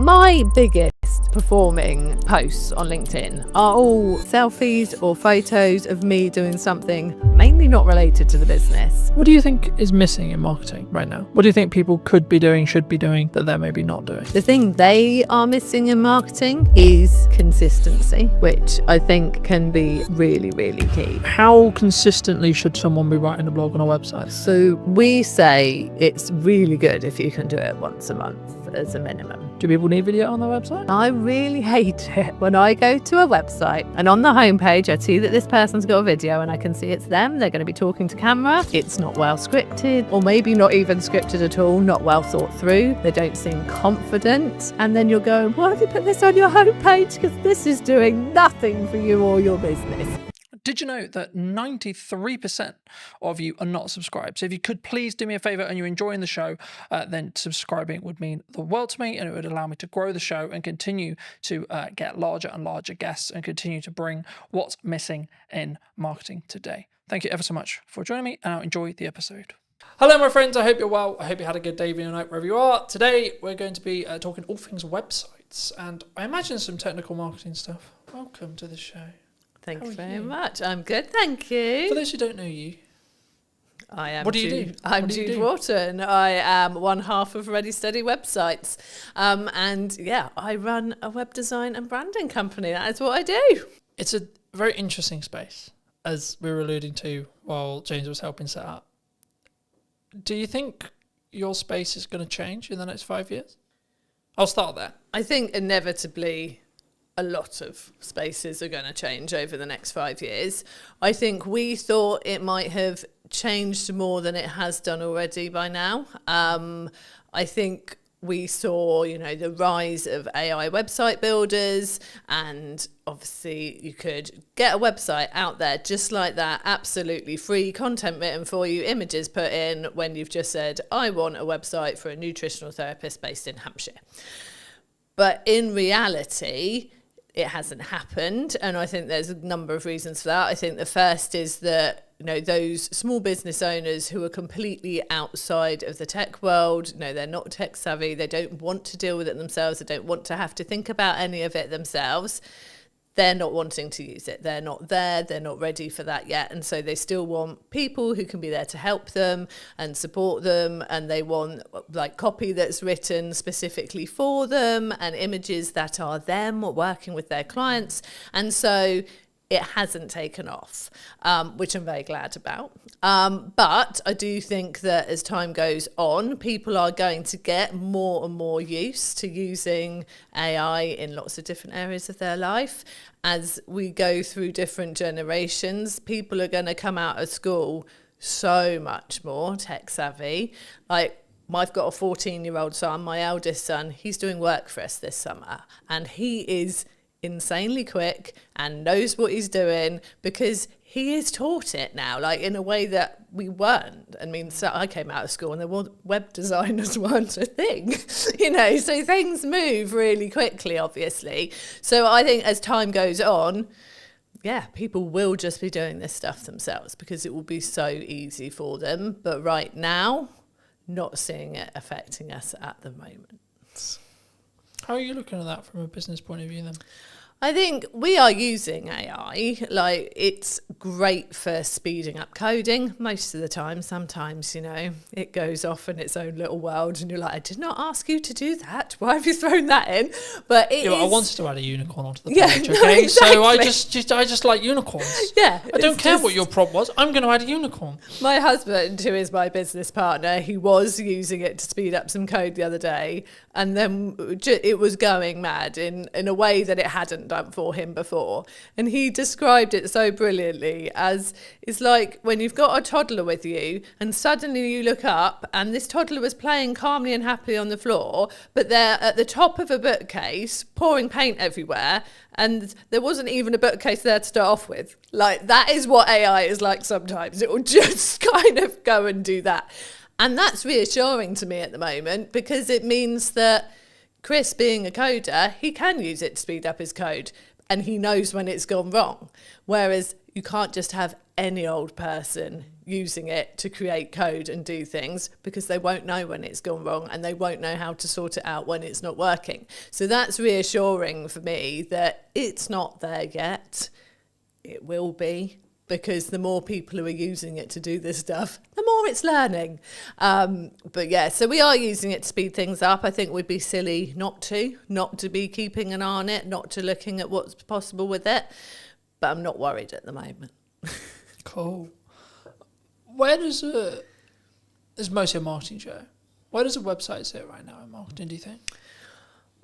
My biggest performing posts on LinkedIn are all selfies or photos of me doing something mainly not related to the business. What do you think is missing in marketing right now? What do you think people could be doing, should be doing, that they're maybe not doing? The thing they are missing in marketing is consistency, which I think can be really, really key. How consistently should someone be writing a blog on a website? So we say it's really good if you can do it once a month as a minimum. Do people need video on their website? I really hate it when I go to a website and on the homepage I see that this person's got a video and I can see it's them, they're going to be talking to camera. It's not well scripted, or maybe not even scripted at all, not well thought through. They don't seem confident. And then you're going, why have you put this on your homepage? Because this is doing nothing for you or your business. Did you know that 93% of you are not subscribed? So if you could please do me a favor and you're enjoying the show, then subscribing would mean the world to me, and it would allow me to grow the show and continue to get larger and larger guests and continue to bring what's missing in marketing today. Thank you ever so much for joining me, and I'll enjoy the episode. Hello, my friends. I hope you're well. I hope you had a good day, evening, or night, wherever you are. Today, we're going to be talking all things websites, and I imagine some technical marketing stuff. Welcome to the show. Thanks very much. I'm good, thank you. For those who don't know you, I am. What do you do? I'm Jude Wharton. I am one half of Ready Steady Websites. And yeah, I run a web design and branding company. That is what I do. It's a very interesting space, as we were alluding to while James was helping set up. Do you think your space is going to change in the next 5 years? I'll start there. I think inevitably a lot of spaces are going to change over the next 5 years. I think we thought it might have changed more than it has done already by now. I think we saw, the rise of AI website builders, and obviously you could get a website out there just like that, absolutely free, content written for you, images put in when you've just said, I want a website for a nutritional therapist based in Hampshire. But in reality, it hasn't happened, and I think there's a number of reasons for that. I think the first is that those small business owners who are completely outside of the tech world, they're not tech savvy, they don't want to deal with it themselves, they don't want to have to think about any of it themselves. They're not wanting to use it. They're not there. They're not ready for that yet. And so they still want people who can be there to help them and support them. And they want copy that's written specifically for them and images that are them working with their clients. And so it hasn't taken off, which I'm very glad about. But I do think that as time goes on, people are going to get more and more used to using AI in lots of different areas of their life. As we go through different generations, people are going to come out of school so much more tech savvy. I've got a 14-year-old son, my eldest son, he's doing work for us this summer, and he is insanely quick and knows what he's doing because he is taught it now, in a way that we weren't. So I came out of school and the web designers weren't a thing, so things move really quickly, obviously. So I think as time goes on, people will just be doing this stuff themselves because it will be so easy for them. But right now, not seeing it affecting us at the moment. How are you looking at that from a business point of view then? I think we are using AI. It's great for speeding up coding most of the time. Sometimes, it goes off in its own little world and you're like, I did not ask you to do that. Why have you thrown that in? But I wanted to add a unicorn onto the page, okay? Exactly. So I just like unicorns. Yeah. I don't care what your prompt was. I'm going to add a unicorn. My husband, who is my business partner, he was using it to speed up some code the other day, and then it was going mad in a way that it hadn't done for him before. And he described it so brilliantly as, it's like when you've got a toddler with you and suddenly you look up and this toddler was playing calmly and happily on the floor, but they're at the top of a bookcase pouring paint everywhere, and there wasn't even a bookcase there to start off with. That is what AI is like sometimes. It will just kind of go and do that. And that's reassuring to me at the moment, because it means that Chris, being a coder, he can use it to speed up his code. and he knows when it's gone wrong. Whereas you can't just have any old person using it to create code and do things, because they won't know when it's gone wrong and they won't know how to sort it out when it's not working. So that's reassuring for me that it's not there yet. It will be, because the more people who are using it to do this stuff, the more it's learning. But yeah, so we are using it to speed things up. I think we'd be silly not to be keeping an eye on it, not to looking at what's possible with it. But I'm not worried at the moment. Cool. Where does it's mostly a marketing show. Where does a website sit right now in marketing, do you think?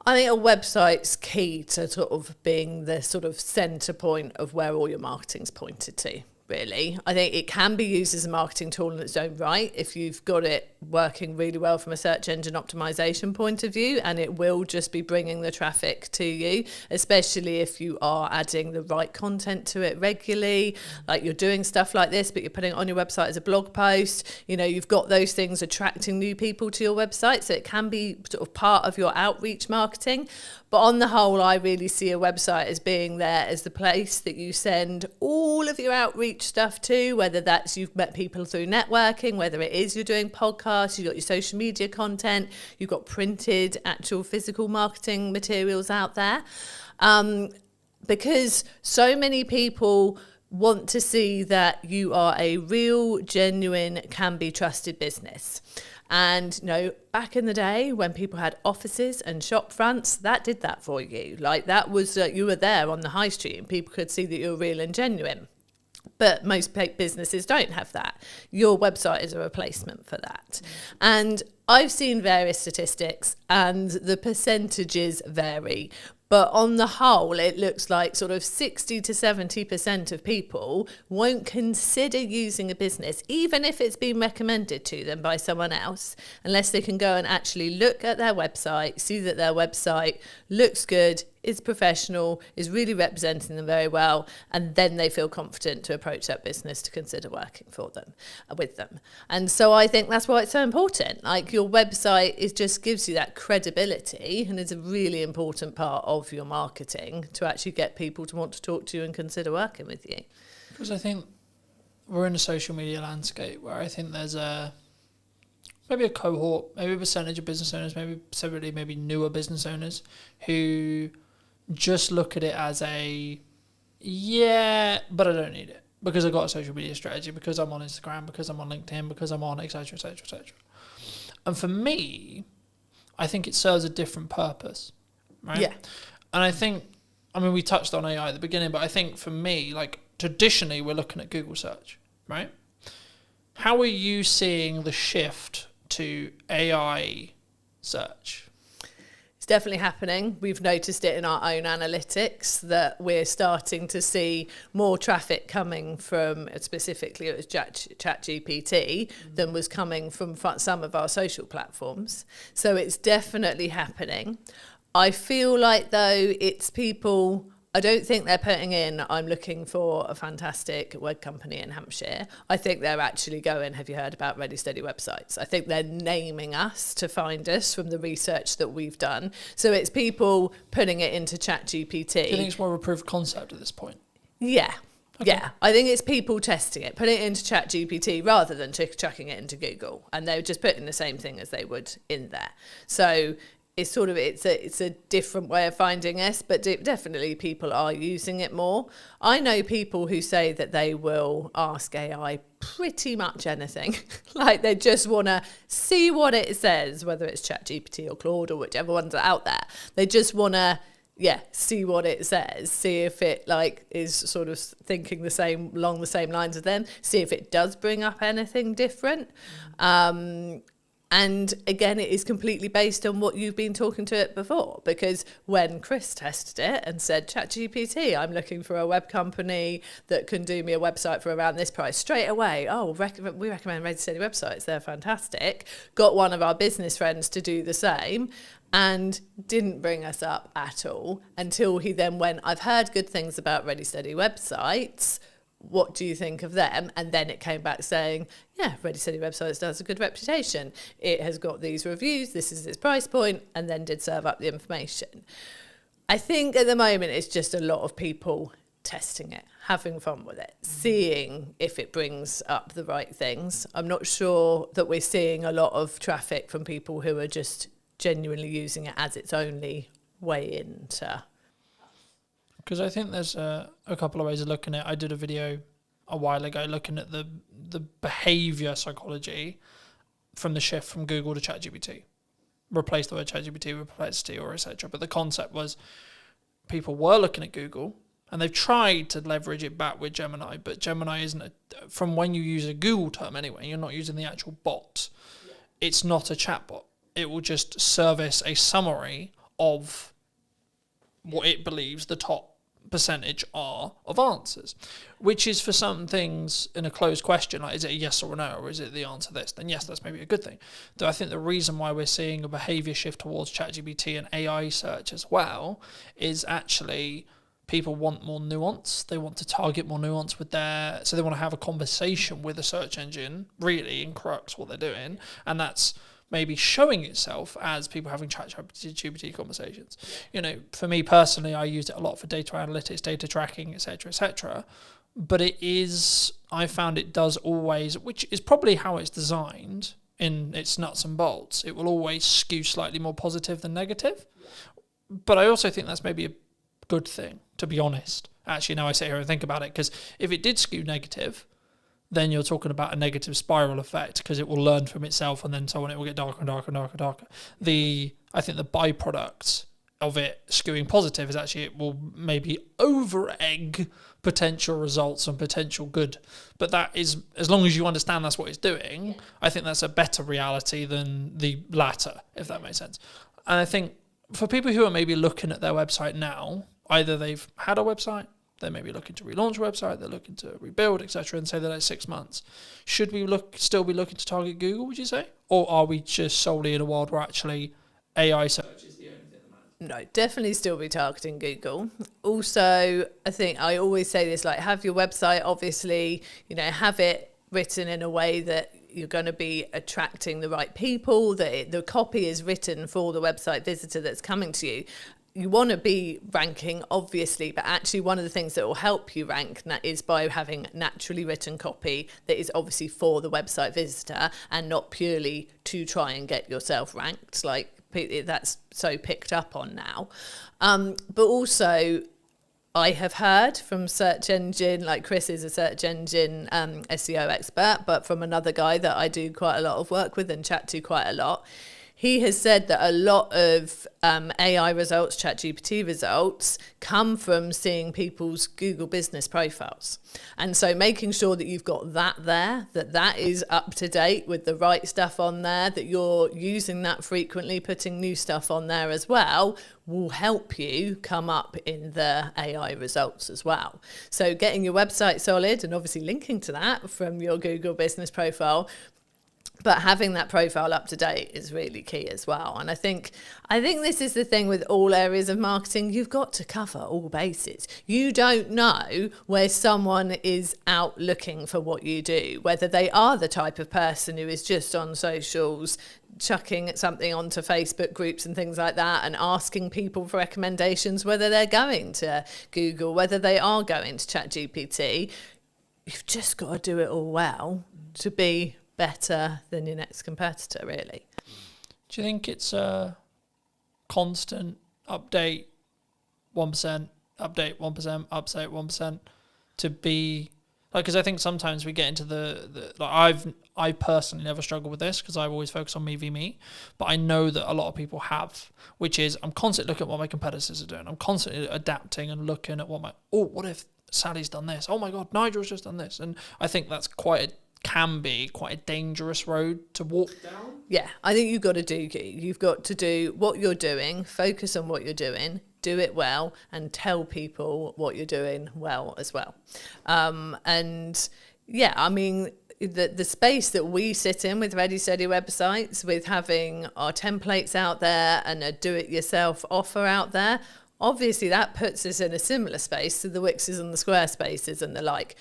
I think a website's key to sort of being the sort of centre point of where all your marketing's pointed to, really. I think it can be used as a marketing tool in its own right if you've got it working really well from a search engine optimization point of view, and it will just be bringing the traffic to you, especially if you are adding the right content to it regularly, like you're doing stuff like this but you're putting it on your website as a blog post. You know, you've got those things attracting new people to your website, so it can be sort of part of your outreach marketing. But on the whole, I really see a website as being there as the place that you send all of your outreach stuff to, whether that's you've met people through networking, whether it is you're doing podcasts, you've got your social media content, you've got printed, actual physical marketing materials out there. Because so many people want to see that you are a real, genuine, can be trusted business. And, you know, back in the day when people had offices and shop fronts, that did that for you. Like that was, you were there on the high street and people could see that you were real and genuine. But most businesses don't have that. Your website is a replacement for that. And I've seen various statistics and the percentages vary. But on the whole, it looks like sort of 60 to 70% of people won't consider using a business, even if it's been recommended to them by someone else, unless they can go and actually look at their website, see that their website looks good, is professional, is really representing them very well, and then they feel confident to approach that business to consider working for them, with them. And so I think that's why it's so important. Like your website just gives you that credibility, and is a really important part of your marketing to actually get people to want to talk to you and consider working with you. Because I think we're in a social media landscape where I think there's maybe a cohort, maybe a percentage of business owners, maybe newer business owners who just look at it as but I don't need it because I've got a social media strategy, because I'm on Instagram, because I'm on LinkedIn, because I'm on etc, etc, etc. And for me, I think it serves a different purpose, right? Yeah. And I think, I mean, we touched on AI at the beginning, but I think for me, like traditionally we're looking at Google search, right? How are you seeing the shift to AI search? It's definitely happening. We've noticed it in our own analytics that we're starting to see more traffic coming from, specifically it was ChatGPT, than was coming from some of our social platforms. So it's definitely happening. I feel like though it's people, I don't think they're putting in, I'm looking for a fantastic web company in Hampshire. I think they're actually going, have you heard about Ready Steady websites? I think they're naming us to find us from the research that we've done. So it's people putting it into ChatGPT. Do you think it's more of a proof of concept at this point? Yeah. Okay. Yeah, I think it's people testing it, putting it into ChatGPT rather than chucking it into Google. And they're just putting the same thing as they would in there. So it's sort of, it's a different way of finding us, but definitely people are using it more. I know people who say that they will ask AI pretty much anything. Like they just want to see what it says, whether it's ChatGPT or Claude or whichever ones are out there. They just want to, see what it says, see if it like is sort of thinking along the same lines as them, see if it does bring up anything different. And again, it is completely based on what you've been talking to it before. Because when Chris tested it and said, ChatGPT, I'm looking for a web company that can do me a website for around this price, straight away, we recommend Ready Steady websites. They're fantastic. Got one of our business friends to do the same and didn't bring us up at all until he then went, I've heard good things about Ready Steady websites. What do you think of them? And then it came back saying, Ready Steady websites does a good reputation. It has got these reviews. This is its price point, and then did serve up the information. I think at the moment it's just a lot of people testing it, having fun with it, seeing if it brings up the right things. I'm not sure that we're seeing a lot of traffic from people who are just genuinely using it as its only way into. Because I think there's a couple of ways of looking at it. I did a video a while ago looking at the behaviour psychology from the shift from Google to ChatGPT. Replace the word ChatGPT with Perplexity or etc. But the concept was people were looking at Google and they've tried to leverage it back with Gemini, but Gemini isn't, from when you use a Google term anyway, you're not using the actual bot. Yeah. It's not a chatbot. It will just service a summary of what it believes the top percentage are of answers, which is for some things in a closed question, like is it a yes or a no, or is it the answer this, then yes, that's maybe a good thing. Though I think the reason why we're seeing a behaviour shift towards ChatGPT and AI search as well is actually people want more nuance. They want to target more nuance with so they want to have a conversation with a search engine, really, in crux what they're doing, and that's maybe showing itself as people having ChatGPT conversations. You know, for me personally, I used it a lot for data analytics, data tracking, etc. But I found it does always, which is probably how it's designed in its nuts and bolts, it will always skew slightly more positive than negative. But I also think that's maybe a good thing, to be honest. Actually, now I sit here and think about it, because if it did skew negative, then you're talking about a negative spiral effect, because it will learn from itself and then so on, it will get darker and darker and darker and darker. I think the byproduct of it skewing positive is actually it will maybe over-egg potential results and potential good. But that is, as long as you understand that's what it's doing, I think that's a better reality than the latter, if that makes sense. And I think for people who are maybe looking at their website now, either they've had a website, they may be looking to relaunch a website, they're looking to rebuild, etc., and say that it's 6 months. Should we still be looking to target Google, would you say? Or are we just solely in a world where actually AI search is the only thing that matters? No, definitely still be targeting Google. Also, I think I always say this, like, have your website, obviously, have it written in a way that you're going to be attracting the right people, that the copy is written for the website visitor that's coming to you. You want to be ranking, obviously, but actually one of the things that will help you rank is by having naturally written copy that is obviously for the website visitor and not purely to try and get yourself ranked, like that's so picked up on now. But also, I have heard from search engine, like Chris is a search engine SEO expert, but from another guy that I do quite a lot of work with and chat to quite a lot, he has said that a lot of AI results, ChatGPT results, come from seeing people's Google business profiles. And so making sure that you've got that there, that is up to date with the right stuff on there, that you're using that frequently, putting new stuff on there as well, will help you come up in the AI results as well. So getting your website solid and obviously linking to that from your Google business profile, but having that profile up to date is really key as well. And I think this is the thing with all areas of marketing. You've got to cover all bases. You don't know where someone is out looking for what you do, whether they are the type of person who is just on socials, chucking something onto Facebook groups and things like that and asking people for recommendations, whether they're going to Google, whether they are going to ChatGPT. You've just got to do it all well to be better than your next competitor, really. Do you think it's a constant update 1%, update 1%, update 1% to be like, because I think sometimes we get into I personally never struggle with this because I've always focused on me v me, but I know that a lot of people have, which is I'm constantly looking at what my competitors are doing. I'm constantly adapting and looking at what if Sally's done this? Oh my God, Nigel's just done this. And I think that's can be quite a dangerous road to walk down. Yeah, I think you've got to do what you're doing, focus on what you're doing, do it well, and tell people what you're doing well as well. And yeah, I mean, the space that we sit in with Ready Steady websites, with having our templates out there and a do-it-yourself offer out there, obviously that puts us in a similar space to the Wixes and the Squarespaces and the like.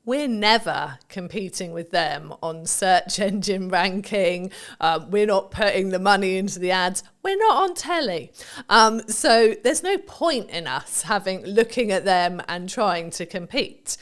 we're never competing with them on search engine ranking. We're not putting the money into the ads. We're not on telly. So there's no point in us looking at them and trying to compete.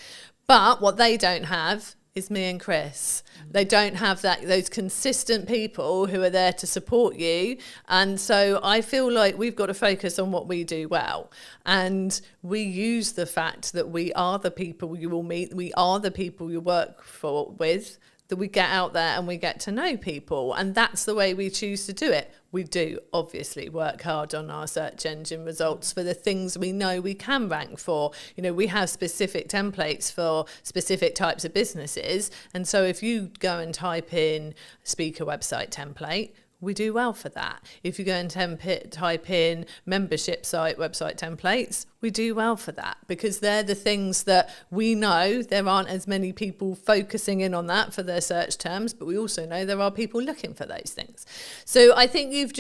But what they don't have is me and Chris. They don't have those consistent people who are there to support you. And so I feel like we've got to focus on what we do well. And we use the fact that we are the people you will meet, we are the people you work with, that we get out there and we get to know people. And that's the way we choose to do it. We do obviously work hard on our search engine results for the things we know we can rank for. You know, we have specific templates for specific types of businesses. And so if you go and type in speaker website template, we do well for that. If you go and type in membership site website templates, we do well for that, because they're the things that we know there aren't as many people focusing in on that for their search terms, but we also know there are people looking for those things. So I think you've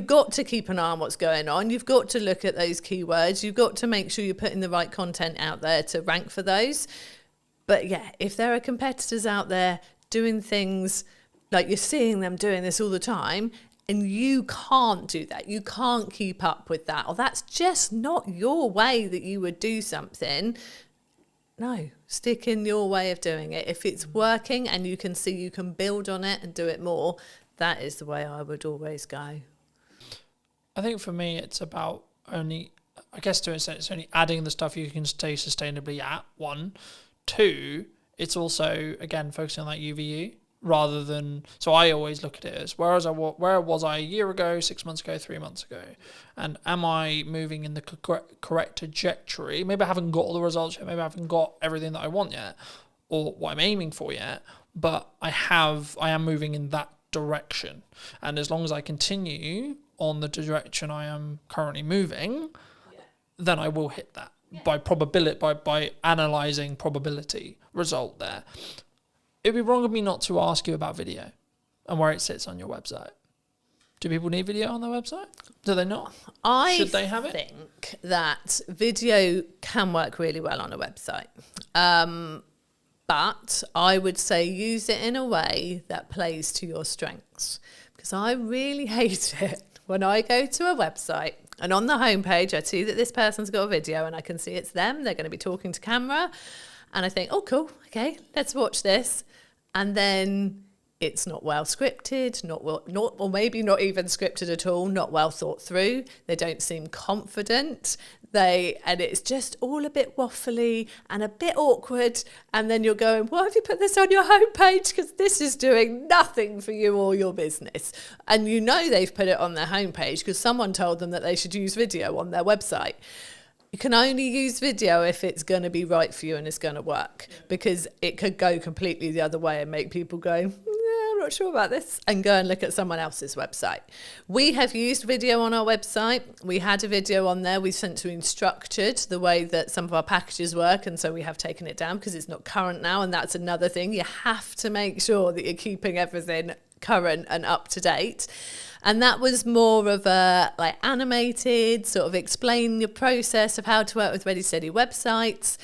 got to keep an eye on what's going on. You've got to look at those keywords. You've got to make sure you're putting the right content out there to rank for those. But yeah, if there are competitors out there doing things like you're seeing them doing this all the time, and you can't do that, you can't keep up with that, or that's just not your way that you would do something, no, stick in your way of doing it. If it's working and you can see you can build on it and do it more, that is the way I would always go. I think for me, it's about only, I guess to an extent, it's only adding the stuff you can stay sustainably at, 1. 2, it's also, again, focusing on that UVU. Rather than, so I always look at it as where was I a year ago, 6 months ago, 3 months ago, and am I moving in the correct trajectory? Maybe I haven't got all the results yet, maybe I haven't got everything that I want yet, or what I'm aiming for yet, but I am moving in that direction, and as long as I continue on the direction I am currently moving, then I will hit that by probability, by analysing probability result there. It'd be wrong of me not to ask you about video and where it sits on your website. Do people need video on their website? Do they not? Should they have it? I think that video can work really well on a website. But I would say use it in a way that plays to your strengths. Because I really hate it when I go to a website and on the homepage I see that this person's got a video and I can see it's them, they're going to be talking to camera. And I think, oh, cool, okay, let's watch this. And then it's not well scripted, or maybe not even scripted at all, not well thought through. They don't seem confident. And it's just all a bit waffly and a bit awkward. And then you're going, why have you put this on your homepage? Because this is doing nothing for you or your business. And you know they've put it on their homepage because someone told them that they should use video on their website. You can only use video if it's going to be right for you and it's going to work, because it could go completely the other way and make people go, I'm not sure about this, and go and look at someone else's website. We have used video on our website. We had a video on there. We've since been structured the way that some of our packages work, and so we have taken it down because it's not current now, and that's another thing. You have to make sure that you're keeping everything current and up to date. And that was more of a like animated, sort of explain your process of how to work with Ready Steady websites.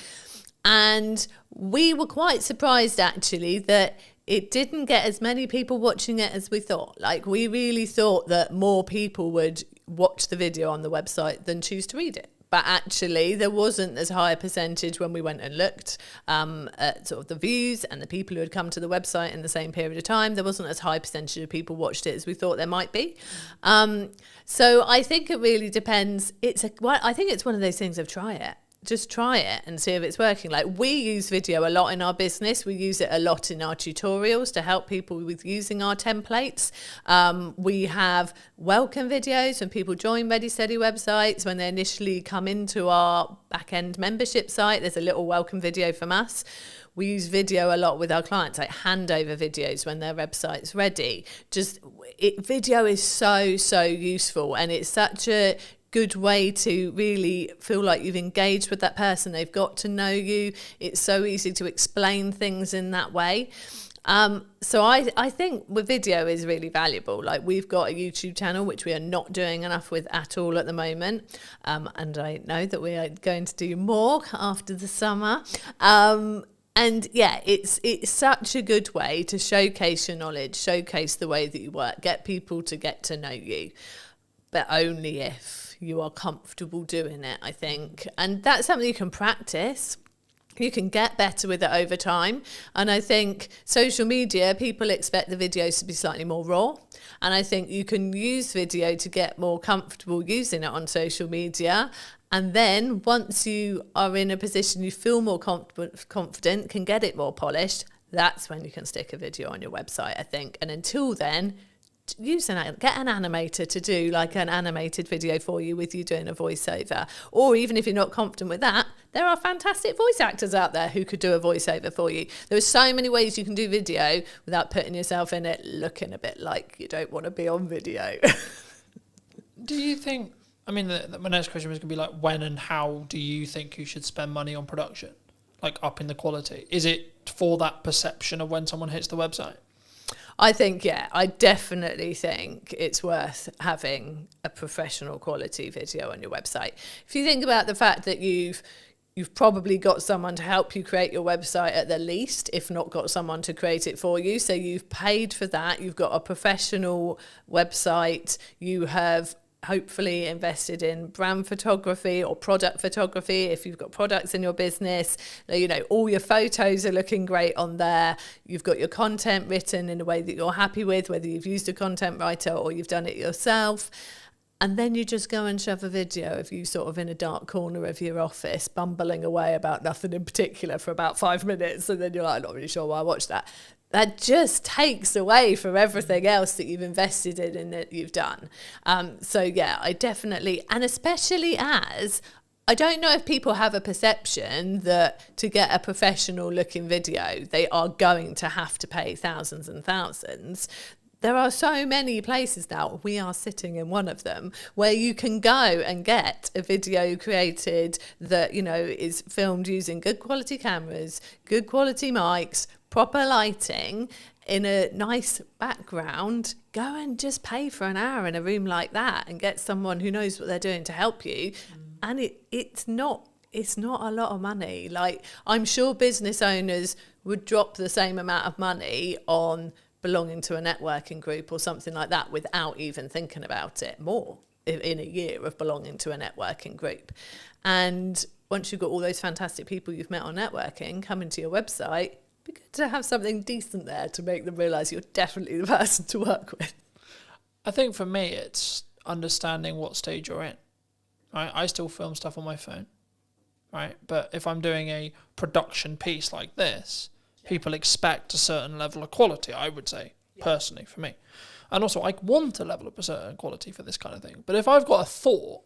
And we were quite surprised actually that it didn't get as many people watching it as we thought. Like we really thought that more people would watch the video on the website than choose to read it. But actually, there wasn't as high a percentage when we went and looked at sort of the views and the people who had come to the website in the same period of time. There wasn't as high a percentage of people watched it as we thought there might be. So I think it really depends. I think it's one of those things of try it. Just try it and see if it's working. Like we use video a lot in our business. We use it a lot in our tutorials to help people with using our templates. We have welcome videos when people join Ready Steady websites. When they initially come into our back-end membership site, there's a little welcome video from us. We use video a lot with our clients, like handover videos when their website's ready. Video is so useful, and it's such a good way to really feel like you've engaged with that person. They've got to know you. It's so easy to explain things in that way. So I think with video is really valuable. Like we've got a YouTube channel, which we are not doing enough with at all at the moment. And I know that we are going to do more after the summer. And yeah, it's such a good way to showcase your knowledge, showcase the way that you work, get people to get to know you, but only if you are comfortable doing it, I think. And that's something you can practice. You can get better with it over time. And I think social media, people expect the videos to be slightly more raw. And I think you can use video to get more comfortable using it on social media. And then once you are in a position you feel more confident, can get it more polished, that's when you can stick a video on your website, I think. And until then, get an animator to do like an animated video for you with you doing a voiceover. Or even if you're not confident with that, there are fantastic voice actors out there who could do a voiceover for you. There are so many ways you can do video without putting yourself in it looking a bit like you don't want to be on video. Do you think, I mean, my next question was going to be like, when and how do you think you should spend money on production? Like upping the quality? Is it for that perception of when someone hits the website? I think, yeah, I definitely think it's worth having a professional quality video on your website. If you think about the fact that you've probably got someone to help you create your website at the least, if not got someone to create it for you. So you've paid for that. You've got a professional website. You have hopefully invested in brand photography or product photography if you've got products in your business. You know, all your photos are looking great on there. You've got your content written in a way that you're happy with, whether you've used a content writer or you've done it yourself. And then you just go and shove a video of you sort of in a dark corner of your office, bumbling away about nothing in particular for about 5 minutes. And then you're like, I'm not really sure why I watched that. That just takes away from everything else that you've invested in and that you've done. So yeah, I definitely, and especially as, I don't know if people have a perception that to get a professional looking video, they are going to have to pay thousands and thousands. There are so many places now, we are sitting in one of them, where you can go and get a video created that, you know, is filmed using good quality cameras, good quality mics, proper lighting, in a nice background. Go and just pay for an hour in a room like that and get someone who knows what they're doing to help you. And it's not a lot of money. Like, I'm sure business owners would drop the same amount of money on belonging to a networking group or something like that without even thinking about it more in a year of belonging to a networking group. And once you've got all those fantastic people you've met on networking coming to your website, it'd be good to have something decent there to make them realise you're definitely the person to work with. I think for me, it's understanding what stage you're in. Right? I still film stuff on my phone, right? But if I'm doing a production piece like this, people expect a certain level of quality, I would say, personally, for me. And also, I want a level of a certain quality for this kind of thing. But if I've got a thought,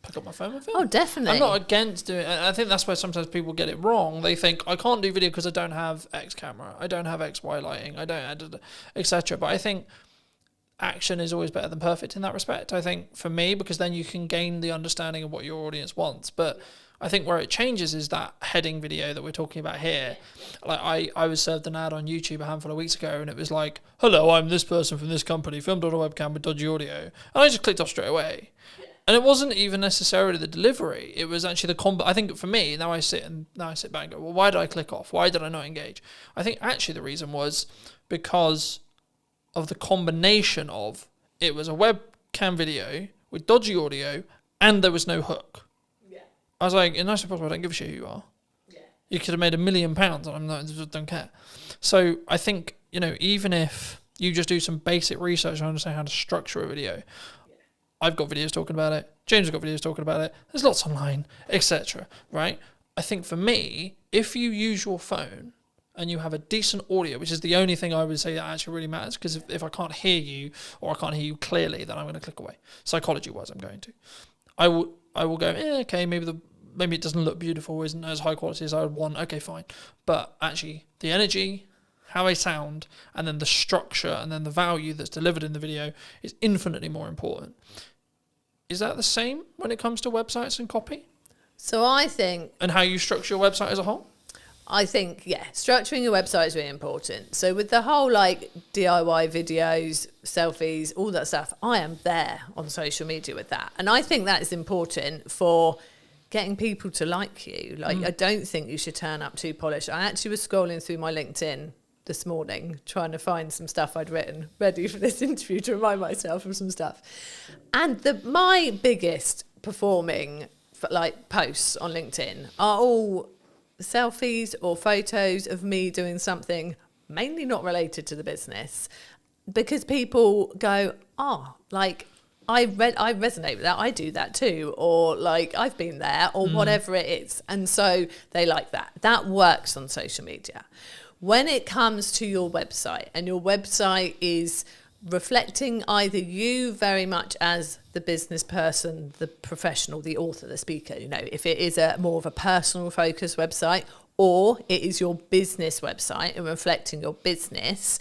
pick up my phone and film. Oh, definitely. I'm not against doing it. I think that's where sometimes people get it wrong. They think, I can't do video because I don't have X camera, I don't have XY lighting, I don't, etc. But I think action is always better than perfect in that respect, I think, for me, because then you can gain the understanding of what your audience wants. But I think where it changes is that heading video that we're talking about here. Like I was served an ad on YouTube a handful of weeks ago, and it was like, hello, I'm this person from this company, filmed on a webcam with dodgy audio. And I just clicked off straight away. And it wasn't even necessarily the delivery. It was actually the I think for me, now I sit back and go, well, why did I click off? Why did I not engage? I think actually the reason was because of the combination of, it was a webcam video with dodgy audio and there was no hook. I was like, in nicely possible, I don't give a shit who you are. Yeah. You could have made £1 million and I'm not, just don't care. So I think, you know, even if you just do some basic research and understand how to structure a video, I've got videos talking about it, James has got videos talking about it, there's lots online, etc. Right? I think for me, if you use your phone and you have a decent audio, which is the only thing I would say that actually really matters, because if I can't hear you or I can't hear you clearly, then I'm going to click away. Psychology-wise, I'm going to. I will go, okay, maybe it doesn't look beautiful, isn't as high quality as I would want, okay, fine. But actually, the energy, how I sound, and then the structure, and then the value that's delivered in the video is infinitely more important. Is that the same when it comes to websites and copy? So I think... And how you structure your website as a whole? I think, yeah, structuring your website is really important. So with the whole like DIY videos, selfies, all that stuff, I am there on social media with that. And I think that is important for getting people to like you. Like, I don't think you should turn up too polished. I actually was scrolling through my LinkedIn this morning trying to find some stuff I'd written ready for this interview to remind myself of some stuff. And my biggest performing like posts on LinkedIn are all selfies or photos of me doing something mainly not related to the business, because people go, oh, like I resonate with that, I do that too, or like I've been there, or whatever it is. And so they like that. That works on social media. When it comes to your website, and your website is reflecting either you very much as the business person, the professional, the author, the speaker, you know, if it is a more of a personal focused website, or it is your business website and reflecting your business,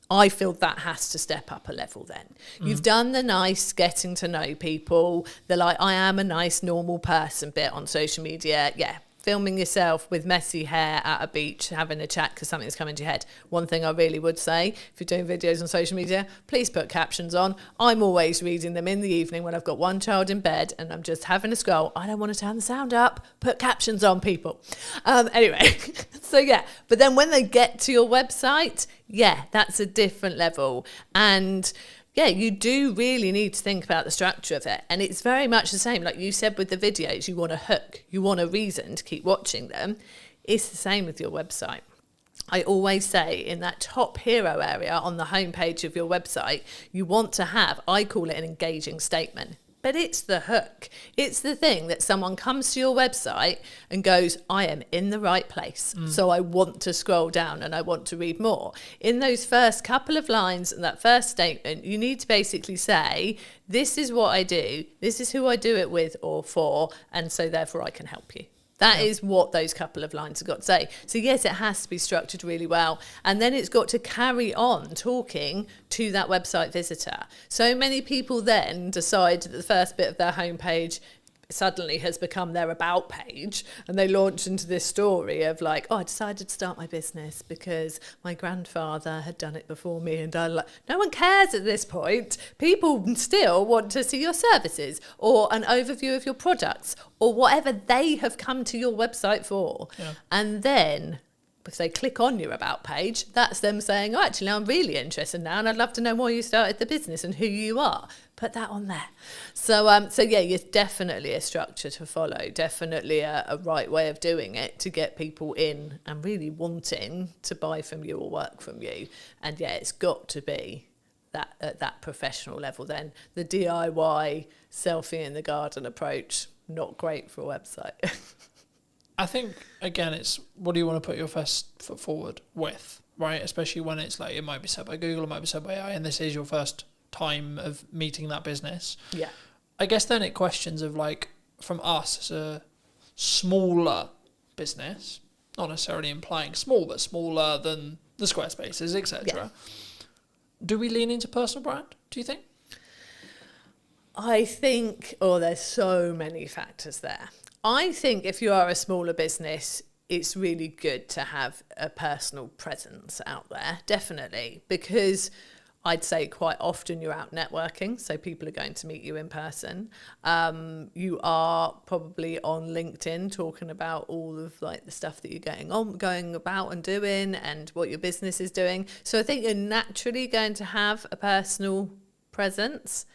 I feel that has to step up a level then. You've done the nice getting to know people, the like, I am a nice normal person bit on social media. Yeah, filming yourself with messy hair at a beach, having a chat because something's come into your head. One thing I really would say, if you're doing videos on social media, please put captions on. I'm always reading them in the evening when I've got one child in bed and I'm just having a scroll. I don't want to turn the sound up. Put captions on, people. Anyway, so yeah. But then when they get to your website, yeah, that's a different level. And yeah, you do really need to think about the structure of it. And it's very much the same. Like you said with the videos, you want a hook, you want a reason to keep watching them. It's the same with your website. I always say in that top hero area on the homepage of your website, you want to have, I call it an engaging statement. But it's the hook. It's the thing that someone comes to your website and goes, I am in the right place. So I want to scroll down and I want to read more. In those first couple of lines and that first statement, you need to basically say, this is what I do. This is who I do it with or for. And so therefore I can help you. That is what those couple of lines have got to say. So yes, it has to be structured really well. And then it's got to carry on talking to that website visitor. So many people then decide that the first bit of their homepage suddenly has become their about page, and they launch into this story of like, oh, I decided to start my business because my grandfather had done it before me, and I like, no one cares at this point. People still want to see your services or an overview of your products or whatever they have come to your website for. And then if they click on your about page, that's them saying, oh, actually, I'm really interested now and I'd love to know why you started the business and who you are. Put that on there. So yeah, it's definitely a structure to follow, definitely a right way of doing it to get people in and really wanting to buy from you or work from you. And yeah, it's got to be that at that professional level then. The DIY selfie in the garden approach, not great for a website. I think, again, it's what do you want to put your first foot forward with, right? Especially when it's like, it might be said by Google, it might be said by AI, and this is your first time of meeting that business. Yeah. I guess then it questions of like, from us as a smaller business, not necessarily implying small, but smaller than the Squarespaces, etc. Yeah. Do we lean into personal brand, do you think? I think, there's so many factors there. I think if you are a smaller business, it's really good to have a personal presence out there, definitely, because I'd say quite often you're out networking, so people are going to meet you in person. You are probably on LinkedIn talking about all of like the stuff that you're going about and doing and what your business is doing. So I think you're naturally going to have a personal presence,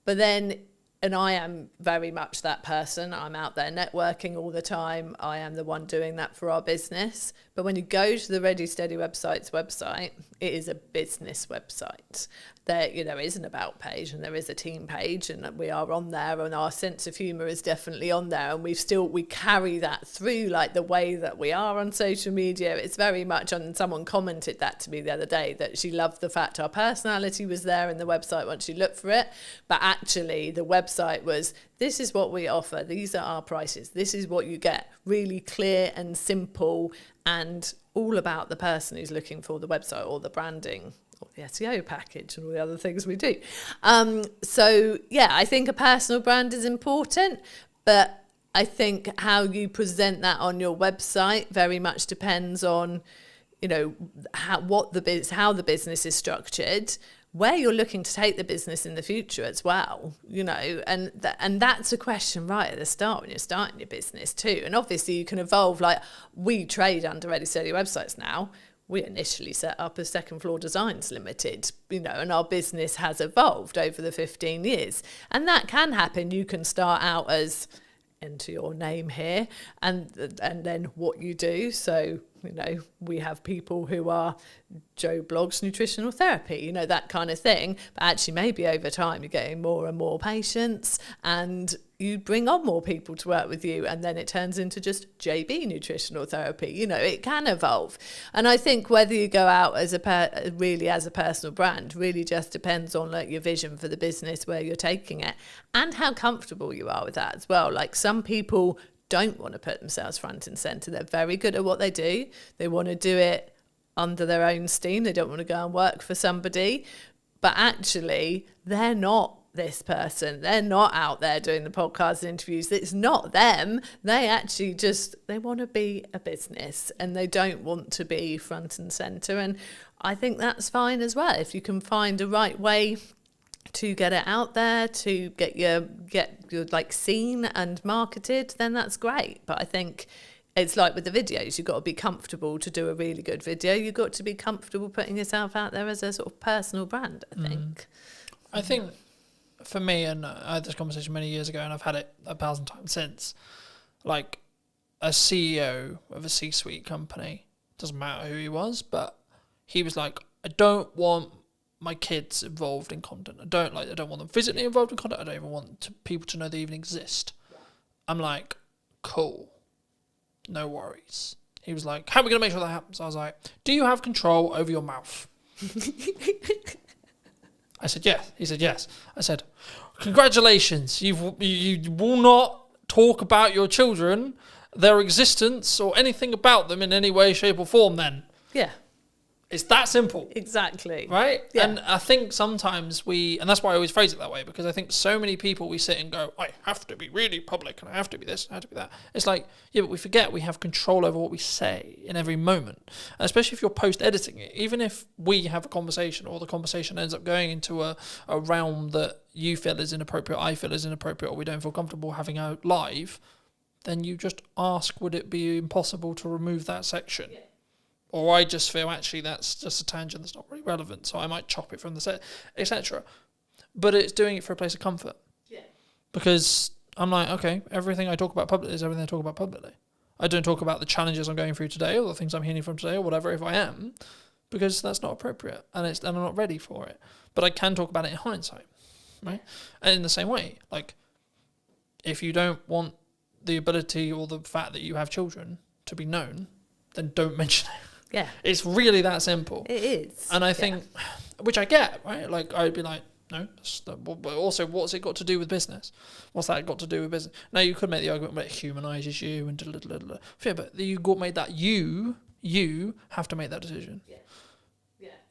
but then, and I am very much that person. I'm out there networking all the time. I am the one doing that for our business. But when you go to the Ready Steady Website's website, it is a business website. There, is an about page and there is a team page, and we are on there, and our sense of humour is definitely on there, and we carry that through like the way that we are on social media. It's very much on. Someone commented that to me the other day, that she loved the fact our personality was there in the website once you look for it, but actually the website was, this is what we offer, these are our prices, this is what you get, really clear and simple, and all about the person who's looking for the website or the branding or the SEO package and all the other things we do. So yeah, I think a personal brand is important, but I think how you present that on your website very much depends on, how the business is structured, where you're looking to take the business in the future as well, and that's a question right at the start when you're starting your business too. And obviously you can evolve, like we trade under Ready Steady Websites now. We initially set up as Second Floor Designs Limited, and our business has evolved over the 15 years. And that can happen. You can start out as, enter your name here, and then what you do. So, we have people who are Joe Blogs Nutritional Therapy, that kind of thing. But actually maybe over time you're getting more and more patients and you bring on more people to work with you, and then it turns into just JB Nutritional Therapy. It can evolve. And I think whether you go out as a personal brand really just depends on like your vision for the business, where you're taking it, and how comfortable you are with that as well. Like some people don't want to put themselves front and center. They're very good at what they do. They want to do it under their own steam. They don't want to go and work for somebody. But actually, they're not this person. They're not out there doing the podcast interviews. It's not them. They actually they want to be a business and they don't want to be front and center. And I think that's fine as well. If you can find the right way to get it out there, to get your like seen and marketed, then that's great. But I think it's like with the videos, you've got to be comfortable to do a really good video. You've got to be comfortable putting yourself out there as a sort of personal brand, I think. I think for me, and I had this conversation many years ago and I've had it 1,000 times since, like a CEO of a C-suite company, doesn't matter who he was, but he was like, I don't want my kids involved in content. I don't want them physically involved in content. I don't even want people to know they even exist. I'm like, cool, no worries. He was like, how are we going to make sure that happens? I was like, do you have control over your mouth? I said, yes. He said, yes. I said, congratulations. You will not talk about your children, their existence, or anything about them in any way, shape, or form then. Yeah. It's that simple. Exactly. Right? Yeah. And I think sometimes and that's why I always phrase it that way, because I think so many people, we sit and go, I have to be really public and I have to be this, and I have to be that. It's like, yeah, but we forget we have control over what we say in every moment. And especially if you're post-editing it, even if we have a conversation or the conversation ends up going into a realm that you feel is inappropriate, I feel is inappropriate, or we don't feel comfortable having out live, then you just ask, would it be impossible to remove that section? Yeah. Or I just feel, actually, that's just a tangent that's not really relevant, so I might chop it from the set, etc. But it's doing it for a place of comfort. Yeah. Because I'm like, okay, everything I talk about publicly is everything I talk about publicly. I don't talk about the challenges I'm going through today or the things I'm healing from today or whatever, if I am, because that's not appropriate and I'm not ready for it. But I can talk about it in hindsight, right? And in the same way, like, if you don't want the ability or the fact that you have children to be known, then don't mention it. Yeah. It's really that simple. It is. And I think, which I get, right? Like, I'd be like, no, but also, what's it got to do with business? What's that got to do with business? Now, you could make the argument, but it humanises you and yeah, but you made that you have to make that decision. Yeah.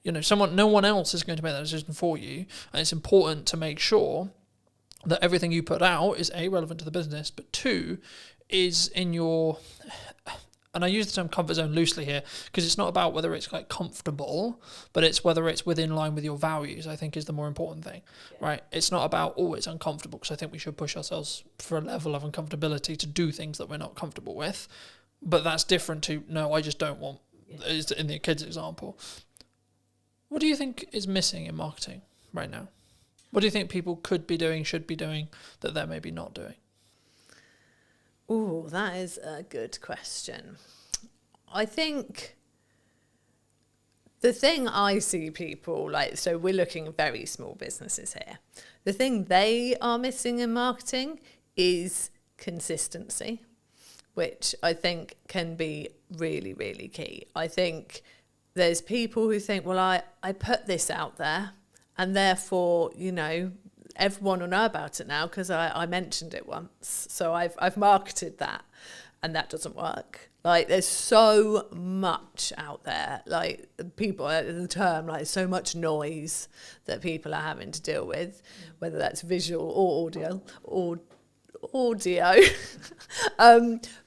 Yeah. No one else is going to make that decision for you. And it's important to make sure that everything you put out is A, relevant to the business, but 2, is in your... And I use the term comfort zone loosely here because it's not about whether it's like comfortable, but it's whether it's within line with your values, I think, is the more important thing, right? It's not about, it's uncomfortable, because I think we should push ourselves for a level of uncomfortability to do things that we're not comfortable with. But that's different to, no, I just don't want, in the kids example. What do you think is missing in marketing right now? What do you think people could be doing, should be doing, that they're maybe not doing? Oh, that is a good question. I think the thing I see people so we're looking at very small businesses here. The thing they are missing in marketing is consistency, which I think can be really, really key. I think there's people who think, well, I put this out there and therefore, everyone will know about it now because I mentioned it once. So I've marketed that, and that doesn't work. Like, there's so much out there. Like, people, the term, so much noise that people are having to deal with, whether that's visual or audio.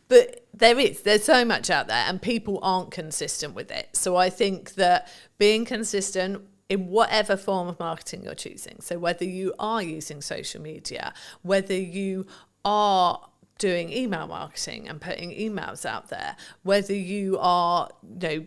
But there's so much out there, and people aren't consistent with it. So I think that being consistent in whatever form of marketing you're choosing. So whether you are using social media, whether you are doing email marketing and putting emails out there, whether you are,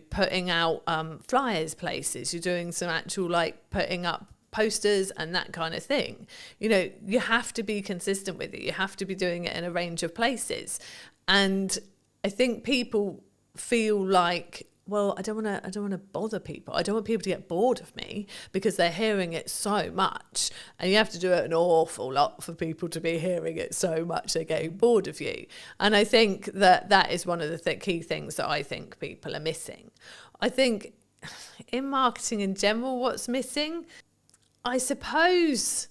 putting out flyers places, you're doing some actual like putting up posters and that kind of thing. You have to be consistent with it. You have to be doing it in a range of places. And I think people feel like, well, I don't want to bother people. I don't want people to get bored of me because they're hearing it so much. And you have to do it an awful lot for people to be hearing it so much they're getting bored of you. And I think that is one of the key things that I think people are missing. I think in marketing in general, what's missing, I suppose,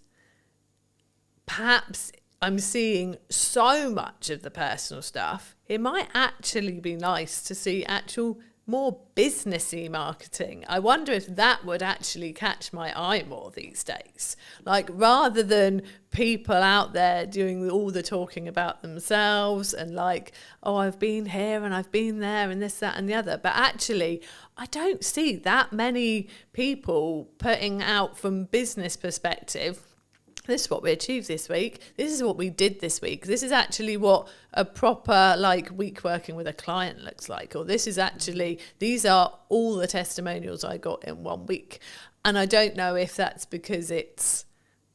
perhaps I'm seeing so much of the personal stuff. It might actually be nice to see actual more businessy marketing. I wonder if that would actually catch my eye more these days. Like, rather than people out there doing all the talking about themselves and like, oh, I've been here and I've been there and this, that and the other. But actually, I don't see that many people putting out from business perspective, this is what we achieved this week. This is what we did this week. This is actually what a proper week working with a client looks like. Or these are all the testimonials I got in 1 week. And I don't know if that's because it's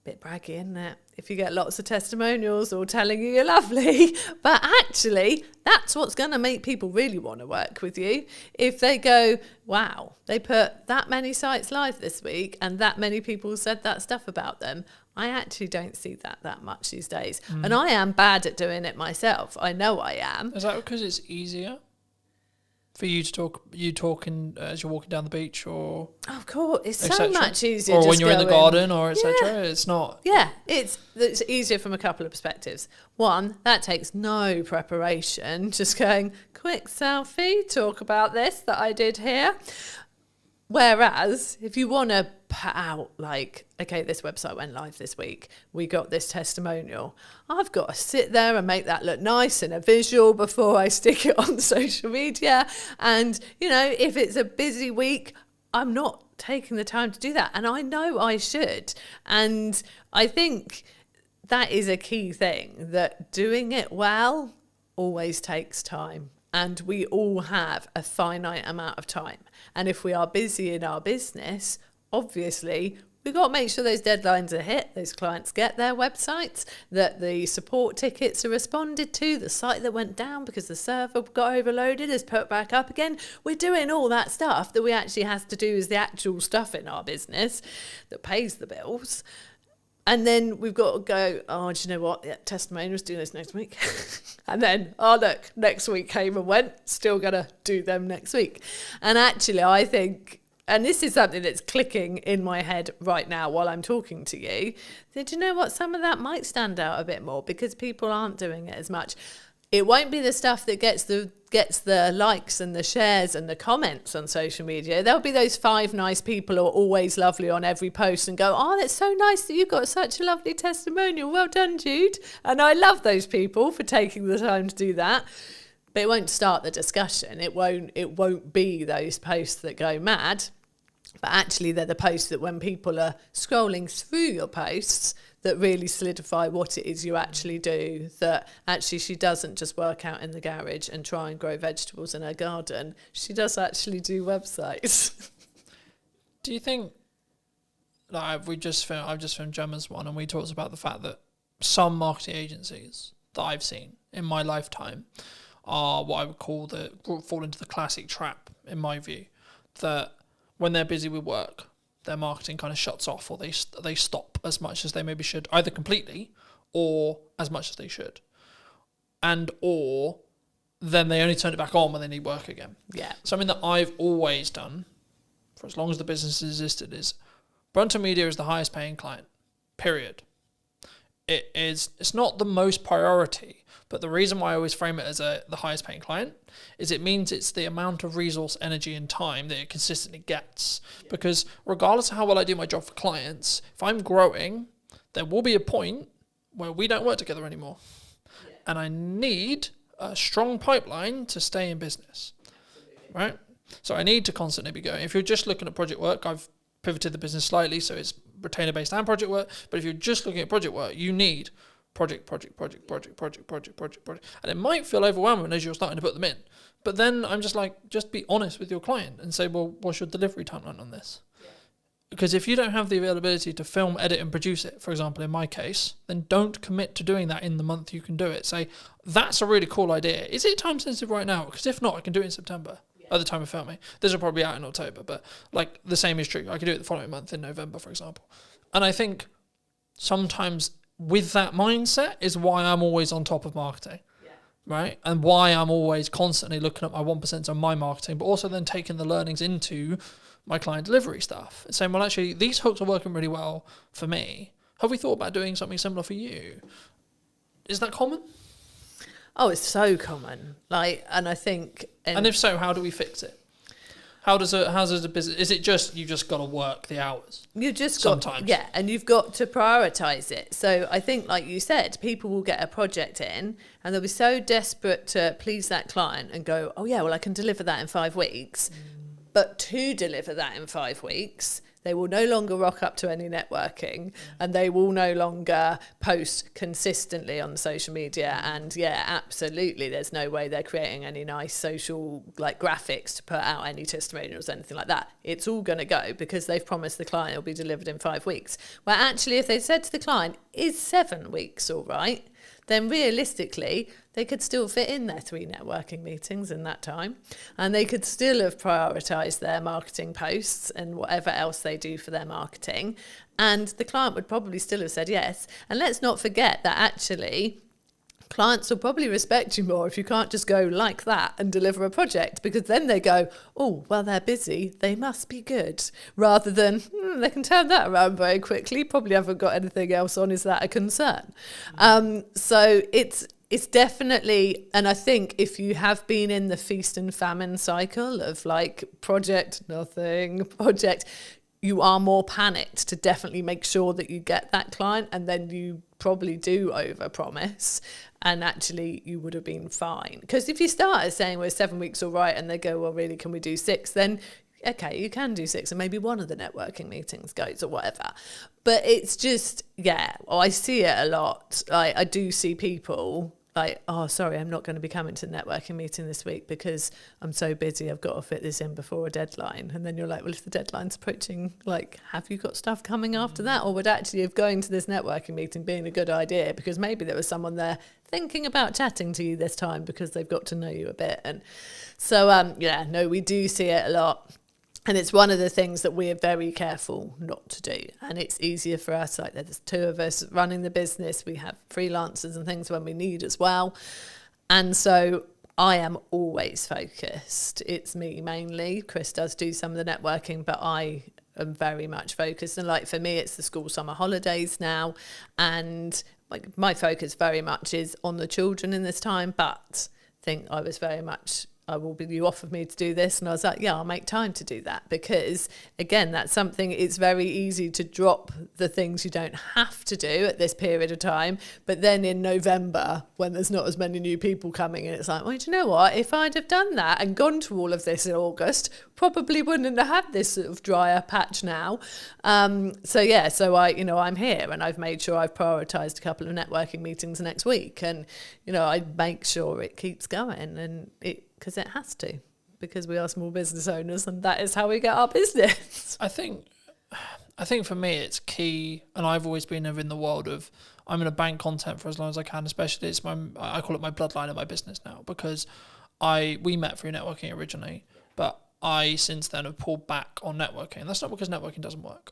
a bit braggy, isn't it? If you get lots of testimonials all telling you you're lovely. But actually, that's what's going to make people really want to work with you. If they go, wow, they put that many sites live this week and that many people said that stuff about them. I actually don't see that much these days. And I am bad at doing it myself. I know I am. Is that because it's easier for you to talk, as you're walking down the beach, or? Oh, of course, it's so much easier. Or when you're in the garden, or etc. It's not. Yeah, it's easier from a couple of perspectives. One, that takes no preparation. Just going, quick selfie, talk about this that I did here. Whereas if you want to put out okay, this website went live this week, we got this testimonial, I've got to sit there and make that look nice in a visual before I stick it on social media. And, if it's a busy week, I'm not taking the time to do that. And I know I should. And I think that is a key thing, that doing it well always takes time. And we all have a finite amount of time. And if we are busy in our business, obviously, we've got to make sure those deadlines are hit, those clients get their websites, that the support tickets are responded to, the site that went down because the server got overloaded is put back up again. We're doing all that stuff that we actually have to do as the actual stuff in our business that pays the bills. And then we've got to go, oh, do you know what? Yeah, testimonials, do this next week. And then, oh, look, next week came and went, still going to do them next week. And actually, I think, and this is something that's clicking in my head right now while I'm talking to you, do you know what? Some of that might stand out a bit more because people aren't doing it as much. It won't be the stuff that gets the likes and the shares and the comments on social media. There'll be those 5 nice people who are always lovely on every post and go, oh, that's so nice that you've got such a lovely testimonial. Well done, Jude. And I love those people for taking the time to do that. But it won't start the discussion. It won't be those posts that go mad. But actually, they're the posts that when people are scrolling through your posts, that really solidify what it is you actually do, that actually she doesn't just work out in the garage and try and grow vegetables in her garden. She does actually do websites. Do you think, I've just filmed Gemma's one, and we talked about the fact that some marketing agencies that I've seen in my lifetime are what I would call fall into the classic trap, in my view, that when they're busy with work, their marketing kind of shuts off, or they stop as much as they maybe should, either completely or as much as they should. Or then they only turn it back on when they need work again. Yeah. Something that I've always done for as long as the business has existed is Brunton Media is the highest paying client, period. It's not the most priority, but the reason why I always frame it as the highest paying client is it means it's the amount of resource, energy and time that it consistently gets. Yeah. Because regardless of how well I do my job for clients, if I'm growing, there will be a point where we don't work together anymore. Yeah. And I need a strong pipeline to stay in business. Absolutely. Right? So I need to constantly be going. If you're just looking at project work, I've pivoted the business slightly so it's retainer-based and project work. But if you're just looking at project work, you need project. And it might feel overwhelming as you're starting to put them in. But then I'm just like, just be honest with your client and say, well, what's your delivery timeline on this? Because if you don't have the availability to film, edit and produce it, for example, in my case, then don't commit to doing that in the month you can do it. Say, that's a really cool idea. Is it time sensitive right now? Because if not, I can do it in September at the time of filming. This will probably be out in October, but like the same is true. I could do it the following month in November, for example. And I think sometimes with that mindset is why I'm always on top of marketing. Right? And why I'm always constantly looking at my 1% on my marketing, but also then taking the learnings into my client delivery stuff and saying, well, actually, these hooks are working really well for me. Have we thought about doing something similar for you? Is that common? Oh, it's so common. And I think... And if so, how do we fix it? How does a business... Is it just, you just got to work the hours? You just sometimes. Yeah, and you've got to prioritise it. So I think, like you said, people will get a project in and they'll be so desperate to please that client and go, oh yeah, well, I can deliver that in 5 weeks. But to deliver that in 5 weeks, they will no longer rock up to any networking and they will no longer post consistently on social media. And yeah, absolutely, there's no way they're creating any nice social graphics to put out any testimonials or anything like that. It's all going to go because they've promised the client it'll be delivered in 5 weeks. Well, actually, if they said to the client, is 7 weeks all right? Then realistically, they could still fit in their 3 networking meetings in that time. And they could still have prioritised their marketing posts and whatever else they do for their marketing. And the client would probably still have said yes. And let's not forget that actually clients will probably respect you more if you can't just go like that and deliver a project, because then they go, oh, well, they're busy, they must be good, rather than they can turn that around very quickly, probably haven't got anything else on, is that a concern? So it's definitely, and I think if you have been in the feast and famine cycle of project, nothing, project, you are more panicked to definitely make sure that you get that client, and then you probably do overpromise, and actually you would have been fine. Because if you start saying we're 7 weeks all right and they go, well, really, can we do 6? Then okay, you can do 6 and maybe one of the networking meetings goes or whatever. But it's just, I see it a lot. I do see people oh, sorry, I'm not going to be coming to the networking meeting this week because I'm so busy, I've got to fit this in before a deadline. And then you're like, well, if the deadline's approaching, have you got stuff coming after that? Or would actually have going to this networking meeting being a good idea, because maybe there was someone there thinking about chatting to you this time because they've got to know you a bit. And so, no, we do see it a lot. And it's one of the things that we're very careful not to do. And it's easier for us, there's 2 of us running the business. We have freelancers and things when we need as well. And so I am always focused. It's me mainly. Chris does do some of the networking, but I am very much focused. And for me, it's the school summer holidays now. And my focus very much is on the children in this time. But I think I was very much... you offered me to do this, and I was like, yeah, I'll make time to do that, because again, that's something, it's very easy to drop the things you don't have to do at this period of time, but then in November, when there's not as many new people coming in, it's like, well, do you know what, if I'd have done that and gone to all of this in August, probably wouldn't have had this sort of drier patch now. So I'm here, and I've made sure I've prioritised a couple of networking meetings next week, and I make sure it keeps going, and because it has to, because we are small business owners, and that is how we get our business. I think for me it's key, and I've always been in the world of, I'm going to bank content for as long as I can, especially I call it my bloodline of my business now, because we met through networking originally, but I since then have pulled back on networking. That's not because networking doesn't work.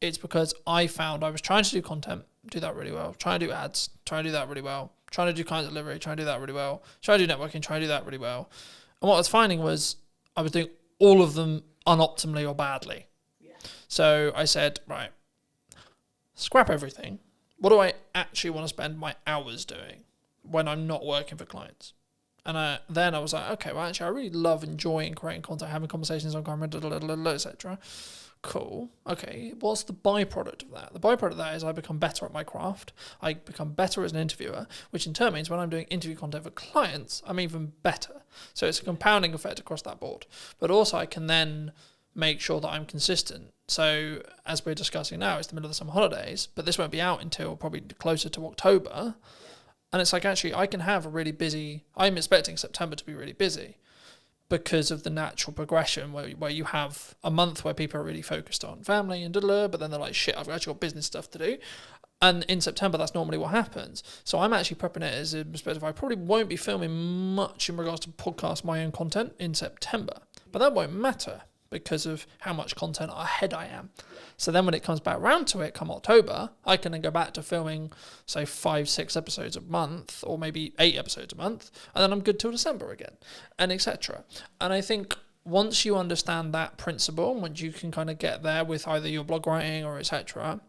It's because I found I was trying to do content, do that really well, trying to do ads, trying to do that really well, trying to do client delivery, trying to do that really well, trying to do networking, trying to do that really well. And what I was finding was I was doing all of them unoptimally or badly. Yeah. So I said, right, scrap everything. What do I actually want to spend my hours doing when I'm not working for clients? And then I was like, okay, well, actually, I really love enjoying creating content, having conversations on camera, etc. Cool. Okay, what's the byproduct of that? The byproduct of that is I become better at my craft. I become better as an interviewer, which in turn means when I'm doing interview content for clients, I'm even better. So it's a compounding effect across that board. But also I can then make sure that I'm consistent. So as we're discussing now, it's the middle of the summer holidays, but this won't be out until probably closer to October. And it's like, actually, I can have a really busy, I'm expecting September to be really busy because of the natural progression where you have a month where people are really focused on family and but then they're like, shit, I've actually got business stuff to do. And in September, that's normally what happens. So I'm actually prepping it as a perspective. I probably won't be filming much in regards to podcast my own content in September, but that won't matter because of how much content ahead I am. So then when it comes back round to it, come October, I can then go back to filming, say, 5-6 episodes a month, or maybe 8 episodes a month, and then I'm good till December again, and etc. And I think once you understand that principle, once you can kind of get there with either your blog writing or etc.,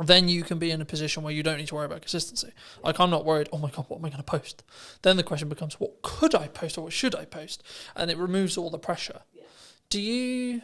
then you can be in a position where you don't need to worry about consistency. Like, I'm not worried, oh my God, what am I going to post? Then the question becomes, what could I post or what should I post? And it removes all the pressure. Yeah. Do you,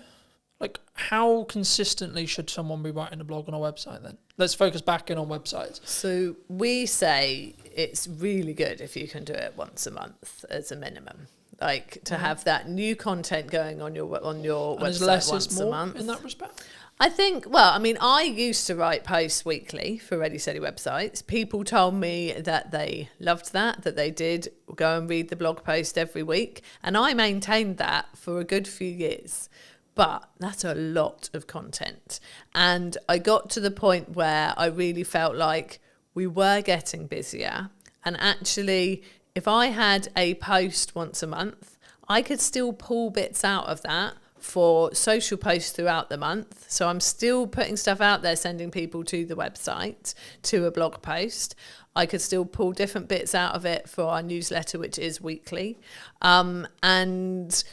like, how consistently should someone be writing a blog on a website then? Let's focus back in on websites. So we say it's really good if you can do it once a month as a minimum. Like, to have that new content going on your website once a month. In that respect? I think, well, I mean, I used to write posts weekly for Ready Steady websites. People told me that they loved that they did go and read the blog post every week. And I maintained that for a good few years. But that's a lot of content. And I got to the point where I really felt like we were getting busier. And actually, if I had a post once a month, I could still pull bits out of that for social posts throughout the month. So I'm still putting stuff out there, sending people to the website, to a blog post. I could still pull different bits out of it for our newsletter, which is weekly. And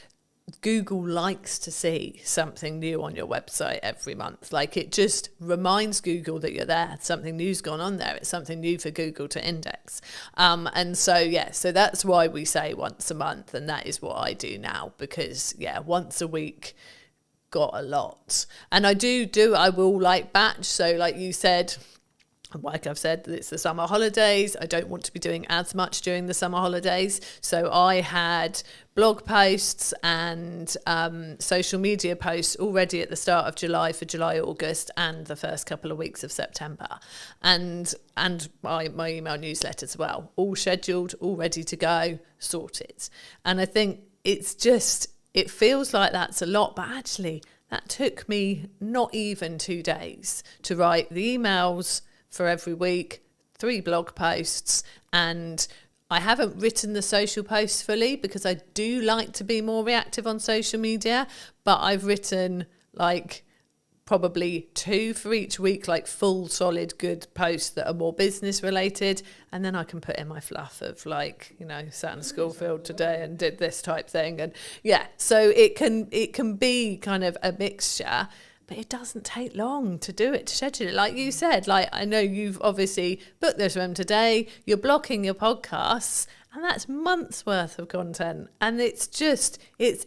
Google likes to see something new on your website every month. Like, it just reminds Google that you're there. Something new's gone on there. It's something new for Google to index. And so, yeah, so that's why we say once a month. And that is what I do now, because, yeah, once a week got a lot. And I will like batch. So like you said, like I've said, it's the summer holidays. I don't want to be doing as much during the summer holidays. So I had blog posts and social media posts already at the start of July for July, August, and the first couple of weeks of September. And my email newsletter as well, all scheduled, all ready to go, sorted. And I think it feels like that's a lot, but actually that took me not even 2 days to write the emails for every week, 3 blog posts, and I haven't written the social posts fully because I do like to be more reactive on social media, but I've written like probably 2 for each week, like full, solid, good posts that are more business related, and then I can put in my fluff of like, you know, sat in the school field today and did this type thing, and yeah, so it can be kind of a mixture. But it doesn't take long to do it, to schedule it. Like you said, like I know you've obviously booked this room today, you're blocking your podcasts, and that's months worth of content. And it's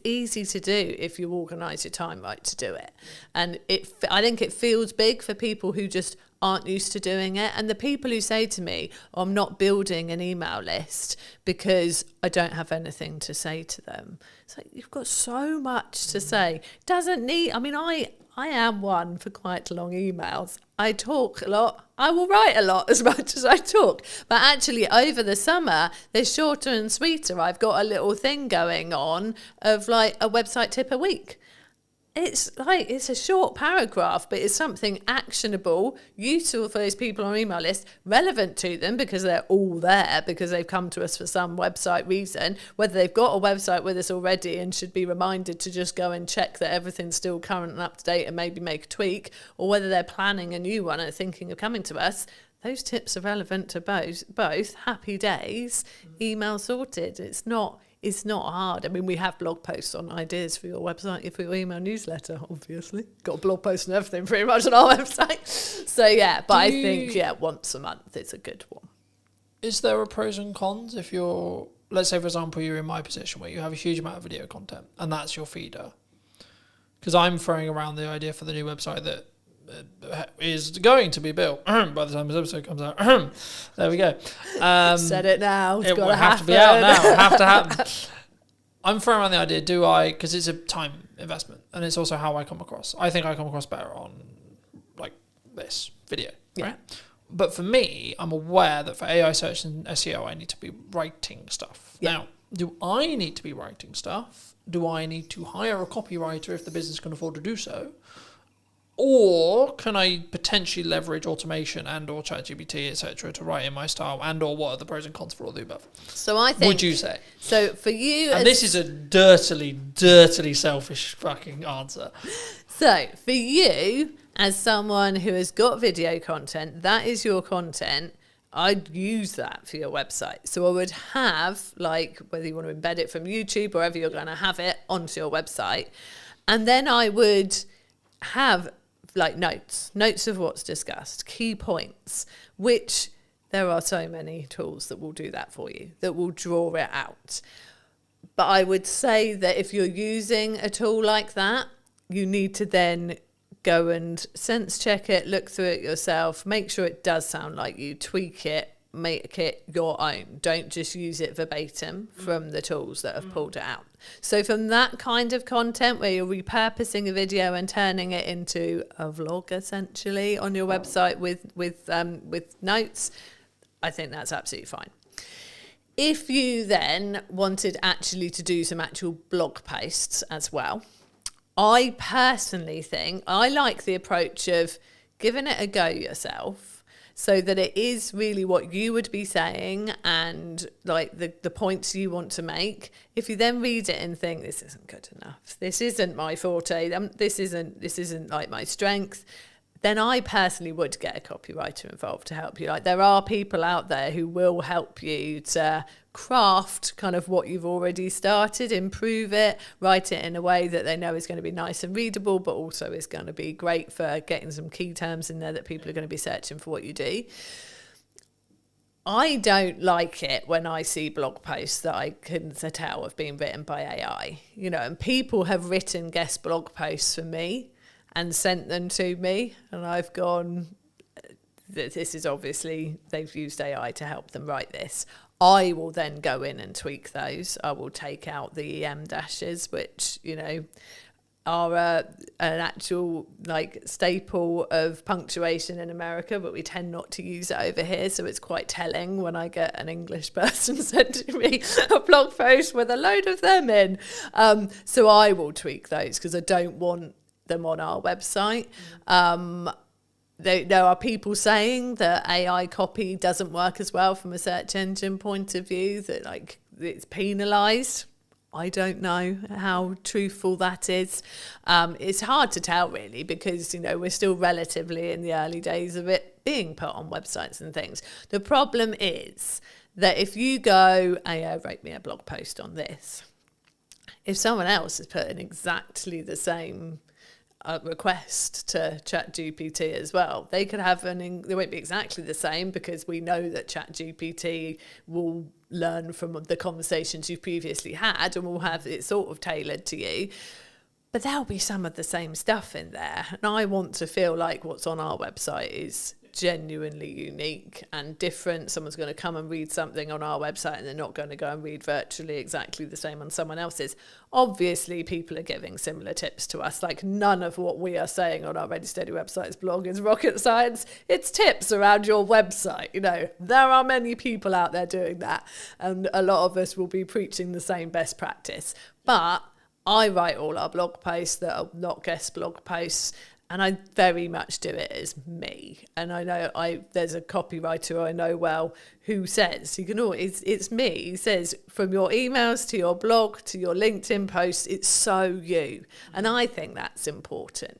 easy to do if you organise your time right to do it. And I think it feels big for people who just aren't used to doing it. And the people who say to me, oh, I'm not building an email list because I don't have anything to say to them. It's like, you've got so much to say. I am one for quite long emails. I talk a lot. I will write a lot as much as I talk. But actually, over the summer, they're shorter and sweeter. I've got a little thing going on of like a website tip a week. It's a short paragraph, but it's something actionable, useful for those people on our email list, relevant to them because they're all there, because they've come to us for some website reason, whether they've got a website with us already and should be reminded to just go and check that everything's still current and up to date and maybe make a tweak, or whether they're planning a new one and thinking of coming to us. Those tips are relevant to both. Happy days, email sorted. It's not hard. I mean, we have blog posts on ideas for your website, for your email newsletter, obviously. Got a blog post and everything pretty much on our website. So, yeah, but I think, once a month is a good one. Is there a pros and cons if you're, let's say, for example, you're in my position where you have a huge amount of video content and that's your feeder? Because I'm throwing around the idea for the new website that is going to be built by the time this episode comes out. There we go. Said it now. It's got to be out now. Have to happen. I'm throwing around the idea, do I, because it's a time investment and it's also how I come across. I think I come across better on like this video, right? But for me, I'm aware that for AI search and SEO, I need to be writing stuff. Yeah. Now, do I need to be writing stuff? Do I need to hire a copywriter if the business can afford to do so? Or can I potentially leverage automation and or ChatGPT, etc., to write in my style, and or what are the pros and cons for all the above? So I think... Would you say? So for you... And this is a dirtily selfish fucking answer. So for you, as someone who has got video content, that is your content, I'd use that for your website. So I would have, like, whether you want to embed it from YouTube or wherever you're going to have it onto your website. And then I would have... like notes of what's discussed, key points, which there are so many tools that will do that for you, that will draw it out. But I would say that if you're using a tool like that, you need to then go and sense check it, look through it yourself, make sure it does sound like you, tweak it, make it your own. Don't just use it verbatim from the tools that have pulled it out. So from that kind of content where you're repurposing a video and turning it into a vlog essentially on your website with notes, I think that's absolutely fine. If you then wanted actually to do some actual blog posts as well, I personally think I like the approach of giving it a go yourself, so that it is really what you would be saying and like the points you want to make. If you then read it and think, this isn't good enough, this isn't my forte, this isn't like my strength, then I personally would get a copywriter involved to help you. Like, there are people out there who will help you to craft kind of what you've already started, improve it, write it in a way that they know is going to be nice and readable, but also is going to be great for getting some key terms in there that people are going to be searching for what you do. I don't like it when I see blog posts that I can tell have been written by AI, you know, and people have written guest blog posts for me and sent them to me, and I've gone, this is obviously, they've used AI to help them write this. I will then go in and tweak those. I will take out the EM dashes, which, you know, are an actual like staple of punctuation in America, but we tend not to use it over here. So it's quite telling when I get an English person sending me a blog post with a load of them in. So I will tweak those because I don't want them on our website. There are people saying that AI copy doesn't work as well from a search engine point of view, that like it's penalised. I don't know how truthful that is. It's hard to tell really, because, you know, we're still relatively in the early days of it being put on websites and things. The problem is that if you go, AI wrote me a blog post on this, if someone else is putting exactly the same request to ChatGPT as well, they could have they won't be exactly the same, because we know that ChatGPT will learn from the conversations you've previously had and will have it sort of tailored to you, but there'll be some of the same stuff in there, and I want to feel like what's on our website is genuinely unique and different. Someone's going to come and read something on our website and they're not going to go and read virtually exactly the same on someone else's. Obviously, people are giving similar tips to us. Like, none of what we are saying on our Ready Steady Websites blog is rocket science. It's tips around your website. You know, there are many people out there doing that, and a lot of us will be preaching the same best practice. But I write all our blog posts that are not guest blog posts, and I very much do it as me. And I know there's a copywriter I know well who says, you can always, it's me. He says, from your emails to your blog to your LinkedIn posts, it's so you. And I think that's important,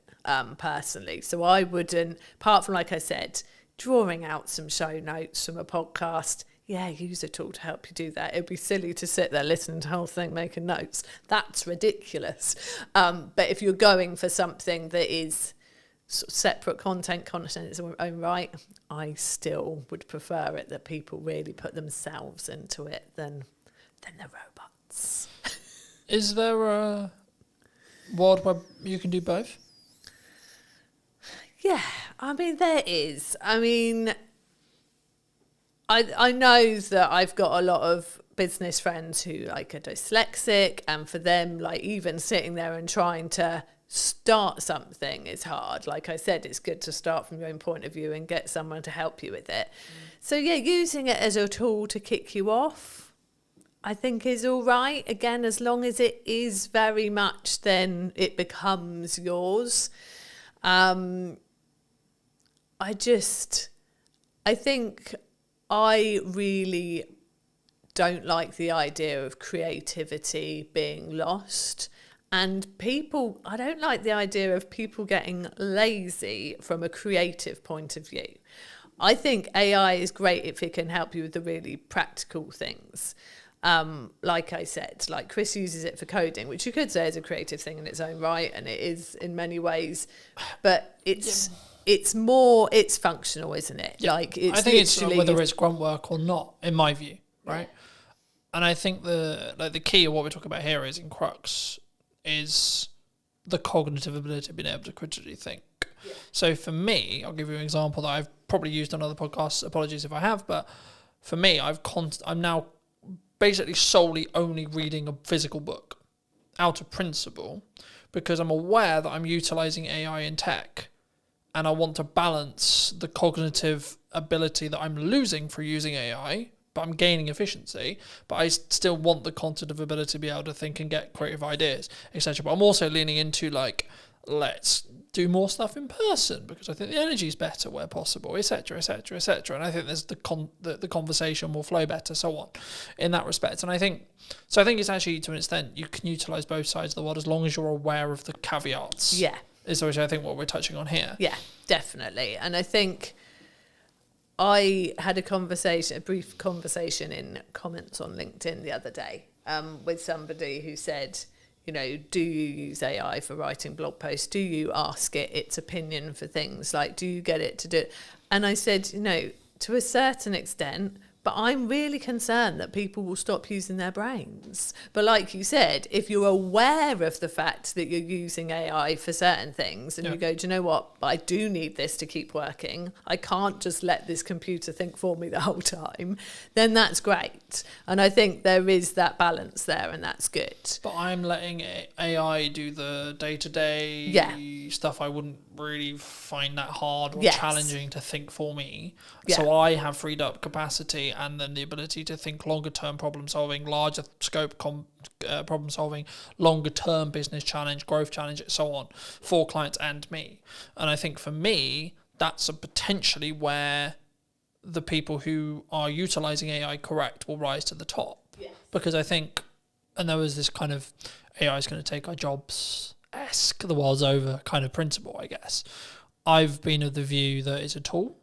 personally. So I wouldn't, apart from, like I said, drawing out some show notes from a podcast, yeah, use a tool to help you do that. It'd be silly to sit there listening to the whole thing, making notes. That's ridiculous. But if you're going for something that is sort of separate content in its own right, I still would prefer it that people really put themselves into it than the robots. Is there a world where you can do both? Yeah, I mean, there is. I mean, I know that I've got a lot of business friends who like are dyslexic, and for them, like even sitting there and trying to start something is hard. Like I said, it's good to start from your own point of view and get someone to help you with it. So yeah, using it as a tool to kick you off, I think is all right. Again, as long as it is very much, then it becomes yours. I think I really don't like the idea of creativity being lost. And I don't like the idea of people getting lazy from a creative point of view. I think AI is great if it can help you with the really practical things. Like I said, like Chris uses it for coding, which you could say is a creative thing in its own right, and it is in many ways. But it's functional, isn't it? Yeah. Like it's I think it's whether it's grunt work or not, in my view, right? Yeah. And I think the key of what we're talking about here is in crux is the cognitive ability of being able to critically think. Yeah. So for me, I'll give you an example that I've probably used on other podcasts. Apologies if I have, but for me, I'm now basically solely only reading a physical book out of principle, because I'm aware that I'm utilizing AI in tech, and I want to balance the cognitive ability that I'm losing through using AI, but I'm gaining efficiency, but I still want the cognitive ability to be able to think and get creative ideas, etc. But I'm also leaning into like, let's do more stuff in person because I think the energy is better where possible, etc., etc., etc. And I think there's the conversation will flow better, so on, in that respect. And I think it's actually, to an extent, you can utilize both sides of the world as long as you're aware of the caveats. Yeah. Is which I think what we're touching on here. Yeah, definitely. And I think I had a brief conversation in comments on LinkedIn the other day with somebody who said, you know, do you use AI for writing blog posts? Do you ask it its opinion for things? Like, do you get it to do it? And I said, you know, to a certain extent, but I'm really concerned that people will stop using their brains. But like you said, if you're aware of the fact that you're using AI for certain things and you go, do you know what? I do need this to keep working. I can't just let this computer think for me the whole time. Then that's great. And I think there is that balance there, and that's good. But I'm letting AI do the day-to-day stuff I wouldn't really find that hard or challenging to think for me. Yeah. So I have freed up capacity and then the ability to think longer term problem solving, larger scope problem solving, longer term business challenge, growth challenge, and so on for clients and me. And I think for me, that's potentially where the people who are utilizing AI correct will rise to the top. Yeah. Because I think, and there was this kind of AI is going to take our jobs-esque, the world's over kind of principle, I guess. I've been of the view that it's a tool.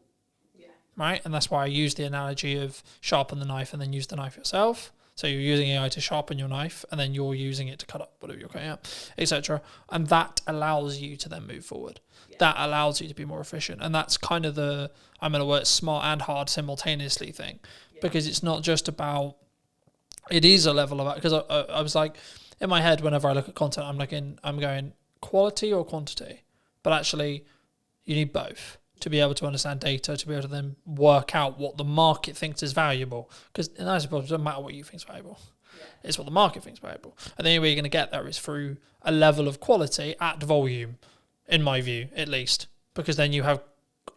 Right, and that's why I use the analogy of sharpen the knife and then use the knife yourself. So you're using AI to sharpen your knife, and then you're using it to cut up whatever you're cutting up, etc. And that allows you to then move forward. Yeah. That allows you to be more efficient, and that's kind of I'm going to work smart and hard simultaneously thing, because it's not just about. It is a level of, because I was like, in my head, whenever I look at content, I'm going quality or quantity, but actually, you need both to be able to understand data, to be able to then work out what the market thinks is valuable. Because I suppose it doesn't matter what you think is valuable. Yeah. It's what the market thinks is valuable. And the only way you're going to get there is through a level of quality at volume, in my view, at least. Because then you have,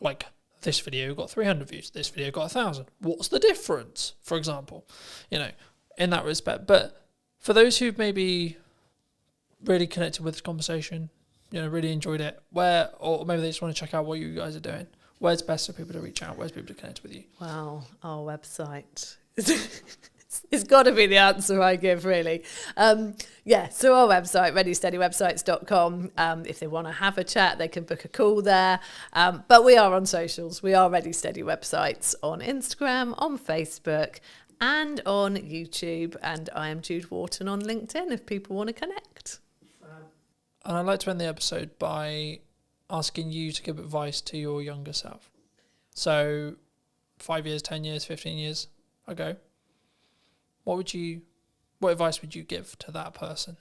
like, this video got 300 views, this video got 1,000. What's the difference, for example? You know, in that respect. But for those who've maybe really connected with this conversation, you know, really enjoyed it, or maybe they just want to check out what you guys are doing, where's best for people to reach out? Where's people to connect with you? Well, our website. It's got to be the answer I give, really. So our website, readysteadywebsites.com. If they want to have a chat, they can book a call there. But we are on socials. We are Ready Steady Websites on Instagram, on Facebook, and on YouTube. And I am Jude Wharton on LinkedIn if people want to connect. And I'd like to end the episode by asking you to give advice to your younger self. So 5 years, 10 years, 15 years ago, what advice would you give to that person?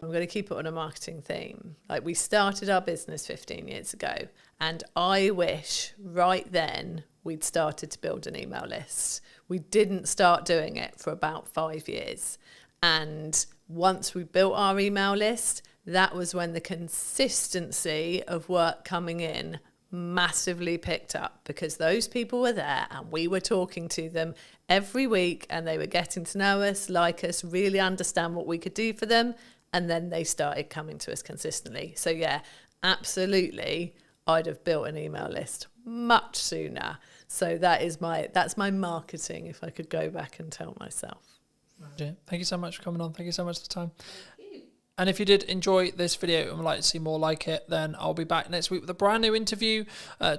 I'm going to keep it on a marketing theme. Like, we started our business 15 years ago, and I wish right then we'd started to build an email list. We didn't start doing it for about 5 years. And once we built our email list, that was when the consistency of work coming in massively picked up, because those people were there and we were talking to them every week and they were getting to know us, like us, really understand what we could do for them. And then they started coming to us consistently. So yeah, absolutely, I'd have built an email list much sooner. So that's my marketing, if I could go back and tell myself. Yeah. Thank you so much for coming on. Thank you so much for the time. And if you did enjoy this video and would like to see more like it, then I'll be back next week with a brand new interview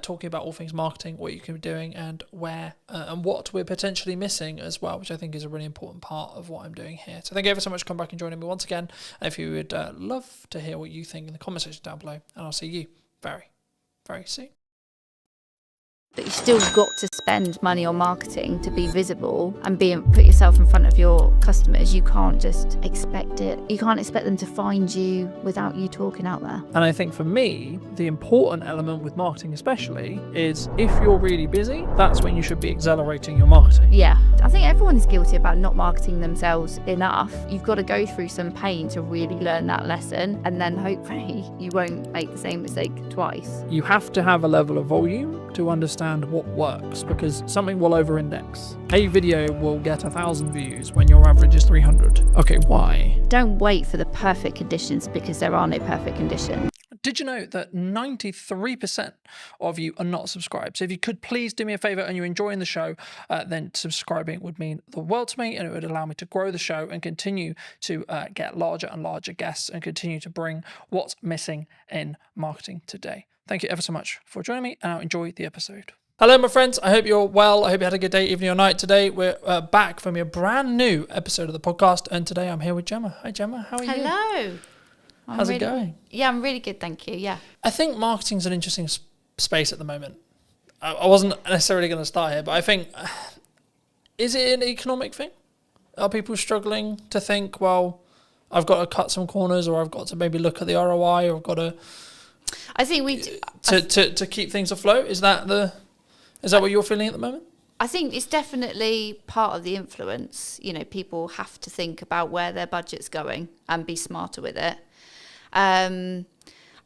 talking about all things marketing, what you can be doing and where and what we're potentially missing as well, which I think is a really important part of what I'm doing here. So thank you ever so much for coming back and joining me once again. And if you would love to hear what you think in the comment section down below, and I'll see you very, very soon. But you've still got to spend money on marketing to be visible and put yourself in front of your customers. You can't just expect it. You can't expect them to find you without you talking out there. And I think for me, the important element with marketing especially is if you're really busy, that's when you should be accelerating your marketing. Yeah, I think everyone is guilty about not marketing themselves enough. You've got to go through some pain to really learn that lesson, and then hopefully you won't make the same mistake twice. You have to have a level of volume to understand what works, because something will over-index. A video will get 1,000 views when your average is 300. Okay, why? Don't wait for the perfect conditions, because there are no perfect conditions. Did you know that 93% of you are not subscribed? So if you could please do me a favor and you're enjoying the show, then subscribing would mean the world to me, and it would allow me to grow the show and continue to get larger and larger guests and continue to bring what's missing in marketing today. Thank you ever so much for joining me, and I'll enjoy the episode. Hello, my friends. I hope you're well. I hope you had a good day, evening or night. Today, we're back from a brand new episode of the podcast, and today I'm here with Gemma. Hi, Gemma. How are you? Hello. How's it going? Yeah, I'm really good, thank you. Yeah. I think marketing's an interesting space at the moment. I wasn't necessarily going to start here, but I think, is it an economic thing? Are people struggling to think, well, I've got to cut some corners, or I've got to maybe look at the ROI, or I've got to... I think we do, to keep things afloat? Is that what you're feeling at the moment? I think it's definitely part of the influence. You know, people have to think about where their budget's going and be smarter with it. I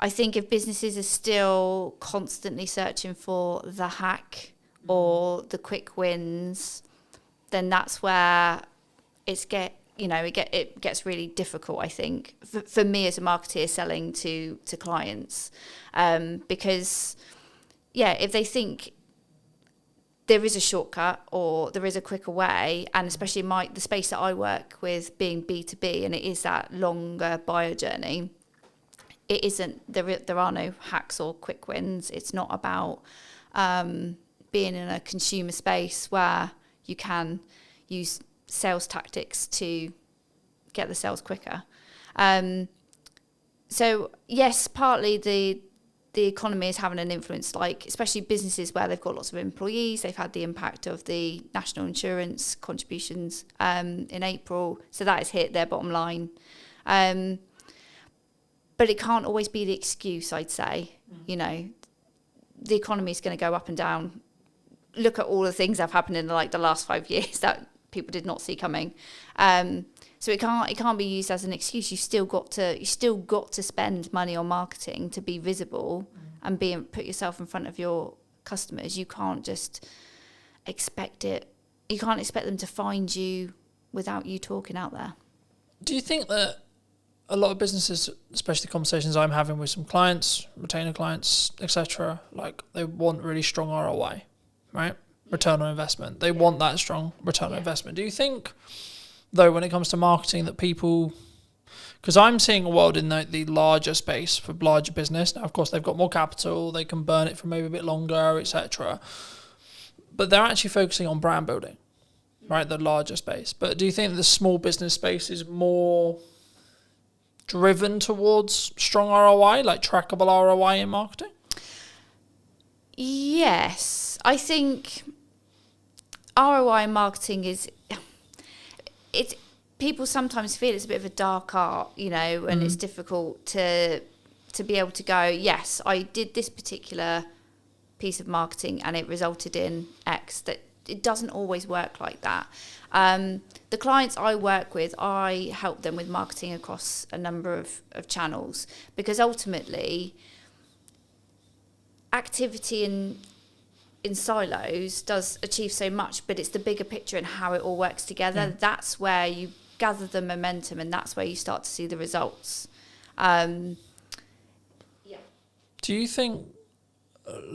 think if businesses are still constantly searching for the hack or the quick wins, then that's where it gets really difficult, I think, for me as a marketeer selling to clients. Because, yeah, if they think there is a shortcut or there is a quicker way, and especially the space that I work with being B2B, and it is that longer buyer journey, it isn't, there are no hacks or quick wins. It's not about being in a consumer space where you can use sales tactics to get the sales quicker. So yes, partly the economy is having an influence, like especially businesses where they've got lots of employees. They've had the impact of the national insurance contributions in April, so that has hit their bottom line. But it can't always be the excuse, I'd say. You know, the economy is going to go up and down. Look at all the things that have happened in the last 5 years that people did not see coming. So it can't be used as an excuse. You still got to spend money on marketing to be visible and put yourself in front of your customers. You can't just expect it. You can't expect them to find you without you talking out there. Do you think that a lot of businesses, especially conversations I'm having with some clients, retainer clients, etc., like they want really strong ROI, right? Return on investment. They want that strong return on investment. Do you think, though, when it comes to marketing, that people, because I'm seeing a world in the larger space for larger business. Now, of course, they've got more capital, they can burn it for maybe a bit longer, etc. But they're actually focusing on brand building, right? The larger space. But do you think the small business space is more driven towards strong ROI, like trackable ROI in marketing? Yes, I think ROI in marketing it's people sometimes feel it's a bit of a dark art, you know, and it's difficult to be able to go, yes, I did this particular piece of marketing and it resulted in X. That it doesn't always work like that. The clients I work with, I help them with marketing across a number of channels, because ultimately activity in silos does achieve so much, but it's the bigger picture and how it all works together. Yeah. That's where you gather the momentum, and that's where you start to see the results. Do you think,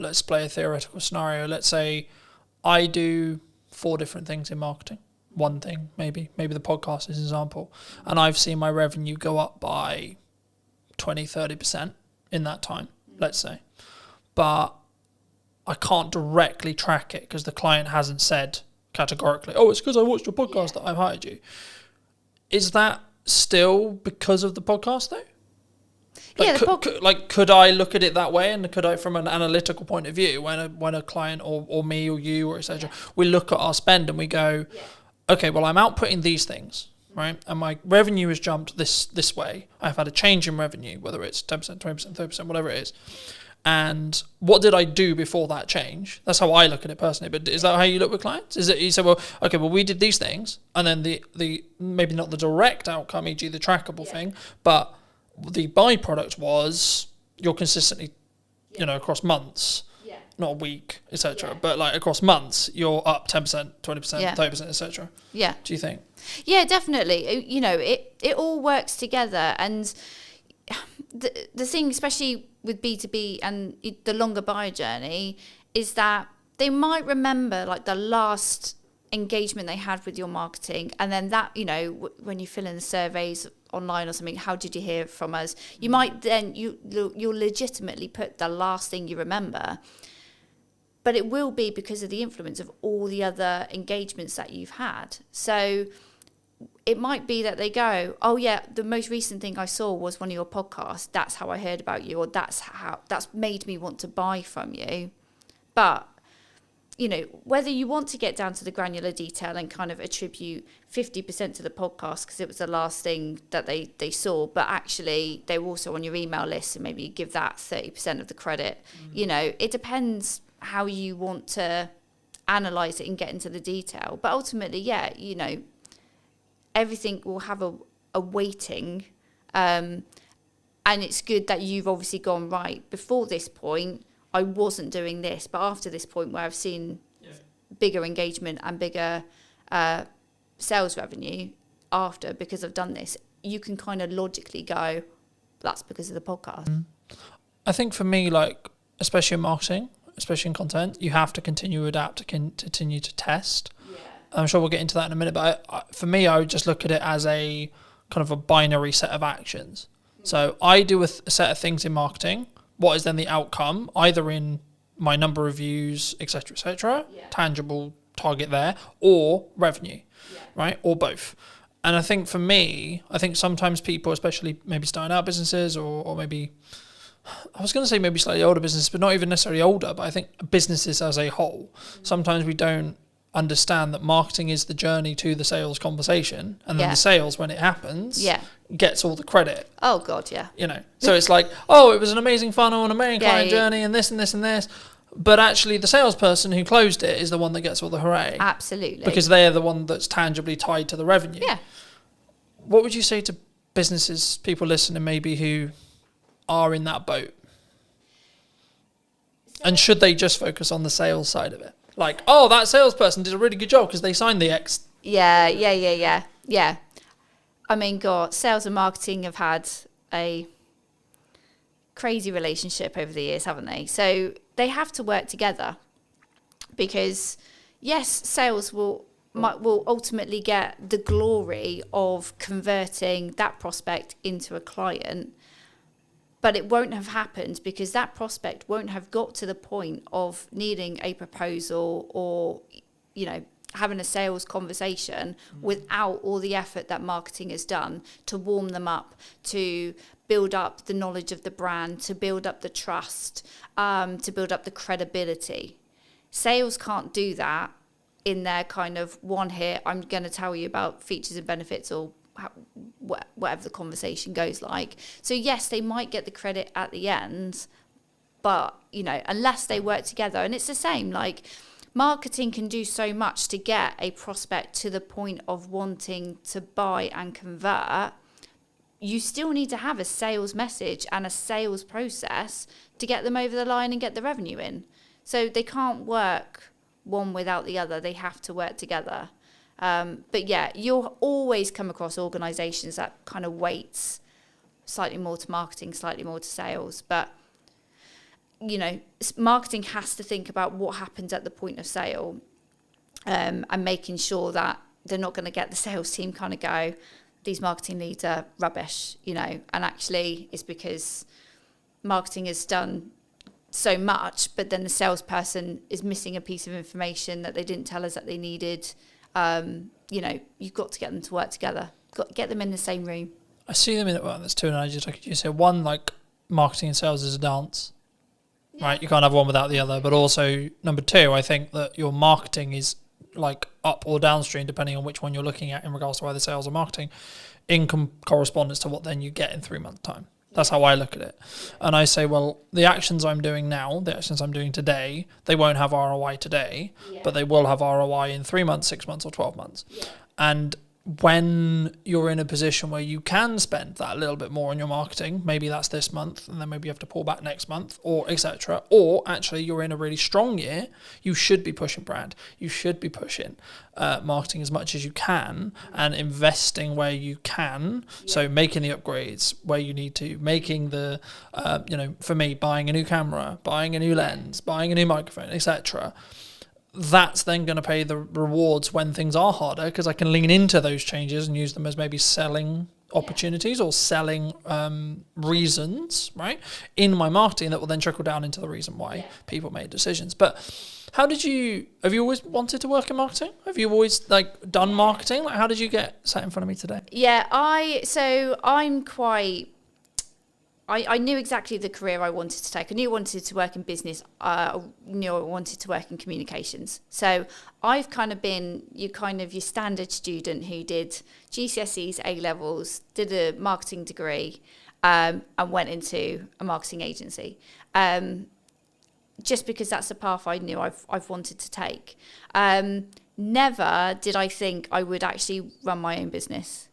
let's play a theoretical scenario, let's say I do 4 different things in marketing, one thing maybe the podcast is an example, and I've seen my revenue go up by 20-30% in that time, let's say, but I can't directly track it because the client hasn't said categorically, oh, it's because I watched your podcast that I've hired you. Is that still because of the podcast though? Could I look at it that way, and could I, from an analytical point of view, when a client or me or you or etc., we look at our spend and we go, okay, well, I'm outputting these things, right, and my revenue has jumped this way. I've had a change in revenue, whether it's 10%, 20%, 30%, whatever it is. And what did I do before that change? That's how I look at it personally. But is that how you look with clients? Is it you say, well, okay, well, we did these things, and then the maybe not the direct outcome, e.g. the trackable thing, but the byproduct was you're consistently, across months, not a week, etc., but like across months, you're up 10%, 20%, 30%, etc. Yeah. Do you think? Yeah, definitely. It all works together, and the thing, especially with B2B and the longer buyer journey, is that they might remember like the last engagement they had with your marketing, and then that, when you fill in the surveys online or something, how did you hear from us, you might then you'll legitimately put the last thing you remember, but it will be because of the influence of all the other engagements that you've had. So it might be that they go, oh yeah, the most recent thing I saw was one of your podcasts, that's how I heard about you, or that's made me want to buy from you. But whether you want to get down to the granular detail and kind of attribute 50% to the podcast because it was the last thing that they saw, but actually they were also on your email list, and maybe you give that 30% of the credit. It depends how you want to analyze it and get into the detail. But ultimately, everything will have a weighting, and it's good that you've obviously gone, right, before this point I wasn't doing this, but after this point where I've seen bigger engagement and bigger sales revenue after, because I've done this, you can kind of logically go, that's because of the podcast. I think for me, like, especially in marketing, especially in content, you have to continue to adapt, to continue to test. I'm sure we'll get into that in a minute, but for me, I would just look at it as a kind of a binary set of actions. So I do a set of things in marketing. What is then the outcome, either in my number of views, etc., tangible target there, or revenue, right, or both. And I think for me, sometimes people, especially maybe starting out businesses or maybe, I was going to say maybe slightly older businesses, but not even necessarily older, but I think businesses as a whole, sometimes we don't understand that marketing is the journey to the sales conversation, and then the sales, when it happens, gets all the credit. Oh God, yeah. So it's like, oh, it was an amazing funnel and amazing client journey and this and this and this, but actually the salesperson who closed it is the one that gets all the hooray. Absolutely. Because they're the one that's tangibly tied to the revenue. Yeah. What would you say to businesses, people listening maybe who are in that boat? And should they just focus on the sales side of it? Like, oh, that salesperson did a really good job because they signed the X. Yeah. I mean, God, sales and marketing have had a crazy relationship over the years, haven't they? So they have to work together, because yes, sales will ultimately get the glory of converting that prospect into a client, but it won't have happened because that prospect won't have got to the point of needing a proposal or, having a sales conversation without all the effort that marketing has done to warm them up, to build up the knowledge of the brand, to build up the trust, to build up the credibility. Sales can't do that in their kind of one hit, I'm going to tell you about features and benefits, or whatever the conversation goes like. So yes, they might get the credit at the end, But, you know, unless they work together, and it's the same, like marketing can do so much to get a prospect to the point of wanting to buy and convert. You still need to have a sales message and a sales process to get them over the line and get the revenue in. So they can't work one without the other. They have to work together. But yeah, you'll always come across organisations that kind of weights slightly more to marketing, slightly more to sales. But, you know, marketing has to think about what happens at the point of sale, and making sure that they're not going to get the sales team kind of go, these marketing leads are rubbish, you know, and actually it's because marketing has done so much, but then the salesperson is missing a piece of information that they didn't tell us that they needed. You know, you've got to get them to work together. Got to get them in the same room. I see them in it. Well, there's two analogies I could use here. One, like marketing and sales is a dance, right? You can't have one without the other. But also, number two, I think that your marketing is like up or downstream, depending on which one you're looking at in regards to either sales or marketing, in correspondence to what then you get in 3 months' time. That's how I look at it. And I say, well, the actions I'm doing now, the actions I'm doing today, they won't have ROI today, but they will have ROI in 3 months, 6 months, or 12 months. Yeah. And when you're in a position where you can spend that little bit more on your marketing, maybe that's this month, and then maybe you have to pull back next month, or etc. Or actually you're in a really strong year, you should be pushing brand. You should be pushing marketing as much as you can and investing where you can. Yeah. So making the upgrades where you need to, making the, you know, for me, buying a new camera, buying a new lens, buying a new microphone, etc. That's then going to pay the rewards when things are harder, because I can lean into those changes and use them as maybe selling opportunities or selling reasons, right, in my marketing that will then trickle down into the reason why people made decisions. But have you always wanted to work in marketing? Have you always like done marketing? Like, how did you get sat in front of me today? Yeah, I knew exactly the career I wanted to take. I knew I wanted to work in business. I knew I wanted to work in communications. So I've kind of been your standard student who did GCSEs, A-levels, did a marketing degree, and went into a marketing agency. Just because that's the path I knew I've wanted to take. Never did I think I would actually run my own business.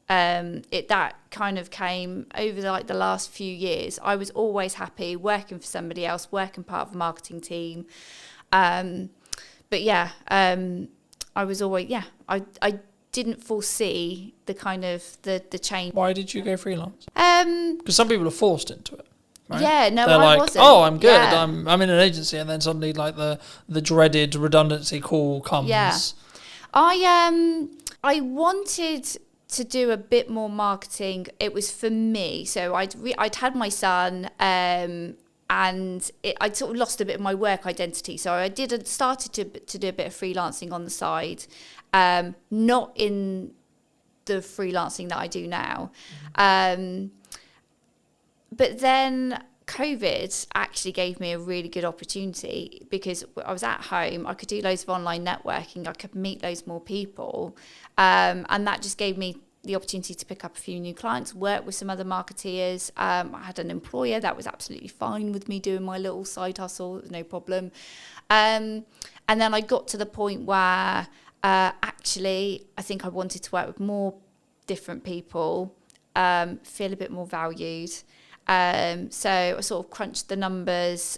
That kind of came over the last few years. I was always happy working for somebody else, working part of a marketing team. But yeah, I was always, I didn't foresee the kind of the change. Why did you go freelance? Because some people are forced into it. Right? Yeah, no, they're I like, wasn't. oh, I'm good. Yeah. I'm in an agency, and then suddenly like the dreaded redundancy call comes. Yeah, I wanted to do a bit more marketing. It was for me. So I'd had my son, and I'd sort of lost a bit of my work identity. So I started to do a bit of freelancing on the side, not in the freelancing that I do now. But then COVID actually gave me a really good opportunity, because I was at home. I could do loads of online networking. I could meet loads more people. And that just gave me the opportunity to pick up a few new clients, work with some other marketeers. I had an employer that was absolutely fine with me doing my little side hustle, no problem. And then I got to the point where actually I think I wanted to work with more different people, feel a bit more valued. So I sort of crunched the numbers,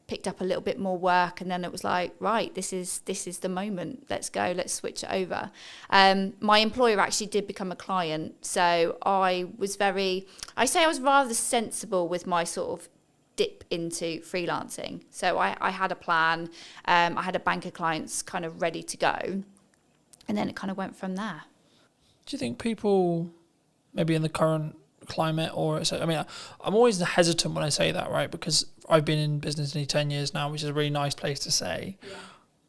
picked up a little bit more work, and then it was like, right, this is the moment. Let's go. Let's switch it over. My employer actually did become a client, so I was rather sensible with my sort of dip into freelancing. So I had a plan. I had a bank of clients kind of ready to go, and then it kind of went from there. Do you think people, maybe in the current climate, I'm always hesitant when I say that, right? Because I've been in business nearly 10 years now, which is a really nice place to say. Yeah.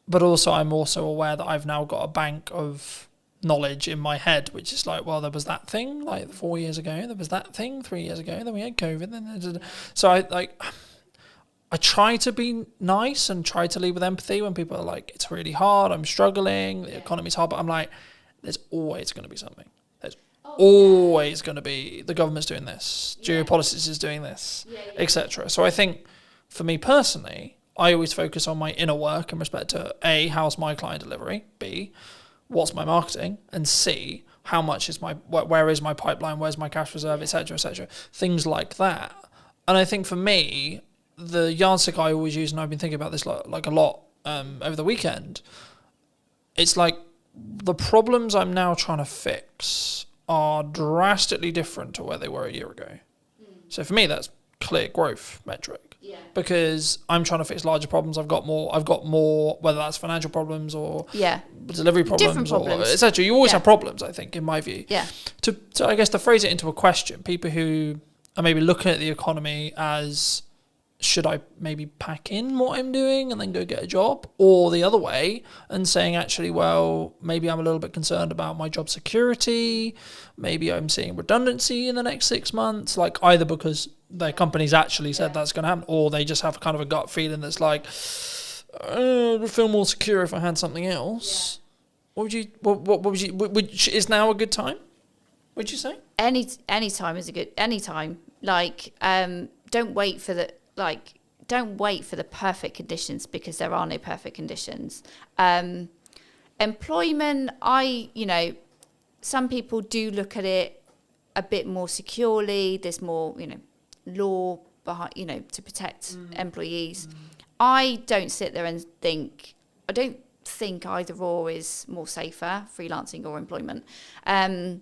But also, I'm also aware that I've now got a bank of knowledge in my head, which is like, well, there was that thing like 4 years ago, there was that thing 3 years ago, then we had COVID, so I try to be nice and try to lead with empathy when people are like, it's really hard, I'm struggling, the economy's hard, but I'm like, there's always going to be something. Always going to be, the government's doing this, geopolitics is doing this, etc. So I think for me personally, I always focus on my inner work in respect to A, how's my client delivery, B, what's my marketing, and C, how much is where is my pipeline, where's my cash reserve, etc., things like that. And I think for me, the yardstick I always use, and I've been thinking about this like a lot over the weekend, it's like the problems I'm now trying to fix are drastically different to where they were a year ago. So for me, that's clear growth metric. Because I'm trying to fix larger problems. I've got more, whether that's financial problems or delivery problems, or etc. You always have problems, I think, in my view. To I guess to phrase it into a question, people who are maybe looking at the economy as, should I maybe pack in what I'm doing and then go get a job, or the other way and saying, actually, well, maybe I'm a little bit concerned about my job security. Maybe I'm seeing redundancy in the next 6 months, like either because their company's actually said that's going to happen, or they just have kind of a gut feeling that's like, I would feel more secure if I had something else. What would you, is now a good time, would you say? Any time is a good, any time. Like, don't wait for the perfect conditions, because there are no perfect conditions. Employment, some people do look at it a bit more securely. There's more, law behind, to protect employees. I don't sit there and think, I don't think either or is more safer, freelancing or employment. I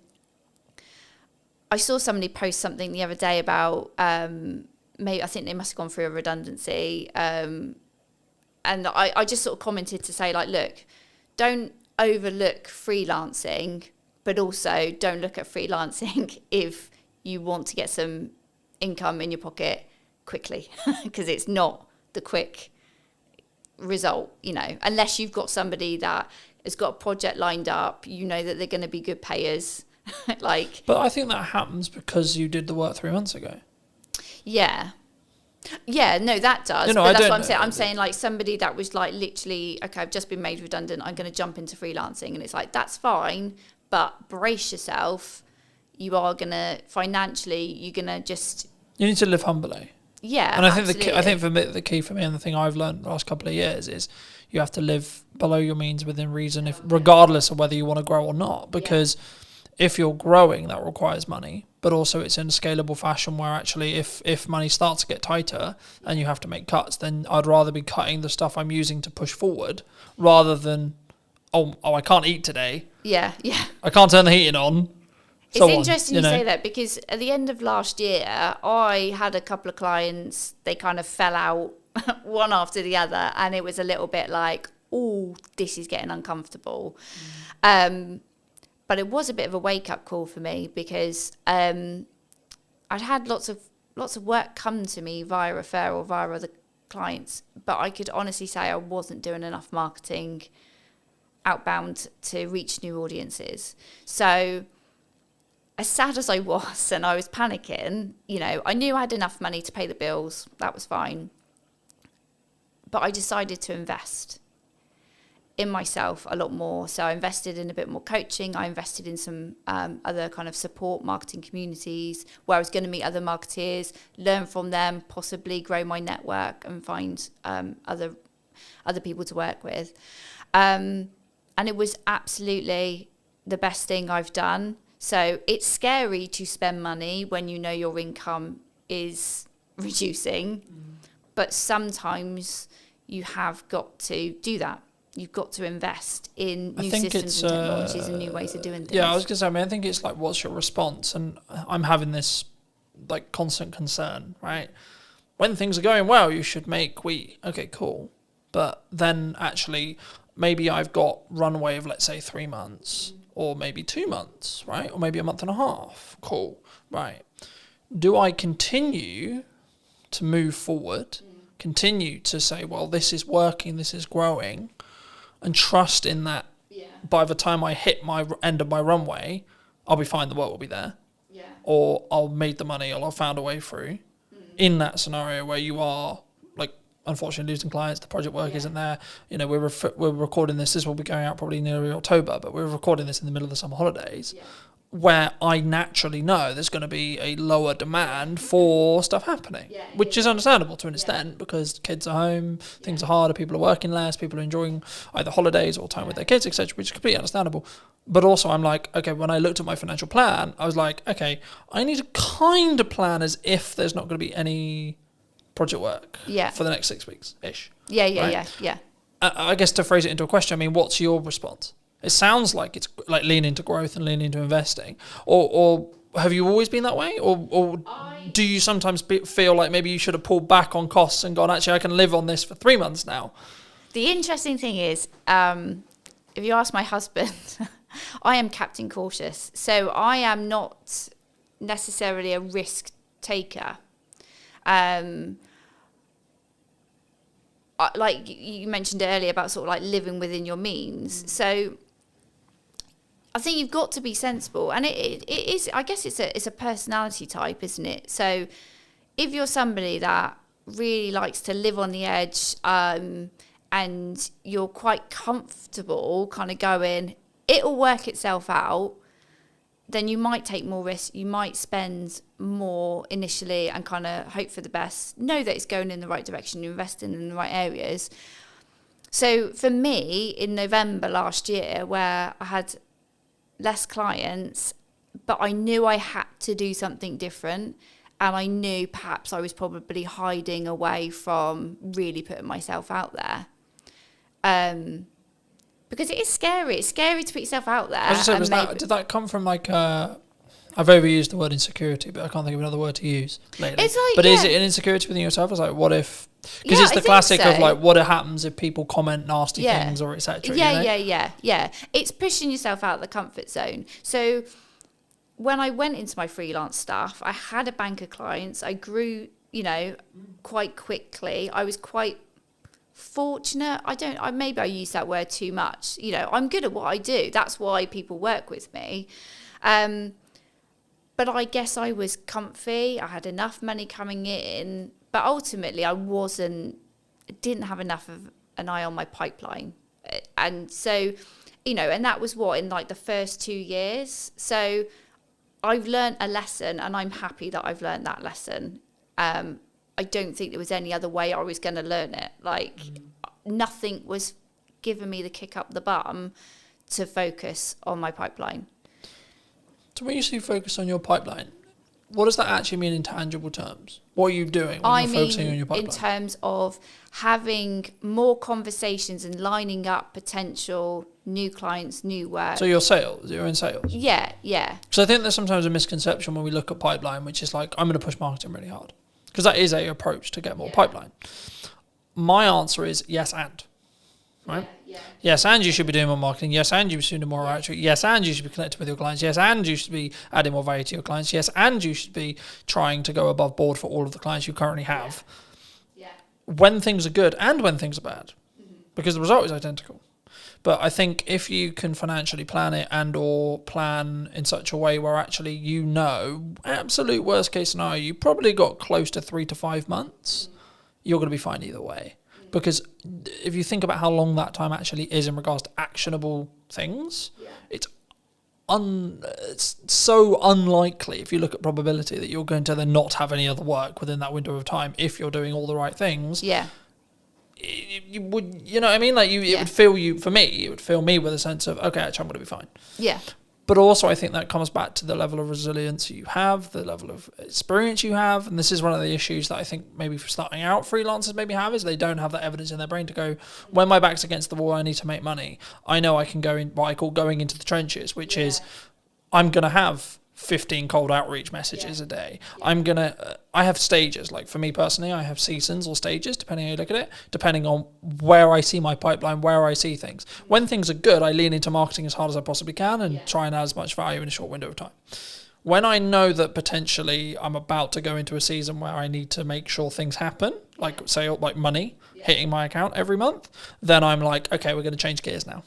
saw somebody post something the other day about, maybe I think they must have gone through a redundancy, and I just sort of commented to say, like, look, don't overlook freelancing, but also don't look at freelancing if you want to get some income in your pocket quickly, because it's not the quick result, unless you've got somebody that has got a project lined up, that they're going to be good payers. But I think that happens because you did the work 3 months ago. Yeah, no, that does. But that's what I'm saying. I'm saying, like, somebody that was like literally, okay, I've just been made redundant, I'm going to jump into freelancing, and it's like, that's fine, but brace yourself. You are gonna financially, you're gonna just. You need to live humbly. Yeah, and I think the key for me, and the thing I've learned the last couple of years, is you have to live below your means within reason, regardless of whether you want to grow or not, because. If you're growing, that requires money, but also it's in a scalable fashion where actually if money starts to get tighter and you have to make cuts, then I'd rather be cutting the stuff I'm using to push forward rather than, oh, I can't eat today. Yeah. I can't turn the heating on. It's interesting you say that, because at the end of last year, I had a couple of clients, they kind of fell out one after the other, and it was a little bit like, oh, this is getting uncomfortable. But it was a bit of a wake-up call for me, because I'd had lots of work come to me via referral, via other clients, but I could honestly say I wasn't doing enough marketing outbound to reach new audiences. So as sad as I was, and I was panicking, I knew I had enough money to pay the bills. That was fine. But I decided to invest in myself a lot more. So I invested in a bit more coaching. I invested in some other kind of support marketing communities where I was going to meet other marketeers, learn from them, possibly grow my network and find other people to work with. And it was absolutely the best thing I've done. So it's scary to spend money when you know your income is reducing, but sometimes you have got to do that. You've got to invest in new systems and technologies and new ways of doing things. Yeah, I was going to say, I think it's like, what's your response? And I'm having this like constant concern, right? When things are going well, you should make okay, cool. But then actually, maybe I've got runway of, let's say, 3 months, or maybe 2 months, right? Or maybe a month and a half. Cool, right. Do I continue to move forward, continue to say, well, this is working, this is growing, and trust in that by the time I hit my end of my runway, I'll be fine, the work will be there. Yeah. Or I'll make the money, or I'll found a way through. In that scenario where you are, like, unfortunately losing clients, the project work isn't there. We're recording this will be going out probably nearly October, but we're recording this in the middle of the summer holidays. Yeah. where I naturally know there's going to be a lower demand for stuff happening, which is understandable to an extent because kids are home, things are harder, people are working less, people are enjoying either holidays or time with their kids, etc., which is completely understandable. But also I'm like, okay, when I looked at my financial plan, I was like, okay, I need to kind of plan as if there's not going to be any project work for the next 6 weeks-ish. Yeah. I guess to phrase it into a question, I mean, what's your response? It sounds like it's like lean into growth and lean into investing. Or have you always been that way? Or do you sometimes feel like maybe you should have pulled back on costs and gone, actually, I can live on this for 3 months now? The interesting thing is, if you ask my husband, I am Captain Cautious. So I am not necessarily a risk taker. Like you mentioned earlier about sort of like living within your means. So I think you've got to be sensible, and it is. I guess it's a personality type, isn't it? So if you're somebody that really likes to live on the edge, and you're quite comfortable, kind of going, it'll work itself out, then you might take more risks. You might spend more initially and kind of hope for the best. Know that it's going in the right direction. You're investing in the right areas. So for me, in November last year, where I had less clients, but I knew I had to do something different, and I knew perhaps I was probably hiding away from really putting myself out there. Because it is scary. It's scary to put yourself out there. I was just saying, did that come from like I've overused the word insecurity, but I can't think of another word to use lately. It's like, but is it an insecurity within yourself? It's like, what if? Because it's the classic of like, what happens if people comment nasty things or etc. Yeah. It's pushing yourself out of the comfort zone. So when I went into my freelance stuff, I had a bank of clients. I grew, quite quickly. I was quite fortunate. Maybe I use that word too much. I'm good at what I do. That's why people work with me. But I guess I was comfy. I had enough money coming in, but ultimately I didn't have enough of an eye on my pipeline. And so, and that was in like the first 2 years. So I've learned a lesson, and I'm happy that I've learned that lesson. I don't think there was any other way I was going to learn it. Like nothing was giving me the kick up the bum to focus on my pipeline. So when you say focus on your pipeline, what does that actually mean in tangible terms? What are you doing when you're focusing on your pipeline? In terms of having more conversations and lining up potential new clients, new work. So you're in sales? Yeah. So I think there's sometimes a misconception when we look at pipeline, which is like, I'm going to push marketing really hard. Because that is a approach to get more pipeline. My answer is yes and. Right? Yeah. Yes, and you should be doing more marketing. Yes, and you should do more outreach. Yes, and you should be connected with your clients. Yes, and you should be adding more value to your clients. Yes, and you should be trying to go above board for all of the clients you currently have. Yeah. When things are good and when things are bad. Because the result is identical. But I think if you can financially plan it and or plan in such a way where actually absolute worst case scenario, you probably got close to 3 to 5 months, you're going to be fine either way. Because if you think about how long that time actually is in regards to actionable things, it's so unlikely if you look at probability that you're going to then not have any other work within that window of time if you're doing all the right things. Yeah. You would, you know what I mean? Like it would fill you, for me, it would fill me with a sense of, okay, actually I'm going to be fine. Yeah. But also I think that comes back to the level of resilience you have, the level of experience you have. And this is one of the issues that I think maybe for starting out freelancers maybe have, is they don't have that evidence in their brain to go, when my back's against the wall, I need to make money. I know I can go in what I call going into the trenches, which is I'm going to have 15 cold outreach messages a day. I have stages. Like for me personally, I have seasons or stages, depending how you look at it, depending on where I see my pipeline, where I see things. When things are good, I lean into marketing as hard as I possibly can and try and add as much value in a short window of time. When I know that potentially I'm about to go into a season where I need to make sure things happen, like say like money hitting my account every month, then I'm like, okay, we're going to change gears now.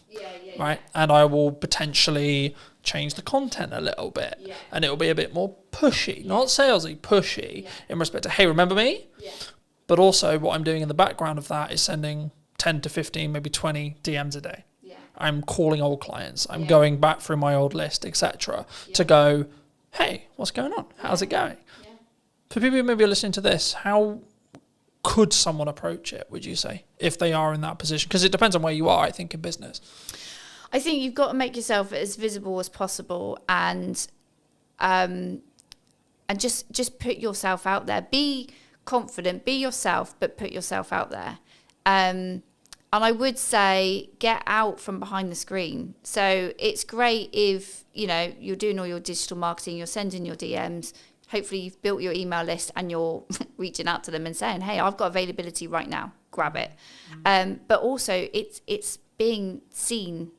Right? And I will potentially change the content a little bit, and it'll be a bit more pushy, not salesy, pushy in respect to, hey, remember me? But also what I'm doing in the background of that is sending 10 to 15, maybe 20 DMs a day. I'm calling old clients. I'm going back through my old list, etc. to go, hey, what's going on? How's it going? Yeah. For people who maybe are listening to this, how could someone approach it, would you say, if they are in that position? Because it depends on where you are, I think, in business. I think you've got to make yourself as visible as possible, and just put yourself out there. Be confident, be yourself, but put yourself out there. And I would say get out from behind the screen. So it's great if, you know, you're doing all your digital marketing, you're sending your DMs, hopefully you've built your email list and you're reaching out to them and saying, hey, I've got availability right now, grab it. But also it's being seen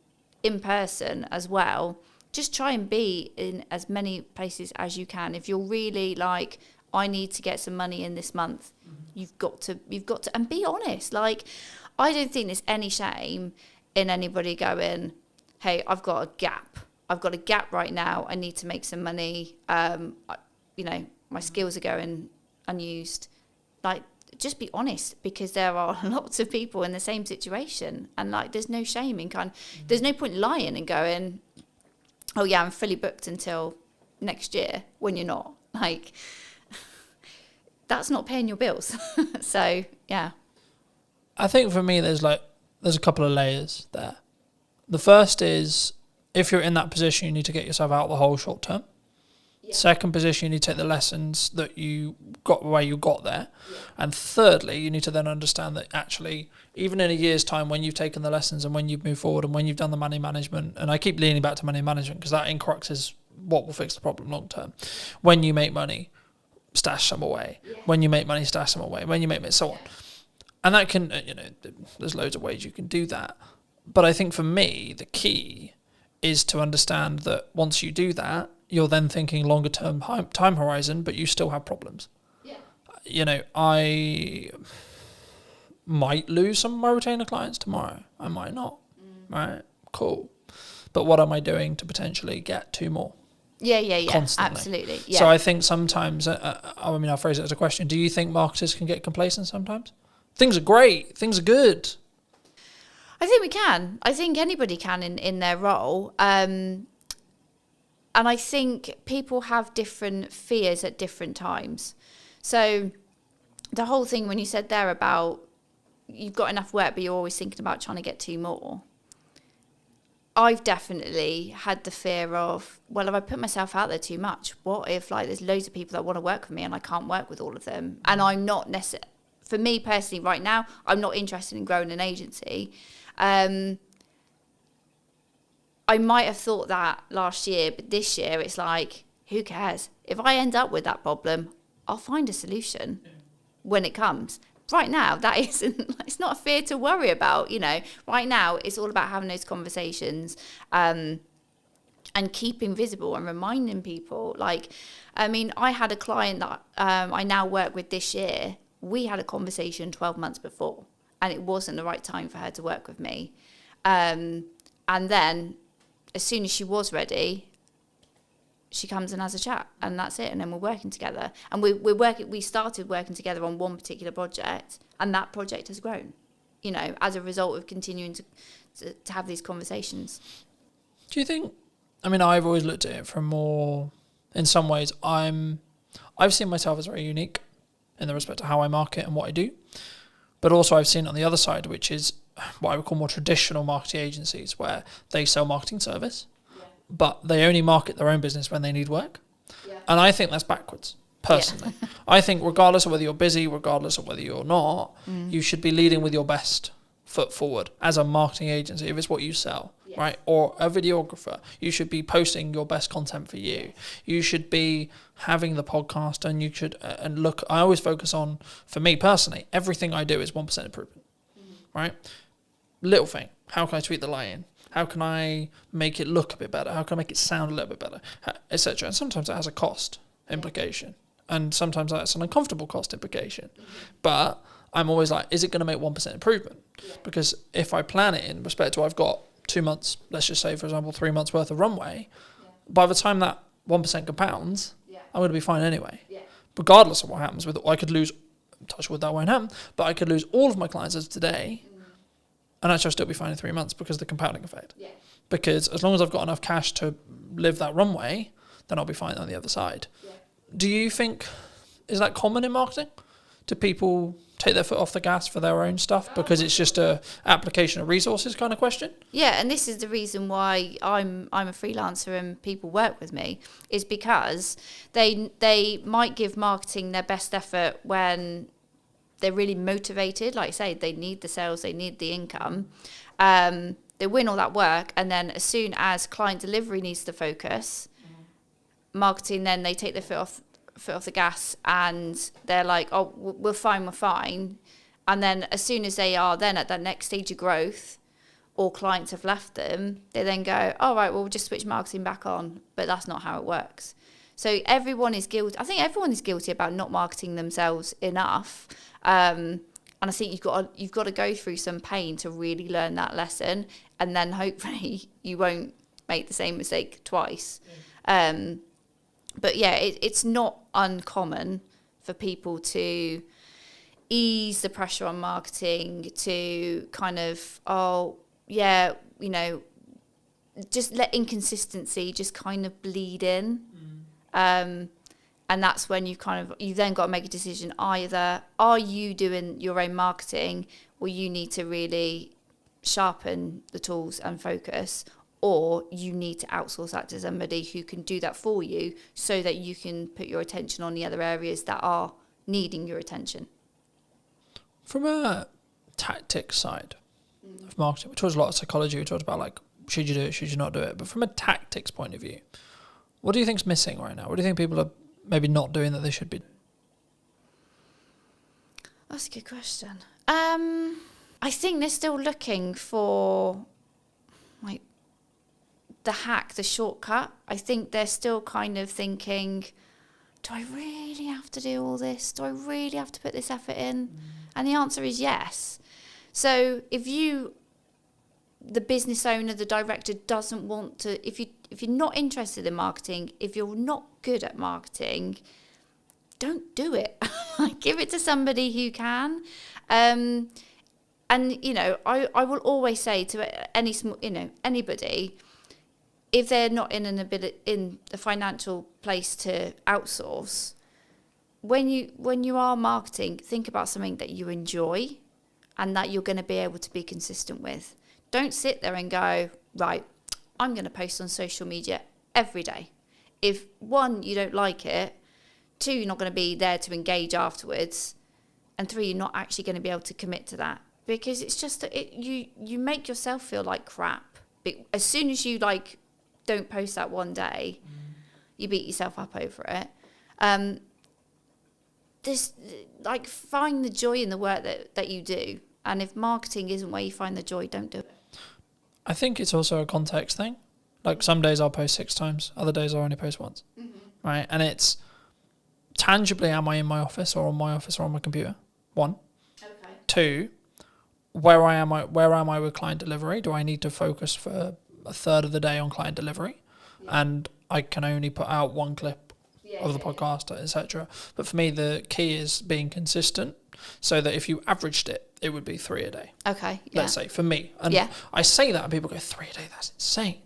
in person as well. Just try and be in as many places as you can. If you're really like, I need to get some money in this month, you've got to, and be honest. Like, I don't think there's any shame in anybody going, hey, I've got a gap. I've got a gap right now. I need to make some money. You know, my skills are going unused. Like, just be honest, because there are lots of people in the same situation. And like, there's no shame in there's no point lying and going, oh yeah, I'm fully booked until next year, when you're not. Like, that's not paying your bills. So, yeah. I think for me, there's a couple of layers there. The first is, if you're in that position, you need to get yourself out of the hole short term. Yeah. Second position, you need to take the lessons that you got where you got there. Yeah. And thirdly, you need to then understand that actually, even in a year's time, when you've taken the lessons and when you've moved forward and when you've done the money management, and I keep leaning back to money management because that in crux is what will fix the problem long term. When you make money, stash some away. Yeah. When you make money, stash some away. When you make money, so on. And that can, you know, there's loads of ways you can do that. But I think for me, the key is to understand that once you do that, you're then thinking longer term time horizon, but you still have problems. Yeah. You know, I might lose some of my retainer clients tomorrow. I might not. Right? Cool. But what am I doing to potentially get 2 more? Yeah. Constantly. Absolutely. Yeah. So I think sometimes, I mean, I'll phrase it as a question. Do you think marketers can get complacent sometimes? Things are great. Things are good. I think we can. I think anybody can in their role. And I think people have different fears at different times. So the whole thing when you said there about you've got enough work, but you're always thinking about trying to get 2 more. I've definitely had the fear of, well, if I put myself out there too much, what if like there's loads of people that want to work with me and I can't work with all of them? And I'm not necessarily, for me personally right now, I'm not interested in growing an agency. I might have thought that last year, but this year it's like, who cares? If I end up with that problem, I'll find a solution when it comes. Right now, that isn't, it's not a fear to worry about, you know. Right now, it's all about having those conversations and keeping visible and reminding people. Like, I mean, I had a client that I now work with this year. We had a conversation 12 months before, and it wasn't the right time for her to work with me. And then, as soon as she was ready, she comes and has a chat, and that's it. And then we're working together, and we started working together on one particular project, and that project has grown, you know, as a result of continuing to have these conversations. Do you think? I mean, I've always looked at it from more. In some ways, I've seen myself as very unique in the respect of how I market and what I do, but also I've seen it on the other side, which is what I would call more traditional marketing agencies, where they sell marketing service. But they only market their own business when they need work. Yeah. And I think that's backwards, personally. Yeah. I think regardless of whether you're busy, regardless of whether you're not, you should be leading with your best foot forward as a marketing agency, if it's what you sell, right? Or a videographer. You should be posting your best content for you. You should be having the podcast, and you should, and look, I always focus on, for me personally, everything I do is 1% improvement, right? Little thing. How can I tweak the lighting? How can I make it look a bit better? How can I make it sound a little bit better? Etc. And sometimes that has a cost implication. And sometimes that's an uncomfortable cost implication. But I'm always like, is it going to make 1% improvement? Yeah. Because if I plan it in respect to I've got 2 months, let's just say, for example, 3 months worth of runway, by the time that 1% compounds, I'm going to be fine anyway. Yeah. Regardless of what happens with it, I could lose, touch wood, that won't happen, but I could lose all of my clients as of today. and actually I'll still be fine in 3 months because of the compounding effect. Yeah. Because as long as I've got enough cash to live that runway, then I'll be fine on the other side. Yeah. Do you think, is that common in marketing? Do people take their foot off the gas for their own stuff because it's just a application of resources kind of question? Yeah, and this is the reason why I'm a freelancer and people work with me, is because they might give marketing their best effort when they're really motivated. Like I say, they need the sales, they need the income. They win all that work, and then as soon as client delivery needs to focus, marketing, then they take their foot off the gas, and they're like, oh, we're fine. And then as soon as they are then at that next stage of growth, or clients have left them, they then go, all right, well, we'll just switch marketing back on. But that's not how it works. So everyone is guilty. I think everyone is guilty about not marketing themselves enough. And I think you've got to go through some pain to really learn that lesson, and then hopefully you won't make the same mistake twice. But yeah, it's not uncommon for people to ease the pressure on marketing, to kind of, just let inconsistency just kind of bleed in. And that's when you've then got to make a decision. Either are you doing your own marketing, or you need to really sharpen the tools and focus, or you need to outsource that to somebody who can do that for you so that you can put your attention on the other areas that are needing your attention. From a tactics side of marketing, we talked a lot of psychology, we talked about like, should you do it, should you not do it? But from a tactics point of view, what do you think's missing right now? What do you think people are maybe not doing that they should be? That's a good question. I think they're still looking for like the hack, the shortcut. I think they're still kind of thinking, do I really have to do all this? Do I really have to put this effort in? And the answer is yes. So if the business owner, the director doesn't want to, if you're not interested in marketing, if you're not good at marketing, don't do it. Give it to somebody who can. And I will always say to anybody, if they're not in the financial place to outsource, when you are marketing, think about something that you enjoy and that you're going to be able to be consistent with. Don't sit there and go, right, I'm going to post on social media every day. If one, you don't like it, two, you're not going to be there to engage afterwards, and three, you're not actually going to be able to commit to that, because it's just that you make yourself feel like crap. As soon as you don't post that one day, you beat yourself up over it. Find the joy in the work that you do, and if marketing isn't where you find the joy, don't do it. I think it's also a context thing. Like some days I'll post 6 times, other days I'll only post once, right? And it's tangibly, am I in my office or on my office or on my computer? 1. Okay. 2, where am I with client delivery? Do I need to focus for a third of the day on client delivery? Yeah. And I can only put out 1 clip of the podcast, etc. But for me, the key is being consistent, so that if you averaged it, it would be 3 a day. Okay. Let's say for me. And I say that and people go, 3 a day, that's insane.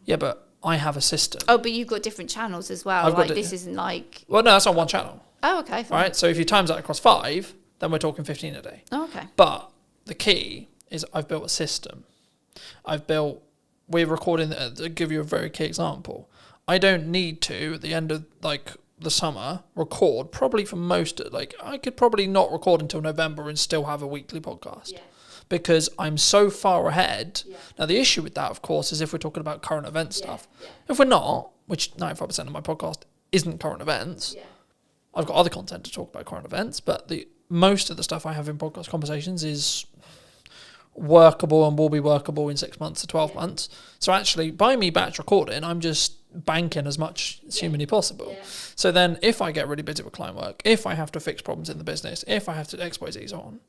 Yeah, but I have a system. Oh, but you've got different channels as well. This isn't like... Well, no, that's on 1 channel. Oh, okay. Fine. Right, so if you times that across 5, then we're talking 15 a day. Oh, okay. But the key is I've built a system. We're recording, to give you a very key example, I don't need to, at the end of the summer, record probably for most, I could probably not record until November and still have a weekly podcast. Yeah. Because I'm so far ahead. Yeah. Now, the issue with that, of course, is if we're talking about current event stuff. Yeah. If we're not, which 95% of my podcast isn't current events, I've got other content to talk about current events, but most of the stuff I have in podcast conversations is workable and will be workable in 6 months to 12 months. So actually, by me batch recording, I'm just banking as much as humanly possible. Yeah. So then if I get really busy with client work, if I have to fix problems in the business, if I have to X, Y, Z's on,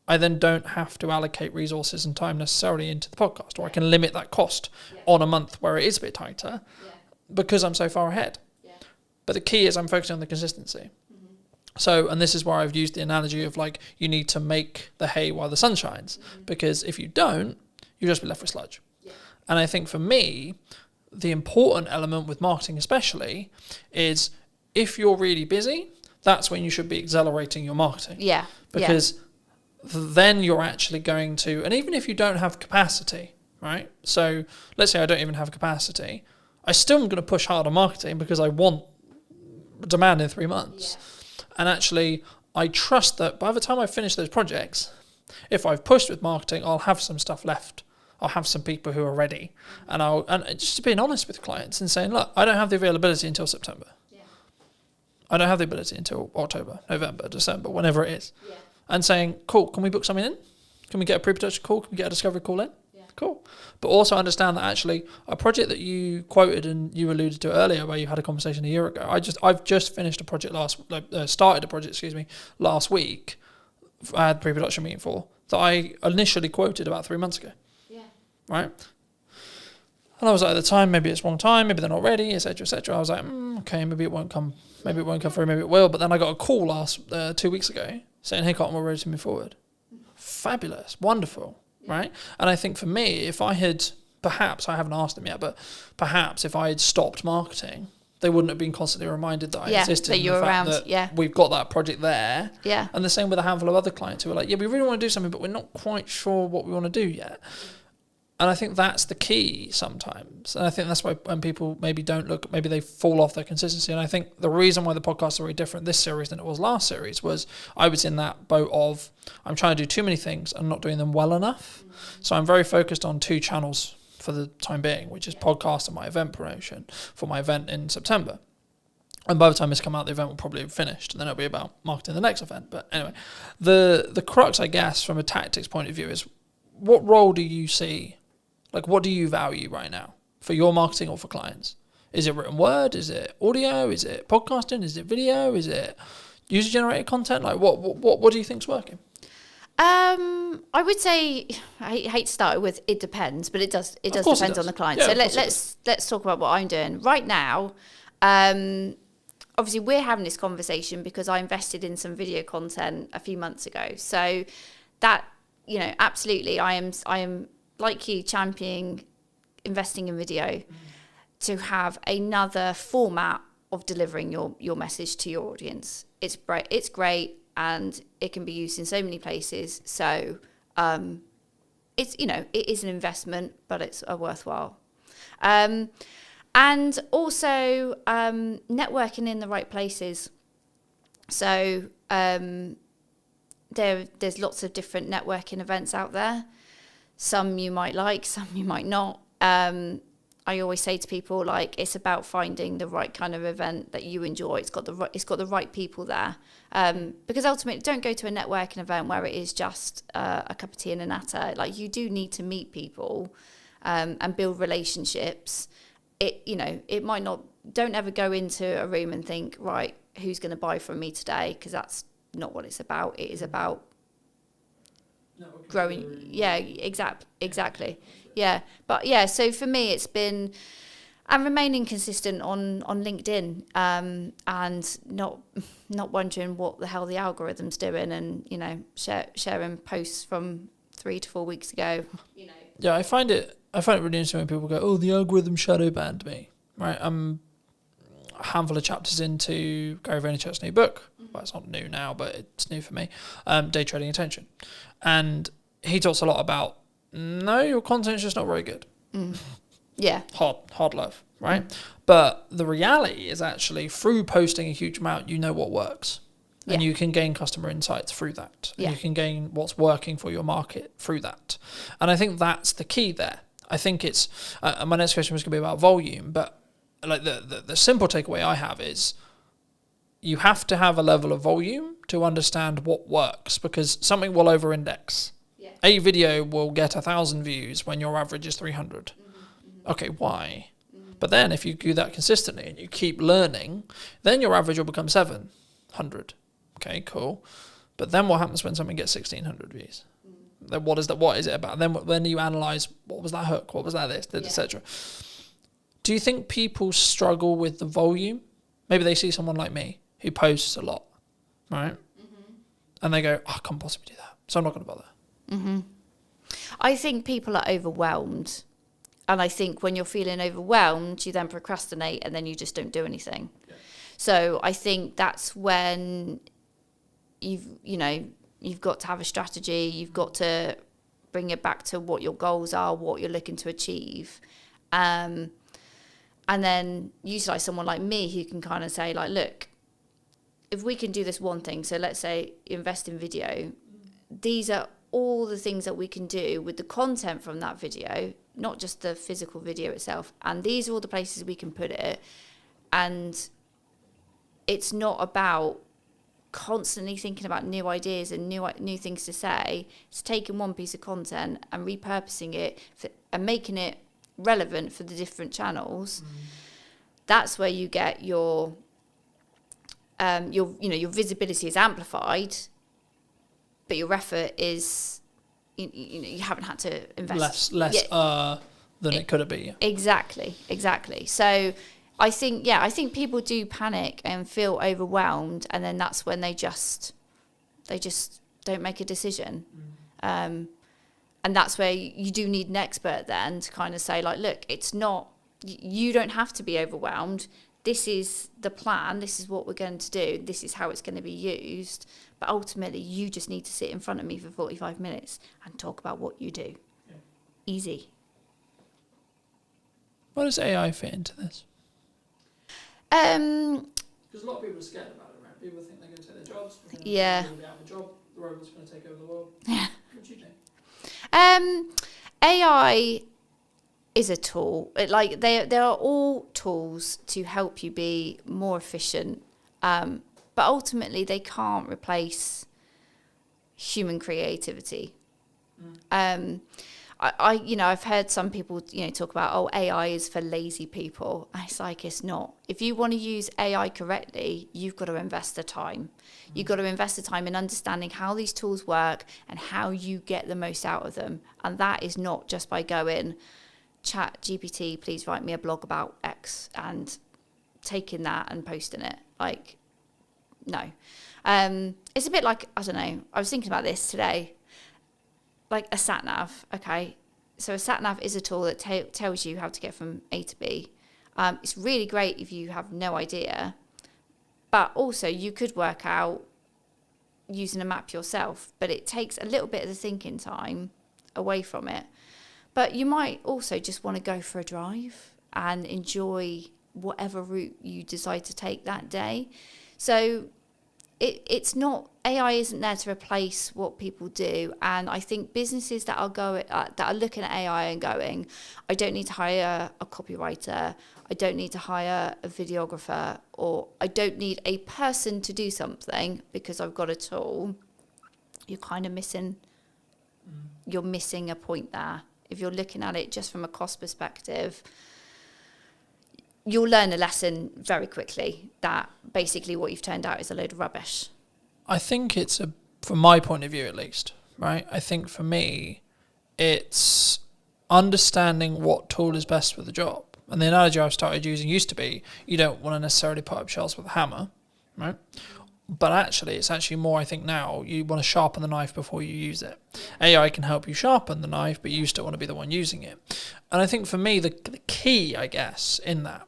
I then don't have to allocate resources and time necessarily into the podcast, or I can limit that cost on a month where it is a bit tighter because I'm so far ahead. Yeah. But the key is I'm focusing on the consistency. So, and this is where I've used the analogy of like, you need to make the hay while the sun shines, because if you don't, you'll just be left with sludge. Yeah. And I think for me, the important element with marketing especially is if you're really busy, that's when you should be accelerating your marketing. Yeah. Because then you're actually going to, and even if you don't have capacity, right? So let's say I don't even have capacity, I still am going to push hard on marketing because I want demand in 3 months. Yeah. And actually, I trust that by the time I finish those projects, if I've pushed with marketing, I'll have some stuff left. I'll have some people who are ready. And just being honest with clients and saying, look, I don't have the availability until September. Yeah. I don't have the ability until October, November, December, whenever it is. Yeah. And saying, cool, can we book something in? Can we get a pre-production call? Can we get a discovery call in? Yeah. Cool. But also understand that actually a project that you quoted and you alluded to earlier where you had a conversation a year ago, I've just finished a project started a project, last week. I had a pre-production meeting for that I initially quoted about 3 months ago. Yeah. Right? And I was like, at the time, maybe it's wrong time, maybe they're not ready, etc., etc. I was like, okay, maybe it won't come through, maybe it will. But then I got a call 2 weeks ago saying, hey, Cotton, we're ready to move forward. Fabulous, wonderful, right? And I think for me, if I had, perhaps, I haven't asked them yet, but perhaps if I had stopped marketing, they wouldn't have been constantly reminded that I existed. That you're around, that we've got that project there. Yeah. And the same with a handful of other clients who are like, yeah, we really want to do something, but we're not quite sure what we want to do yet. And I think that's the key sometimes. And I think that's why when people maybe don't look, maybe they fall off their consistency. And I think the reason why the podcasts are very different this series than it was last series was I was in that boat of I'm trying to do too many things and not doing them well enough. So I'm very focused on 2 channels for the time being, which is podcast and my event promotion for my event in September. And by the time this come out, the event will probably have finished, and then it'll be about marketing the next event. But anyway, the crux, I guess, from a tactics point of view is what role do you see? Like, what do you value right now for your marketing or for clients? Is it written word? Is it audio? Is it podcasting? Is it video? Is it user-generated content? Like, what do you think's working? I would say I hate to start with it depends, but it does depend on the client. Yeah, so let's talk about what I'm doing right now. Obviously, we're having this conversation because I invested in some video content a few months ago. So that, absolutely, I am like you championing investing in video to have another format of delivering your message to your audience. It's great and it can be used in so many places. So it's it is an investment, but it's a worthwhile. And also networking in the right places. So there's lots of different networking events out there. Some you might like, some you might not. I always say to people, like, it's about finding the right kind of event that you enjoy. It's got the right people there. Because ultimately, don't go to a networking event where it is just a cup of tea and a natter. Like, you do need to meet people and build relationships. It might not. Don't ever go into a room and think, right, who's going to buy from me today? Because that's not what it's about. It is about growing. Yeah, exactly. Yeah, but yeah. So for me, it's been and remaining consistent on LinkedIn and not wondering what the hell the algorithm's doing, and sharing posts from 3 to 4 weeks ago. Yeah, I find it really interesting when people go, "Oh, the algorithm shadow banned me." Right? I'm a handful of chapters into Gary Vaynerchuk's new book. Well, it's not new now, but it's new for me. Day Trading Attention, and he talks a lot about no, your content's just not very good. Yeah, hard love, right? But the reality is actually through posting a huge amount, you know what works. And you can gain customer insights through that. Yeah. You can gain what's working for your market through that. And I think that's the key there. I think it's, my next question was going to be about volume, but like the simple takeaway I have is you have to have a level of volume to understand what works, because something will over-index. Yeah. A video will get 1,000 views when your average is 300. Okay, why? But then if you do that consistently and you keep learning, then your average will become 700. Okay, cool. But then what happens when something gets 1,600 views? Then what is it about? Then you analyze, what was that hook? What was that this, etc. Do you think people struggle with the volume? Maybe they see someone like me who posts a lot right? And they go, I can't possibly do that, so I'm not going to bother. I think people are overwhelmed. And I think when you're feeling overwhelmed, you then procrastinate and then you just don't do anything. Yeah. So I think that's when you've got to have a strategy. You've got to bring it back to what your goals are, what you're looking to achieve. And then utilize someone like me who can kind of say, like, look, if we can do this one thing, so let's say invest in video, these are all the things that we can do with the content from that video, not just the physical video itself. And these are all the places we can put it. And it's not about constantly thinking about new ideas and new things to say. It's taking one piece of content and repurposing it and making it relevant for the different channels. That's where you get your visibility is amplified, but your effort is you haven't had to invest less than it could have been. Exactly. So I think people do panic and feel overwhelmed, and then that's when they just don't make a decision. And that's where you do need an expert then to kind of say, like, look, it's not, you don't have to be overwhelmed. This is the plan. This is what we're going to do. This is how it's going to be used. But ultimately, you just need to sit in front of me for 45 minutes and talk about what you do. Yeah. Easy. Where does AI fit into this? Because a lot of people are scared about it, right? People think they're going to take their jobs. Yeah. They're going to be out of a job. The robot's going to take over the world. Yeah. What do you think? AI is a tool. There are all tools to help you be more efficient, but ultimately they can't replace human creativity. I've heard some people talk about, AI is for lazy people. It's like, it's not. If you want to use AI correctly, you've got to invest the time. You've got to invest the time in understanding how these tools work and how you get the most out of them. And that is not just by going, Chat GPT, please write me a blog about X, and taking that and posting it. Like, no. It's a bit like, I don't know, I was thinking about this today. Like a sat nav, okay? So a sat nav is a tool that tells you how to get from A to B. It's really great if you have no idea, but also you could work out using a map yourself, but it takes a little bit of the thinking time away from it. But you might also just want to go for a drive and enjoy whatever route you decide to take that day. So it's not, AI isn't there to replace what people do. And I think businesses that are looking at AI and going, I don't need to hire a copywriter, I don't need to hire a videographer, or I don't need a person to do something because I've got a tool. You're kind of missing a point there. If you're looking at it just from a cost perspective, you'll learn a lesson very quickly that basically what you've turned out is a load of rubbish. I think it's, from my point of view at least, right? I think for me, it's understanding what tool is best for the job. And the analogy I've started using used to be, you don't want to necessarily put up shelves with a hammer, right? But actually, it's actually more, I think now, you want to sharpen the knife before you use it. AI can help you sharpen the knife, but you still want to be the one using it. And I think for me, the key, I guess, in that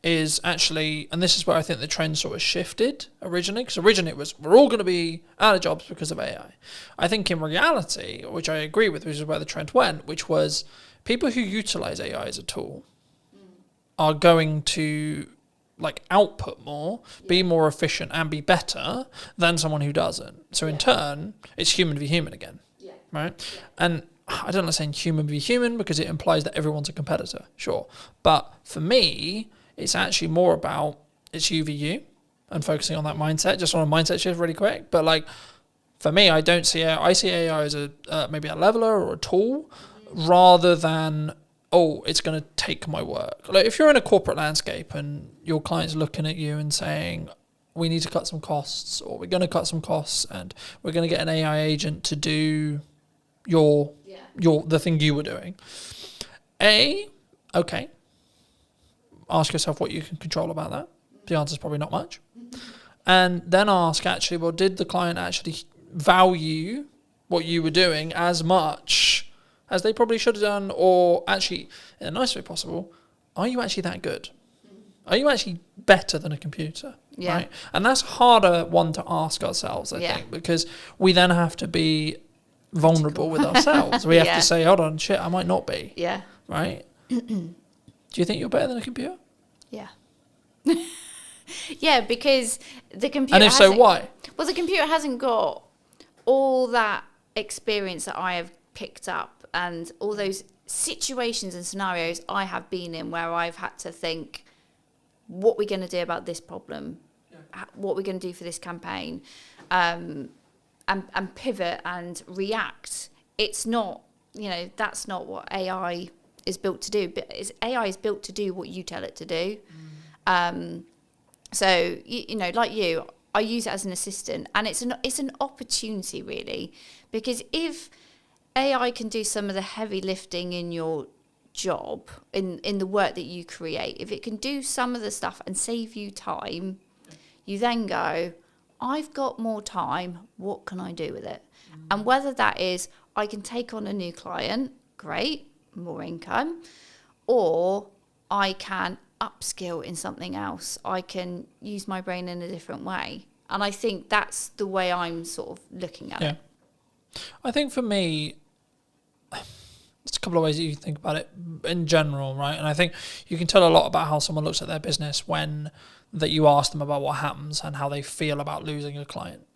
is actually, and this is where I think the trend sort of shifted originally, because originally it was, we're all going to be out of jobs because of AI. I think in reality, which I agree with, which is where the trend went, which was people who utilize AI as a tool are going to output more, be more efficient and be better than someone who doesn't. So in turn, it's human v human again, right? Yeah. And I don't like saying human v human because it implies that everyone's a competitor, sure. But for me, it's actually more about it's you v you and focusing on that mindset, just on a mindset shift really quick. But for me, I see AI as maybe a leveler or a tool rather than, it's going to take my work. If you're in a corporate landscape and your client's looking at you and saying, we need to cut some costs, or we're going to cut some costs and we're going to get an AI agent to do the thing you were doing. Okay. Ask yourself what you can control about that. The answer is probably not much. and then ask, actually, well, did the client actually value what you were doing as much as they probably should have done? Or actually, in the nicest way possible, are you actually that good? Are you actually better than a computer? Yeah. Right? And that's harder one to ask ourselves, I think, because we then have to be vulnerable with ourselves. We have to say, hold on, shit, I might not be. Yeah. Right? Do you think you're better than a computer? Yeah. Yeah, because the computer. And if so, why? Well, the computer hasn't got all that experience that I have picked up and all those situations and scenarios I have been in where I've had to think, what we're going to do about this problem, what we're going to do for this campaign, and pivot and react. It's not, that's not what AI is built to do. But AI is built to do what you tell it to do. So, like you, I use it as an assistant, and it's an opportunity, really, because if AI can do some of the heavy lifting in your job, in the work that you create, if it can do some of the stuff and save you time, you then go, I've got more time, what can I do with it? And whether that is I can take on a new client, great, more income, or I can upskill in something else. I can use my brain in a different way. And I think that's the way I'm sort of looking at it. I think for me, there's a couple of ways that you can think about it in general, right? And I think you can tell a lot about how someone looks at their business when that you ask them about what happens and how they feel about losing a client.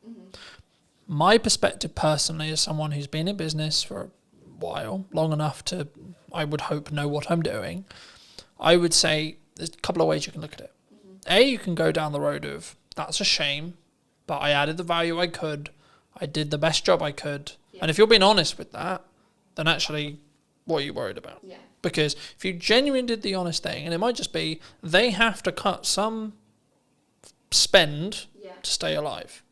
My perspective personally, as someone who's been in business for a while, long enough to, I would hope, know what I'm doing, I would say there's a couple of ways you can look at it. You can go down the road of, that's a shame, but I added the value I could, I did the best job I could. And if you're being honest with that, then actually, what are you worried about? Because if you genuinely did the honest thing, and it might just be they have to cut some spend to stay alive,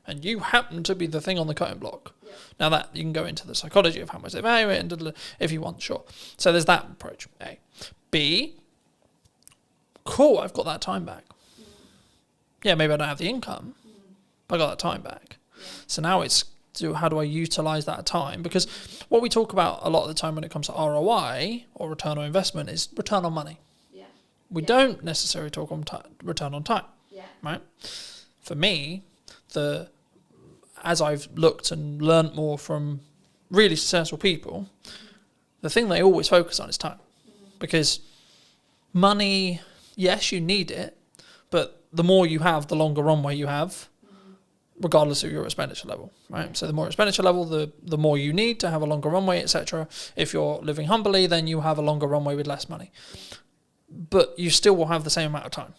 and you happen to be the thing on the cutting block. Now that you can go into the psychology of how much they value it, and if you want, sure. So there's that approach. A. B. Cool, I've got that time back. Yeah, maybe I don't have the income, but I got that time back. So now it's, how do I utilize that time? Because what we talk about a lot of the time when it comes to ROI or return on investment is return on money. We don't necessarily talk on return on time, right? For me, as I've looked and learnt more from really successful people, the thing they always focus on is time. Because money, yes, you need it, but the more you have, the longer runway you have, regardless of your expenditure level, right? So the more expenditure level, the more you need to have a longer runway, etc. If you're living humbly, then you have a longer runway with less money. But you still will have the same amount of time.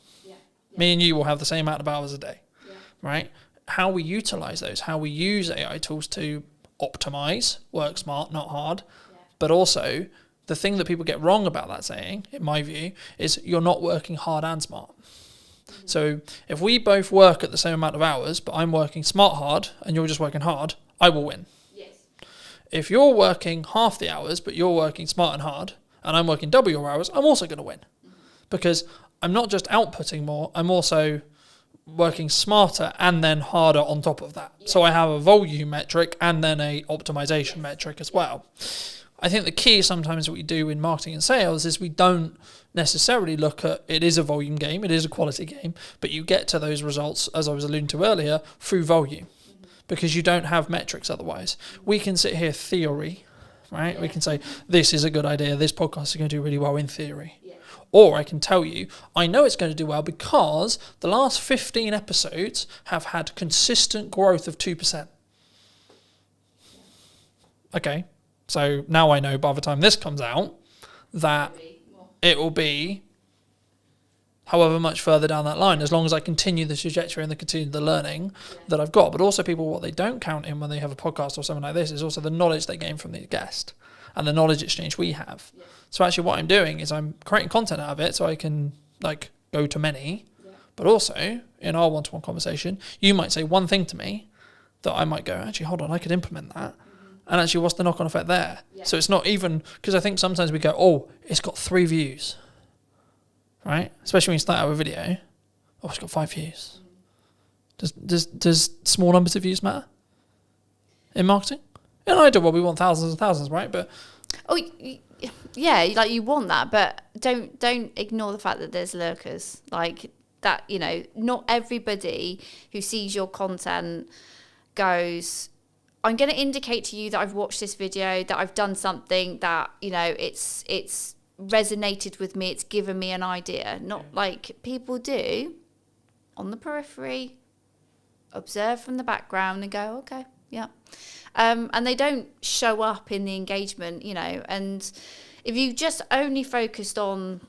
Me and you will have the same amount of hours a day, right? How we utilize those, how we use AI tools to optimize, work smart, not hard, but also the thing that people get wrong about that saying, in my view, is you're not working hard and smart. So if we both work at the same amount of hours, but I'm working smart hard and you're just working hard, I will win. If you're working half the hours, but you're working smart and hard, and I'm working double your hours, I'm also going to win. Because I'm not just outputting more, I'm also working smarter and then harder on top of that. So I have a volume metric and then a optimization metric as well. I think the key sometimes what we do in marketing and sales is we don't necessarily look at, it is a volume game, it is a quality game, but you get to those results, as I was alluding to earlier, through volume, because you don't have metrics otherwise. We can sit here theory, right? We can say, this is a good idea, this podcast is going to do really well in theory. Or I can tell you, I know it's going to do well because the last 15 episodes have had consistent growth of 2%. Okay. So now I know by the time this comes out that it will be however much further down that line, as long as I continue the trajectory and continue the learning that I've got. But also people, what they don't count in when they have a podcast or something like this is also the knowledge they gain from the guest and the knowledge exchange we have. So actually what I'm doing is I'm creating content out of it so I can go to many, but also in our one-to-one conversation, you might say one thing to me that I might go, actually, hold on, I could implement that. And actually, what's the knock-on effect there? So it's not even, because I think sometimes we go, oh, it's got 3 views, right? Especially when you start out with a video. Oh, it's got 5 views. Does small numbers of views matter in marketing? In an ideal world, we want thousands and thousands, right? But yeah, like you want that, but don't ignore the fact that there's lurkers. Like that, you know, not everybody who sees your content goes, I'm going to indicate to you that I've watched this video, that I've done something that, you know, it's resonated with me, it's given me an idea. Not like people do on the periphery, observe from the background and go, okay, yeah. And they don't show up in the engagement, you know. And if you just only focused on,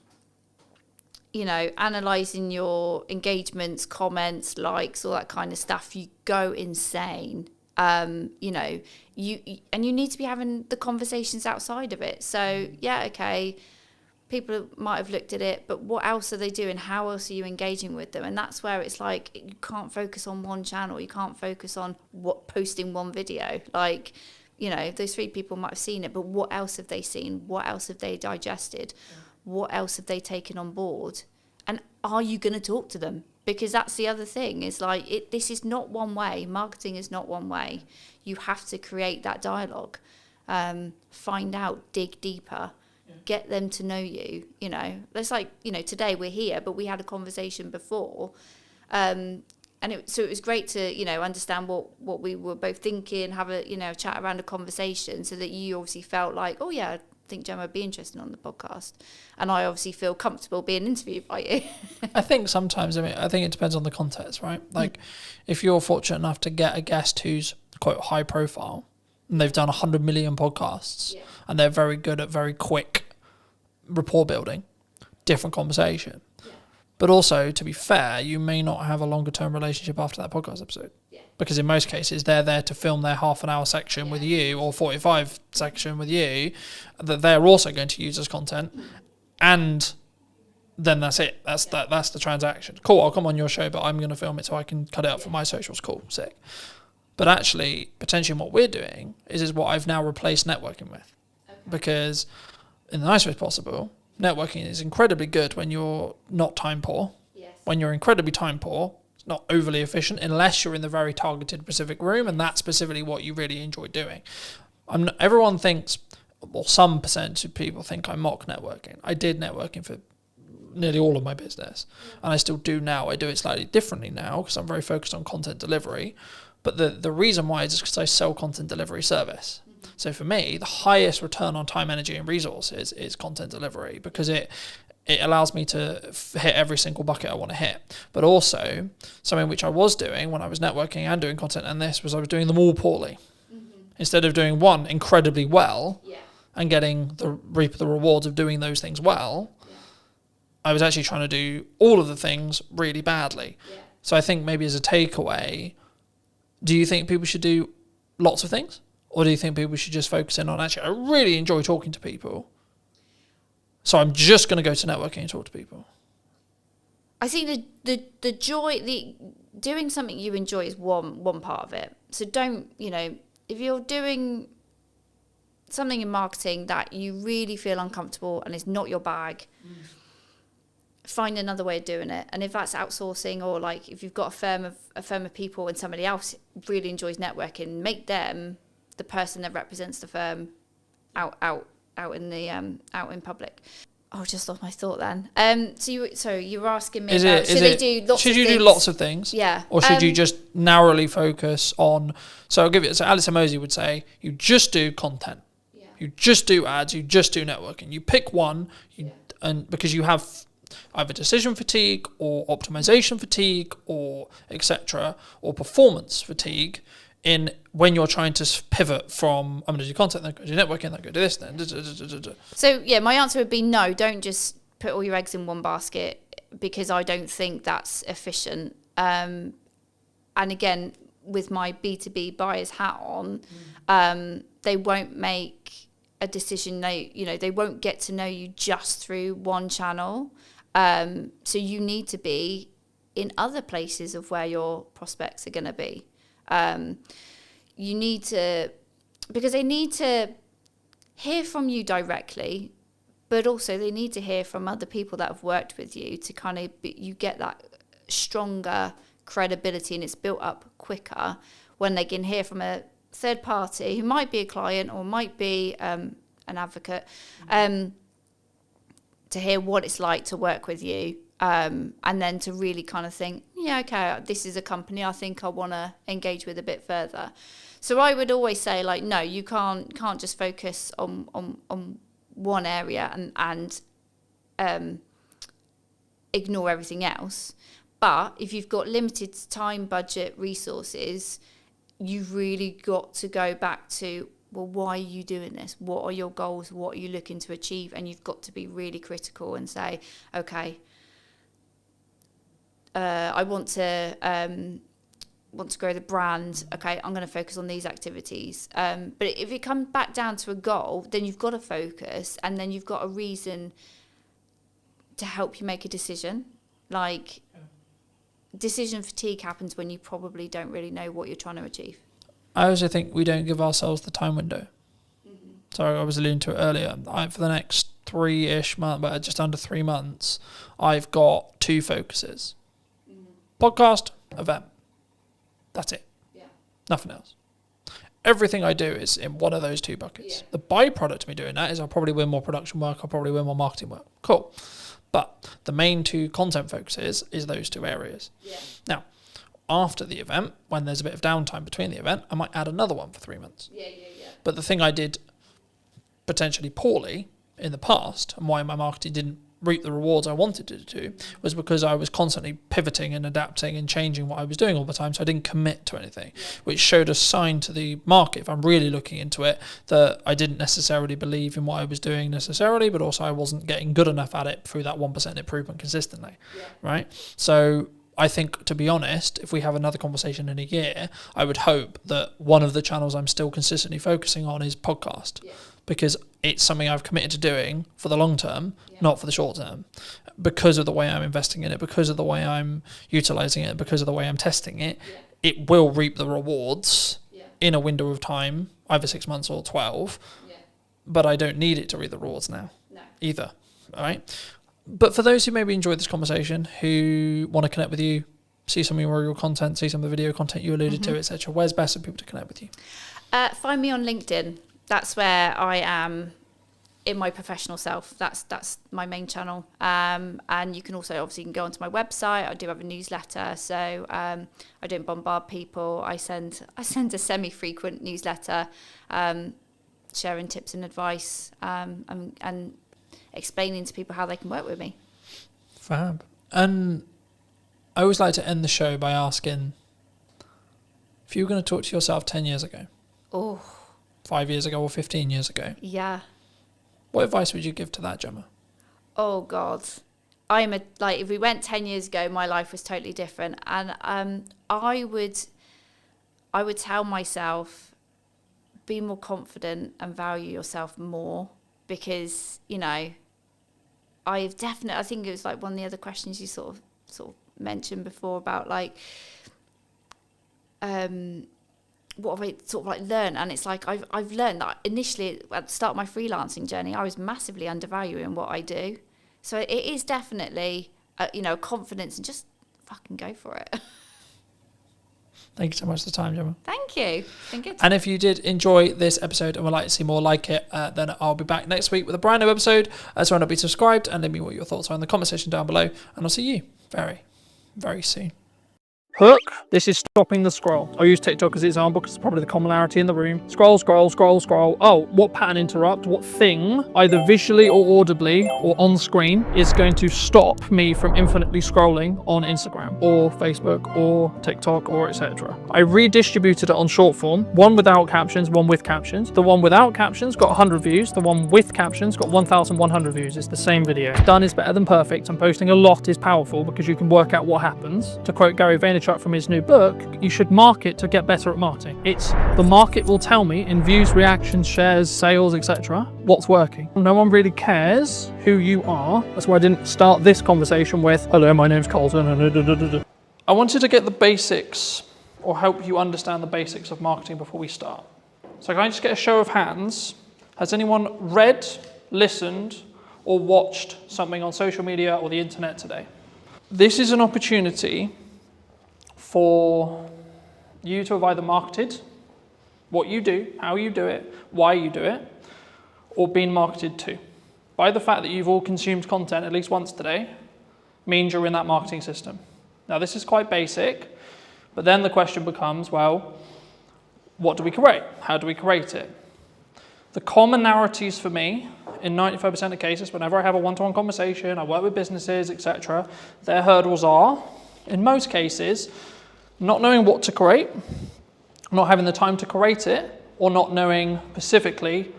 you know, analysing your engagements, comments, likes, all that kind of stuff, you go insane. You know, you need to be having the conversations outside of it. So, yeah, okay, people might have looked at it, but what else are they doing? How else are you engaging with them? And that's where it's like, you can't focus on one channel. You can't focus on posting one video. Like, you know, those 3 people might have seen it, but what else have they seen? What else have they digested? What else have they taken on board? And are you going to talk to them? Because that's the other thing, is like, this is not one way. Marketing is not one way. You have to create that dialogue, find out, dig deeper. Get them to know you, you know. It's like, you know, today we're here, but we had a conversation before. And so it was great to, you know, understand what we were both thinking, have a, you know, chat around a conversation, so that you obviously felt like, oh yeah, I think Gemma would be interested on the podcast. And I obviously feel comfortable being interviewed by you. I think sometimes, I think it depends on the context, right? Like if you're fortunate enough to get a guest who's quite high profile and they've done 100 million podcasts and they're very good at very quick rapport building, different conversation. But also, to be fair, you may not have a longer term relationship after that podcast episode, because in most cases they're there to film their half an hour section with you, or 45 section with you, that they're also going to use as content, and then that's it. That's the transaction. Cool, I'll come on your show, but I'm going to film it so I can cut it out for my socials. Cool, sick. But actually, potentially what we're doing is what I've now replaced networking with, because in the nicest way possible, networking is incredibly good when you're not time poor. Yes. When you're incredibly time poor, it's not overly efficient unless you're in the very targeted specific room, and that's specifically what you really enjoy doing. Everyone thinks, well, some percentage of people think I mock networking. I did networking for nearly all of my business, and I still do now. I do it slightly differently now because I'm very focused on content delivery. But the reason why is because I sell content delivery service. So for me, the highest return on time, energy, and resources is content delivery, because it allows me to hit every single bucket I want to hit. But also, something which I was doing when I was networking and doing content, and this was I was doing them all poorly. Instead of doing one incredibly well and reap the rewards of doing those things well, I was actually trying to do all of the things really badly. So I think maybe as a takeaway, do you think people should do lots of things? Or do you think people should just focus in on, actually, I really enjoy talking to people, so I'm just going to go to networking and talk to people? I think the joy, doing something you enjoy is one part of it. So don't, you know, if you're doing something in marketing that you really feel uncomfortable and it's not your bag, find another way of doing it. And if that's outsourcing, or like if you've got a firm of people and somebody else really enjoys networking, make them the person that represents the firm out in public. Oh, just lost my thought then. So you were asking me about, should they do lots of things? Should you do lots of things? Yeah. Or should you just narrowly focus on, so I'll give it, so Alice Mosey would say, you just do content. Yeah. You just do ads, you just do networking. You pick one, and because you have either decision fatigue or optimization fatigue or etc. or performance fatigue, in when you're trying to pivot from, I'm going to do content, then go do networking, then go do this, then. So, yeah, my answer would be no, don't just put all your eggs in one basket, because I don't think that's efficient. And again, with my B2B buyer's hat on, they won't make a decision. They won't get to know you just through one channel. So you need to be in other places of where your prospects are going to be. You need to, because they need to hear from you directly, but also they need to hear from other people that have worked with you to kind of you get that stronger credibility and it's built up quicker when they can hear from a third party who might be a client or might be an advocate, to hear what it's like to work with you, and then to really kind of think, yeah, okay, this is a company I think I want to engage with a bit further. So I would always say, like, no, you can't just focus on one area and ignore everything else. But if you've got limited time, budget, resources, you've really got to go back to, well, why are you doing this? What are your goals? What are you looking to achieve? And you've got to be really critical and say, okay, I want to grow the brand. Okay, I'm going to focus on these activities. But if it comes back down to a goal, then you've got to focus, and then you've got a reason to help you make a decision. Like, decision fatigue happens when you probably don't really know what you're trying to achieve. I also think we don't give ourselves the time window. Sorry, I was alluding to it earlier. For the next 3-ish months, but just under 3 months, I've got 2 focuses. Podcast, event. That's it. Yeah. Nothing else. Everything I do is in one of those 2 buckets. Yeah. The byproduct of me doing that is I'll probably win more production work, I'll probably win more marketing work. Cool. But the main 2 content focuses is those 2 areas. Yeah. Now, after the event, when there's a bit of downtime between the event, I might add another one for 3 months. Yeah. But the thing I did potentially poorly in the past, and why my marketing didn't reap the rewards I wanted it to, was because I was constantly pivoting and adapting and changing what I was doing all the time, so I didn't commit to anything, which showed a sign to the market, if I'm really looking into it, that I didn't necessarily believe in what I was doing necessarily, but also I wasn't getting good enough at it through that 1% improvement consistently, right? So I think, to be honest, if we have another conversation in a year, I would hope that one of the channels I'm still consistently focusing on is podcast, because it's something I've committed to doing for the long term, not for the short term, because of the way I'm investing in it, because of the way I'm utilizing it, because of the way I'm testing it. It will reap the rewards in a window of time, either 6 months or 12, but I don't need it to reap the rewards now either, all right? But for those who maybe enjoyed this conversation, who want to connect with you, see some of your content, see some of the video content you alluded to, etc., where's best for people to connect with you? Find me on LinkedIn. That's where I am in my professional self. That's my main channel. And you can also obviously go onto my website. I do have a newsletter, so I don't bombard people. I send a semi-frequent newsletter, sharing tips and advice, and explaining to people how they can work with me. Fab. And I always like to end the show by asking, if you were going to talk to yourself 10 years ago, 5 years ago or 15 years ago, what advice would you give to that Gemma? Oh God, if we went 10 years ago, my life was totally different, and I would tell myself, be more confident and value yourself more, because I think it was like one of the other questions you sort of mentioned before about like what have I sort of like learned, and it's like I've learned that initially at the start of my freelancing journey I was massively undervaluing what I do, so it is definitely confidence and just fucking go for it. Thank you so much for the time, Gemma. Thank you. It's been good. And if you did enjoy this episode and would like to see more like it, then I'll be back next week with a brand new episode. So why not be subscribed and let me know what your thoughts are in the comment section down below. And I'll see you very, very soon. Hook. This is stopping the scroll. I'll use TikTok as an example because it's probably the commonality in the room. Scroll, scroll, scroll, scroll. Oh, what pattern interrupt? What thing, either visually or audibly or on screen, is going to stop me from infinitely scrolling on Instagram or Facebook or TikTok or etc. I redistributed it on short form. One without captions, one with captions. The one without captions got 100 views. The one with captions got 1,100 views. It's the same video. Done is better than perfect, and posting a lot is powerful because you can work out what happens. To quote Gary Vaynerchuk from his new book, you should market to get better at marketing. It's the market will tell me in views, reactions, shares, sales, etc. what's working. No one really cares who you are. That's why I didn't start this conversation with, hello, my name's Colton. I wanted to get the basics, or help you understand the basics of marketing before we start. So can I just get a show of hands? Has anyone read, listened, or watched something on social media or the internet today? This is an opportunity for you to have either marketed what you do, how you do it, why you do it, or been marketed to. By the fact that you've all consumed content at least once today means you're in that marketing system. Now this is quite basic, but then the question becomes, well, what do we create? How do we create it? The commonalities for me, in 95% of cases, whenever I have a one-to-one conversation, I work with businesses, etc., their hurdles are, in most cases, not knowing what to create, not having the time to create it, or not knowing specifically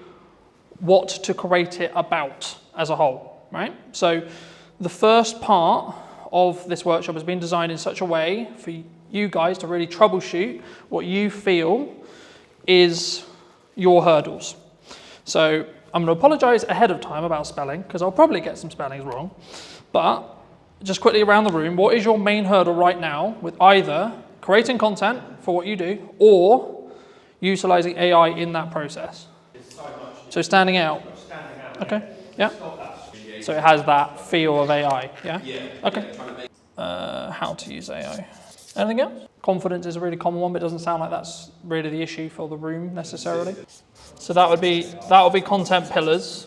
what to create it about as a whole, right? So the first part of this workshop has been designed in such a way for you guys to really troubleshoot what you feel is your hurdles. So I'm going to apologise ahead of time about spelling, because I'll probably get some spellings wrong, but just quickly around the room, what is your main hurdle right now with either creating content for what you do or utilising AI in that process? So standing out. Okay, yeah. So it has that feel of AI, yeah? Okay. How to use AI. Anything else? Confidence is a really common one, but it doesn't sound like that's really the issue for the room necessarily. So that would be content pillars.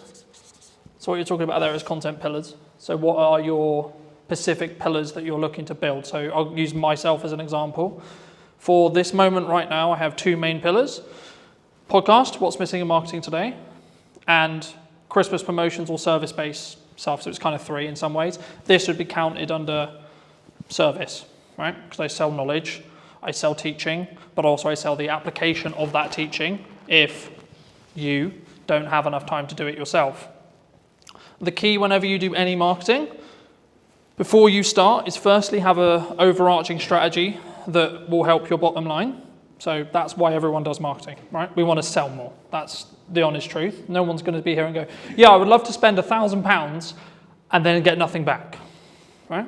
So what you're talking about there is content pillars. So what are your specific pillars that you're looking to build? So I'll use myself as an example. For this moment right now, I have two main pillars. Podcast, what's missing in marketing today, and Christmas promotions or service-based stuff. So it's kind of three in some ways. This would be counted under service, right? Because I sell knowledge, I sell teaching, but also I sell the application of that teaching if you don't have enough time to do it yourself. The key whenever you do any marketing, before you start, is firstly have an overarching strategy that will help your bottom line. So that's why everyone does marketing, right? We want to sell more. That's the honest truth. No one's going to be here and go, yeah, I would love to spend £1,000 and then get nothing back, right?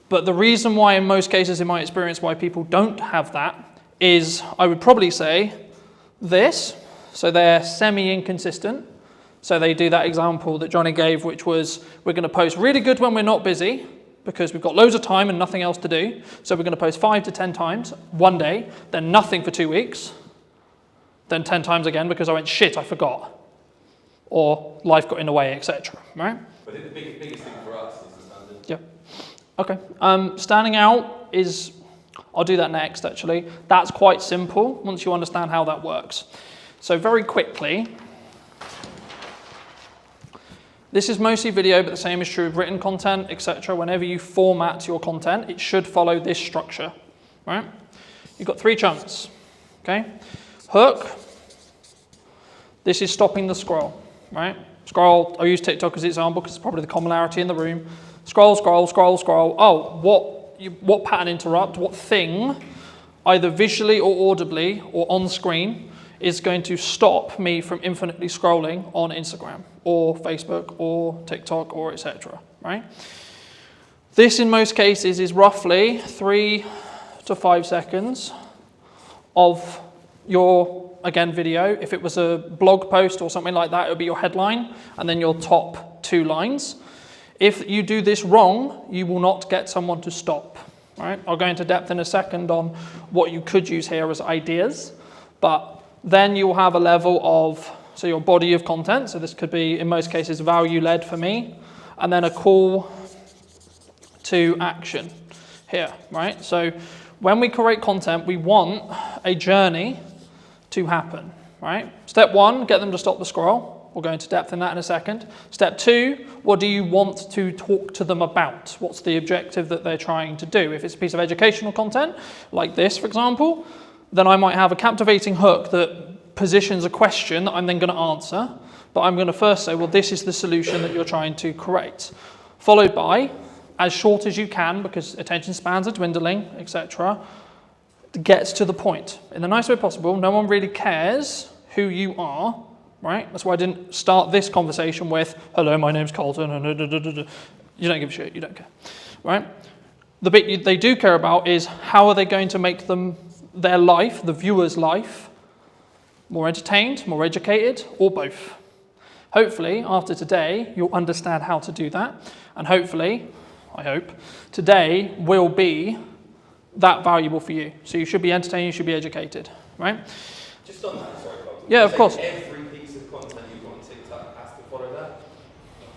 But the reason why, in most cases, in my experience, why people don't have that is, I would probably say, this. So they're semi-inconsistent. So they do that example that Johnny gave, which was, we're going to post really good when we're not busy, because we've got loads of time and nothing else to do. So we're going to post 5 to 10 times one day, then nothing for 2 weeks, then 10 times again because I went, shit, I forgot. Or life got in the way, etc. Right? But I think the biggest thing for us is the standard. Yeah. Okay. Standing out is, I'll do that next actually. That's quite simple once you understand how that works. So very quickly, this is mostly video, but the same is true of written content, etc. Whenever you format your content, it should follow this structure, right? You've got 3 chunks, okay? Hook, this is stopping the scroll, right? Scroll, I'll use TikTok as an example because it's probably the commonality in the room. Scroll, scroll, scroll, scroll. Oh, what pattern interrupt, what thing, either visually or audibly or on screen, is going to stop me from infinitely scrolling on Instagram or Facebook or TikTok or etc. Right? This in most cases is roughly 3 to 5 seconds of your, again, video. If it was a blog post or something like that, it would be your headline and then your top 2 lines. If you do this wrong, you will not get someone to stop. Right? I'll go into depth in a second on what you could use here as ideas, but then you'll have a level of, so your body of content, so this could be, in most cases, value-led for me, and then a call to action here, right? So when we create content, we want a journey to happen, right? Step 1, get them to stop the scroll. We'll go into depth in that in a second. Step 2, what do you want to talk to them about? What's the objective that they're trying to do? If it's a piece of educational content, like this, for example, then I might have a captivating hook that positions a question that I'm then going to answer, but I'm going to first say, well, this is the solution that you're trying to create, followed by, as short as you can, because attention spans are dwindling, etc., gets to the point. In the nicest way possible, no one really cares who you are, right? That's why I didn't start this conversation with, hello, my name's Colton, and you don't give a shit, you don't care, right? The bit they do care about is how are they going to make their life, the viewer's life, more entertained, more educated, or both. Hopefully, after today, you'll understand how to do that. And hopefully, I hope, today will be that valuable for you. So you should be entertained, you should be educated, right? Just on that, sorry, Bob. Yeah, of course. Every piece of content you've got on TikTok has to follow that.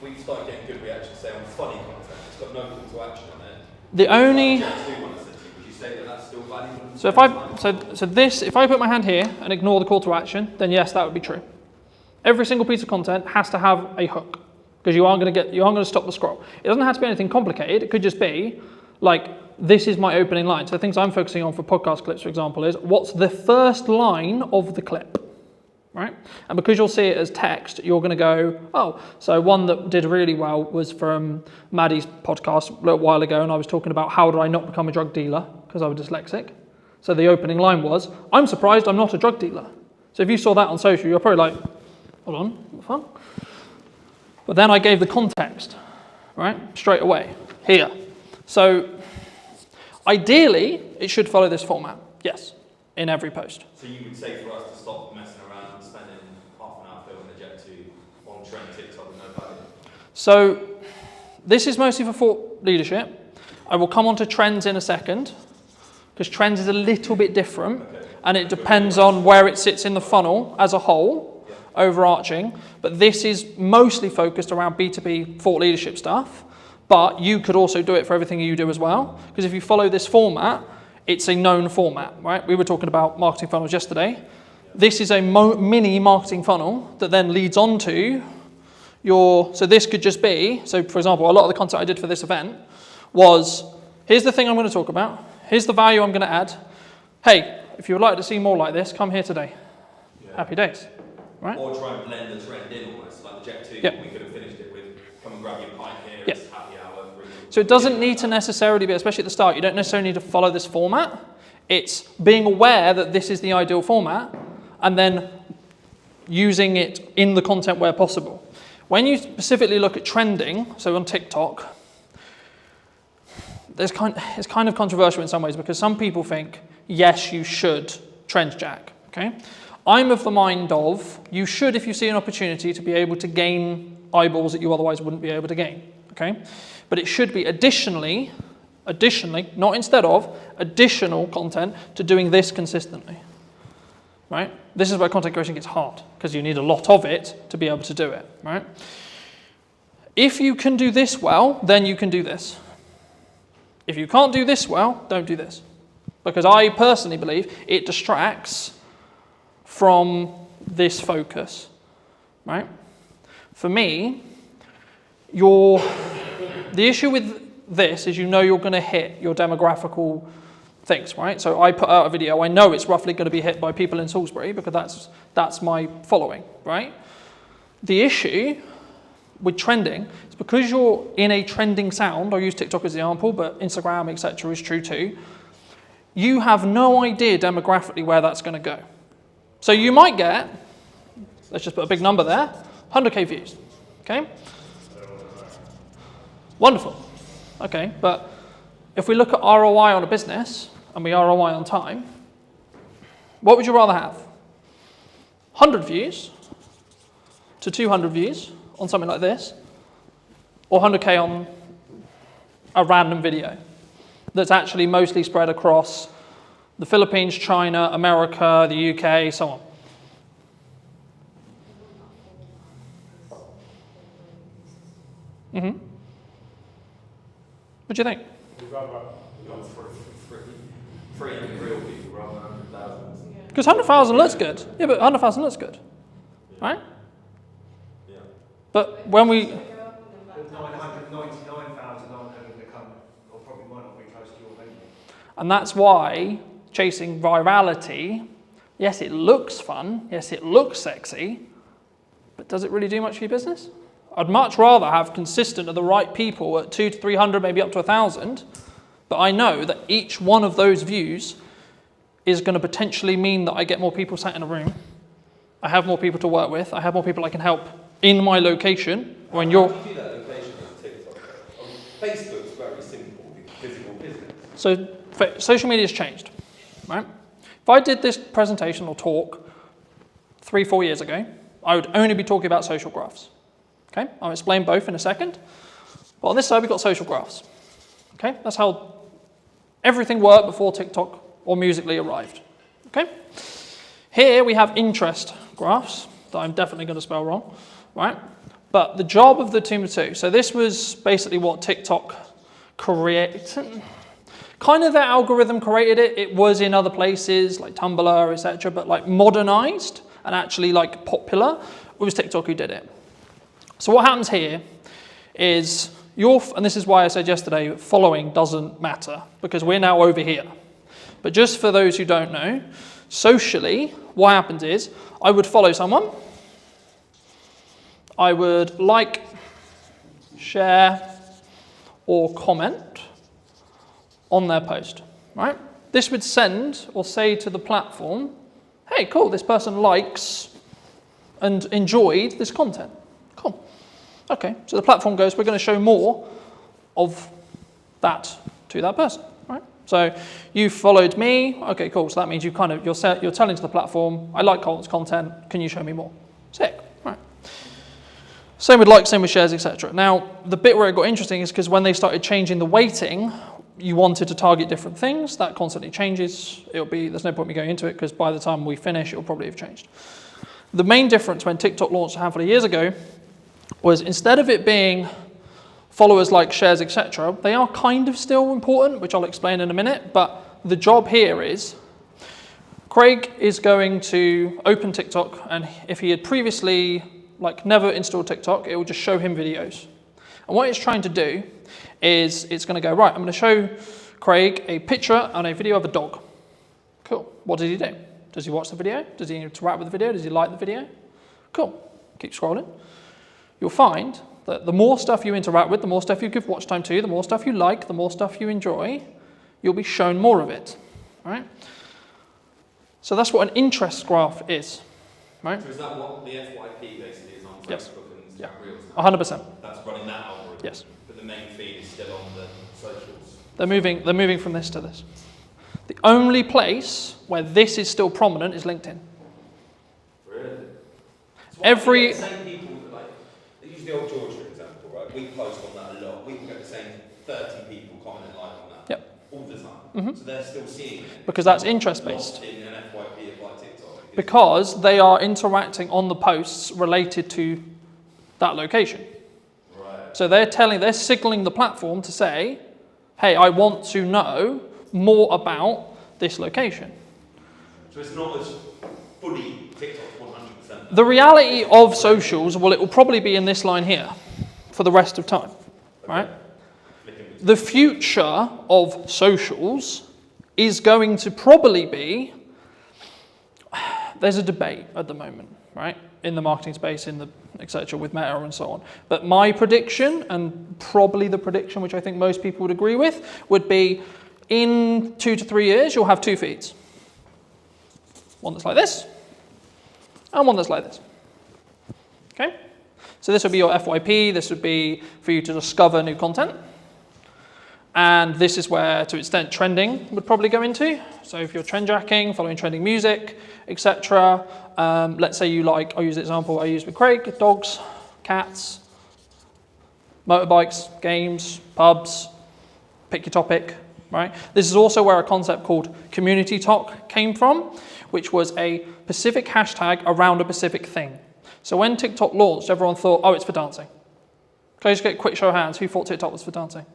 We've started getting good reactions, say, on funny content. It's got no call to action on it. The only... Would you say that that's still valuable? So if I put my hand here and ignore the call to action, then yes, that would be true. Every single piece of content has to have a hook, because you aren't going to stop the scroll. It doesn't have to be anything complicated. It could just be like, this is my opening line. So the things I'm focusing on for podcast clips, for example, is what's the first line of the clip, right? And because you'll see it as text, you're going to go, oh, so one that did really well was from Maddie's podcast a little while ago, and I was talking about how did I not become a drug dealer because I was dyslexic. So the opening line was, I'm surprised I'm not a drug dealer. So if you saw that on social, you're probably like, hold on, what the fuck? But then I gave the context, right? Straight away, here. So ideally, it should follow this format, yes, in every post. So you would say for us to stop messing around and spending half an hour filming a Jet 2 on trend TikTok with no value? So this is mostly for thought leadership. I will come on to trends in a second, because trends is a little bit different, and it depends on where it sits in the funnel as a whole, overarching. But this is mostly focused around B2B thought leadership stuff. But you could also do it for everything you do as well. Because if you follow this format, it's a known format, right? We were talking about marketing funnels yesterday. This is a mini marketing funnel that then leads on to your, so this could just be, so for example, a lot of the content I did for this event was, here's the thing I'm going to talk about. Here's the value I'm going to add. Hey, if you would like to see more like this, come here today. Yeah. Happy days, right? Or try and blend the trend in almost, like the Jet 2, yeah. We could have finished it with, come and grab your pint here, yeah. It's happy hour. So it doesn't need to necessarily be, especially at the start, you don't necessarily need to follow this format. It's being aware that this is the ideal format and then using it in the content where possible. When you specifically look at trending, so on TikTok, it's kind of controversial in some ways because some people think, yes, you should trend jack, okay? I'm of the mind of, you should if you see an opportunity to be able to gain eyeballs that you otherwise wouldn't be able to gain, okay? But it should be additionally, not instead of, additional content to doing this consistently, right? This is where content creation gets hard because you need a lot of it to be able to do it, right? If you can do this well, then you can do this. If you can't do this well, don't do this. Because I personally believe it distracts from this focus, right? For me, the issue with this is you're going to hit your demographical things, right? So I put out a video, I know it's roughly going to be hit by people in Salisbury because that's my following, right? The issue with trending is because you're in a trending sound, I'll use TikTok as an example, but Instagram, etc. is true too, you have no idea demographically where that's going to go. So you might get, let's just put a big number there, 100k views, okay? Wonderful, okay, but if we look at ROI on a business and we ROI on time, what would you rather have? 100 views to 200 views on something like this, or 100k on a random video that's actually mostly spread across the Philippines, China, America, the UK, so on. Mm-hmm. What do you think? We'd rather go free and real people rather than 100,000. Because 100,000 looks good. Yeah, but 100,000 looks good, right? Yeah. But when we... 999,000 aren't going to become, or probably might not be close to your venue. And that's why chasing virality, yes, it looks fun, yes, it looks sexy, but does it really do much for your business? I'd much rather have consistent of the right people at 200 to 300, maybe up to 1,000, but I know that each one of those views is going to potentially mean that I get more people sat in a room, I have more people to work with, I have more people I can help in my location, or in your... How do you do that location on TikTok? Facebook's very simple, physical business. So social media has changed, right? If I did this presentation or talk 3-4 years ago, I would only be talking about social graphs. Okay, I'll explain both in a second. But on this side, we've got social graphs. Okay, that's how Everything worked before TikTok or Musical.ly arrived. Okay? Here we have interest graphs that I'm definitely going to spell wrong, right? But the job of the team of two. So this was basically what TikTok created. Kind of their algorithm created it. It was in other places like Tumblr, etc. But like modernized and actually like popular, it was TikTok who did it. So what happens here is and this is why I said yesterday, following doesn't matter because we're now over here. But just for those who don't know, socially, what happens is I would follow someone. I would like, share, or comment on their post, right? This would send or say to the platform, hey, cool, this person likes and enjoyed this content. Cool. Okay, so the platform goes, we're going to show more of that to that person, right? So you followed me. Okay, cool. So that means you're telling to the platform, I like Colin's content. Can you show me more? Sick, right? Same with likes, same with shares, etc. Now, the bit where it got interesting is because when they started changing the weighting, you wanted to target different things. That constantly changes. There's no point me going into it because by the time we finish, it'll probably have changed. The main difference when TikTok launched a handful of years ago was instead of it being followers, like, shares, etc., they are kind of still important, which I'll explain in a minute, but the job here is Craig is going to open TikTok, and if he had previously never installed TikTok, it will just show him videos. And what it's trying to do is it's going to go, right, I'm going to show Craig a picture and a video of a dog. Cool. What does he do? Does he watch the video? Does he interact with the video? Does he like the video? Cool. Keep scrolling. You'll find that the more stuff you interact with, the more stuff you give watch time to, the more stuff you like, the more stuff you enjoy, you'll be shown more of it, right? So that's what an interest graph is, right? So is that what the FYP basically is on Facebook Yes. and Instagram Yeah. Reels? 100%. That's running that algorithm? Yes. But the main feed is still on the socials? They're moving from this to this. The only place where this is still prominent is LinkedIn. Really? So Every- the same people, use the old Georgia example, right? We post on that a lot. We can get the same 30 people comment like on that. Yep. All the time. Mm-hmm. So they're still seeing it. Because that's interest-based. Not in an FYP of like TikTok. Because they are interacting on the posts related to that location. Right. So they're signaling the platform to say, hey, I want to know more about this location. So it's not as fully TikTok's 100%. The reality of socials, well, it will probably be in this line here for the rest of time, right? The future of socials is going to probably be, there's a debate at the moment, right? In the marketing space, in the etc. with Meta and so on. But my prediction, and probably the prediction which I think most people would agree with, would be in 2 to 3 years, you'll have 2 feeds. One that's like this, and one that's like this. Okay? So this would be your FYP, this would be for you to discover new content. And this is where, to an extent, trending would probably go into. So if you're trend jacking, following trending music, etc. Let's say you like, I'll use the example I used with Craig, dogs, cats, motorbikes, games, pubs, pick your topic, right? This is also where a concept called community talk came from, which was a specific hashtag around a specific thing. So when TikTok launched, everyone thought, oh, it's for dancing. Can I just get a quick show of hands? Who thought TikTok was for dancing?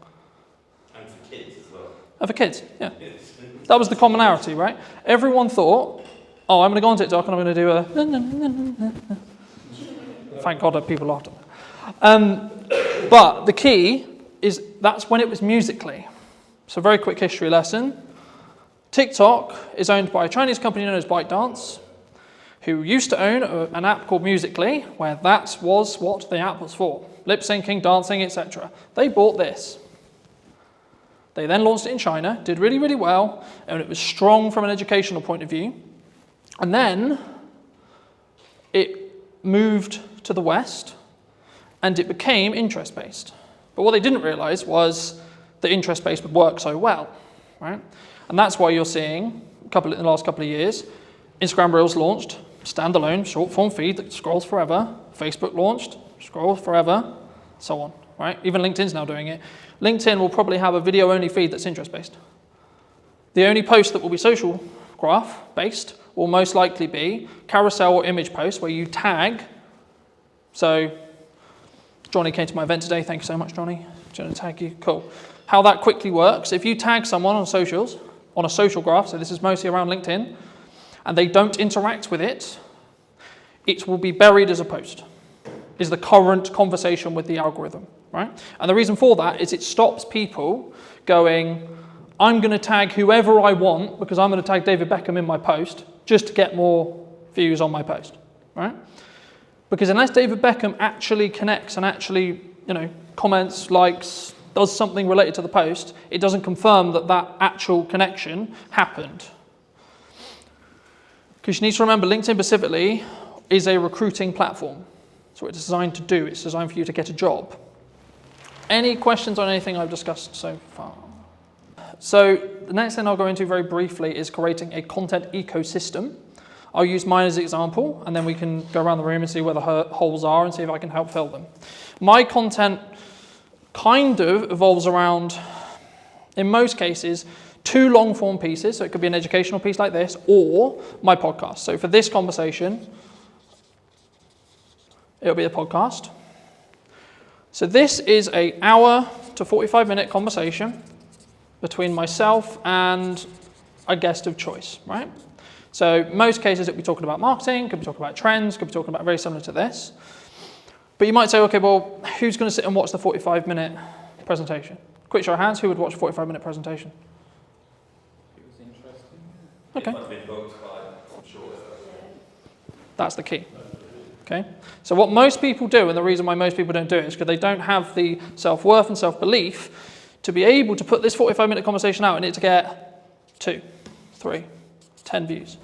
And for kids as well. And for kids, yeah. That was the commonality, right? Everyone thought, oh, I'm going to go on TikTok and I'm going to do a... Thank God that people laughed at that. But the key is that's when it was Musical.ly. So very quick history lesson. TikTok is owned by a Chinese company known as ByteDance, who used to own an app called Musical.ly, where that was what the app was for. Lip syncing, dancing, etc. They bought this. They then launched it in China, did really, really well, and it was strong from an educational point of view. And then it moved to the West, and it became interest-based. But what they didn't realize was that interest-based would work so well, right? And that's why you're seeing, in the last couple of years, Instagram Reels launched, standalone, short-form feed that scrolls forever. Facebook launched, scrolls forever, so on, right? Even LinkedIn's now doing it. LinkedIn will probably have a video-only feed that's interest-based. The only post that will be social graph based will most likely be carousel or image posts where you tag. So Johnny came to my event today. Thank you so much, Johnny. Do you want to tag you? Cool. How that quickly works, if you tag someone on socials, on a social graph, so this is mostly around LinkedIn, and they don't interact with it, it will be buried as a post, is the current conversation with the algorithm, right? And the reason for that is it stops people going, I'm going to tag whoever I want because I'm going to tag David Beckham in my post just to get more views on my post, right? Because unless David Beckham actually connects and actually, comments, likes, does something related to the post, it doesn't confirm that that actual connection happened. Because you need to remember, LinkedIn specifically is a recruiting platform. That's what it's designed to do. It's designed for you to get a job. Any questions on anything I've discussed so far? So the next thing I'll go into very briefly is creating a content ecosystem. I'll use mine as an example, and then we can go around the room and see where the holes are and see if I can help fill them. My content kind of evolves around, in most cases, 2 long-form pieces. So it could be an educational piece like this, or my podcast. So for this conversation, it'll be a podcast. So this is an hour to 45-minute conversation between myself and a guest of choice, right? So most cases it'll be talking about marketing, could be talking about trends, could be talking about very similar to this. But you might say, okay, well, who's going to sit and watch the 45-minute presentation? Quick show of hands, who would watch a 45-minute presentation? It was interesting. Okay. If I'd been booked by, I'm sure. That's the key. Okay. So what most people do, and the reason why most people don't do it, is because they don't have the self-worth and self-belief to be able to put this 45-minute conversation out and it to get 2, 3, 10 views.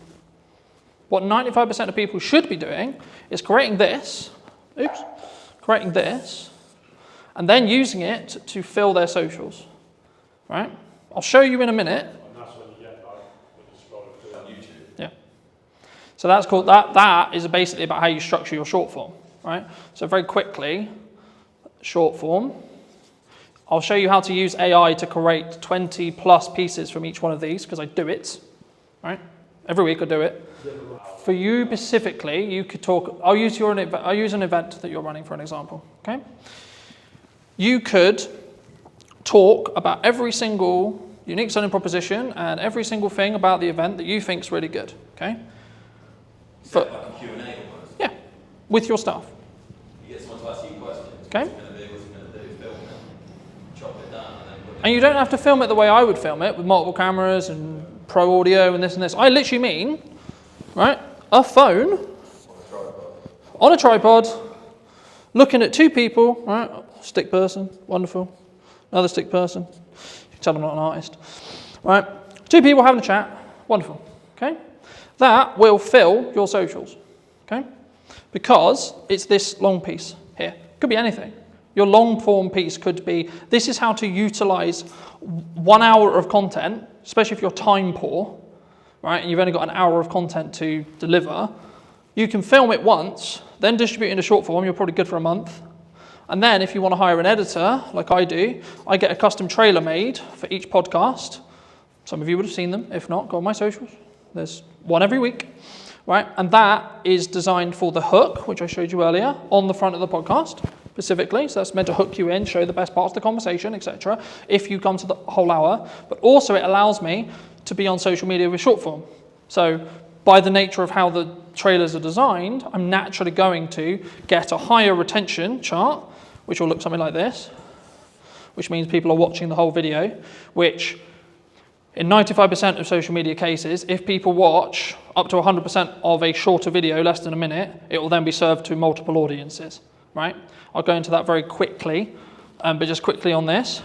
What 95% of people should be doing is creating this, and then using it to fill their socials, right? I'll show you in a minute. And that's when you get like when you scroll through on YouTube. Yeah. So that's called, that is basically about how you structure your short form, right? So very quickly, short form. I'll show you how to use AI to create 20 plus pieces from each one of these, because I do it, right? Every week I do it. For you specifically, you could talk, I'll use an event that you're running for an example, okay? You could talk about every single unique selling proposition and every single thing about the event that you think is really good, okay? Like a Q&A almost. Yeah, with your staff. You get someone to ask you questions. Okay. What's it going to do, film it, chop it down, and then put it. And you don't have to film it the way I would film it, with multiple cameras and pro audio and this and this. I literally mean, right, a phone on a tripod, looking at 2 people, right, stick person, wonderful, another stick person, you can tell I'm not an artist, right, 2 people having a chat, wonderful, okay? That will fill your socials, okay? Because it's this long piece here. Could be anything. Your long form piece could be, this is how to utilize 1 hour of content, especially if you're time poor, right, and you've only got an hour of content to deliver. You can film it once, then distribute it into short form. You're probably good for a month. And then if you want to hire an editor, like I do, I get a custom trailer made for each podcast. Some of you would have seen them. If not, go on my socials. There's one every week, right? And that is designed for the hook, which I showed you earlier, on the front of the podcast specifically. So that's meant to hook you in, show the best parts of the conversation, etc. if you come to the whole hour. But also it allows me to be on social media with short form. So by the nature of how the trailers are designed, I'm naturally going to get a higher retention chart, which will look something like this, which means people are watching the whole video, which in 95% of social media cases, if people watch up to 100% of a shorter video, less than a minute, it will then be served to multiple audiences, right? I'll go into that very quickly, but just quickly on this.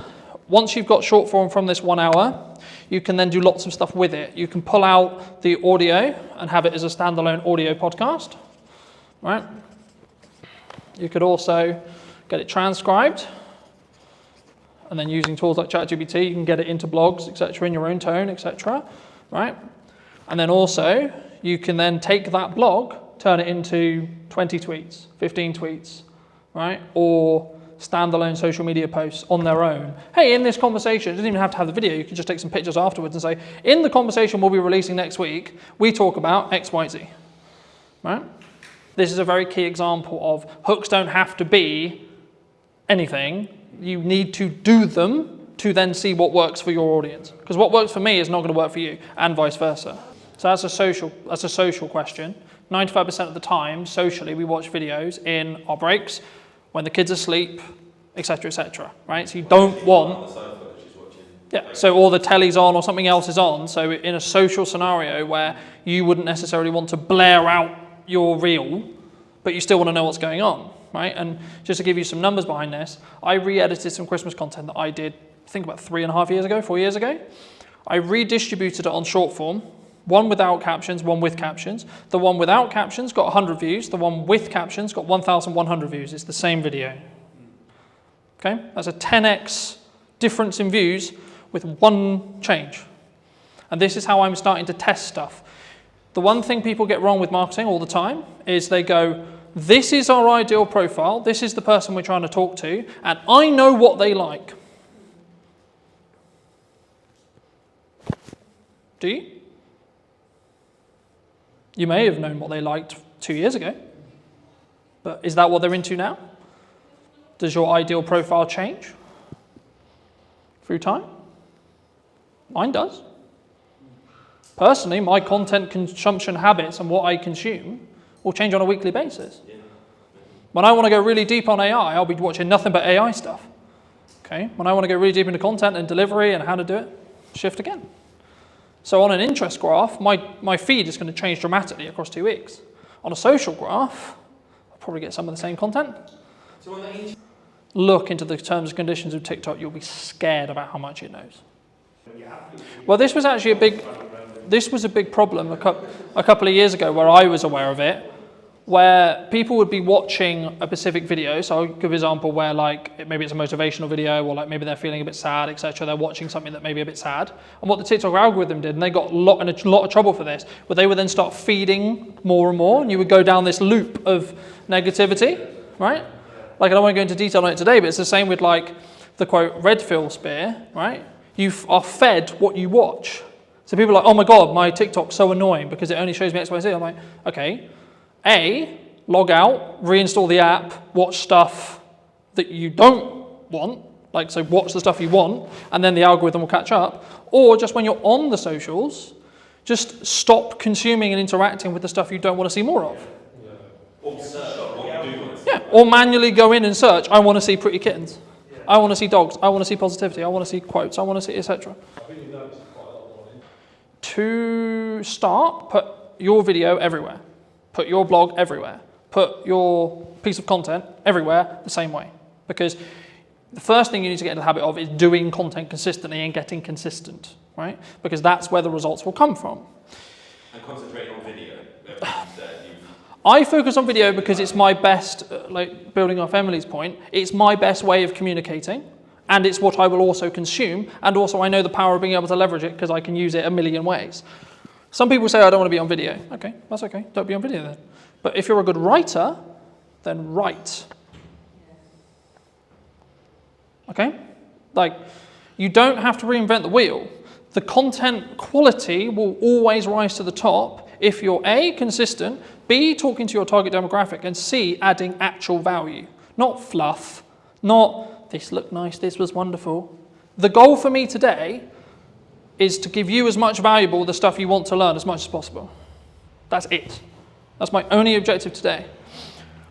Once you've got short form from this 1 hour, you can then do lots of stuff with it. You can pull out the audio and have it as a standalone audio podcast, right? You could also get it transcribed, and then using tools like ChatGPT, you can get it into blogs, etc., in your own tone, etc., right? And then also, you can then take that blog, turn it into 20 tweets, 15 tweets, right? Or standalone social media posts on their own. Hey, in this conversation, it doesn't even have to have the video, you can just take some pictures afterwards and say, in the conversation we'll be releasing next week, we talk about X, Y, Z, right? This is a very key example of hooks don't have to be anything. You need to do them to then see what works for your audience. Because what works for me is not going to work for you, and vice versa. So that's a social question. 95% of the time, socially, we watch videos in our breaks, when the kids are asleep, etc., right? So you don't want... Yeah, so or the telly's on or something else is on. So in a social scenario where you wouldn't necessarily want to blare out your reel, but you still want to know what's going on, right? And just to give you some numbers behind this, I re-edited some Christmas content that I did, I think about 4 years ago. I redistributed it on short form, one without captions, one with captions. The one without captions got 100 views. The one with captions got 1,100 views. It's the same video. Okay, that's a 10x difference in views with one change. And this is how I'm starting to test stuff. The one thing people get wrong with marketing all the time is they go, this is our ideal profile, this is the person we're trying to talk to, and I know what they like. Do you? You may have known what they liked 2 years ago, but is that what they're into now? Does your ideal profile change through time? Mine does. Personally, my content consumption habits and what I consume will change on a weekly basis. When I want to go really deep on AI, I'll be watching nothing but AI stuff. Okay? When I want to go really deep into content and delivery and how to do it, shift again. So on an interest graph, my feed is going to change dramatically across 2 weeks. On a social graph, I'll probably get some of the same content. So on the Look into the terms and conditions of TikTok, you'll be scared about how much it knows. Well, this was actually a big problem a couple of years ago where I was aware of it, where people would be watching a specific video. So I'll give an example where like maybe it's a motivational video or like maybe they're feeling a bit sad, etc. They're watching something that may be a bit sad. And what the TikTok algorithm did, and they got in a lot of trouble for this, but they would then start feeding more and more, and you would go down this loop of negativity, right? Like I don't want to go into detail on it today, but it's the same with like the quote red pill spear, right? You are fed what you watch. So people are like, oh my God, my TikTok's so annoying because it only shows me X, Y, Z. I'm like, okay, A, log out, reinstall the app, watch stuff that you don't want, like so watch the stuff you want, and then the algorithm will catch up. Or just when you're on the socials, just stop consuming and interacting with the stuff you don't want to see more of. Or search what you do want to see. Yeah, or manually go in and search, I want to see pretty kittens. I want to see dogs, I want to see positivity, I want to see quotes, I want to see etc. To start, put your video everywhere. Put your blog everywhere. Put your piece of content everywhere the same way. Because the first thing you need to get into the habit of is doing content consistently and getting consistent, right? Because that's where the results will come from. And concentrate on video. I focus on video because it's my best, like building off Emily's point, it's my best way of communicating, and it's what I will also consume, and also I know the power of being able to leverage it because I can use it a million ways. Some people say I don't want to be on video. Okay, that's okay, don't be on video then. But if you're a good writer, then write. Okay? Like, you don't have to reinvent the wheel. The content quality will always rise to the top if you're A, consistent, B, talking to your target demographic, and C, adding actual value. Not fluff, not this looked nice, this was wonderful. The goal for me today is to give you as much valuable the stuff you want to learn as much as possible. That's it. That's my only objective today.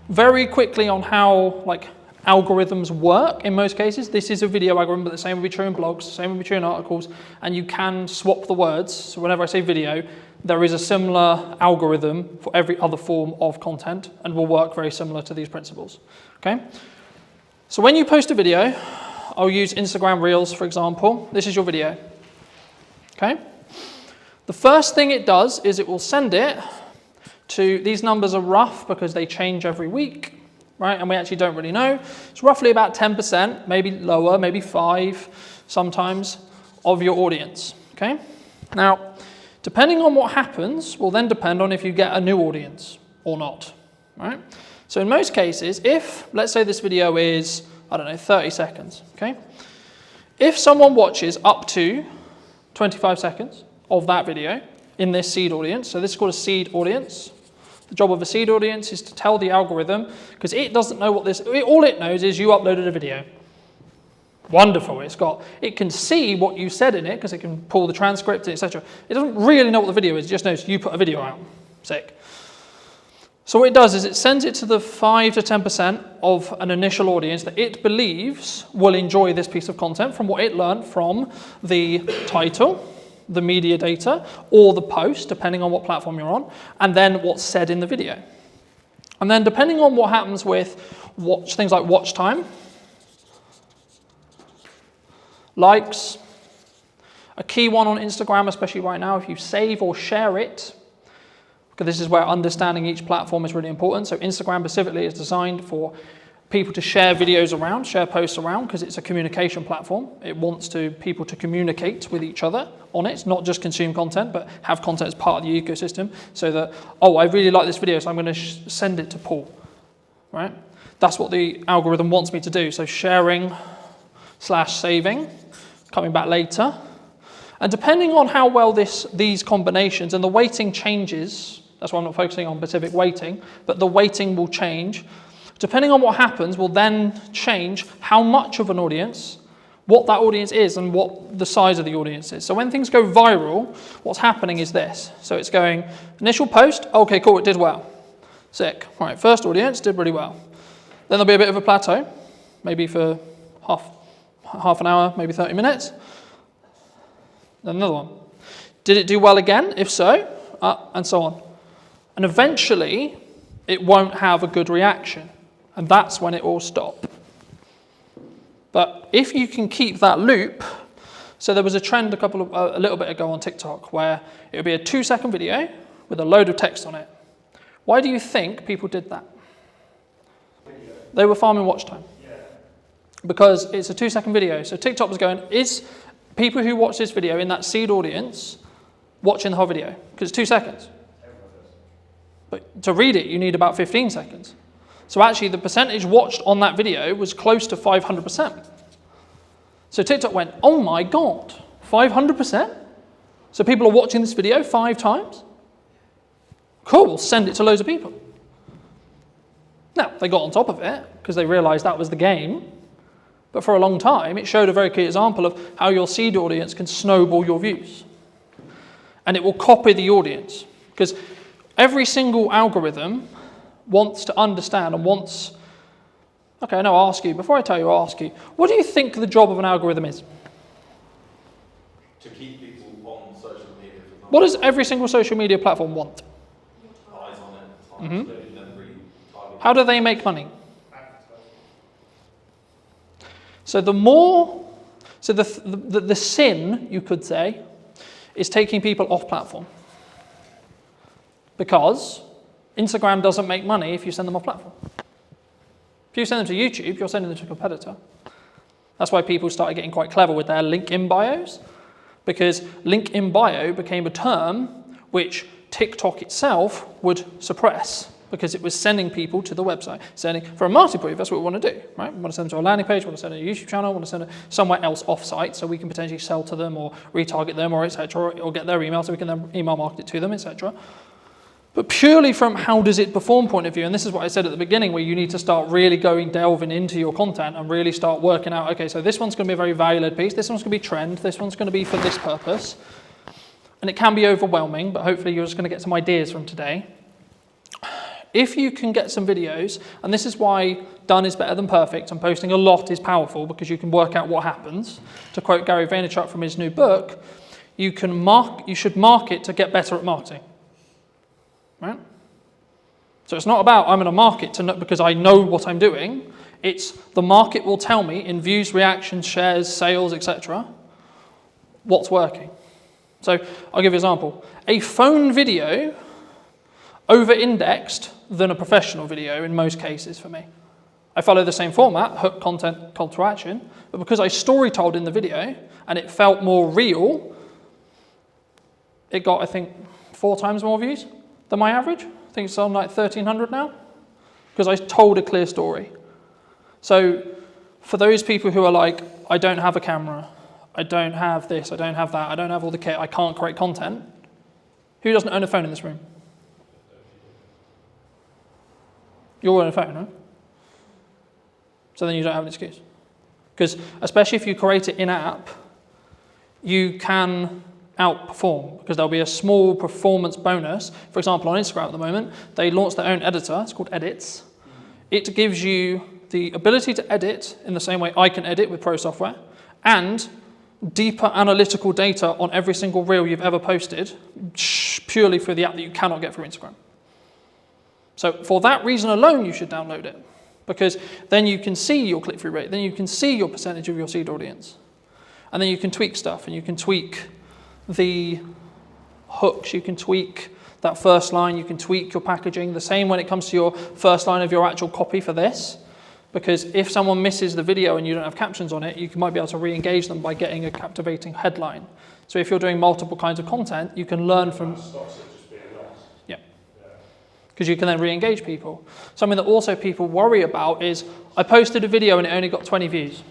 Very quickly on how like algorithms work in most cases. This is a video algorithm, but the same will be true in blogs, the same will be true in articles, and you can swap the words. So whenever I say video, there is a similar algorithm for every other form of content and will work very similar to these principles. Okay? So when you post a video, I'll use Instagram Reels, for example. This is your video. Okay? The first thing it does is it will send it to, these numbers are rough because they change every week, right? And we actually don't really know. It's roughly about 10%, maybe lower, maybe 5% sometimes, of your audience. Okay? Now, depending on what happens will then depend on if you get a new audience or not, right? So in most cases, if, let's say this video is I don't know, 30 seconds, okay? If someone watches up to 25 seconds of that video in this seed audience, so this is called a seed audience. The job of a seed audience is to tell the algorithm, because it doesn't know what all it knows is you uploaded a video. Wonderful, it can see what you said in it, because it can pull the transcript, etc. It doesn't really know what the video is, it just knows you put a video out. Sick. So what it does is it sends it to the 5 to 10% of an initial audience that it believes will enjoy this piece of content from what it learned from the title, the media data, or the post, depending on what platform you're on, and then what's said in the video. And then depending on what happens with things like watch time, likes, a key one on Instagram, especially right now, if you save or share it, because this is where understanding each platform is really important. So Instagram specifically is designed for people to share videos around, share posts around, because it's a communication platform. It wants people to communicate with each other on it, not just consume content, but have content as part of the ecosystem, so that, oh, I really like this video, so I'm going to send it to Paul, right? That's what the algorithm wants me to do. So sharing/saving, coming back later. And depending on how well these combinations, and the weighting changes, that's why I'm not focusing on specific weighting, but the weighting will change. Depending on what happens will then change how much of an audience, what that audience is, and what the size of the audience is. So when things go viral, what's happening is this. So it's going, initial post, okay, cool, it did well. Sick. All right, first audience, did really well. Then there'll be a bit of a plateau, maybe for half an hour, maybe 30 minutes. Then another one. Did it do well again? If so, and so on. And eventually, it won't have a good reaction. And that's when it will stop. But if you can keep that loop, so there was a trend a little bit ago on TikTok where it would be a 2-second video with a load of text on it. Why do you think people did that? They were farming watch time. Because it's a 2-second video. So TikTok was going, is people who watch this video in that seed audience watching the whole video? Because it's 2 seconds. But to read it, you need about 15 seconds. So actually, the percentage watched on that video was close to 500%. So TikTok went, oh my God, 500%? So people are watching this video 5 times? Cool, we'll send it to loads of people. Now, they got on top of it because they realized that was the game. But for a long time, it showed a very clear example of how your seed audience can snowball your views. And it will copy the audience. Because every single algorithm wants to understand and wants... Okay, no, I'll ask you. Before I tell you, I'll ask you. What do you think the job of an algorithm is? To keep people on social media. For example. What does every single social media platform want? Eyes on it. How do they make money? So the sin, you could say, is taking people off platform. Because Instagram doesn't make money if you send them off platform. If you send them to YouTube, you're sending them to a competitor. That's why people started getting quite clever with their link in bios, because link in bio became a term which TikTok itself would suppress, because it was sending people to the website. For a marketing brief, that's what we want to do, right? We want to send them to a landing page, we want to send them to a YouTube channel, we want to send them somewhere else off-site so we can potentially sell to them or retarget them or etc. or get their email so we can then email market it to them, etc. But purely from how does it perform point of view, and this is what I said at the beginning, where you need to start really delving into your content and really start working out, okay, so this one's going to be a very value-led piece, this one's going to be trend, this one's going to be for this purpose. And it can be overwhelming, but hopefully you're just going to get some ideas from today. If you can get some videos, and this is why done is better than perfect, and posting a lot is powerful because you can work out what happens. To quote Gary Vaynerchuk from his new book, you should market to get better at marketing. Right? So it's not about I'm going to market because I know what I'm doing. It's the market will tell me in views, reactions, shares, sales, etc. what's working. So I'll give you an example. A phone video over-indexed than a professional video in most cases for me. I follow the same format, hook, content, call to action, but because I story-told in the video and it felt more real, it got, I think, 4 times more views than my average. I think it's on like 1,300 now, because I told a clear story. So for those people who are like, I don't have a camera, I don't have this, I don't have that, I don't have all the kit, I can't create content. Who doesn't own a phone in this room? You all own a phone, right? So then you don't have an excuse. Because especially if you create it in-app, you can outperform, because there'll be a small performance bonus. For example, on Instagram at the moment, they launched their own editor. It's called Edits. It gives you the ability to edit in the same way I can edit with Pro software, and deeper analytical data on every single reel you've ever posted, purely through the app that you cannot get through Instagram. So for that reason alone, you should download it, because then you can see your click-through rate, then you can see your percentage of your seed audience, and then you can tweak stuff, and you can tweak the hooks, you can tweak that first line, you can tweak your packaging. The same when it comes to your first line of your actual copy for this, because if someone misses the video and you don't have captions on it, you might be able to re-engage them by getting a captivating headline. So if you're doing multiple kinds of content, you can learn from... Yeah. Because you can then re-engage people. Something that also people worry about is, I posted a video and it only got 20 views.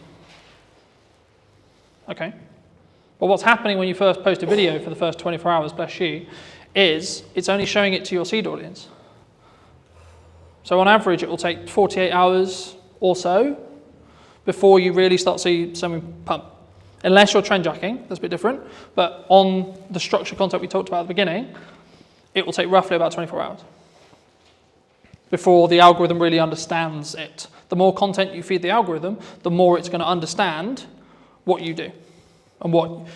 Okay. But what's happening when you first post a video for the first 24 hours, bless you, is it's only showing it to your seed audience. So on average, it will take 48 hours or so before you really start to see something pump. Unless you're trend jacking, that's a bit different. But on the structured content we talked about at the beginning, it will take roughly about 24 hours before the algorithm really understands it. The more content you feed the algorithm, the more it's going to understand what you do and what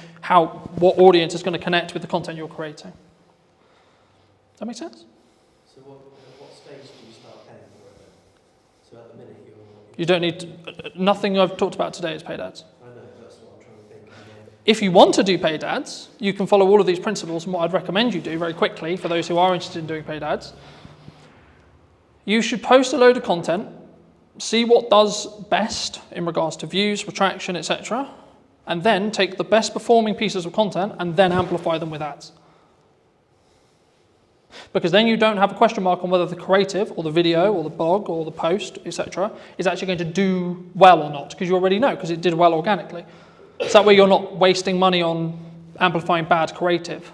audience is going to connect with the content you're creating. Does that make sense? So what stage do you start paying for it then? So at the minute You don't need to, nothing I've talked about today is paid ads. I know, that's what I'm trying to think. If you want to do paid ads, you can follow all of these principles, and what I'd recommend you do very quickly for those who are interested in doing paid ads, you should post a load of content, see what does best in regards to views, retraction, etc., and then take the best performing pieces of content and then amplify them with ads. Because then you don't have a question mark on whether the creative or the video or the blog or the post, etc., is actually going to do well or not, because you already know, because it did well organically. So that way you're not wasting money on amplifying bad creative,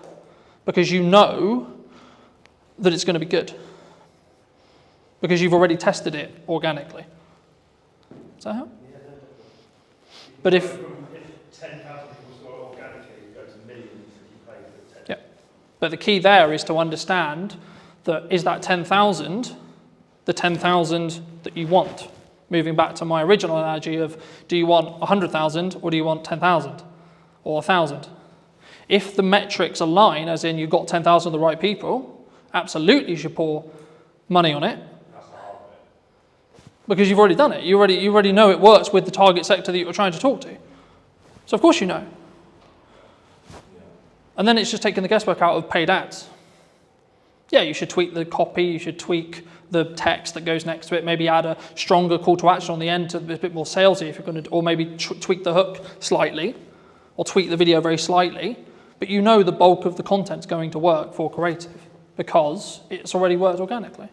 because you know that it's going to be good, because you've already tested it organically. Does that help? Yeah, no. But if 10,000 people saw it organically, you go to millions if you pay for 10. Yeah. But the key there is to understand that is that 10,000 the 10,000 that you want? Moving back to my original analogy of, do you want 100,000 or do you want 10,000 or 1,000? If the metrics align, as in you've got 10,000 of the right people, absolutely you should pour money on it. Because you've already done it. You already know it works with the target sector that you're trying to talk to. So of course you know. And then it's just taking the guesswork out of paid ads. Yeah, you should tweak the copy, you should tweak the text that goes next to it, maybe add a stronger call to action on the end to be a bit more salesy if you're going to, or maybe tweak the hook slightly, or tweak the video very slightly. But you know the bulk of the content's going to work for creative because it's already worked organically.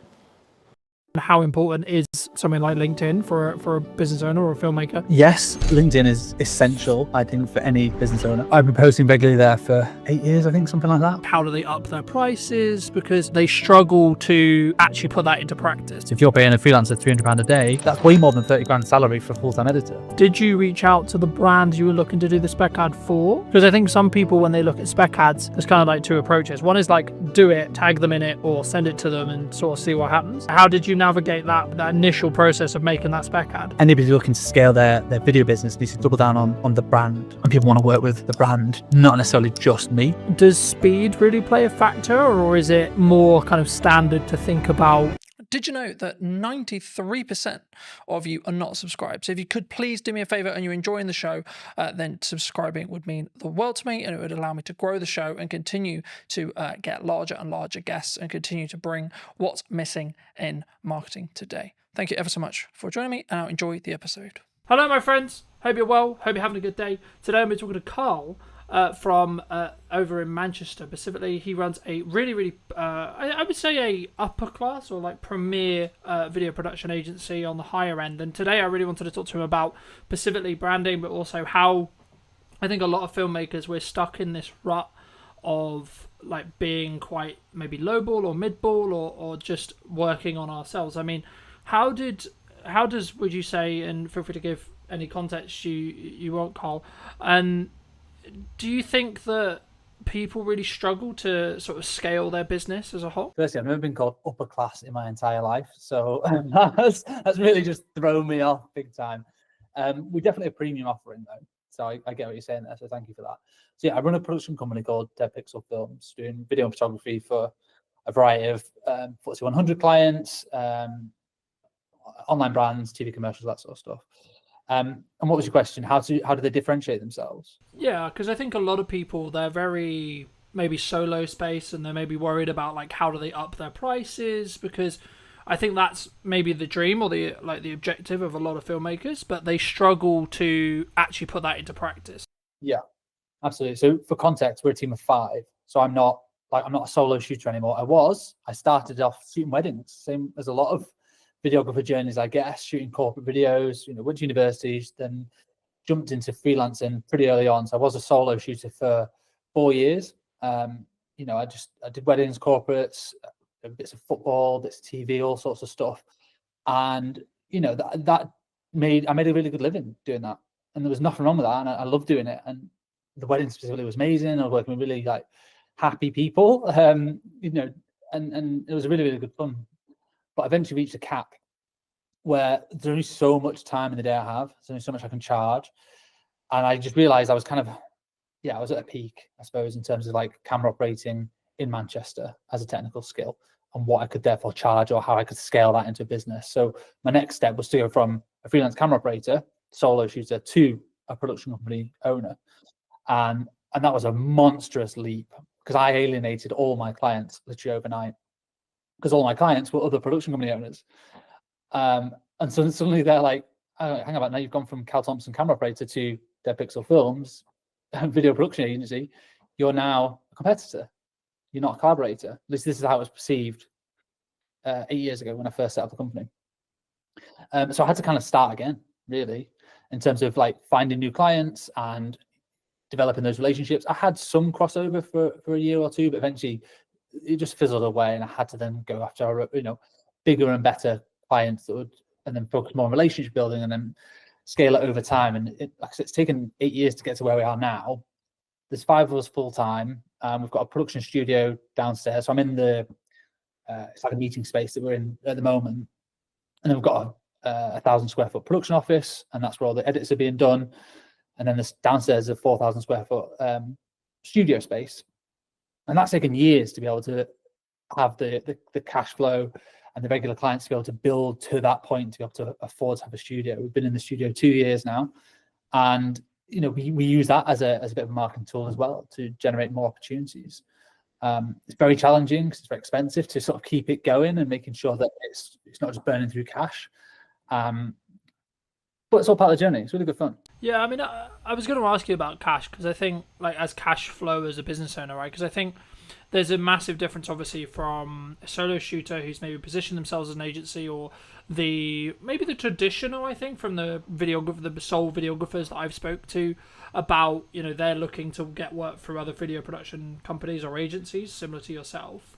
How important is something like LinkedIn for a business owner or a filmmaker? Yes, LinkedIn is essential, I think, for any business owner. I've been posting regularly there for 8 years, I think, something like that. How do they up their prices? Because they struggle to actually put that into practice. If you're paying a freelancer £300 a day, that's way more than 30 grand salary for a full-time editor. Did you reach out to the brand you were looking to do the spec ad for? Because I think some people, when they look at spec ads, there's kind of like two approaches. One is like, do it, tag them in it, or send it to them and sort of see what happens. How did you navigate that initial process of making that spec ad? Anybody looking to scale their video business needs to double down on the brand, and people want to work with the brand, not necessarily just me. Does speed really play a factor, or is it more kind of standard to think about? Did you know that 93% of you are not subscribed? So if you could please do me a favor and you're enjoying the show, then subscribing would mean the world to me, and it would allow me to grow the show and continue to get larger and larger guests and continue to bring what's missing in marketing today. Thank you ever so much for joining me, and I'll enjoy the episode. Hello, my friends. Hope you're well. Hope you're having a good day. Today I'm talking to Carl from over in Manchester. Specifically, he runs a really, I would say a upper class or like premier video production agency on the higher end. And today I really wanted to talk to him about specifically branding, but also how I think a lot of filmmakers, we're stuck in this rut of like being quite maybe lowball or midball or just working on ourselves. I mean, how does would you say, and feel free to give any context you want, Carl, and do you think that people really struggle to sort of scale their business as a whole? Firstly, I've never been called upper class in my entire life, so that's really just thrown me off big time. We're definitely a premium offering though, so I get what you're saying there, so thank you for that. So yeah, I run a production company called Dead Pixel Films, doing video and photography for a variety of FTSE 100 clients, online brands, TV commercials, that sort of stuff. And what was your question? How do they differentiate themselves? Yeah, because I think a lot of people, they're very maybe solo space, and they're maybe worried about like how do they up their prices, because I think that's maybe the dream or the objective of a lot of filmmakers, but they struggle to actually put that into practice. Yeah, absolutely. So for context, we're a team of 5. So I'm not a solo shooter anymore. I started off shooting weddings, same as a lot of videographer journeys, I guess, shooting corporate videos, went to universities, then jumped into freelancing pretty early on. So I was a solo shooter for 4 years. I did weddings, corporates, bits of football, bits of TV, all sorts of stuff. And, I made a really good living doing that. And there was nothing wrong with that. And I loved doing it. And the wedding specifically was amazing. I was working with really like happy people, and it was really, really good fun. But eventually reached a cap where there's only so much time in the day I have. There's only so much I can charge. And I just realized I was I was at a peak, I suppose, in terms of like camera operating in Manchester as a technical skill and what I could therefore charge or how I could scale that into a business. So my next step was to go from a freelance camera operator, solo shooter, to a production company owner. And that was a monstrous leap because I alienated all my clients literally overnight, because all my clients were other production company owners. And so suddenly they're like, oh, hang about, now you've gone from Cal Thompson camera operator to Dead Pixel Films, video production agency. You're now a competitor. You're not a collaborator. At least this is how it was perceived 8 years ago when I first set up the company. So I had to kind of start again, really, in terms of like finding new clients and developing those relationships. I had some crossover for a year or two, but eventually it just fizzled away, and I had to then go after bigger and better clients that would, and then focus more on relationship building and then scale it over time. And it's taken 8 years to get to where we are now. There's 5 of us full time. We've got a production studio downstairs. So I'm in the it's like a meeting space that we're in at the moment, and then we've got a 1,000 square foot production office, and that's where all the edits are being done. And then this downstairs is a 4,000 square foot studio space. And that's taken years to be able to have the cash flow and the regular clients to be able to build to that point, to be able to afford to have a studio. We've been in the studio 2 years now. And, we use that as a bit of a marketing tool as well to generate more opportunities. It's very challenging because it's very expensive to sort of keep it going and making sure that it's not just burning through cash. But it's all part of the journey. It's really good fun. Yeah, I mean, I was going to ask you about cash, because I think, like, as cash flow as a business owner, right? Because I think there's a massive difference, obviously, from a solo shooter who's maybe positioned themselves as an agency, or maybe the traditional, I think, from the sole videographers that I've spoke to about, they're looking to get work through other video production companies or agencies similar to yourself.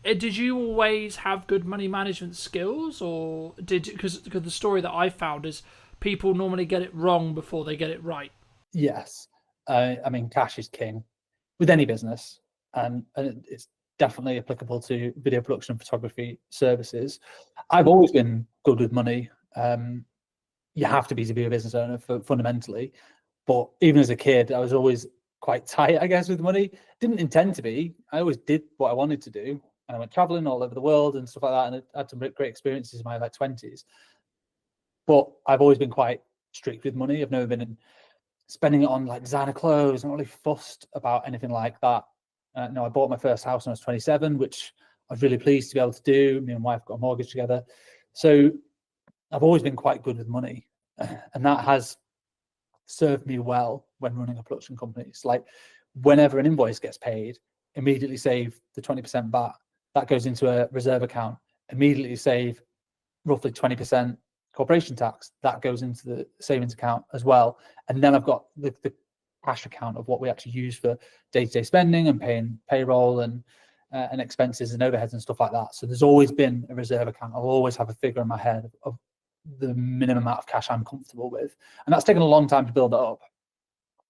Did you always have good money management skills, or because the story that I found is people normally get it wrong before they get it right? Yes. Cash is king with any business, and it's definitely applicable to video production and photography services. I've always been good with money. You have to be a business owner fundamentally, but even as a kid, I was always quite tight, I guess, with money. Didn't intend to be. I always did what I wanted to do. And I went traveling all over the world and stuff like that, and I had some great experiences in my 20s. But I've always been quite strict with money. I've never been spending it on like designer clothes. I'm not really fussed about anything like that. I bought my first house when I was 27, which I was really pleased to be able to do. Me and my wife got a mortgage together. So I've always been quite good with money, and that has served me well when running a production company. It's like whenever an invoice gets paid, immediately save the 20% VAT. That goes into a reserve account. Immediately save roughly 20% corporation tax. That goes into the savings account as well. And then I've got the cash account of what we actually use for day-to-day spending and paying payroll and expenses and overheads and stuff like that. So there's always been a reserve account. I'll always have a figure in my head of the minimum amount of cash I'm comfortable with, and that's taken a long time to build it up.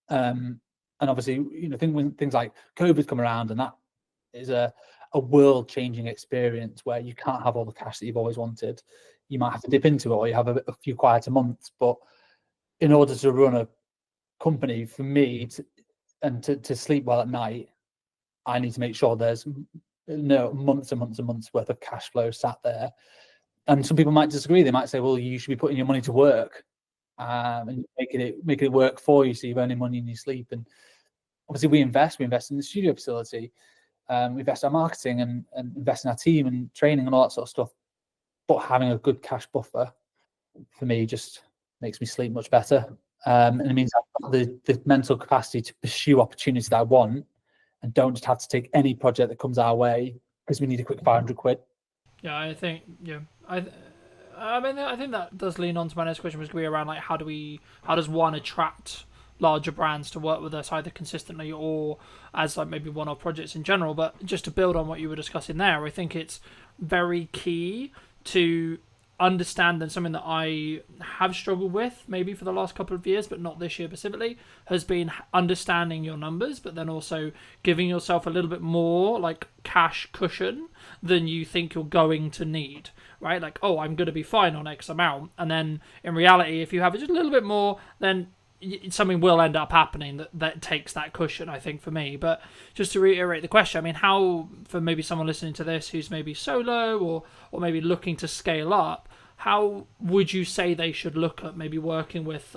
And obviously, you know, when things like COVID come around, and that is a world-changing experience where you can't have all the cash that you've always wanted. You might have to dip into it, or you have a few quieter months. But in order to run a company, for me, to sleep well at night, I need to make sure there's months and months and months worth of cash flow sat there. And some people might disagree. They might say, well, you should be putting your money to work and making it work for you, so you're earning money in your sleep. And obviously we invest in the studio facility, we invest in our marketing and invest in our team and training and all that sort of stuff. But having a good cash buffer for me just makes me sleep much better. And it means I've got the mental capacity to pursue opportunities that I want, and don't just have to take any project that comes our way because we need a quick 500 quid. Yeah, I think, yeah, I mean, I think that does lean on to my next question, was going to be around, like, how does one attract larger brands to work with us, either consistently or as like maybe one-off projects in general. But just to build on what you were discussing there, I think it's very key to understand, and something that I have struggled with maybe for the last couple of years, but not this year specifically, has been understanding your numbers, but then also giving yourself a little bit more like cash cushion than you think you're going to need, right? Like, oh, I'm going to be fine on X amount. And then in reality, if you have just a little bit more, then something will end up happening that takes that cushion, I think, for me. But just to reiterate the question, I mean, how, for maybe someone listening to this who's maybe solo or maybe looking to scale up, how would you say they should look at maybe working with,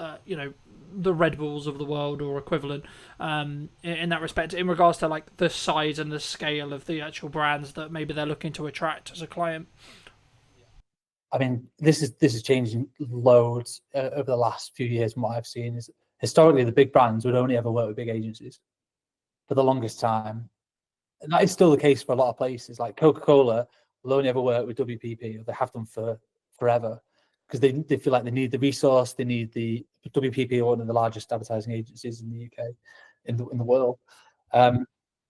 the Red Bulls of the world or equivalent in that respect, in regards to like the size and the scale of the actual brands that maybe they're looking to attract as a client? I mean, this is changing loads over the last few years. And what I've seen is historically the big brands would only ever work with big agencies for the longest time. And that is still the case for a lot of places. Like Coca-Cola will only ever work with WPP, or they have done for forever, because they feel like they need the resource. They need the WPP, one of the largest advertising agencies in the UK, in the world.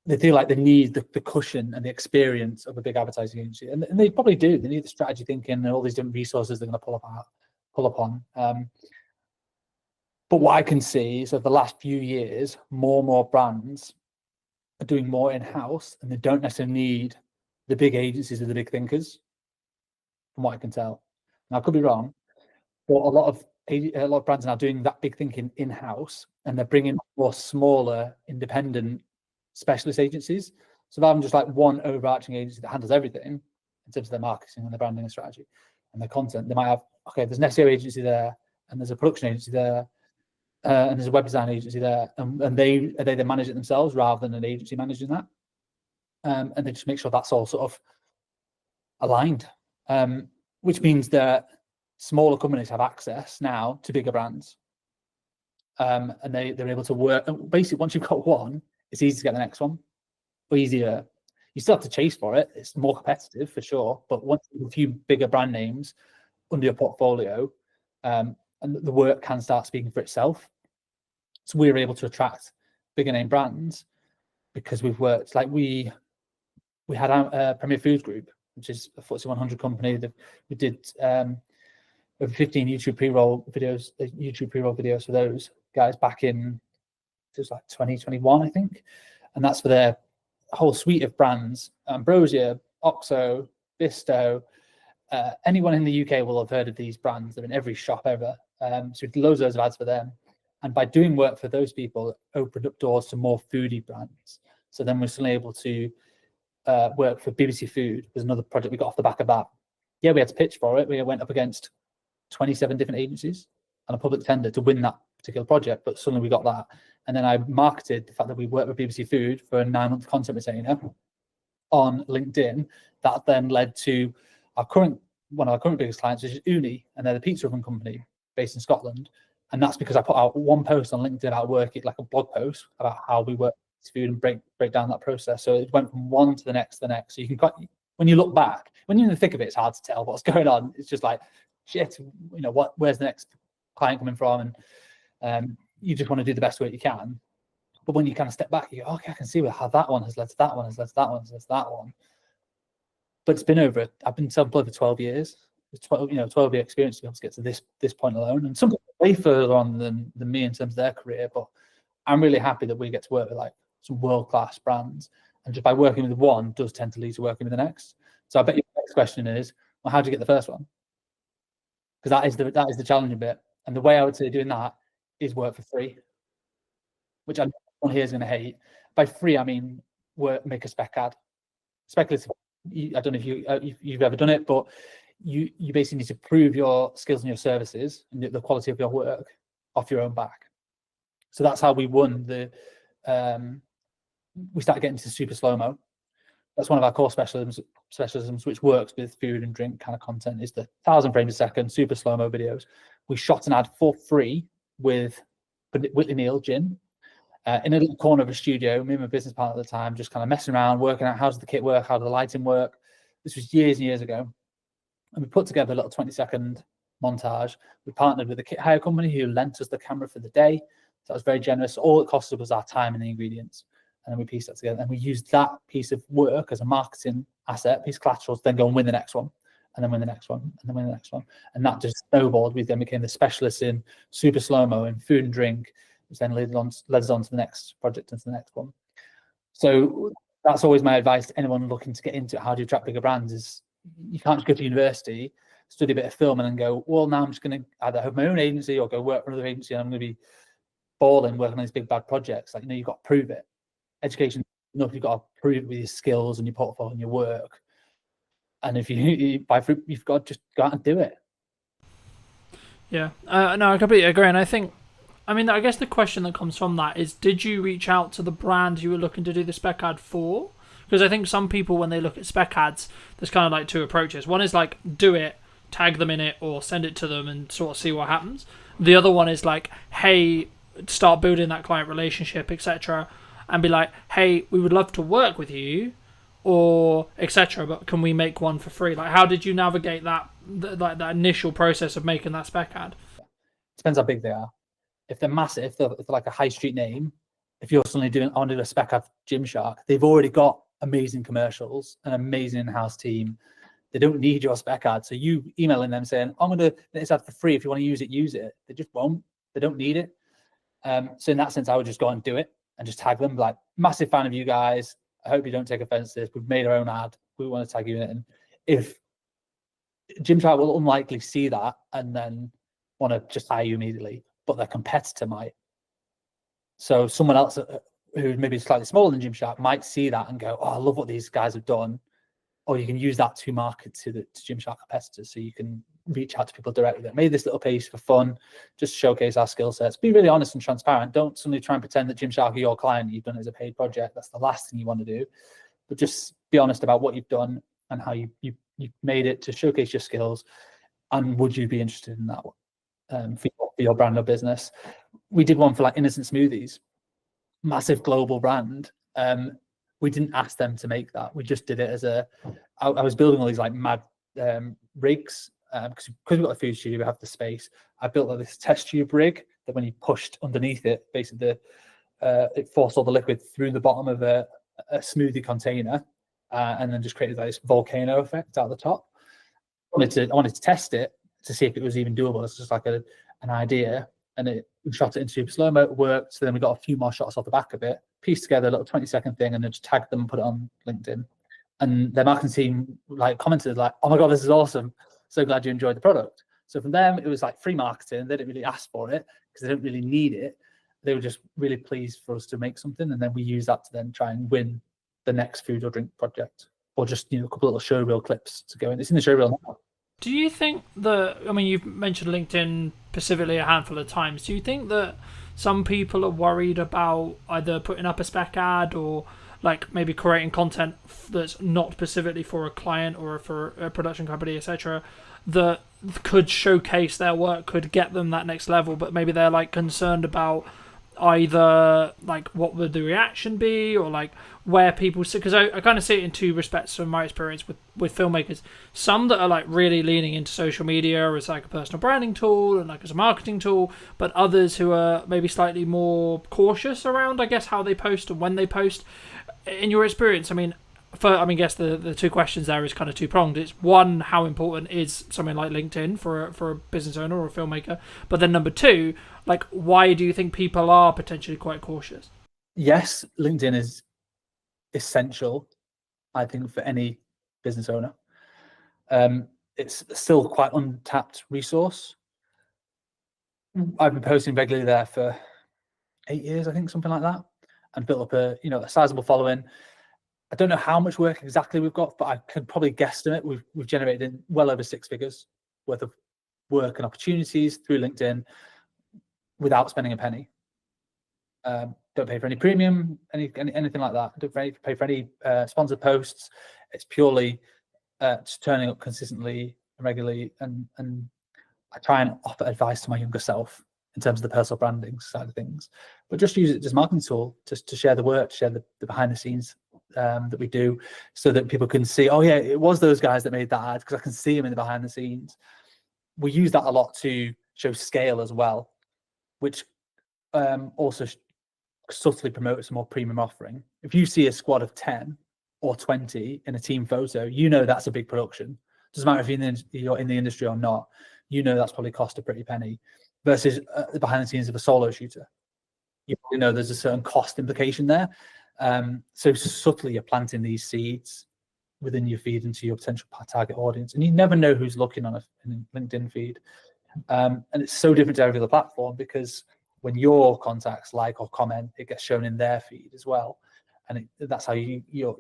They feel like they need the cushion and the experience of a big advertising agency, and they probably do. They need the strategy thinking and all these different resources they're going to pull upon. But what I can see is that the last few years, more and more brands are doing more in-house, and they don't necessarily need the big agencies or the big thinkers, from what I can tell. Now, I could be wrong, but a lot of brands are now doing that big thinking in-house, and they're bringing more smaller, independent specialist agencies. So rather than just like one overarching agency that handles everything in terms of their marketing and their branding and strategy and their content, they might have, okay, there's an SEO agency there, and there's a production agency there, and there's a web design agency there, and they manage it themselves rather than an agency managing that. And they just make sure that's all sort of aligned, which means that smaller companies have access now to bigger brands, and they're able to work. And basically, once you've got one, it's easy to get the next one, or easier. You still have to chase for it. It's more competitive for sure, but once you have a few bigger brand names under your portfolio, and the work can start speaking for itself. So we're able to attract bigger name brands because we've worked, like we had our Premier Foods Group, which is a FTSE 100 company that we did over 15 YouTube pre-roll videos for those guys back in, it was like 2021, I think. And that's for their whole suite of brands: Ambrosia, Oxo, Bisto. Anyone in the UK will have heard of these brands. They're in every shop ever. So we did loads of ads for them. And by doing work for those people, it opened up doors to more foodie brands. So then we're suddenly able to work for BBC Food. There's another project we got off the back of that. Yeah, we had to pitch for it. We went up against 27 different agencies and a public tender to win that particular project, but suddenly we got that. And then I marketed the fact that we worked with BBC Food for a 9-month content retainer on LinkedIn. That then led to one of our current biggest clients, which is Uni, and they're the pizza oven company based in Scotland. And that's because I put out one post on LinkedIn about work, like a blog post about how we work with food and break down that process. So it went from one to the next. So you can quite, when you look back, when you're in the thick of it, it's hard to tell what's going on. It's just like, shit, where's the next client coming from? And you just want to do the best work you can. But when you kind of step back, you go, okay, I can see how that one has led to that one, has led to that one, has led to that one. But it's been I've been self-employed for 12 years. It's 12-year experience to be able to get to this point alone. And some people are way further on than me in terms of their career, but I'm really happy that we get to work with like some world-class brands. And just by working with one does tend to lead to working with the next. So I bet your next question is, well, how did you get the first one? Because that is the challenging bit. And the way I would say doing that is work for free, which I know everyone here is going to hate. By free, I mean make a spec ad. Speculative. I don't know if you've ever done it, but you basically need to prove your skills and your services and the quality of your work off your own back. So that's how we won we started getting to super slow-mo. That's one of our core specialisms, which works with food and drink kind of content, is the 1,000 frames a second super slow-mo videos. We shot an ad for free with Whitley Neal Gin in a little corner of a studio. Me and my business partner at the time just kind of messing around, working out how does the kit work, how does the lighting work. This was years and years ago. And we put together a little 20-second montage. We partnered with a kit hire company who lent us the camera for the day. So that was very generous. All it cost us was our time and the ingredients. And then we pieced that together. And we used that piece of work as a marketing asset, piece of collateral, to then go and win the next one, and then win the next one, and then win the next one. And that just snowballed. We then became the specialists in super slow-mo and food and drink, which then led us on to the next project and to the next one. So that's always my advice to anyone looking to get into it. How do you attract bigger brands? Is you can't just go to university, study a bit of film, and then go, well, now I'm just going to either have my own agency or go work for another agency, and I'm going to be balling working on these big bad projects. Like, you've got to prove it. Education, you've got to prove it with your skills and your portfolio and your work. And if you've got to just go out and do it. Yeah, no, I completely agree. And I guess the question that comes from that is, did you reach out to the brand you were looking to do the spec ad for? Because I think some people, when they look at spec ads, there's kind of like two approaches. One is like, do it, tag them in it, or send it to them and sort of see what happens. The other one is like, hey, start building that client relationship, etc., and be like, hey, we would love to work with you, or etc., but can we make one for free? Like, how did you navigate that initial process of making that spec ad? Depends how big they are. If they're massive, if they're like a high street name, if you're suddenly I want to do a spec ad for Gymshark, they've already got amazing commercials, an amazing in-house team. They don't need your spec ad. So you emailing them saying, I'm going to do this ad for free. If you want to use it, use it. They just won't. They don't need it. So in that sense, I would just go and do it and just tag them. Like, massive fan of you guys. I hope you don't take offense to this. We've made our own ad. We want to tag you in it. And if Gymshark will unlikely see that and then want to just hire you immediately, but their competitor might. So someone else who maybe is slightly smaller than Gymshark might see that and go, oh, I love what these guys have done. Or you can use that to market to Gymshark competitors. So you can reach out to people directly that made this little piece for fun, just showcase our skill sets. Be really honest and transparent. Don't suddenly try and pretend that Gymshark are your client. You've done it as a paid project. That's the last thing you want to do. But just be honest about what you've done and how you made it to showcase your skills. And would you be interested in that one for your brand or business? We did one for like Innocent Smoothies, massive global brand. We didn't ask them to make that. We just did it as I was building all these like mad rigs because we've got a food studio, we have the space. I built like this test tube rig that when you pushed underneath it, basically it forced all the liquid through the bottom of a smoothie container and then just created like this volcano effect out the top. I wanted to test it to see if it was even doable. It's just like an idea, and we shot it into super slow-mo. It worked. So then we got a few more shots off the back of it, pieced together a little 20-second thing, and then just tagged them and put it on LinkedIn. And their marketing team like commented like, "Oh my god, this is awesome! So glad you enjoyed the product." So from them, it was like free marketing. They didn't really ask for it because they didn't really need it. They were just really pleased for us to make something, and then we use that to then try and win the next food or drink project, or just a couple of little showreel clips to go in. It's in the showreel now. Do you think you've mentioned LinkedIn specifically a handful of times. Do you think that some people are worried about either putting up a spec ad or like maybe creating content that's not specifically for a client or for a production company, etc., that could showcase their work, could get them that next level, but maybe they're like concerned about either like what would the reaction be, or like where people see, because I kind of see it in two respects from my experience with filmmakers. Some that are like really leaning into social media as like a personal branding tool and like as a marketing tool, but others who are maybe slightly more cautious around, I guess, how they post and when they post. In your experience, I guess the two questions there is kind of two-pronged. It's one, how important is something like LinkedIn for a business owner or a filmmaker? But then number two, like, why do you think people are potentially quite cautious? Yes, LinkedIn is essential, I think, for any business owner. It's still quite untapped resource. I've been posting regularly there for 8 years, I think, something like that, and built up a sizable following. I don't know how much work exactly we've got, but I can probably guesstimate we've generated well over 6 figures worth of work and opportunities through LinkedIn without spending a penny. Don't pay for any premium, anything like that. Don't pay for any sponsored posts. It's purely just turning up consistently and regularly, and I try and offer advice to my younger self in terms of the personal branding side of things, but just use it as a marketing tool, just to share the work, to share the behind the scenes that we do, so that people can see, oh yeah, it was those guys that made that ad, because I can see them in the behind the scenes. We use that a lot to show scale as well, which also subtly promotes a more premium offering. If you see a squad of 10 or 20 in a team photo, you know that's a big production. Doesn't matter if you're in the industry or not, you know that's probably cost a pretty penny, versus the behind the scenes of a solo shooter. You know there's a certain cost implication there. So subtly you're planting these seeds within your feed into your potential target audience, and you never know who's looking on a LinkedIn feed. And it's so different to every other platform, because when your contacts like or comment, it gets shown in their feed as well, and that's how your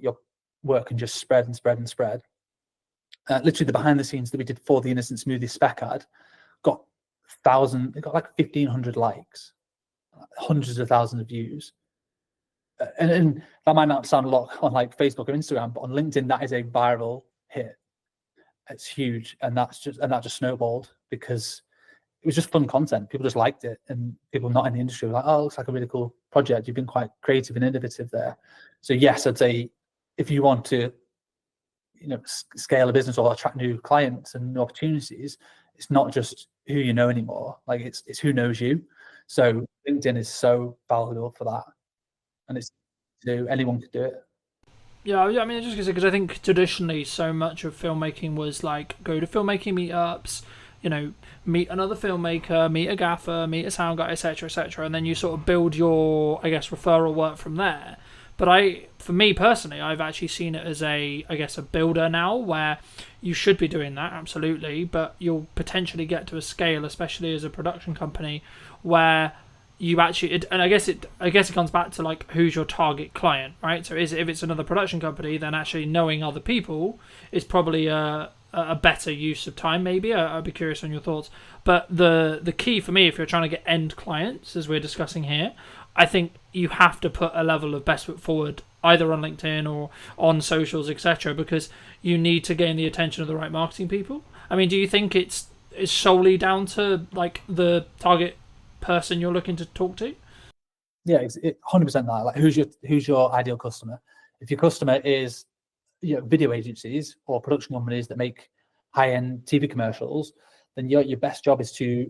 work can just spread and spread and spread. Literally, the behind the scenes that we did for the Innocent Smoothie spec ad got like 1,500 likes, hundreds of thousands of views. And that might not sound a lot on like Facebook or Instagram, but on LinkedIn, that is a viral hit. It's huge, and that just snowballed because it was just fun content. People just liked it, and people not in the industry were like, "Oh, it looks like a really cool project. You've been quite creative and innovative there." So yes, I'd say if you want to, scale a business or attract new clients and new opportunities, it's not just who you know anymore. Like it's who knows you. So LinkedIn is so valuable for that, and anyone could do it. Yeah, I mean, just because I think traditionally so much of filmmaking was like go to filmmaking meetups, meet another filmmaker, meet a gaffer, meet a sound guy, etc., and then you sort of build your, I guess, referral work from there. But for me personally, I've actually seen it as a builder now, where you should be doing that, absolutely, but you'll potentially get to a scale, especially as a production company, where you actually, and I guess it comes back to like who's your target client, right? So if it's another production company, then actually knowing other people is probably a better use of time. Maybe I'd be curious on your thoughts. But the key for me, if you're trying to get end clients, as we're discussing here, I think you have to put a level of best foot forward, either on LinkedIn or on socials, etc., because you need to gain the attention of the right marketing people. I mean, do you think it's solely down to like the target person you're looking to talk to? Yeah, 100% that. Like, who's your ideal customer? If your customer is video agencies or production companies that make high-end TV commercials, then your best job is to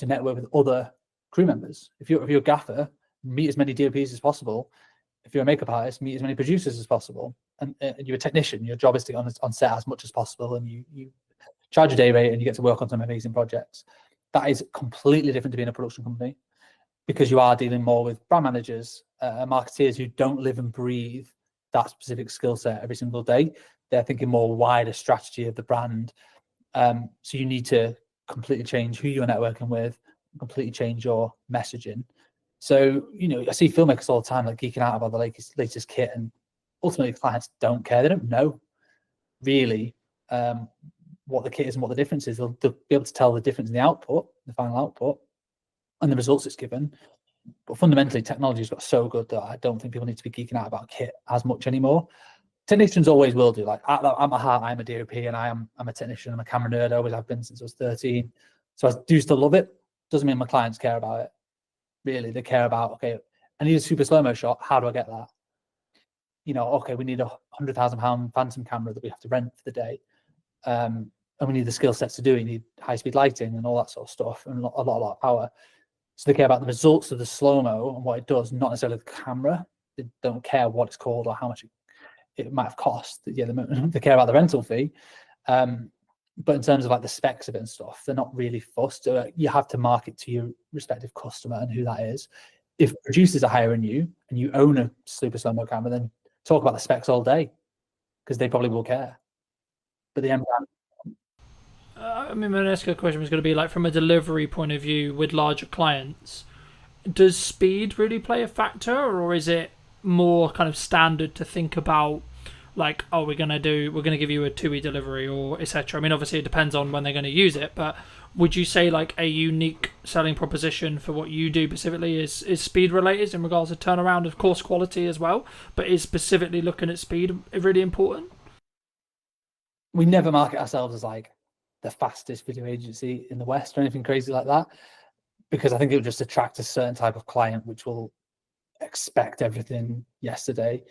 network with other crew members. If you're a gaffer, meet as many DOPs as possible. If you're a makeup artist, meet as many producers as possible. And you're a technician, your job is to get on set as much as possible, and you charge a day rate and you get to work on some amazing projects. That is completely different to being a production company, because you are dealing more with brand managers, marketeers who don't live and breathe that specific skill set every single day. They're thinking more wider strategy of the brand. So you need to completely change who you're networking with, completely change your messaging. So, I see filmmakers all the time like geeking out about the latest kit, and ultimately clients don't care. They don't know really what the kit is and what the difference is. They'll be able to tell the difference in the output, the final output, and the results it's given. But fundamentally, technology has got so good that I don't think people need to be geeking out about kit as much anymore. technicians always will do. Like at my heart, I'm a DOP and I'm a technician. I'm a camera nerd. I always have been since I was 13. So I do still love it. Doesn't mean my clients care about it. Really, they care about, okay, I need a super slow-mo shot. How do I get that? You know, okay, we need a £100,000 phantom camera that we have to rent for the day. And we need the skill sets to do it. You need high-speed lighting and all that sort of stuff, and a lot of power. So they care about the results of the slow-mo and what it does, not necessarily the camera. They don't care what it's called or how much it might have cost. Yeah, they care about the rental fee. But in terms of like the specs of it and stuff, they're not really fussed. You have to market to your respective customer and who that is. If producers are hiring you and you own a super slow-mo camera, then talk about the specs all day, because they probably will care. But the end I mean, my next question was going to be like, from a delivery point of view with larger clients, does speed really play a factor, or is it more kind of standard to think about, like, oh, we're going to give you a 2-week delivery or etc.? I mean, obviously it depends on when they're going to use it, but would you say like a unique selling proposition for what you do specifically is speed related in regards to turnaround, of course quality as well, but is specifically looking at speed really important? We never market ourselves as like the fastest video agency in the West or anything crazy like that, because I think it would just attract a certain type of client which will expect everything yesterday.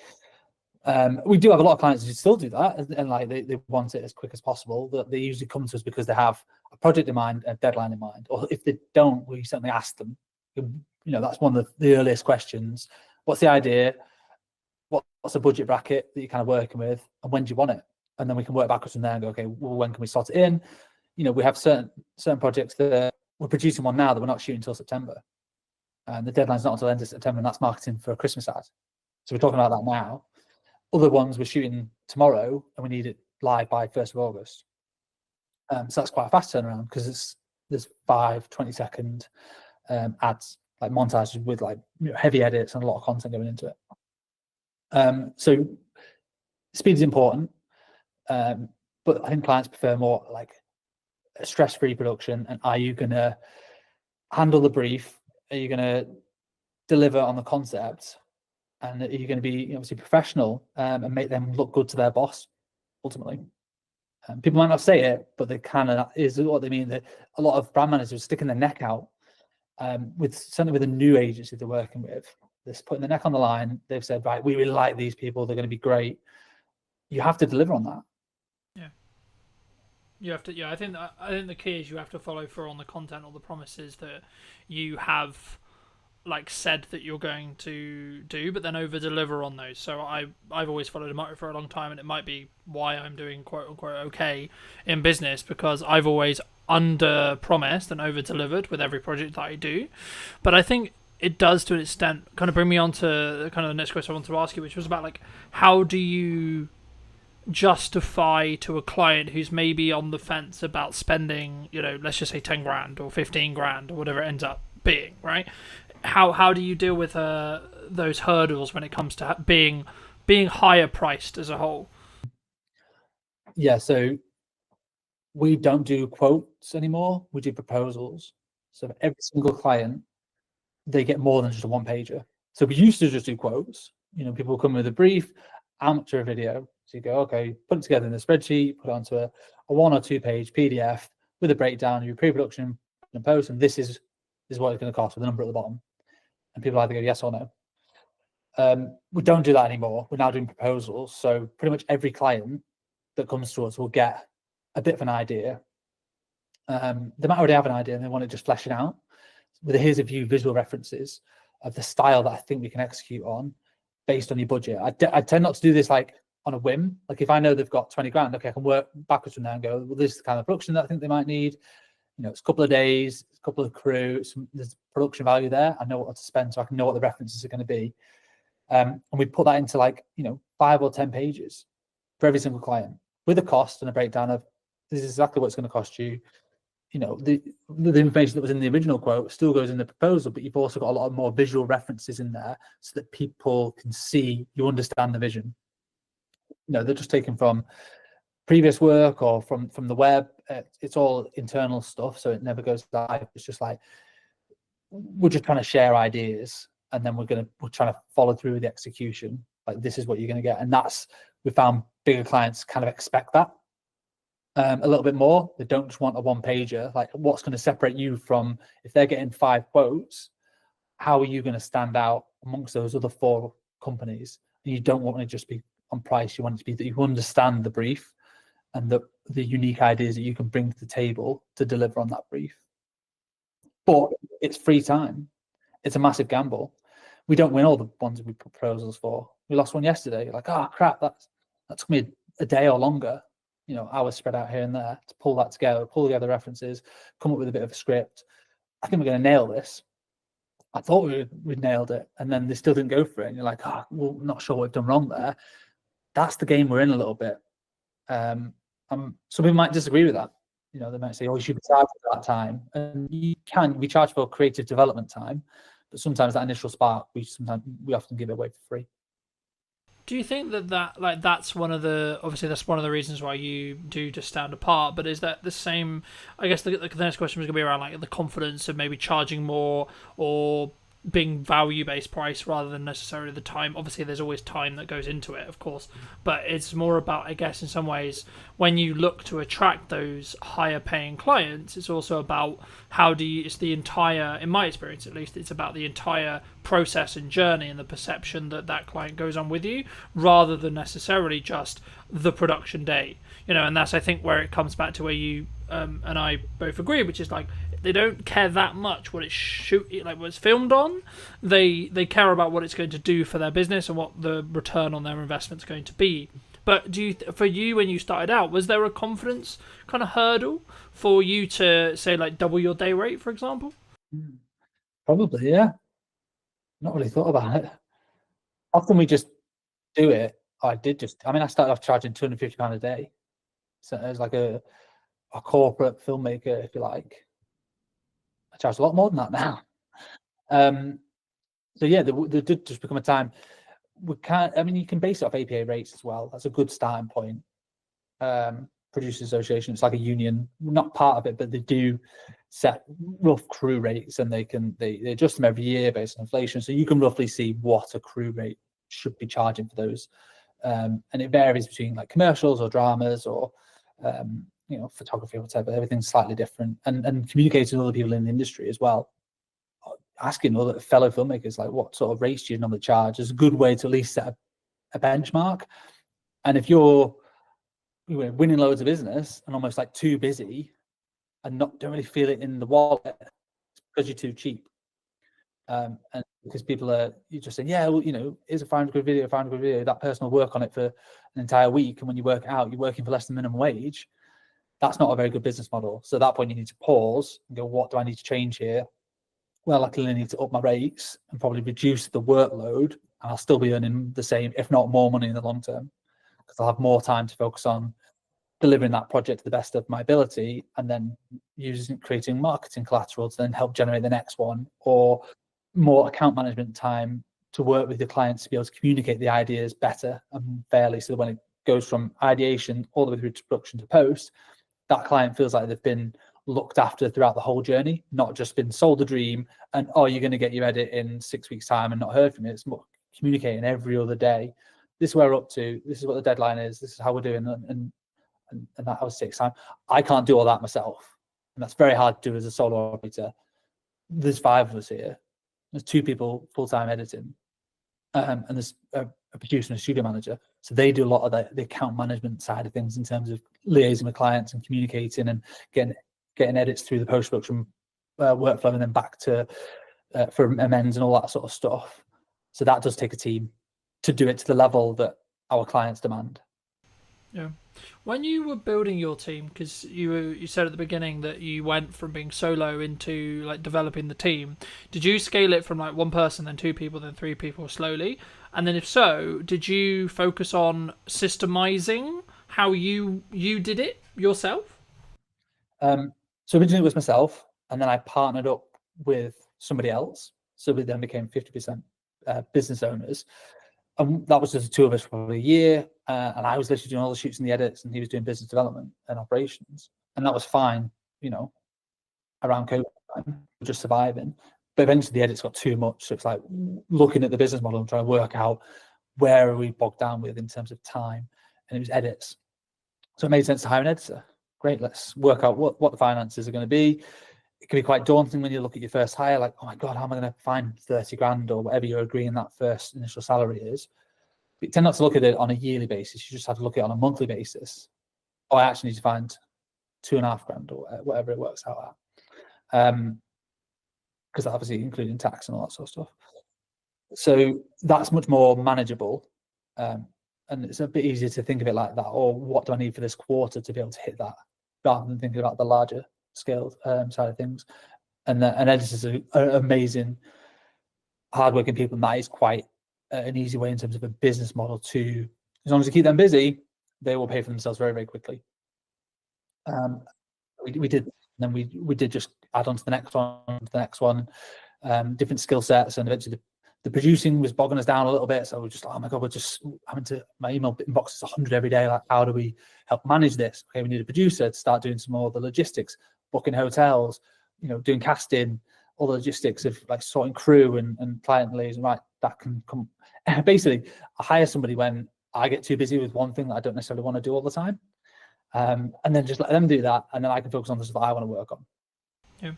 We do have a lot of clients who still do that, and like they want it as quick as possible. That they usually come to us because they have a project in mind, a deadline in mind, or if they don't, we certainly ask them. You know, that's one of the earliest questions. What's the idea? What's the budget bracket that you're kind of working with, and when do you want it? And then we can work backwards from there and go, okay, well, when can we slot it in? You know, we have certain projects that we're producing one now that we're not shooting until September, and the deadline's not until the end of September, and that's marketing for a Christmas ad. So we're talking about that now. Other ones we're shooting tomorrow, and we need it live by 1st of August. So that's quite a fast turnaround, because there's 5 20-second ads, like montages with like heavy edits and a lot of content going into it. So speed is important, but I think clients prefer more like a stress-free production. And are you going to handle the brief? Are you going to deliver on the concept? And are you going to be obviously professional and make them look good to their boss, ultimately? People might not say it, but they kind of is what they mean. That a lot of brand managers are sticking their neck out certainly with a new agency they're working with. They're putting their neck on the line. They've said, right, we really like these people. They're going to be great. You have to deliver on that. Yeah. You have to. Yeah, I think the key is you have to follow through on the content or the promises that you have, like, said that you're going to do, but then over deliver on those. So I've always followed a motto for a long time, and it might be why I'm doing quote unquote okay in business, because I've always under promised and over delivered with every project that I do. But I think it does, to an extent, kind of bring me on to kind of the next question I want to ask you, which was about like, how do you justify to a client who's maybe on the fence about spending, you know, let's just say 10 grand or 15 grand or whatever it ends up being, right? How do you deal with those hurdles when it comes to being higher priced as a whole? Yeah, so we don't do quotes anymore. We do proposals. So for every single client, they get more than just a one-pager. So we used to just do quotes. You know, people come with a brief, amateur video. So you go, okay, put it together in a spreadsheet, put it onto a 1 or 2 page PDF with a breakdown of your pre-production and post, and this is what it's going to cost with a number at the bottom. And people either go yes or no. We don't do that anymore. We're now doing proposals. So pretty much every client that comes to us will get a bit of an idea. They might already have an idea and they want to just flesh it out. With here's a few visual references of the style that I think we can execute on based on your budget. I tend not to do this like on a whim. Like if I know they've got 20 grand, okay, I can work backwards from there and go, well, this is the kind of production that I think they might need. You know, it's a couple of days, a couple of crew, there's production value there. I know what to spend, so I can know what the references are going to be. And we put that into like, you know, 5 or 10 pages for every single client with a cost and a breakdown of this is exactly what it's going to cost you. You know, the information that was in the original quote still goes in the proposal, but you've also got a lot of more visual references in there so that people can see you understand the vision. You know, they're just taken from previous work or from the web. It's all internal stuff, so it never goes live. It's just like we're just trying to share ideas, and then we're trying to follow through with the execution. Like this is what you're going to get, and we found bigger clients kind of expect that a little bit more. They don't just want a one pager. Like, what's going to separate you from, if they're getting 5 quotes, how are you going to stand out amongst those other 4 companies? And you don't want to just be on price. You want it to be that you understand the brief and the unique ideas that you can bring to the table to deliver on that brief. But it's free time. It's a massive gamble. We don't win all the ones we put proposals for. We lost one yesterday. You're like, oh crap, that took me a day or longer, hours spread out here and there to pull that together, pull together references, come up with a bit of a script. I think we're going to nail this. I thought we'd nailed it, and then they still didn't go for it. And you're like, oh, well, not sure what we've done wrong there. That's the game we're in a little bit. Some people might disagree with that. They might say, oh, you should be charged for that time. And we charge for creative development time, but sometimes that initial spark, we often give it away for free. Do you think that's one of the, obviously that's one of the reasons why you do just stand apart, but is that the same, I guess the next question was going to be around like the confidence of maybe charging more or being value-based price rather than necessarily the time. Obviously there's always time that goes into it, of course, but it's more about, I guess, in some ways, when you look to attract those higher paying clients, it's also about it's the entire, in my experience at least, it's about the entire process and journey and the perception that client goes on with you, rather than necessarily just the production day. And that's, I think, where it comes back to where you and I both agree, which is like, they don't care that much what what it's filmed on. They care about what it's going to do for their business and what the return on their investment is going to be. But for you, when you started out, was there a confidence kind of hurdle for you to say like double your day rate, for example? Probably, yeah. Not really thought about it. Often we just do it. I started off charging £250 a day. So it was like a corporate filmmaker, if you like. I charge a lot more than that now. So yeah, there did just become a time you can base it off APA rates as well. That's a good starting point. Producers Association, it's like a union. We're not part of it, but they do set rough crew rates, and they adjust them every year based on inflation. So you can roughly see what a crew rate should be charging for those. And it varies between like commercials or dramas or photography or whatever. Everything's slightly different, and communicating with other people in the industry as well, asking other fellow filmmakers like, what sort of rates do you normally charge, is a good way to at least set a benchmark. And if you're winning loads of business and almost like too busy and don't really feel it in the wallet, it's because you're too cheap. And because you're just saying, yeah, well, here's a 500 quid video, that person will work on it for an entire week, and when you work it out, you're working for less than minimum wage. That's not a very good business model. So at that point, you need to pause and go, what do I need to change here? Well, I clearly need to up my rates and probably reduce the workload, and I'll still be earning the same, if not more money in the long term, because I'll have more time to focus on delivering that project to the best of my ability, and then creating marketing collateral to then help generate the next one, or more account management time to work with the clients to be able to communicate the ideas better and fairly, so that when it goes from ideation all the way through to production to post, that client feels like they've been looked after throughout the whole journey, not just been sold a dream and, oh, you're going to get your edit in 6 weeks time and not heard from it. It's more communicating every other day. This is where we're up to. This is what the deadline is. This is how we're doing. And that was 6 time. I can't do all that myself. And that's very hard to do as a solo operator. There's 5 of us here. There's 2 people full-time editing. And there's a producer and a studio manager. So they do a lot of the account management side of things in terms of liaising with clients and communicating and getting edits through the post-production workflow and then back to for amends and all that sort of stuff. So that does take a team to do it to the level that our clients demand. Yeah. When you were building your team, because you said at the beginning that you went from being solo into like developing the team, did you scale it from like 1 person, then 2 people, then 3 people slowly? And then if so, did you focus on systemizing how you did it yourself? So originally it was myself, and then I partnered up with somebody else. So we then became 50% business owners. And that was just the 2 of us for probably a year. And I was literally doing all the shoots and the edits, and he was doing business development and operations. And that was fine, around COVID time, just surviving. But eventually the edits got too much. So it's like looking at the business model and trying to work out where are we bogged down with in terms of time, and it was edits. So it made sense to hire an editor. Great, let's work out what the finances are going to be. It can be quite daunting when you look at your first hire, like, oh my God, how am I going to find 30 grand or whatever you're agreeing that first initial salary is. But you tend not to look at it on a yearly basis. You just have to look at it on a monthly basis. Oh, I actually need to find 2.5 grand or whatever it works out at. Because obviously including tax and all that sort of stuff. So that's much more manageable. And it's a bit easier to think of it like that, or what do I need for this quarter to be able to hit that, rather than thinking about the larger scale side of things. And editors are amazing, hardworking people, and that is quite an easy way in terms of a business model to, as long as you keep them busy, they will pay for themselves very, very quickly. We did, and then we did just add on to the next one, different skill sets, and eventually the producing was bogging us down a little bit. So we're just like, oh my God, we're just having to, my email inbox is 100 every day. Like, how do we help manage this? Okay, we need a producer to start doing some more of the logistics, booking hotels, doing casting, all the logistics of like sorting crew and client liaison. Right, that can come. Basically, I hire somebody when I get too busy with one thing that I don't necessarily want to do all the time. And then just let them do that, and then I can focus on the stuff that I want to work on. Yeah.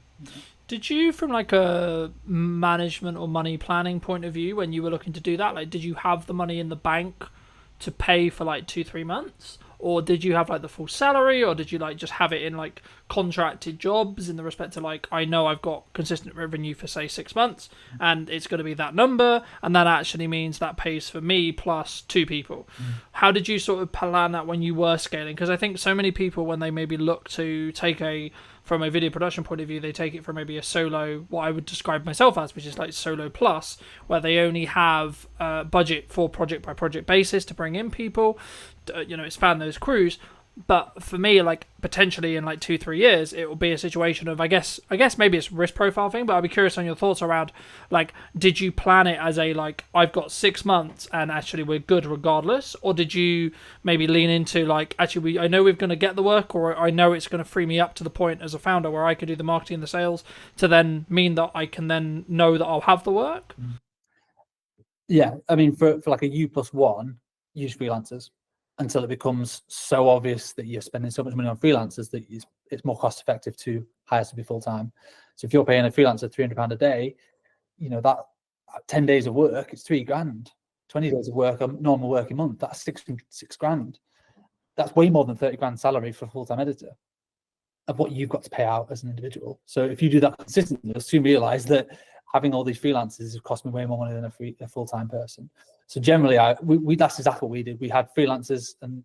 Did you, from like a management or money planning point of view, when you were looking to do that, like, did you have the money in the bank to pay for like 2-3 months, or did you have like the full salary, or did you like just have it in like contracted jobs in the respect to like, I know I've got consistent revenue for say 6 months and it's going to be that number, and that actually means that pays for me plus 2 people? How did you sort of plan that when you were scaling? Because I think so many people, when they maybe look to take from a video production point of view, they take it from maybe a solo, what I would describe myself as, which is like solo plus, where they only have budget for project by project basis to bring in people, expand those crews. But for me, like, potentially in like 2-3 years, it will be a situation of, I guess maybe it's risk profile thing, but I'd be curious on your thoughts around, like, did you plan it as a, like, I've got 6 months and actually we're good regardless? Or did you maybe lean into like, actually, I know we're going to get the work, or I know it's going to free me up to the point as a founder where I could do the marketing and the sales to then mean that I can then know that I'll have the work? Yeah, I mean, for like a U+1, use freelancers until it becomes so obvious that you're spending so much money on freelancers that it's more cost effective to hire somebody full time. So if you're paying a freelancer £300 a day, that 10 days of work, it's 3 grand. 20 days of work, a normal working month, that's 6 grand. That's way more than 30 grand salary for a full-time editor of what you've got to pay out as an individual. So if you do that consistently, you'll soon realize that having all these freelancers has cost me way more money than a full-time person. So generally, that's exactly what we did. We had freelancers, and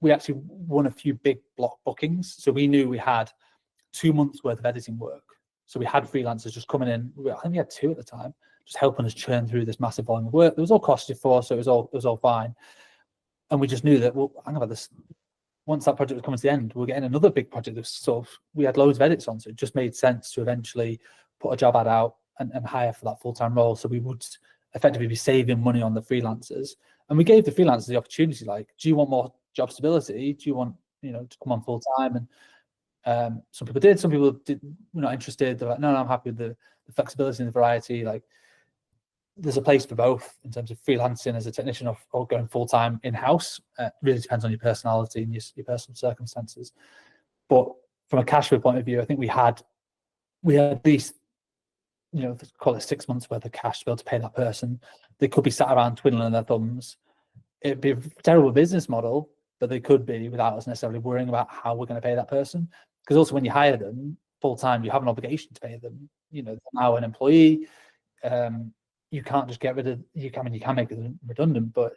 we actually won a few big block bookings. So we knew we had 2 months worth of editing work. So we had freelancers just coming in. I think we had 2 at the time, just helping us churn through this massive volume of work. It was all costed for, so it was all fine. And we just knew that, well, hang about this. Once that project was coming to the end, we were getting another big project that was sort of, we had loads of edits on. So it just made sense to eventually put a job ad out and hire for that full-time role. So we would effectively be saving money on the freelancers. And we gave the freelancers the opportunity, like, do you want more job stability? Do you want, to come on full-time? And some people did, some people were not interested. They're like, no, I'm happy with the flexibility and the variety. Like, there's a place for both in terms of freelancing as a technician or going full-time in-house. Really depends on your personality and your personal circumstances. But from a cash flow point of view, I think we had at least, call it 6 months worth of cash to be able to pay that person. They could be sat around twiddling their thumbs. It'd be a terrible business model, but they could be without us necessarily worrying about how we're going to pay that person. Because also when you hire them full-time, you have an obligation to pay them. They're now an employee. You can't just get rid of, you can make them redundant, but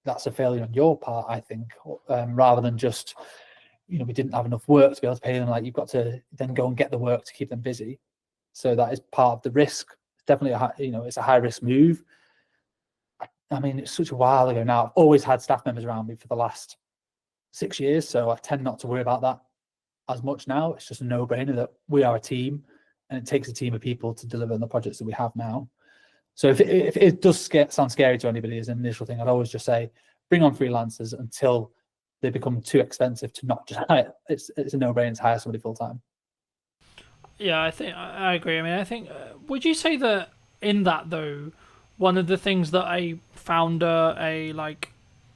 that's a failure on your part, I think, rather than just, we didn't have enough work to be able to pay them. Like, you've got to then go and get the work to keep them busy. So that is part of the risk. It's definitely it's a high risk move. I mean, it's such a while ago now. I've always had staff members around me for the last 6 years, so I tend not to worry about that as much now. It's just a no-brainer that we are a team, and it takes a team of people to deliver on the projects that we have now. So if it does sound scary to anybody as an initial thing, I'd always just say, bring on freelancers until they become too expensive to not just hire. It's a no-brainer to hire somebody full-time. Yeah, I think I agree. I mean, I think, would you say that in that though, one of the things that a founder,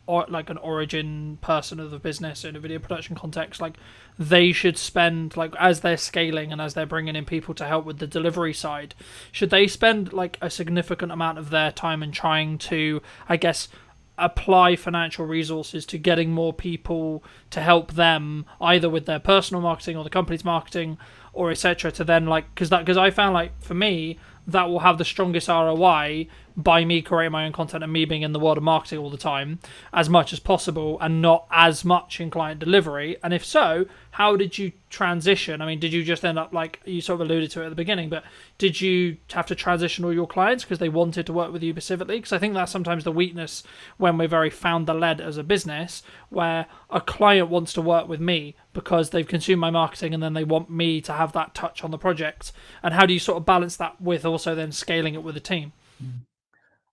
or like an origin person of the business in a video production context, like they should spend, like as they're scaling and as they're bringing in people to help with the delivery side, should they spend like a significant amount of their time in trying to, I guess, apply financial resources to getting more people to help them either with their personal marketing or the company's marketing or etc., to then like, because I found like for me that will have the strongest ROI by me creating my own content and me being in the world of marketing all the time as much as possible and not as much in client delivery. And if so, how did you transition? I mean, did you just end up, like you sort of alluded to it at the beginning, but did you have to transition all your clients because they wanted to work with you specifically? Because I think that's sometimes the weakness when we're very founder-led as a business, where a client wants to work with me because they've consumed my marketing and then they want me to have that touch on the project. And how do you sort of balance that with also then scaling it with a team?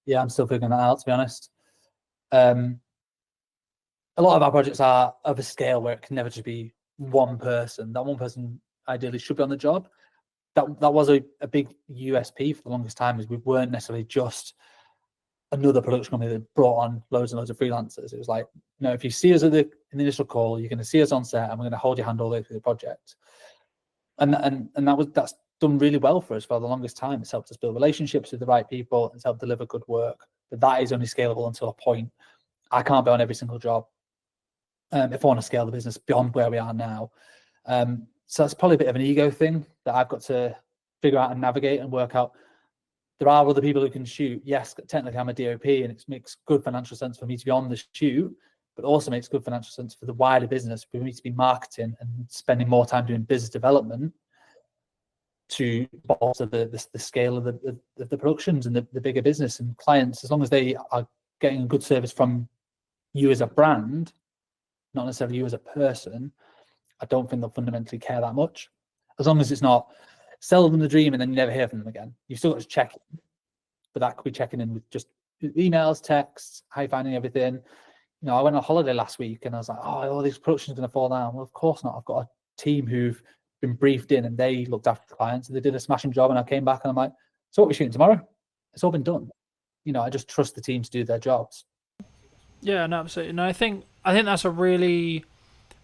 Yeah, I'm still figuring that out, to be honest. A lot of our projects are of a scale where it can never just be one person. That one person ideally should be on the job. That was a big USP for the longest time, is we weren't necessarily just another production company that brought on loads and loads of freelancers. It was like, you know, if you see us in the initial call, you're going to see us on set and we're going to hold your hand all the way through the project. And that's done really well for us for the longest time. It's helped us build relationships with the right people. It's helped deliver good work. But that is only scalable until a point. I can't be on every single job if I want to scale the business beyond where we are now. So that's probably a bit of an ego thing that I've got to figure out and navigate and work out. There are other people who can shoot. Yes, technically I'm a DOP and it makes good financial sense for me to be on the shoot, but also makes good financial sense for the wider business for me to be marketing and spending more time doing business development to bolster the scale of the productions and the bigger business and clients. As long as they are getting a good service from you as a brand, not necessarily you as a person, I don't think they'll fundamentally care that much. As long as it's not sell them the dream and then you never hear from them again. You've still got to check in, but that could be checking in with just emails, texts, how you finding everything. You know, I went on holiday last week and I was like, oh, all these productions are going to fall down. Well, of course not. I've got a team who've been briefed in and they looked after the clients and they did a smashing job, and I came back and I'm like, so what are we shooting tomorrow? It's all been done. You know, I just trust the team to do their jobs. Yeah, no, absolutely. No, I think that's a really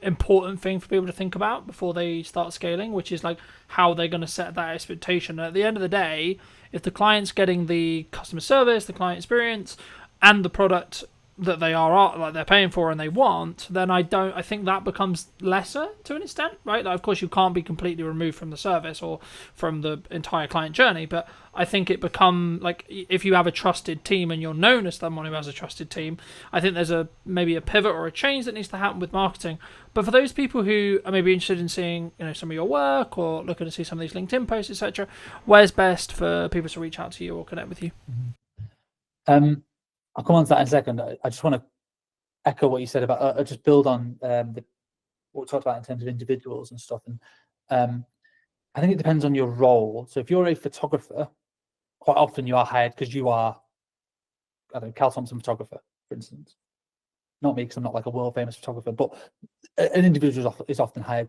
important thing for people to think about before they start scaling, which is like how they're going to set that expectation. And at the end of the day, if the client's getting the customer service, the client experience, and the product that they are like they're paying for and they want, then I think that becomes lesser to an extent, right? Like, of course, you can't be completely removed from the service or from the entire client journey, but I think it become like, if you have a trusted team and you're known as someone who has a trusted team, I think there's maybe a pivot or a change that needs to happen with marketing. But for those people who are maybe interested in seeing, you know, some of your work or looking to see some of these LinkedIn posts, etc., where's best for people to reach out to you or connect with you? I'll come on to that in a second. I just want to echo what you said about, just build on what we talked about in terms of individuals and stuff. And I think it depends on your role. So if you're a photographer, quite often you are hired because you are, I don't know, Cal Thompson photographer, for instance. Not me, because I'm not like a world famous photographer, but an individual is often hired.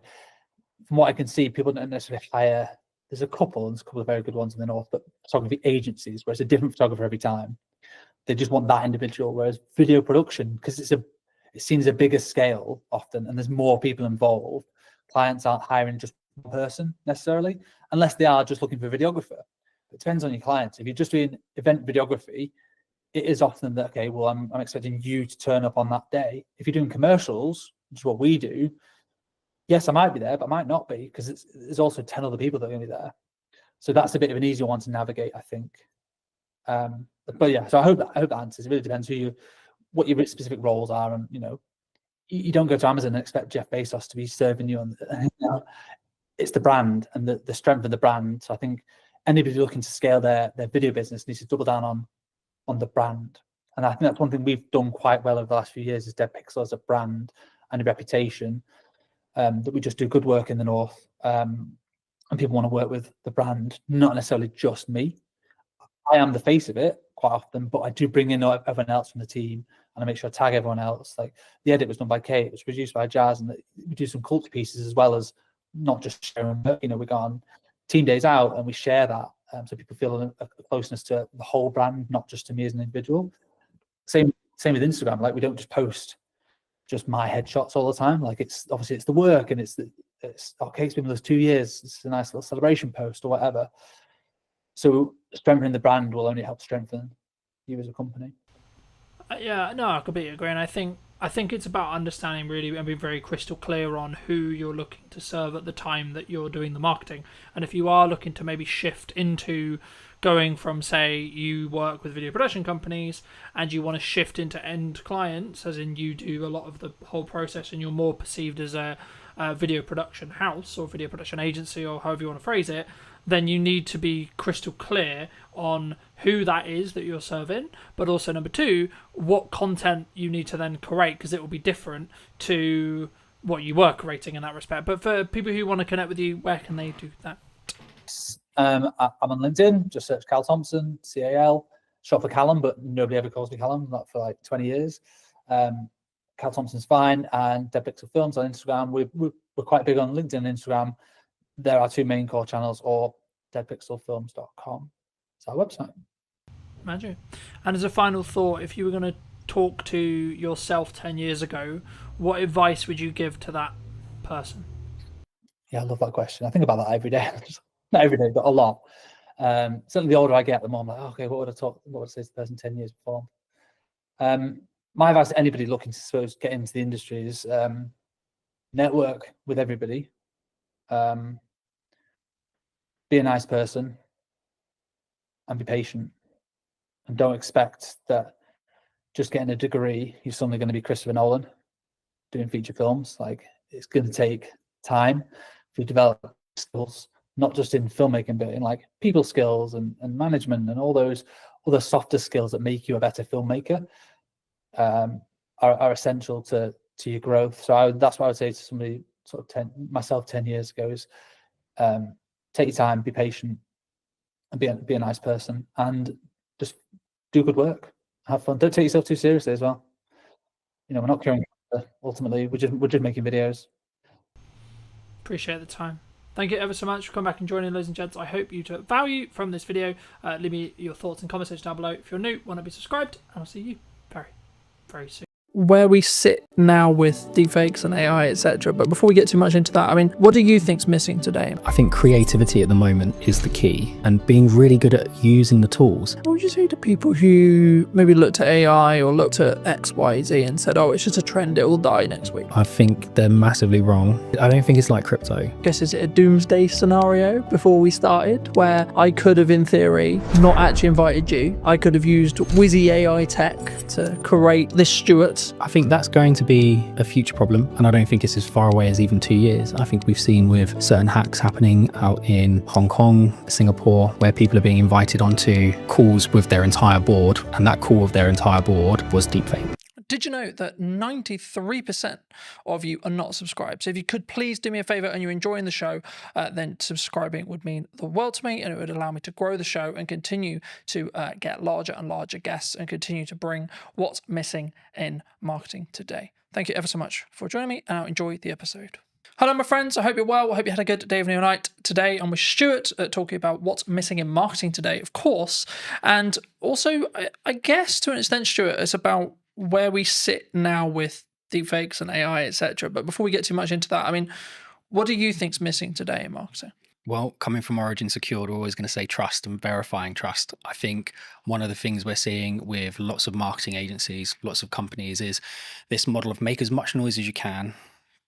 From what I can see, people don't necessarily hire. There's a couple of very good ones in the north, but photography agencies where it's a different photographer every time. They just want that individual. Whereas video production, because it's seen as a bigger scale often, and there's more people involved, clients aren't hiring just one person necessarily, unless they are just looking for a videographer. It depends on your clients. If you're just doing event videography, it is often that, okay, well, I'm expecting you to turn up on that day. If you're doing commercials, which is what we do, yes, I might be there, but I might not be, because there's also 10 other people that are going to be there. So that's a bit of an easier one to navigate, I think. But yeah, so I hope that answers. It really depends what your specific roles are, and you know, you don't go to Amazon and expect Jeff Bezos to be serving you on. You know, it's the brand and the strength of the brand. So I think anybody looking to scale their video business needs to double down on the brand, and I think that's one thing we've done quite well over the last few years is Dead Pixel as a brand and a reputation, that we just do good work in the north, and people want to work with the brand, not necessarily just me. I am the face of it quite often, but I do bring in everyone else from the team, and I make sure I tag everyone else. Like the edit was done by Kate, it was produced by Jazz, and we do some culture pieces as well as not just sharing work. You know, we go on team days out and we share that. so people feel a closeness to the whole brand, not just to me as an individual. Same with Instagram. Like, we don't just post just my headshots all the time. Like, it's obviously it's the work, and it's Kate's been with us 2 years. It's a nice little celebration post or whatever. So strengthening the brand will only help strengthen you as a company. Yeah, no, I completely agree, and I think it's about understanding really and being very crystal clear on who you're looking to serve at the time that you're doing the marketing. And if you are looking to maybe shift into going from, say, you work with video production companies and you want to shift into end clients, as in you do a lot of the whole process and you're more perceived as a video production house or video production agency or however you want to phrase it, then you need to be crystal clear on who that is that you're serving, but also number two, what content you need to then create, because it will be different to what you were creating in that respect. But for people who want to connect with you, where can they do that? I'm on LinkedIn, just search Cal Thompson, CAL, short for Callum, but nobody ever calls me Callum, not for like 20 years. Cal Thompson's fine, and Dead Pixel Films on Instagram. We're quite big on LinkedIn and Instagram. There are two main core channels, or deadpixelfilms.com. It's our website. Magic. And as a final thought, if you were going to talk to yourself 10 years ago, what advice would you give to that person? Yeah, I love that question. I think about that every day. Not every day, but a lot. Certainly the older I get, the more I'm like, okay, what would I say to the person 10 years before? My advice to anybody looking to get into the industry is network with everybody. Be a nice person and be patient, and don't expect that just getting a degree you're suddenly going to be Christopher Nolan doing feature films. Like, it's going to take time to develop skills, not just in filmmaking, but in like people skills and management and all those other softer skills that make you a better filmmaker are essential to your growth. So that's what I would say to somebody sort of myself 10 years ago is take your time, be patient, and be a nice person, and just do good work, have fun. Don't take yourself too seriously as well. You know, we're not curing cancer, ultimately. We're just making videos. Appreciate the time. Thank you ever so much for coming back and joining, ladies and gents. I hope you took value from this video. Leave me your thoughts and comments section down below. If you're new, want to be subscribed, and I'll see you very, very soon. Where we sit now with deepfakes and AI, etc. But before we get too much into that, I mean, what do you think's missing today? I think creativity at the moment is the key, and being really good at using the tools. What would you say to people who maybe looked at AI or looked at X, Y, Z and said, oh, it's just a trend, it will die next week? I think they're massively wrong. I don't think it's like crypto. I guess, is it a doomsday scenario before we started, where I could have, in theory, not actually invited you? I could have used Wizzy AI tech to create this Stuart. I think that's going to be a future problem, and I don't think it's as far away as even 2 years. I think we've seen with certain hacks happening out in Hong Kong, Singapore, where people are being invited onto calls with their entire board, and that call with their entire board was deepfake. Did you know that 93% of you are not subscribed? So if you could please do me a favor and you're enjoying the show, then subscribing would mean the world to me, and it would allow me to grow the show and continue to get larger and larger guests and continue to bring what's missing in marketing today. Thank you ever so much for joining me, and I'll enjoy the episode. Hello, my friends. I hope you're well. I hope you had a good day, evening, or night. Today, I'm with Stuart talking about what's missing in marketing today, of course. And also, I guess to an extent, Stuart, it's about where we sit now with deepfakes and AI, etc. But before we get too much into that, I mean, what do you think's missing today in marketing? Well, coming from Origin Secured, we're always going to say trust and verifying trust. I think one of the things we're seeing with lots of marketing agencies, lots of companies, is this model of make as much noise as you can,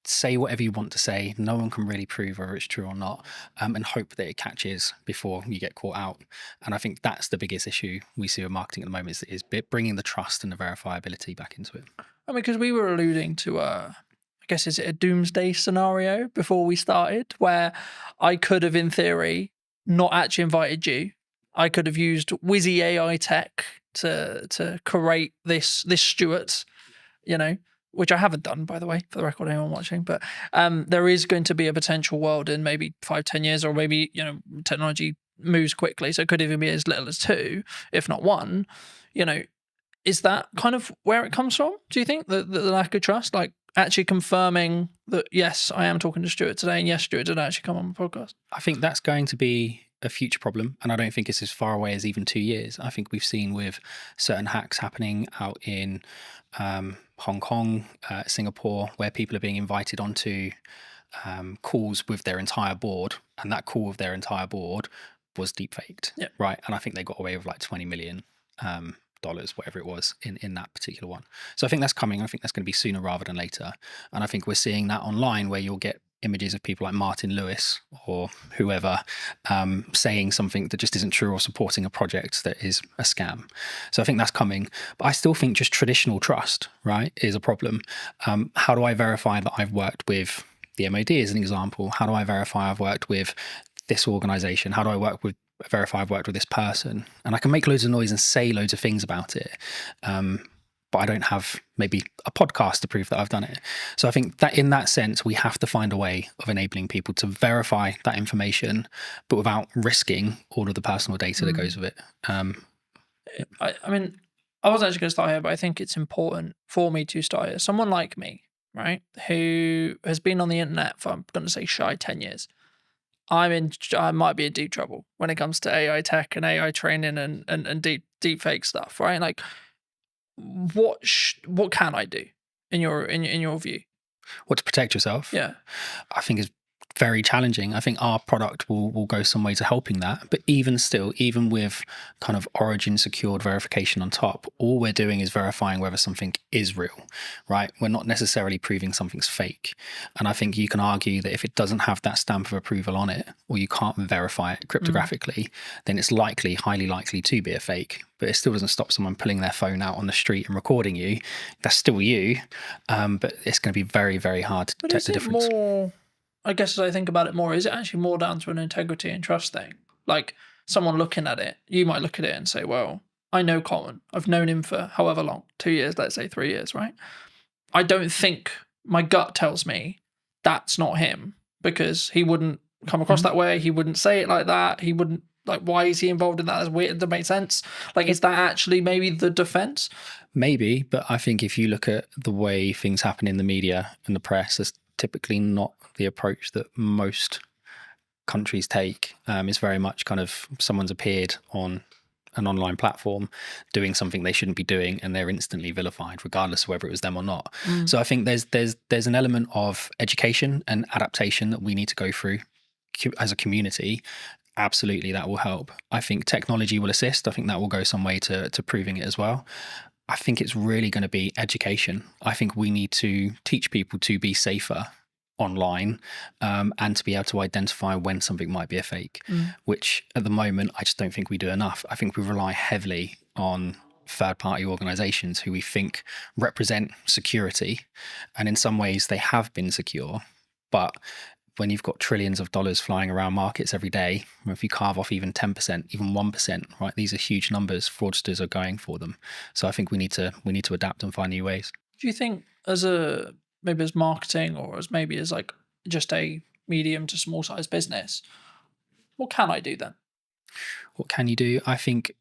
say whatever you want to say, no one can really prove whether it's true or not, and hope that it catches before you get caught out. And I think that's the biggest issue we see with marketing at the moment, is bringing the trust and the verifiability back into it. I mean, because we were alluding to, I guess, is it a doomsday scenario before we started, where I could have, in theory, not actually invited you. I could have used Wizzy AI tech to create this Stuart, you know, which I haven't done, by the way, for the record, anyone watching. But there is going to be a potential world in maybe 5-10 years, or maybe, you know, technology moves quickly, so it could even be as little as 2, if not 1. You know, is that kind of where it comes from? Do you think the lack of trust, like actually confirming that yes, I am talking to Stuart today, and yes, Stuart did actually come on the podcast? I think that's going to be a future problem, and I don't think it's as far away as even 2 years. I think we've seen with certain hacks happening out in Hong Kong, Singapore, where people are being invited onto calls with their entire board, and that call with their entire board was deepfaked, right? And I think they got away with like $20 million, whatever it was, in that particular one. So I think that's coming. I think that's going to be sooner rather than later. And I think we're seeing that online, where you'll get images of people like Martin Lewis or whoever saying something that just isn't true, or supporting a project that is a scam. So I think that's coming. But I still think just traditional trust, right, is a problem. How do I verify that I've worked with the MOD as an example? How do I verify I've worked with this organization? How do I verify I've worked with this person? And I can make loads of noise and say loads of things about it. But I don't have maybe a podcast to prove that I've done it. So I think that in that sense, we have to find a way of enabling people to verify that information, but without risking all of the personal data that goes with it. I mean, I wasn't actually going to start here, but I think it's important for me to start here. Someone like me, right, who has been on the internet for, I'm going to say, shy 10 years. I might be in deep trouble when it comes to AI tech and AI training and deep fake stuff, right? Like, what can I do in your view? What, to protect yourself? Yeah, I think is very challenging. I think our product will go some way to helping that. But even still, even with kind of origin secured verification on top, all we're doing is verifying whether something is real, right? We're not necessarily proving something's fake. And I think you can argue that if it doesn't have that stamp of approval on it, or you can't verify it cryptographically, then it's highly likely to be a fake. But it still doesn't stop someone pulling their phone out on the street and recording you. That's still you. But it's going to be very, very hard to detect the difference. More, I guess as I think about it more, is it actually more down to an integrity and trust thing? Like, someone looking at it, you might look at it and say, well, I know Colin. I've known him for however long, 2 years, let's say 3 years, right? I don't think, my gut tells me that's not him, because he wouldn't come across that way. He wouldn't say it like that. He wouldn't, like, why is he involved in that? That's weird. That makes sense. Like, is that actually maybe the defense? Maybe, but I think if you look at the way things happen in the media and the press, that's typically not the approach that most countries take. It's very much kind of someone's appeared on an online platform doing something they shouldn't be doing, and they're instantly vilified, regardless of whether it was them or not. So I think there's an element of education and adaptation that we need to go through as a community. Absolutely, that will help. I think technology will assist. I think that will go some way to proving it as well. I think it's really going to be education. I think we need to teach people to be safer online, and to be able to identify when something might be a fake, which at the moment I just don't think we do enough. I think we rely heavily on third-party organizations who we think represent security, and in some ways they have been secure, but when you've got trillions of dollars flying around markets every day, if you carve off even 10%, even 1%, right, these are huge numbers. Fraudsters are going for them. So I think we need to adapt and find new ways. Do you think maybe as marketing, or as maybe as like just a medium to small size business, what can I do then? What can you do? I think,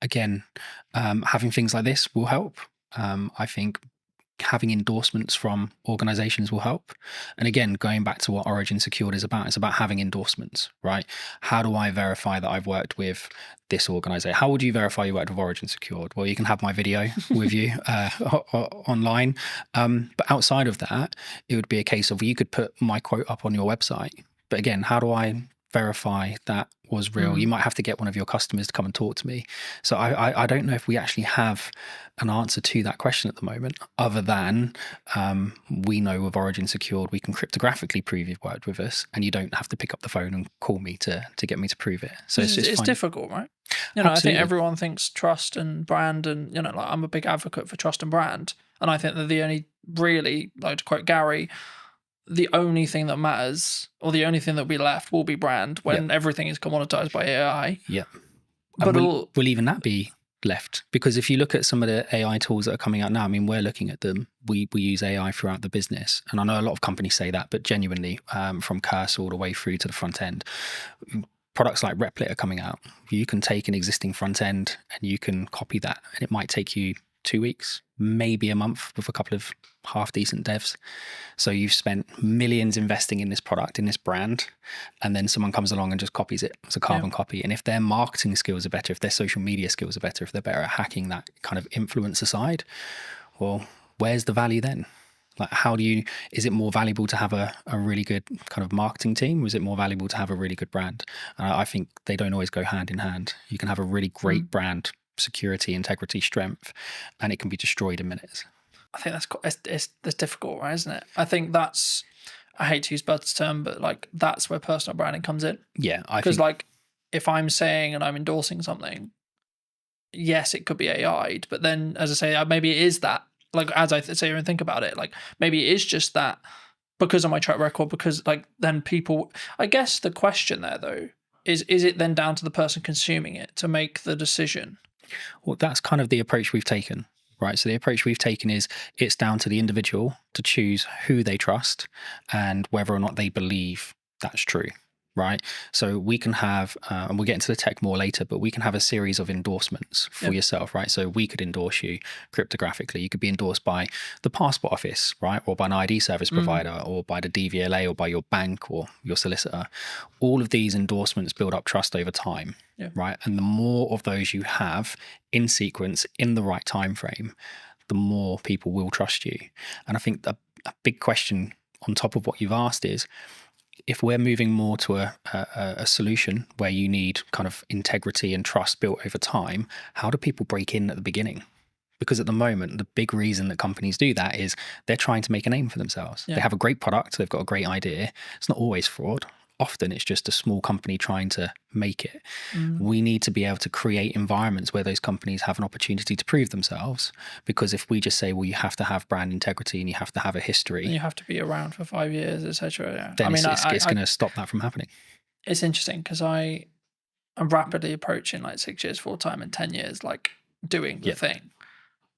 again, having things like this will help. I think having endorsements from organizations will help. And again, going back to what Origin Secured is about, it's about having endorsements, right? How do I verify that I've worked with this organization? How would you verify you worked with Origin Secured? Well, you can have my video with you online. But outside of that, it would be a case of, you could put my quote up on your website. But again, how do I verify that was real? You might have to get one of your customers to come and talk to me. So I don't know if we actually have an answer to that question at the moment, other than we know with Origin Secured, we can cryptographically prove you've worked with us, and you don't have to pick up the phone and call me to get me to prove it. So it's difficult, right? You know, Absolutely. I think everyone thinks trust and brand, and, you know, like, I'm a big advocate for trust and brand. And I think that the only really, like, to quote Gary, the only thing that matters, or the only thing that will be left, will be brand when everything is commoditized by AI. Yeah. But will even that be left? Because if you look at some of the AI tools that are coming out now, I mean, we're looking at them. We use AI throughout the business. And I know a lot of companies say that, but genuinely, from cursor all the way through to the front end, products like Replit are coming out. You can take an existing front end and you can copy that, and it might take you 2 weeks, maybe a month with a couple of half decent devs. So you've spent millions investing in this product, in this brand, and then someone comes along and just copies it. It's a carbon copy. And if their marketing skills are better, if their social media skills are better, if they're better at hacking that kind of influencer side, well, where's the value then? Like, is it more valuable to have a really good kind of marketing team, or is it more valuable to have a really good brand? I think they don't always go hand in hand. You can have a really great brand, security, integrity, strength, and it can be destroyed in minutes. I think that's difficult, right, isn't it? I think that's, I hate to use Bud's term, but like that's where personal branding comes in. Yeah, because like if I'm saying and I'm endorsing something, yes, it could be AI'd, but then as I say, maybe it is that. Like as I say and think about it, like maybe it is just that because of my track record. Because like then people, I guess the question there though is it then down to the person consuming it to make the decision? Well, that's kind of the approach we've taken. Right. So the approach we've taken is it's down to the individual to choose who they trust and whether or not they believe that's true. Right. So we can have, and we'll get into the tech more later, but we can have a series of endorsements for yourself. Right. So we could endorse you cryptographically. You could be endorsed by the passport office, right, or by an ID service provider, or by the DVLA, or by your bank or your solicitor. All of these endorsements build up trust over time. Right. And the more of those you have in sequence in the right time frame, the more people will trust you. And I think a big question on top of what you've asked is, if we're moving more to a solution where you need kind of integrity and trust built over time, how do people break in at the beginning? Because at the moment, the big reason that companies do that is they're trying to make a name for themselves. They have a great product, they've got a great idea. It's not always fraud. Often it's just a small company trying to make it. We need to be able to create environments where those companies have an opportunity to prove themselves. Because if we just say, well, you have to have brand integrity and you have to have a history, and you have to be around for 5 years, etc. Then it's going to stop that from happening. It's interesting because I'm rapidly approaching like 6 years full time and 10 years like doing the thing.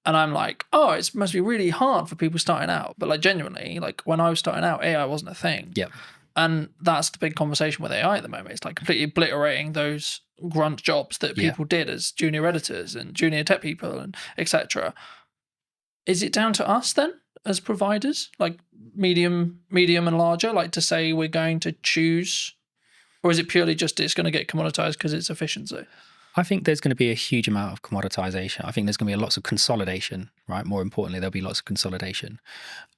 And I'm like, oh, it must be really hard for people starting out. But like genuinely, like when I was starting out, AI wasn't a thing. And that's the big conversation with AI at the moment. It's like completely obliterating those grunt jobs that people did as junior editors and junior tech people and etc. Is it down to us then as providers, like medium and larger, like to say we're going to choose, or is it purely just it's going to get commoditized because it's efficiency? I think there's going to be a huge amount of commoditization. I think there's going to be lots of consolidation, right? More importantly, there'll be lots of consolidation.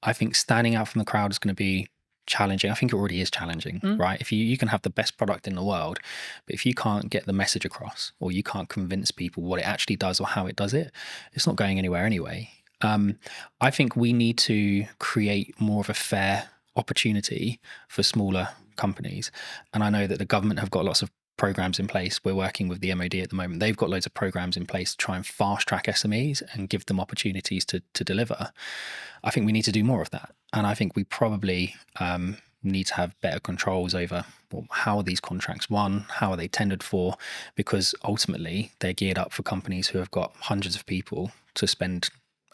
I think standing out from the crowd is going to be challenging. I think it already is challenging, right? If you can have the best product in the world, but if you can't get the message across, or you can't convince people what it actually does or how it does it, it's not going anywhere anyway. I think we need to create more of a fair opportunity for smaller companies. And I know that the government have got lots of programs in place. We're working with the MOD at the moment. They've got loads of programs in place to try and fast track SMEs and give them opportunities to deliver. I think we need to do more of that. And I think we probably need to have better controls over how are these contracts won, how are they tendered for, because ultimately they're geared up for companies who have got hundreds of people to spend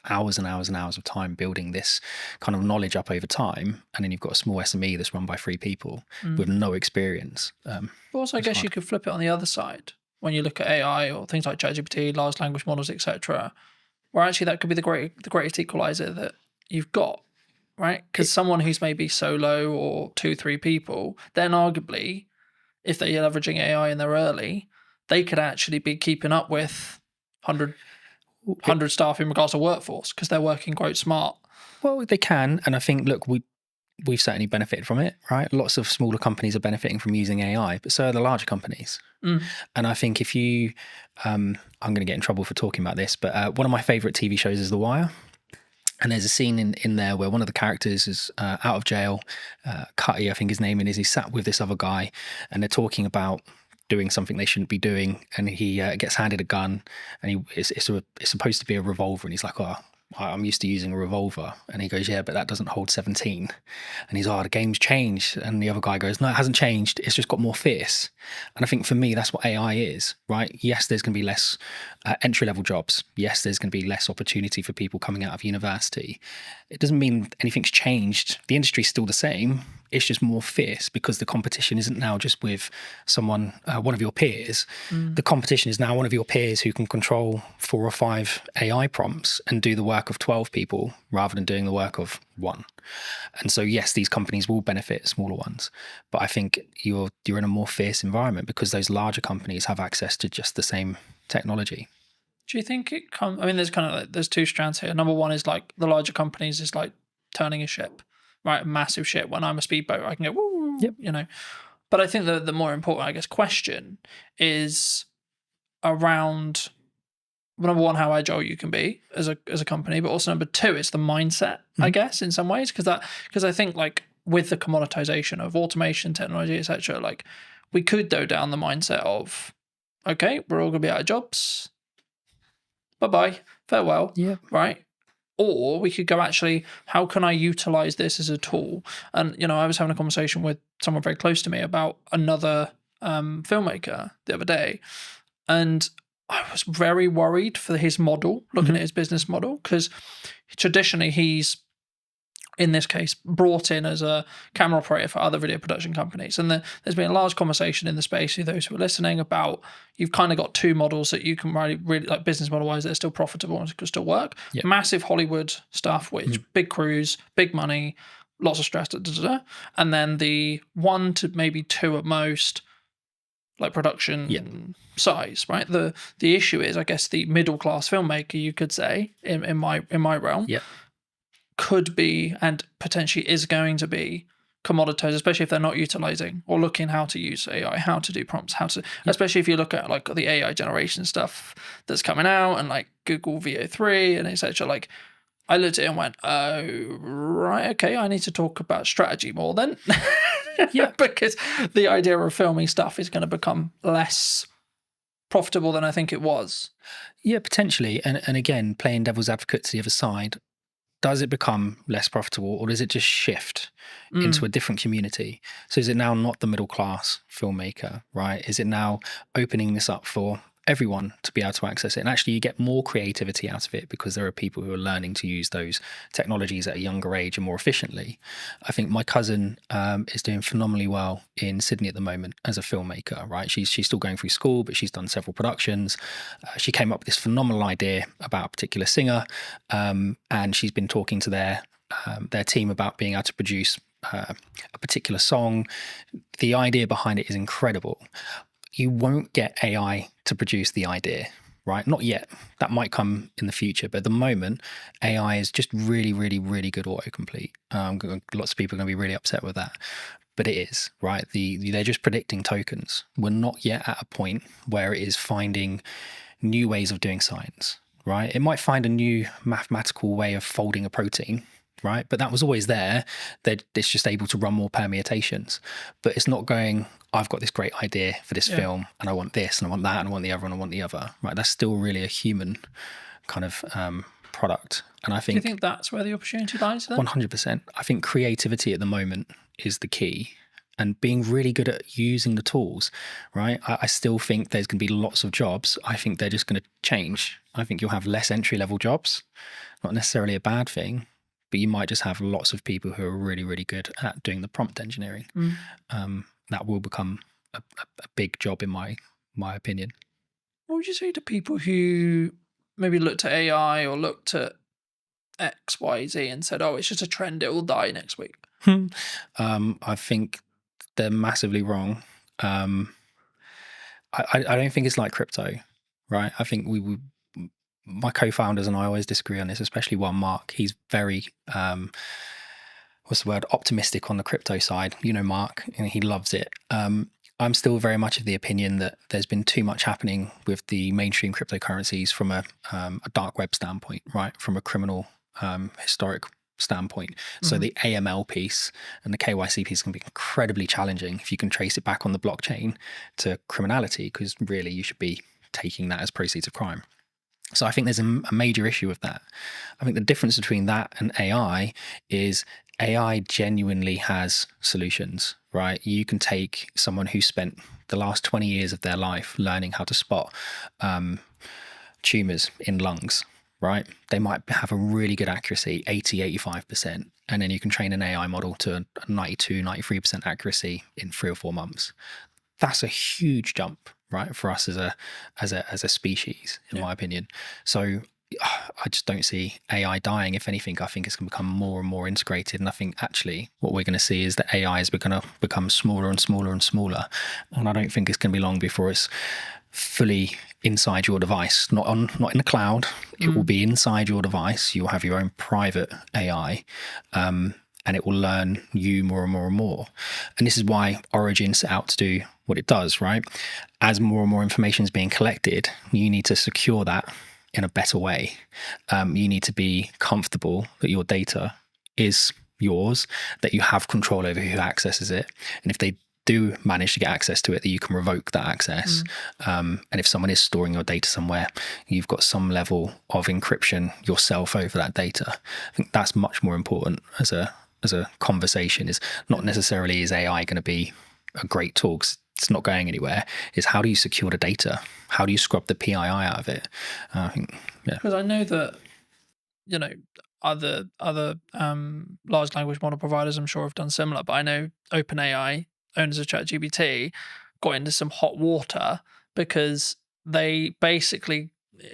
hours and hours and hours of time building this kind of knowledge up over time, and then you've got a small SME that's run by 3 people with no experience. Also, I guess you could flip it on the other side when you look at AI or things like ChatGPT, large language models, etc., where actually that could be the greatest equalizer that you've got, right? Because someone who's maybe solo or 2-3 people, then arguably, if they're leveraging AI and they're early, they could actually be keeping up with 100 staff in regards to workforce because they're working quite smart. Well, they can. And I think, look, we've certainly benefited from it, right? Lots of smaller companies are benefiting from using AI, but so are the larger companies. And I think if you, I'm going to get in trouble for talking about this, but one of my favorite TV shows is The Wire. And there's a scene in there where one of the characters is out of jail. Cutty, I think his name is. He's sat with this other guy and they're talking about doing something they shouldn't be doing, and he gets handed a gun, and it's supposed to be a revolver, and he's like, oh, I'm used to using a revolver, and he goes, yeah, but that doesn't hold 17, and he's, oh, the game's changed, and the other guy goes, no, it hasn't changed, it's just got more fierce. And I think for me that's what AI is, right? Yes, there's going to be less entry-level jobs. Yes, there's going to be less opportunity for people coming out of university. It doesn't mean anything's changed. The industry's still the same. it's just more fierce because the competition isn't now just with someone, one of your peers. The competition is now one of your peers who can control 4 or 5 AI prompts and do the work of 12 people rather than doing the work of 1. And so, yes, these companies will benefit smaller ones, but I think you're in a more fierce environment because those larger companies have access to just the same technology. Do you think it comes? I mean, there's kind of like, there's 2 strands here. Number one is like the larger companies is like turning a ship, right? A massive ship. When I'm a speedboat, I can go, woo, Yep. you know. But I think the more important, I guess, question is around, number one, how agile you can be as a company, but also number 2, it's the mindset, I guess, in some ways, because I think like with the commoditization of automation, technology, etc., like we could go down the mindset of, okay, we're all gonna be out of jobs. Bye-bye, farewell, right? Or we could go, actually, how can I utilize this as a tool? And, you know, I was having a conversation with someone very close to me about another filmmaker the other day. And I was very worried for his model, looking at his business model, because traditionally he's, in this case, brought in as a camera operator for other video production companies. And there's been a large conversation in the space, for those who are listening, about you've kind of got 2 models that you can really like business model-wise that are still profitable and can still work. Yep. Massive Hollywood stuff, which big crews, big money, lots of stress, and then the 1 to maybe 2 at most, like production size, right? The issue is, I guess, the middle-class filmmaker, you could say, in my realm, could be and potentially is going to be commoditized, especially if they're not utilizing or looking how to use AI, how to do prompts, how to, especially if you look at like the AI generation stuff that's coming out and like Google VO3 and etc. Like I looked at it and went, oh, right, okay, I need to talk about strategy more then. Because the idea of filming stuff is going to become less profitable than I think it was. Yeah, potentially. And again, playing devil's advocate to the other side, does it become less profitable or does it just shift into a different community? So is it now not the middle class filmmaker, right? Is it now opening this up for everyone to be able to access it? And actually you get more creativity out of it because there are people who are learning to use those technologies at a younger age and more efficiently. I think my cousin is doing phenomenally well in Sydney at the moment as a filmmaker, right? She's still going through school, but she's done several productions. She came up with this phenomenal idea about a particular singer, and she's been talking to their team about being able to produce a particular song. The idea behind it is incredible. You won't get AI to produce the idea, right? Not yet. That might come in the future. But at the moment, AI is just really, really, really good autocomplete. Lots of people are going to be really upset with that. But it is, right? They're just predicting tokens. We're not yet at a point where it is finding new ways of doing science, right? It might find a new mathematical way of folding a protein, right? But that was always there. It's just able to run more permutations. But it's not going, I've got this great idea for this film and I want this and I want that and I want the other and I want the other, right? That's still really a human kind of product. And I think... Do you think that's where the opportunity lies then? 100%. I think creativity at the moment is the key and being really good at using the tools, right? I still think there's going to be lots of jobs. I think they're just going to change. I think you'll have less entry-level jobs, not necessarily a bad thing, but you might just have lots of people who are really, really good at doing the prompt engineering. That will become a big job in my opinion. What would you say to people who maybe looked at AI or looked at X, Y, Z and said, oh, it's just a trend, it will die next week? I think they're massively wrong. I don't think it's like crypto, right? I think my co-founders and I always disagree on this, especially one Mark. He's very optimistic on the crypto side. You know Mark, and he loves it. I'm still very much of the opinion that there's been too much happening with the mainstream cryptocurrencies from a dark web standpoint, right? From a criminal historic standpoint. So the AML piece and the KYC piece can be incredibly challenging if you can trace it back on the blockchain to criminality, because really you should be taking that as proceeds of crime. So I think there's a major issue with that. I think the difference between that and AI is AI genuinely has solutions, right? You can take someone who spent the last 20 years of their life learning how to spot tumors in lungs, right? They might have a really good accuracy, 80-85%, and then you can train an AI model to 92-93% accuracy in 3 or 4 months. That's a huge jump, right, for us as a species, in my opinion. So I just don't see AI dying. If anything, I think it's going to become more and more integrated. And I think actually what we're going to see is that AI is going to become smaller and smaller and smaller. And I don't think it's going to be long before it's fully inside your device, not in the cloud. It will be inside your device. You'll have your own private AI, and it will learn you more and more and more. And this is why Origin set out to do what it does, right? As more and more information is being collected, you need to secure that in a better way. You need to be comfortable that your data is yours, that you have control over who accesses it. And if they do manage to get access to it, that you can revoke that access. And if someone is storing your data somewhere, you've got some level of encryption yourself over that data. I think that's much more important as a conversation. Is not necessarily is AI going to be a great tool, 'cause it's not going anywhere. Is how do you secure the data? How do you scrub the PII out of it? I think, yeah. Because I know that, you know, other large language model providers, I'm sure, have done similar. But I know OpenAI, owners of ChatGPT, got into some hot water because they basically,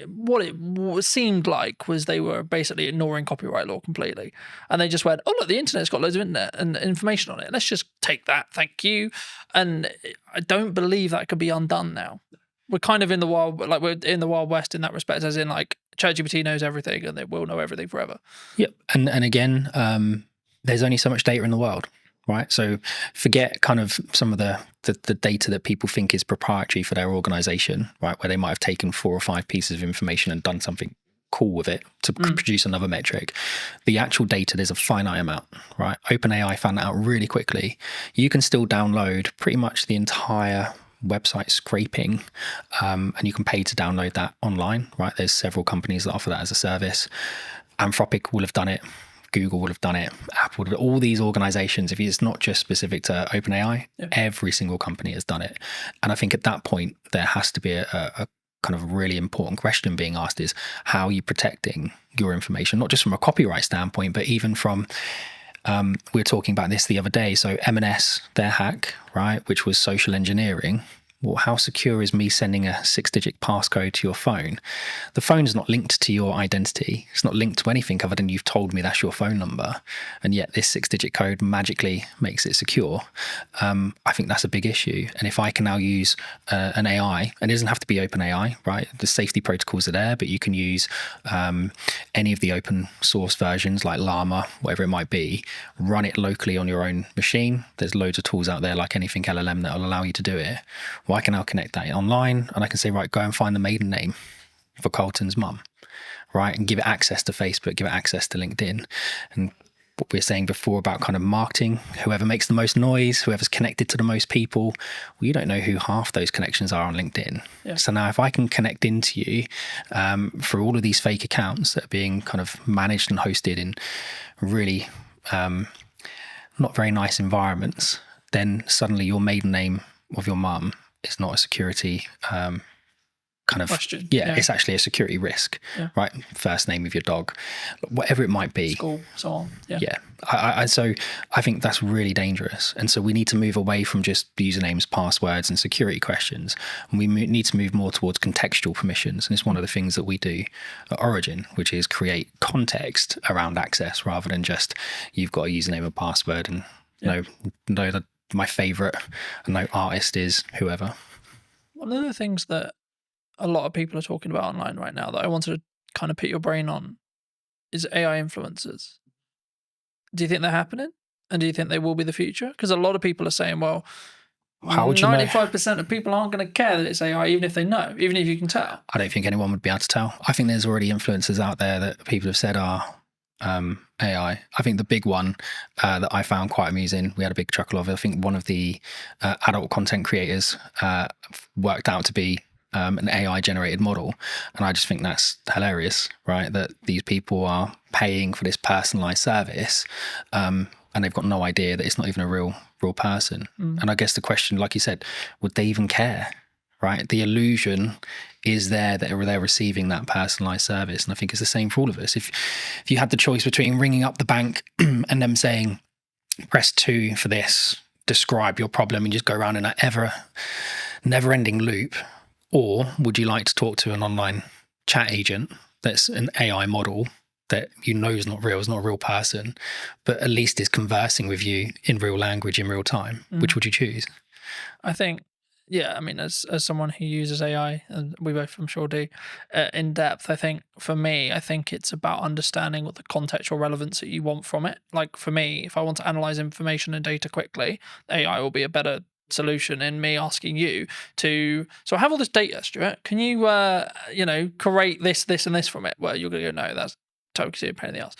what it seemed like was they were basically ignoring copyright law completely. And they just went, oh, look, the internet's got loads of internet and information on it. Let's just take that. Thank you. And I don't believe that could be undone now. We're kind of in the wild, like we're in the Wild West in that respect, as in like ChatGPT knows everything and they will know everything forever. Yep. And again, there's only so much data in the world, right? So forget kind of some of the data that people think is proprietary for their organization, right? Where they might have taken 4 or 5 pieces of information and done something cool with it to produce another metric. The actual data, there's a finite amount, right? OpenAI found that out really quickly. You can still download pretty much the entire website scraping, and you can pay to download that online, right? There's several companies that offer that as a service. Anthropic will have done it. Google will have done it. Apple, all these organizations, if it's not just specific to OpenAI, every single company has done it. And I think at that point, there has to be a kind of really important question being asked is, how are you protecting your information? Not just from a copyright standpoint, but even from, we were talking about this the other day. So M&S, their hack, right, which was social engineering. Well, how secure is me sending a 6-digit passcode to your phone? The phone is not linked to your identity. It's not linked to anything other than you've told me that's your phone number. And yet this 6-digit code magically makes it secure. I think that's a big issue. And if I can now use an AI, and it doesn't have to be OpenAI, right? The safety protocols are there, but you can use any of the open source versions like Llama, whatever it might be, run it locally on your own machine. There's loads of tools out there like anything LLM that will allow you to do it. Well, I can now connect that online and I can say, right, go and find the maiden name for Colton's mum, right? And give it access to Facebook, give it access to LinkedIn. And what we were saying before about kind of marketing, whoever makes the most noise, whoever's connected to the most people, well, you don't know who half those connections are on LinkedIn. Yeah. So now if I can connect into you for all of these fake accounts that are being kind of managed and hosted in really not very nice environments, then suddenly your maiden name of your mum is not a security kind of question. Yeah, it's actually a security risk, right? First name of your dog, whatever it might be, school, so on. So I think that's really dangerous, and so we need to move away from just usernames, passwords, and security questions, and we need to move more towards contextual permissions. And it's one of the things that we do at Origin, which is create context around access rather than just you've got a username and password and know that my favorite no artist is whoever. One of the things that a lot of people are talking about online right now that I wanted to kind of pick your brain on is AI influencers. Do you think they're happening? And do you think they will be the future? Because a lot of people are saying, well, how would you 95% of people aren't going to care that it's AI, even if they know, even if you can tell. I don't think anyone would be able to tell. I think there's already influencers out there that people have said are AI. I think the big one that I found quite amusing, we had a big chuckle of it. I think one of the adult content creators worked out to be an AI generated model. And I just think that's hilarious, right? That these people are paying for this personalized service and they've got no idea that it's not even a real person. And I guess the question, like you said, would they even care? right? The illusion is there that they're receiving that personalized service. And I think it's the same for all of us. If you had the choice between ringing up the bank and them saying, press 2 for this, describe your problem, and just go around in that never-ending loop, or would you like to talk to an online chat agent that's an AI model that you know is not real, is not a real person, but at least is conversing with you in real language in real time? Which would you choose? I think, yeah, I mean, as someone who uses AI, and we both, I'm sure, do, in depth, I think for me, I think it's about understanding what the contextual relevance that you want from it. Like for me, if I want to analyze information and data quickly, AI will be a better solution in me asking you to, so I have all this data, Stuart, can you create this and this from it? Well, you're gonna go, no, that's totally a pain in the ass.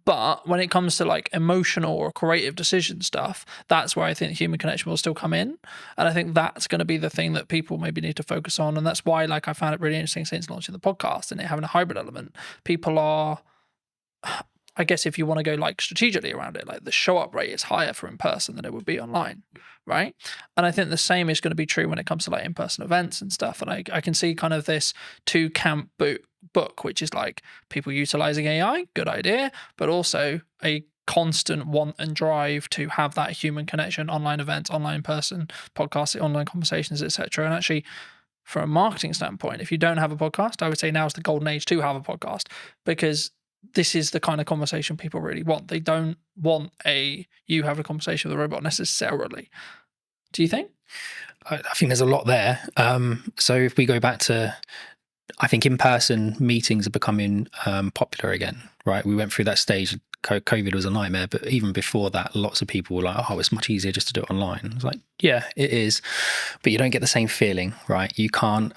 But when it comes to like emotional or creative decision stuff, that's where I think human connection will still come in. And I think that's going to be the thing that people maybe need to focus on. And that's why, like, I found it really interesting since launching the podcast and it having a hybrid element. People are, I guess, if you want to go like strategically around it, like the show up rate is higher for in person than it would be online, right? And I think the same is going to be true when it comes to like in person events and stuff. And I can see kind of this two camp book, which is like people utilizing AI, good idea, but also a constant want and drive to have that human connection, online events, online person, podcasts, online conversations, etc. And actually, from a marketing standpoint, if you don't have a podcast, I would say now is the golden age to have a podcast, because this is the kind of conversation people really want. They don't want you have a conversation with a robot necessarily. Do you think? I think there's a lot there. So if we go back to, I think in-person meetings are becoming popular again, right? We went through that stage. COVID was a nightmare, but even before that, lots of people were like, oh, it's much easier just to do it online. I was like, yeah, it is, but you don't get the same feeling, right? You can't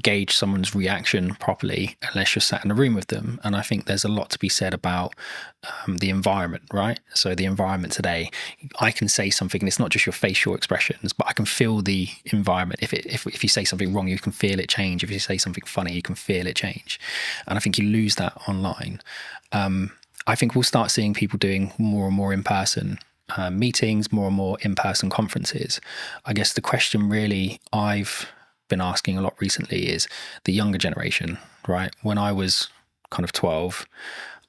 gauge someone's reaction properly unless you're sat in a room with them. And I think there's a lot to be said about the environment, right? So the environment today, I can say something and it's not just your facial expressions, but I can feel the environment. If you say something wrong, you can feel it change. If you say something funny, you can feel it change. And I think you lose that online. I think we'll start seeing people doing more and more in-person meetings, more and more in-person conferences. I guess the question really I've been asking a lot recently is the younger generation, right? When I was kind of 12,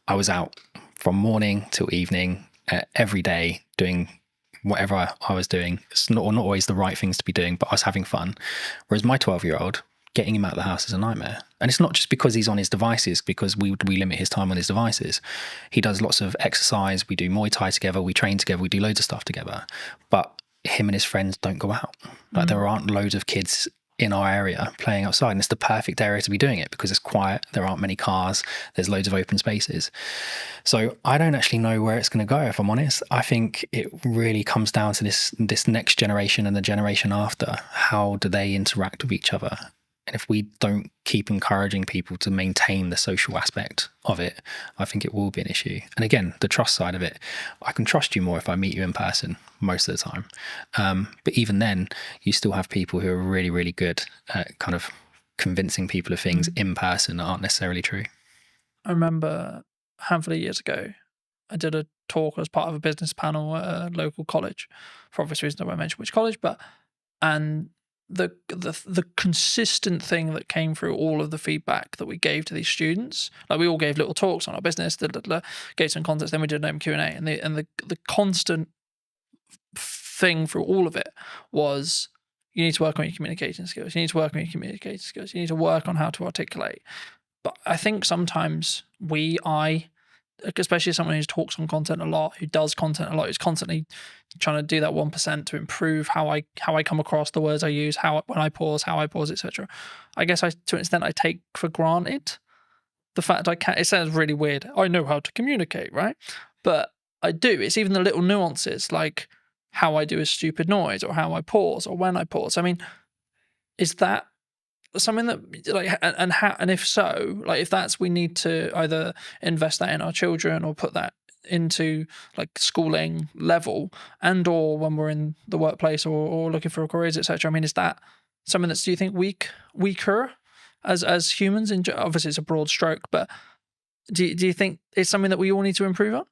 I was out from morning till evening every day doing whatever I was doing. It's not always the right things to be doing, but I was having fun. Whereas my 12-year-old, getting him out of the house is a nightmare. And it's not just because he's on his devices, because we limit his time on his devices. He does lots of exercise. We do Muay Thai together. We train together. We do loads of stuff together. But him and his friends don't go out. Like there aren't loads of kids in our area playing outside. And it's the perfect area to be doing it because it's quiet. There aren't many cars. There's loads of open spaces. So I don't actually know where it's going to go, if I'm honest. I think it really comes down to this next generation and the generation after. How do they interact with each other? And if we don't keep encouraging people to maintain the social aspect of it, I think it will be an issue. And again, the trust side of it, I can trust you more if I meet you in person most of the time. But even then, you still have people who are really, really good at kind of convincing people of things in person that aren't necessarily true. I remember a handful of years ago, I did a talk as part of a business panel at a local college. For obvious reasons, I won't mention which college, and the consistent thing that came through all of the feedback that we gave to these students, like we all gave little talks on our business, gave some context, then we did an Q&A, and the constant thing through all of it was, you need to work on your communication skills. You need to work on your communication skills. You need to work on how to articulate. But I think sometimes especially someone who talks on content a lot, who does content a lot, who's constantly trying to do that 1% to improve how I come across, the words I use, how I pause, etc. I guess to an extent I take for granted the fact I can. It sounds really weird. I know how to communicate, right? But I do. It's even the little nuances, like how I do a stupid noise, or how I pause, or when I pause. I mean, is that something that, like, and if so, like, if that's, we need to either invest that in our children or put that into like schooling level, and or when we're in the workplace or looking for careers, etc. I mean, is that something that's, do you think, weaker as humans? Obviously it's a broad stroke, but do you think it's something that we all need to improve on?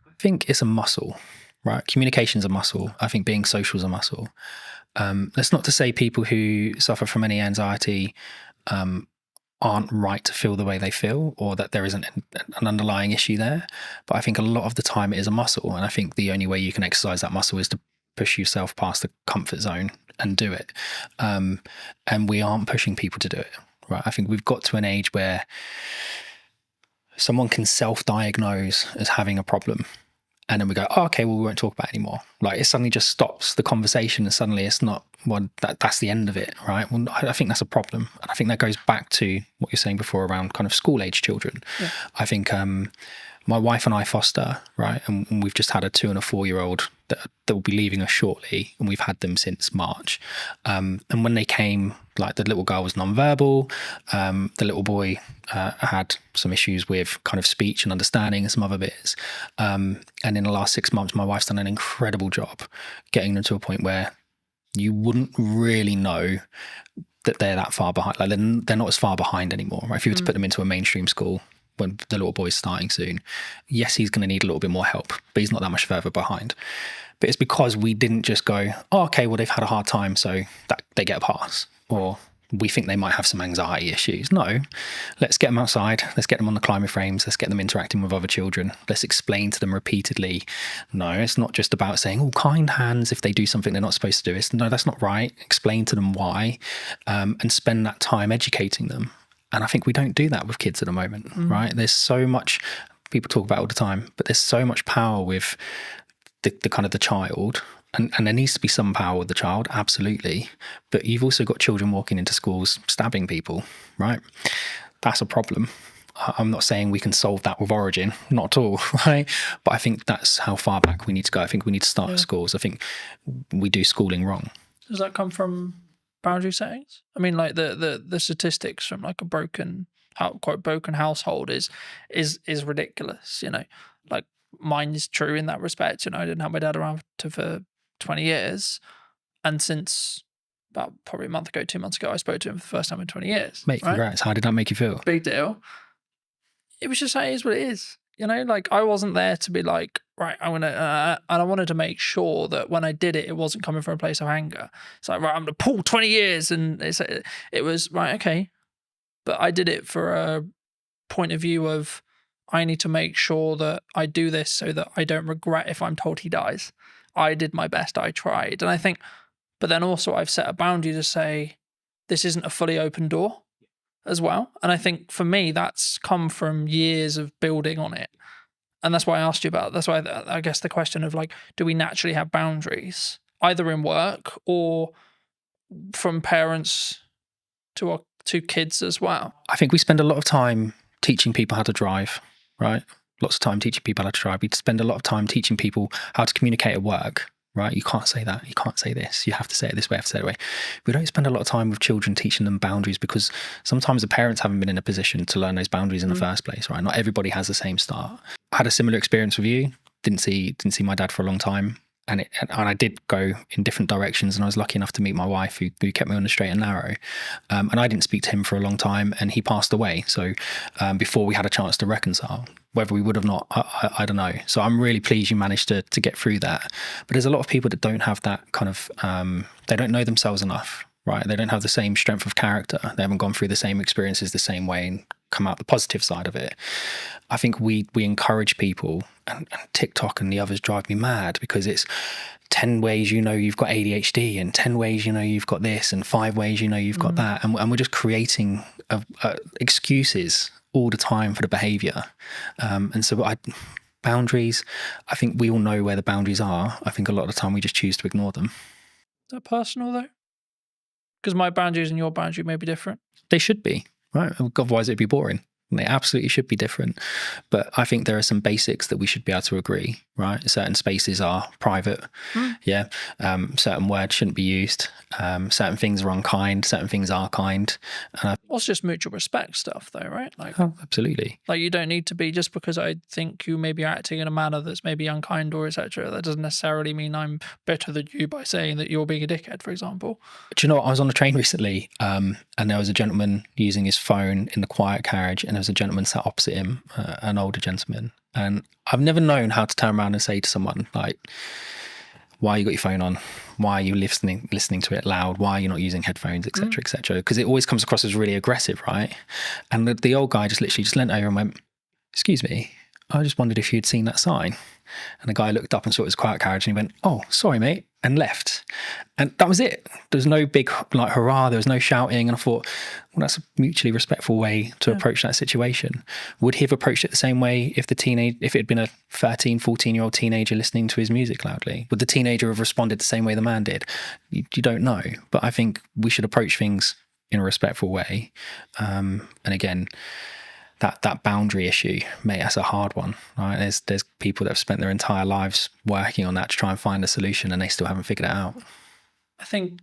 I think it's a muscle, right? Communication's a muscle. I think being social is a muscle. That's not to say people who suffer from any anxiety aren't right to feel the way they feel, or that there isn't an underlying issue there. But I think a lot of the time it is a muscle, and I think the only way you can exercise that muscle is to push yourself past the comfort zone and do it. And we aren't pushing people to do it, right? I think we've got to an age where someone can self-diagnose as having a problem, and then we go, oh, okay, well, we won't talk about it anymore. Like, it suddenly just stops the conversation, and suddenly it's not, well, that's the end of it, right? Well, I think that's a problem. And I think that goes back to what you're saying before around kind of school-age children. Yeah. I think my wife and I foster, right? And we've just had a 2 and a 4-year-old that will be leaving us shortly, and we've had them since March. And when they came, like, the little girl was nonverbal, the little boy had some issues with kind of speech and understanding and some other bits. And in the last 6 months, my wife's done an incredible job getting them to a point where you wouldn't really know that they're that far behind. Like, they're not as far behind anymore, right? If you were to put them into a mainstream school when the little boy's starting soon, yes, he's going to need a little bit more help, but he's not that much further behind. But it's because we didn't just go, oh, okay, well, they've had a hard time, so that they get a pass, or we think they might have some anxiety issues. No, let's get them outside. Let's get them on the climber frames. Let's get them interacting with other children. Let's explain to them repeatedly. No, it's not just about saying, oh, kind hands if they do something they're not supposed to do. It's, no, that's not right. Explain to them why, and spend that time educating them. And I think we don't do that with kids at the moment, right? There's so much, people talk about it all the time, but there's so much power with the kind of the child. And there needs to be some power with the child, absolutely. But you've also got children walking into schools stabbing people, right? That's a problem. I'm not saying we can solve that with Origin, not at all, right? But I think that's how far back we need to go. I think we need to start at schools. I think we do schooling wrong. Does that come from boundary settings? I mean, like the statistics from like a broken household is ridiculous, you know. Like, mine is true in that respect. You know, I didn't have my dad around for 20 years, and since about probably a month ago, 2 months ago, I spoke to him for the first time in 20 years. Mate, congrats. Right? How did that make you feel? Big deal. It was just, it is what it is. You know, like, I wasn't there to be like, right, I'm going to, and I wanted to make sure that when I did it, it wasn't coming from a place of anger. It's like, right, I'm going to pull 20 years. And it was, right, okay. But I did it for a point of view of, I need to make sure that I do this so that I don't regret if I'm told he dies. I did my best, I tried. And I think, but then also I've set a boundary to say, this isn't a fully open door as well. And I think for me, that's come from years of building on it. And that's why I asked you about, that's why I guess the question of like, do we naturally have boundaries, either in work or from parents to kids as well? I think we spend a lot of time teaching people how to drive, right? Lots of time teaching people how to drive. We spend a lot of time teaching people how to communicate at work, right? You can't say that. You can't say this. You have to say it this way. You have to say it that way. We don't spend a lot of time with children teaching them boundaries, because sometimes the parents haven't been in a position to learn those boundaries in the first place, right? Not everybody has the same start. I had a similar experience with you. Didn't see my dad for a long time. And I did go in different directions, and I was lucky enough to meet my wife who kept me on the straight and narrow. And I didn't speak to him for a long time, and he passed away. So before we had a chance to reconcile, whether we would have not, I don't know. So I'm really pleased you managed to get through that. But there's a lot of people that don't have that kind of, they don't know themselves enough, right? They don't have the same strength of character. They haven't gone through the same experiences the same way and come out the positive side of it. I think we encourage people, and TikTok and the others drive me mad, because it's 10 ways you know you've got ADHD, and 10 ways you know you've got this, and 5 ways you know you've got that. And we're just creating excuses all the time for the behaviour. And so boundaries, I think we all know where the boundaries are. I think a lot of the time we just choose to ignore them. Is that personal though? Because my boundaries and your boundary may be different. They should be, right? Otherwise it'd be boring. They absolutely should be different. But I think there are some basics that we should be able to agree, right? Certain spaces are private. Yeah. Certain words shouldn't be used. Certain things are unkind. Certain things are kind. Well, it's just mutual respect stuff though, right? Like, oh, absolutely. Like, you don't need to be, just because I think you may be acting in a manner that's maybe unkind or etc. That doesn't necessarily mean I'm better than you by saying that you're being a dickhead, for example. Do you know what? I was on a train recently, and there was a gentleman using his phone in the quiet carriage, and there was a gentleman sat opposite him, an older gentleman. And I've never known how to turn around and say to someone, like, why you got your phone on, why are you listening to it loud, why are you not using headphones, etc., etc. Because it always comes across as really aggressive, right? And the old guy just literally just leant over and went, "Excuse me, I just wondered if you'd seen that sign." And the guy looked up and saw it was a quiet carriage and he went, "Oh, sorry, mate," and left. And that was it. There was no big like hurrah, there was no shouting. And I thought, well, that's a mutually respectful way to approach that situation. Would he have approached it the same way if it had been a 13, 14-year-old teenager listening to his music loudly? Would the teenager have responded the same way the man did? You don't know. But I think we should approach things in a respectful way. And again, that boundary issue, mate, that's a hard one, right? There's people that have spent their entire lives working on that to try and find a solution, and they still haven't figured it out. I think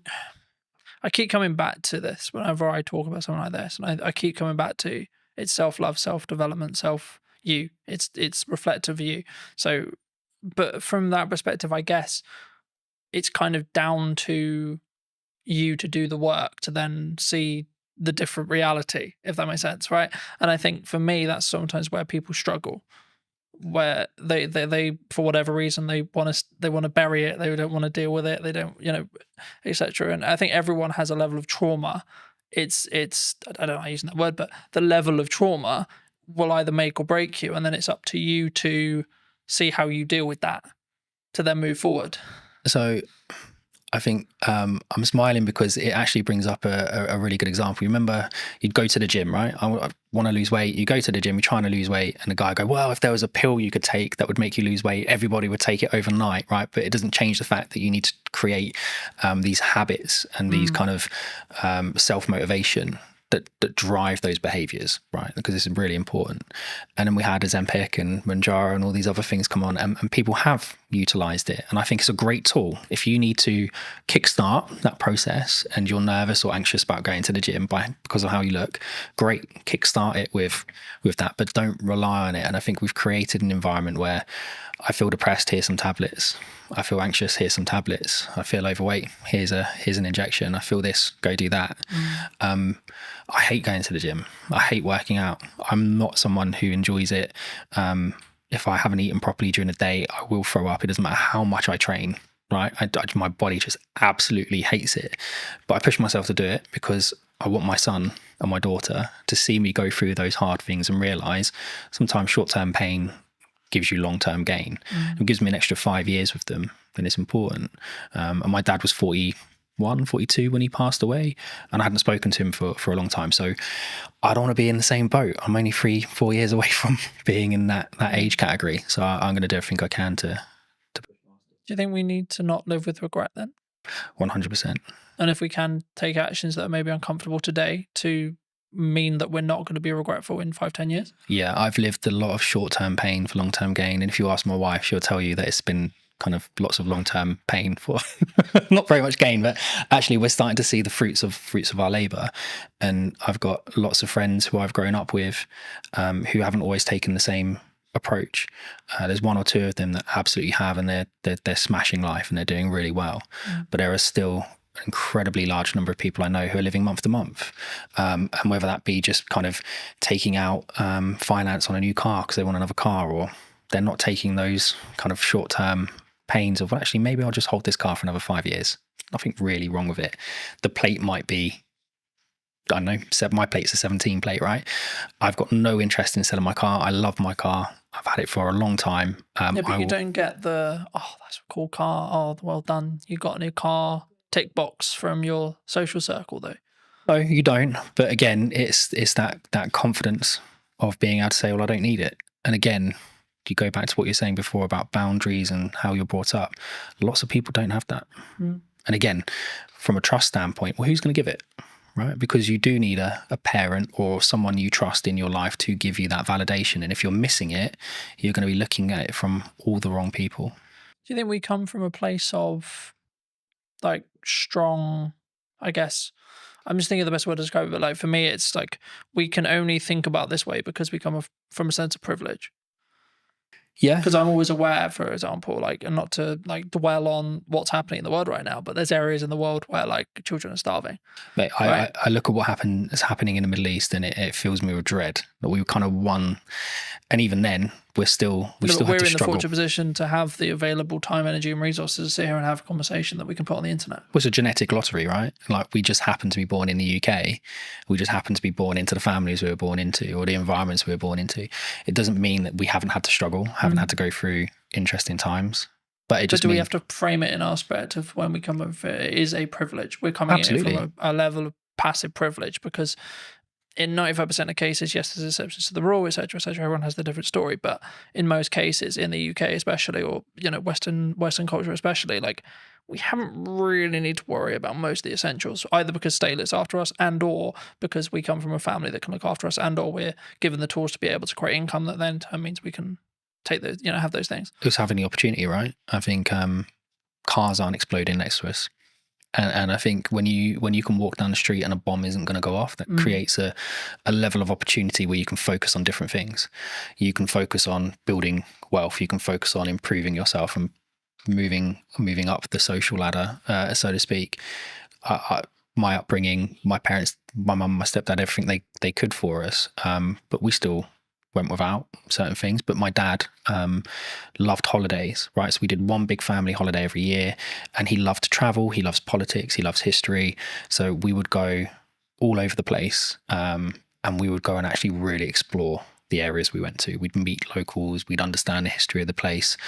I keep coming back to this whenever I talk about something like this, and I keep coming back to it's self-love, self-development, you. It's reflective of you. So, but from that perspective, I guess it's kind of down to you to do the work to then see the different reality, if that makes sense, right? And I think for me, that's sometimes where people struggle, where they for whatever reason they want to bury it, they don't want to deal with it, they don't, etc. And I think everyone has a level of trauma. It's I don't like using that word, but the level of trauma will either make or break you, and then it's up to you to see how you deal with that to then move forward. So I think I'm smiling because it actually brings up a really good example. You remember you'd go to the gym, right? I want to lose weight. You go to the gym, you're trying to lose weight, and the guy go, "Well, if there was a pill you could take that would make you lose weight, everybody would take it overnight," right? But it doesn't change the fact that you need to create these habits and these kind of self-motivation that drive those behaviors, right? Because this is really important. And then we had Ozempic and Mounjaro and all these other things come on, and people have utilized it. And I think it's a great tool. If you need to kickstart that process and you're nervous or anxious about going to the gym because of how you look, great, kickstart it with that, but don't rely on it. And I think we've created an environment where I feel depressed, here's some tablets. I feel anxious, here's some tablets. I feel overweight, here's an injection. I feel this, go do that. I hate going to the gym. I hate working out. I'm not someone who enjoys it. If I haven't eaten properly during the day, I will throw up. It doesn't matter how much I train, right? My body just absolutely hates it. But I push myself to do it because I want my son and my daughter to see me go through those hard things and realize sometimes short-term pain gives you long-term gain. It gives me an extra 5 years with them, then it's important. And my dad was 41, 42 when he passed away, and I hadn't spoken to him for a long time. So I don't want to be in the same boat. I'm only 3-4 years away from being in that age category. So I'm going to do everything I can to. Do you think we need to not live with regret then? 100%. And if we can take actions that are maybe uncomfortable today to mean that we're not going to be regretful in 5-10 years? Yeah, I've lived a lot of short-term pain for long-term gain. And if you ask my wife, she'll tell you that it's been kind of lots of long-term pain for not very much gain, but actually we're starting to see the fruits of our labor. And I've got lots of friends who I've grown up with who haven't always taken the same approach. There's one or two of them that absolutely have, and they're smashing life and they're doing really well. But there are still an incredibly large number of people I know who are living month to month, and whether that be just kind of taking out finance on a new car because they want another car, or they're not taking those kind of short-term pains of, well, actually maybe I'll just hold this car for another 5 years. Nothing really wrong with it. The plate might be, I don't know, my plate's a 17 plate, right? I've got no interest in selling my car. I love my car. I've had it for a long time. Yeah, but you don't get the, oh, that's a cool car. Oh, well done. You got a new car tick box from your social circle, though. No, you don't. But again, it's that confidence of being able to say, well, I don't need it. And again, you go back to what you're saying before about boundaries and how you're brought up. Lots of people don't have that. And again, from a trust standpoint, well, who's going to give it? Right? Because you do need a parent or someone you trust in your life to give you that validation. And if you're missing it, you're going to be looking at it from all the wrong people. Do you think we come from a place of like strong, I guess, I'm just thinking of the best word to describe it, but like for me, it's like we can only think about this way because we come from a sense of privilege. Yeah. Because I'm always aware, for example, like, and not to like dwell on what's happening in the world right now, but there's areas in the world where like children are starving. Mate, I look at what is happening in the Middle East, and it fills me with dread. that we kind of won. And even then, we still had we're to in the struggle. fortunate position to have the available time, energy, and resources to sit here and have a conversation that we can put on the internet. It was a genetic lottery, right? Like, we just happened to be born in the UK. We just happened to be born into the families we were born into, or the environments we were born into. It doesn't mean that we haven't had to struggle, haven't had to go through interesting times. But it just do we have to frame it in our perspective when we come over? It is a privilege. We're coming in from a level of passive privilege, because in 95% of cases, yes, there's exceptions to the rule, etc., etc. Everyone has the different story, but in most cases, in the UK especially, or Western culture especially, like, we haven't really need to worry about most of the essentials, either because state looks after us, and or because we come from a family that can look after us, and or we're given the tools to be able to create income that then in turn means we can take those, have those things. It was having the opportunity, right? I think cars aren't exploding next to us. And I think when you can walk down the street and a bomb isn't going to go off, that creates a level of opportunity where you can focus on different things. You can focus on building wealth. You can focus on improving yourself and moving up the social ladder, so to speak. My upbringing, my parents, my mum, my stepdad, everything they could for us, but we still went without certain things. But my dad loved holidays, right? So we did one big family holiday every year, and he loved to travel. He loves politics. He loves history. So we would go all over the place, and we would go and actually really explore the areas we went to. We'd meet locals, we'd understand the history of the place,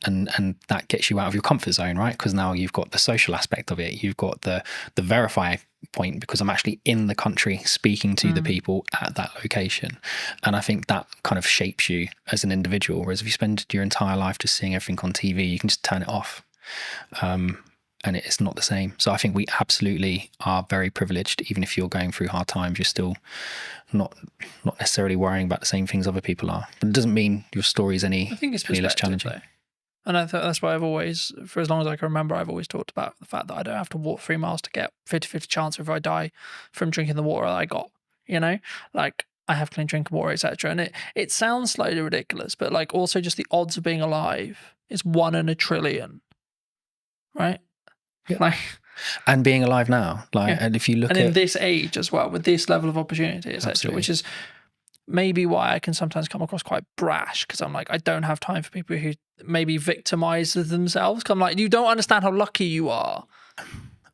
and that gets you out of your comfort zone, right? Because now you've got the social aspect of it. You've got the verify point, because I'm actually in the country speaking to the people at that location. And I think that kind of shapes you as an individual. Whereas if you spend your entire life just seeing everything on TV, you can just turn it off. And it's not the same. So I think we absolutely are very privileged. Even if you're going through hard times, you're still not necessarily worrying about the same things other people are. But it doesn't mean your story is any less challenging. Though. And I thought that's why I've always, for as long as I can remember, I've always talked about the fact that I don't have to walk 3 miles to get 50-50 chance if I die from drinking the water that I got. Like, I have clean drinking water, etc. And it sounds slightly ridiculous, but like, also just the odds of being alive is 1 in a trillion, right? Yeah. Like, and being alive now, and if you look in this age as well, with this level of opportunity, etc., which is maybe why I can sometimes come across quite brash, because I'm like, I don't have time for people who maybe victimize themselves. Cause I'm like, you don't understand how lucky you are.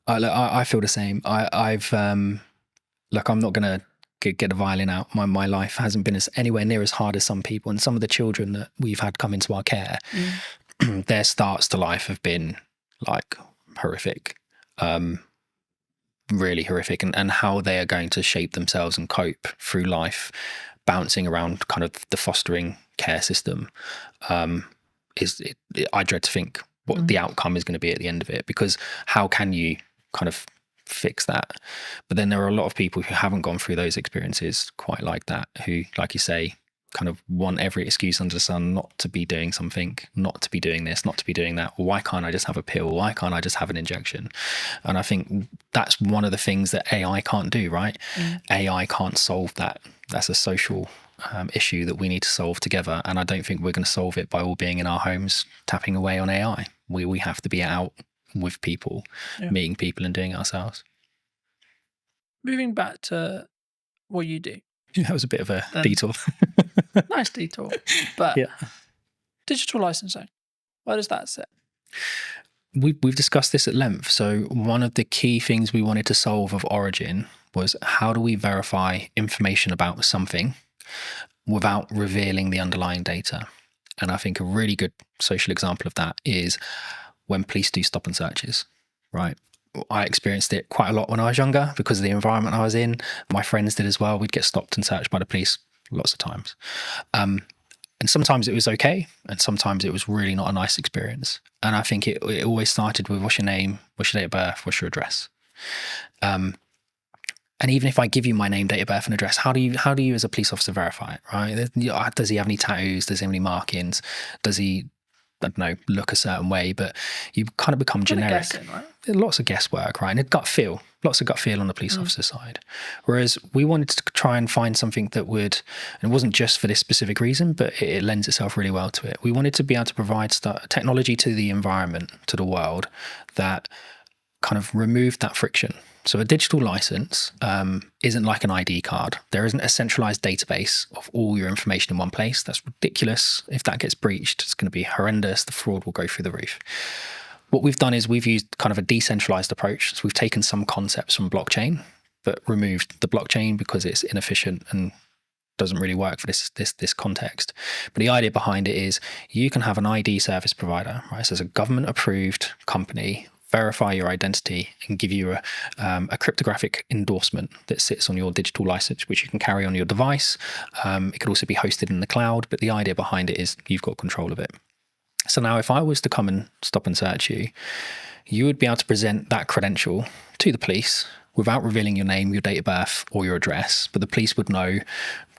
I feel the same. I've look, I'm not gonna get a violin out. My life hasn't been anywhere near as hard as some people, and some of the children that we've had come into our care, their starts to life have been like horrific, really horrific, and how they are going to shape themselves and cope through life, bouncing around kind of the fostering care system, I dread to think what the outcome is going to be at the end of it, because how can you kind of fix that? But then there are a lot of people who haven't gone through those experiences quite like that, who, like you say, kind of want every excuse under the sun not to be doing something, not to be doing this, not to be doing that. Why can't I just have a pill? Why can't I just have an injection? And I think that's one of the things that AI can't do, right? AI can't solve that. That's a social issue that we need to solve together. And I don't think we're going to solve it by all being in our homes tapping away on AI. We have to be out with people, meeting people and doing it ourselves. Moving back to what you do. That was a bit of a detour. Nice detour. But digital licensing, where does that sit? We've discussed this at length. So one of the key things we wanted to solve of Origin was, how do we verify information about something without revealing the underlying data? And I think a really good social example of that is when police do stop and searches, right? I experienced it quite a lot when I was younger because of the environment I was in. My friends did as well. We'd get stopped and searched by the police lots of times. And sometimes it was okay, and sometimes it was really not a nice experience. And I think it always started with, what's your name, what's your date of birth, what's your address? And even if I give you my name, date of birth and address, how do you as a police officer verify it, right? Does he have any tattoos? Does he have any markings? Does he, I don't know, look a certain way? But you kind of become generic. Guessing, right? Lots of guesswork, right? And lots of gut feel on the police officer side. Whereas we wanted to try and find something that would, and it wasn't just for this specific reason, but it lends itself really well to it. We wanted to be able to provide technology to the environment, to the world, that kind of removed that friction. So a digital license isn't like an ID card. There isn't a centralized database of all your information in one place. That's ridiculous. If that gets breached, it's going to be horrendous. The fraud will go through the roof. What we've done is we've used kind of a decentralized approach. So we've taken some concepts from blockchain, but removed the blockchain because it's inefficient and doesn't really work for this context. But the idea behind it is you can have an ID service provider, right? So as a government approved company, verify your identity and give you a cryptographic endorsement that sits on your digital license, which you can carry on your device. It could also be hosted in the cloud, but the idea behind it is you've got control of it. So now if I was to come and stop and search you, you would be able to present that credential to the police without revealing your name, your date of birth, or your address. But the police would know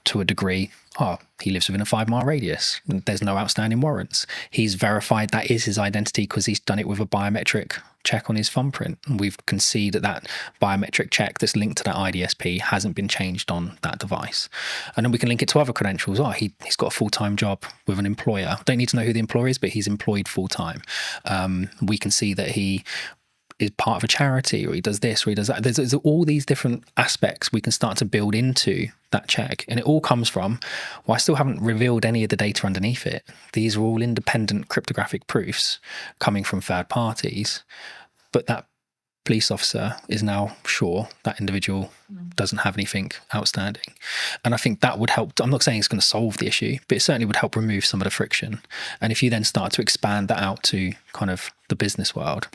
to a degree, oh, he lives within a 5-mile radius. There's no outstanding warrants. He's verified that is his identity because he's done it with a biometric check on his thumbprint. And we've conceded that biometric check that's linked to that IDSP hasn't been changed on that device. And then we can link it to other credentials. Oh, he's got a full-time job with an employer. Don't need to know who the employer is, but he's employed full-time. We can see that he is part of a charity, or he does this, or he does that. There's all these different aspects we can start to build into that check. And it all comes from, well, I still haven't revealed any of the data underneath it. These are all independent cryptographic proofs coming from third parties. But that police officer is now sure that individual doesn't have anything outstanding. And I think that would help. I'm not saying it's going to solve the issue, but it certainly would help remove some of the friction. And if you then start to expand that out to kind of the business world,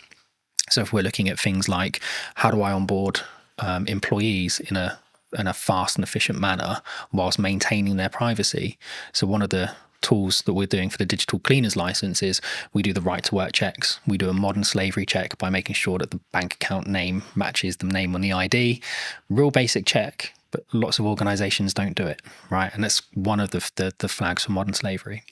so if we're looking at things like how do I onboard employees in a fast and efficient manner whilst maintaining their privacy. So one of the tools that we're doing for the digital cleaners license is we do the right to work checks. We do a modern slavery check by making sure that the bank account name matches the name on the ID. Real basic check, but lots of organizations don't do it, right? And that's one of the flags for modern slavery.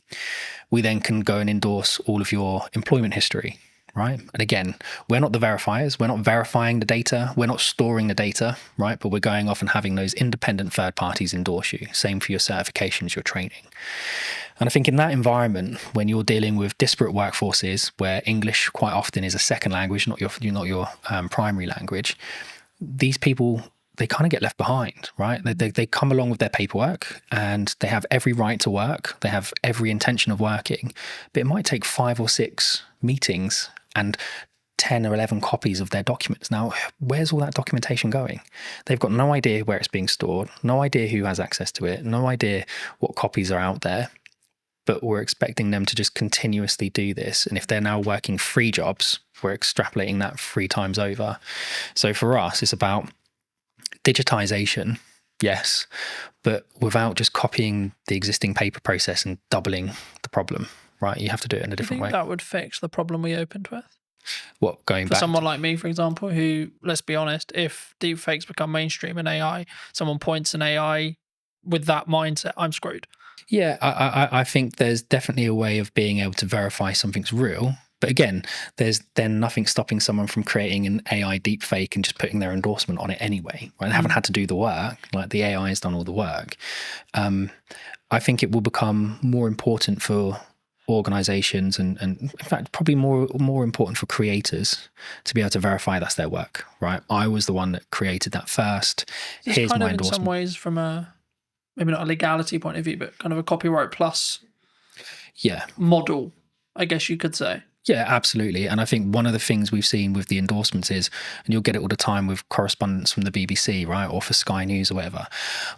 We then can go and endorse all of your employment history. Right. And again, we're not the verifiers. We're not verifying the data. We're not storing the data. Right. But we're going off and having those independent third parties endorse you. Same for your certifications, your training. And I think in that environment, when you're dealing with disparate workforces where English quite often is a second language, not your primary language, these people, they kind of get left behind, right? They come along with their paperwork and they have every right to work. They have every intention of working, but it might take 5 or 6 meetings and 10 or 11 copies of their documents. Now, where's all that documentation going? They've got no idea where it's being stored, no idea who has access to it, no idea what copies are out there, but we're expecting them to just continuously do this. And if they're now working 3 jobs, we're extrapolating that 3 times over. So for us, it's about digitization, yes, but without just copying the existing paper process and doubling the problem, right? You have to do it in a different way. That would fix the problem we opened with? What, going for back? Someone like me, for example, who, let's be honest, if deepfakes become mainstream in AI, someone points an AI with that mindset, I'm screwed. Yeah, I think there's definitely a way of being able to verify something's real. But again, there's then nothing stopping someone from creating an AI deepfake and just putting their endorsement on it anyway. Right? They haven't had to do the work. Like the AI has done all the work. I think it will become more important for organizations and in fact probably more important for creators to be able to verify that's their work, right? I was the one that created that first. Here's kind my of endorsement. In some ways from a maybe not a legality point of view, but kind of a copyright plus model, I guess you could say. Yeah, absolutely. And I think one of the things we've seen with the endorsements is, and you'll get it all the time with correspondence from the BBC, right, or for Sky News or whatever,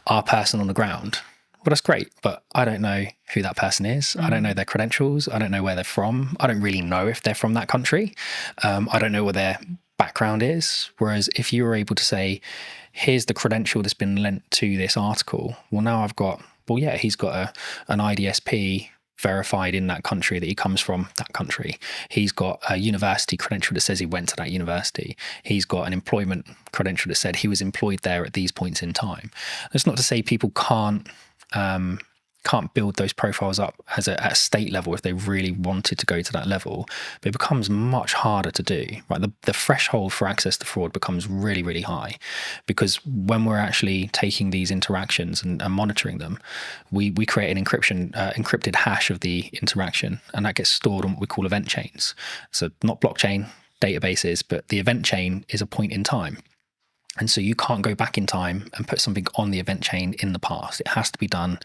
our person on the ground. Well, that's great, but I don't know who that person is. I don't know their credentials. I don't know where they're from. I don't really know if they're from that country. I don't know what their background is. Whereas if you were able to say, here's the credential that's been lent to this article, well, now I've got, well, yeah, he's got an IDSP verified in that country that he comes from that country. He's got a university credential that says he went to that university. He's got an employment credential that said he was employed there at these points in time. That's not to say people can't build those profiles up at a state level if they really wanted to go to that level, but it becomes much harder to do, right? The threshold for access to fraud becomes really, really high, because when we're actually taking these interactions and monitoring them, we create an encrypted hash of the interaction, and that gets stored on what we call event chains. So not blockchain databases, but the event chain is a point in time. And so you can't go back in time and put something on the event chain in the past. It has to be done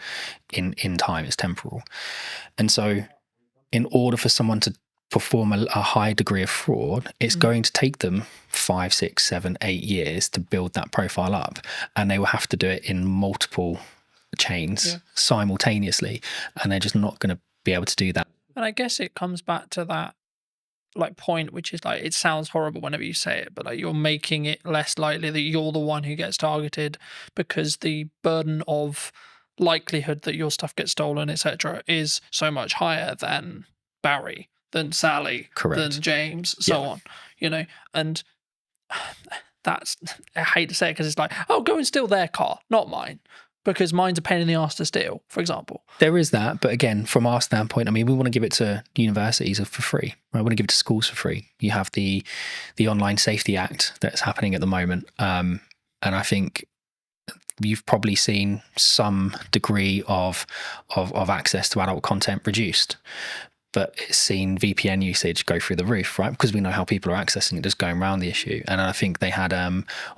in time. It's temporal. And so in order for someone to perform a high degree of fraud, it's going to take them 5, 6, 7, 8 years to build that profile up. And they will have to do it in multiple chains simultaneously. And they're just not going to be able to do that. And I guess it comes back to that like point, which is like, it sounds horrible whenever you say it, but like you're making it less likely that you're the one who gets targeted, because the burden of likelihood that your stuff gets stolen, etc., is so much higher than Barry, than Sally, Correct. than James, so on, you know. And that's, I hate to say it because it's like, oh, go and steal their car, not mine, because mine's a pain in the arse to steal, for example. There is that, but again, from our standpoint, I mean, we want to give it to universities for free. Right? We want to give it to schools for free. You have the Online Safety Act that's happening at the moment, and I think you've probably seen some degree of access to adult content reduced. But it's seen VPN usage go through the roof, right? Because we know how people are accessing it, just going around the issue. And I think they had,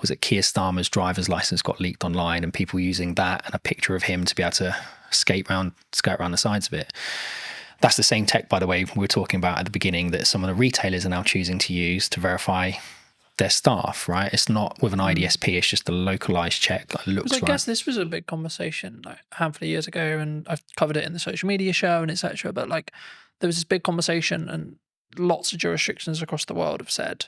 was it Keir Starmer's driver's license got leaked online, and people using that and a picture of him to be able to skirt around the sides of it. That's the same tech, by the way, we were talking about at the beginning that some of the retailers are now choosing to use to verify their staff, right? It's not with an IDSP, it's just a localized check that looks right. I guess this was a big conversation like a handful of years ago, and I've covered it in the social media show and etc. But like, there was this big conversation, and lots of jurisdictions across the world have said,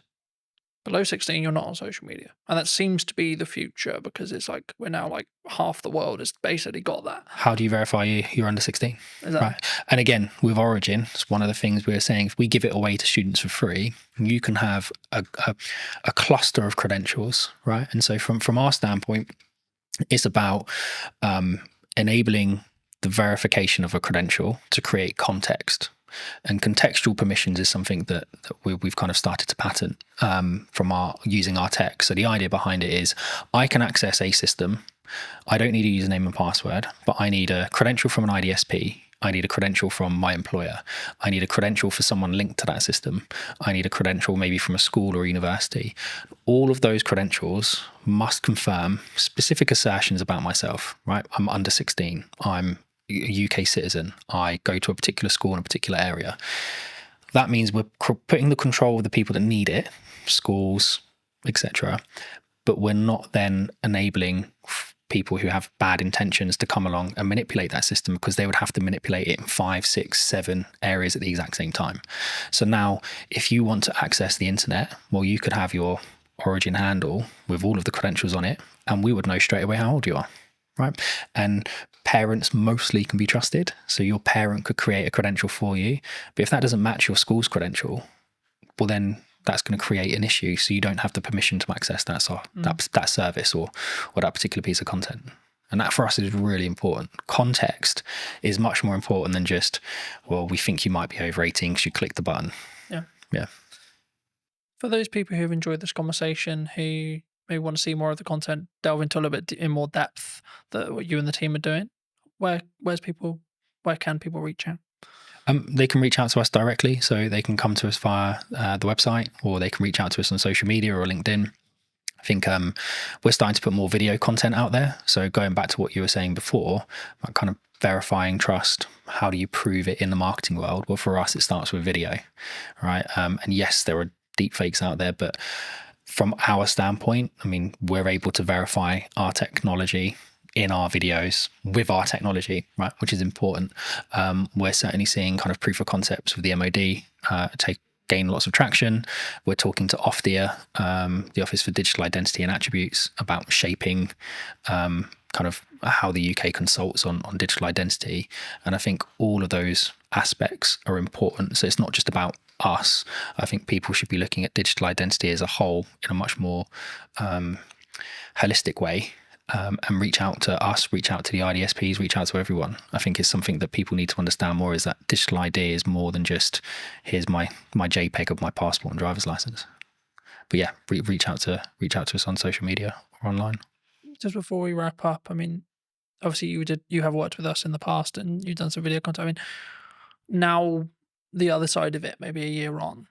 below 16, you're not on social media. And that seems to be the future, because it's like, we're now like half the world has basically got that. How do you verify you're under 16? Exactly. Right. And again, with Origin, it's one of the things we were saying, if we give it away to students for free, you can have a cluster of credentials, right? And so from our standpoint, it's about enabling the verification of a credential to create context. And contextual permissions is something that we've kind of started to patent from using our tech. So the idea behind it is, I can access a system. I don't need a username and password, but I need a credential from an IDSP. I need a credential from my employer. I need a credential for someone linked to that system. I need a credential maybe from a school or university. All of those credentials must confirm specific assertions about myself, right? I'm under 16. I'm a UK citizen. I go to a particular school in a particular area. That means we're putting the control of the people that need it, schools, etc. But we're not then enabling people who have bad intentions to come along and manipulate that system, because they would have to manipulate it in 5, 6, 7 areas at the exact same time. So now, if you want to access the internet, well, you could have your Origin handle with all of the credentials on it, and we would know straight away how old you are, right? And parents mostly can be trusted. So your parent could create a credential for you. But if that doesn't match your school's credential, well, then that's going to create an issue. So you don't have the permission to access that service or that particular piece of content. And that for us is really important. Context is much more important than just, well, we think you might be over 18 because you click the button. Yeah. For those people who have enjoyed this conversation, who maybe want to see more of the content, delve into a little bit in more depth that what you and the team are doing, where can people reach out? They can reach out to us directly, so they can come to us via the website, or they can reach out to us on social media or LinkedIn. I think we're starting to put more video content out there. So going back to what you were saying before, about kind of verifying trust, how do you prove it in the marketing world? Well, for us, it starts with video, right? And yes, there are deep fakes out there, but from our standpoint, I mean, we're able to verify our technology in our videos with our technology, right, which is important. We're certainly seeing kind of proof of concepts with the MOD gain lots of traction. We're talking to OFDIA, the Office for Digital Identity and Attributes, about shaping kind of how the UK consults on digital identity. And I think all of those aspects are important. So it's not just about us. I think people should be looking at digital identity as a whole in a much more holistic way. And reach out to us, reach out to the IDSPs, reach out to everyone. I think is something that people need to understand more, is that digital ID is more than just, here's my JPEG of my passport and driver's license. But yeah, reach out to us on social media or online. Just before we wrap up, I mean, obviously you have worked with us in the past and you've done some video content. I mean, now the other side of it, maybe a year on,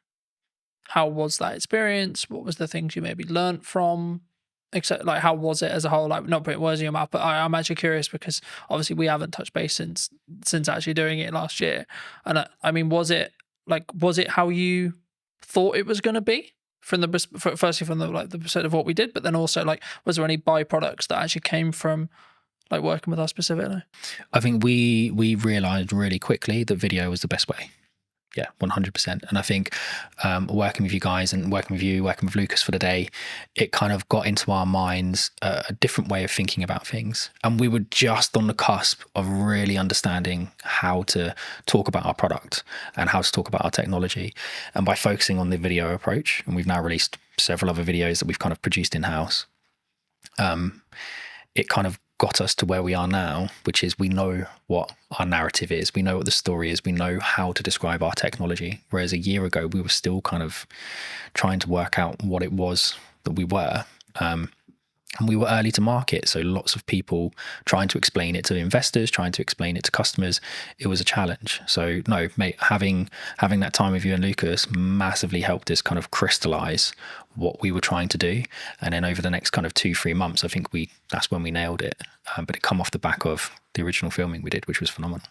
how was that experience? What was the things you maybe learnt from except like how was it as a whole? Like, not putting words in your mouth, but I'm actually curious because obviously we haven't touched base since actually doing it last year. And I mean, was it how you thought it was going to be firstly from the perspective of what we did, but then also like, was there any byproducts that actually came from like working with us specifically? I think we realized really quickly that video was the best way. Yeah, 100%. And I think working with you guys and working with Lucas for the day, it kind of got into our minds a different way of thinking about things. And we were just on the cusp of really understanding how to talk about our product and how to talk about our technology. And by focusing on the video approach, and we've now released several other videos that we've kind of produced in-house, it kind of got us to where we are now, which is we know what our narrative is, we know what the story is, we know how to describe our technology. Whereas a year ago, we were still kind of trying to work out what it was that we were. And we were early to market, so lots of people trying to explain it to investors, trying to explain it to customers. It was a challenge. So no, mate, having that time with you and Lucas massively helped us kind of crystallize what we were trying to do. And then over the next kind of 2-3 months, I think that's when we nailed it. But it come off the back of the original filming we did, which was phenomenal.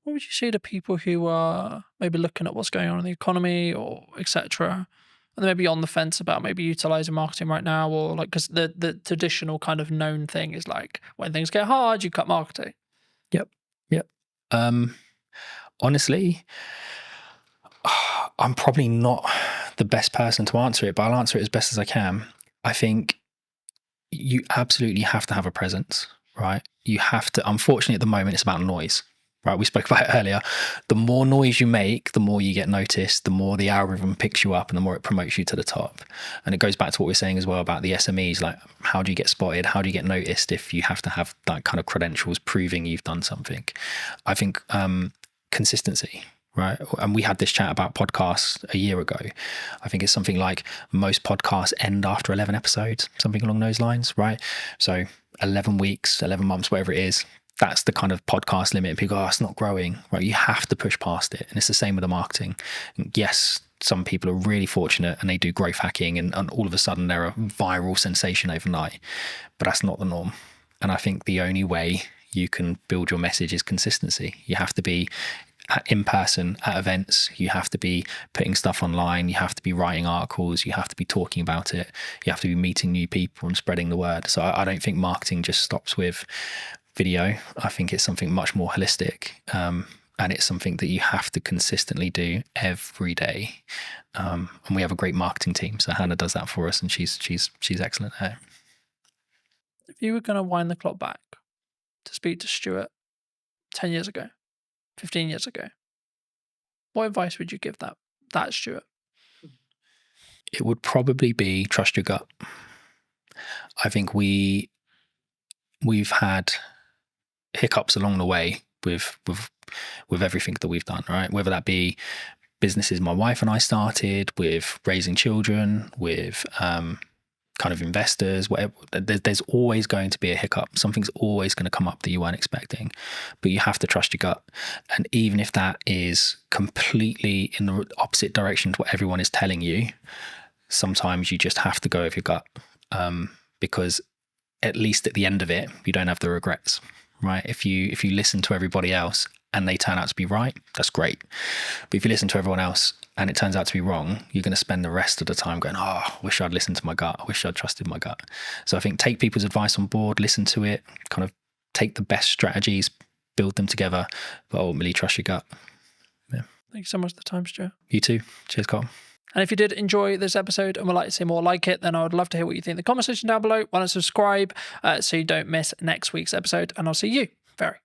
What would you say to people who are maybe looking at what's going on in the economy or etc., and they may be on the fence about maybe utilizing marketing right now, or like, because the traditional kind of known thing is like, when things get hard, you cut marketing. Yep. Honestly, I'm probably not the best person to answer it, but I'll answer it as best as I can. I think you absolutely have to have a presence, right? You have to. Unfortunately, at the moment, it's about noise. Right, we spoke about it earlier. The more noise you make, the more you get noticed, the more the algorithm picks you up and the more it promotes you to the top. And it goes back to what we were saying as well about the SMEs, like how do you get spotted? How do you get noticed if you have to have that kind of credentials proving you've done something? I think consistency, right? And we had this chat about podcasts a year ago. I think it's something like most podcasts end after 11 episodes, something along those lines, right? So 11 weeks, 11 months, whatever it is, that's the kind of podcast limit. And people go, it's not growing, right? You have to push past it. And it's the same with the marketing. And yes, some people are really fortunate and they do growth hacking and all of a sudden they're a viral sensation overnight. But that's not the norm. And I think the only way you can build your message is consistency. You have to be in person at events. You have to be putting stuff online. You have to be writing articles. You have to be talking about it. You have to be meeting new people and spreading the word. So I don't think marketing just stops with video. I think it's something much more holistic, and it's something that you have to consistently do every day. And we have a great marketing team, so Hannah does that for us, and she's excellent at it. If you were going to wind the clock back to speak to Stuart 10 years ago, 15 years ago, what advice would you give that Stuart? It would probably be trust your gut. I think we've had hiccups along the way with everything that we've done, right? Whether that be businesses my wife and I started, with raising children, with kind of investors, whatever. There's always going to be a hiccup. Something's always going to come up that you weren't expecting, but you have to trust your gut. And even if that is completely in the opposite direction to what everyone is telling you, sometimes you just have to go with your gut, because at least at the end of it, you don't have the regrets, right? If you listen to everybody else and they turn out to be right, that's great. But if you listen to everyone else and it turns out to be wrong, you're going to spend the rest of the time going, oh, I wish I'd listened to my gut. I wish I'd trusted my gut. So I think take people's advice on board, listen to it, kind of take the best strategies, build them together, but ultimately trust your gut. Yeah. Thank you so much for the time, Stuart. You too. Cheers, Carl. And if you did enjoy this episode and would like to see more like it, then I would love to hear what you think in the comment section down below. Why not subscribe so you don't miss next week's episode? And I'll see you very,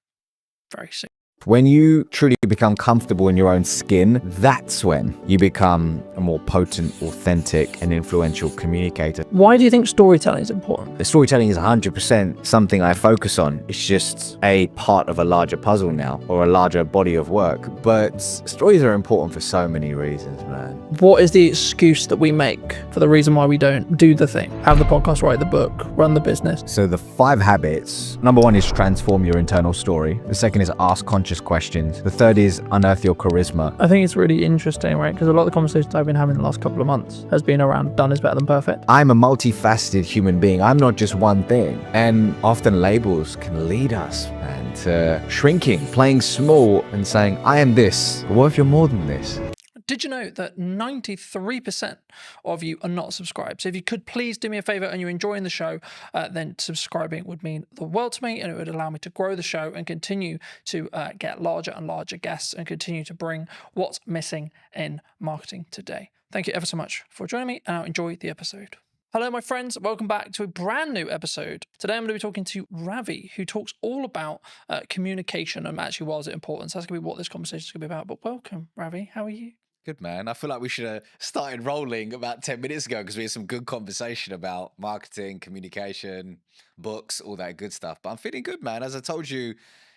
very soon. When you truly become comfortable in your own skin, that's when you become a more potent, authentic, and influential communicator. Why do you think storytelling is important? The storytelling is 100% something I focus on. It's just a part of a larger puzzle now, or a larger body of work. But stories are important for so many reasons, man. What is the excuse that we make for the reason why we don't do the thing? Have the podcast, write the book, run the business. So the 5 habits, number 1 is transform your internal story. The second is ask conscious just questions. The third is unearth your charisma. I think it's really interesting, right? Because a lot of the conversations I've been having the last couple of months has been around done is better than perfect. I'm a multifaceted human being. I'm not just one thing. And often labels can lead us, man, to shrinking, playing small and saying, I am this. But what if you're more than this? Did you know that 93% of you are not subscribed? So if you could please do me a favor and you're enjoying the show, then subscribing would mean the world to me, and it would allow me to grow the show and continue to get larger and larger guests and continue to bring what's missing in marketing today. Thank you ever so much for joining me, and I'll enjoy the episode. Hello, my friends. Welcome back to a brand new episode. Today, I'm going to be talking to Ravi, who talks all about communication and actually why is it important. So that's going to be what this conversation is going to be about. But welcome, Ravi. How are you? Good, man. I feel like we should have started rolling about 10 minutes ago because we had some good conversation about marketing, communication, books, all that good stuff. But I'm feeling good, man. As I told you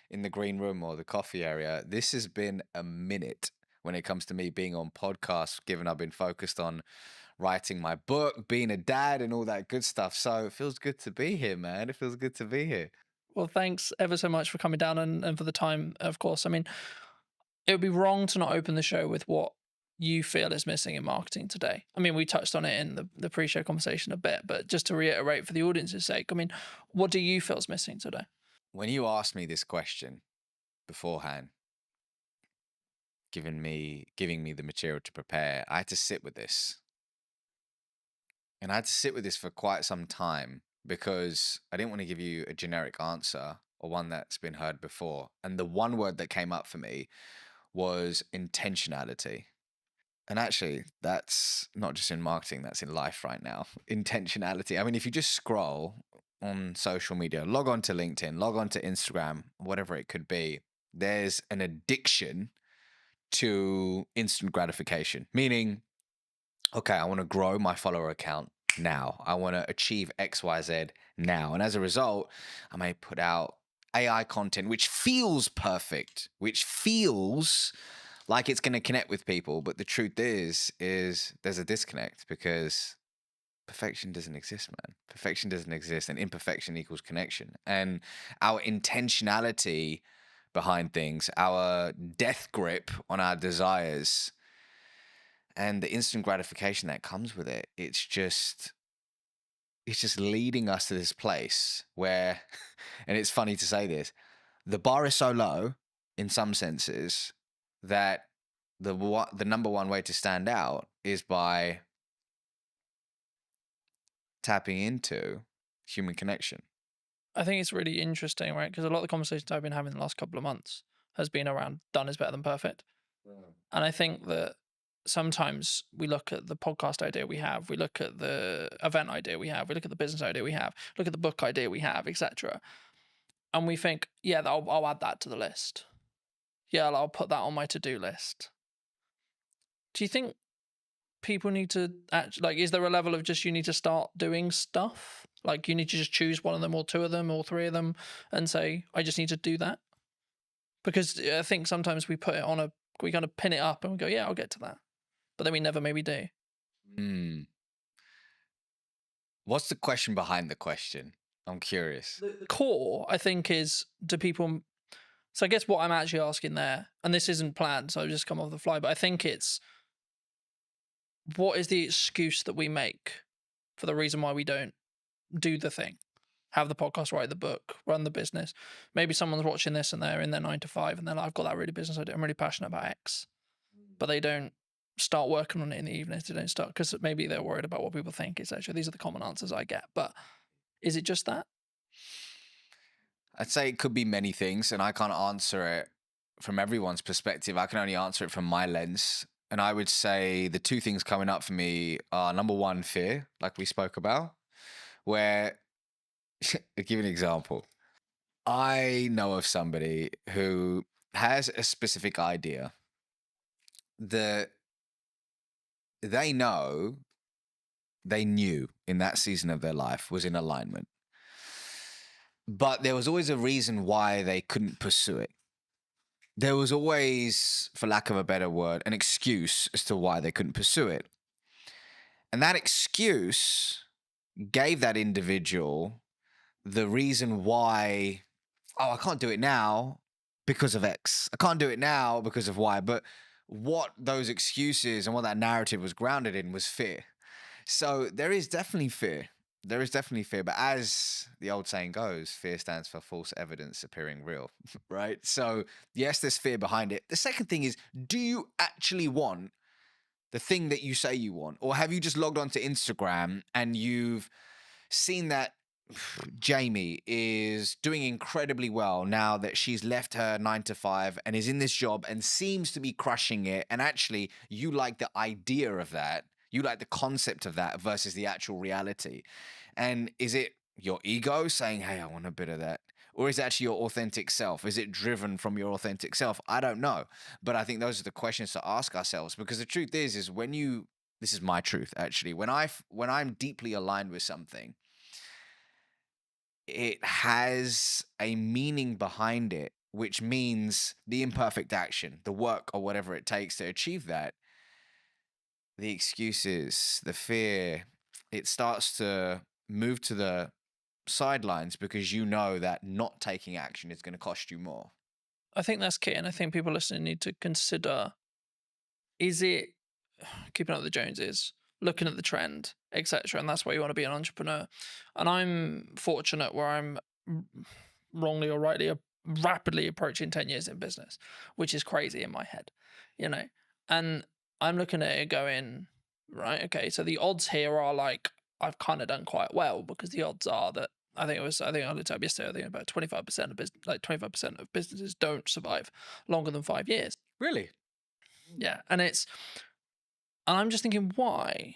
in the green room or the coffee area, this has been a minute when it comes to me being on podcasts, given I've been focused on writing my book, being a dad, and all that good stuff. So it feels good to be here, man. It feels good to be here. Well, thanks ever so much for coming down and for the time, of course. I mean, it would be wrong to not open the show with what you feel is missing in marketing today. I mean, we touched on it in the pre-show conversation a bit, but just to reiterate for the audience's sake, I mean, what do you feel is missing today? When you asked me this question beforehand, giving me the material to prepare, I had to sit with this. And I had to sit with this for quite some time because I didn't want to give you a generic answer or one that's been heard before. And the one word that came up for me was intentionality. And actually, that's not just in marketing, that's in life right now. Intentionality. I mean, if you just scroll on social media, log on to LinkedIn, log on to Instagram, whatever it could be, there's an addiction to instant gratification, meaning, okay, I want to grow my follower account now. I want to achieve XYZ now. And as a result, I may put out AI content, which feels perfect, which feels like it's going to connect with people. But the truth is there's a disconnect because perfection doesn't exist, man. Perfection doesn't exist, and imperfection equals connection. And our intentionality behind things, our death grip on our desires, and the instant gratification that comes with it, it's just leading us to this place where, and it's funny to say this, the bar is so low in some senses that the number one way to stand out is by tapping into human connection. I think it's really interesting, right? Because a lot of the conversations I've been having the last couple of months has been around done is better than perfect. And I think that sometimes we look at the podcast idea we have, we look at the event idea we have, we look at the business idea we have, look at the book idea we have, etc. And we think, yeah, I'll add that to the list. Yeah, I'll put that on my to-do list. Do you think people need to is there a level of just you need to start doing stuff? Like you need to just choose one of them or two of them or three of them and say, I just need to do that? Because I think sometimes we put it on we kind of pin it up and we go, yeah, I'll get to that. But then we never maybe do. What's the question behind the question? I'm curious. The core, I think, is do people... So I guess what I'm actually asking there, and this isn't planned, so I've just come off the fly, but I think it's what is the excuse that we make for the reason why we don't do the thing? Have the podcast, write the book, run the business. Maybe someone's watching this and they're in their 9 to 5 and they're like, I've got that really business idea. I'm really passionate about X. But they don't start working on it in the evenings. They don't start because maybe they're worried about what people think. It's actually, these are the common answers I get. But is it just that? I'd say it could be many things, and I can't answer it from everyone's perspective. I can only answer it from my lens. And I would say the two things coming up for me are, number one, fear, like we spoke about, where, I'll give you an example. I know of somebody who has a specific idea that they knew in that season of their life was in alignment. But there was always a reason why they couldn't pursue it. There was always, for lack of a better word, an excuse as to why they couldn't pursue it. And that excuse gave that individual the reason why, I can't do it now because of X. I can't do it now because of Y. But what those excuses and what that narrative was grounded in was fear. So there is definitely fear. There is definitely fear. But as the old saying goes, fear stands for false evidence appearing real, right? So yes, there's fear behind it. The second thing is, do you actually want the thing that you say you want? Or have you just logged onto Instagram and you've seen that Jamie is doing incredibly well now that she's left her 9 to 5 and is in this job and seems to be crushing it. And actually, you like the idea of that. You like the concept of that versus the actual reality. And is it your ego saying, hey, I want a bit of that? Or is it actually your authentic self? Is it driven from your authentic self? I don't know. But I think those are the questions to ask ourselves, because the truth is when you, this is my truth actually, when I'm deeply aligned with something, it has a meaning behind it, which means the imperfect action, the work or whatever it takes to achieve that, the excuses, the fear, it starts to move to the sidelines because you know that not taking action is going to cost you more. I think that's key. And I think people listening need to consider, is it keeping up with the Joneses, looking at the trend, etc. And that's why you want to be an entrepreneur. And I'm fortunate where I'm wrongly or rightly rapidly approaching 10 years in business, which is crazy in my head, and I'm looking at it going, right, okay, so the odds here are like, I've kind of done quite well, because the odds are that I think I looked up yesterday, I think about 25% of business, like 25% of businesses don't survive longer than 5 years. Really? Yeah. And I'm just thinking, why?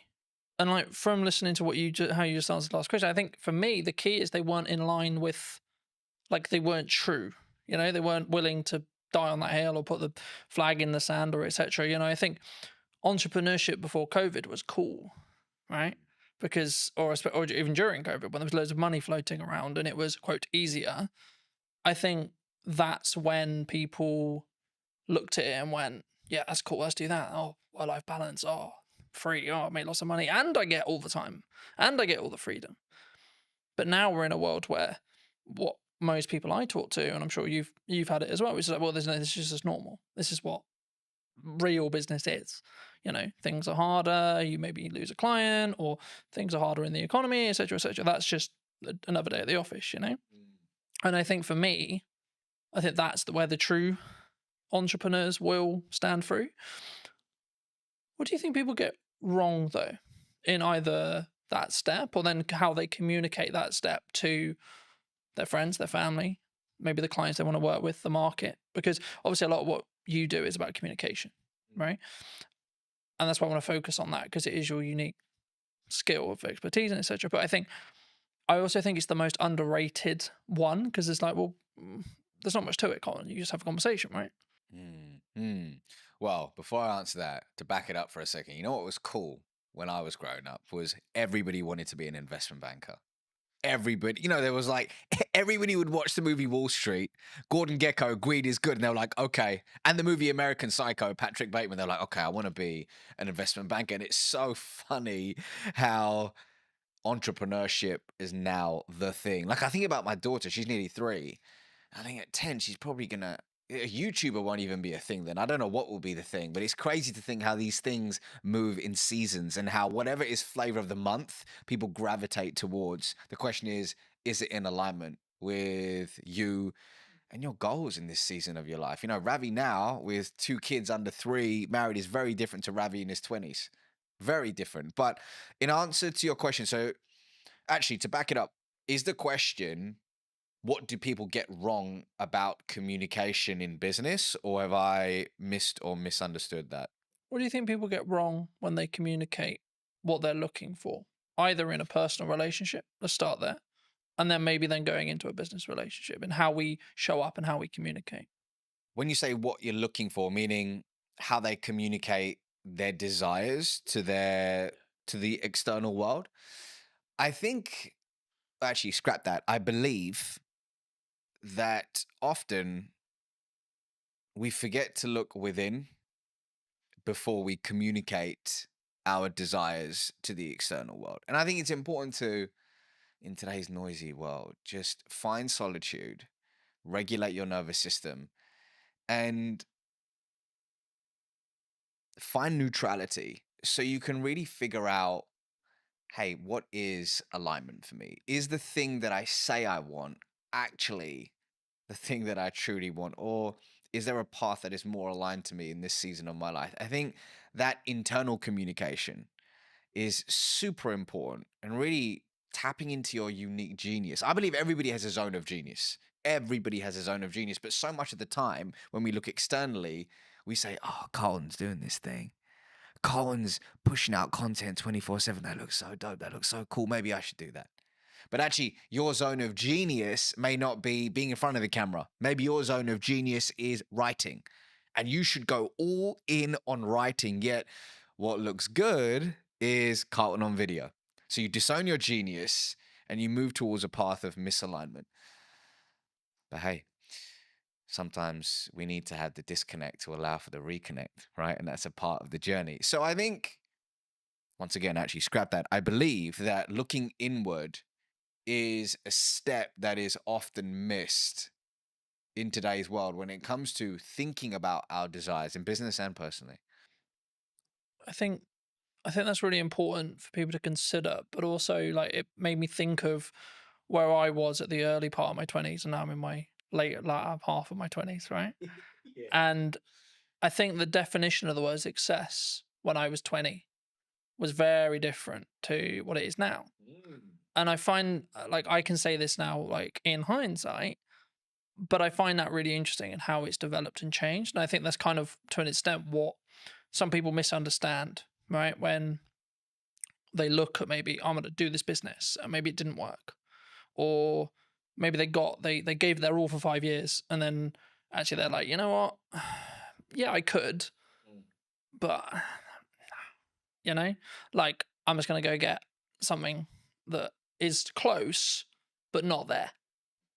And like, from listening to how you just answered the last question, I think for me, the key is they weren't in line with, like, they weren't true. They weren't willing to die on that hill or put the flag in the sand or etc. I think entrepreneurship before COVID was cool, right? Because, or even during COVID, when there was loads of money floating around and it was, quote, easier, I think that's when people looked at it and went, yeah, that's cool, let's do that. Oh, work-life balance. Oh, free. Oh, I make lots of money and I get all the time and I get all the freedom. But now we're in a world where what most people I talk to, and I'm sure you've had it as well, which is like, well, this is just normal. This is what real business is. Things are harder, you maybe lose a client, or things are harder in the economy, etc., etc. That's just another day at the office, And I think for me, I think that's where the true entrepreneurs will stand through. What do you think people get wrong, though, in either that step or then how they communicate that step to their friends, their family, maybe the clients they want to work with, the market? Because obviously a lot of what you do is about communication, right? And that's why I want to focus on that, because it is your unique skill of expertise and etc. But I also think it's the most underrated one, because it's like, well, there's not much to it, Colin. You just have a conversation, right? Well, before I answer that, to back it up for a second, you know what was cool when I was growing up was everybody wanted to be an investment banker. Everybody, there was like, everybody would watch the movie Wall Street, Gordon Gekko, Greed is Good, and they were like, okay. And the movie American Psycho, Patrick Bateman, they're like, okay, I want to be an investment banker. And it's so funny how entrepreneurship is now the thing. Like, I think about my daughter, she's nearly 3. I think at 10, she's probably gonna, a YouTuber won't even be a thing then. I don't know what will be the thing, but it's crazy to think how these things move in seasons and how whatever is flavor of the month, people gravitate towards. The question is it in alignment with you and your goals in this season of your life? Ravi now with 2 kids under 3, married, is very different to Ravi in his 20s. Very different. But in answer to your question, so actually to back it up, is the question, what do people get wrong about communication in business, or have I missed or misunderstood that? What do you think people get wrong when they communicate what they're looking for, either in a personal relationship, let's start there, and then maybe then going into a business relationship, and how we show up and how we communicate? When you say what you're looking for, meaning how they communicate their desires to the external world, I think, actually scrap that. I believe that often we forget to look within before we communicate our desires to the external world. And I think it's important to, in today's noisy world, just find solitude, regulate your nervous system, and find neutrality so you can really figure out, hey, what is alignment for me? Is the thing that I say I want actually the thing that I truly want? Or is there a path that is more aligned to me in this season of my life? I think that internal communication is super important and really tapping into your unique genius. I believe everybody has a zone of genius. Everybody has a zone of genius. But so much of the time, when we look externally, we say, oh, Carlton's doing this thing. Carlton's pushing out content 24/7. That looks so dope. That looks so cool. Maybe I should do that. But actually, your zone of genius may not be being in front of the camera. Maybe your zone of genius is writing. And you should go all in on writing. Yet, what looks good is Carlton on video. So you disown your genius and you move towards a path of misalignment. But hey, sometimes we need to have the disconnect to allow for the reconnect, right? And that's a part of the journey. So I think, once again, actually scrap that. I believe that looking inward is a step that is often missed in today's world when it comes to thinking about our desires in business and personally. I think that's really important for people to consider, but also like it made me think of where I was at the early part of my 20s, and now I'm in my later half of my 20s, right? Yeah. And I think the definition of the word success when I was 20 was very different to what it is now. And I find, like, I can say this now, like, in hindsight, but I find that really interesting and how it's developed and changed. And I think that's kind of, to an extent, what some people misunderstand, right? When they look at maybe, I'm going to do this business, and maybe it didn't work. Or maybe they gave their all for 5 years, and then actually they're like, you know what? Yeah, I could, but, you know, like, I'm just going to go get something that is close, but not there,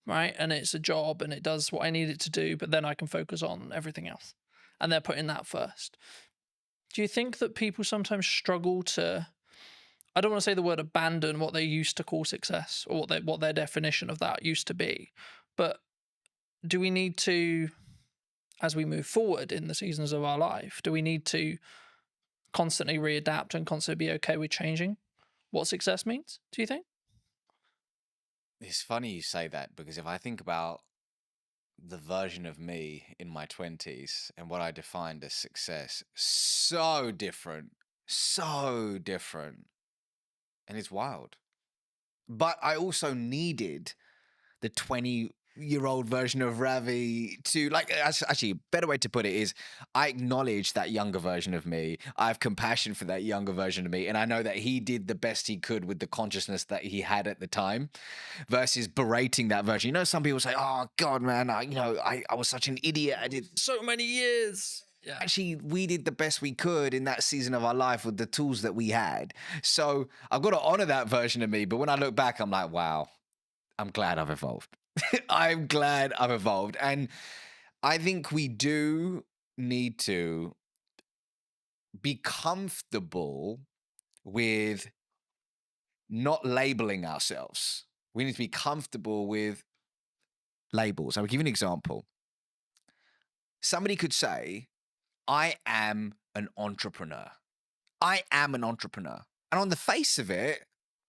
right? And it's a job and it does what I need it to do, but then I can focus on everything else. And they're putting that first. Do you think that people sometimes struggle to, I don't want to say the word abandon what they used to call success, or what their definition of that used to be, but do we need to, as we move forward in the seasons of our life, do we need to constantly readapt and constantly be okay with changing what success means, do you think? It's funny you say that, because if I think about the version of me in my 20s and what I defined as success, so different. And it's wild. But I also needed the 20-year-old version of Ravi to, like, actually, a better way to put it is, I acknowledge that younger version of me. I have compassion for that younger version of me. And I know that he did the best he could with the consciousness that he had at the time, versus berating that version. You know, some people say, oh, God, man, I was such an idiot. I did so many years. Yeah. Actually, we did the best we could in that season of our life with the tools that we had. So I've got to honor that version of me. But when I look back, I'm like, wow, I'm glad I've evolved. I'm glad I've evolved. And I think we do need to be comfortable with not labeling ourselves. We need to be comfortable with labels. I will give you an example. Somebody could say, I am an entrepreneur. I am an entrepreneur. And on the face of it,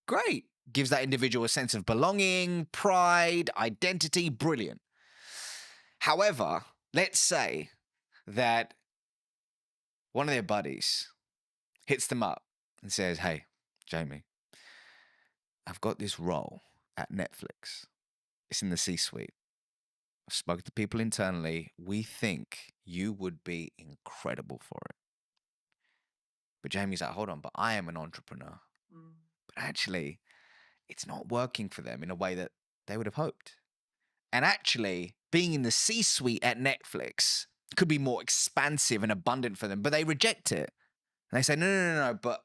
great. Gives that individual a sense of belonging, pride, identity, brilliant. However, let's say that one of their buddies hits them up and says, hey, Jamie, I've got this role at Netflix. It's in the C-suite. I've spoken to people internally. We think you would be incredible for it. But Jamie's like, hold on, but I am an entrepreneur. But actually, it's not working for them in a way that they would have hoped. And actually, being in the C-suite at Netflix could be more expansive and abundant for them, but they reject it. And they say, no, but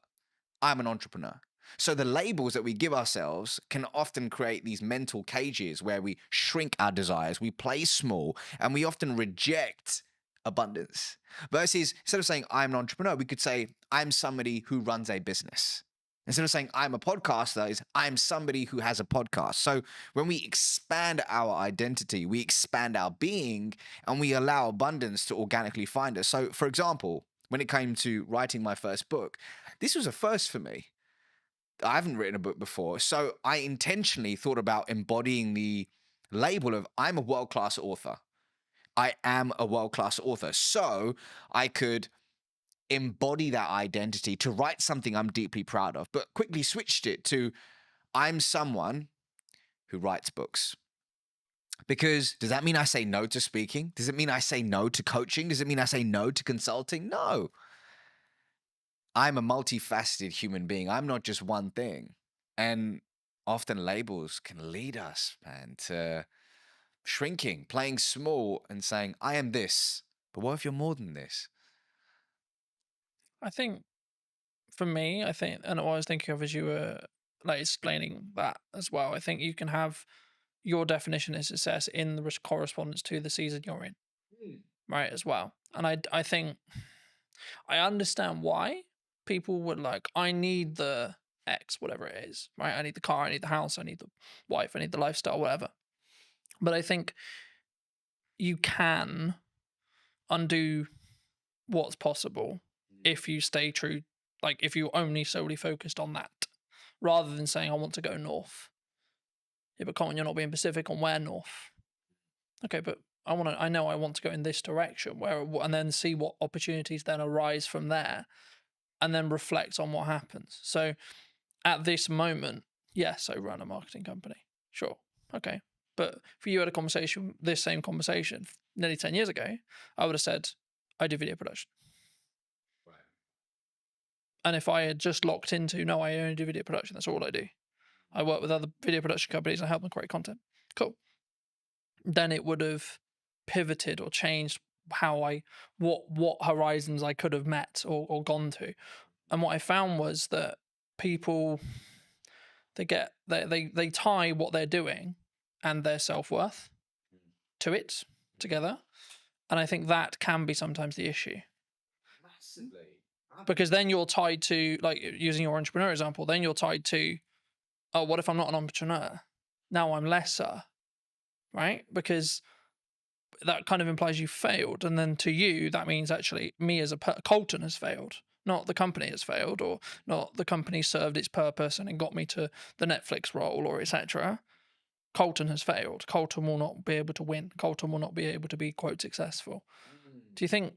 I'm an entrepreneur. So the labels that we give ourselves can often create these mental cages where we shrink our desires, we play small, and we often reject abundance. Versus, instead of saying I'm an entrepreneur, we could say I'm somebody who runs a business. Instead of saying I'm a podcaster, is I'm somebody who has a podcast. So when we expand our identity, we expand our being, and we allow abundance to organically find us. So, for example, when it came to writing my first book, this was a first for me. I haven't written a book before. So I intentionally thought about embodying the label of I'm a world-class author. I am a world-class author. So I could embody that identity to write something I'm deeply proud of, but quickly switched it to I'm someone who writes books. Because does that mean I say no to speaking? Does it mean I say no to coaching? Does it mean I say no to consulting? No. I'm a multifaceted human being. I'm not just one thing. And often labels can lead us, man, to shrinking, playing small and saying, I am this. But what if you're more than this? I think for me, and what I was thinking of as you were like explaining that as well, I think you can have your definition of success in the correspondence to the season you're in, right, as well. And I think I understand why people would like, I need the X, whatever it is, right? I need the car, I need the house, I need the wife, I need the lifestyle, whatever. But I think you can undo what's possible if you stay true, like if you only solely focused on that, rather than saying, I want to go north. Yeah, but come on, you're not being specific on where north. Okay, but I know I want to go in this direction, and then see what opportunities then arise from there, and then reflect on what happens. So at this moment, yes, I run a marketing company. Sure. Okay. But if you had a conversation, this same conversation nearly 10 years ago, I would have said, I do video production. Right. And if I had just locked into, no, I only do video production, that's all I do. I work with other video production companies and I help them create content. Cool. Then it would have pivoted or changed what horizons I could have met or gone to. And what I found was that people, they tie what they're doing and their self-worth to it together. And I think that can be sometimes the issue. Massively. Because then you're tied to, like using your entrepreneur example, then you're tied to, oh, what if I'm not an entrepreneur? Now I'm lesser, right? Because that kind of implies you failed. And then to you, that means actually me as Colton has failed. Not the company has failed, or not the company served its purpose and it got me to the Netflix role, or etc. Colton has failed. Colton will not be able to win. Colton will not be able to be, quote, successful. Do you think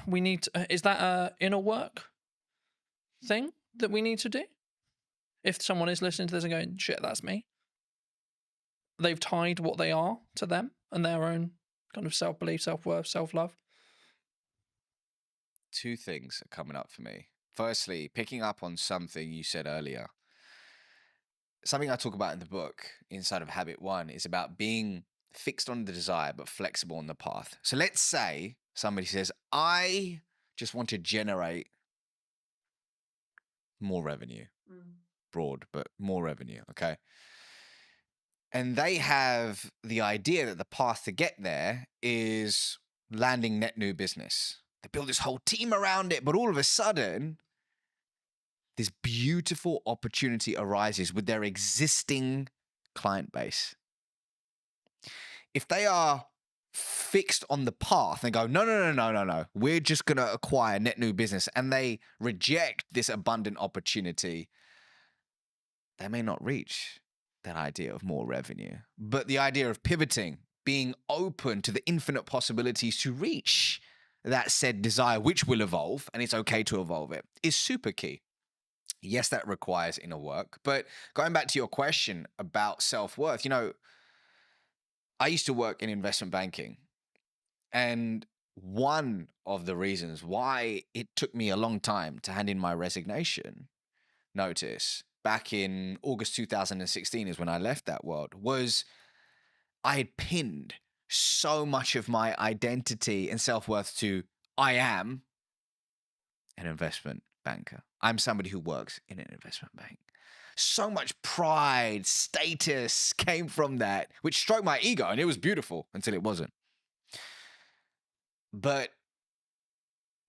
we need to, is that a inner work thing that we need to do? If someone is listening to this and going, shit, that's me. They've tied what they are to them and their own kind of self-belief, self-worth, self-love. Two things are coming up for me. Firstly, picking up on something you said earlier. Something I talk about in the book, inside of Habit 1, is about being fixed on the desire, but flexible on the path. So let's say somebody says, I just want to generate more revenue. Broad, but more revenue, okay? And they have the idea that the path to get there is landing net new business. They build this whole team around it, but all of a sudden, this beautiful opportunity arises with their existing client base. If they are fixed on the path and go, no, we're just going to acquire net new business, and they reject this abundant opportunity, they may not reach that idea of more revenue. But the idea of pivoting, being open to the infinite possibilities to reach that said desire, which will evolve, and it's okay to evolve it, is super key. Yes, that requires inner work. But going back to your question about self-worth, you know, I used to work in investment banking. And one of the reasons why it took me a long time to hand in my resignation notice back in August 2016 is when I left that world, was I had pinned so much of my identity and self-worth to I am an investment banker. I'm somebody who works in an investment bank. So much pride, status came from that, which stroked my ego, and it was beautiful until it wasn't. But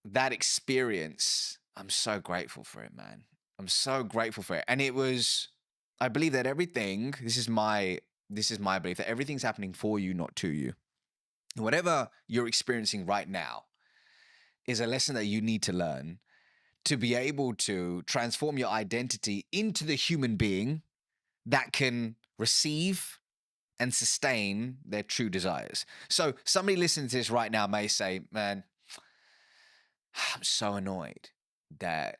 that experience, I'm so grateful for it, man. I'm so grateful for it. And it was, I believe that everything, this is my belief, that everything's happening for you, not to you. Whatever you're experiencing right now is a lesson that you need to learn to be able to transform your identity into the human being that can receive and sustain their true desires. So somebody listening to this right now may say, man, I'm so annoyed that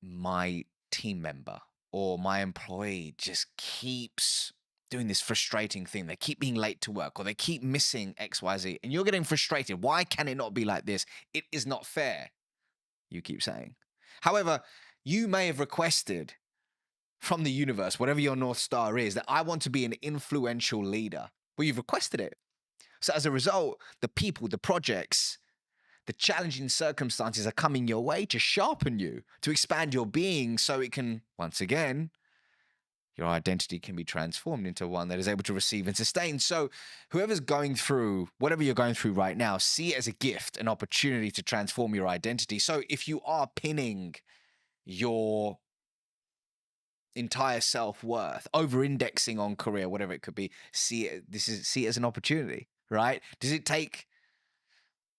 my team member or my employee just keeps doing this frustrating thing. They keep being late to work or they keep missing XYZ and you're getting frustrated. Why can it not be like this? It is not fair, you keep saying. However, you may have requested from the universe, whatever your North Star is, that I want to be an influential leader. Well, you've requested it. So as a result, the people, the projects, the challenging circumstances are coming your way to sharpen you, to expand your being so it can, once again, your identity can be transformed into one that is able to receive and sustain. So whoever's going through, whatever you're going through right now, see it as a gift, an opportunity to transform your identity. So if you are pinning your entire self-worth, over-indexing on career, whatever it could be, see it as an opportunity, right? Does it take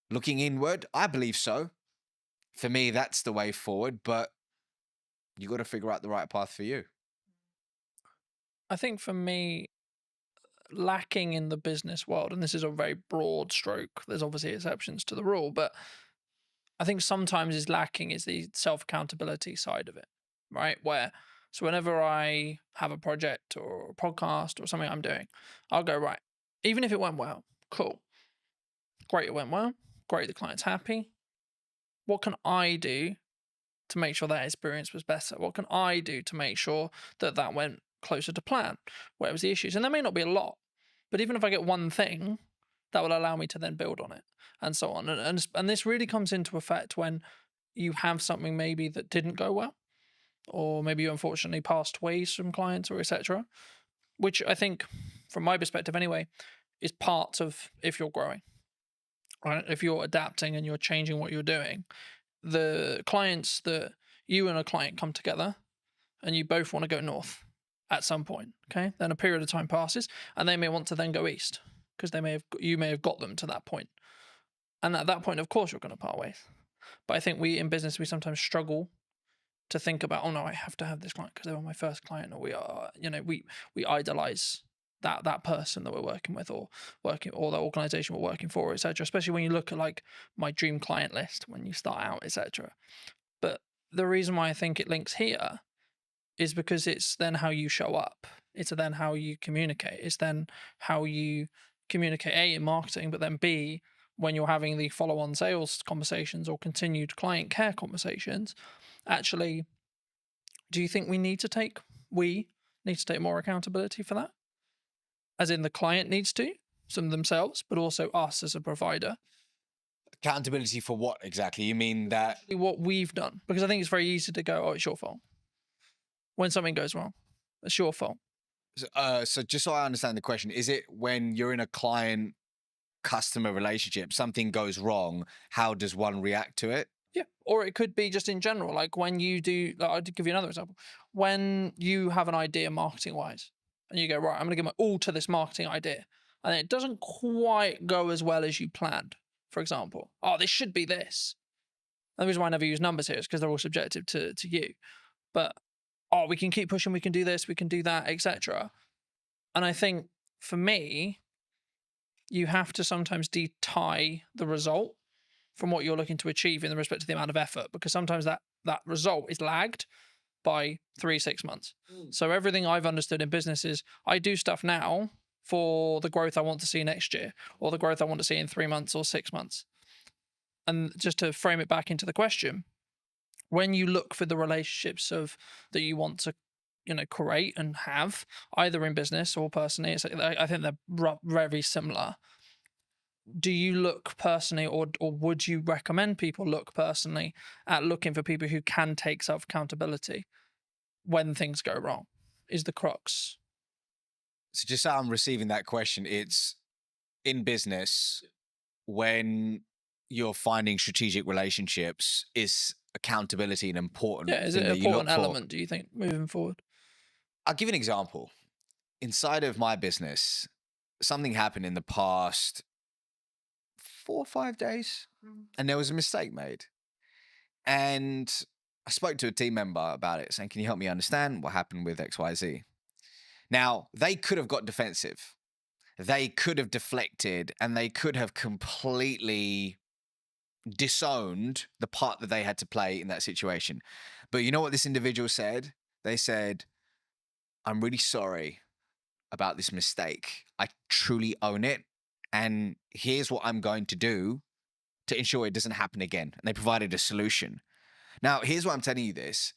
looking inward? I believe so. For me, that's the way forward, but you got to figure out the right path for you. I think for me, lacking in the business world, and this is a very broad stroke, there's obviously exceptions to the rule, but I think sometimes is lacking is the self-accountability side of it, right? So whenever I have a project or a podcast or something I'm doing, I'll go, right, even if it went well, cool. Great, it went well. Great, the client's happy. What can I do to make sure that experience was better? What can I do to make sure that that went closer to plan? Where was the issues? And there may not be a lot, but even if I get one thing, that will allow me to then build on it and so on. And this really comes into effect when you have something maybe that didn't go well, or maybe you unfortunately passed ways from clients or etc., which I think, from my perspective anyway, is part of if you're growing, right? If you're adapting and you're changing what you're doing, the clients that you and a client come together and you both want to go north at some point, okay? Then a period of time passes and they may want to then go east because you may have got them to that point. And at that point, of course, you're going to part ways. But I think in business, we sometimes struggle to think about, oh no, I have to have this client because they were my first client, or we idolize that person that we're working with or the organization we're working for, etc. Especially when you look at like my dream client list when you start out, etc. But the reason why I think it links here is because it's then how you show up. It's then how you communicate. It's then how you communicate, A, in marketing, but then B, when you're having the follow-on sales conversations or continued client care conversations. Actually, do you think we need to take more accountability for that? As in the client needs to, some themselves, but also us as a provider. Accountability for what exactly? You mean that? What we've done. Because I think it's very easy to go, oh, it's your fault. When something goes wrong, it's your fault. So just so I understand the question, is it when you're in a client-customer relationship, something goes wrong, how does one react to it? Yeah, or it could be just in general, like when you do, I'll give you another example. When you have an idea marketing-wise, and you go, right, I'm going to give my all to this marketing idea, and it doesn't quite go as well as you planned, for example. Oh, this should be this. And the reason why I never use numbers here is because they're all subjective to you. But, oh, we can keep pushing, we can do this, we can do that, etc. And I think, for me, you have to sometimes tie the result from what you're looking to achieve in respect to the amount of effort, because sometimes that result is lagged by 3-6 months. So everything I've understood in business is I do stuff now for the growth I want to see next year, or the growth I want to see in 3 months or 6 months. And just to frame it back into the question, when you look for the relationships that you want to create and have, either in business or personally, I think they're very similar. Do you look personally, or would you recommend people look personally at looking for people who can take self-accountability when things go wrong? Is the crux. So just so I'm receiving that question, it's in business when you're finding strategic relationships, is accountability an important Yeah, is thing it an that you look important for? element, do you think, moving forward? I'll give you an example. Inside of my business, something happened in the past 4 or 5 days, and there was a mistake made. And I spoke to a team member about it, saying, "Can you help me understand what happened with XYZ?" Now, they could have got defensive. They could have deflected, and they could have completely disowned the part that they had to play in that situation. But you know what this individual said? They said, "I'm really sorry about this mistake. I truly own it. And here's what I'm going to do to ensure it doesn't happen again." And they provided a solution. Now, here's why I'm telling you this.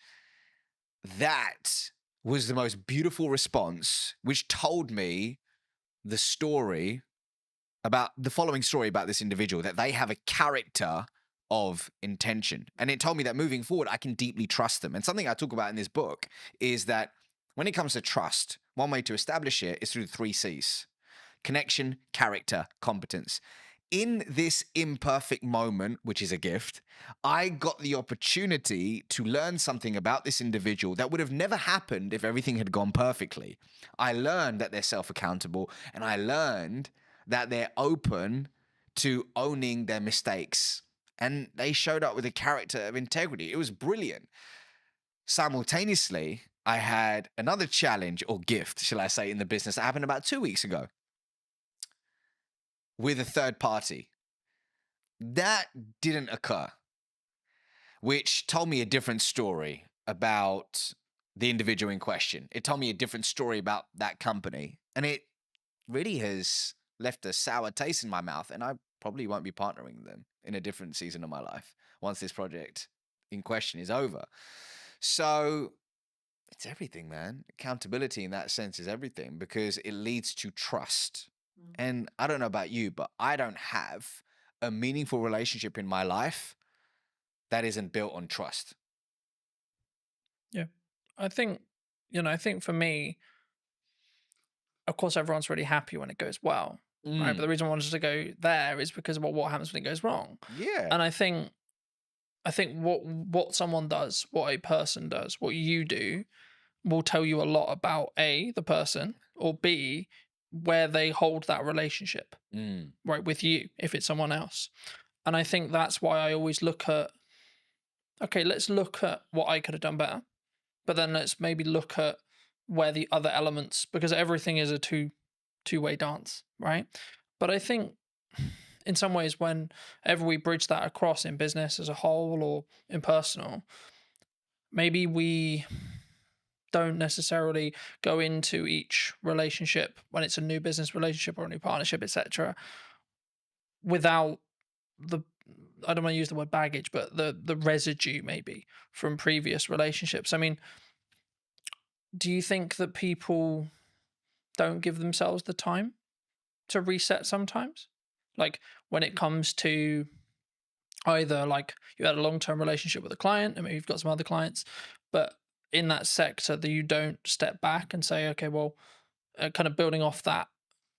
That was the most beautiful response, which told me the story about the following story about this individual, that they have a character of intention. And it told me that moving forward, I can deeply trust them. And something I talk about in this book is that when it comes to trust, one way to establish it is through the 3 C's: connection, character, competence. In this imperfect moment, which is a gift, I got the opportunity to learn something about this individual that would have never happened if everything had gone perfectly. I learned that they're self-accountable, and I learned that they're open to owning their mistakes. And they showed up with a character of integrity. It was brilliant. Simultaneously, I had another challenge, or gift, shall I say, in the business that happened about 2 weeks ago with a third party. That didn't occur, which told me a different story about the individual in question. It told me a different story about that company. And it really has left a sour taste in my mouth. And I probably won't be partnering with them in a different season of my life once this project in question is over. So it's everything, man. Accountability in that sense is everything, because it leads to trust. And I don't know about you, but I don't have a meaningful relationship in my life that isn't built on trust. Yeah. I think, I think for me, of course, everyone's really happy when it goes well, right? But the reason I wanted to go there is because of what happens when it goes wrong. Yeah. And I think what someone does, what a person does, what you do, will tell you a lot about A, the person, or B, where they hold that relationship, right, with you, if it's someone else. And I think that's why I always look at, okay, let's look at what I could have done better, but then let's maybe look at where the other elements, because everything is a two-way dance, right? But I think in some ways, whenever we bridge that across in business as a whole or in personal, maybe we don't necessarily go into each relationship when it's a new business relationship or a new partnership, etc., without the, I don't want to use the word baggage, but the residue maybe from previous relationships. I mean, do you think that people don't give themselves the time to reset sometimes? Like when it comes to either like you had a long-term relationship with a client and maybe you've got some other clients, but in that sector that you don't step back and say, okay, well, kind of building off that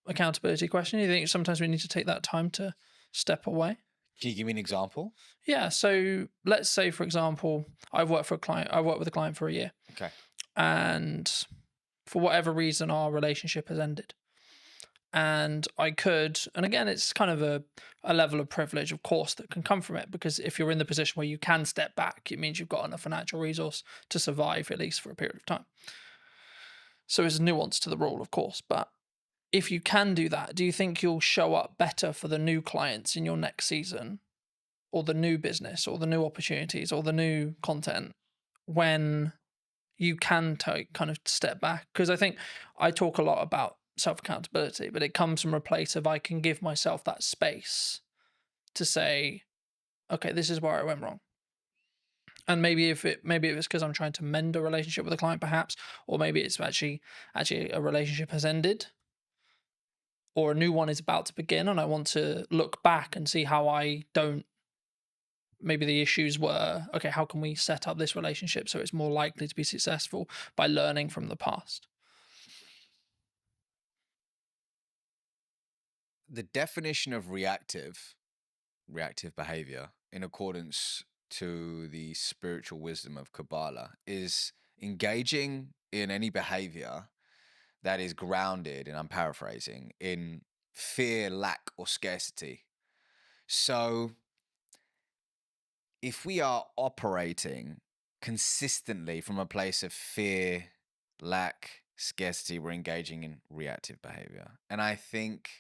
accountability question, you think sometimes we need to take that time to step away? Can you give me an example? Yeah. So let's say, for example, I worked with a client for a year. Okay. And for whatever reason, our relationship has ended. And I could, and again, it's kind of a level of privilege, of course, that can come from it, because if you're in the position where you can step back, it means you've got enough financial resource to survive, at least for a period of time. So there's nuance to the rule, of course. But if you can do that, do you think you'll show up better for the new clients in your next season, or the new business, or the new opportunities, or the new content when you can kind of step back? Because I think I talk a lot about self-accountability, but it comes from a place of I can give myself that space to say, okay, this is where I went wrong. And maybe if it's because I'm trying to mend a relationship with a client, perhaps, or maybe it's actually a relationship has ended or a new one is about to begin, and I want to look back and see how I don't. Maybe the issues were, okay, how can we set up this relationship so it's more likely to be successful by learning from the past? The definition of reactive behavior in accordance to the spiritual wisdom of Kabbalah is engaging in any behavior that is grounded, and I'm paraphrasing, in fear, lack, or scarcity. So if we are operating consistently from a place of fear, lack, scarcity, we're engaging in reactive behavior. And I think,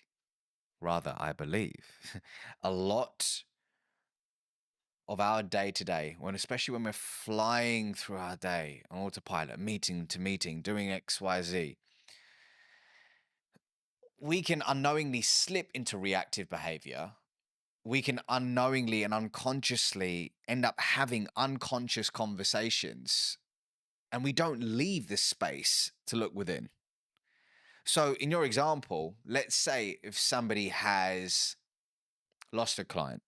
rather, I believe, a lot of our day to day, especially when we're flying through our day on autopilot, meeting to meeting, doing XYZ, we can unknowingly slip into reactive behavior. We can unknowingly and unconsciously end up having unconscious conversations, and we don't leave the space to look within. So in your example, let's say if somebody has lost a client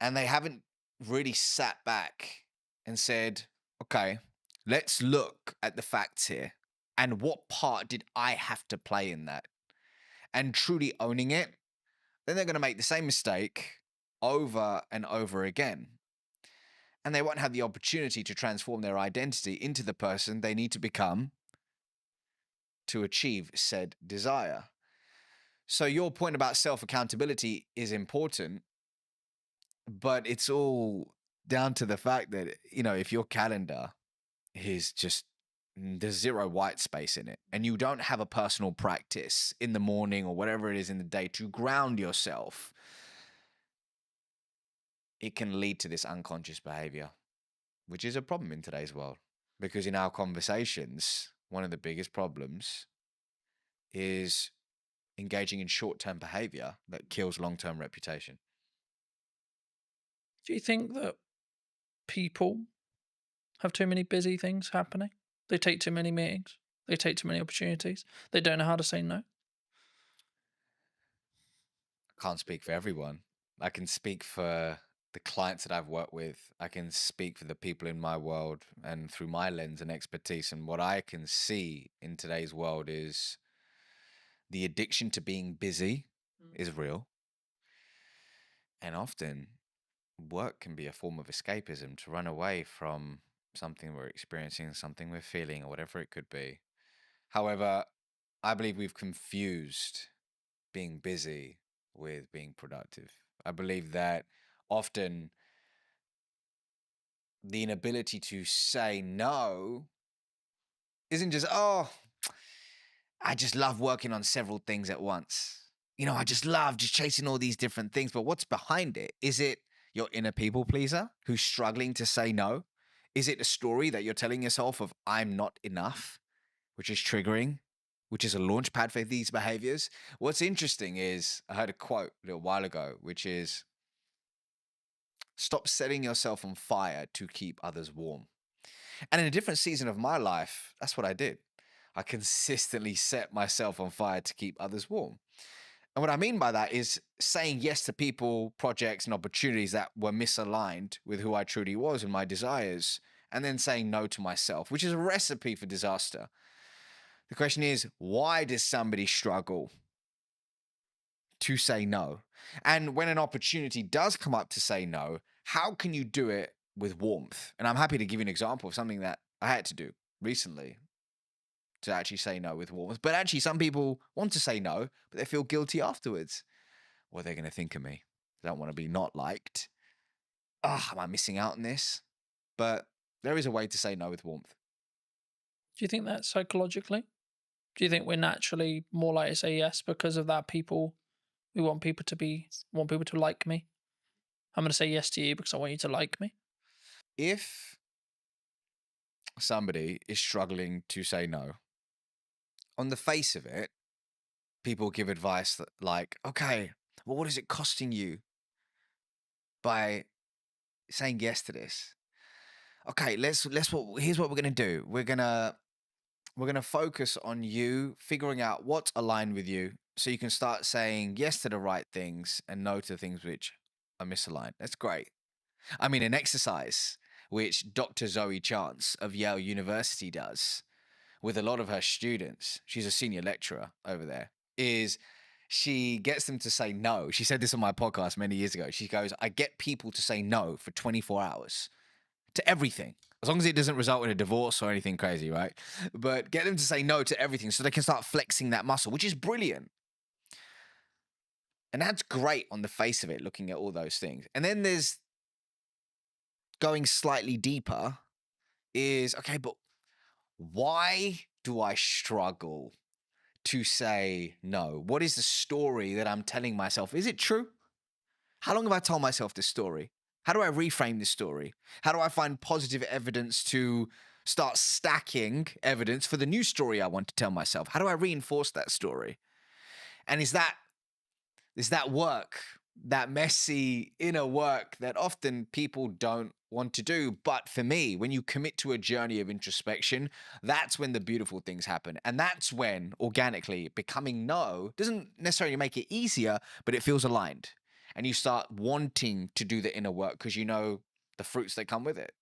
and they haven't really sat back and said, okay, let's look at the facts here and what part did I have to play in that, and truly owning it, then they're going to make the same mistake over and over again. And they won't have the opportunity to transform their identity into the person they need to become to achieve said desire. So your point about self-accountability is important, but it's all down to the fact that, if your calendar is just, there's zero white space in it, and you don't have a personal practice in the morning or whatever it is in the day to ground yourself, it can lead to this unconscious behavior, which is a problem in today's world. Because in our conversations, one of the biggest problems is engaging in short-term behavior that kills long-term reputation. Do you think that people have too many busy things happening? They take too many meetings. They take too many opportunities. They don't know how to say no. I can't speak for everyone. I can speak for the clients that I've worked with. I can speak for the people in my world and through my lens and expertise. And what I can see in today's world is the addiction to being busy is real. And often work can be a form of escapism to run away from something we're experiencing, something we're feeling, or whatever it could be. However, I believe we've confused being busy with being productive. I believe that often the inability to say no isn't just, oh, I just love working on several things at once. I just love just chasing all these different things. But what's behind it? Is it your inner people pleaser who's struggling to say no? Is it a story that you're telling yourself of I'm not enough, which is triggering, which is a launch pad for these behaviors? What's interesting is I heard a quote a little while ago, which is, stop setting yourself on fire to keep others warm. And in a different season of my life, that's what I did. I consistently set myself on fire to keep others warm. And what I mean by that is saying yes to people, projects, and opportunities that were misaligned with who I truly was and my desires, and then saying no to myself, which is a recipe for disaster. The question is, why does somebody struggle to say no? And when an opportunity does come up to say no, how can you do it with warmth? And I'm happy to give you an example of something that I had to do recently to actually say no with warmth. But actually, some people want to say no, but they feel guilty afterwards. What are they going to think of me? They don't want to be not liked. Am I missing out on this? But there is a way to say no with warmth. Do you think that psychologically? Do you think we're naturally more likely to say yes because of that? We want people to like me. I'm going to say yes to you because I want you to like me. If somebody is struggling to say no, on the face of it, people give advice like, okay, well, what is it costing you by saying yes to this? Okay, here's what we're gonna do. We're gonna focus on you figuring out what's aligned with you, so you can start saying yes to the right things and no to things which are misaligned. That's great. I mean, an exercise which Dr. Zoe Chance of Yale University does with a lot of her students, she's a senior lecturer over there, is she gets them to say no. She said this on my podcast many years ago. She goes, I get people to say no for 24 hours to everything, as long as it doesn't result in a divorce or anything crazy, right? But get them to say no to everything so they can start flexing that muscle, which is brilliant. And that's great on the face of it, looking at all those things. And then there's going slightly deeper is, okay, but why do I struggle to say no? What is the story that I'm telling myself? Is it true? How long have I told myself this story? How do I reframe this story? How do I find positive evidence to start stacking evidence for the new story I want to tell myself? How do I reinforce that story? And is that work, that messy inner work that often people don't want to do? But for me, when you commit to a journey of introspection, that's when the beautiful things happen. And that's when organically becoming no doesn't necessarily make it easier, but it feels aligned. And you start wanting to do the inner work because you know the fruits that come with it.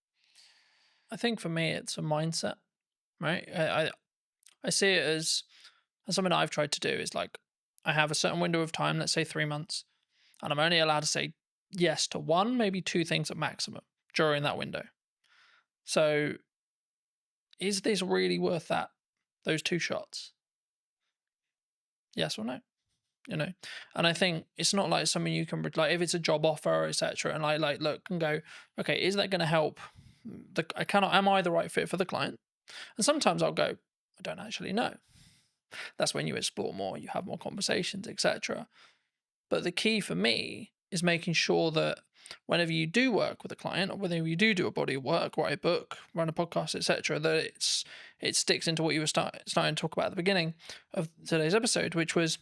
I think for me, it's a mindset, right? I see it as something that I've tried to do is like, I have a certain window of time, let's say 3 months, and I'm only allowed to say yes to 1, maybe 2 things at maximum during that window. So is this really worth those 2 shots? Yes or no? You know, and I think it's not like something you can like if it's a job offer, etc. And I like look and go, okay, is that going to help? Am I the right fit for the client? And sometimes I'll go, I don't actually know. That's when you explore more, you have more conversations, etc. But the key for me is making sure that whenever you do work with a client, or whether you do a body of work, write a book, run a podcast, etc., that it sticks into what you were starting to talk about at the beginning of today's episode, which was,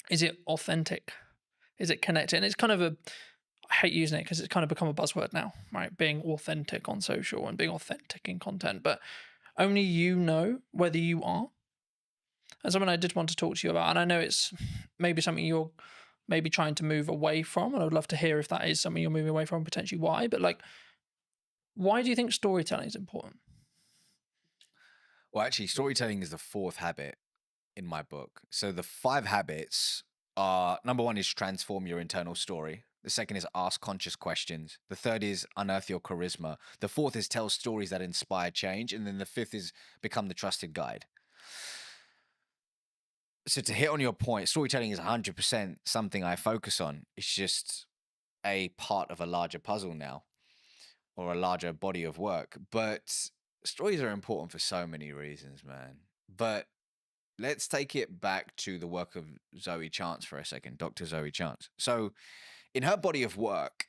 is it authentic? Is it connected? And it's kind of I hate using it because it's kind of become a buzzword now, right? Being authentic on social and being authentic in content, but only you know whether you are. And something I did want to talk to you about, and I know it's maybe something you're maybe trying to move away from, and I would love to hear if that is something you're moving away from, potentially why, but like, why do you think storytelling is important? Well, actually, storytelling is the 4th habit in my book. So the 5 habits are, number 1 is transform your internal story. The 2nd is ask conscious questions. The 3rd is unearth your charisma. The 4th is tell stories that inspire change. And then the 5th is become the trusted guide. So to hit on your point, storytelling is 100% something I focus on. It's just a part of a larger puzzle now, or a larger body of work. But stories are important for so many reasons, man. But let's take it back to the work of Zoe Chance for a second, Dr. Zoe Chance. So in her body of work,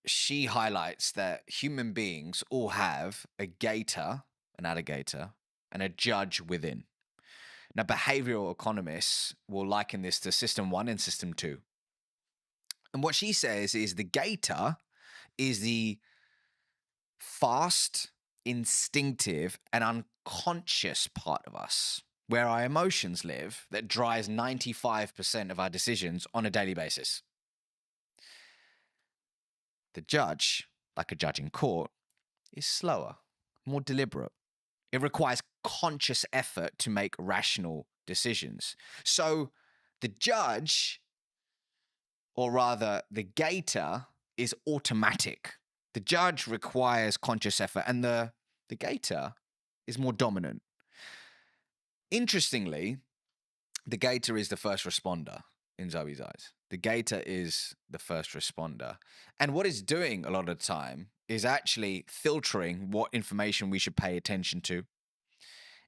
she highlights that human beings all have a gator, an alligator, and a judge within. Now, behavioral economists will liken this to system 1 and system 2. And what she says is the gator is the fast, instinctive, and unconscious part of us, where our emotions live, that drives 95% of our decisions on a daily basis. The judge, like a judge in court, is slower, more deliberate. It requires conscious effort to make rational decisions. So the judge, or rather the gator, is automatic. The judge requires conscious effort, and the gator is more dominant. Interestingly, the gator is the first responder in Zoe's eyes. The gator is the first responder. And what it's doing a lot of the time is actually filtering what information we should pay attention to.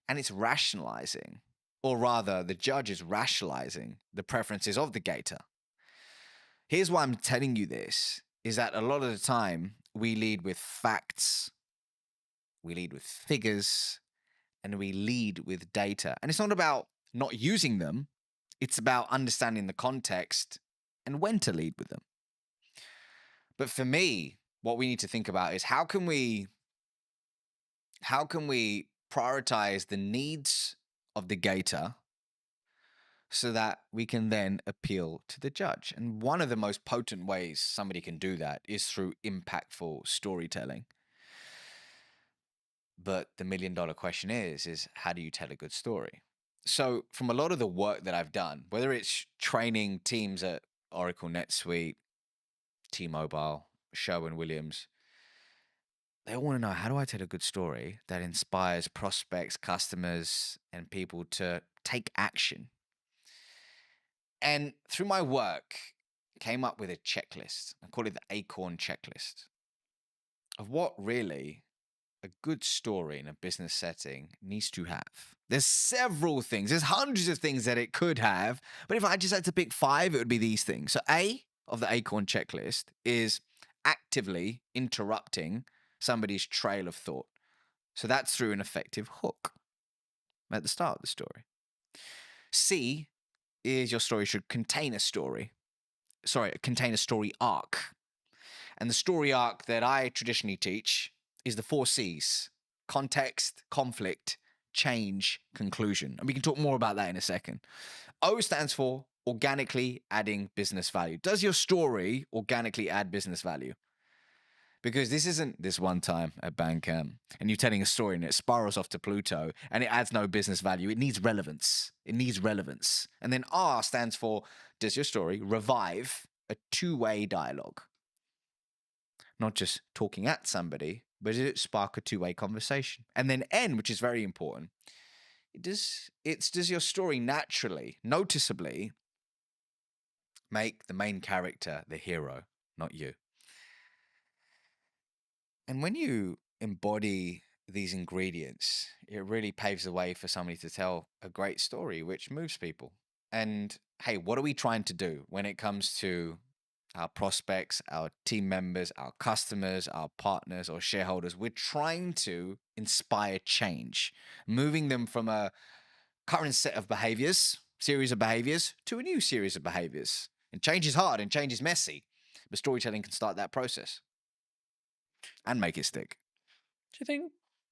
And it's rationalizing, or rather, the judge is rationalizing the preferences of the gator. Here's why I'm telling you this, is that a lot of the time we lead with facts, we lead with figures, and we lead with data. And it's not about not using them, it's about understanding the context and when to lead with them. But for me, what we need to think about is how can we prioritize the needs of the gator so that we can then appeal to the judge. And one of the most potent ways somebody can do that is through impactful storytelling. But the $1 million question is how do you tell a good story? So from a lot of the work that I've done, whether it's training teams at Oracle NetSuite, T-Mobile, Sherwin-Williams, they all want to know, how do I tell a good story that inspires prospects, customers, and people to take action? And through my work, came up with a checklist. I call it the Acorn checklist of what really a good story in a business setting needs to have. There's several things. There's hundreds of things that it could have. But if I just had to pick 5, it would be these things. So A of the Acorn checklist is actively interrupting somebody's trail of thought. So that's through an effective hook at the start of the story. C is your story should contain a story. Contain a story arc. And the story arc that I traditionally teach is the 4 C's: context, conflict, change, conclusion. And we can talk more about that in a second. O stands for organically adding business value. Does your story organically add business value? Because this isn't this one time at Bandcamp and you're telling a story and it spirals off to Pluto and it adds no business value. It needs relevance. It needs relevance. And then R stands for, does your story revive a 2-way dialogue? Not just talking at somebody, but does it spark a 2-way conversation? And then N, which is very important, does your story naturally, noticeably make the main character the hero, not you? And when you embody these ingredients, it really paves the way for somebody to tell a great story, which moves people. And hey, what are we trying to do when it comes to our prospects, our team members, our customers, our partners or shareholders? We're trying to inspire change, moving them from a current set of series of behaviors, to a new series of behaviors. And change is hard and change is messy, but storytelling can start that process and make it stick. Do you think,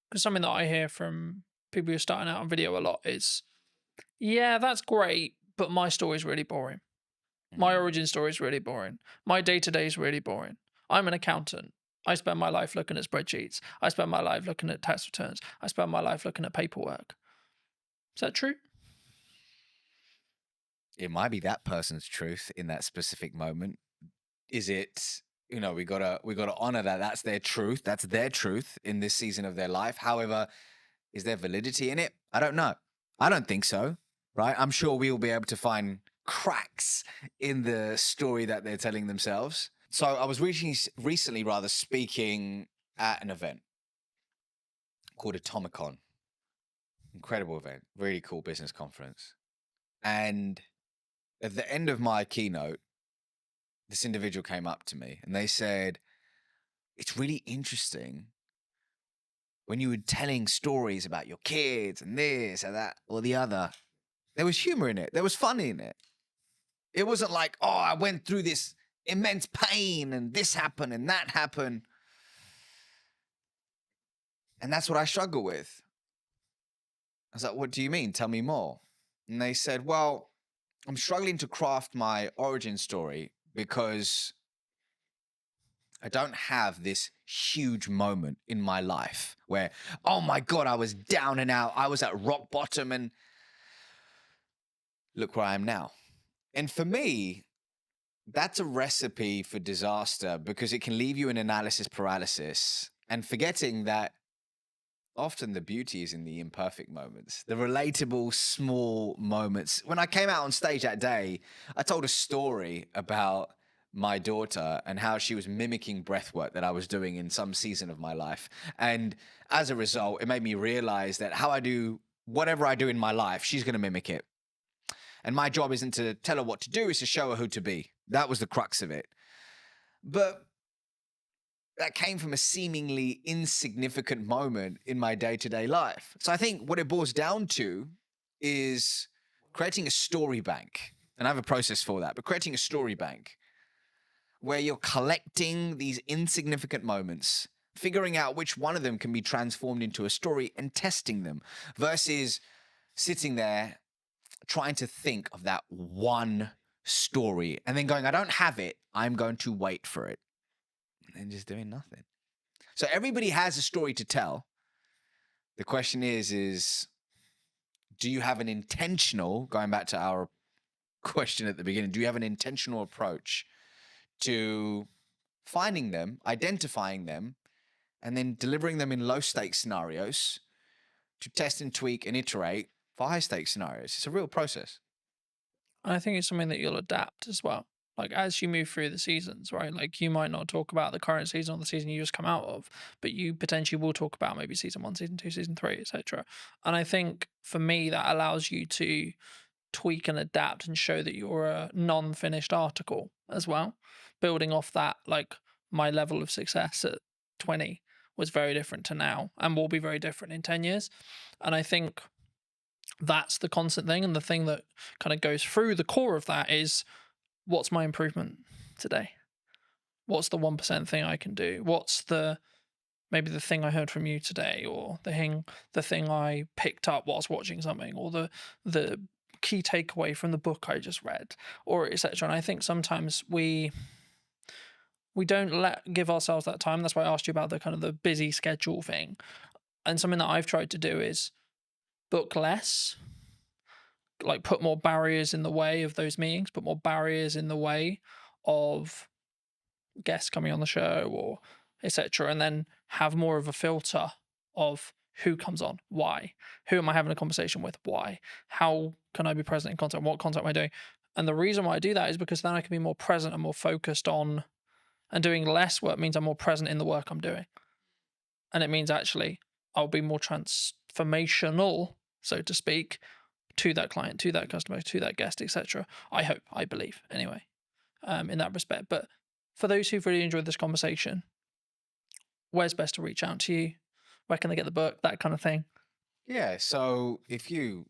because something that I hear from people who are starting out on video a lot is, yeah, that's great, but my story is really boring. My origin story is really boring. My day-to-day is really boring. I'm an accountant. I spend my life looking at spreadsheets. I spend my life looking at tax returns. I spend my life looking at paperwork. Is that true? It might be that person's truth in that specific moment. Is it, we gotta honor that that's their truth. That's their truth in this season of their life. However, is there validity in it? I don't know. I don't think so, right? I'm sure we'll be able to find cracks in the story that they're telling themselves. So I was recently speaking at an event called Atomicon. Incredible event, really cool business conference. And at the end of my keynote, this individual came up to me and they said, it's really interesting when you were telling stories about your kids and this and that or the other, there was humor in it. There was fun in it. It wasn't like, oh, I went through this immense pain and this happened and that happened. And that's what I struggle with. I was like, what do you mean? Tell me more. And they said, well, I'm struggling to craft my origin story because I don't have this huge moment in my life where, oh my God, I was down and out. I was at rock bottom and look where I am now. And for me, that's a recipe for disaster because it can leave you in analysis paralysis and forgetting that often the beauty is in the imperfect moments, the relatable small moments. When I came out on stage that day, I told a story about my daughter and how she was mimicking breathwork that I was doing in some season of my life. And as a result, it made me realize that how I do whatever I do in my life, she's going to mimic it. And my job isn't to tell her what to do, it's to show her who to be. That was the crux of it. But that came from a seemingly insignificant moment in my day-to-day life. So I think what it boils down to is creating a story bank. And I have a process for that, but creating a story bank where you're collecting these insignificant moments, figuring out which one of them can be transformed into a story and testing them versus sitting there trying to think of that one story and then going, I don't have it. I'm going to wait for it. And then just doing nothing. So everybody has a story to tell. The question is do you have an intentional, going back to our question at the beginning, do you have an intentional approach to finding them, identifying them, and then delivering them in low stakes scenarios to test and tweak and iterate for high stakes scenarios? It's a real process. And I think it's something that you'll adapt as well. Like as you move through the seasons, right? Like you might not talk about the current season or the season you just come out of, but you potentially will talk about maybe season 1, season 2, season 3, etc. And I think for me that allows you to tweak and adapt and show that you're a non-finished article as well. Building off that, like my level of success at 20 was very different to now and will be very different in 10 years. And I think that's the constant thing. And the thing that kind of goes through the core of that is, what's my improvement today? What's the 1% thing I can do? What's maybe the thing I heard from you today, or the thing I picked up whilst watching something, or the key takeaway from the book I just read, or etc. And I think sometimes we don't give ourselves that time. That's why I asked you about the kind of the busy schedule thing. And something that I've tried to do is book less, like put more barriers in the way of those meetings, put more barriers in the way of guests coming on the show or etc. And then have more of a filter of who comes on, why, who am I having a conversation with, why, how can I be present in content, what content am I doing? And the reason why I do that is because then I can be more present and more focused on, and doing less work means I'm more present in the work I'm doing. And it means actually I'll be more transformational, so to speak, to that client, to that customer, to that guest, etc. I hope, I believe, anyway, in that respect. But for those who've really enjoyed this conversation, where's best to reach out to you? Where can they get the book? That kind of thing. Yeah, so if you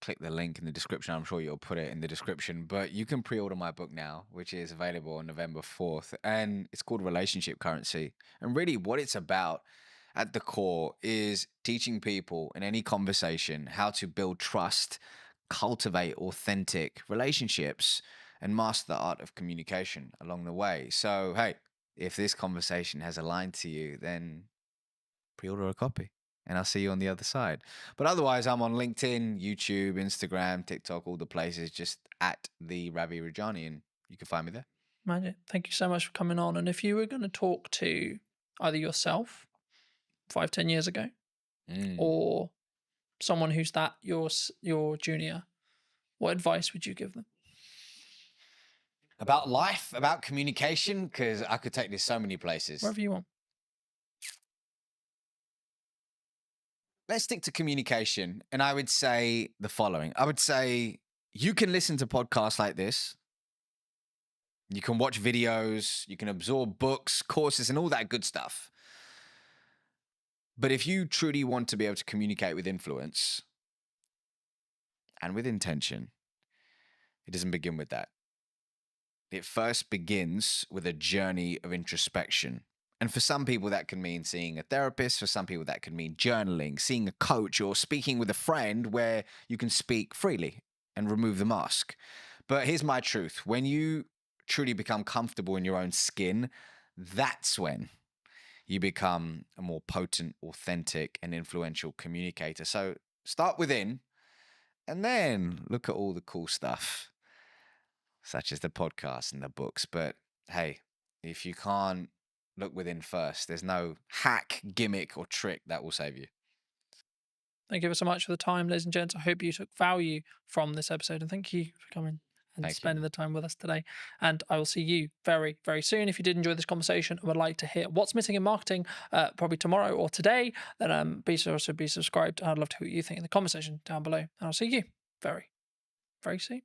click the link in the description, I'm sure you'll put it in the description, but you can pre-order my book now, which is available on November 4th, and it's called Relationship Currency. And really what it's about at the core is teaching people in any conversation how to build trust, cultivate authentic relationships, and master the art of communication along the way. So, hey, if this conversation has aligned to you, then pre-order a copy and I'll see you on the other side. But otherwise, I'm on LinkedIn, YouTube, Instagram, TikTok, all the places, just at the Ravi Rajani, and you can find me there. Magic. Thank you so much for coming on. And if you were going to talk to either yourself 5-10 years ago, or someone who's your junior, what advice would you give them? About life, about communication, because I could take this so many places. Wherever you want. Let's stick to communication. And I would say the following. I would say you can listen to podcasts like this. You can watch videos. You can absorb books, courses, and all that good stuff. But if you truly want to be able to communicate with influence and with intention, it doesn't begin with that. It first begins with a journey of introspection. And for some people, that can mean seeing a therapist. For some people, that could mean journaling, seeing a coach, or speaking with a friend where you can speak freely and remove the mask. But here's my truth. When you truly become comfortable in your own skin, that's when you become a more potent, authentic, and influential communicator. So start within, and then look at all the cool stuff, such as the podcasts and the books. But hey, if you can't look within first, there's no hack, gimmick, or trick that will save you. Thank you so much for the time, ladies and gents. I hope you took value from this episode, and thank you for coming and spending the time with us today. And I will see you very, very soon. If you did enjoy this conversation and would like to hear what's missing in marketing, probably tomorrow or today, then be sure to be subscribed. I'd love to hear what you think in the conversation down below. And I'll see you very, very soon.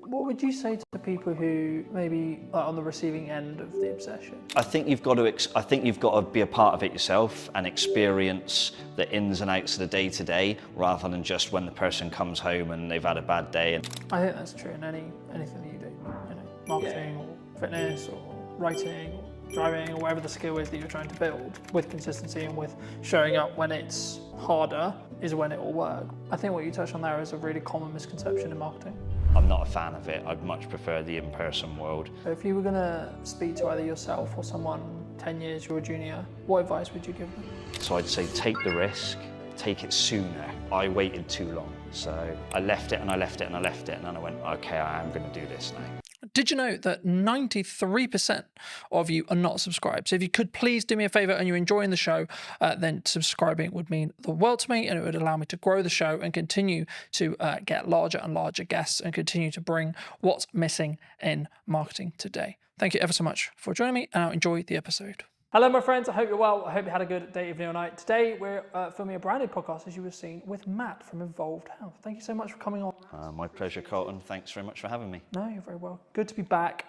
What would you say to the people who maybe are on the receiving end of the obsession? I think you've got to be a part of it yourself and experience the ins and outs of the day-to-day, rather than just when the person comes home and they've had a bad day. I think that's true in anything that you do. You know, marketing or fitness or writing or driving or whatever the skill is that you're trying to build, with consistency and with showing up when it's harder is when it will work. I think what you touched on there is a really common misconception in marketing. I'm not a fan of it. I'd much prefer the in-person world. So if you were going to speak to either yourself or someone 10 years your junior, what advice would you give them? So I'd say take the risk, take it sooner. I waited too long. So I left it and I left it and I left it, and then I went, okay, I am going to do this now. Did you know that 93% of you are not subscribed? So if you could please do me a favor and you're enjoying the show, then subscribing would mean the world to me, and it would allow me to grow the show and continue to get larger and larger guests and continue to bring what's missing in marketing today. Thank you ever so much for joining me, and I'll enjoy the episode. Hello, my friends. I hope you're well. I hope you had a good day, evening, or night. Today, we're filming a brand new podcast, as you have seen, with Matt from Involved Health. Thank you so much for coming on. My pleasure, Colton. Thanks very much for having me. No, you're very well. Good to be back.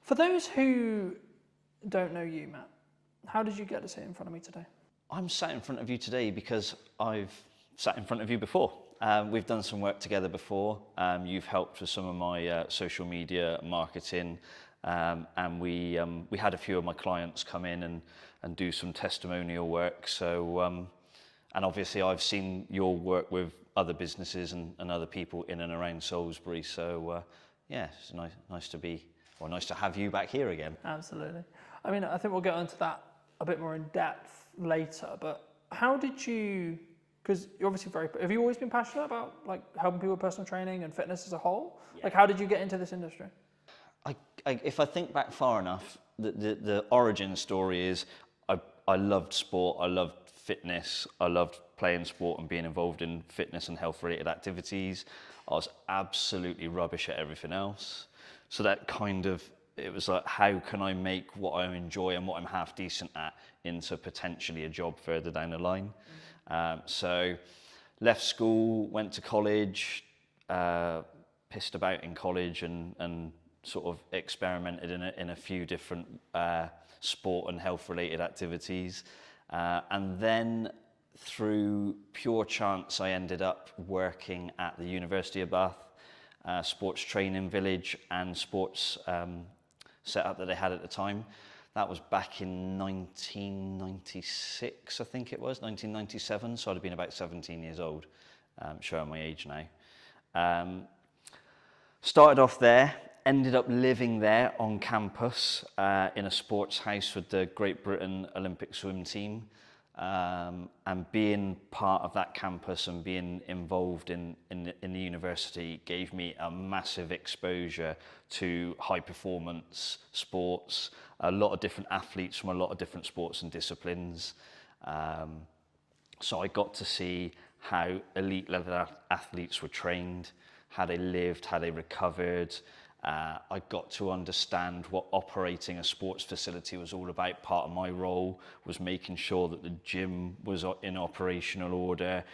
For those who don't know you, Matt, how did you get to sit in front of me today? I'm sat in front of you today because I've sat in front of you before. We've done some work together before. You've helped with some of my social media marketing. And we had a few of my clients come in and do some testimonial work. So, and obviously I've seen your work with other businesses and other people in and around Salisbury. So, yeah, it's nice to have you back here again. Absolutely. I mean, I think we'll get onto that a bit more in depth later, but how did you, because you're obviously have you always been passionate about like helping people with personal training and fitness as a whole? Yeah. Like, how did you get into this industry? If I think back far enough, the origin story is I loved sport, I loved fitness, I loved playing sport and being involved in fitness and health related activities. I was absolutely rubbish at everything else. So that it was like, how can I make what I enjoy and what I'm half decent at into potentially a job further down the line? So left school, went to college, pissed about in college and sort of experimented in a few different sport and health related activities. And then through pure chance, I ended up working at the University of Bath, sports training village and sports setup that they had at the time. That was back in 1996, I think it was, 1997. So I'd have been about 17 years old, showing my age now. Started off there. Ended up living there on campus in a sports house with the Great Britain Olympic swim team, and being part of that campus and being involved in the university gave me a massive exposure to high performance sports, a lot of different athletes from a lot of different sports and disciplines. So I got to see how elite level athletes were trained, how they lived, how they recovered. I got to understand what operating a sports facility was all about. Part of my role was making sure that the gym was in operational order,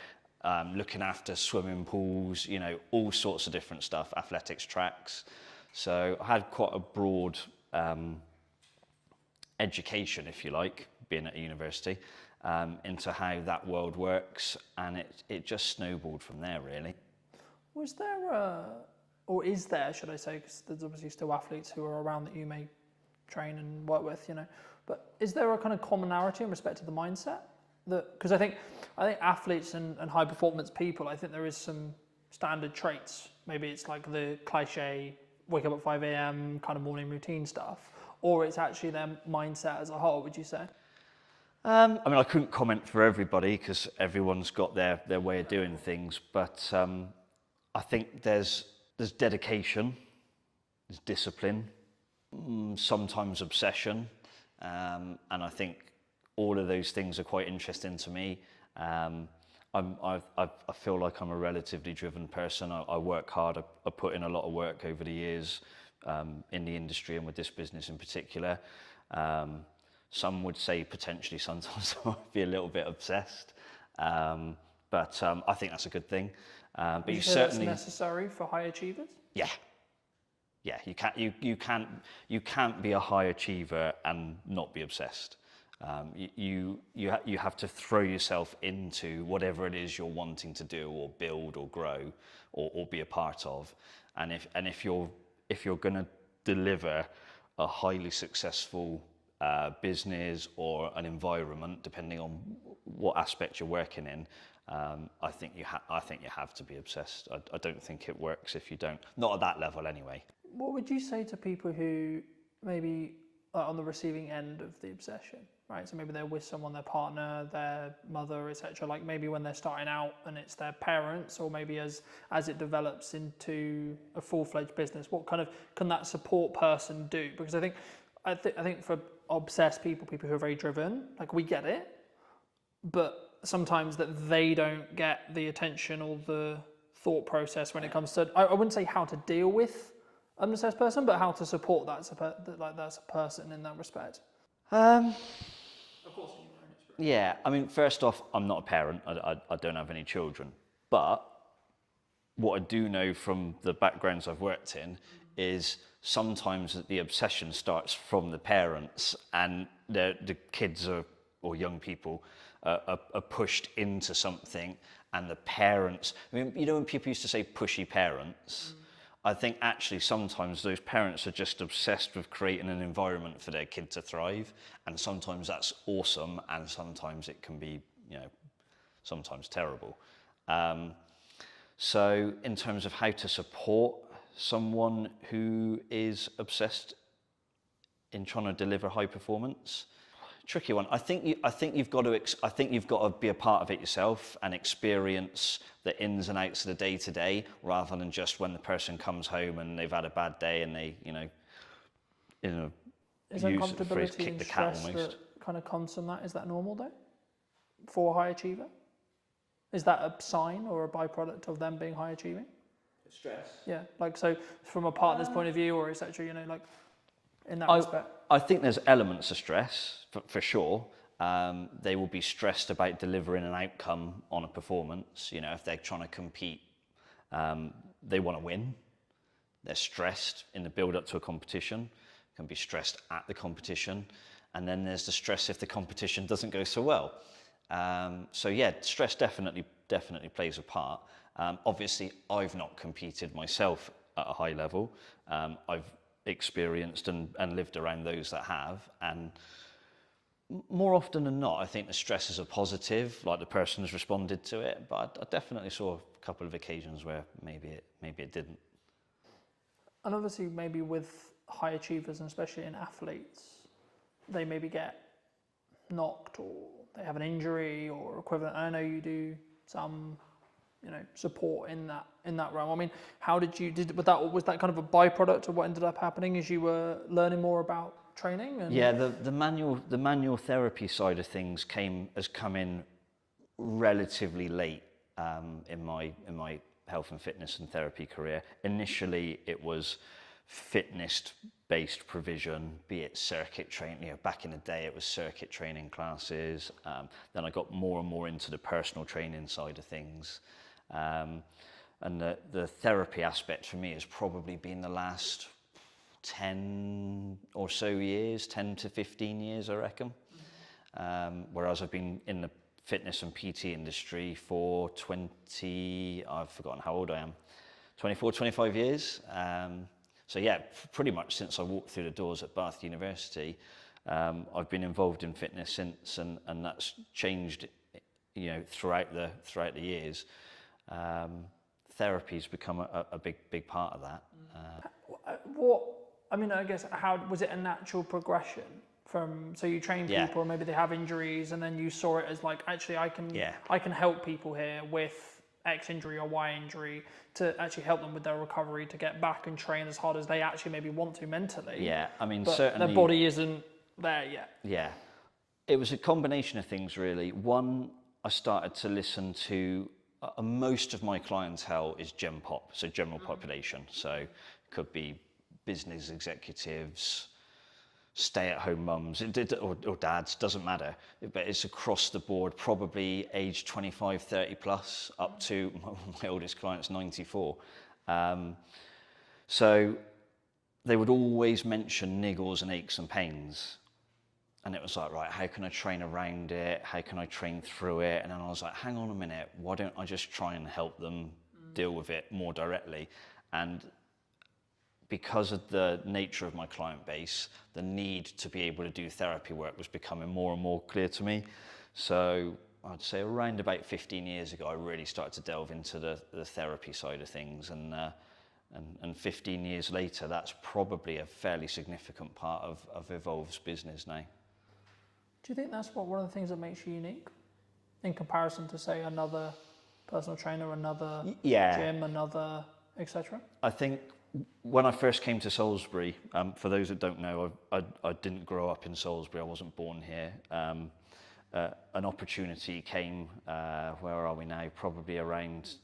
looking after swimming pools, you know, all sorts of different stuff, athletics tracks. So I had quite a broad education, if you like, being at a university, into how that world works, and it just snowballed from there, really. Was there or is there, should I say, because there's obviously still athletes who are around that you may train and work with, you know, but is there a kind of commonality in respect to the mindset? Because I think athletes and high performance people, I think there is some standard traits. Maybe it's like the cliche, wake up at 5 a.m. kind of morning routine stuff, or it's actually their mindset as a whole, would you say? I mean, I couldn't comment for everybody because everyone's got their way of doing things, but I think there's dedication, there's discipline, sometimes obsession, and I think all of those things are quite interesting to me. I feel like I'm a relatively driven person. I work hard. I put in a lot of work over the years in the industry and with this business in particular. Some would say potentially sometimes I might be a little bit obsessed, but I think that's a good thing. But you certainly that's necessary for high achievers. Yeah. You can't be a high achiever and not be obsessed. You have to throw yourself into whatever it is you're wanting to do or build or grow or be a part of. And if you're going to deliver a highly successful business or an environment, depending on what aspect you're working in, I think you have to be obsessed. I don't think it works if you don't. Not at that level, anyway. What would you say to people who maybe on the receiving end of the obsession, right? So maybe they're with someone, their partner, their mother, etc. Like maybe when they're starting out and it's their parents, or maybe as it develops into a full-fledged business, what kind of can that support person do? Because I think for obsessed people who are very driven, like we get it, but sometimes that they don't get the attention or the thought process when it comes to, I wouldn't say how to deal with an obsessed person, but how to support that's a person in that respect. Um, Of course, in your own experience. yeah, I mean, first off, I'm not a parent. I don't have any children. But what I do know from the backgrounds I've worked in is sometimes the obsession starts from the parents, and the kids or young people are pushed into something, and the parents, I mean, you know, when people used to say pushy parents, I think actually sometimes those parents are just obsessed with creating an environment for their kid to thrive, and sometimes that's awesome, and sometimes it can be, you know, sometimes terrible. So in terms of how to support someone who is obsessed in trying to deliver high performance, tricky one. I think you've got to be a part of it yourself and experience the ins and outs of the day to day, rather than just when the person comes home and they've had a bad day and they, Is use the phrase uncomfortability kick and the cat stress almost. that kind of comes from that? Is that normal though, for a high achiever? Is that a sign or a byproduct of them being high achieving? Stress. Yeah, like so from a partner's point of view, or etc. You know, like in that respect. I think there's elements of stress for sure. They will be stressed about delivering an outcome on a performance. You know, if they're trying to compete, they want to win. They're stressed in the build up to a competition, can be stressed at the competition. And then there's the stress if the competition doesn't go so well. So yeah, stress definitely plays a part. Obviously, I've not competed myself at a high level. I've experienced and lived around those that have, and more often than not, I think the stresses are positive, like the person has responded to it. But I definitely saw a couple of occasions where maybe it didn't. And obviously, maybe with high achievers, and especially in athletes, they maybe get knocked or they have an injury or equivalent. I know you do some, support in that realm. I mean, how was that kind of a byproduct of what ended up happening as you were learning more about training? And yeah, the manual therapy side of things has come in relatively late in my health and fitness and therapy career. Initially, it was fitness-based provision, be it circuit training. Back in the day, it was circuit training classes. Then I got more and more into the personal training side of things. And the therapy aspect for me has probably been the last 10 or so years, 10 to 15 years, I reckon. Whereas I've been in the fitness and PT industry for I've forgotten how old I am, 24, 25 years. So yeah, pretty much since I walked through the doors at Bath University, I've been involved in fitness since, and that's changed, throughout the years. Therapy's become a big part of that. I guess, how was it a natural progression from, so you train people and maybe they have injuries, and then you saw it as like, actually I can help people here with X injury or Y injury to actually help them with their recovery to get back and train as hard as they actually maybe want to mentally. Yeah, I mean, but certainly their body isn't there yet. Yeah, it was a combination of things really. One, I started to listen to most of my clientele is Gen Pop, so general population. So it could be business executives, stay-at-home mums or dads, doesn't matter, but it's across the board, probably age 25, 30 plus, up to my oldest client's 94. So they would always mention niggles and aches and pains. And it was like, right, how can I train around it? How can I train through it? And then I was like, hang on a minute, why don't I just try and help them deal with it more directly? And because of the nature of my client base, the need to be able to do therapy work was becoming more and more clear to me. So I'd say around about 15 years ago, I really started to delve into the therapy side of things. And And 15 years later, that's probably a fairly significant part of Evolve's business now. Do you think that's one of the things that makes you unique in comparison to, say, another personal trainer, another gym, another etc.? I think when I first came to Salisbury, for those that don't know, I didn't grow up in Salisbury. I wasn't born here. An opportunity came, where are we now? Probably around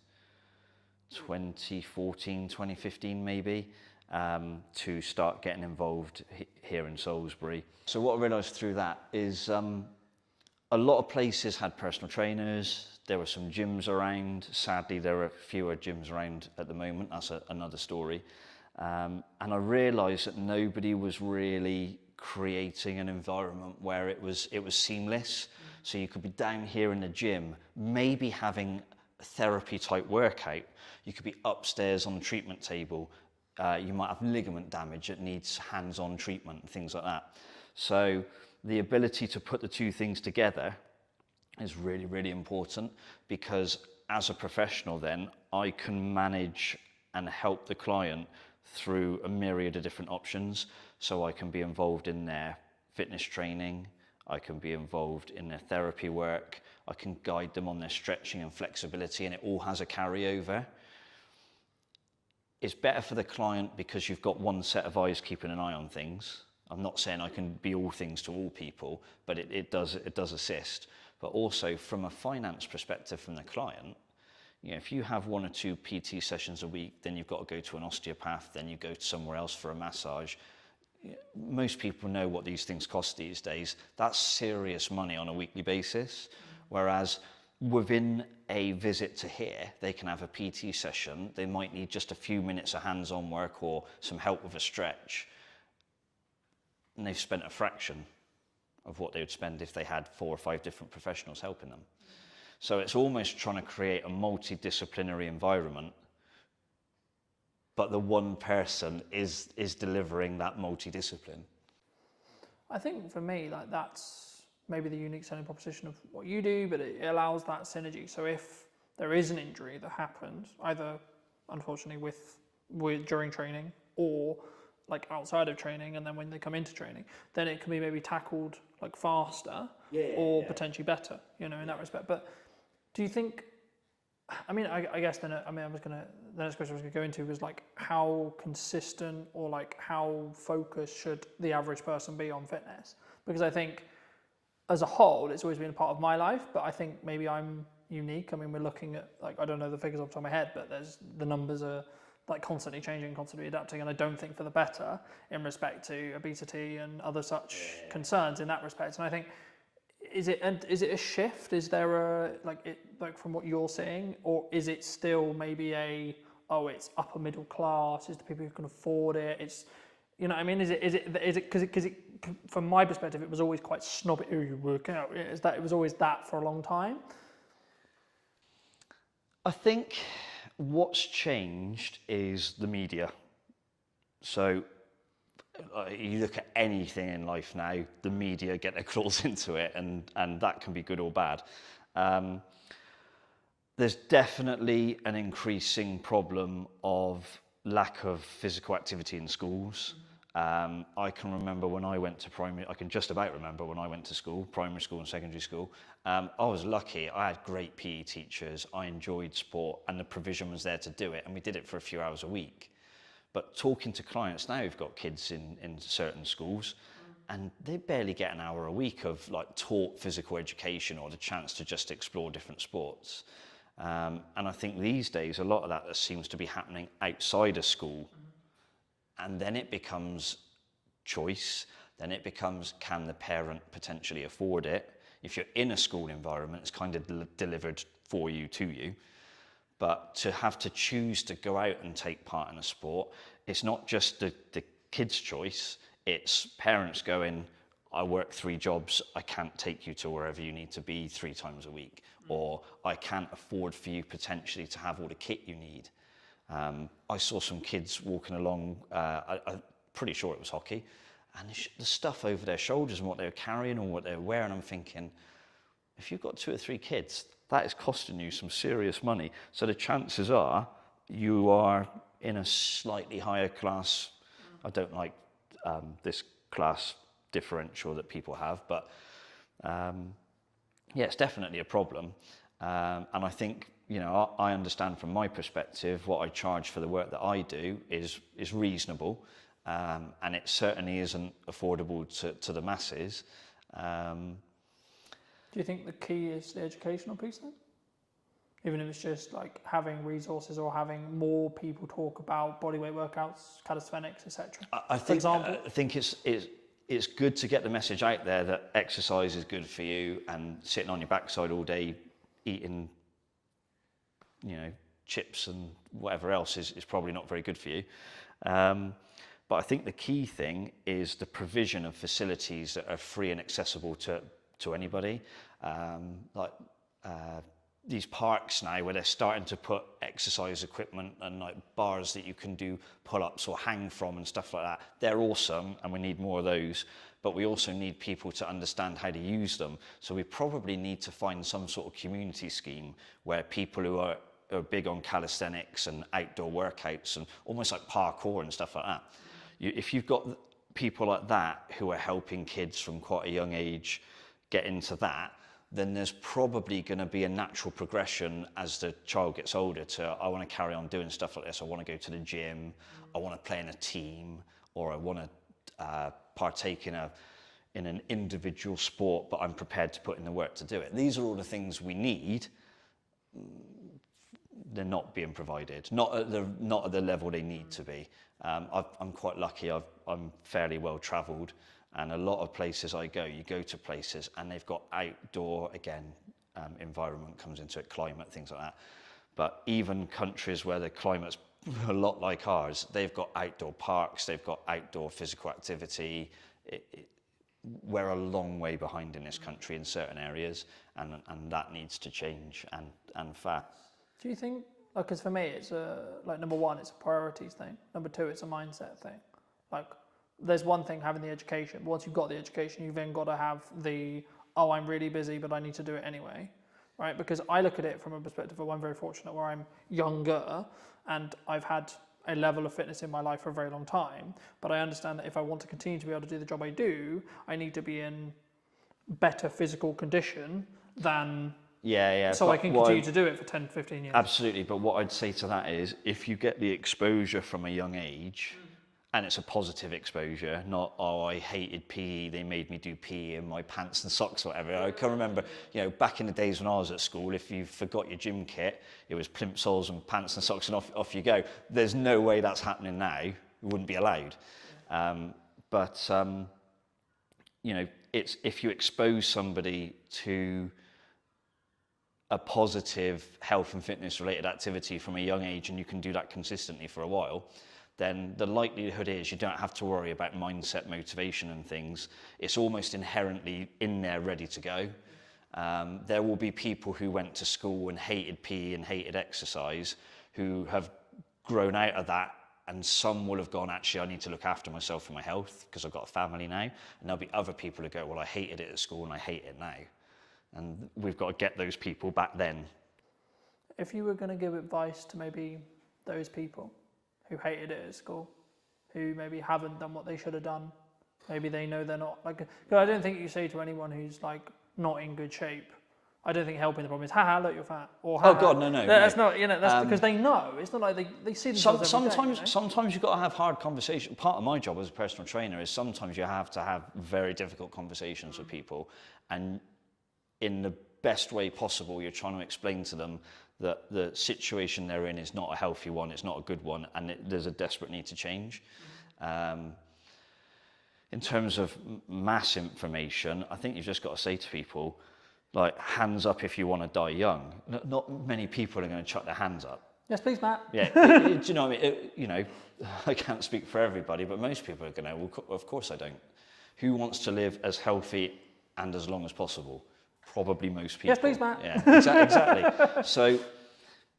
2014, 2015 maybe, to start getting involved here in Salisbury. So what I realised through that is a lot of places had personal trainers. There were some gyms around. Sadly, there are fewer gyms around at the moment. That's another story. And I realised that nobody was really creating an environment where it was seamless. So you could be down here in the gym, maybe having a therapy type workout. You could be upstairs on the treatment table. You might have ligament damage that needs hands-on treatment and things like that. So the ability to put the two things together is really, really important, because as a professional then, I can manage and help the client through a myriad of different options. So I can be involved in their fitness training, I can be involved in their therapy work, I can guide them on their stretching and flexibility, and it all has a carryover. It's better for the client because you've got one set of eyes keeping an eye on things. I'm not saying I can be all things to all people, but it does assist. But also from a finance perspective from the client, you know, if you have 1 or 2 PT sessions a week, then you've got to go to an osteopath, then you go to somewhere else for a massage. Most people know what these things cost these days. That's serious money on a weekly basis. Whereas within a visit to here, they can have a PT session. They might need just a few minutes of hands-on work or some help with a stretch. And they've spent a fraction of what they would spend if they had 4 or 5 different professionals helping them. So it's almost trying to create a multidisciplinary environment, but the one person is delivering that multidiscipline. I think for me, like, that's maybe the unique selling proposition of what you do, but it allows that synergy. So if there is an injury that happens, either unfortunately with during training or like outside of training, and then when they come into training, then it can be maybe tackled like faster or potentially better, you know, in that respect. But do you think, I mean, I guess then, the next question I was going to go into was like how consistent or like how focused should the average person be on fitness? Because I think as a whole, it's always been a part of my life, but I think maybe I'm unique. I mean, we're looking at, like, I don't know the figures off the top of my head, but the numbers are like constantly changing, constantly adapting, and I don't think for the better in respect to obesity and other such concerns in that respect. And I think, is it a shift? Is there a like from what you're seeing, or is it still maybe it's upper middle class? Is the people who can afford it? It's, you know, I mean, is it because from my perspective, it was always quite snobby. Oh, you work out. Is that it was always that for a long time? I think what's changed is the media. So you look at anything in life now, the media get their claws into it, and that can be good or bad. There's definitely an increasing problem of lack of physical activity in schools. I can remember when I went to I can just about remember when I went to school, primary school and secondary school. I was lucky. I had great PE teachers. I enjoyed sport, and the provision was there to do it, and we did it for a few hours a week. But talking to clients now, who've got kids in certain schools, and they barely get an hour a week of like taught physical education or the chance to just explore different sports. And I think these days, a lot of that seems to be happening outside of school. And then it becomes choice. Then it becomes, can the parent potentially afford it? If you're in a school environment, it's kind of delivered for you, to you. But to have to choose to go out and take part in a sport, it's not just the kid's choice, it's parents going, I work 3 jobs, I can't take you to wherever you need to be 3 times a week. Or I can't afford for you potentially to have all the kit you need. I saw some kids walking along, I'm pretty sure it was hockey, and the stuff over their shoulders and what they were carrying or what they were wearing, I'm thinking, if you've got 2 or 3 kids, that is costing you some serious money. So the chances are you are in a slightly higher class. I don't like this class differential that people have, but yeah, it's definitely a problem. And I think, you know, I understand from my perspective what I charge for the work that I do is reasonable, and it certainly isn't affordable to the masses. Do you think the key is the educational piece then? Even if it's just like having resources or having more people talk about bodyweight workouts, calisthenics, etc. I think it's good to get the message out there that exercise is good for you, and sitting on your backside all day eating, you know, chips and whatever else is probably not very good for you. But I think the key thing is the provision of facilities that are free and accessible to anybody. These parks now where they're starting to put exercise equipment and like bars that you can do pull-ups or hang from and stuff like that, they're awesome, and we need more of those, but we also need people to understand how to use them. So we probably need to find some sort of community scheme where people who are big on calisthenics and outdoor workouts and almost like parkour and stuff like that, if you've got people like that who are helping kids from quite a young age get into that, then there's probably going to be a natural progression as the child gets older to, I want to carry on doing stuff like this. I want to go to the gym. I want to play in a team, or I want to partake in an individual sport, but I'm prepared to put in the work to do it. These are all the things we need. They're not being provided, not at the level they need to be. I'm quite lucky. I'm fairly well travelled. And a lot of places you go to places and they've got outdoor, again, environment comes into it, climate, things like that. But even countries where the climate's a lot like ours, they've got outdoor parks, they've got outdoor physical activity. We're a long way behind in this country in certain areas, and that needs to change, and fast. Do you think, because for me, it's number one, it's a priorities thing. Number two, it's a mindset thing. Like, there's one thing having the education. Once you've got the education, you've then got to have I'm really busy, but I need to do it anyway, right? Because I look at it from a perspective of I'm very fortunate where I'm younger and I've had a level of fitness in my life for a very long time. But I understand that if I want to continue to be able to do the job I do, I need to be in better physical condition than... So I can continue to do it for 10, 15 years. Absolutely, but what I'd say to that is, if you get the exposure from a young age... And it's a positive exposure, not, I hated PE, they made me do PE in my pants and socks or whatever. I can remember, back in the days when I was at school, if you forgot your gym kit, it was plimsolls and pants and socks and off you go. There's no way that's happening now. It wouldn't be allowed. It's if you expose somebody to a positive health and fitness related activity from a young age, and you can do that consistently for a while, then the likelihood is you don't have to worry about mindset, motivation and things. It's almost inherently in there, ready to go. There will be people who went to school and hated PE and hated exercise who have grown out of that, and some will have gone, actually, I need to look after myself and my health because I've got a family now. And there'll be other people who go, well, I hated it at school and I hate it now. And we've got to get those people back then. If you were going to give advice to maybe those people who hated it at school, who maybe haven't done what they should have done, maybe they know they're not, like, I don't think you say to anyone who's like not in good shape, I don't think helping the problem is, haha, look, you're fat, or oh God, no. That's not, that's because they know. It's not like they see themselves every day, Sometimes you've got to have hard conversations. Part of my job as a personal trainer is sometimes you have to have very difficult conversations with people, and in the best way possible, you're trying to explain to them that the situation they're in is not a healthy one, it's not a good one, and there's a desperate need to change. In terms of mass information, I think you've just got to say to people, like, hands up if you want to die young. Not many people are going to chuck their hands up. Yes, please, Matt. Yeah, do you know what I mean? I can't speak for everybody, but most people are going to, well, of course I don't. Who wants to live as healthy and as long as possible? Probably most people. Yes, please, Matt. Yeah, exactly. So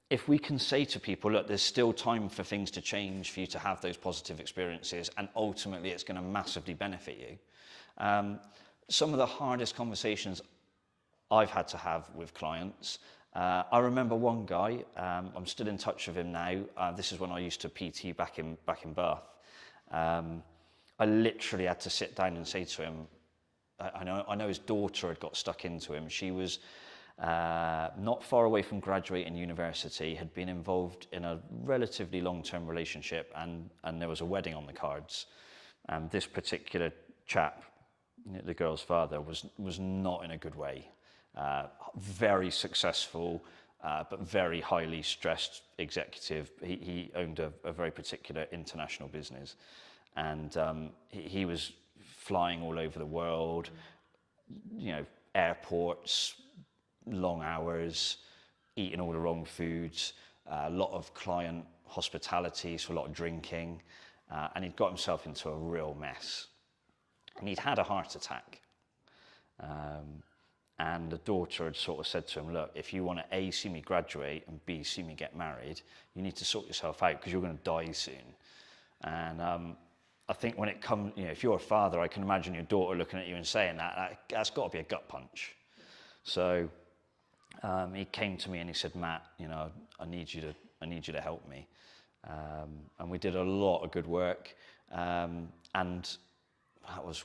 if we can say to people, look, there's still time for things to change, for you to have those positive experiences, and ultimately it's going to massively benefit you. Some of the hardest conversations I've had to have with clients I remember one guy, I'm still in touch with him now. This is when I used to PT back in Bath. I literally had to sit down and say to him, I know his daughter had got stuck into him. She was not far away from graduating university, had been involved in a relatively long-term relationship, and there was a wedding on the cards. And this particular chap, the girl's father, was not in a good way. Very successful, but very highly stressed executive. He owned a very particular international business, and he was flying all over the world, you know, airports, long hours, eating all the wrong foods, a lot of client hospitality, so a lot of drinking, and he'd got himself into a real mess. And he'd had a heart attack. And the daughter had sort of said to him, look, if you want to A, see me graduate, and B, see me get married, you need to sort yourself out because you're going to die soon. And I think when it comes, you know, if you're a father, I can imagine your daughter looking at you and saying that's got to be a gut punch. So he came to me and he said, Matt, you know, I need you to help me. And we did a lot of good work. And that was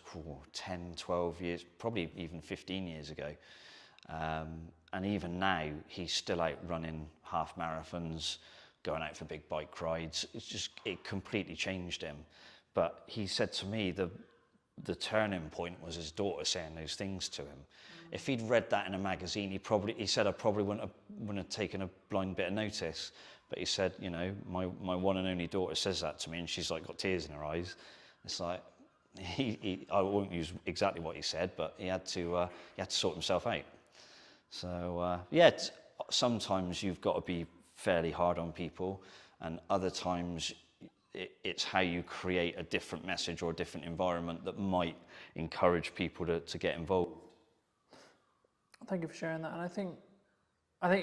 10, 12 years, probably even 15 years ago. And even now, he's still out running half marathons, going out for big bike rides. It completely changed him. But he said to me, the turning point was his daughter saying those things to him. If he'd read that in a magazine, he said I probably wouldn't have taken a blind bit of notice. But he said, you know, my one and only daughter says that to me, and she's like got tears in her eyes. It's like, I won't use exactly what he said, but he had to sort himself out. So sometimes you've got to be fairly hard on people, and other times it's how you create a different message or a different environment that might encourage people to get involved. Thank you for sharing that. And I think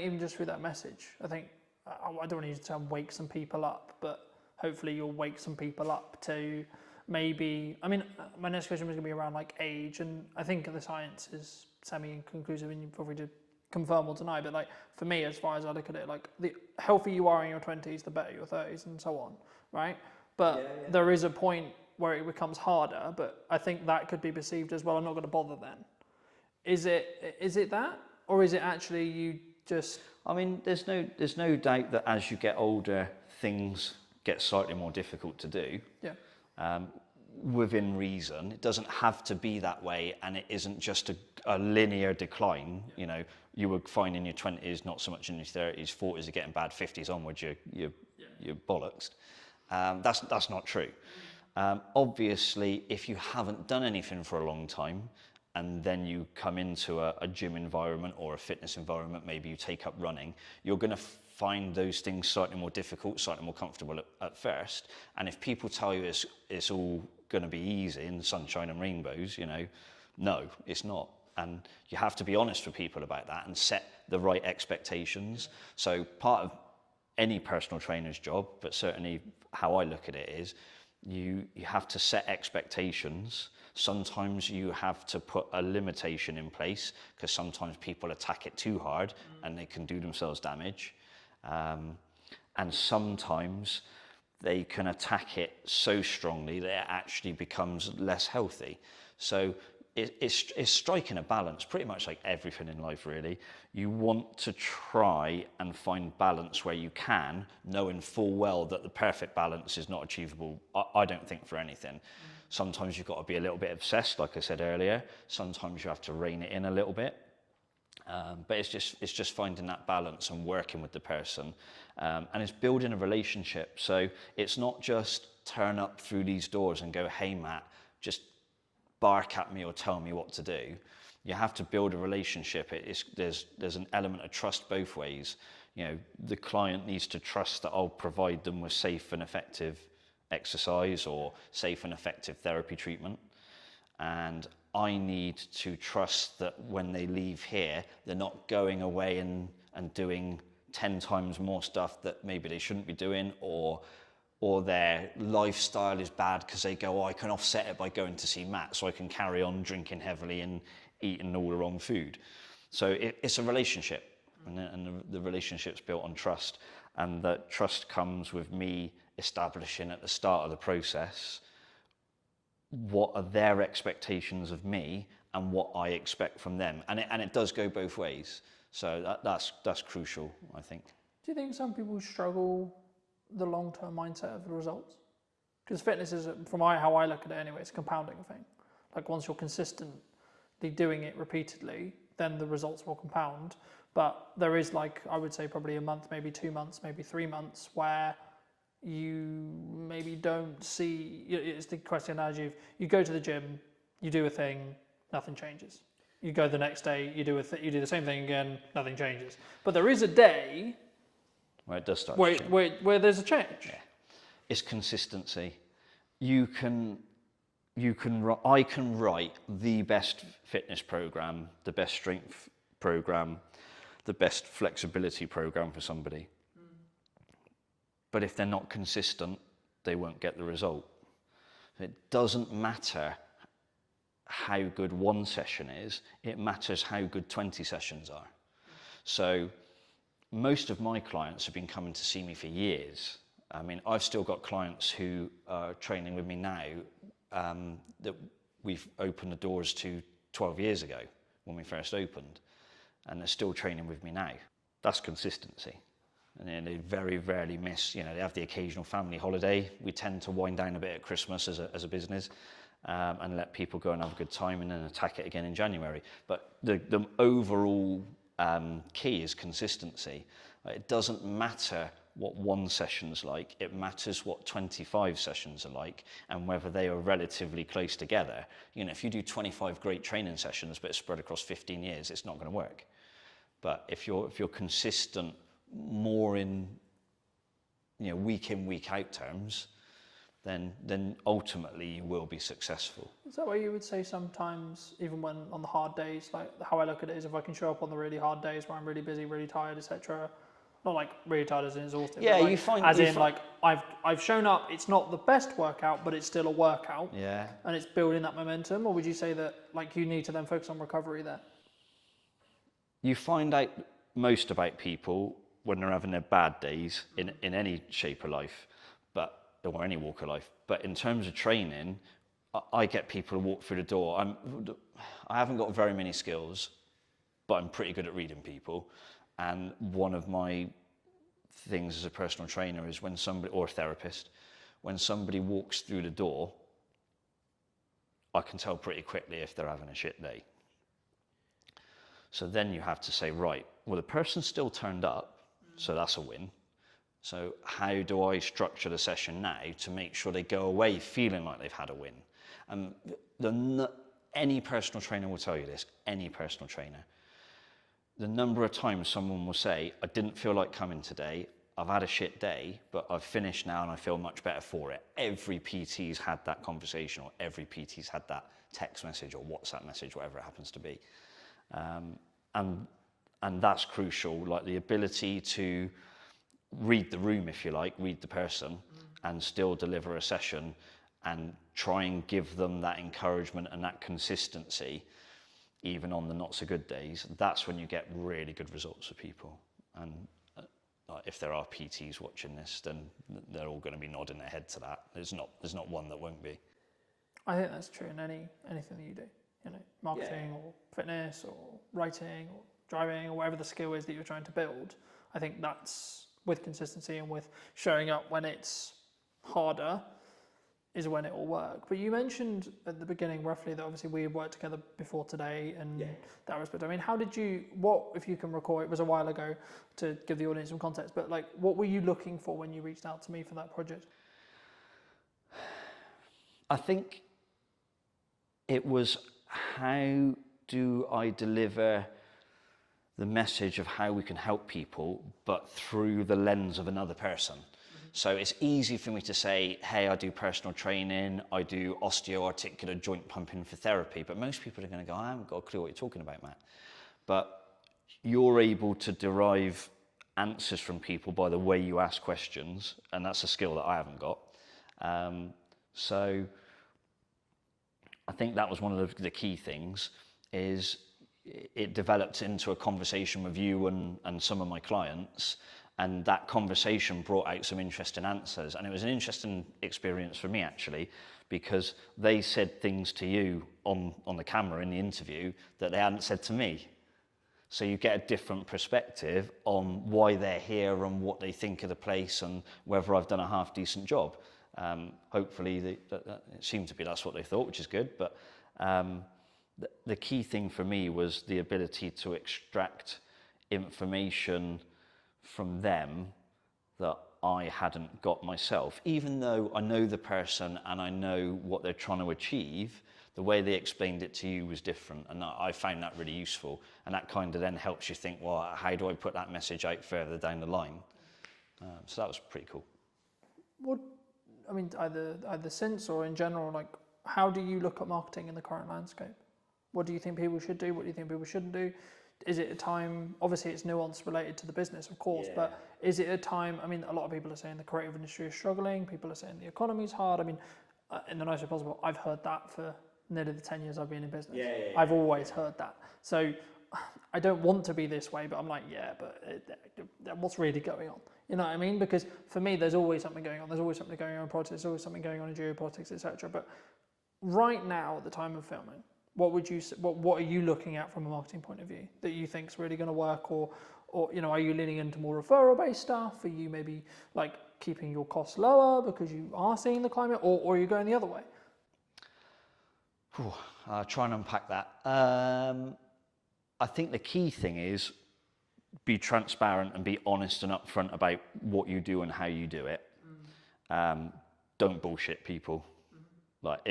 even just through that message, I think I don't want to use the term wake some people up, but hopefully you'll wake some people up to maybe, I mean, my next question was going to be around like age, and I think the science is semi-conclusive, and you probably did confirm or deny, but like for me, as far as I look at it, like the healthier you are in your 20s, the better your 30s and so on, right? But there is a point where it becomes harder, but I think that could be perceived as, well, I'm not going to bother then. Is it that, or is it actually you just... I mean, there's no doubt that as you get older, things get slightly more difficult to do. Yeah. Within reason. It doesn't have to be that way, and it isn't just a linear decline. You know, you were fine in your 20s, not so much in your 30s, 40s are getting bad, 50s onwards, you're bollocks. That's not true. Obviously, if you haven't done anything for a long time, and then you come into a gym environment or a fitness environment, maybe you take up running, you're going to find those things slightly more difficult, slightly more comfortable at first. And if people tell you it's all going to be easy and sunshine and rainbows, you know, no, it's not. And you have to be honest with people about that and set the right expectations. So part of any personal trainer's job, but certainly how I look at it is, you have to set expectations. Sometimes you have to put a limitation in place, because sometimes people attack it too hard and they can do themselves damage. And sometimes they can attack it so strongly that it actually becomes less healthy. So it's striking a balance, pretty much like everything in life, really. You want to try and find balance where you can, knowing full well that the perfect balance is not achievable, I don't think, for anything. Sometimes you've got to be a little bit obsessed, like I said earlier. Sometimes you have to rein it in a little bit. But it's just finding that balance and working with the person. And it's building a relationship. So it's not just turn up through these doors and go, hey, Matt, just bark at me or tell me what to do. You have to build a relationship. There's an element of trust both ways. You know, the client needs to trust that I'll provide them with safe and effective exercise or safe and effective therapy treatment. And I need to trust that when they leave here, they're not going away and doing 10 times more stuff that maybe they shouldn't be doing, or their lifestyle is bad because they go, oh, I can offset it by going to see Matt, so I can carry on drinking heavily and eating all the wrong food. So it's a relationship. and the relationship's built on trust, and that trust comes with me establishing at the start of the process what are their expectations of me and what I expect from them, and it does go both ways. So that's crucial, I think. Do you think some people struggle the long-term mindset of the results? Because fitness is, from how I look at it anyway, it's a compounding thing. Like once you're consistently doing it repeatedly, then the results will compound. But there is, like, I would say probably a month, maybe 2 months, maybe 3 months where you maybe don't see, it's the question analogy of you go to the gym, you do a thing, nothing changes. You go the next day, you do the same thing again, nothing changes. But there is a day where it does start where, to change. where there's a change. Yeah. It's consistency. I can write the best fitness program, the best strength program, the best flexibility program for somebody. But if they're not consistent, they won't get the result. It doesn't matter how good one session is, it matters how good 20 sessions are. So most of my clients have been coming to see me for years. I mean, I've still got clients who are training with me now that we've opened the doors to 12 years ago when we first opened, and they're still training with me now. That's consistency. And then they very rarely miss, they have the occasional family holiday. We tend to wind down a bit at Christmas as a business and let people go and have a good time and then attack it again in January. But the overall key is consistency. It doesn't matter what one session's like, it matters what 25 sessions are like and whether they are relatively close together. If you do 25 great training sessions but it's spread across 15 years, it's not going to work. But if you're consistent more in week in, week out terms, then ultimately you will be successful. Is that why you would say sometimes, even when on the hard days, like how I look at it is if I can show up on the really hard days where I'm really busy, really tired, etc. Not like really tired as in exhausted. Yeah, like, I've shown up. It's not the best workout, but it's still a workout. Yeah. And it's building that momentum. Or would you say that like you need to then focus on recovery there? You find out most about people when they're having their bad days in any shape of life, or any walk of life. But in terms of training, I get people to walk through the door. I haven't got very many skills, but I'm pretty good at reading people. And one of my things as a personal trainer is when somebody, or a therapist, when somebody walks through the door, I can tell pretty quickly if they're having a shit day. So then you have to say, right, well, the person still turned up, so that's a win. So how do I structure the session now to make sure they go away feeling like they've had a win? Any personal trainer will tell you this, any personal trainer. The number of times someone will say, I didn't feel like coming today, I've had a shit day, but I've finished now and I feel much better for it. Every PT's had that conversation, or every PT's had that text message or WhatsApp message, whatever it happens to be. And that's crucial, like the ability to read the room, if you like, read the person, and still deliver a session and try and give them that encouragement and that consistency, even on the not so good days. That's when you get really good results for people. And if there are PTs watching this, then they're all going to be nodding their head to that. There's not one that won't be. I think that's true in anything that you do. Marketing or fitness or writing or driving or whatever the skill is that you're trying to build. I think that's with consistency and with showing up when it's harder is when it will work. But you mentioned at the beginning roughly that obviously we worked together before today and that respect. I mean, what, if you can recall, it was a while ago to give the audience some context, but like what were you looking for when you reached out to me for that project? I think it was, how do I deliver the message of how we can help people, but through the lens of another person? So it's easy for me to say, hey, I do personal training, I do osteoarticular joint pumping for therapy, but most people are going to go, I haven't got a clue what you're talking about, Matt. But you're able to derive answers from people by the way you ask questions, and that's a skill that I haven't got. So I think that was one of the key things, is it developed into a conversation with you and some of my clients, and that conversation brought out some interesting answers. And it was an interesting experience for me, actually, because they said things to you on the camera in the interview that they hadn't said to me. So you get a different perspective on why they're here and what they think of the place and whether I've done a half decent job. Hopefully, it seemed to be that's what they thought, which is good. But the key thing for me was the ability to extract information from them that I hadn't got myself. Even though I know the person and I know what they're trying to achieve, the way they explained it to you was different, and I found that really useful. And that kind of then helps you think, well, how do I put that message out further down the line? So that was pretty cool. What, I mean, either since or in general, like, how do you look at marketing in the current landscape? What do you think people should do? What do you think people shouldn't do? Is it a time, obviously it's nuance related to the business, of course, but is it a time, I mean, a lot of people are saying the creative industry is struggling, people are saying the economy's hard. I mean, in the nicest way possible, I've heard that for nearly the 10 years I've been in business. I've always heard that. So I don't want to be this way, but I'm like, but what's really going on? You know what I mean? Because for me, there's always something going on. There's always something going on in politics, there's always something going on in geopolitics, etc. But right now, at the time of filming, what are you looking at from a marketing point of view that you think is really going to work, or you know, are you leaning into more referral based stuff? Are you maybe like keeping your costs lower because you are seeing the climate, or are you going the other way? I'll try and unpack that. I think the key thing is be transparent and be honest and upfront about what you do and how you do it. Don't bullshit people. Like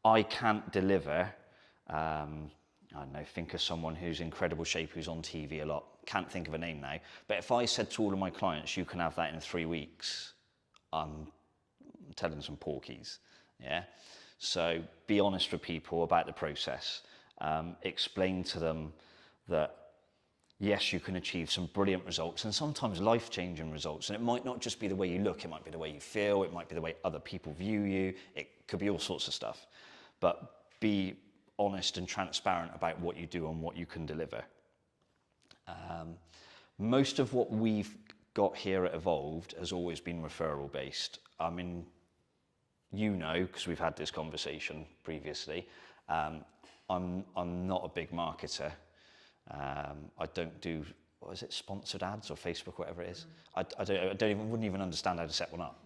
I can't deliver, I don't know, think of someone who's in incredible shape, who's on TV a lot. Can't think of a name now. But if I said to all of my clients, you can have that in 3 weeks, I'm telling some porkies, yeah? So be honest with people about the process. Explain to them that, yes, you can achieve some brilliant results and sometimes life-changing results. And it might not just be the way you look, it might be the way you feel, it might be the way other people view you, it could be all sorts of stuff. But be honest and transparent about what you do and what you can deliver. Most of what we've got here at Evolved has always been referral based. I mean, you know, because we've had this conversation previously, I'm not a big marketer. I don't do, what is it, sponsored ads or Facebook, whatever it is. Wouldn't even understand how to set one up.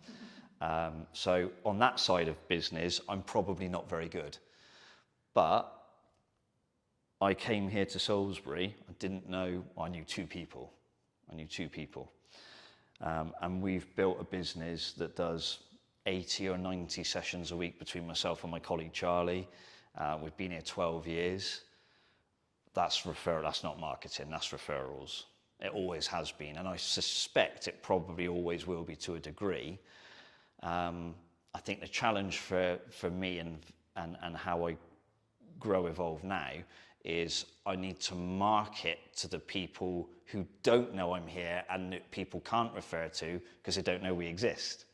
So on that side of business, I'm probably not very good. But I came here to Salisbury, I didn't know, I knew two people. And we've built a business that does 80 or 90 sessions a week between myself and my colleague Charlie. We've been here 12 years. That's referral, that's not marketing, that's referrals. It always has been, and I suspect it probably always will be to a degree. I think the challenge for me and how I grow Evolve now is I need to market to the people who don't know I'm here and that people can't refer to because they don't know we exist.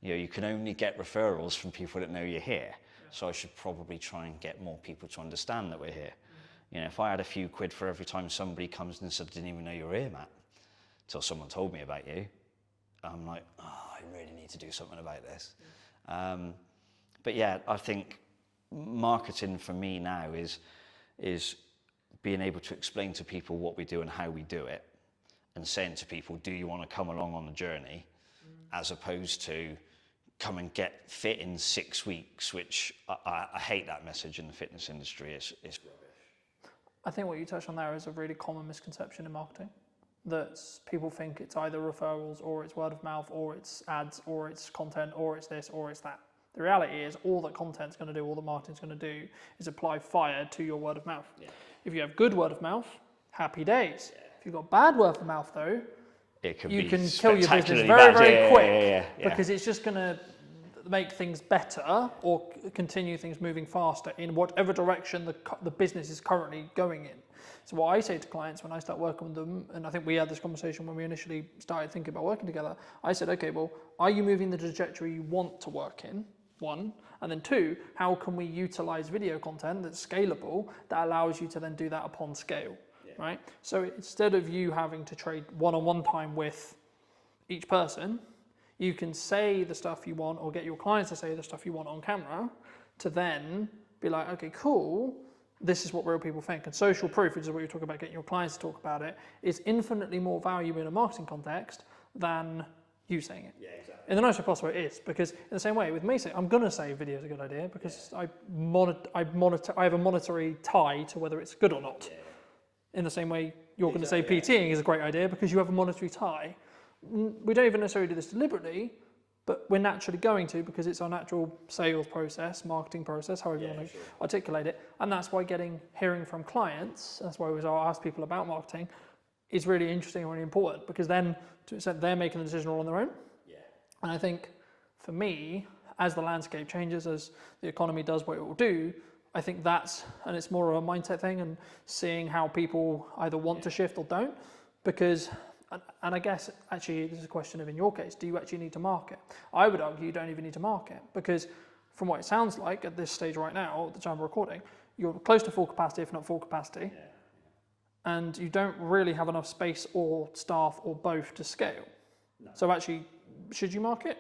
You know, you can only get referrals from people that know you're here. So I should probably try and get more people to understand that we're here. You know, if I had a few quid for every time somebody comes and said, I didn't even know you were here, Matt, until someone told me about you, I'm like, oh, I really need to do something about this. But yeah, I think marketing for me now is being able to explain to people what we do and how we do it, and saying to people, do you want to come along on the journey, as opposed to come and get fit in 6 weeks, which I hate that message in the fitness industry. It's rubbish. I think what you touched on there is a really common misconception in marketing, that people think it's either referrals or it's word of mouth or it's ads or it's content or it's this or it's that. The reality is all that content's going to do, all that marketing's going to do is apply fire to your word of mouth. Yeah. If you have good word of mouth, happy days. Yeah. If you've got bad word of mouth though, you can kill your business very, very quick because it's just going to make things better or continue things moving faster in whatever direction the business is currently going in. So what I say to clients when I start working with them, and I think we had this conversation when we initially started thinking about working together, I said, okay, well, are you moving the trajectory you want to work in, one. And then two, how can we utilize video content that's scalable that allows you to then do that upon scale, right? So instead of you having to trade one-on-one time with each person, you can say the stuff you want or get your clients to say the stuff you want on camera to then be like, okay, cool, this is what real people think. And social proof, which is what you're talking about, getting your clients to talk about it, is infinitely more valuable in a marketing context than you saying it. Yeah, exactly. In the nicest possible way it is, because in the same way with me saying, I'm going to say video is a good idea because I have a monetary tie to whether it's good or not. In the same way you're going to say PTing is a great idea because you have a monetary tie. We don't even necessarily do this deliberately, but we're naturally going to because it's our natural sales process, marketing process, however you want to articulate it. And that's why hearing from clients, that's why I ask people about marketing, is really interesting and really important, because then to an extent they're making the decision all on their own. And I think for me, as the landscape changes, as the economy does what it will do, I think and it's more of a mindset thing and seeing how people either want to shift or don't, because, and I guess actually this is a question of, in your case, do you actually need to market? I would argue you don't even need to market, because from what it sounds like at this stage right now, at the time of recording, you're close to full capacity, if not full capacity, and you don't really have enough space or staff or both to scale. So actually, should you market?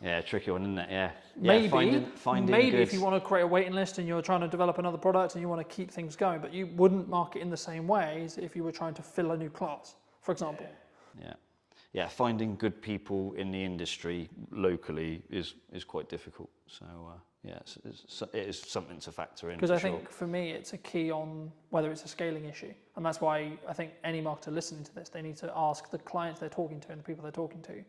Yeah, tricky one, isn't it? Yeah. Maybe, finding maybe good... if you want to create a waiting list and you're trying to develop another product and you want to keep things going, but you wouldn't market in the same way as if you were trying to fill a new class, for example. Yeah, finding good people in the industry locally is quite difficult. So it is something to factor in. Because I think for me, it's a key on whether it's a scaling issue, and that's why I think any marketer listening to this, they need to ask the clients they're talking to and the people they're talking to,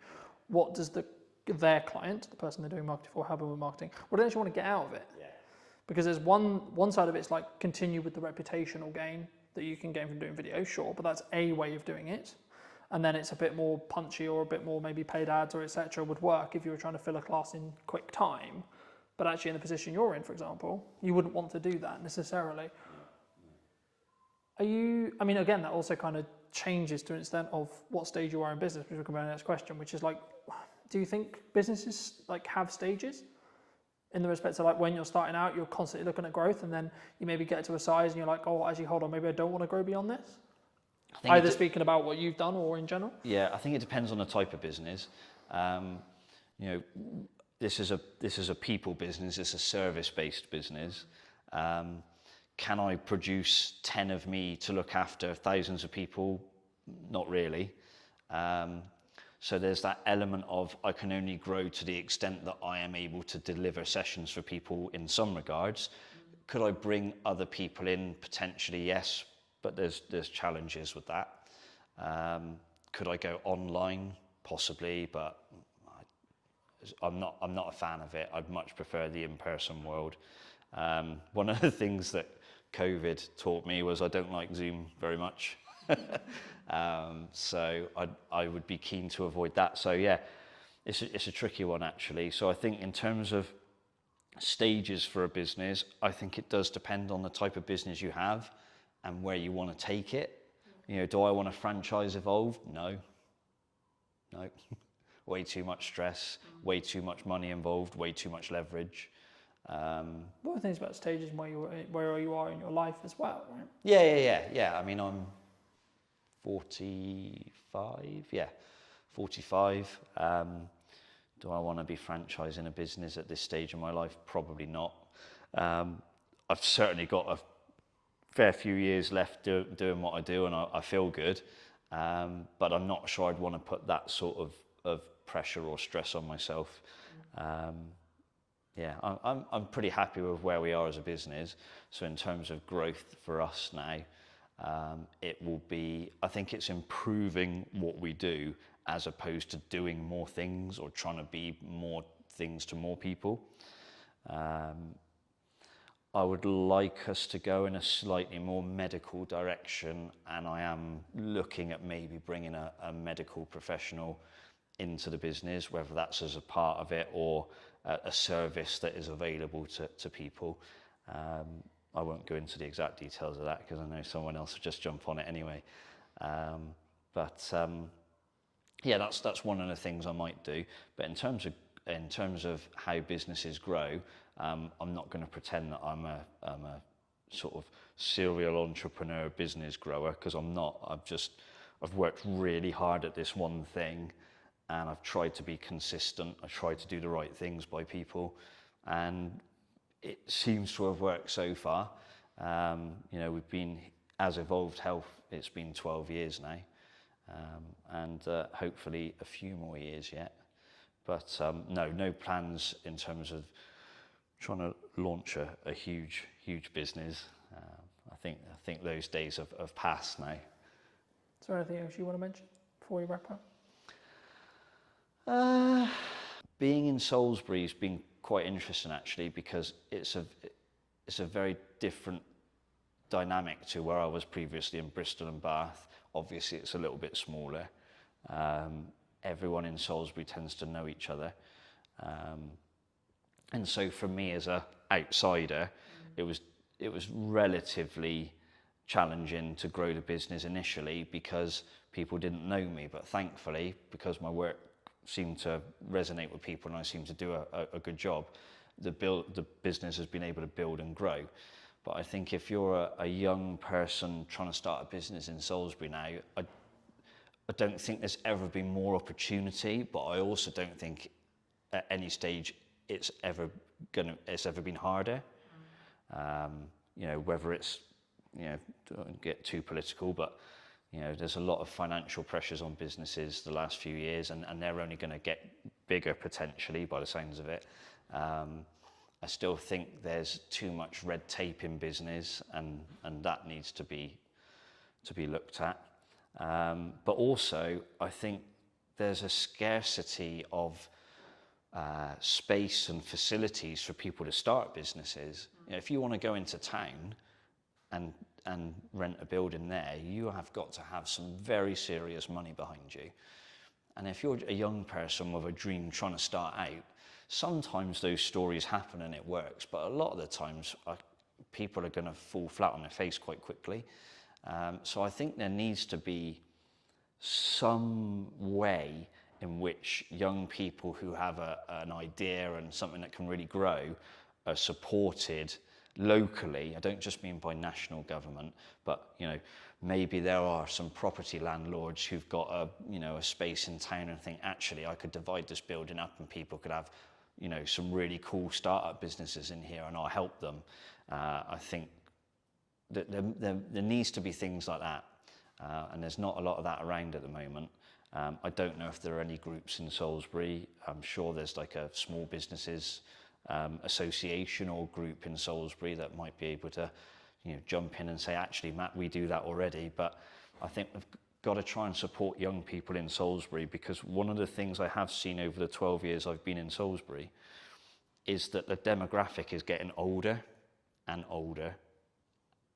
what does their client, the person they're doing marketing for, helping with marketing, what do they actually want to get out of it? Because there's one side of it is like continue with the reputational gain that you can gain from doing video, sure, but that's a way of doing it. And then it's a bit more punchy or a bit more maybe paid ads or etc. would work if you were trying to fill a class in quick time. But actually in the position you're in, for example, you wouldn't want to do that necessarily. I mean, again, that also kind of changes to an extent of what stage you are in business, which will come to the next question, which is like, do you think businesses like have stages? In the respect of like when you're starting out, you're constantly looking at growth, and then you maybe get to a size and you're like, oh, actually, hold on, maybe I don't want to grow beyond this? Either speaking about what you've done or in general? Yeah, I think it depends on the type of business. This is a people business, it's a service-based business. Can I produce 10 of me to look after thousands of people? Not really. So there's that element of I can only grow to the extent that I am able to deliver sessions for people in some regards. Could I bring other people in? Potentially, yes, but there's challenges with that. Could I go online? Possibly, but I'm not a fan of it. I'd much prefer the in-person world. One of the things that COVID taught me was I don't like Zoom very much. So I would be keen to avoid that. So yeah, it's a tricky one actually. So I think in terms of stages for a business, I think it does depend on the type of business you have and where you want to take it. Do I want a franchise evolved? No. Way too much stress, way too much money involved, way too much leverage. What are the things about stages where you are in your life as well, right? Yeah. I mean, I'm 45. Yeah, 45. Do I want to be franchising a business at this stage of my life? Probably not. I've certainly got a fair few years left doing what I do, and I feel good. But I'm not sure I'd want to put that sort of pressure or stress on myself. I'm pretty happy with where we are as a business. So in terms of growth for us now, it will be, I think it's improving what we do as opposed to doing more things or trying to be more things to more people. I would like us to go in a slightly more medical direction, and I am looking at maybe bringing a medical professional into the business, whether that's as a part of it or a service that is available to people. I won't go into the exact details of that because I know someone else will just jump on it anyway. That's one of the things I might do. But in terms of in terms of how businesses grow, I'm not going to pretend that I'm a sort of serial entrepreneur business grower, because I'm not. I've worked really hard at this one thing, and I've tried to be consistent. I tried to do the right things by people, and it seems to have worked so far. You know, we've been, as Evolved Health, it's been 12 years now, and hopefully a few more years yet. But no plans in terms of trying to launch a huge business. I think those days have passed now. Is there anything else you want to mention before we wrap up? Being in Salisbury has been quite interesting, actually, because it's a very different dynamic to where I was previously in Bristol and Bath. Obviously, it's a little bit smaller. Everyone in Salisbury tends to know each other. And so for me as an outsider, it was relatively challenging to grow the business initially because people didn't know me. But thankfully, because my work seemed to resonate with people and I seemed to do a good job, the business has been able to build and grow. But I think if you're a young person trying to start a business in Salisbury now, I don't think there's ever been more opportunity, but I also don't think at any stage it's ever been harder. You know, whether it's, you know, don't get too political, but you know, there's a lot of financial pressures on businesses the last few years, and they're only going to get bigger potentially by the sounds of it. I still think there's too much red tape in business, and that needs to be looked at. But also, I think there's a scarcity of space and facilities for people to start businesses. You know, if you want to go into town and rent a building there, you have got to have some very serious money behind you. And if you're a young person with a dream trying to start out, sometimes those stories happen and it works, but a lot of the times people are going to fall flat on their face quite quickly. So I think there needs to be some way in which young people who have an idea and something that can really grow are supported locally. I don't just mean by national government, but you know, maybe there are some property landlords who've got a space in town and think, actually, I could divide this building up and people could have, you know, some really cool startup businesses in here and I'll help them. I think that there needs to be things like that, and there's not a lot of that around at the moment. I don't know if there are any groups in Salisbury. I'm sure there's like a small businesses association or group in Salisbury that might be able to, you know, jump in and say, actually, Matt, we do that already. But I think we've got to try and support young people in Salisbury, because one of the things I have seen over the 12 years I've been in Salisbury is that the demographic is getting older and older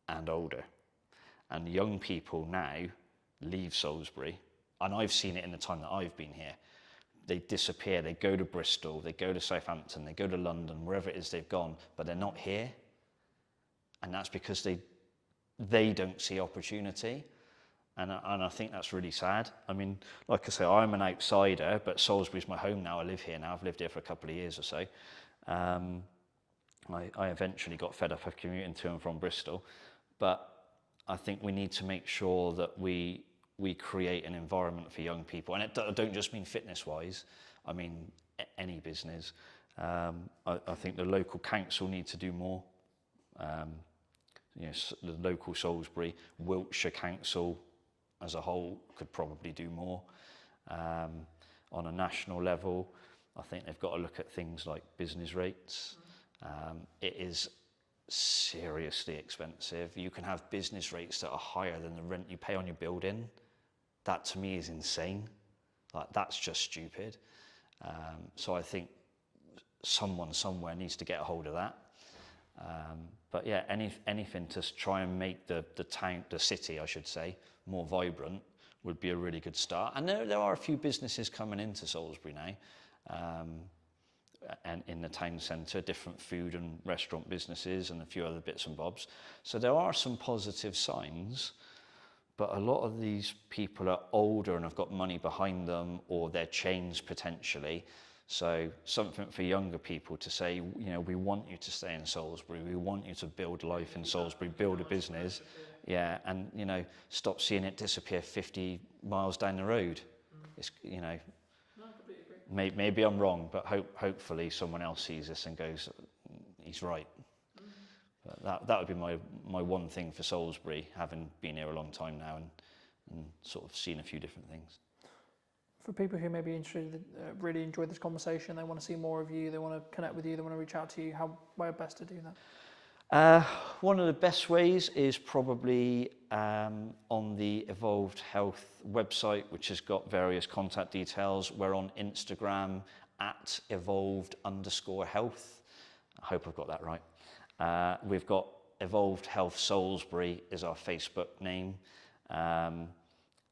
and older. And young people now leave Salisbury, and I've seen it in the time that I've been here. They disappear, they go to Bristol, they go to Southampton, they go to London, wherever it is they've gone, but they're not here. And that's because they don't see opportunity. And I think that's really sad. I mean, like I say, I'm an outsider, but Salisbury's my home now. I live here now. I've lived here for a couple of years or so. I eventually got fed up of commuting to and from Bristol. But I think we need to make sure that we create an environment for young people. And I don't just mean fitness-wise. I mean any business. I think the local council need to do more. The local Salisbury, Wiltshire Council as a whole could probably do more. On a national level, I think they've got to look at things like business rates. It is seriously expensive. You can have business rates that are higher than the rent you pay on your building. That to me is insane. Like, that's just stupid. So I think someone somewhere needs to get a hold of that. But yeah, anything to try and make the town, the city, I should say, more vibrant would be a really good start. And there are a few businesses coming into Salisbury now, and in the town centre, different food and restaurant businesses and a few other bits and bobs. So there are some positive signs, but a lot of these people are older and have got money behind them, or their chains potentially. So something for younger people to say, you know, we want you to stay in Salisbury, we want you to build life in Salisbury, build a business, yeah, and, you know, stop seeing it disappear 50 miles down the road. It's, you know, maybe I'm wrong, but hopefully someone else sees this and goes, he's right. But that would be my one thing for Salisbury, having been here a long time now and sort of seen a few different things. For people who may be interested, really enjoyed this conversation, they want to see more of you, they want to connect with you, they want to reach out to you, where best to do that? One of the best ways is probably on the Evolved Health website, which has got various contact details. We're on Instagram at evolved_health. I hope I've got that right. We've got Evolved Health Salisbury is our Facebook name.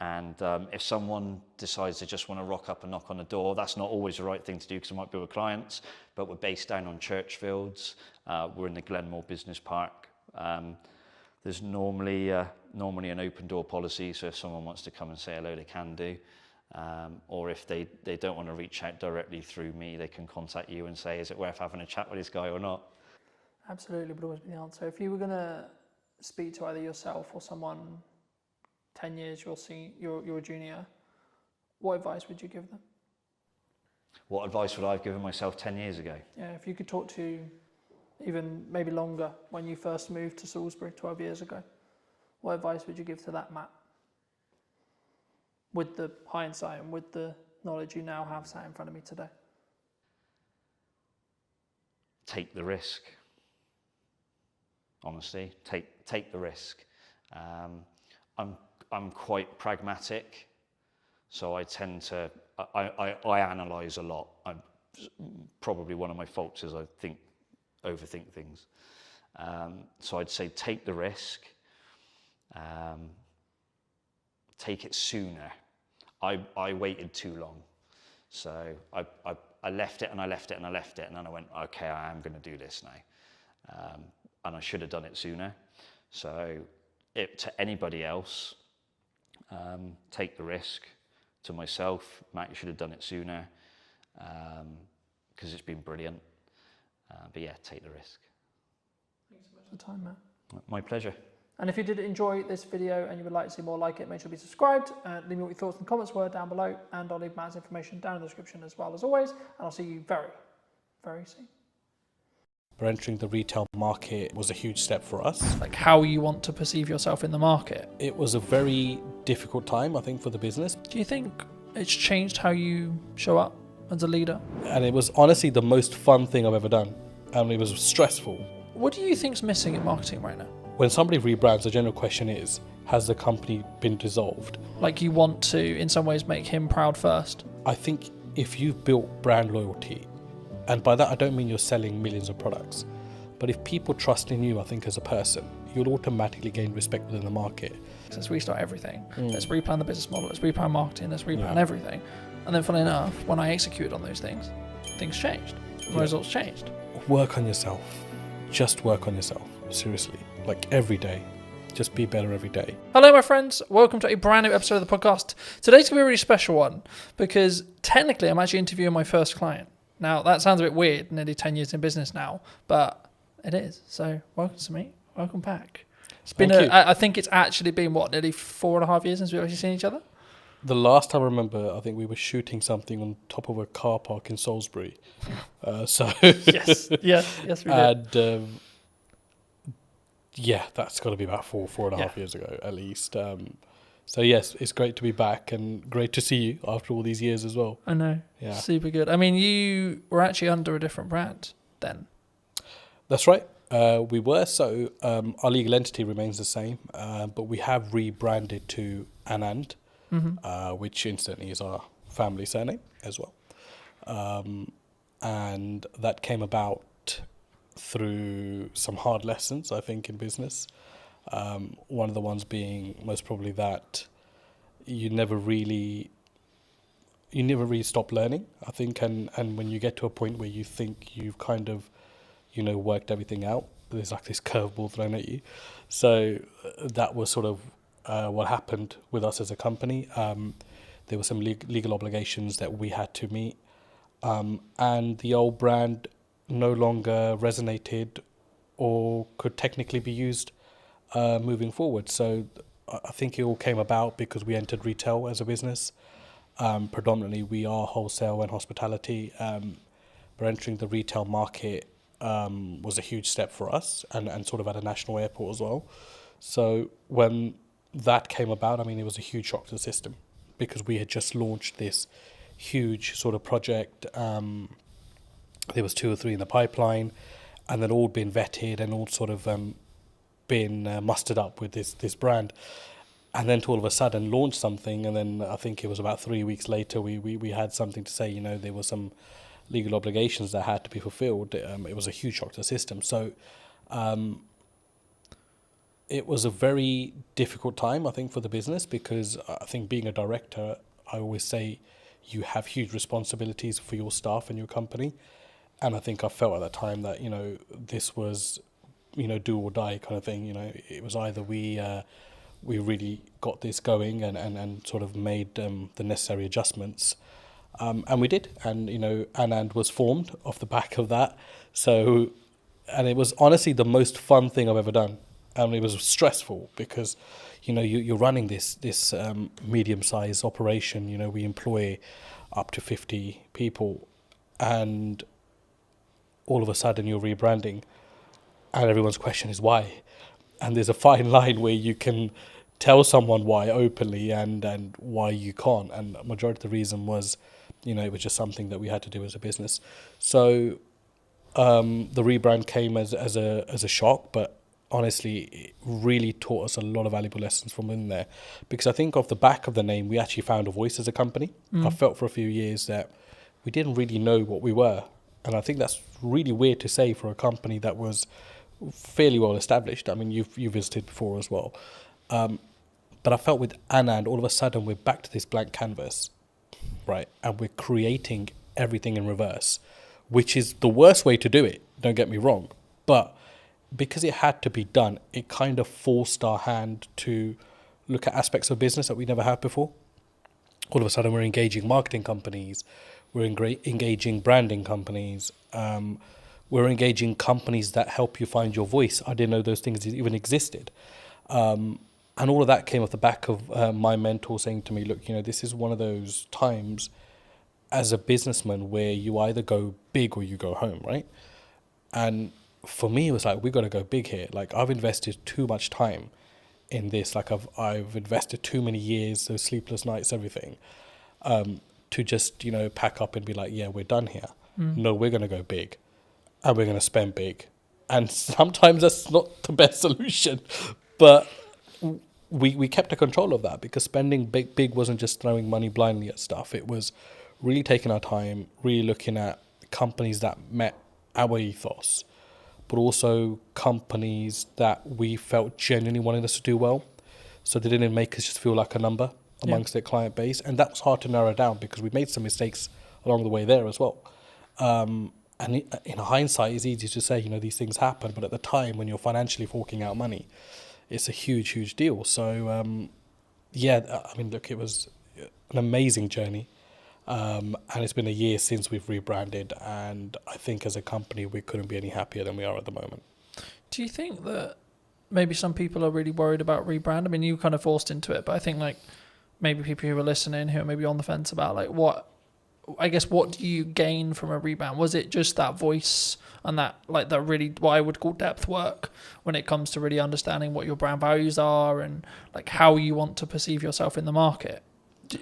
And if someone decides they just want to rock up and knock on the door, that's not always the right thing to do because it might be with clients, but we're based down on Churchfields. We're in the Glenmore Business Park. There's normally an open door policy, so if someone wants to come and say hello, they can do. Or if they don't want to reach out directly through me, they can contact you and say, is it worth having a chat with this guy or not? Absolutely, would always be the answer. If you were going to speak to either yourself or someone 10 years you're a junior, what advice would you give them? What advice would I have given myself 10 years ago? Yeah, if you could talk to even maybe longer when you first moved to Salisbury 12 years ago, what advice would you give to that Matt? With the hindsight and with the knowledge you now have sat in front of me today. Take the risk. Honestly, take the risk. I'm quite pragmatic, so I tend to, I analyse a lot. Probably one of my faults is I overthink things. So I'd say take the risk, take it sooner. I waited too long. So I left it and I left it and I left it, and then I went, okay, I am going to do this now. And I should have done it sooner. So to anybody else, take the risk. To myself, Matt, you should have done it sooner, because it's been brilliant. But yeah, take the risk. Thanks so much for the time, Matt. My pleasure. And if you did enjoy this video and you would like to see more like it, make sure to be subscribed. Leave me what your thoughts and comments were down below, and I'll leave Matt's information down in the description as well as always. And I'll see you very, very soon. But entering the retail market was a huge step for us. Like how you want to perceive yourself in the market. It was a very difficult time, I think, for the business. Do you think it's changed how you show up as a leader? And it was honestly the most fun thing I've ever done. And it was stressful. What do you think's missing in marketing right now? When somebody rebrands, the general question is, has the company been dissolved? Like you want to, in some ways, make him proud first. I think if you've built brand loyalty, and by that I don't mean you're selling millions of products, but if people trust in you, I think as a person, you'll automatically gain respect within the market. Let's restart everything. Let's replan the business model. Let's replan marketing. Let's replan everything. And then funnily enough, when I executed on those things changed. My results changed. Work on yourself. Just work on yourself. Seriously. Like every day. Just be better every day. Hello, my friends. Welcome to a brand new episode of the podcast. Today's going to be a really special one because technically I'm actually interviewing my first client. Now, that sounds a bit weird, nearly 10 years in business now, but it is. So, welcome to me. Welcome back. It's been I think it's actually been, nearly 4.5 years since we've actually seen each other? The last time I remember, I think we were shooting something on top of a car park in Salisbury. Yes, we did. And yeah, that's got to be about 4.5 years ago, at least. So yes, it's great to be back and great to see you after all these years as well. I know. Yeah. Super good. I mean, you were actually under a different brand then. That's right. We were. So our legal entity remains the same, but we have rebranded to Anand, which incidentally is our family surname as well. And that came about through some hard lessons, I think, in business. One of the ones being most probably that you never really stop learning, I think, and when you get to a point where you think you've kind of, worked everything out, there's like this curveball thrown at you. So that was sort of what happened with us as a company. There were some legal obligations that we had to meet, and the old brand no longer resonated or could technically be used moving forward. So I think it all came about because we entered retail as a business. Predominantly, we are wholesale and hospitality. But entering the retail market was a huge step for us, and sort of at a national airport as well. So when that came about, I mean, it was a huge shock to the system because we had just launched this huge sort of project. There was 2 or 3 in the pipeline, and then all been vetted and all sort of been mustered up with this brand. And then to all of a sudden launch something, and then I think it was about 3 weeks later we had something to say, you know, there were some legal obligations that had to be fulfilled. It was a huge shock to the system. So it was a very difficult time, I think, for the business, because I think being a director, I always say you have huge responsibilities for your staff and your company. And I think I felt at that time that, you know, this was, you know, do or die kind of thing. You know, it was either we really got this going and sort of made the necessary adjustments. And we did. And, you know, Anand was formed off the back of that. So, and it was honestly the most fun thing I've ever done. And it was stressful because, you know, you're running this medium-sized operation. You know, we employ up to 50 people, and all of a sudden you're rebranding, and everyone's question is why. And there's a fine line where you can tell someone why openly and why you can't. And the majority of the reason was, you know, it was just something that we had to do as a business. So the rebrand came as a shock, but honestly, it really taught us a lot of valuable lessons from in there. Because I think off the back of the name, we actually found a voice as a company. I felt for a few years that we didn't really know what we were. And I think that's really weird to say for a company that was fairly well established. I mean, you visited before as well. But I felt with Anand, all of a sudden we're back to this blank canvas, right? And we're creating everything in reverse, which is the worst way to do it, don't get me wrong. But because it had to be done, it kind of forced our hand to look at aspects of business that we never had before. All of a sudden we're engaging marketing companies, we're engaging branding companies, we're engaging companies that help you find your voice. I didn't know those things even existed. And all of that came off the back of my mentor saying to me, look, you know, this is one of those times as a businessman where you either go big or you go home, right? And for me, it was like, we got to go big here. Like, I've invested too much time in this. Like, I've invested too many years, those sleepless nights, everything, to just, you know, pack up and be like, yeah, we're done here. No, we're going to go big, and we're going to spend big. And sometimes that's not the best solution, but we kept a control of that, because spending big wasn't just throwing money blindly at stuff. It was really taking our time, really looking at companies that met our ethos, but also companies that we felt genuinely wanted us to do well. So they didn't make us just feel like a number amongst their client base. And that was hard to narrow down, because we made some mistakes along the way there as well. And in hindsight, it's easy to say, you know, these things happen. But at the time, when you're financially forking out money, it's a huge, huge deal. So, yeah, I mean, look, it was an amazing journey. And it's been a year since we've rebranded, and I think as a company we couldn't be any happier than we are at the moment. Do you think that maybe some people are really worried about rebrand? I mean, you kind of forced into it, but I think like maybe people who are listening who are maybe on the fence about like what do you gain from a rebrand? Was it just that voice and that like that really what I would call depth work when it comes to really understanding what your brand values are and like how you want to perceive yourself in the market?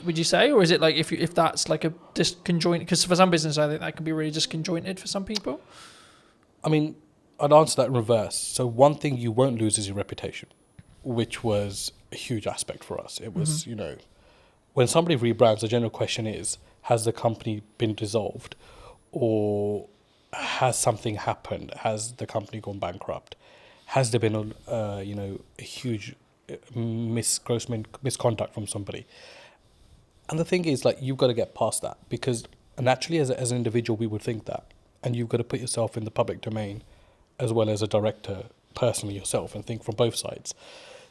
Would you say, or is it like if that's like a disconjointed? Because for some business, I think that can be really disconjointed for some people. I mean, I'd answer that in reverse. So one thing you won't lose is your reputation, which was a huge aspect for us. It was, you know, when somebody rebrands, the general question is, has the company been dissolved, or has something happened? Has the company gone bankrupt? Has there been a huge gross misconduct from somebody? And the thing is, like, you've got to get past that, because naturally as an individual, we would think that. And you've got to put yourself in the public domain as well as a director personally yourself and think from both sides.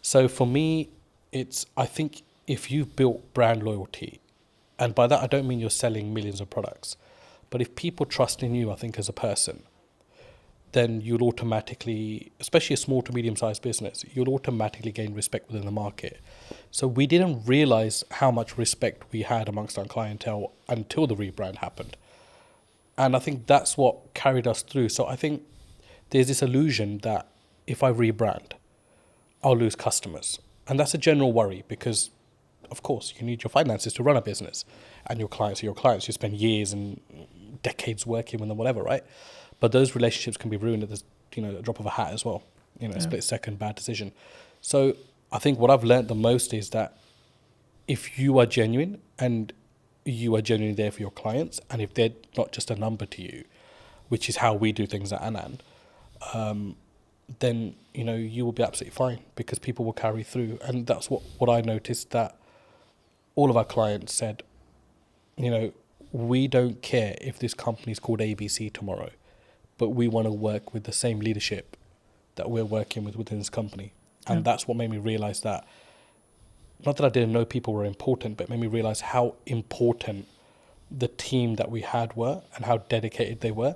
So for me, I think if you've built brand loyalty, and by that I don't mean you're selling millions of products, But if people trust in you, I think, as a person, then you'll automatically, especially a small to medium-sized business, you'll automatically gain respect within the market. So we didn't realize how much respect we had amongst our clientele until the rebrand happened. And I think that's what carried us through. So I think there's this illusion that if I rebrand, I'll lose customers. And that's a general worry because, of course, you need your finances to run a business. And your clients are your clients. You spend years and decades working with them, whatever, right? But those relationships can be ruined at a drop of a hat as well. A split second bad decision. So I think what I've learned the most is that if you are genuine and you are genuinely there for your clients, and if they're not just a number to you, which is how we do things at Anand, then you will be absolutely fine because people will carry through. And that's what I noticed, that all of our clients said, we don't care if this company is called ABC tomorrow, but we want to work with the same leadership that we're working with within this company. And that's what made me realize that, not that I didn't know people were important, but it made me realize how important the team that we had were and how dedicated they were.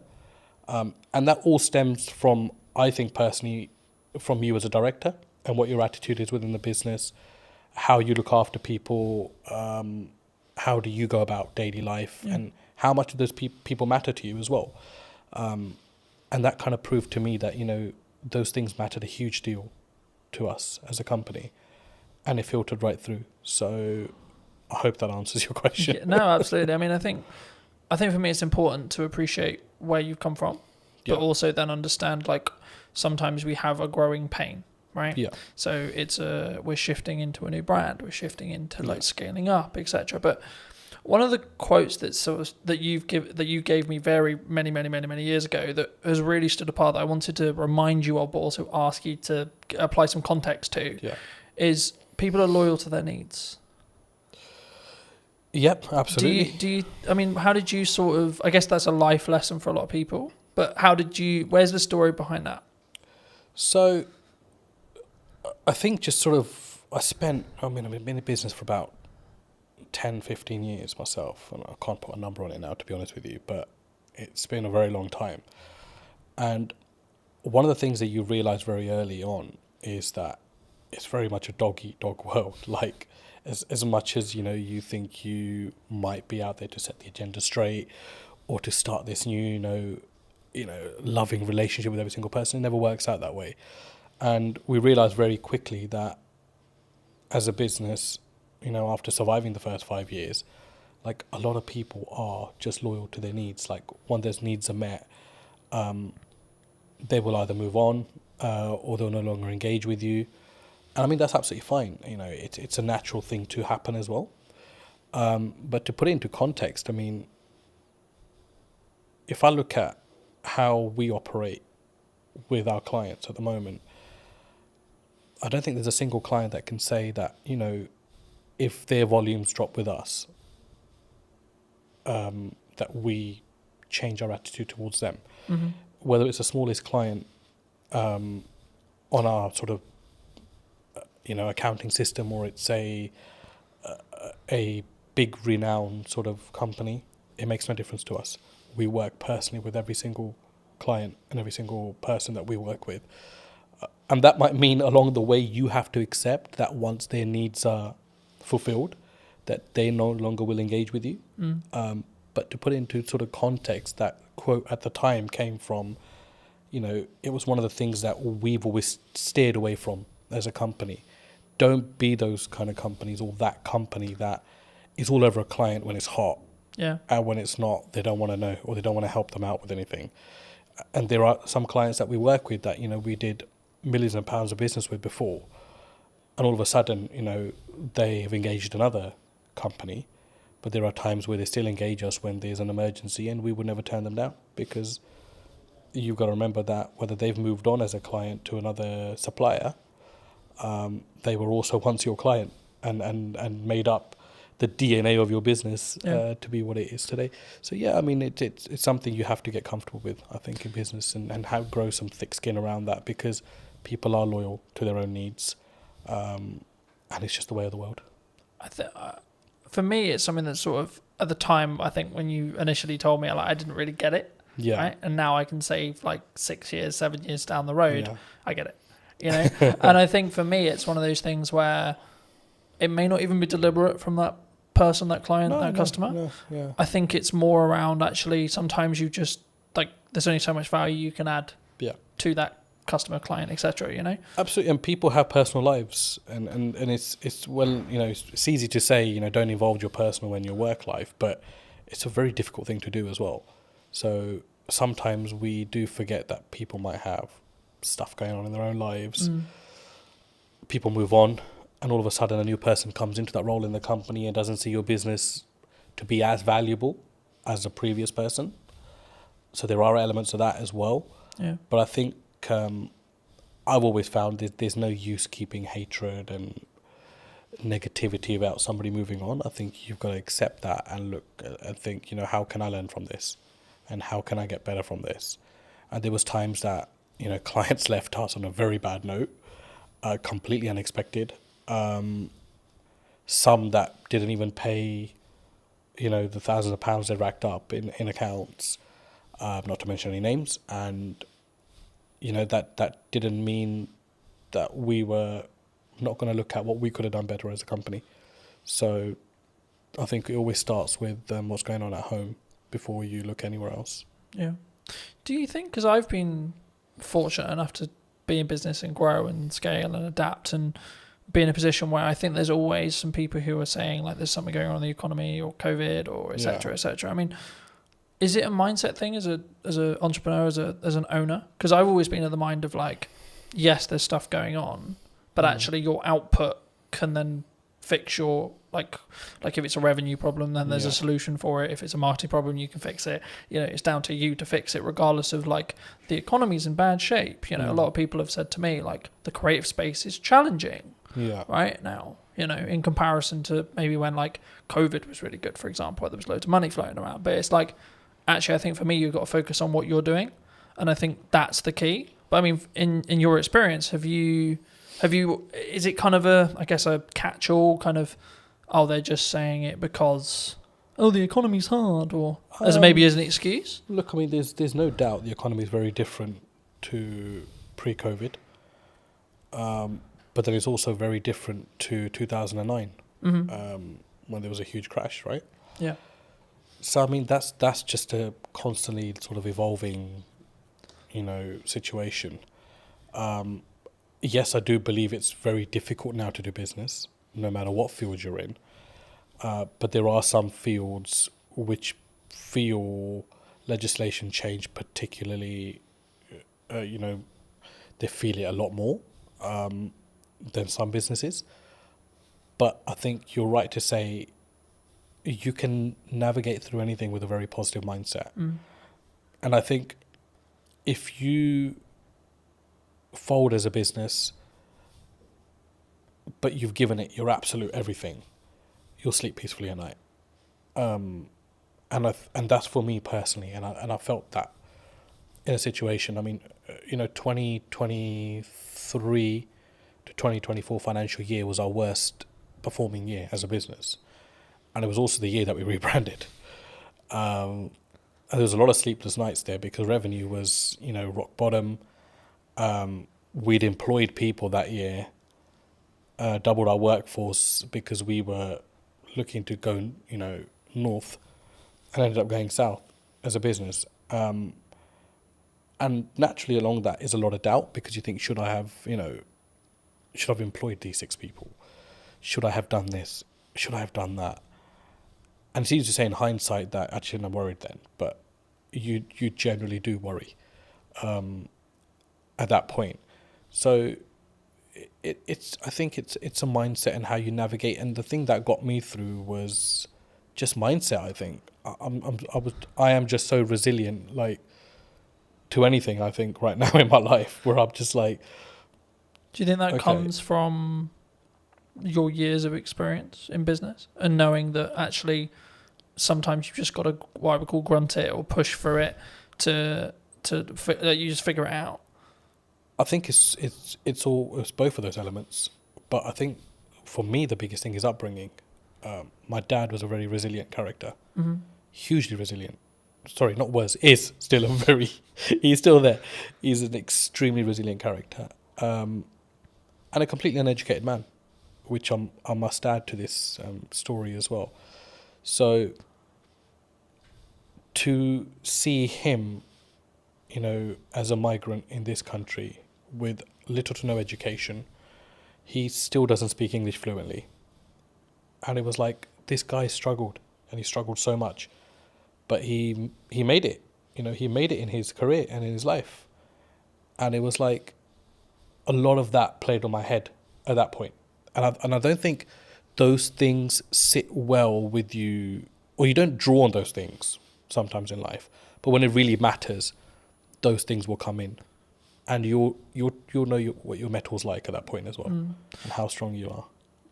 And that all stems from, I think personally, from you as a director and what your attitude is within the business, how you look after people, how do you go about daily life, and how much of those people matter to you as well. And that kind of proved to me that, those things mattered a huge deal to us as a company, and it filtered right through. So I hope that answers your question. No, absolutely. I mean, I think for me it's important to appreciate where you've come from, but also then understand, like, sometimes we have a growing pain, right? Yeah. So it's we're shifting into a new brand, we're shifting into like scaling up, etc. But one of the quotes that you gave me very many years ago that has really stood apart, that I wanted to remind you of, but also ask you to apply some context to, is people are loyal to their needs. Yep, absolutely. Do you, I mean, how did you sort of, I guess that's a life lesson for a lot of people, but where's the story behind that? So I think just sort of, I've been in business for about 10, 15 years myself, and I can't put a number on it now, to be honest with you, but it's been a very long time. And one of the things that you realize very early on is that it's very much a dog-eat-dog world. Like, as much as, you think you might be out there to set the agenda straight or to start this new, loving relationship with every single person, it never works out that way. And we realized very quickly that as a business, after surviving the first 5 years, like, a lot of people are just loyal to their needs. Like, when those needs are met, they will either move on or they'll no longer engage with you. And I mean, that's absolutely fine. It's a natural thing to happen as well. But to put it into context, I mean, if I look at how we operate with our clients at the moment, I don't think there's a single client that can say that, if their volumes drop with us, that we change our attitude towards them. Mm-hmm. Whether it's the smallest client on our sort of, accounting system, or it's a big renowned sort of company, it makes no difference to us. We work personally with every single client and every single person that we work with. And that might mean along the way you have to accept that once their needs are fulfilled, that they no longer will engage with you. But to put it into sort of context, that quote at the time came from, it was one of the things that we've always steered away from as a company. Don't be those kind of companies, or that company that is all over a client when it's hot. Yeah. And when it's not, they don't want to know, or they don't want to help them out with anything. And there are some clients that we work with that, we did millions of pounds of business with before. And all of a sudden, they have engaged another company. But there are times where they still engage us when there's an emergency, and we would never turn them down, because you've got to remember that whether they've moved on as a client to another supplier, they were also once your client and made up the DNA of your business to be what it is today. So yeah, I mean, it's something you have to get comfortable with, I think, in business, and grow some thick skin around that, because people are loyal to their own needs, and it's just the way of the world. For me, it's something that's sort of at the time, I think when you initially told me, I didn't really get it. Yeah. Right. And now I can say 6 years, 7 years down the road, Yeah. I get it. And I think for me, it's one of those things where it may not even be deliberate from that person, that client, that customer. No, yeah. I think it's more around actually sometimes you just there's only so much value you can add to that customer, client, etc. Absolutely. And people have personal lives, and it's well, it's easy to say, don't involve your personal and your work life, but it's a very difficult thing to do as well. So sometimes we do forget that people might have stuff going on in their own lives. People move on, and all of a sudden a new person comes into that role in the company and doesn't see your business to be as valuable as the previous person. So there are elements of that as well. Yeah. But I think I've always found that there's no use keeping hatred and negativity about somebody moving on. I think you've got to accept that and look and think, how can I learn from this? And how can I get better from this? And there was times that, clients left us on a very bad note, completely unexpected. Some that didn't even pay, the thousands of pounds they racked up in accounts, not to mention any names. And, that didn't mean that we were not going to look at what we could have done better as a company. So I think it always starts with what's going on at home before you look anywhere else. Yeah. Do you think, because I've been fortunate enough to be in business and grow and scale and adapt and be in a position where I think there's always some people who are saying there's something going on in the economy or COVID or et cetera, et cetera. I mean, is it a mindset thing as an entrepreneur, as an owner? Because I've always been of the mind of yes, there's stuff going on, but actually your output can then fix your like if it's a revenue problem, then there's a solution for it. If it's a marketing problem, you can fix it. It's down to you to fix it, regardless of the economy's in bad shape. A lot of people have said to me the creative space is challenging right now. In comparison to maybe when COVID was really good, for example, where there was loads of money floating around. But it's actually, I think for me, you've got to focus on what you're doing, and I think that's the key. But I mean, in your experience, have you? Is it kind of a catch-all kind of? Oh, they're just saying it because the economy's hard, or as maybe as an excuse. Look, I mean, there's no doubt the economy is very different to pre-COVID, but then it's also very different to 2009, when there was a huge crash, right? Yeah. So I mean, that's just a constantly sort of evolving, situation. Yes, I do believe it's very difficult now to do business, no matter what field you're in. But there are some fields which feel legislation change particularly, they feel it a lot more than some businesses. But I think you're right to say you can navigate through anything with a very positive mindset. And I think if you fold as a business, but you've given it your absolute everything, you'll sleep peacefully at night. And that's for me personally, and I felt that in a situation. I mean, 2023 to 2024 financial year was our worst performing year as a business, and it was also the year that we rebranded. And there was a lot of sleepless nights there because revenue was, rock bottom. We'd employed people that year, doubled our workforce because we were looking to go, north, and ended up going south as a business. And naturally along that is a lot of doubt because you think, should I have employed these 6 people? Should I have done this? Should I have done that? And it's easy to say in hindsight that actually I'm worried then, but you generally do worry at that point. So I think it's a mindset and how you navigate. And the thing that got me through was just mindset. I think I am just so resilient, to anything. I think right now in my life, where I'm just do you think that comes from your years of experience in business and knowing that actually sometimes you've just got to what I would call grunt it or push for it to you just figure it out? I think it's both of those elements, but I think for me the biggest thing is upbringing. my dad was a very resilient character, Mm-hmm. hugely resilient. Sorry, not was, is still a very, he's still there. He's an extremely resilient character, and a completely uneducated man, which I must add to this story as well. So to see him, as a migrant in this country with little to no education, he still doesn't speak English fluently. And it was like, this guy struggled, and he struggled so much, but he made it. He made it in his career and in his life. And it was like a lot of that played on my head at that point. And I don't think those things sit well with you, or you don't draw on those things sometimes in life. But when it really matters, those things will come in, and you'll know what your metal's like at that point as well, and how strong you are.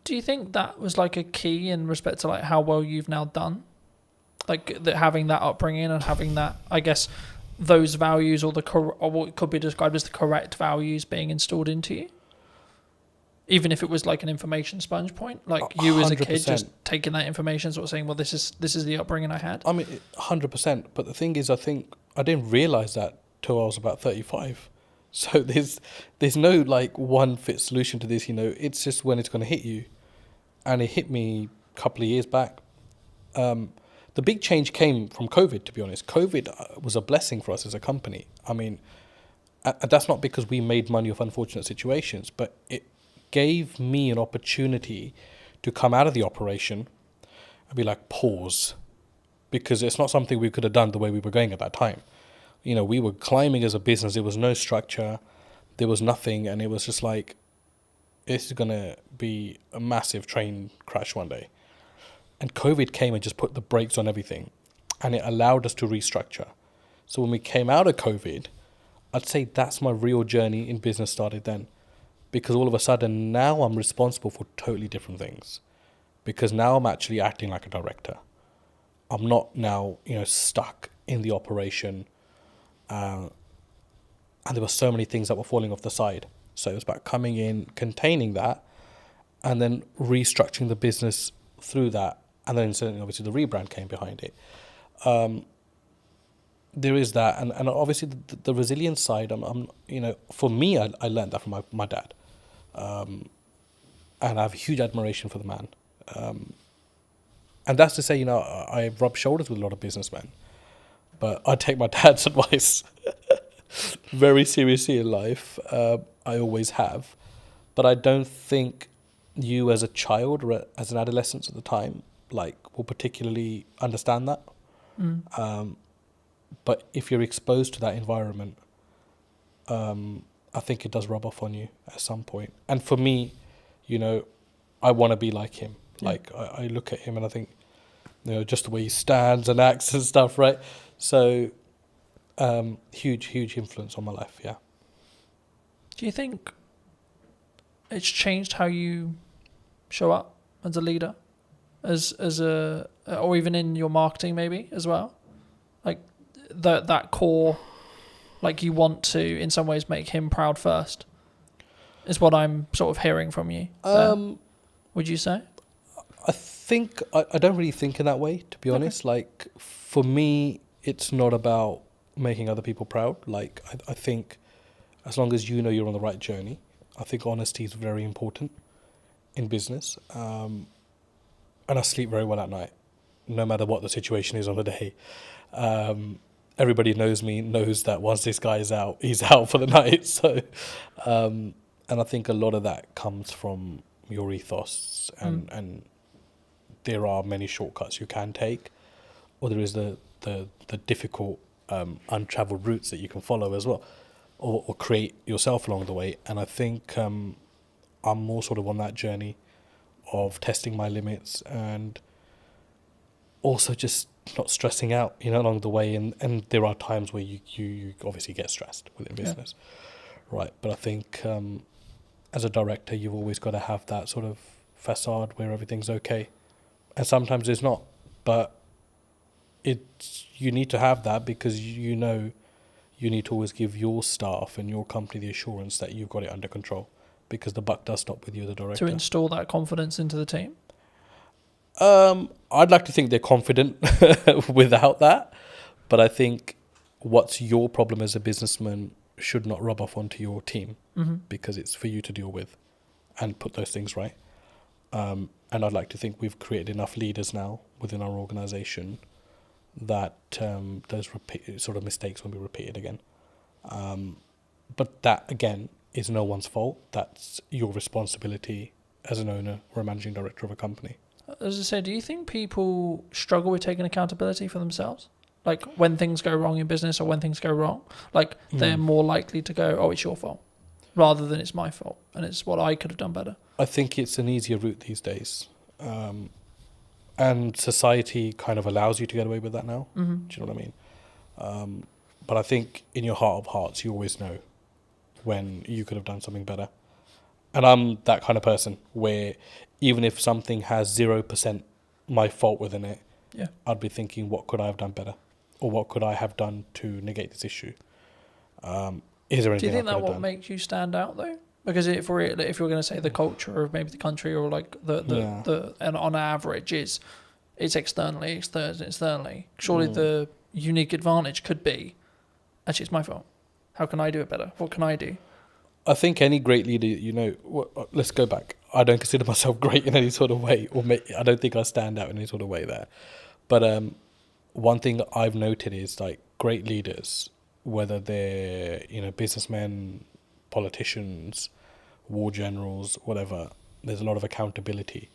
Do you think that was like a key in respect to like how well you've now done, like having that upbringing and having that, I guess, those values, or or what could be described as the correct values being installed into you? Even if it was like an information sponge point, like you as a kid 100%. just taking that information, sort of saying, well, this is the upbringing I had. I mean, 100%. But the thing is, I think I didn't realize that till I was about 35. So there's no like one fit solution to this. It's just when it's going to hit you, and it hit me a couple of years back. The big change came from COVID. To be honest, COVID was a blessing for us as a company. I mean, and that's not because we made money off unfortunate situations, but it gave me an opportunity to come out of the operation and be like, pause, because it's not something we could have done the way we were going at that time. We were climbing as a business. There was no structure, there was nothing, and it was just like, this is going to be a massive train crash one day. And COVID came and just put the brakes on everything, and it allowed us to restructure. So when we came out of COVID, I'd say that's my real journey in business started then. Because all of a sudden now I'm responsible for totally different things. Because now I'm actually acting like a director. I'm not now, stuck in the operation. And there were so many things that were falling off the side. So it was about coming in, containing that, and then restructuring the business through that. And then certainly obviously the rebrand came behind it. There is that, and obviously the resilience side. For me, I learned that from my dad, and I have huge admiration for the man. And that's to say, I rub shoulders with a lot of businessmen, but I take my dad's advice very seriously in life. I always have, but I don't think you as a child or as an adolescent at the time, will particularly understand that. But if you're exposed to that environment, I think it does rub off on you at some point. And for me, I want to be like him. I look at him and I think, just the way he stands and acts and stuff, right? So, huge influence on my life, yeah. Do you think it's changed how you show up as a leader, or even in your marketing maybe as well? Like that core, like you want to in some ways make him proud first, is what I'm sort of hearing from you. Would you say? I think I don't really think in that way, to be honest. Like for me, it's not about making other people proud. Like I think as long as you're on the right journey, I think honesty is very important in business. And I sleep very well at night, no matter what the situation is on the day. Everybody knows me, knows that once this guy is out, he's out for the night. So, and I think a lot of that comes from your ethos, and there are many shortcuts you can take, or there is the difficult, untraveled routes that you can follow as well, or create yourself along the way. And I think I'm more sort of on that journey of testing my limits and also just not stressing out, along the way. And there are times where you obviously get stressed within business, right? But I think as a director, you've always got to have that sort of facade where everything's okay. And sometimes it's not, but you need to have that because you need to always give your staff and your company the assurance that you've got it under control, because the buck does stop with you, the director. To install that confidence into the team? I'd like to think they're confident without that, but I think what's your problem as a businessman should not rub off onto your team, because it's for you to deal with and put those things right. And I'd like to think we've created enough leaders now within our organisation that those sort of mistakes won't be repeated again. But that, again, is no one's fault. That's your responsibility as an owner or a managing director of a company. As I said, do you think people struggle with taking accountability for themselves? Like when things go wrong in business or when things go wrong, like they're more likely to go, oh, it's your fault, rather than it's my fault and it's what I could have done better. I think it's an easier route these days. And society kind of allows you to get away with that now. Do you know what I mean? But I think in your heart of hearts, you always know when you could have done something better. And I'm that kind of person where even if something has 0% my fault within it, I'd be thinking, what could I have done better? Or what could I have done to negate this issue? Is there anything Do you think I that could have what done? maked you stand out though? Because if you're going to say the culture of maybe the country or like the and on average it's externally. Surely the unique advantage could be, actually it's my fault. How can I do it better? What can I do? I think any great leader, let's go back. I don't consider myself great in any sort of way, I don't think I stand out in any sort of way there. But one thing that I've noted is like great leaders, whether they're businessmen, politicians, war generals, whatever, there's a lot of accountability.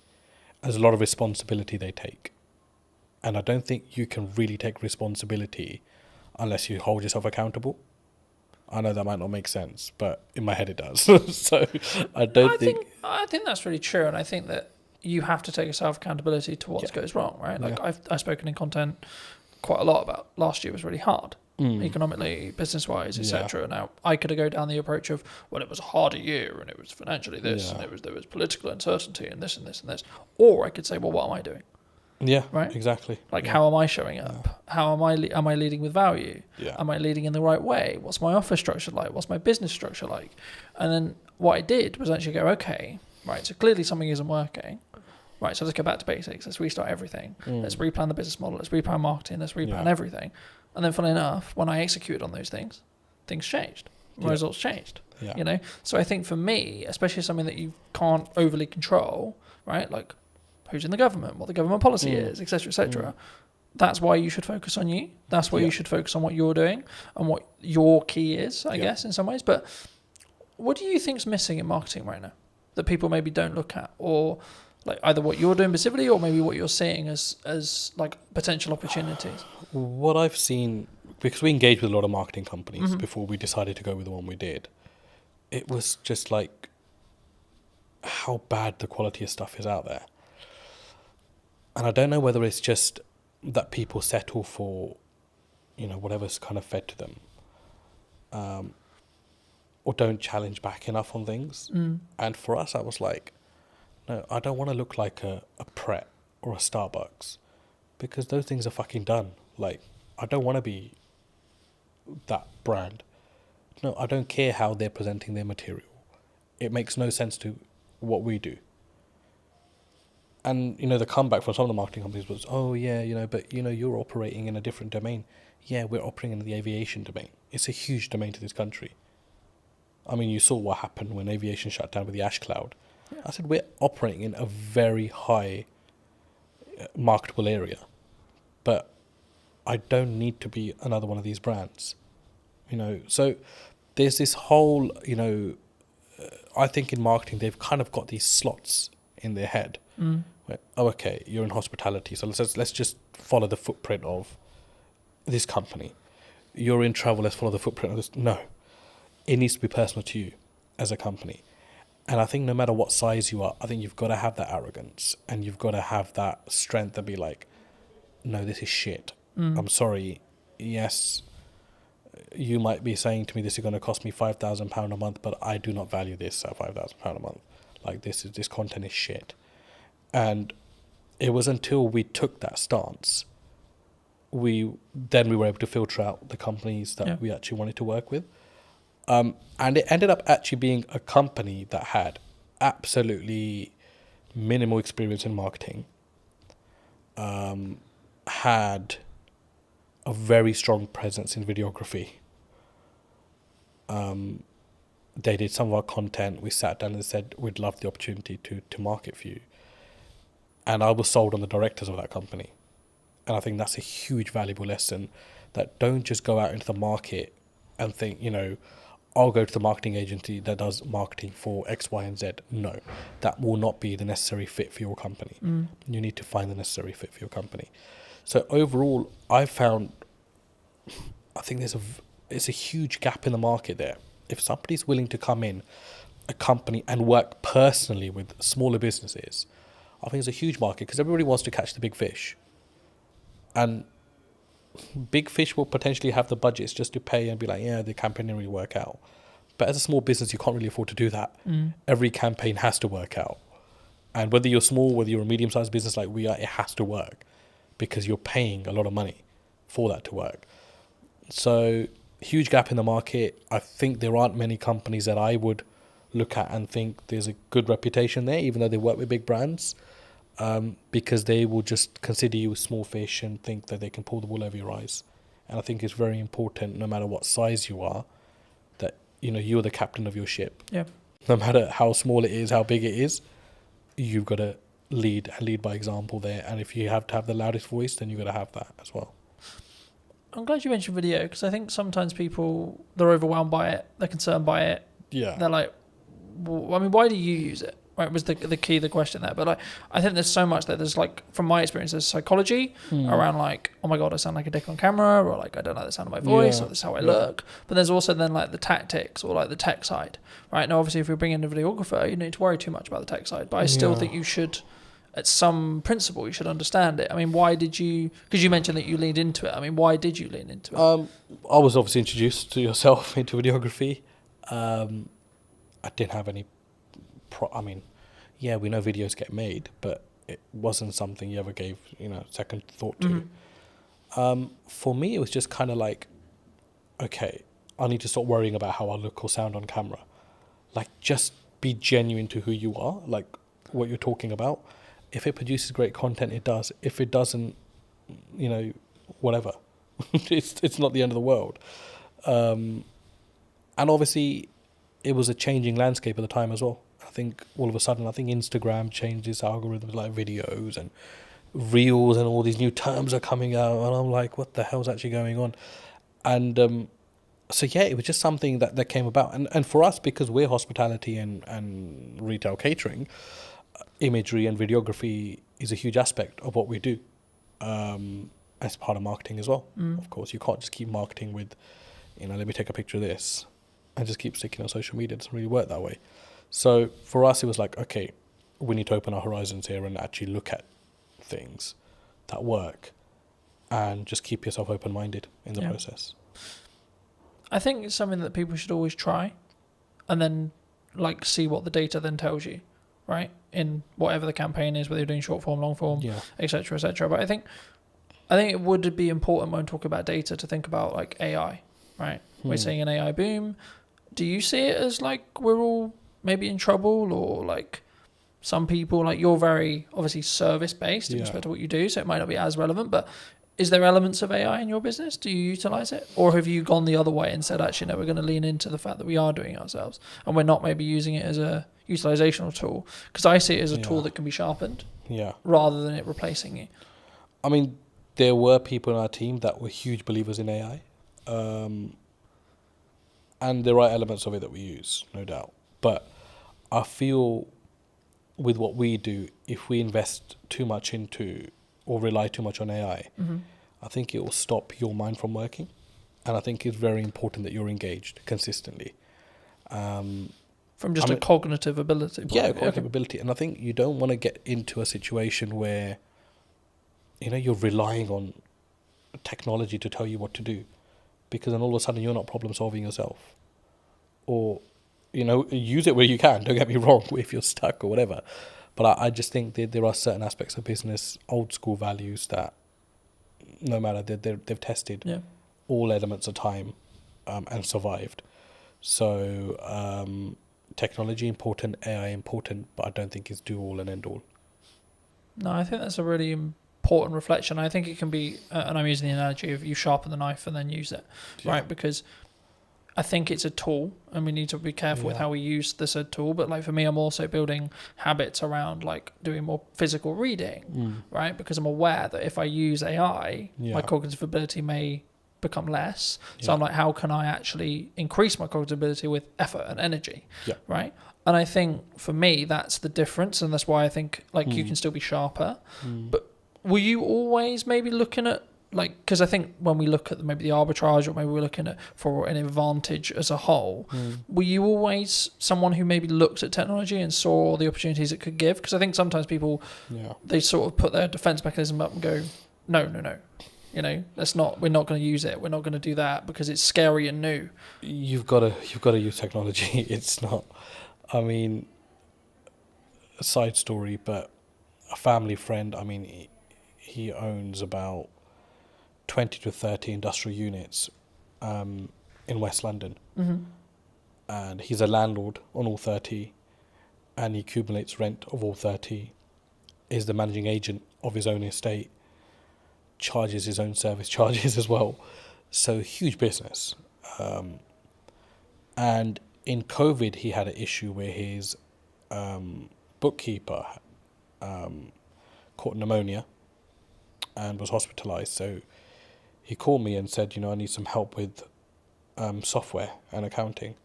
There's a lot of responsibility they take. And I don't think you can really take responsibility unless you hold yourself accountable. I know that might not make sense, but in my head it does. So I think that's really true, and I think that you have to take self accountability to what goes wrong, right? Like I've spoken in content quite a lot about last year was really hard, economically, business wise, etc. Now I could have go down the approach of, well, it was a harder year and it was financially this and there was political uncertainty and this and this and this, or I could say, well, what am I doing? Yeah, right. Exactly. Like, how am I showing up? How am I leading with value? Yeah. Am I leading in the right way? What's my office structure like? What's my business structure like? And then what I did was actually go, okay, right. So clearly something isn't working. Right. So let's go back to basics. Let's restart everything. Let's replan the business model. Let's replan marketing. Let's replan everything. And then, funnily enough, when I executed on those things changed. My results changed. Yeah. So I think for me, especially something that you can't overly control, right? Like, who's in the government, what the government policy is, etc., etc. That's why you should focus on you. That's why you should focus on what you're doing and what your key is, I guess, in some ways. But what do you think's missing in marketing right now that people maybe don't look at, or like either what you're doing specifically, or maybe what you're seeing as like potential opportunities? What I've seen, because we engaged with a lot of marketing companies before we decided to go with the one we did, it was just like how bad the quality of stuff is out there. And I don't know whether it's just that people settle for, whatever's kind of fed to them, or don't challenge back enough on things. And for us, I was like, no, I don't want to look like a Pret or a Starbucks, because those things are fucking done. Like, I don't want to be that brand. No, I don't care how they're presenting their material. It makes no sense to what we do. And, the comeback from some of the marketing companies was, oh, yeah, but, you're operating in a different domain. Yeah, we're operating in the aviation domain. It's a huge domain to this country. I mean, you saw what happened when aviation shut down with the ash cloud. Yeah. I said, we're operating in a very high marketable area. But I don't need to be another one of these brands. So there's this whole, I think in marketing, they've kind of got these slots in their head. Where, oh, okay, you're in hospitality, so let's just follow the footprint of this company. You're in travel, let's follow the footprint of this. No, it needs to be personal to you as a company. And I think no matter what size you are, I think you've got to have that arrogance and you've got to have that strength to be like, no, this is shit. I'm sorry. Yes, you might be saying to me this is going to cost me £5,000 a month, but I do not value this at £5,000 a month. Like, this content is shit. And it was until we took that stance, we were able to filter out the companies that we actually wanted to work with. And it ended up actually being a company that had absolutely minimal experience in marketing, had a very strong presence in videography. They did some of our content. We sat down and said, we'd love the opportunity to market for you. And I was sold on the directors of that company. And I think that's a huge valuable lesson, that don't just go out into the market and think, I'll go to the marketing agency that does marketing for X, Y, and Z. No, that will not be the necessary fit for your company. You need to find the necessary fit for your company. So overall, I think it's a huge gap in the market there. If somebody's willing to come in a company and work personally with smaller businesses, I think it's a huge market, because everybody wants to catch the big fish. And big fish will potentially have the budgets just to pay and be like, yeah, the campaign didn't really work out. But as a small business, you can't really afford to do that. Every campaign has to work out. And whether you're small, whether you're a medium-sized business like we are, it has to work, because you're paying a lot of money for that to work. So huge gap in the market. I think there aren't many companies that I would look at and think there's a good reputation there, even though they work with big brands, because they will just consider you a small fish and think that they can pull the wool over your eyes. And I think it's very important, no matter what size you are, that you're the captain of your ship. Yeah. No matter how small it is, how big it is, you've got to lead by example there. And if you have to have the loudest voice, then you've got to have that as well. I'm glad you mentioned video, because I think sometimes people, they're overwhelmed by it, they're concerned by it. Yeah. They're like, well, I mean, why do you use it? Right, was the key, the question there. But I think there's so much that there's from my experience, there's psychology around oh my God, I sound like a dick on camera, or I don't like the sound of my voice, or this is how I look. But there's also then the tactics, or the tech side, right? Now, obviously, if we bring in a videographer, you don't need to worry too much about the tech side. But I still think you should, at some principle, you should understand it. I mean, why did you, because you mentioned that you leaned into it. I mean, why did you lean into it? I was obviously introduced to yourself into videography. I didn't have any we know videos get made, but it wasn't something you ever gave, second thought to. For me, it was just kind of okay, I need to stop worrying about how I look or sound on camera. Just be genuine to who you are, what you're talking about. If it produces great content, it does. If it doesn't, whatever. it's not the end of the world. And obviously, it was a changing landscape at the time as well. I think all of a sudden, Instagram changed its algorithms, videos and reels, and all these new terms are coming out, and I'm like, what the hell's actually going on? And it was just something that came about. And for us, because we're hospitality and retail catering, imagery and videography is a huge aspect of what we do, as part of marketing as well. Of course, you can't just keep marketing with, let me take a picture of this and just keep sticking on social media. It doesn't really work that way. So for us, it was okay, we need to open our horizons here and actually look at things that work, and just keep yourself open-minded in the process. I think it's something that people should always try, and then see what the data then tells you, right? In whatever the campaign is, whether you're doing short form, long form, etc., etc. But I think it would be important when talking about data to think about AI, right? We're seeing an AI boom. Do you see it as we're all maybe in trouble, or some people, you're very obviously service based in respect to what you do, so it might not be as relevant, but is there elements of AI in your business? Do you utilize it, or have you gone the other way and said, actually, no, we're going to lean into the fact that we are doing it ourselves and we're not maybe using it as a utilizational tool? Because I see it as a tool that can be sharpened rather than it replacing you. I mean, there were people in our team that were huge believers in AI, and there are elements of it that we use, no doubt. But I feel with what we do, if we invest too much into or rely too much on AI, I think it will stop your mind from working. And I think it's very important that you're engaged consistently. From just a cognitive ability. Cognitive ability. And I think you don't want to get into a situation where, you're relying on technology to tell you what to do, because then all of a sudden you're not problem solving yourself. Or, use it where you can, don't get me wrong, if you're stuck or whatever. But I just think that there are certain aspects of business, old school values, that no matter, they've tested all elements of time and survived. So technology important, AI important, but I don't think it's do all and end all. No, I think that's a really port and reflection. I think it can be, and I'm using the analogy of you sharpen the knife and then use it, right? Because I think it's a tool, and we need to be careful with how we use the said tool. But like for me, I'm also building habits around like doing more physical reading, right? Because I'm aware that if I use AI, my cognitive ability may become less. So I'm like, how can I actually increase my cognitive ability with effort and energy, right? And I think for me, that's the difference, and that's why I think like you can still be sharper. But were you always maybe looking at like, because I think when we look at maybe the arbitrage, or maybe we're looking at for an advantage as a whole, were you always someone who maybe looked at technology and saw the opportunities it could give? Because I think sometimes people, they sort of put their defense mechanism up and go, no, you know, we're not going to use it. We're not going to do that because it's scary and new. You've got to use technology. It's not, I mean, a side story, but a family friend, I mean, he owns about 20 to 30 industrial units in West London. And he's a landlord on all 30, and he accumulates rent of all 30, is the managing agent of his own estate, charges his own service charges as well. So huge business. And in COVID, he had an issue where his bookkeeper caught pneumonia and was hospitalized. So he called me and said, I need some help with software and accounting.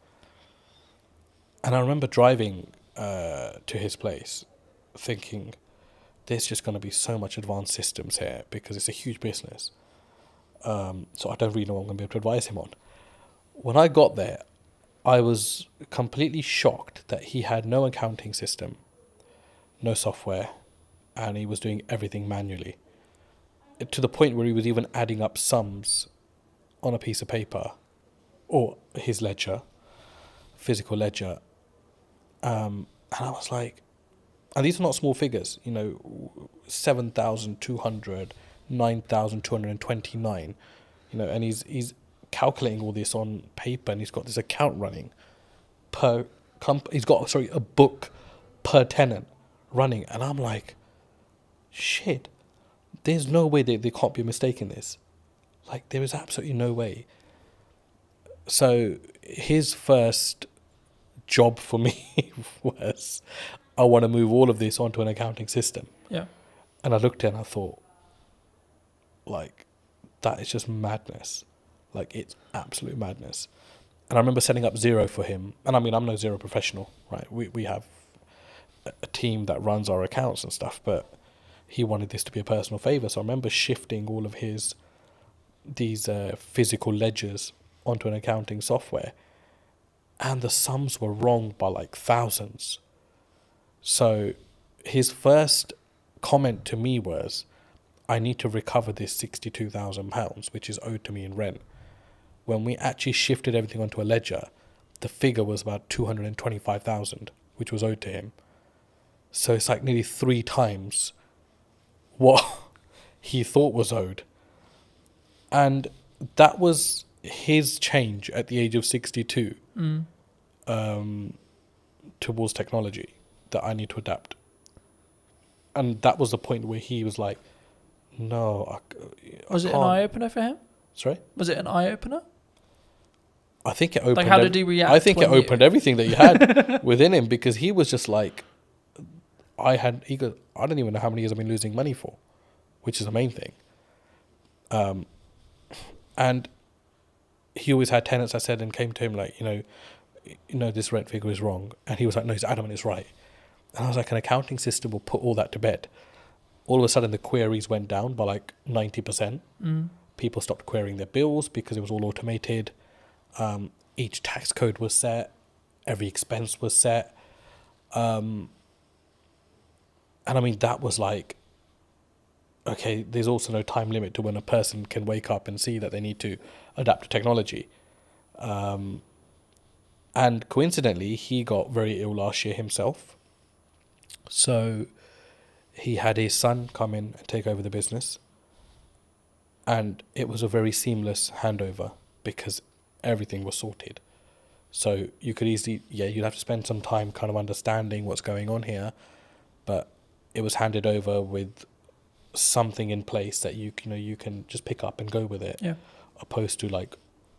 And I remember driving to his place thinking, there's just going to be so much advanced systems here because it's a huge business. So I don't really know what I'm going to be able to advise him on. When I got there, I was completely shocked that he had no accounting system, no software, and he was doing everything manually. To the point where he was even adding up sums on a piece of paper or his ledger, physical ledger. And I was like, and these are not small figures, 7,200, 9,229, and he's calculating all this on paper, and he's got this account running he's got a book per tenant running. And I'm like, shit. There's no way there can't be a mistake in this. Like, there is absolutely no way. So his first job for me was, I want to move all of this onto an accounting system. Yeah. And I looked at it and I thought, like, that is just madness. Like, it's absolute madness. And I remember setting up Xero for him. And I mean, I'm no Xero professional, right? We have a team that runs our accounts and stuff, but he wanted this to be a personal favor. So I remember shifting all of these physical ledgers onto an accounting software, and the sums were wrong by like thousands. So his first comment to me was, I need to recover this £62,000, which is owed to me in rent. When we actually shifted everything onto a ledger, the figure was about 225,000, which was owed to him. So it's like nearly 3 times what he thought was owed. And that was his change at the age of 62 towards technology, that I need to adapt. And that was the point where he was like, no, Was it an eye-opener for him? Sorry? Was it an eye-opener? I think it opened... Like, how did he react? I think it opened everything that he had within him, because he was just like, I don't even know how many years I've been losing money for, which is the main thing. And he always had tenants, I said, and came to him like, this rent figure is wrong. And he was like, no, he's adamant it's right. And I was like, an accounting system will put all that to bed. All of a sudden, the queries went down by like 90%. People stopped querying their bills because it was all automated. Each tax code was set. Every expense was set. And I mean, that was like, okay, there's also no time limit to when a person can wake up and see that they need to adapt to technology. And coincidentally, he got very ill last year himself. So he had his son come in and take over the business. And it was a very seamless handover because everything was sorted. So you could easily, you'd have to spend some time kind of understanding what's going on here. But it was handed over with something in place that you can just pick up and go with it, Yeah. opposed to like,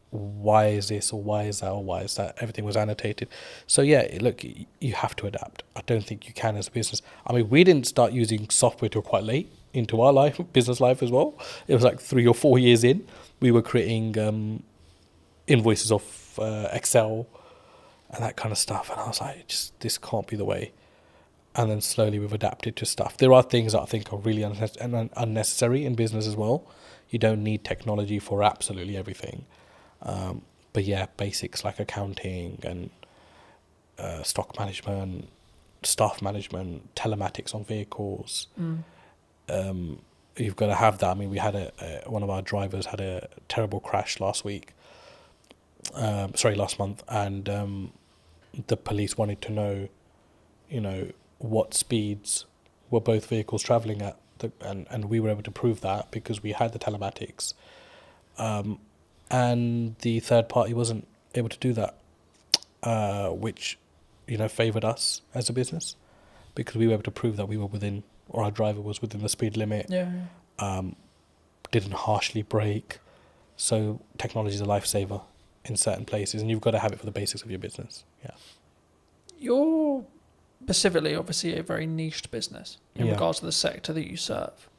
why is this or why is that or why is that? Everything was annotated. So yeah, look, you have to adapt. I don't think you can as a business. I mean, we didn't start using software till quite late into our life, business life as well. It was like 3 or 4 years in. We were creating invoices off Excel and that kind of stuff. And I was like, this can't be the way. And then slowly we've adapted to stuff. There are things that I think are really unnecessary in business as well. You don't need technology for absolutely everything. But yeah, basics like accounting and stock management, staff management, telematics on vehicles. You've got to have that. I mean, we had one of our drivers had a terrible crash last month, and the police wanted to know, what speeds were both vehicles travelling at, and we were able to prove that because we had the telematics. And the third party wasn't able to do that, which, favoured us as a business because we were able to prove that we were within, or our driver was within the speed limit. Didn't harshly brake. So technology is a lifesaver in certain places, and you've got to have it for the basics of your business. Yeah. You're specifically, obviously, a very niched business in Yeah. regards to the sector that you serve.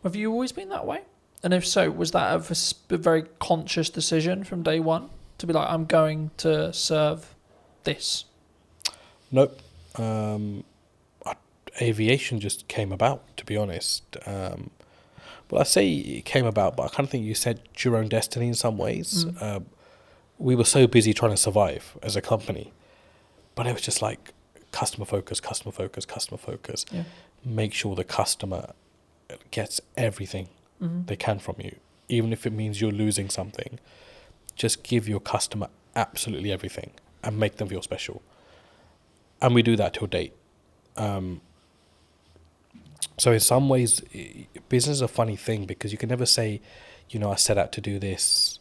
Have you always been that way? And if so, was that a very conscious decision from day one to be like, I'm going to serve this? Nope. Aviation just came about, to be honest. Well, I say it came about, but I kind of think you set your own destiny in some ways. We were so busy trying to survive as a company, but it was just like customer focus. Yeah. Make sure the customer gets everything they can from you, even if it means you're losing something. Just give your customer absolutely everything and make them feel special. And we do that till date. So in some ways, business is a funny thing because you can never say, I set out to do this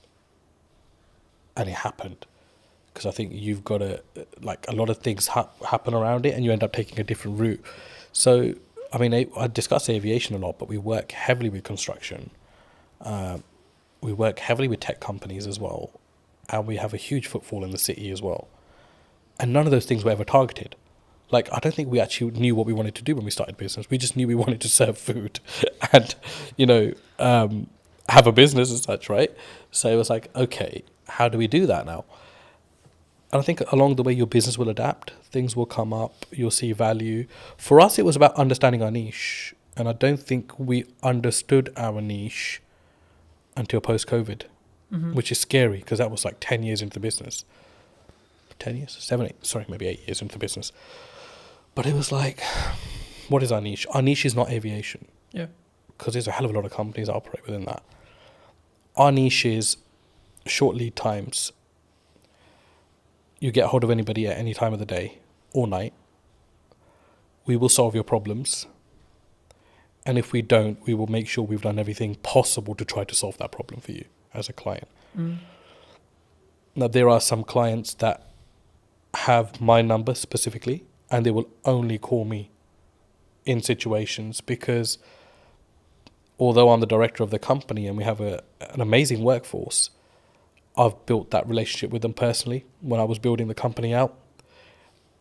and it happened. Because I think you've got to, like, a lot of things happen around it and you end up taking a different route. So, I mean, I discuss aviation a lot, but we work heavily with construction. We work heavily with tech companies as well. And we have a huge footfall in the city as well. And none of those things were ever targeted. Like, I don't think we actually knew what we wanted to do when we started business. We just knew we wanted to serve food and, have a business as such, right? So it was like, okay, how do we do that now? And I think along the way, your business will adapt. Things will come up. You'll see value. For us, it was about understanding our niche. And I don't think we understood our niche until post-COVID, which is scary because that was like 10 years into the business. 10 years? 7, 8, sorry, maybe 8 years into the business. But it was like, what is our niche? Our niche is not aviation. Yeah. Because there's a hell of a lot of companies that operate within that. Our niche is short lead times. You get hold of anybody at any time of the day or night. We will solve your problems. And if we don't, we will make sure we've done everything possible to try to solve that problem for you as a client. Now, there are some clients that have my number specifically, and they will only call me in situations because although I'm the director of the company and we have an amazing workforce, I've built that relationship with them personally when I was building the company out.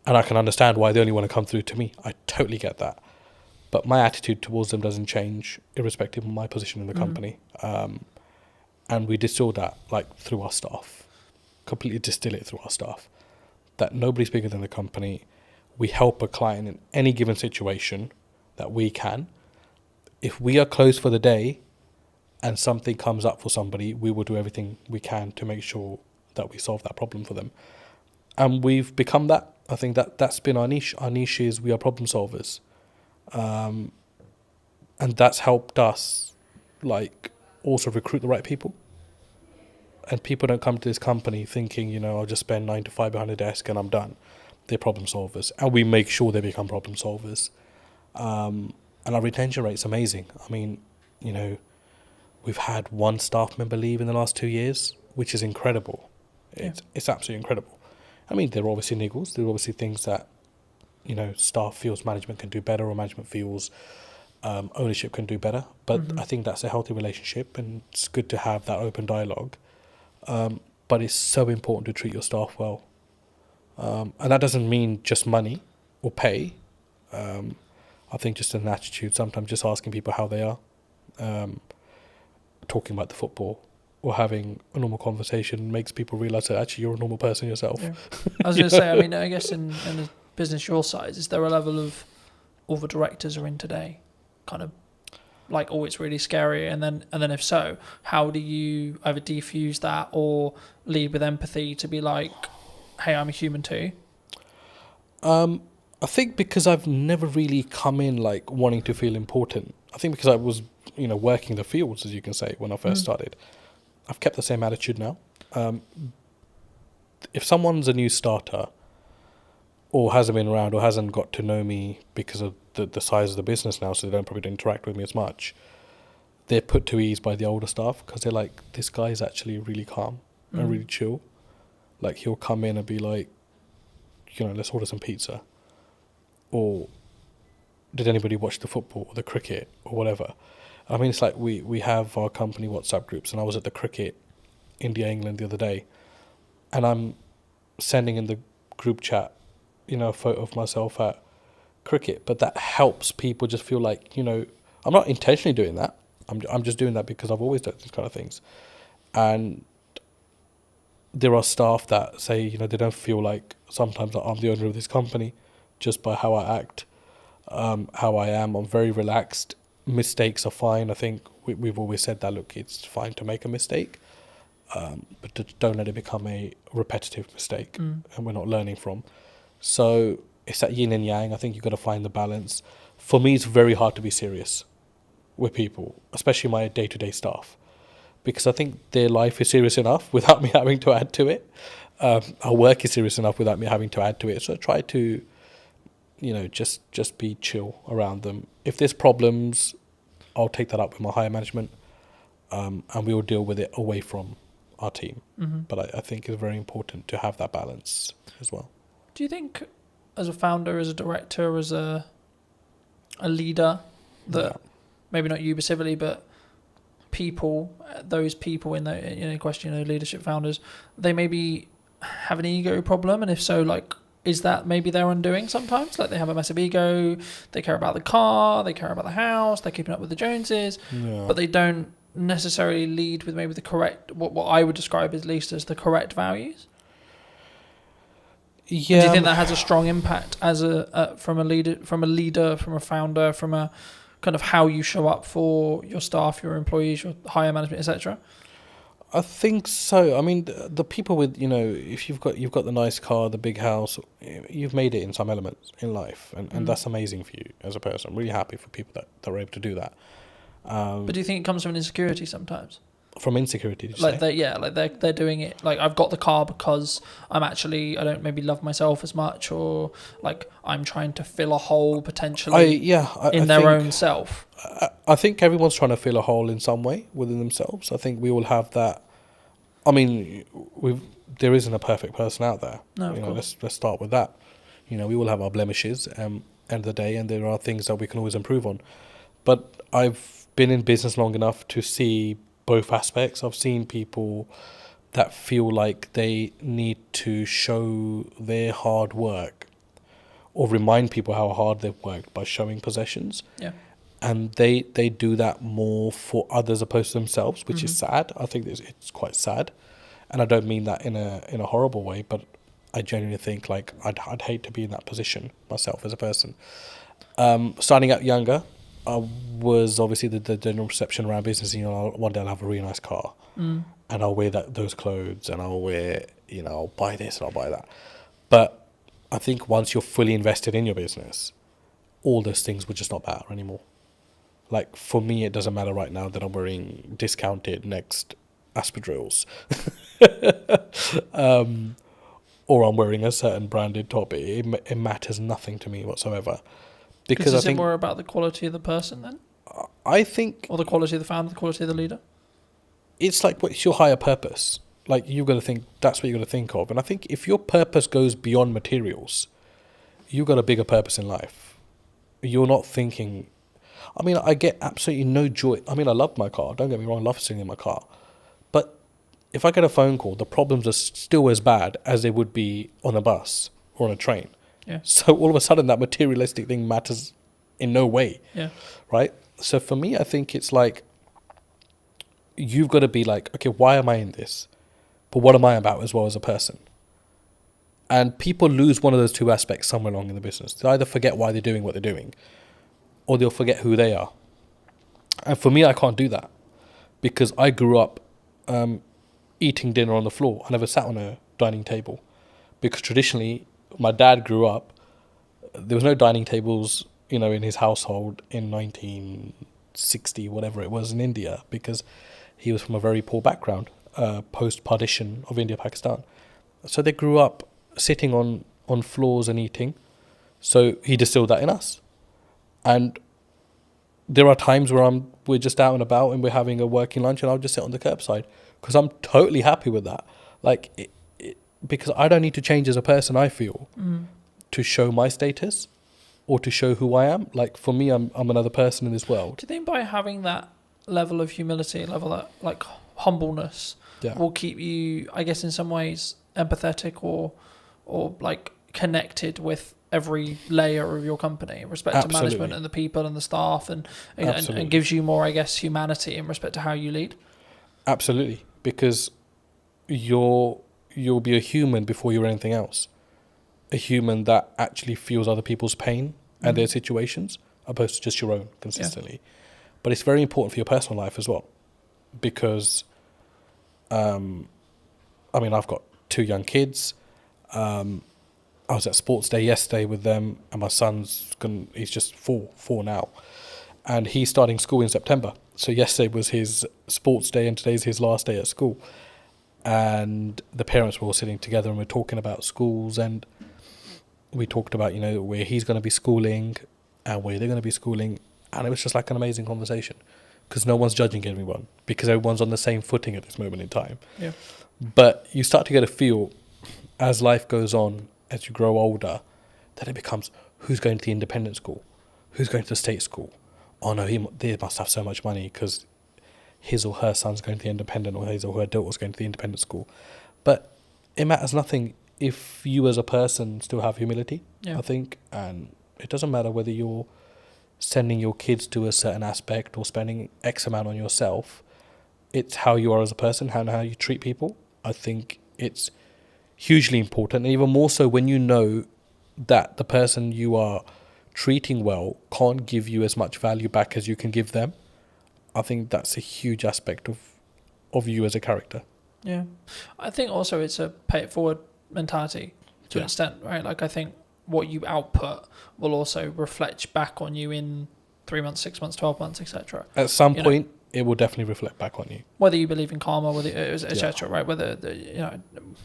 And I can understand why they only want to come through to me. I totally get that. But my attitude towards them doesn't change irrespective of my position in the company. And we distill that through our staff, completely distill it through our staff, that nobody's bigger than the company. We help a client in any given situation that we can. If we are closed for the day and something comes up for somebody, we will do everything we can to make sure that we solve that problem for them. And we've become that. I think that's been our niche. Our niche is we are problem solvers. And that's helped us also recruit the right people. And people don't come to this company thinking, I'll just spend 9 to 5 behind a desk and I'm done. They're problem solvers. And we make sure they become problem solvers. And our retention rate's amazing. I mean, we've had one staff member leave in the last 2 years, which is incredible. It's absolutely incredible. I mean, there are obviously niggles. There are obviously things that, staff feels management can do better or management feels ownership can do better. But I think that's a healthy relationship, and it's good to have that open dialogue. But it's so important to treat your staff well. And that doesn't mean just money or pay. I think just an attitude, sometimes just asking people how they are, talking about the football or having a normal conversation makes people realise that actually you're a normal person yourself. Yeah. I was going to say, I mean, I guess in a business your size, is there a level of all the directors are in today, kind of like, oh, it's really scary, and then if so, how do you either defuse that or lead with empathy to be like, hey, I'm a human too? I think because I've never really come in like wanting to feel important. I think because I was, working the fields, as you can say, when I first started. I've kept the same attitude now. If someone's a new starter or hasn't been around or hasn't got to know me because of the size of the business now, so they don't probably interact with me as much, they're put to ease by the older staff because they're like, this guy is actually really calm and really chill. Like, he'll come in and be like, let's order some pizza. Or did anybody watch the football or the cricket or whatever? I mean, it's like we have our company WhatsApp groups, and I was at the cricket India-England the other day, and I'm sending in the group chat, a photo of myself at cricket, but that helps people just feel like, I'm not intentionally doing that. I'm just doing that because I've always done these kind of things. And there are staff that say, they don't feel like sometimes that I'm the owner of this company just by how I act, how I am. I'm very relaxed. Mistakes are fine. I think we've always said that, look, it's fine to make a mistake, but don't let it become a repetitive mistake and we're not learning from. So it's that yin and yang. I think you've got to find the balance. For me, it's very hard to be serious with people, especially my day-to-day staff, because I think their life is serious enough without me having to add to it. Our work is serious enough without me having to add to it. So I try to, just be chill around them. If there's problems, I'll take that up with my higher management, and we will deal with it away from our team. But I think it's very important to have that balance as well. Do you think, as a founder, as a director, as a leader, that maybe not you specifically, but those people in the question, leadership founders, they maybe have an ego problem, and if so, like, is that maybe their undoing sometimes? Like, they have a massive ego, they care about the car, they care about the house, they're keeping up with the Joneses, but they don't necessarily lead with maybe the correct, what I would describe at least as the correct values? Yeah. And do you think that has a strong impact as from a leader, from a founder, from a kind of how you show up for your staff, your employees, your higher management, etc.? I think so. I mean, the people with, if you've got the nice car, the big house, you've made it in some elements in life, and that's amazing for you as a person. I'm really happy for people that are able to do that. But do you think it comes from an insecurity sometimes? From insecurity, did you like say? They're doing it like, I've got the car because I don't maybe love myself as much, or like I'm trying to fill a hole potentially in their own self. I think everyone's trying to fill a hole in some way within themselves. I think we all have that. I mean, there isn't a perfect person out there. No, of course. Let's start with that. We all have our blemishes end of the day, and there are things that we can always improve on. But I've been in business long enough to see both aspects. I've seen people that feel like they need to show their hard work or remind people how hard they've worked by showing possessions. Yeah. And they do that more for others opposed to themselves, which is sad. I think it's quite sad. And I don't mean that in a horrible way, but I genuinely think like I'd hate to be in that position myself as a person. Starting out younger, I was obviously the general perception around business, one day I'll have a really nice car and I'll wear those clothes and I'll wear, I'll buy this and I'll buy that. But I think once you're fully invested in your business, all those things would just not matter anymore. Like, for me, it doesn't matter right now that I'm wearing discounted Next Aspadrilles or I'm wearing a certain branded top. It matters nothing to me whatsoever. Because I think, it more about the quality of the person then? I think... Or the quality of the founder, the quality of the leader? It's like, what's your higher purpose? Like, you've got to think, that's what you've got to think of. And I think if your purpose goes beyond materials, you've got a bigger purpose in life. You're not thinking... I mean, I get absolutely no joy. I mean, I love my car. Don't get me wrong, I love sitting in my car. But if I get a phone call, the problems are still as bad as they would be on a bus or on a train. Yeah. So all of a sudden, that materialistic thing matters in no way. Yeah. Right? So for me, I think it's like, you've got to be like, okay, why am I in this? But what am I about as well as a person? And people lose one of those two aspects somewhere along in the business. They either forget why they're doing what they're doing, or they'll forget who they are. And for me, I can't do that, because I grew up eating dinner on the floor. I never sat on a dining table, because traditionally, my dad grew up, there was no dining tables, in his household in 1960, whatever it was, in India, because he was from a very poor background, post-partition of India, Pakistan. So they grew up sitting on floors and eating. So he distilled that in us. And there are times where we're just out and about and we're having a working lunch, and I'll just sit on the curbside, because I'm totally happy with that. Like, because I don't need to change as a person, I feel, to show my status or to show who I am. Like, for me, I'm another person in this world. Do you think by having that level of humility, level of like humbleness, will keep you, I guess, in some ways empathetic or like connected with every layer of your company in respect to management and the people and the staff, and gives you more, I guess, humanity in respect to how you lead? Absolutely, because you'll be a human before you're anything else. A human that actually feels other people's pain and their situations, opposed to just your own consistently. Yeah. But it's very important for your personal life as well, because I've got 2 young kids. I was at sports day yesterday with them, and my he's just four now, and he's starting school in September. So yesterday was his sports day and today's his last day at school. And the parents were all sitting together and we're talking about schools, and we talked about, where he's going to be schooling and where they're going to be schooling. And it was just like an amazing conversation, because no one's judging everyone, because everyone's on the same footing at this moment in time. Yeah. But you start to get a feel as life goes on, as you grow older, that it becomes, who's going to the independent school? Who's going to the state school? Oh no, they must have so much money because his or her son's going to the independent, or his or her daughter's going to the independent school. But it matters nothing if you as a person still have humility, I think. And it doesn't matter whether you're sending your kids to a certain aspect or spending X amount on yourself. It's how you are as a person and how you treat people. I think it's hugely important, and even more so when you know that the person you are treating well can't give you as much value back as you can give them. I think that's a huge aspect of you as a character. Yeah. I think also it's a pay it forward mentality to an extent, right? Like, I think what you output will also reflect back on you in 3 months, 6 months, 12 months, etc. At some point, it will definitely reflect back on you. Whether you believe in karma, whether etc. Right? Whether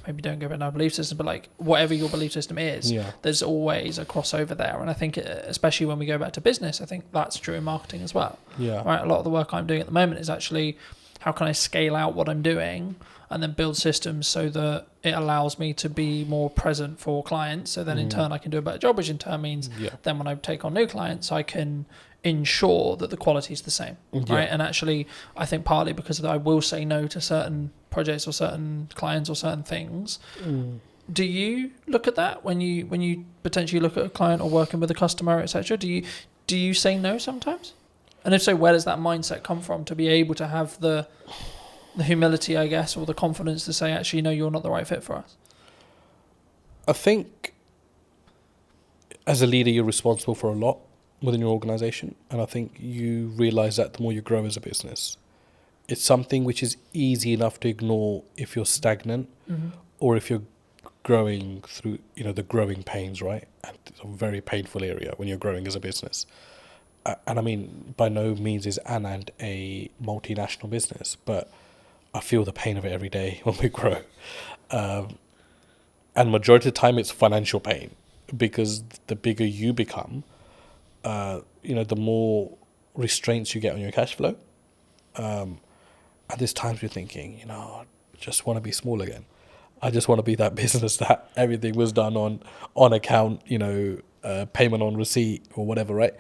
maybe don't go about our belief system, but like whatever your belief system is, there's always a crossover there. And I think, especially when we go back to business, I think that's true in marketing as well. Yeah. Right. A lot of the work I'm doing at the moment is actually, how can I scale out what I'm doing and then build systems so that it allows me to be more present for clients. So then in turn I can do a better job, which in turn means then when I take on new clients, I can ensure that the quality is the same, right? And actually, I think partly because I will say no to certain projects or certain clients or certain things. Do you look at that when you potentially look at a client or working with a customer, etc.? Do you say no sometimes? And if so, where does that mindset come from to be able to have the humility, I guess, or the confidence to say, actually, no, you're not the right fit for us? I think as a leader, you're responsible for a lot within your organization, and I think you realize that the more you grow as a business. It's something which is easy enough to ignore if you're stagnant, or if you're growing through the growing pains, right? And it's a very painful area when you're growing as a business. And I mean, by no means is Anand a multinational business, but I feel the pain of it every day when we grow. And majority of the time it's financial pain, because the bigger you become, the more restraints you get on your cash flow. And there's times you're thinking, I just want to be small again. I just want to be that business that everything was done on account, payment on receipt or whatever, right?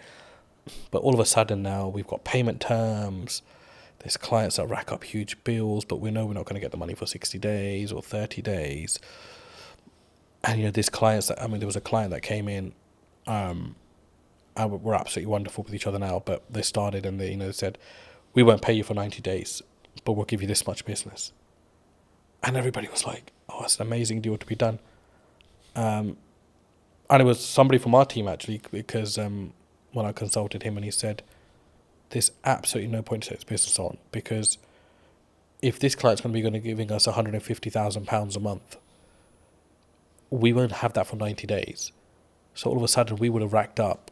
But all of a sudden now we've got payment terms. There's clients that rack up huge bills, but we know we're not going to get the money for 60 days or 30 days. And, you know, there's clients that, I mean, there was a client that came in, and we're absolutely wonderful with each other now, but they started and they, you know, said, we won't pay you for 90 days, but we'll give you this much business. And everybody was like, oh, that's an amazing deal to be done. And it was somebody from our team, actually, because when I consulted him, and he said, there's absolutely no point to take this business on, because if this client's going to be giving us £150,000 a month, we won't have that for 90 days. So all of a sudden we would have racked up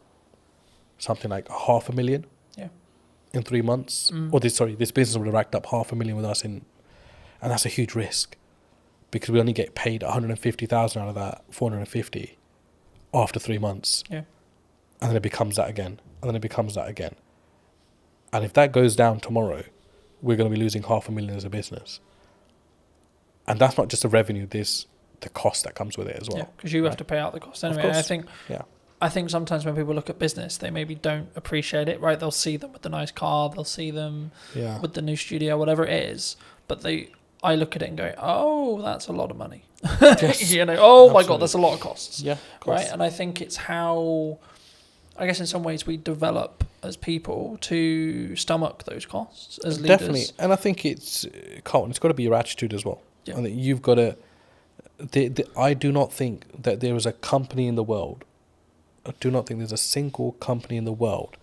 something like $500,000 in 3 months. Or this business would have racked up $500,000 with us and that's a huge risk, because we only get paid 150,000 out of that 450 after 3 months. Yeah. And then it becomes that again. And then it becomes that again. And if that goes down tomorrow, we're going to be losing $500,000 as a business. And that's not just the revenue, there's the cost that comes with it as well. Yeah, because you have to pay out the cost anyway. Of course. I think sometimes when people look at business, they maybe don't appreciate it, right? They'll see them with the nice car, they'll see them with the new studio, whatever it is. But I look at it and go, oh, that's a lot of money. Yes, you know, oh absolutely. My God, that's a lot of costs. Yeah, of course. Right. And I think it's how, I guess in some ways we develop as people to stomach those costs as leaders. Definitely. And I think it's got to be your attitude as well. Yeah. I think you've got to, I do not think that there is a company in the world, I do not think there's a single company in the world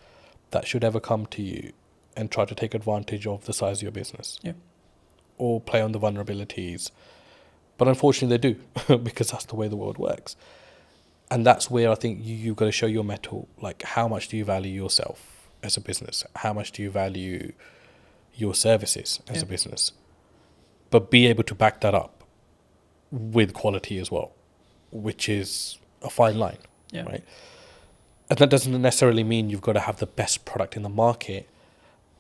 that should ever come to you and try to take advantage of the size of your business. Yeah. Or play on the vulnerabilities. But unfortunately they do, because that's the way the world works. And that's where I think you've got to show your mettle. Like, how much do you value yourself as a business? How much do you value your services as a business? But be able to back that up with quality as well, which is a fine line, right? And that doesn't necessarily mean you've got to have the best product in the market,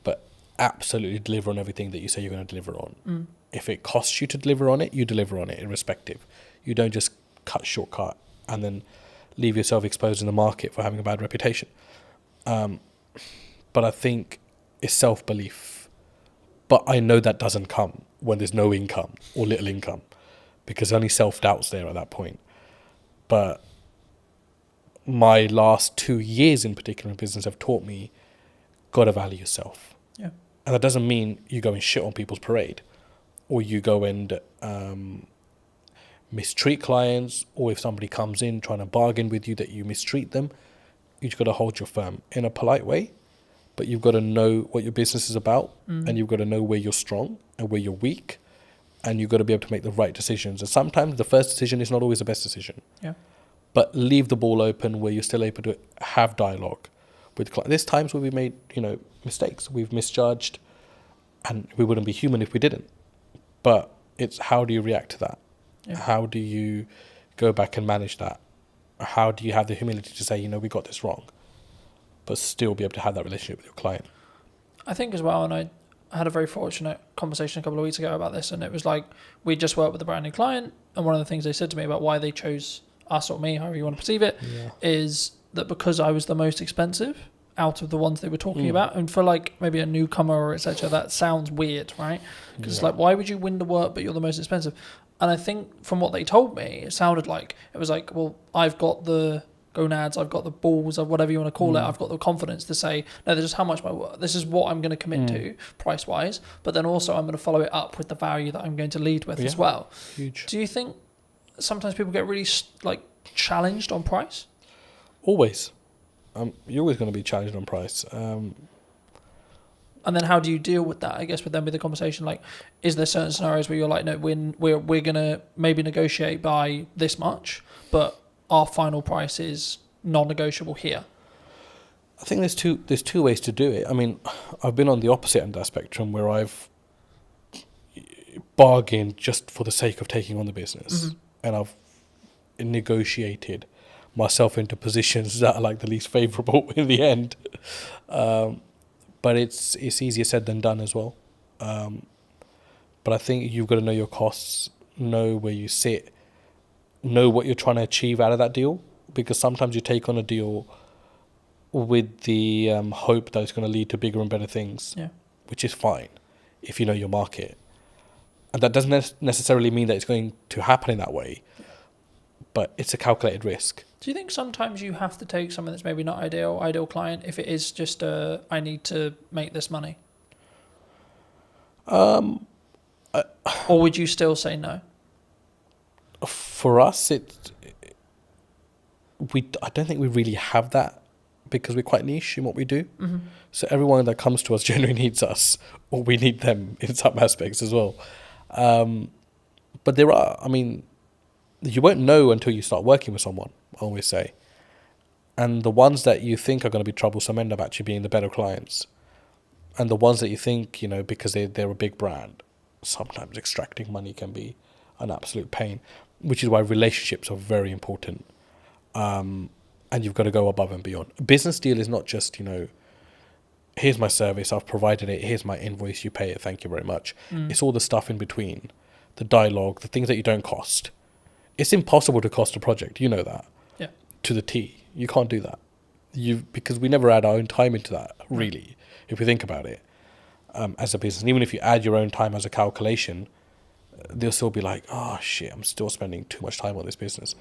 but absolutely deliver on everything that you say you're going to deliver on. If it costs you to deliver on it, you deliver on it irrespective. You don't just shortcut and then leave yourself exposed in the market for having a bad reputation. But I think it's self-belief. But I know that doesn't come when there's no income or little income, because only self-doubt's there at that point. But my last 2 years in particular in business have taught me, got to value yourself. Yeah. And that doesn't mean you go and shit on people's parade, or you go and mistreat clients, or if somebody comes in trying to bargain with you that you mistreat them. You've got to hold your firm in a polite way, but you've got to know what your business is about, and you've got to know where you're strong and where you're weak, and you've got to be able to make the right decisions. And sometimes the first decision is not always the best decision. Yeah. But leave the ball open where you're still able to have dialogue with clients. There's times where we made, mistakes. We've misjudged, and we wouldn't be human if we didn't. But it's how do you react to that? Yeah. How do you go back and manage that? How do you have the humility to say, we got this wrong, but still be able to have that relationship with your client? I think as well, and I had a very fortunate conversation a couple of weeks ago about this, and it was like, we just worked with a brand new client, and one of the things they said to me about why they chose us or me, however you want to perceive it, is that because I was the most expensive out of the ones they were talking about, and for like maybe a newcomer or etc., that sounds weird, right? Because it's like, why would you win the work but you're the most expensive? And I think from what they told me, it sounded like it was like, well, I've got the gonads, I've got the balls, or whatever you want to call it, I've got the confidence to say, no, this is how much my work, this is what I'm going to commit to price wise, but then also I'm going to follow it up with the value that I'm going to lead with as well. Huge. Do you think sometimes people get really challenged on price? Always. You're always going to be challenged on price. And then how do you deal with that? I guess with the conversation, like, is there certain scenarios where you're like, no, we're going to maybe negotiate by this much, but our final price is non-negotiable here? I think there's two ways to do it. I mean, I've been on the opposite end of that spectrum where I've bargained just for the sake of taking on the business, and I've negotiated myself into positions that are like the least favourable in the end. But it's easier said than done as well. But I think you've got to know your costs, know where you sit, know what you're trying to achieve out of that deal. Because sometimes you take on a deal with the hope that it's going to lead to bigger and better things, which is fine if you know your market. And that doesn't necessarily mean that it's going to happen in that way, but it's a calculated risk. Do you think sometimes you have to take something that's maybe not ideal client if it is just I need to make this money? Or would you still say no? For us, I don't think we really have that because we're quite niche in what we do. Mm-hmm. So everyone that comes to us generally needs us, or we need them in some aspects as well. But there are, I mean, you won't know until you start working with someone, I always say. And the ones that you think are going to be troublesome end up actually being the better clients. And the ones that you think, because they're a big brand, sometimes extracting money can be an absolute pain, which is why relationships are very important. And you've got to go above and beyond. A business deal is not just, here's my service, I've provided it, here's my invoice, you pay it, thank you very much. It's all the stuff in between, the dialogue, the things that you don't cost. It's impossible to cost a project, you know that. Yeah. To the T. You can't do that. Because we never add our own time into that, really, if we think about it, as a business. And even if you add your own time as a calculation, they'll still be like, oh shit, I'm still spending too much time on this business.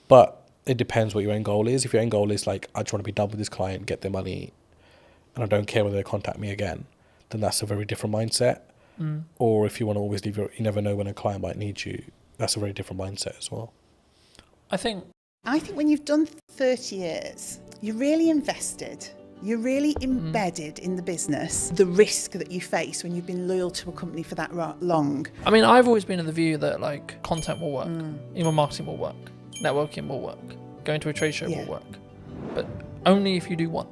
But it depends what your end goal is. If your end goal is like, I just want to be done with this client, get their money, and I don't care whether they contact me again, then that's a very different mindset. Or if you want to always leave you never know when a client might need you, that's a very different mindset as well. I think when you've done 30 years, you're really invested. You're really embedded in the business, the risk that you face when you've been loyal to a company for that long. I mean, I've always been of the view that like content will work, email marketing will work, networking will work, going to a trade show will work, but only if you do one.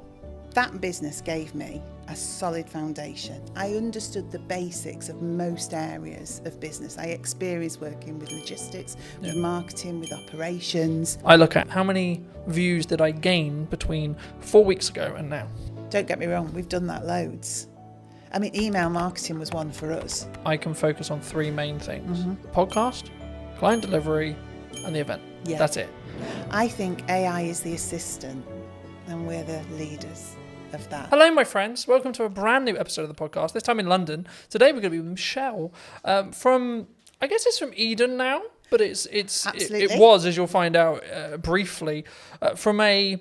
That business gave me a solid foundation. I understood the basics of most areas of business. I experienced working with logistics, with marketing, with operations. I look at how many views did I gain between 4 weeks ago and now. Don't get me wrong, we've done that loads. I mean, email marketing was one for us. I can focus on three main things. The podcast, client delivery, and the event. Yeah. That's it. I think AI is the assistant and we're the leaders of that. Hello, my friends. Welcome to a brand new episode of the podcast, this time in London. Today we're going to be with Michelle from, I guess it's from Eden now, but it was, as you'll find out briefly, from I'm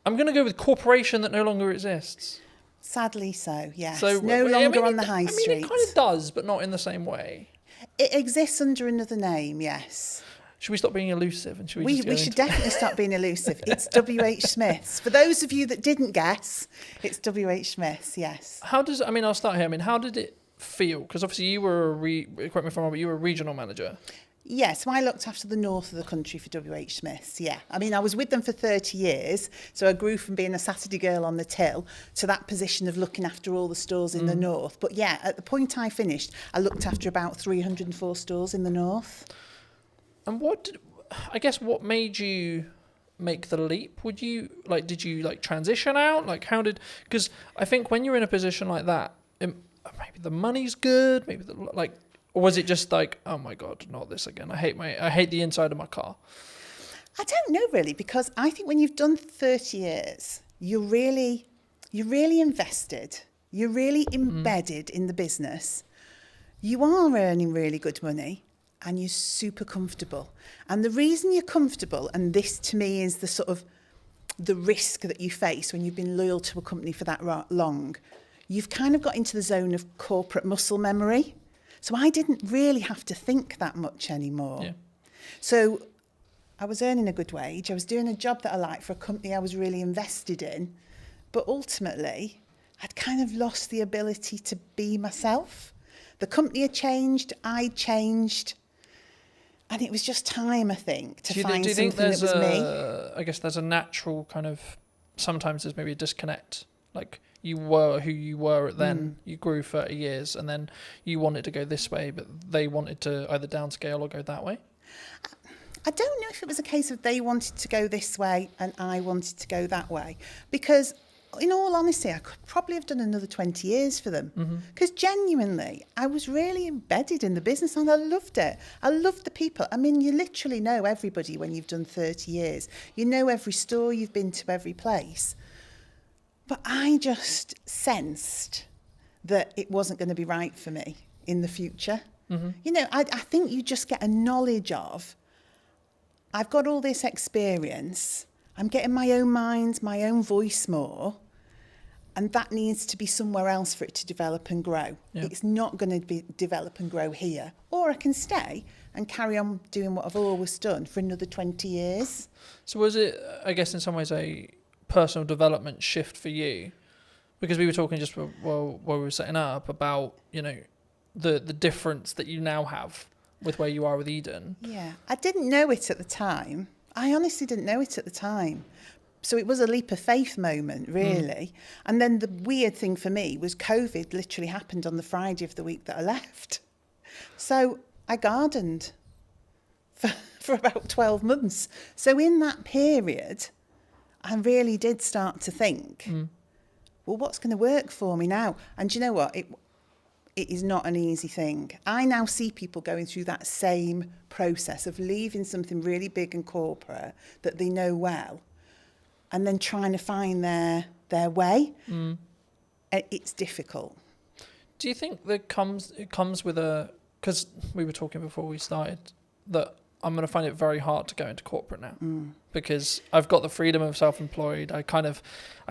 going to go with corporation that no longer exists. Sadly so, yes. So, no longer on the high street. It kind of does, but not in the same way. It exists under another name, yes. Should we stop being elusive? And should we should definitely stop being elusive. It's W.H. Smith's. For those of you that didn't guess, it's W.H. Smith's, yes. I'll start here. How did it feel? Because obviously you were, correct me if I'm wrong, but you were a regional manager. Yes, so I looked after the north of the country for W.H. Smith's, yeah. I mean, I was with them for 30 years, so I grew from being a Saturday girl on the till to that position of looking after all the stores in the north. But yeah, at the point I finished, I looked after about 304 stores in the north. And what made you make the leap? Did you transition out? Because I think when you're in a position like that, maybe the money's good, or was it just like, oh my God, not this again. I hate the inside of my car. I don't know really, because I think when you've done 30 years, you're really invested. You're really embedded in the business. You are earning really good money. And you're super comfortable. And the reason you're comfortable, and this to me is the sort of the risk that you face when you've been loyal to a company for that long, you've kind of got into the zone of corporate muscle memory. So I didn't really have to think that much anymore. Yeah. So I was earning a good wage. I was doing a job that I liked for a company I was really invested in. But ultimately, I'd kind of lost the ability to be myself. The company had changed, I'd changed. And it was just time, I think, to find something that was me. I guess there's a natural kind of, sometimes there's maybe a disconnect. Like you were who you were then, you grew 30 years and then you wanted to go this way, but they wanted to either downscale or go that way. I don't know if it was a case of they wanted to go this way and I wanted to go that way. Because in all honesty, I could probably have done another 20 years for them. Because genuinely, I was really embedded in the business and I loved it. I loved the people. I mean, you literally know everybody when you've done 30 years. You know every store, you've been to every place. But I just sensed that it wasn't going to be right for me in the future. You know, I think you just get a knowledge of, I've got all this experience, I'm getting my own mind, my own voice more, and that needs to be somewhere else for it to develop and grow. Yeah. It's not going to be develop and grow here. Or I can stay and carry on doing what I've always done for another 20 years. So was it, I guess, in some ways a personal development shift for you? Because we were talking just while we were setting up about, you know, the difference that you now have with where you are with Eden. Yeah, I didn't know it at the time. I honestly didn't know it at the time. So it was a leap of faith moment, really. And then the weird thing for me was COVID literally happened on the Friday of the week that I left. So I gardened for about 12 months. So in that period, I really did start to think, well, what's going to work for me now? And do you know what? It is not an easy thing. I now see people going through that same process of leaving something really big and corporate that they know well and then trying to find their way. It's difficult. Do you think that it comes with a, because we were talking before we started, that I'm going to find it very hard to go into corporate now because I've got the freedom of self-employed. I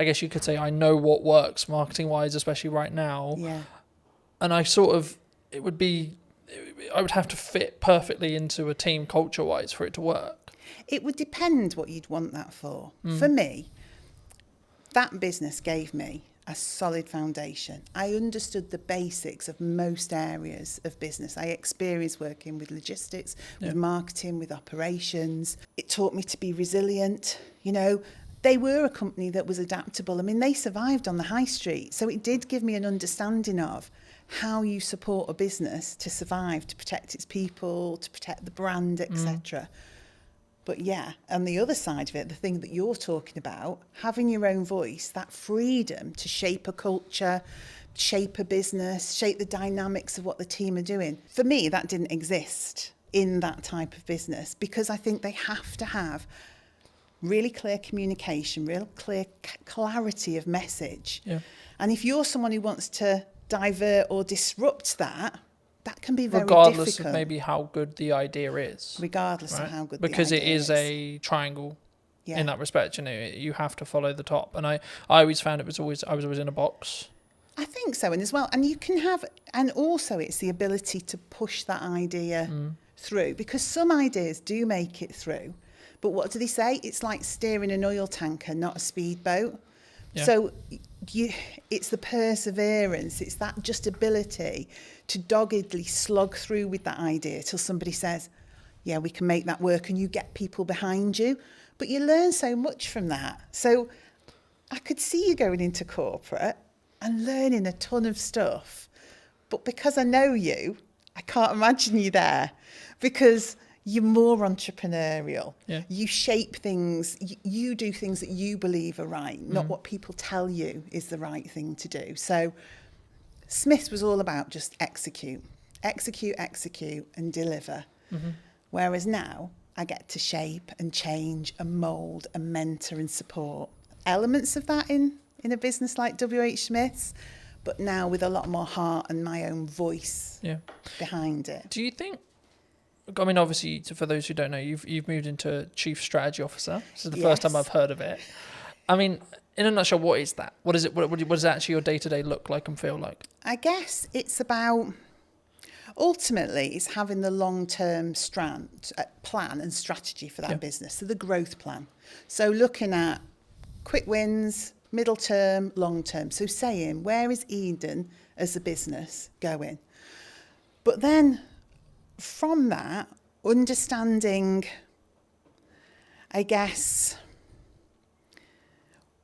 guess you could say I know what works marketing-wise, especially right now. Yeah. And I would have to fit perfectly into a team culture-wise for it to work. It would depend what you'd want that for. For me, that business gave me a solid foundation. I understood the basics of most areas of business. I experienced working with logistics, with marketing, with operations. It taught me to be resilient. You know, they were a company that was adaptable. I mean, they survived on the high street. So it did give me an understanding of how you support a business to survive, to protect its people, to protect the brand, etc. But yeah, on the other side of it, the thing that you're talking about, having your own voice, that freedom to shape a culture, shape a business, shape the dynamics of what the team are doing. For me, that didn't exist in that type of business because I think they have to have really clear communication, real clear clarity of message. Yeah. And if you're someone who wants to divert or disrupt that can be very regardless difficult. Of maybe how good the idea is. Regardless of how good because the idea is. Because it is a triangle in that respect. You know, you have to follow the top. And I always found I was always in a box. I think so. And as well, and you can have, and also it's the ability to push that idea through because some ideas do make it through. But what do they say? It's like steering an oil tanker, not a speedboat. Yeah. So it's the perseverance, it's that just ability to doggedly slog through with that idea till somebody says, yeah, we can make that work, and you get people behind you. But you learn so much from that. So I could see you going into corporate and learning a ton of stuff. But because I know you, I can't imagine you there because you're more entrepreneurial. Yeah. You shape things. You do things that you believe are right, not what people tell you is the right thing to do. So Smith's was all about just execute, and deliver. Whereas now I get to shape and change and mould and mentor and support elements of that in a business like WH Smith's, but now with a lot more heart and my own voice behind it. Do you think, I mean, obviously, for those who don't know, you've moved into Chief Strategy Officer. This is the first time I've heard of it. I mean, in a nutshell, what is that? What is it? What does actually your day-to-day look like and feel like? I guess it's about, ultimately, it's having the long-term plan and strategy for that business, so the growth plan. So looking at quick wins, middle term, long term. So saying, where is Eden as a business going? But then from that, understanding, I guess,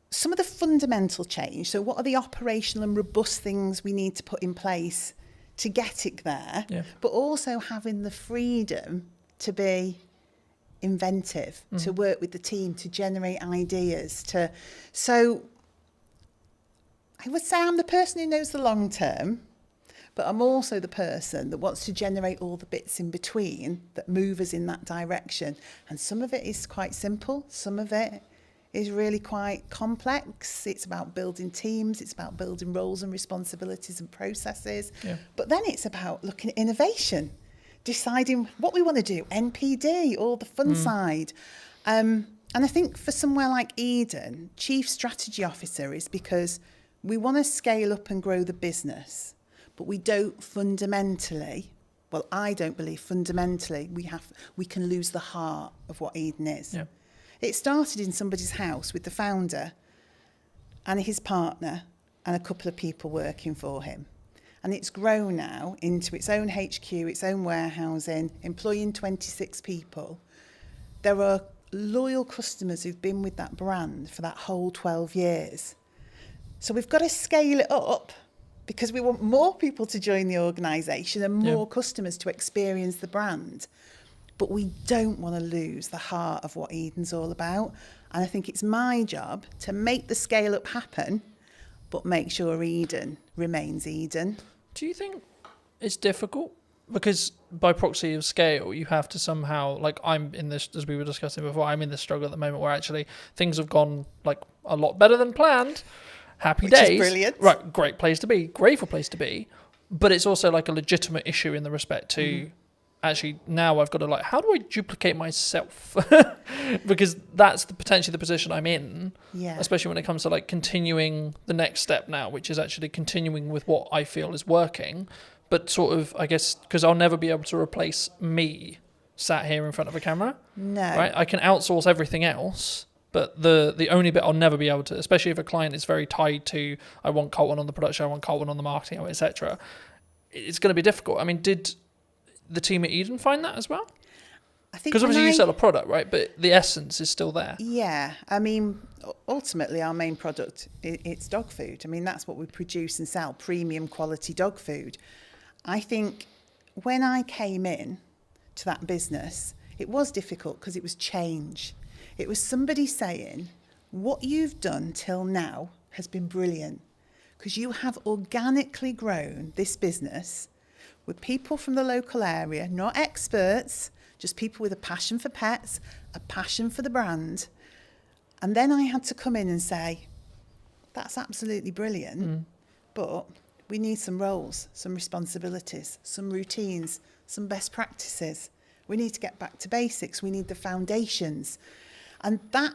some of the fundamental change. So what are the operational and robust things we need to put in place to get it there? Yeah. But also having the freedom to be inventive, to work with the team, to generate ideas. So I would say I'm the person who knows the long term, but I'm also the person that wants to generate all the bits in between that move us in that direction. And some of it is quite simple. Some of it is really quite complex. It's about building teams, it's about building roles and responsibilities and processes. Yeah. But then it's about looking at innovation, deciding what we want to do, NPD, all the fun side. And I think for somewhere like Eden, Chief Strategy Officer is because we want to scale up and grow the business, but we don't fundamentally, well, I don't believe fundamentally we can lose the heart of what Eden is. Yeah. It started in somebody's house with the founder and his partner and a couple of people working for him. And it's grown now into its own HQ, its own warehousing, employing 26 people. There are loyal customers who've been with that brand for that whole 12 years. So we've got to scale it up because we want more people to join the organisation and more customers to experience the brand. But we don't want to lose the heart of what Eden's all about. And I think it's my job to make the scale up happen, but make sure Eden remains Eden. Do you think it's difficult? Because by proxy of scale, you have to somehow, like I'm in this, as we were discussing before, I'm in this struggle at the moment where actually things have gone like a lot better than planned. Happy days. Which is brilliant. Right, great place to be, grateful place to be. But it's also like a legitimate issue in the respect to actually now I've got to like, how do I duplicate myself? Because that's potentially the position I'm in, especially when it comes to like continuing the next step now, which is actually continuing with what I feel is working. But sort of, I guess, because I'll never be able to replace me sat here in front of a camera. No. Right? I can outsource everything else, but the only bit I'll never be able to, especially if a client is very tied to, I want Colton on the production, I want Colton on the marketing, etc. It's going to be difficult. I mean, did the team at Eden find that as well? I think because obviously you sell a product, right? But the essence is still there. Yeah. I mean, ultimately our main product, it's dog food. I mean, that's what we produce and sell, premium quality dog food. I think when I came in to that business, it was difficult because it was change. It was somebody saying, what you've done till now has been brilliant because you have organically grown this business with people from the local area, not experts, just people with a passion for pets, a passion for the brand. And then I had to come in and say, that's absolutely brilliant, but we need some roles, some responsibilities, some routines, some best practices. We need to get back to basics. We need the foundations. And that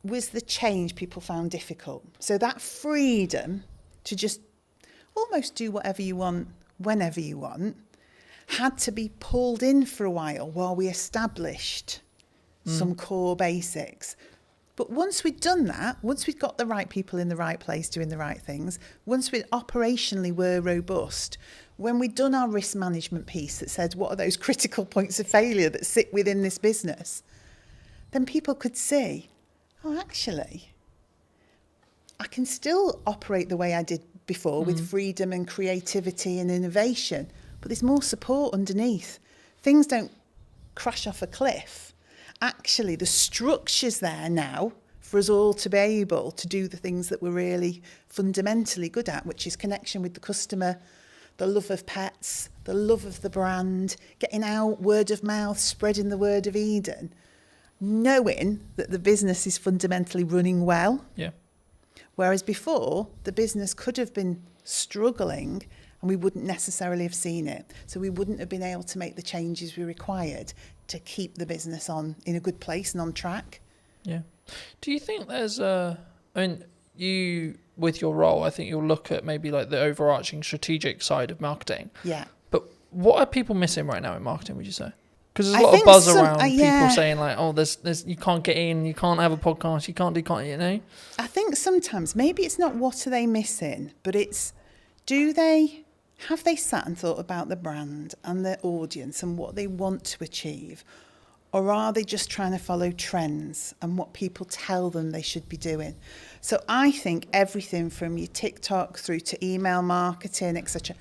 was the change people found difficult. So that freedom to just almost do whatever you want, whenever you want, had to be pulled in for a while we established some core basics. But once we'd done that, once we'd got the right people in the right place doing the right things, once we operationally were robust, when we'd done our risk management piece that said, what are those critical points of failure that sit within this business? Then people could see, oh, actually, I can still operate the way I did before with freedom and creativity and innovation, but there's more support underneath. Things don't crash off a cliff. Actually, the structure's there now for us all to be able to do the things that we're really fundamentally good at, which is connection with the customer, the love of pets, the love of the brand, getting out, word of mouth, spreading the word of Eden, knowing that the business is fundamentally running well. Yeah. Whereas before, the business could have been struggling and we wouldn't necessarily have seen it. So we wouldn't have been able to make the changes we required to keep the business on in a good place and on track. Yeah. Do you think there's you, with your role, I think you'll look at maybe like the overarching strategic side of marketing. Yeah. But what are people missing right now in marketing, would you say? Because there's a lot of buzz around people saying like, oh, there's you can't get in, you can't have a podcast, you can't, you know? I think sometimes maybe it's not what are they missing, but it's have they sat and thought about the brand and their audience and what they want to achieve? Or are they just trying to follow trends and what people tell them they should be doing? So I think everything from your TikTok through to email marketing, etc.,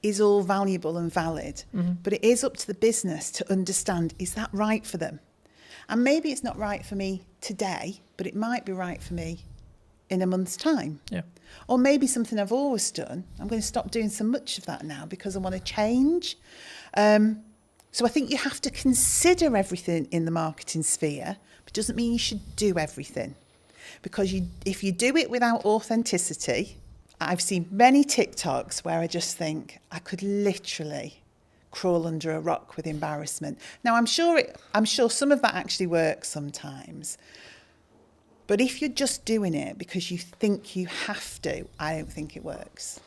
is all valuable and valid. But it is up to the business to understand, is that right for them? And maybe it's not right for me today, but it might be right for me in a month's time. Yeah. Or maybe something I've always done, I'm going to stop doing so much of that now because I want to change. So I think you have to consider everything in the marketing sphere, but it doesn't mean you should do everything. because if you do it without authenticity, I've seen many TikToks where I just think I could literally crawl under a rock with embarrassment. Now, I'm sure some of that actually works sometimes. But if you're just doing it because you think you have to, I don't think it works.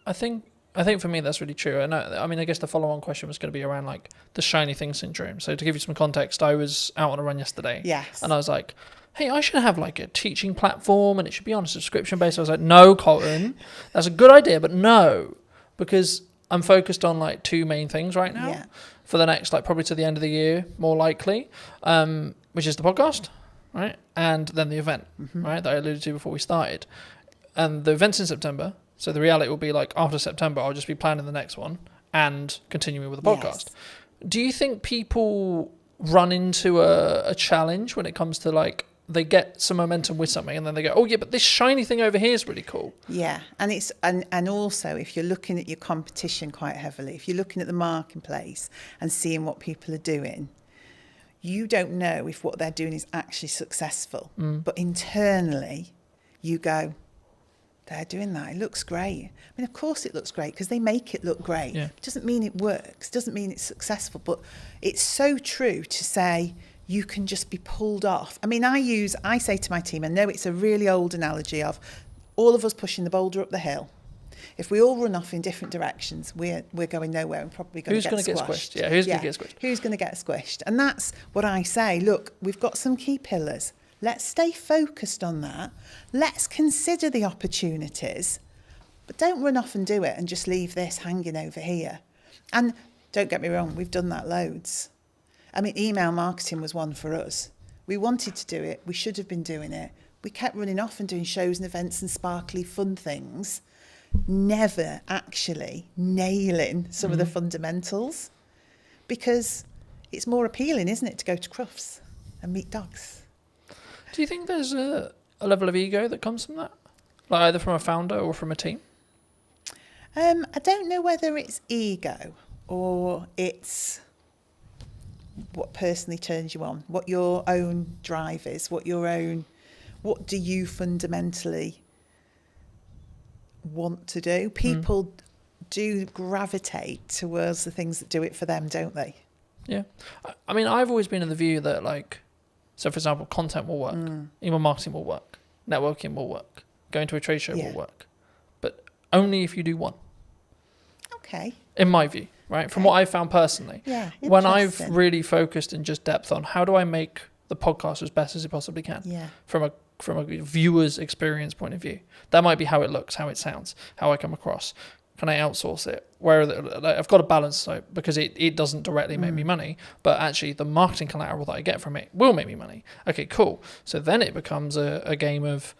I think for me that's really true. And I mean, I guess the follow-on question was going to be around like the shiny thing syndrome. So to give you some context, I was out on a run yesterday. Yes. And I was like, hey, I should have like a teaching platform and it should be on a subscription base. I was like, no, Colton, that's a good idea, but no, because I'm focused on like two main things right now for the next, like probably to the end of the year, more likely, which is the podcast, right? And then the event, right? That I alluded to before we started. And the event's in September. So the reality will be like after September, I'll just be planning the next one and continuing with the podcast. Yes. Do you think people run into a challenge when it comes to like, they get some momentum with something and then they go, oh yeah, but this shiny thing over here is really cool. Yeah. And it's and also if you're looking at your competition quite heavily, if you're looking at the marketplace and seeing what people are doing, you don't know if what they're doing is actually successful. But internally you go, they're doing that. It looks great. I mean, of course it looks great because they make it look great. Yeah. It doesn't mean it works. Doesn't mean it's successful. But it's so true to say you can just be pulled off. I mean, I say to my team, I know it's a really old analogy of all of us pushing the boulder up the hill. If we all run off in different directions, we're going nowhere and probably going to get squished. Yeah, who's going to get squished? Who's going to get squished? And that's what I say. Look, we've got some key pillars. Let's stay focused on that. Let's consider the opportunities, but don't run off and do it and just leave this hanging over here. And don't get me wrong, we've done that loads. I mean, email marketing was one for us. We wanted to do it. We should have been doing it. We kept running off and doing shows and events and sparkly fun things, never actually nailing some of the fundamentals, because it's more appealing, isn't it, to go to Crufts and meet dogs. Do you think there's a level of ego that comes from that? Like either from a founder or from a team? I don't know whether it's ego or it's what personally turns you on, what your own drive is, what do you fundamentally want to do? People do gravitate towards the things that do it for them, don't they? Yeah. I mean, I've always been in the view that like, so for example, content will work, email marketing will work, networking will work, going to a trade show will work, but only if you do one. Okay. In my view, right? From what I've found personally. Yeah. When I've really focused in just depth on how do I make the podcast as best as it possibly can. Yeah. From a viewer's experience point of view. That might be how it looks, how it sounds, how I come across. Can I outsource it? I've got a balance because it doesn't directly make me money, but actually the marketing collateral that I get from it will make me money. Okay, cool. So then it becomes a game of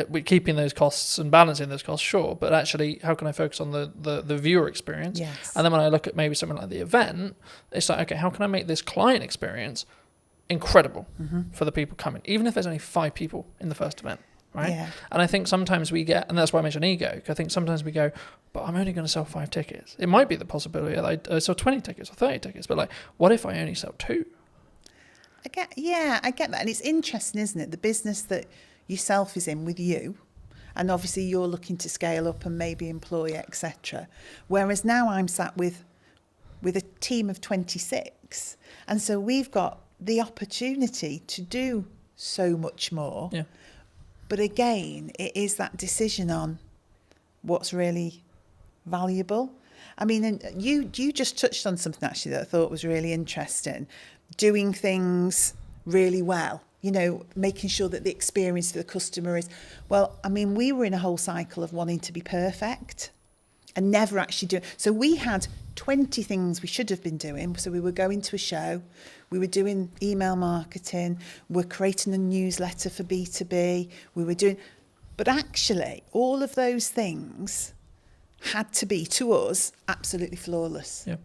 we're keeping those costs and balancing those costs, sure, but actually how can I focus on the viewer experience? Yes. And then when I look at maybe something like the event, it's like, okay, how can I make this client experience incredible for the people coming, even if there's only 5 people in the first event, right? Yeah. And I think sometimes we get, and that's why I mentioned ego, I think sometimes we go, but I'm only going to sell 5 tickets. It might be the possibility that I sell 20 tickets or 30 tickets, but like, what if I only sell 2? I get that. And it's interesting, isn't it? The business that yourself is in with you, and obviously you're looking to scale up and maybe employ, etc. Whereas now I'm sat with a team of 26, and so we've got the opportunity to do so much more. Yeah. But again, it is that decision on what's really valuable. I mean, and you just touched on something actually that I thought was really interesting. Doing things really well, making sure that the experience for the customer is, well, I mean, we were in a whole cycle of wanting to be perfect and never actually doing. So we had 20 things we should have been doing. So we were going to a show, we were doing email marketing, we're creating a newsletter for B2B, but actually all of those things had to be, to us, absolutely flawless. Yeah.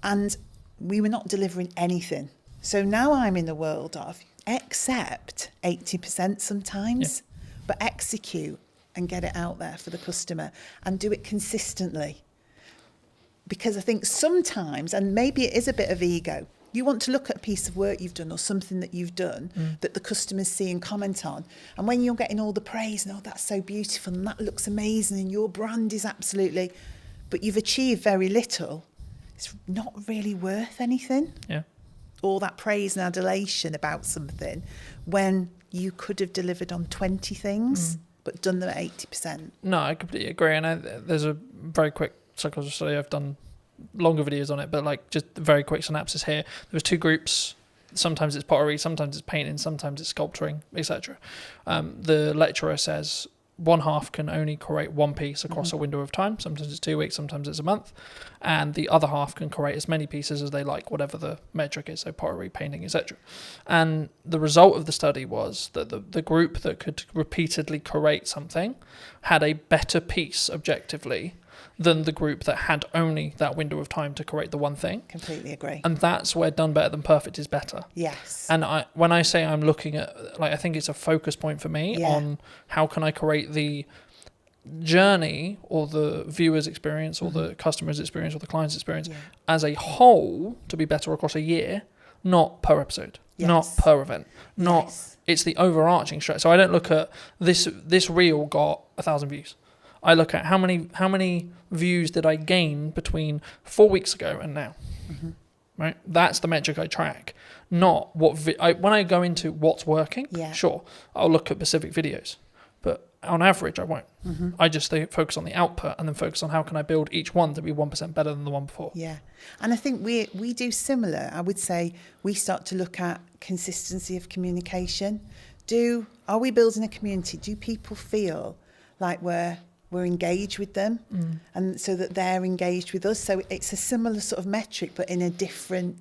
And we were not delivering anything. So now I'm in the world of accept 80% sometimes, but execute and get it out there for the customer and do it consistently. Because I think sometimes, and maybe it is a bit of ego, You want to look at a piece of work you've done or something that you've done that the customers see and comment on. And when you're getting all the praise and, oh, that's so beautiful and that looks amazing and your brand is absolutely, but you've achieved very little, it's not really worth anything. Yeah. All that praise and adulation about something when you could have delivered on 20 things but done them at 80%. No, I completely agree. And there's a very quick psychology study. I've done longer videos on it, but like just a very quick synopsis here. There was 2 groups. Sometimes it's pottery, sometimes it's painting, sometimes it's sculpturing, etc. The lecturer says one half can only create one piece across a window of time. Sometimes it's 2 weeks, sometimes it's a month. And the other half can create as many pieces as they like, whatever the metric is, so pottery, painting, etc. And the result of the study was that the group that could repeatedly create something had a better piece objectively than the group that had only that window of time to create the one thing. Completely agree. And that's where done better than perfect is better. Yes. And when I say I'm looking at, like, I think it's a focus point for me on how can I create the journey or the viewer's experience or the customer's experience or the client's experience as a whole to be better across a year, not per episode, not per event, not, it's the overarching strategy. So I don't look at this reel got 1,000 views. I look at how many views did I gain between 4 weeks ago and now, right? That's the metric I track, not what when I go into what's working. Sure, I'll look at specific videos, but on average I won't. I just focus on the output and then focus on how can I build each one to be 1% better than the one before. Yeah, and I think we do similar. I would say we start to look at consistency of communication. Are we building a community? Do people feel like we're engaged with them and so that they're engaged with us? So it's a similar sort of metric but in a different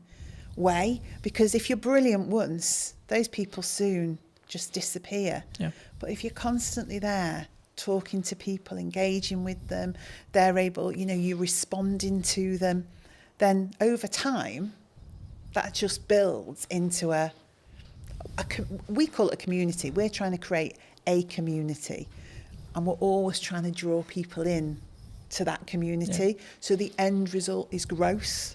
way, because if you're brilliant once, those people soon just disappear. But if you're constantly there talking to people, engaging with them, they're able, you're responding to them, then over time that just builds into we call it a community. We're trying to create a community. And we're always trying to draw people in to that community. So the end result is growth.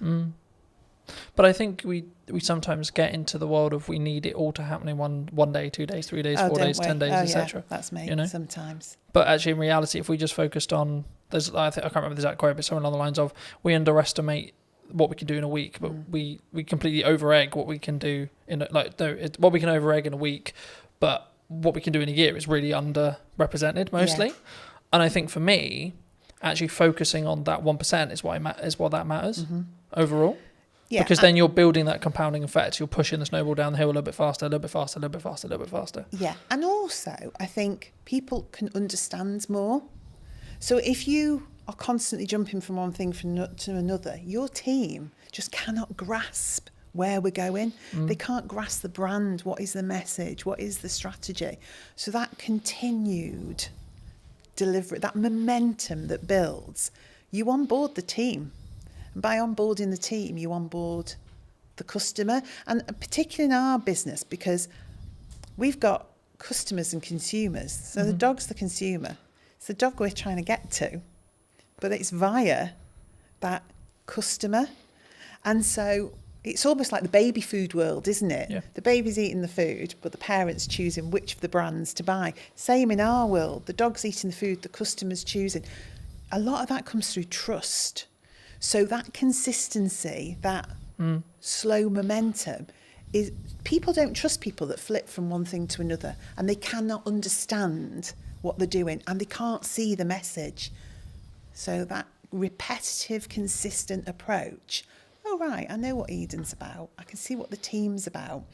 But I think we sometimes get into the world of we need it all to happen in one day, 2 days, 3 days, 4 days, 10 days, etc. That's me sometimes. But actually in reality, if we just focused on, I can't remember the exact quote, but something along the lines of, we underestimate what we can do in a week, but we completely over-egg what we can do what we can over-egg in a week, but what we can do in a year is really underrepresented mostly. And I think for me, actually focusing on that 1% is what that matters overall. Because then you're building that compounding effect. You're pushing the snowball down the hill a little bit faster, a little bit faster, a little bit faster, a little bit faster. Yeah, and also I think people can understand more. So if you are constantly jumping from one thing to another, your team just cannot grasp where we're going. They can't grasp the brand. What is the message? What is the strategy? So that continued delivery, that momentum that builds, you onboard the team. And by onboarding the team, you onboard the customer. And particularly in our business, because we've got customers and consumers. So the dog's the consumer. It's the dog we're trying to get to, but it's via that customer. And so it's almost like the baby food world, isn't it? Yeah. The baby's eating the food, but the parent's choosing which of the brands to buy. Same in our world. The dog's eating the food, the customer's choosing. A lot of that comes through trust. So that consistency, that slow momentum, is people don't trust people that flip from one thing to another, and they cannot understand what they're doing, and they can't see the message. So that repetitive, consistent approach. Oh, right, I know what Eden's about. I can see what the team's about.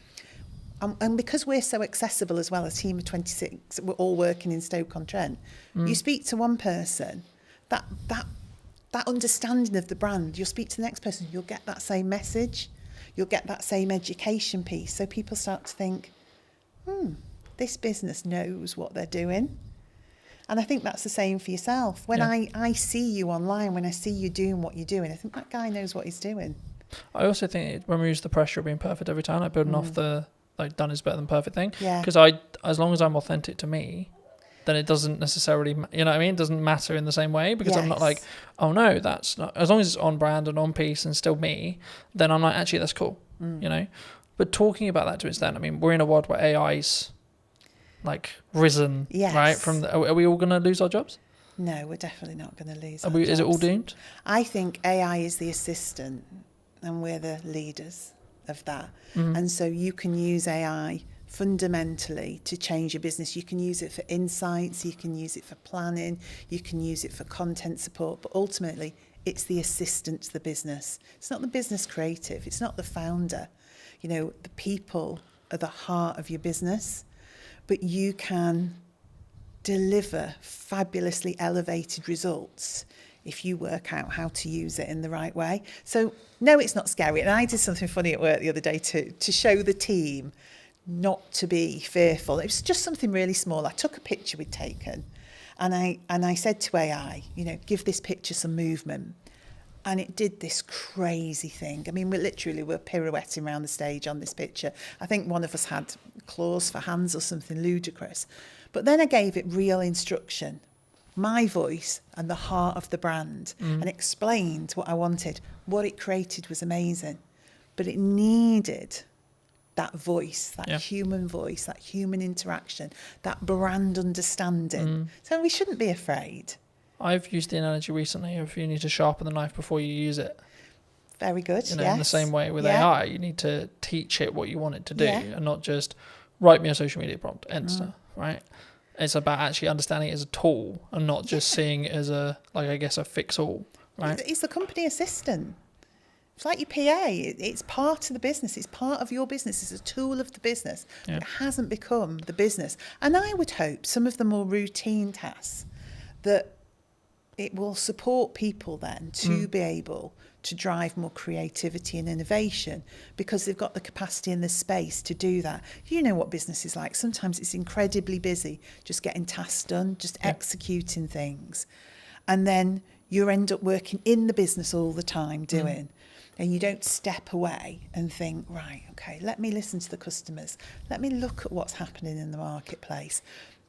And because we're so accessible as well, a team of 26, we're all working in Stoke-on-Trent. You speak to one person, that understanding of the brand, you'll speak to the next person, you'll get that same message. You'll get that same education piece. So people start to think, this business knows what they're doing. And I think that's the same for yourself. When I see you online, when I see you doing what you're doing, I think that guy knows what he's doing. I also think it removes the pressure of being perfect every time, like building off the done is better than perfect thing. Yeah. Because as long as I'm authentic to me, then it doesn't necessarily, you know what I mean? It doesn't matter in the same way, because I'm not like, oh no, that's not, as long as it's on brand and on piece and still me, then I'm like, actually, that's cool. you know. But talking about that to its extent, I mean, we're in a world where AI's like risen, right? From are we all going to lose our jobs? No, we're definitely not going to lose. Is it all doomed? I think AI is the assistant, and we're the leaders of that. And so you can use AI fundamentally to change your business. You can use it for insights, you can use it for planning, you can use it for content support, but ultimately it's the assistant to the business. It's not the business creative, it's not the founder. You know, the people are the heart of your business, but you can deliver fabulously elevated results if you work out how to use it in the right way. So no, it's not scary. And I did something funny at work the other day to show the team not to be fearful. It was just something really small. I took a picture we'd taken and I said to AI, you know, give this picture some movement. And it did this crazy thing. I mean, we're pirouetting around the stage on this picture. I think one of us had claws for hands or something ludicrous. But then I gave it real instruction, my voice and the heart of the brand, and explained what I wanted. What it created was amazing. But it needed that voice, that human voice, that human interaction, that brand understanding. So we shouldn't be afraid. I've used the analogy recently of you need to sharpen the knife before you use it. Very good, you know, in the same way with AI, you need to teach it what you want it to do and not just write me a social media prompt, enter, right? It's about actually understanding it as a tool and not just seeing it as a fix-all, right? It's the company assistant. It's like your PA. It's part of the business. It's part of your business. It's a tool of the business. But it hasn't become the business. And I would hope some of the more routine tasks that it will support people then to be able to drive more creativity and innovation because they've got the capacity and the space to do that. You know what business is like. Sometimes it's incredibly busy, just getting tasks done, just executing things. And then you end up working in the business all the time doing. And you don't step away and think, right, okay, let me listen to the customers. Let me look at what's happening in the marketplace.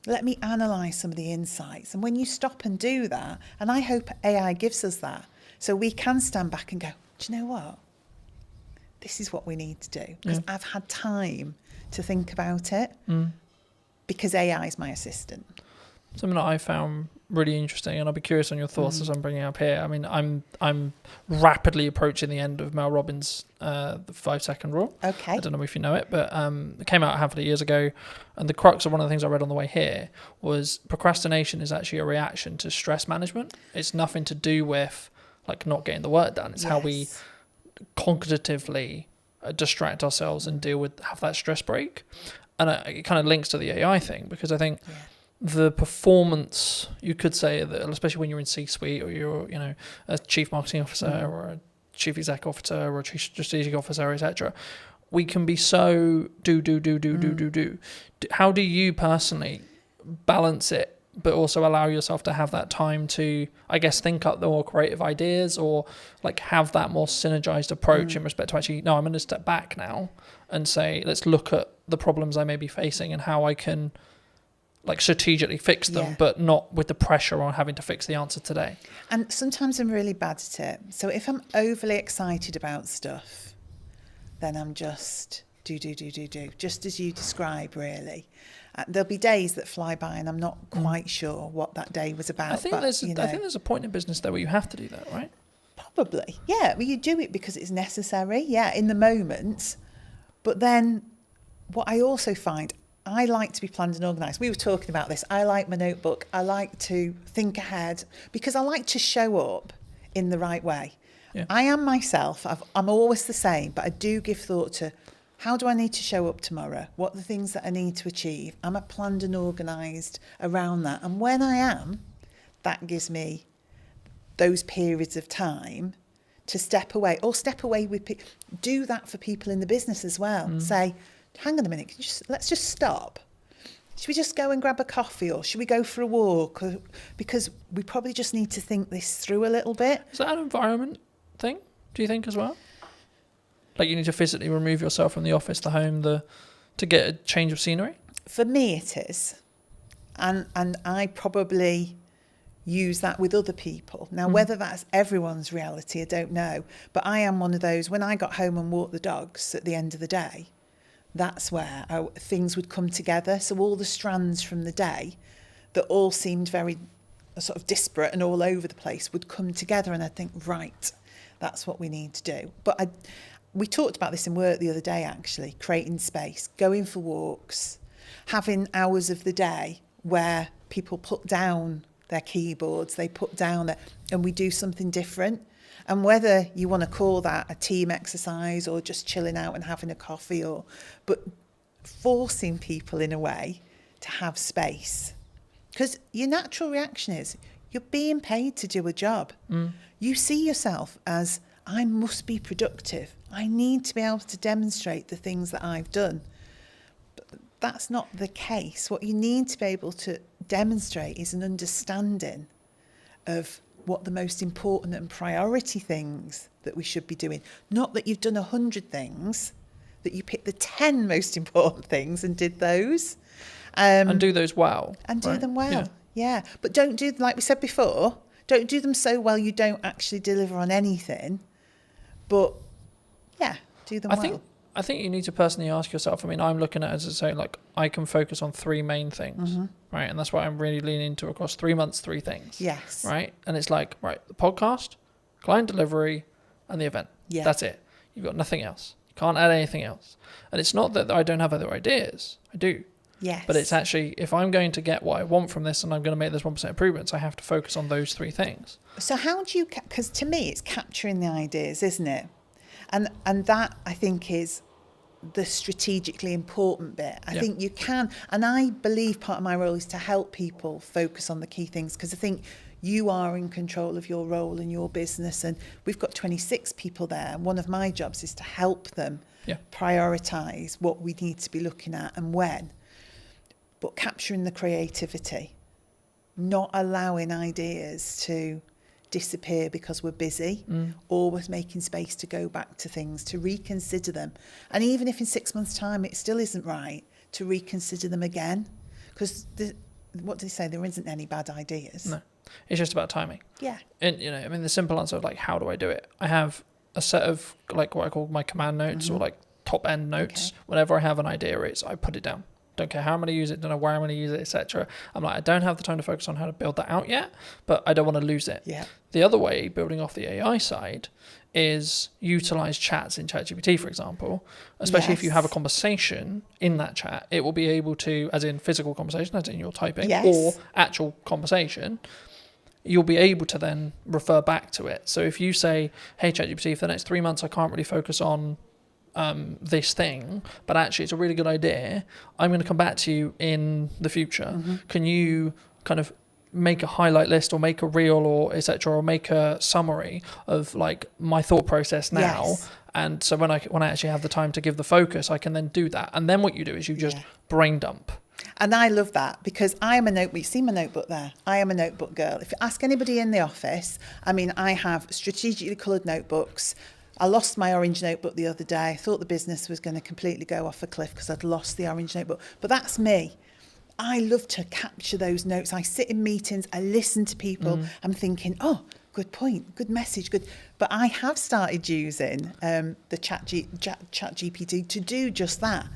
Let me analyse some of the insights. And when you stop and do that, and I hope AI gives us that, so we can stand back and go, do you know what? This is what we need to do. Because I've had time to think about it because AI is my assistant. Something that I found really interesting, and I'll be curious on your thoughts as I'm bringing it up here. I mean, I'm rapidly approaching the end of Mel Robbins' the 5-second rule. Okay. I don't know if you know it, but it came out a handful of years ago, and the crux of one of the things I read on the way here was procrastination is actually a reaction to stress management. It's nothing to do with like not getting the work done. It's how we cognitively distract ourselves and have that stress break. And it kind of links to the AI thing because I think the performance, you could say that, especially when you're in C-suite or you're, you know, a chief marketing officer or a chief exec officer or a chief strategic officer, etc., we can be so do. How do you personally balance it, but also allow yourself to have that time to, I guess, think up the more creative ideas or like have that more synergized approach in respect to actually, no, I'm going to step back now and say, let's look at the problems I may be facing and how I can like strategically fix them, but not with the pressure on having to fix the answer today. And sometimes I'm really bad at it. So if I'm overly excited about stuff, then I'm just do, just as you describe, really. There'll be days that fly by and I'm not quite sure what that day was about. I think there's a point in business there where you have to do that, right? Probably, yeah. Well, you do it because it's necessary, in the moment. But then what I also find, I like to be planned and organised. We were talking about this. I like my notebook. I like to think ahead because I like to show up in the right way. Yeah. I am myself. I'm always the same, but I do give thought to how do I need to show up tomorrow? What are the things that I need to achieve? Am I planned and organised around that? And when I am, that gives me those periods of time to step away with do that for people in the business as well. Say, hang on a minute, let's just stop. Should we just go and grab a coffee or should we go for a walk? Because we probably just need to think this through a little bit. Is that an environment thing, do you think, as well? Like you need to physically remove yourself from the office, the home, to get a change of scenery? For me it is. And I probably use that with other people. Now, whether that's everyone's reality, I don't know. But I am one of those, when I got home and walked the dogs at the end of the day, that's where things would come together. So all the strands from the day that all seemed very sort of disparate and all over the place would come together, and I'd think, right, that's what we need to do. But we talked about this in work the other day, actually, creating space, going for walks, having hours of the day where people put down their keyboards, they put down and we do something different. And whether you want to call that a team exercise or just chilling out and having a coffee, but forcing people in a way to have space. Because your natural reaction is you're being paid to do a job. You see yourself as, I must be productive. I need to be able to demonstrate the things that I've done. But that's not the case. What you need to be able to demonstrate is an understanding of what the most important and priority things that we should be doing. Not that you've done 100 things, that you picked the 10 most important things and did those. And do those well. And do them well, yeah. But don't do, like we said before, don't do them so well you don't actually deliver on anything. But, yeah, do them well. I think you need to personally ask yourself, I mean, I'm looking at it as I say, like, I can focus on 3 main things, right? And that's why I'm really leaning into across 3 months, 3 things. Yes. Right? And it's like, right, the podcast, client delivery, and the event. Yeah. That's it. You've got nothing else. You can't add anything else. And it's not that I don't have other ideas. I do. Yes. But it's actually, if I'm going to get what I want from this and I'm going to make this 1% improvements, I have to focus on those 3 things. So how do you, because to me it's capturing the ideas, isn't it? And that, I think, is the strategically important bit. I think you can, and I believe part of my role is to help people focus on the key things, because I think you are in control of your role and your business, and we've got 26 people there. And one of my jobs is to help them prioritise what we need to be looking at and when. But capturing the creativity, not allowing ideas to disappear because we're busy, always making space to go back to things, to reconsider them. And even if in 6 months' time it still isn't right, to reconsider them again. Because what do they say? There isn't any bad ideas. No, it's just about timing. Yeah. And, you know, I mean, the simple answer of like, how do I do it? I have a set of like what I call my command notes or like top end notes. Okay. Whenever I have an idea, I put it down. Don't care how I'm going to use it, don't know where I'm going to use it, etc. I'm like, I don't have the time to focus on how to build that out yet, but I don't want to lose it. Yeah. The other way, building off the AI side, is utilize chats in ChatGPT, for example, especially if you have a conversation in that chat, it will be able to, as in physical conversation, as in you're typing, or actual conversation, you'll be able to then refer back to it. So if you say, hey, ChatGPT, for the next 3 months, I can't really focus on this thing, but actually it's a really good idea, I'm going to come back to you in the future. Can you kind of make a highlight list or make a reel or etc., or make a summary of like my thought process now? And so when I actually have the time to give the focus, I can then do that. And then what you do is you just brain dump. And I love that, because I am a notebook. You see my notebook there? I am a notebook girl. If you ask anybody in the office, I mean, I have strategically coloured notebooks. I lost my orange notebook the other day. I thought the business was going to completely go off a cliff because I'd lost the orange notebook. But that's me. I love to capture those notes. I sit in meetings, I listen to people. I'm thinking, oh, good point, good message, good. But I have started using the ChatGPT to do just that.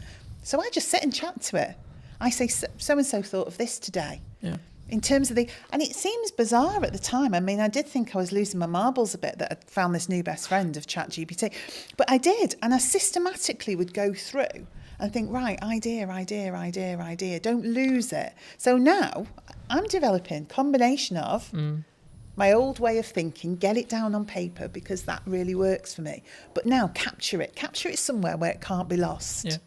So I just sit and chat to it. I say, so-and-so thought of this today. Yeah. In terms of and it seems bizarre at the time. I mean, I did think I was losing my marbles a bit that I'd found this new best friend of ChatGPT. But I did, and I systematically would go through and think, right, idea, don't lose it. So now I'm developing a combination of my old way of thinking, get it down on paper because that really works for me. But now capture it somewhere where it can't be lost. Yeah.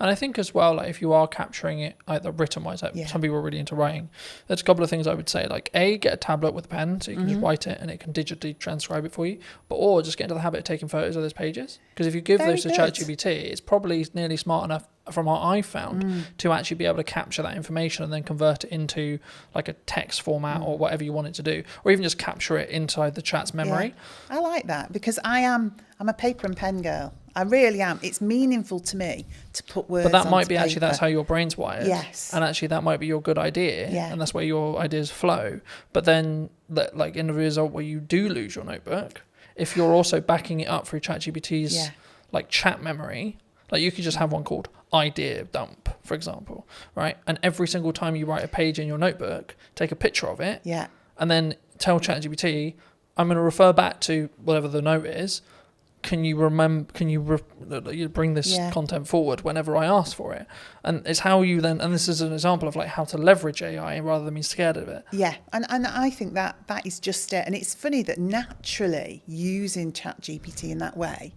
And I think as well, like if you are capturing it either written wise, like some people are really into writing, there's a couple of things I would say, like get a tablet with a pen so you can just write it and it can digitally transcribe it for you, or just get into the habit of taking photos of those pages, because if you give those to ChatGPT, it's probably nearly smart enough from what I've found to actually be able to capture that information and then convert it into like a text format or whatever you want it to do, or even just capture it inside the chat's memory. I like that, because I'm a paper and pen girl. I really am. It's meaningful to me to put words But that might onto be actually, that's paper. how your brain's wired. Yes. And actually that might be your good idea. Yeah. And that's where your ideas flow. But then, like in the result where you do lose your notebook, if you're also backing it up through ChatGPT's Yeah. like chat memory, like you could just have one called idea dump, for example, right? And every single time you write a page in your notebook, take a picture of it. Yeah. And then tell ChatGPT, I'm going to refer back to whatever the note is. Can you remember? Can you bring this Yeah. content forward whenever I ask for it? And it's how you then. And this is an example of like how to leverage AI rather than being scared of it. Yeah, and I think that is just it. And it's funny that naturally using ChatGPT in that way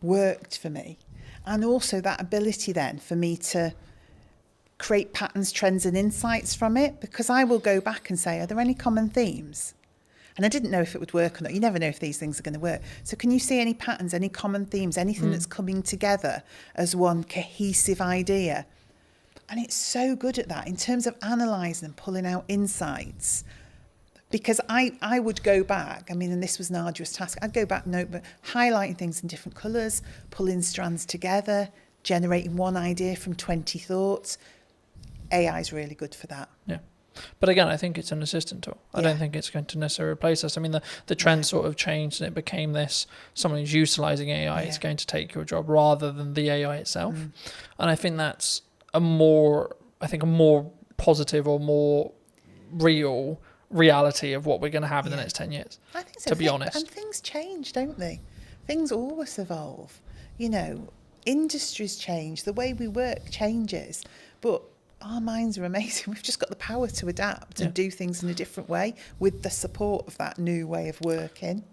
worked for me, and also that ability then for me to create patterns, trends, and insights from it, because I will go back and say, are there any common themes? And I didn't know if it would work or not. You never know if these things are going to work. So can you see any patterns, any common themes, anything that's coming together as one cohesive idea? And it's so good at that in terms of analysing and pulling out insights. Because I would go back, I mean, and this was an arduous task, I'd go back notebook, highlighting things in different colours, pulling strands together, generating one idea from 20 thoughts. AI is really good for that. Yeah. But again, I think it's an assistant tool. I don't think it's going to necessarily replace us. I mean, the trend sort of changed and it became this, someone who's utilising AI is going to take your job rather than the AI itself. And I think that's a more positive or more real reality of what we're going to have in the next 10 years, I think so. to be honest. And things change, don't they? Things always evolve. You know, industries change, the way we work changes, but our minds are amazing. We've just got the power to adapt and do things in a different way with the support of that new way of working.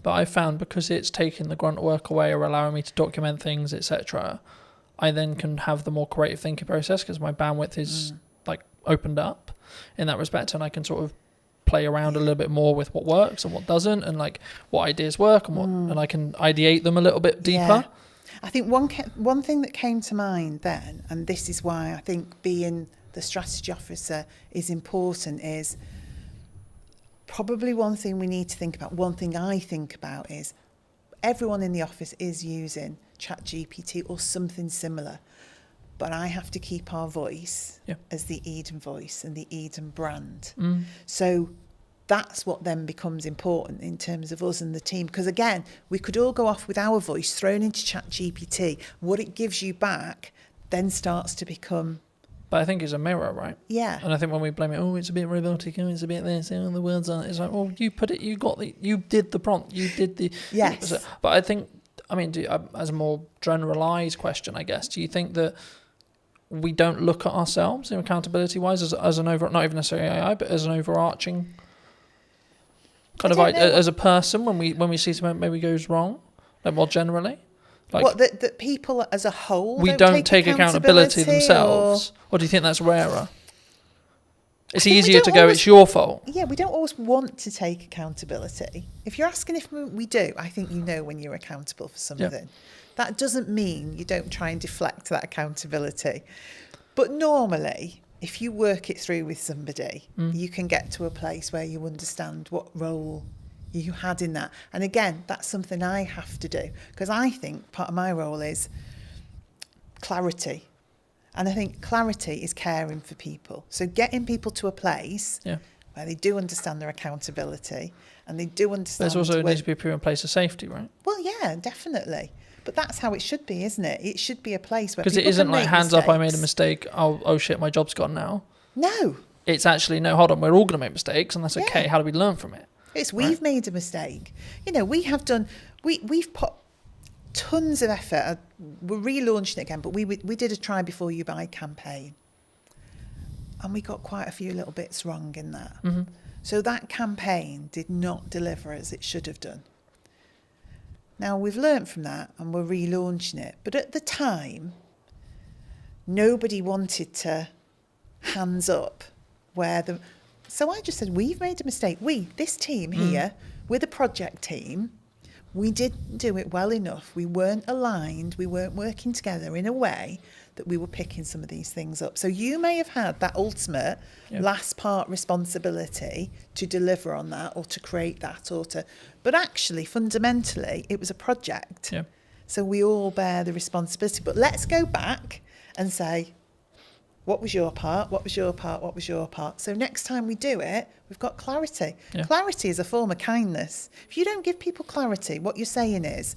But I found because it's taking the grunt work away or allowing me to document things, etc., I then can have the more creative thinking process because my bandwidth is like opened up in that respect, and I can sort of play around a little bit more with what works and what doesn't, and like what ideas work and what, and I can ideate them a little bit deeper. Yeah. I think one thing that came to mind then, and this is why I think being the strategy officer is important, is probably one thing we need to think about. One thing I think about is everyone in the office is using ChatGPT or something similar, but I have to keep our voice as the Eden voice and the Eden brand. So that's what then becomes important in terms of us and the team. Because again, we could all go off with our voice thrown into ChatGPT. What it gives you back then starts to become... But I think it's a mirror, right? Yeah. And I think when we blame it, oh, it's a bit robotic, oh, it's a bit this, oh, the words aren't... It's like, well, you did the prompt, you did the... Yes. But I think, I mean, as a more generalised question, I guess, do you think that we don't look at ourselves, accountability-wise, as an over... Not even necessarily AI, but as an overarching... kind of like as a person when we see something maybe goes wrong, like more generally, like what that people as a whole we don't take accountability themselves, or do you think that's rarer? It's easier to go, it's your fault. Yeah, we don't always want to take accountability. If you're asking if we do, I think you know when you're accountable for something. Yeah. That doesn't mean you don't try and deflect that accountability, but normally, if you work it through with somebody, you can get to a place where you understand what role you had in that. And again, that's something I have to do, because I think part of my role is clarity. And I think clarity is caring for people. So getting people to a place where they do understand their accountability and they do understand... There's also needs to be a proven place of safety, right? Well, yeah, definitely. But that's how it should be, isn't it? It should be a place where because it isn't like hands up, I made a mistake. Oh shit, my job's gone now. No. It's actually no. Hold on, we're all going to make mistakes, and that's okay. How do we learn from it? It's we've made a mistake. You know, we have done. We've put tons of effort. We're relaunching it again, but we did a try before you buy campaign, and we got quite a few little bits wrong in that. So that campaign did not deliver as it should have done. Now, we've learnt from that and we're relaunching it. But at the time, nobody wanted to hands up So I just said, we've made a mistake. This team here, we're the project team. We didn't do it well enough. We weren't aligned. We weren't working together in a way that we were picking some of these things up. So you may have had that ultimate last part responsibility to deliver on that or to create that but actually fundamentally it was a project So we all bear the responsibility. But let's go back and say, what was your part? What was your part? What was your part? So next time we do it, we've got clarity. Yeah. Clarity is a form of kindness. If you don't give people clarity, what you're saying is,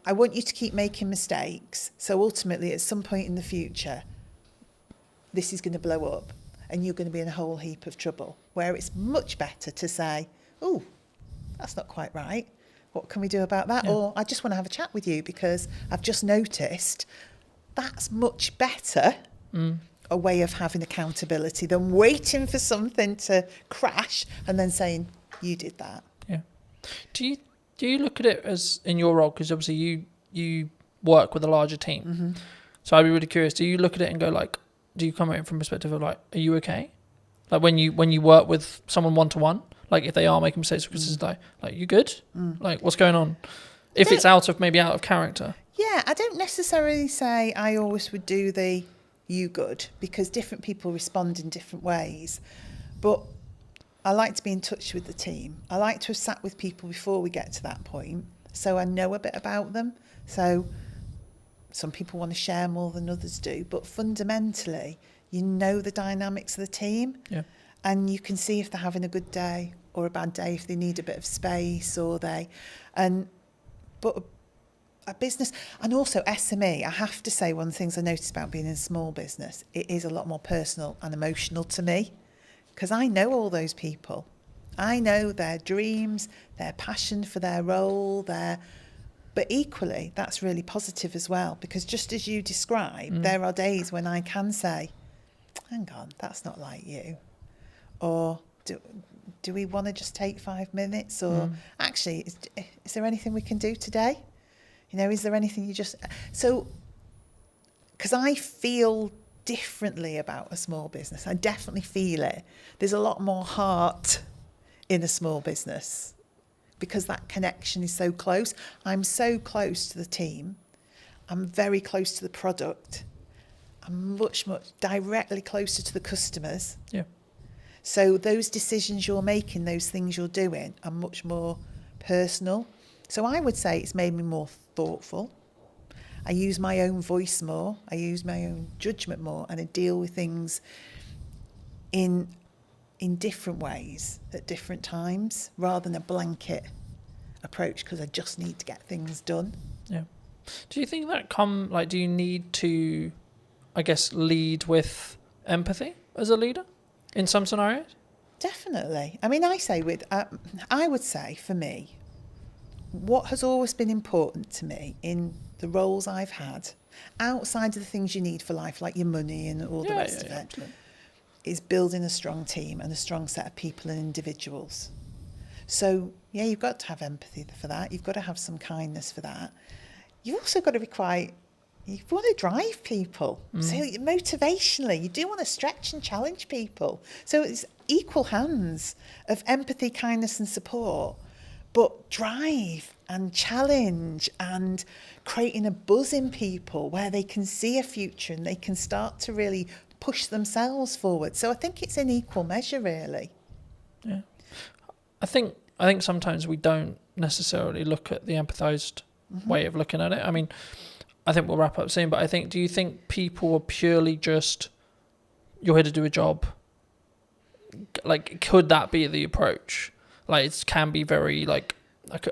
I want you to keep making mistakes. So ultimately, at some point in the future, this is going to blow up and you're going to be in a whole heap of trouble. Where it's much better to say, oh, that's not quite right. What can we do about that? Yeah. Or I just want to have a chat with you because I've just noticed. That's much better a way of having accountability than waiting for something to crash and then saying, you did that. Yeah. Do you look at it as, in your role, because obviously you work with a larger team. Mm-hmm. So I'd be really curious, do you look at it and go like, do you come at it from a perspective of like, are you okay? Like when you work with someone one-to-one, like if they are making mistakes, because it's like you good? Like what's going on? If it's out of character. Yeah, I don't necessarily say I always would do the you good, because different people respond in different ways. But I like to be in touch with the team. I like to have sat with people before we get to that point, so I know a bit about them. So some people want to share more than others do, but fundamentally, you know the dynamics of the team. Yeah. And you can see if they're having a good day or a bad day, if they need a bit of space but a business, and also SME, I have to say, one of the things I noticed about being in a small business, it is a lot more personal and emotional to me, because I know all those people. I know their dreams, their passion for their role, but equally, that's really positive as well, because just as you described, there are days when I can say, hang on, that's not like you. Or do we want to just take 5 minutes? Or actually, is there anything we can do today? You know, is there anything you just... So, because I feel differently about a small business. I definitely feel it. There's a lot more heart in a small business because that connection is so close. I'm so close to the team. I'm very close to the product. I'm much directly closer to the customers. Yeah. So those decisions you're making, those things you're doing are much more personal. So I would say it's made me more thoughtful. I use my own voice more. I use my own judgment more, and I deal with things in different ways at different times, rather than a blanket approach because I just need to get things done. Yeah. Do you think that do you need to, I guess, lead with empathy as a leader in some scenarios? Definitely. I mean, I would say for me, what has always been important to me in the roles I've had, outside of the things you need for life, like your money and all the rest of it, absolutely, is building a strong team and a strong set of people and individuals. So, yeah, you've got to have empathy for that. You've got to have some kindness for that. You've also got to be you want to drive people. So motivationally, you do want to stretch and challenge people. So it's equal hands of empathy, kindness and support, but drive and challenge and creating a buzz in people where they can see a future and they can start to really push themselves forward. So I think it's in equal measure, really. Yeah. I think sometimes we don't necessarily look at the empathized way of looking at it. I mean, I think we'll wrap up soon, but do you think people are purely just, you're here to do a job? Like, could that be the approach? Like, it can be very, like,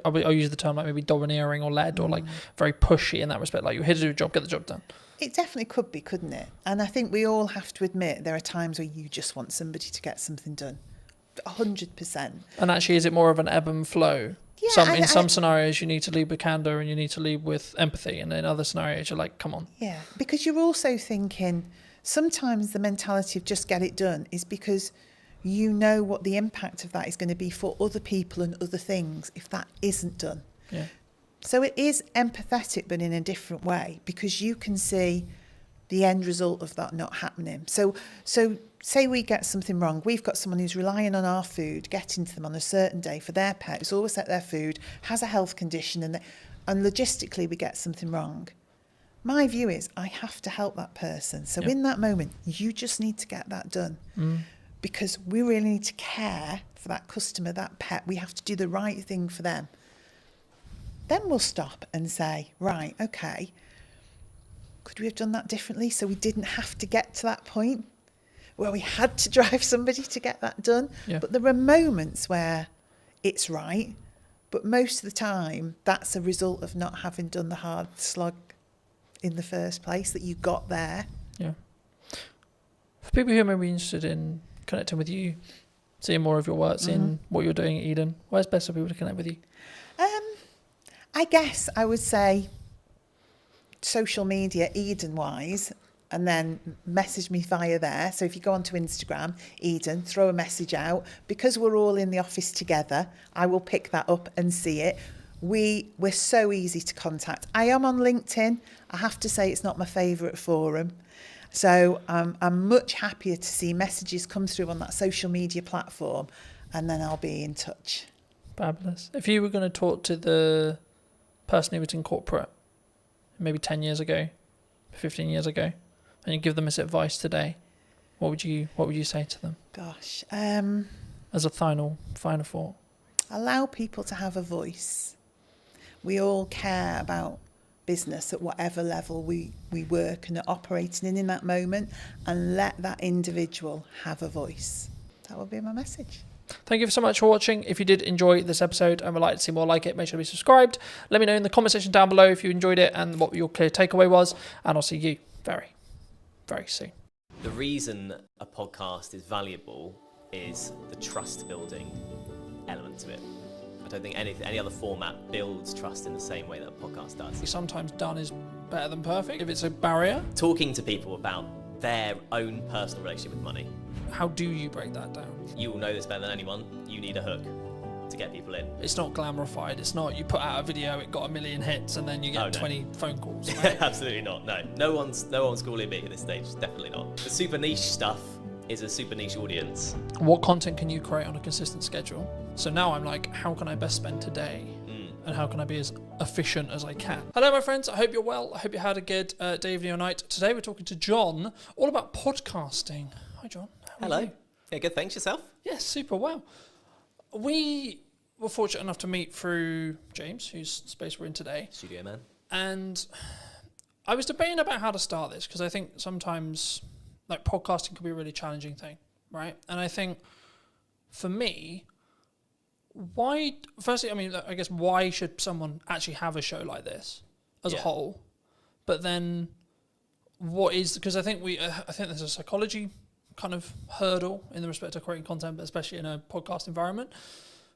I'll use the term like maybe domineering or led or like very pushy in that respect. Like, you're here to do a job, get the job done. It definitely could be, couldn't it? And I think we all have to admit there are times where you just want somebody to get something done. 100%. And actually, is it more of an ebb and flow? Yeah, in some scenarios, you need to lead with candor and you need to lead with empathy. And in other scenarios, you're like, come on. Yeah, because you're also thinking sometimes the mentality of just get it done is because you know what the impact of that is going to be for other people and other things if that isn't done. Yeah. So it is empathetic, but in a different way, because you can see the end result of that not happening. So say we get something wrong. We've got someone who's relying on our food, getting to them on a certain day for their pet, who's always at their food, has a health condition, and logistically we get something wrong. My view is I have to help that person. So in that moment, you just need to get that done. Because we really need to care for that customer, that pet. We have to do the right thing for them. then we'll stop and say, right, okay, could we have done that differently so we didn't have to get to that point where we had to drive somebody to get that done? Yeah. But there are moments where it's right, but most of the time that's a result of not having done the hard slog in the first place, that you got there. Yeah. For people who may be interested in connecting with you, seeing more of your work, seeing what you're doing at Eden, where's best for people to connect with you? I guess I would say social media, Eden-wise, and then message me via there. So if you go onto Instagram, Eden, throw a message out. Because we're all in the office together, I will pick that up and see it. We're so easy to contact. I am on LinkedIn. I have to say it's not my favourite forum. So I'm much happier to see messages come through on that social media platform, and then I'll be in touch. Fabulous. If you were going to talk to the person who was in corporate maybe 10 years ago, 15 years ago, and you give them this advice today, what would you say to them? Gosh. As a final thought. Allow people to have a voice. We all care about business at whatever level we work and are operating in that moment, and let that individual have a voice. That would be my message. Thank you so much for watching. If you did enjoy this episode and would like to see more like it, make sure to be subscribed. Let me know in the comment section down below if you enjoyed it and what your clear takeaway was, and I'll see you very, very soon. The reason a podcast is valuable is the trust building element to it. I don't think any other format builds trust in the same way that a podcast does. Sometimes done is better than perfect if it's a barrier. Talking to people about their own personal relationship with money. How do you break that down? You will know this better than anyone. You need a hook to get people in. It's not glamorified. It's not you put out a video, it got 1 million hits, and then you get 20 phone calls. Right? Absolutely not. No one's calling me at this stage. Definitely not. The super niche stuff is a super niche audience. What content can you create on a consistent schedule? So now I'm like, how can I best spend today? And how can I be as efficient as I can? Hello, my friends. I hope you're well. I hope you had a good day, evening, or night. Today we're talking to John all about podcasting. Hi, John. Hello. Yeah, good. Thanks. Yourself? Yes, super well. We were fortunate enough to meet through James, whose space we're in today. Studio man. And I was debating about how to start this, because I think sometimes like podcasting can be a really challenging thing, right? And I think for me, firstly, I mean, I guess why should someone actually have a show like this as a whole? But then because I think there's a psychology kind of hurdle in the respect of creating content, but especially in a podcast environment.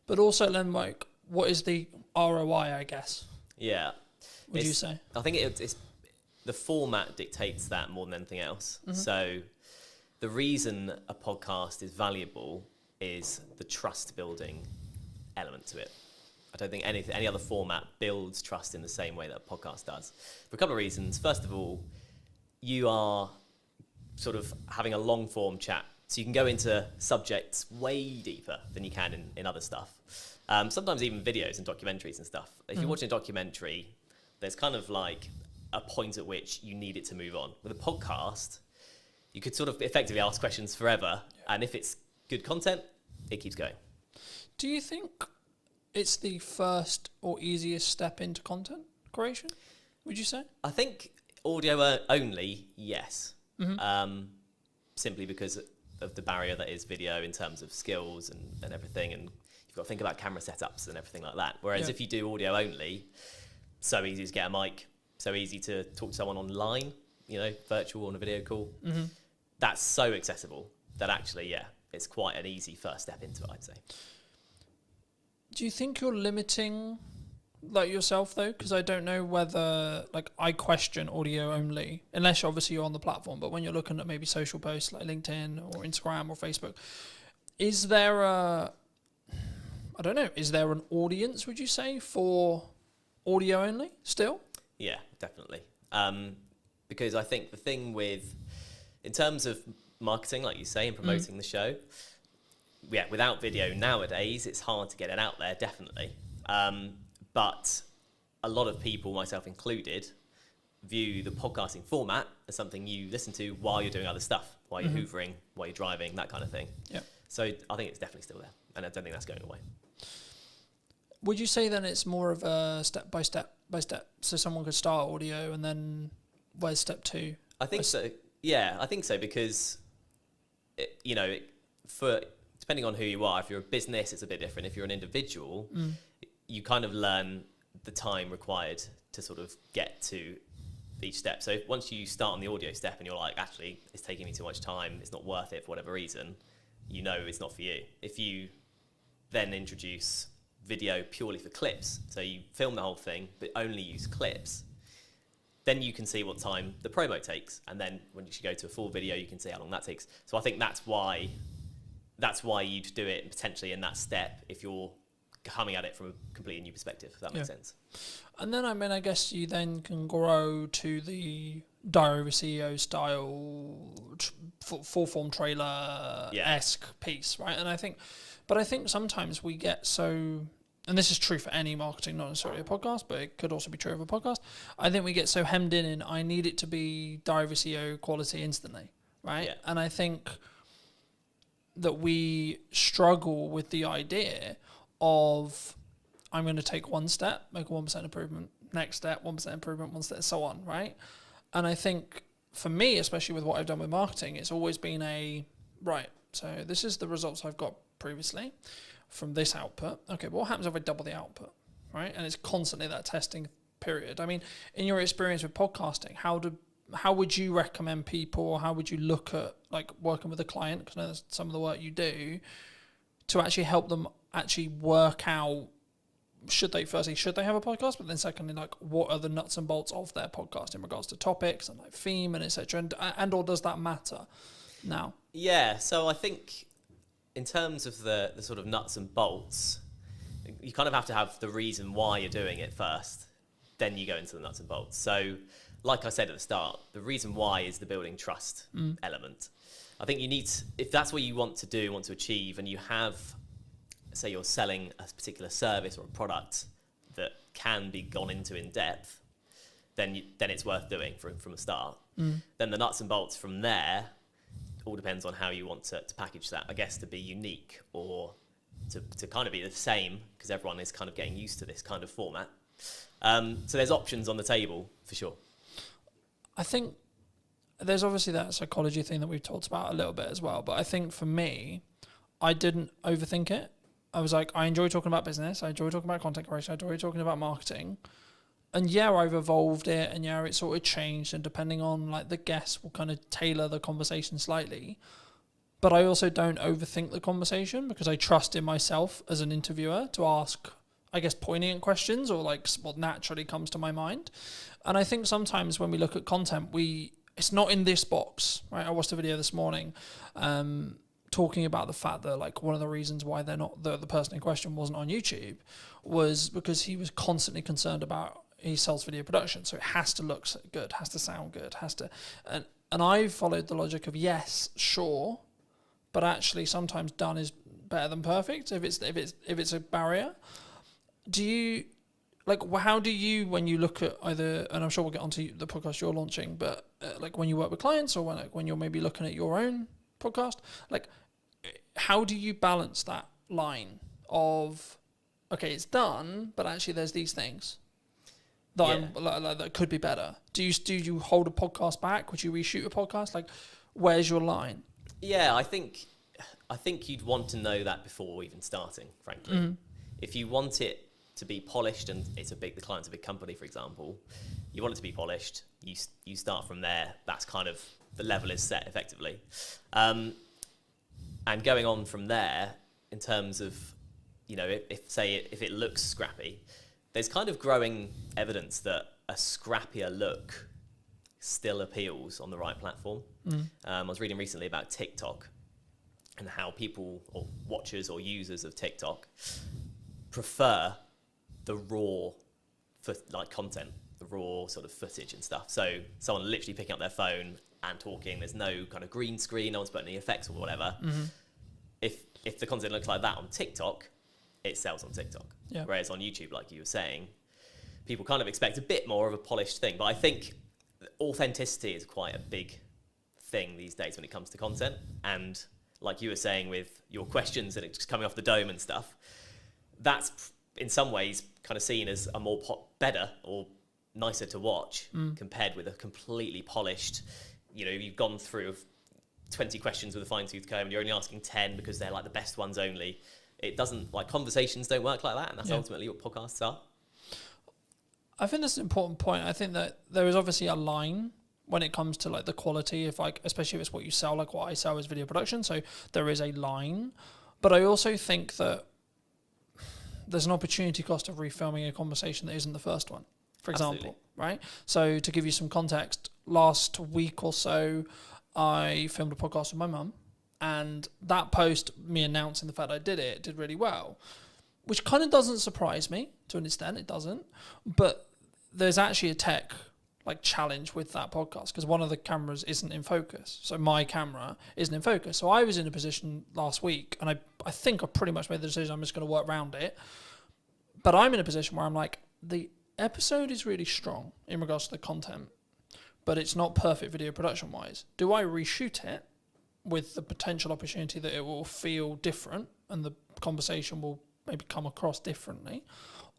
But also then, like, what is the ROI, I guess? Yeah. Would you say? I think it's the format dictates that more than anything else. Mm-hmm. So the reason a podcast is valuable is the trust building element to it. I don't think any other format builds trust in the same way that a podcast does. For a couple of reasons. First of all, you are sort of having a long form chat. So you can go into subjects way deeper than you can in other stuff. Sometimes even videos and documentaries and stuff. If you're watching a documentary, there's kind of like a point at which you need it to move on. With a podcast, you could sort of effectively ask questions forever. And if it's good content, it keeps going. Do you think it's the first or easiest step into content creation, would you say? I think audio only, yes. Mm-hmm. Simply because of the barrier that is video in terms of skills and everything, and you've got to think about camera setups and everything like that. Whereas if you do audio only, so easy to get a mic, so easy to talk to someone online, virtual on a video call. Mm-hmm. That's so accessible that actually, it's quite an easy first step into it, I'd say. Do you think you're limiting like yourself though? Because I don't know whether I question audio only, unless obviously you're on the platform, but when you're looking at maybe social posts like LinkedIn or Instagram or Facebook, is there an audience, would you say, for audio only still? Yeah, definitely. Because I think the thing in terms of marketing, like you say, and promoting the show, without video nowadays, it's hard to get it out there, definitely. But a lot of people, myself included, view the podcasting format as something you listen to while you're doing other stuff, while you're hoovering, while you're driving, that kind of thing. Yeah. So I think it's definitely still there, and I don't think that's going away. Would you say then it's more of a step by step? So someone could start audio and then where's step 2? I think so. Yeah, I think so because, for depending on who you are, if you're a business, it's a bit different. If you're an individual, you kind of learn the time required to sort of get to each step. So once you start on the audio step and you're like, actually, it's taking me too much time, it's not worth it for whatever reason, it's not for you. If you then introduce video purely for clips, so you film the whole thing but only use clips, then you can see what time the promo takes, and then when you should go to a full video you can see how long that takes. So I think that's why you'd do it potentially in that step if you're coming at it from a completely new perspective, if that makes sense. And then I guess you then can grow to the Diary of a CEO style full form trailer-esque piece, right? And I think sometimes we get so, and this is true for any marketing, not necessarily a podcast, but it could also be true of a podcast. I think we get so hemmed in I need it to be Diary of a CEO quality instantly, right? Yeah. And I think that we struggle with the idea of, I'm going to take one step, make a 1% improvement, next step, 1% improvement, one step, so on, right? And I think for me, especially with what I've done with marketing, it's always been so this is the results I've got previously from this output. Okay, but what happens if I double the output, right? And it's constantly that testing period. I mean, in your experience with podcasting, how would you recommend people, or how would you look at like working with a client, because I know that's some of the work you do, to actually help them actually work out, should they have a podcast, but then secondly, like, what are the nuts and bolts of their podcast in regards to topics and like theme and etc. And or does that matter now? Yeah, so I think in terms of the sort of nuts and bolts, you kind of have to have the reason why you're doing it first, then you go into the nuts and bolts. So like I said at the start, the reason why is the building trust element. I think you need to, if that's what you want to achieve, and you have, say you're selling a particular service or a product that can be gone into in depth, then it's worth doing from the start. Then the nuts and bolts from there all depends on how you want to package that, I guess, to be unique or to kind of be the same, because everyone is kind of getting used to this kind of format. So there's options on the table for sure. I think there's obviously that psychology thing that we've talked about a little bit as well, but I think for me, I didn't overthink it. I was like, I enjoy talking about business, I enjoy talking about content creation, I enjoy talking about marketing. And yeah, I've evolved it, and yeah, it's sort of changed, and depending on like the guest, will kind of tailor the conversation slightly. But I also don't overthink the conversation, because I trust in myself as an interviewer to ask, I guess, poignant questions, or like what naturally comes to my mind. And I think sometimes when we look at content, it's not in this box, right? I watched a video this morning talking about the fact that like one of the reasons why they're not, the person in question wasn't on YouTube, was because he was constantly concerned about, he sells video production, so it has to look good, has to sound good, and I followed the logic of yes, sure, but actually sometimes done is better than perfect if it's a barrier. Do you, like, how do you, when you look at either, and I'm sure we'll get onto the podcast you're launching, but like when you work with clients, or when you're maybe looking at your own podcast, like, how do you balance that line of, okay, it's done, but actually there's these things that that could be better? Do you hold a podcast back? Would you reshoot a podcast? Like, where's your line? Yeah, I think you'd want to know that before even starting, frankly. If you want it to be polished, and the client's a big company, for example, you want it to be polished, you start from there. That's kind of, the level is set effectively. And going on from there, in terms of, if it looks scrappy, there's kind of growing evidence that a scrappier look still appeals on the right platform. I was reading recently about TikTok and how people, or watchers or users of TikTok, prefer the raw content, the raw sort of footage and stuff. So someone literally picking up their phone and talking, there's no kind of green screen, no one's putting any effects or whatever. If the content looks like that on TikTok, it sells on TikTok. Yeah. Whereas on YouTube, like you were saying, people kind of expect a bit more of a polished thing. But I think authenticity is quite a big thing these days when it comes to content. And like you were saying with your questions and it's just coming off the dome and stuff, that's in some ways kind of seen as a more better or nicer to watch compared with a completely polished, you know, you've gone through 20 questions with a fine-tooth comb and you're only asking 10 because they're like the best ones only. It doesn't, like, conversations don't work like that, and that's ultimately what podcasts are. I think that's an important point. I think that there is obviously a line when it comes to like the quality of, like, especially if it's what you sell, like what I sell is video production. So there is a line, but I also think that there's an opportunity cost of refilming a conversation that isn't the first one, for example. Absolutely. Right? So to give you some context, last week or so, I filmed a podcast with my mum, and that post, me announcing the fact I did it, did really well, which kind of doesn't surprise me to an extent. It doesn't, but there's actually a tech like challenge with that podcast because one of the cameras isn't in focus. So my camera isn't in focus. So I was in a position last week, and I think I pretty much made the decision I'm just going to work around it. But I'm in a position where I'm like, the episode is really strong in regards to the content, but it's not perfect video production wise. Do I reshoot it with the potential opportunity that it will feel different and the conversation will maybe come across differently?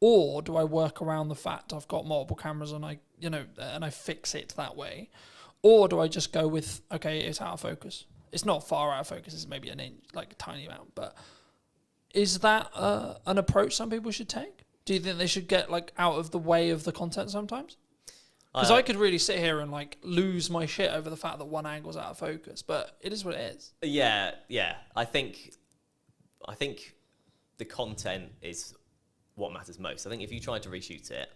Or do I work around the fact I've got multiple cameras and I fix it that way? Or do I just go with, okay, it's out of focus. It's not far out of focus. It's maybe an inch, like a tiny amount. But is that an approach some people should take? Do you think they should get like out of the way of the content sometimes? Because I could really sit here and like lose my shit over the fact that one angle's out of focus, but it is what it is. Yeah. I think the content is what matters most. I think if you try to reshoot it,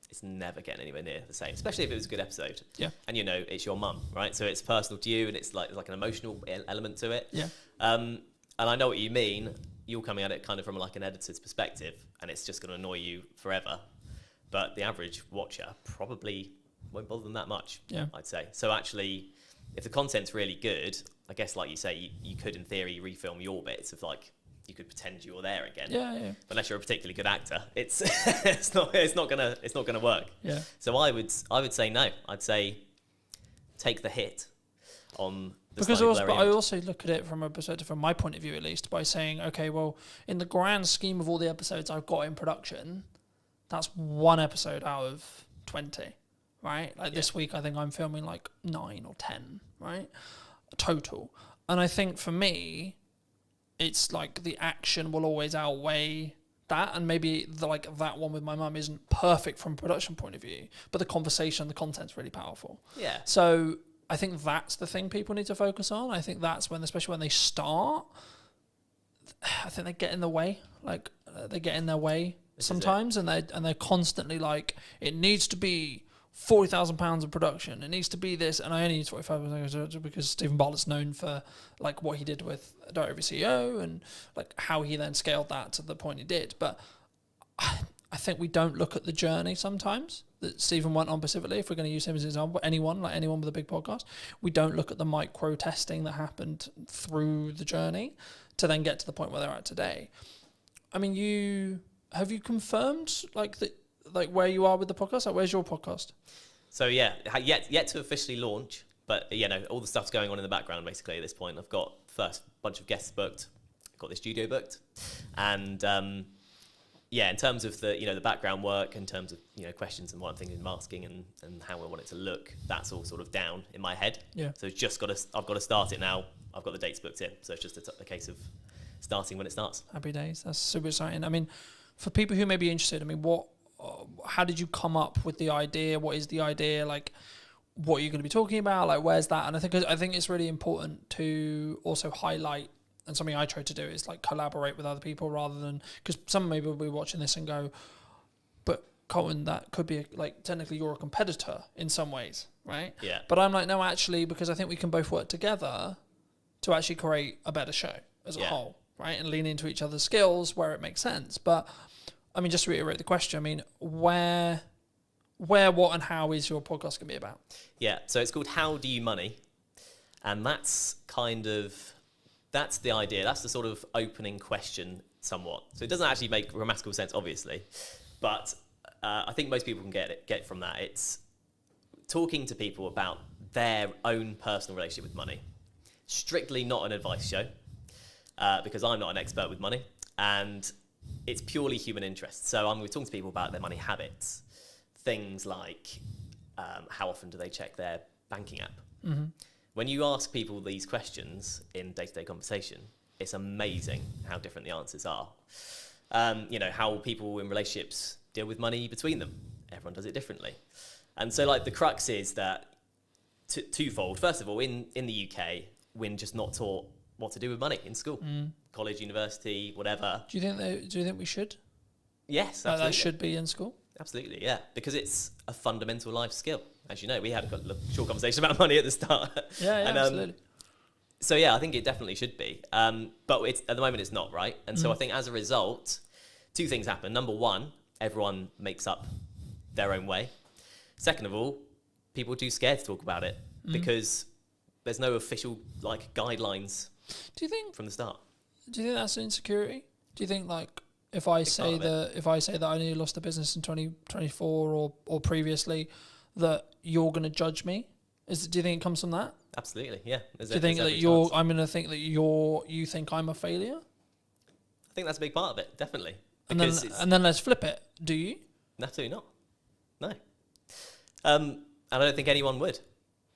it's never getting anywhere near the same, especially if it was a good episode. Yeah. And you know, it's your mum, right? So it's personal to you, and it's like an emotional element to it. Yeah. And I know what you mean. You're coming at it kind of from like an editor's perspective, and it's just going to annoy you forever. But the average watcher probably won't bother them that much, I'd say. So actually, if the content's really good, I guess like you say, you could in theory refilm your bits of like, you could pretend you're there again. Yeah. But unless you're a particularly good actor, it's it's not gonna work. Yeah. So I would say no. I'd say take the hit on the because slightly also, blurry but I image. also look at it from a perspective, from my point of view at least, by saying, okay, well, in the grand scheme of all the episodes I've got in production, that's one episode out of 20, right? Like this week, I think I'm filming like 9 or 10, right? Total. And I think for me, it's like the action will always outweigh that, and maybe that one with my mum isn't perfect from a production point of view, but the conversation, the content's really powerful. Yeah. So I think that's the thing people need to focus on. I think that's when, especially when they start, I think they get in the way. Like they get in their way sometimes, and they're constantly like, it needs to be £40,000 of production. It needs to be this, and I only need 45 because Stephen Bartlett's known for like what he did with Director CEO and like how he then scaled that to the point he did. But I think we don't look at the journey sometimes that Stephen went on specifically. If we're going to use him as an example, anyone with a big podcast, we don't look at the micro testing that happened through the journey to then get to the point where they're at today. I mean, have you confirmed like where you are with the podcast? Like, where's your podcast? So yeah, yet to officially launch, but all the stuff's going on in the background basically at this point. I've got first bunch of guests booked, got the studio booked, and in terms of the background work, in terms of questions and what I'm thinking of masking and how I want it to look, that's all sort of down in my head. Yeah. So it's I've got to start it now. I've got the dates booked in, so it's just a case of starting when it starts. Happy days. That's super exciting. I mean, for people who may be interested, I mean, how did you come up with the idea? What is the idea? Like, what are you going to be talking about? Like, where's that? And I think it's really important to also highlight, and something I try to do is like collaborate with other people rather than, because some maybe will be watching this and go, but Colin, that could be like, technically you're a competitor in some ways, right? Yeah. But I'm like, no, actually, because I think we can both work together to actually create a better show as a whole, right? And lean into each other's skills where it makes sense. But I mean, just to reiterate the question, I mean, where, what, and how is your podcast going to be about? Yeah, so it's called How Do You Money? And that's the idea. That's the sort of opening question somewhat. So it doesn't actually make grammatical sense, obviously. But I think most people can get from that. It's talking to people about their own personal relationship with money. Strictly not an advice show, because I'm not an expert with money. And it's purely human interest. So we're talking to people about their money habits, things like how often do they check their banking app. Mm-hmm. When you ask people these questions in day-to-day conversation, it's amazing how different the answers are. You know, how people in relationships deal with money between them. Everyone does it differently. And so like the crux is that twofold. First of all, in the UK, we're just not taught what to do with money in school, college, university, whatever. Do you think we should? Yes, That absolutely. should be in school? Absolutely, yeah, because it's a fundamental life skill. As you know, we had a short conversation about money at the start. Yeah, and, absolutely. So yeah, I think it definitely should be. But at the moment it's not, right? And so I think as a result, two things happen. Number one, everyone makes up their own way. Second of all, people are too scared to talk about it because there's no official like guidelines. Do you think from the start? Do you think that's an insecurity? Do you think like if I say that I nearly lost the business in 2024 or previously, that you're going to judge me? Do you think it comes from that? Absolutely, yeah. Do you think that I'm going to think that you think I'm a failure? I think that's a big part of it, definitely. And then let's flip it. Do you? Absolutely not. No. And I don't think anyone would,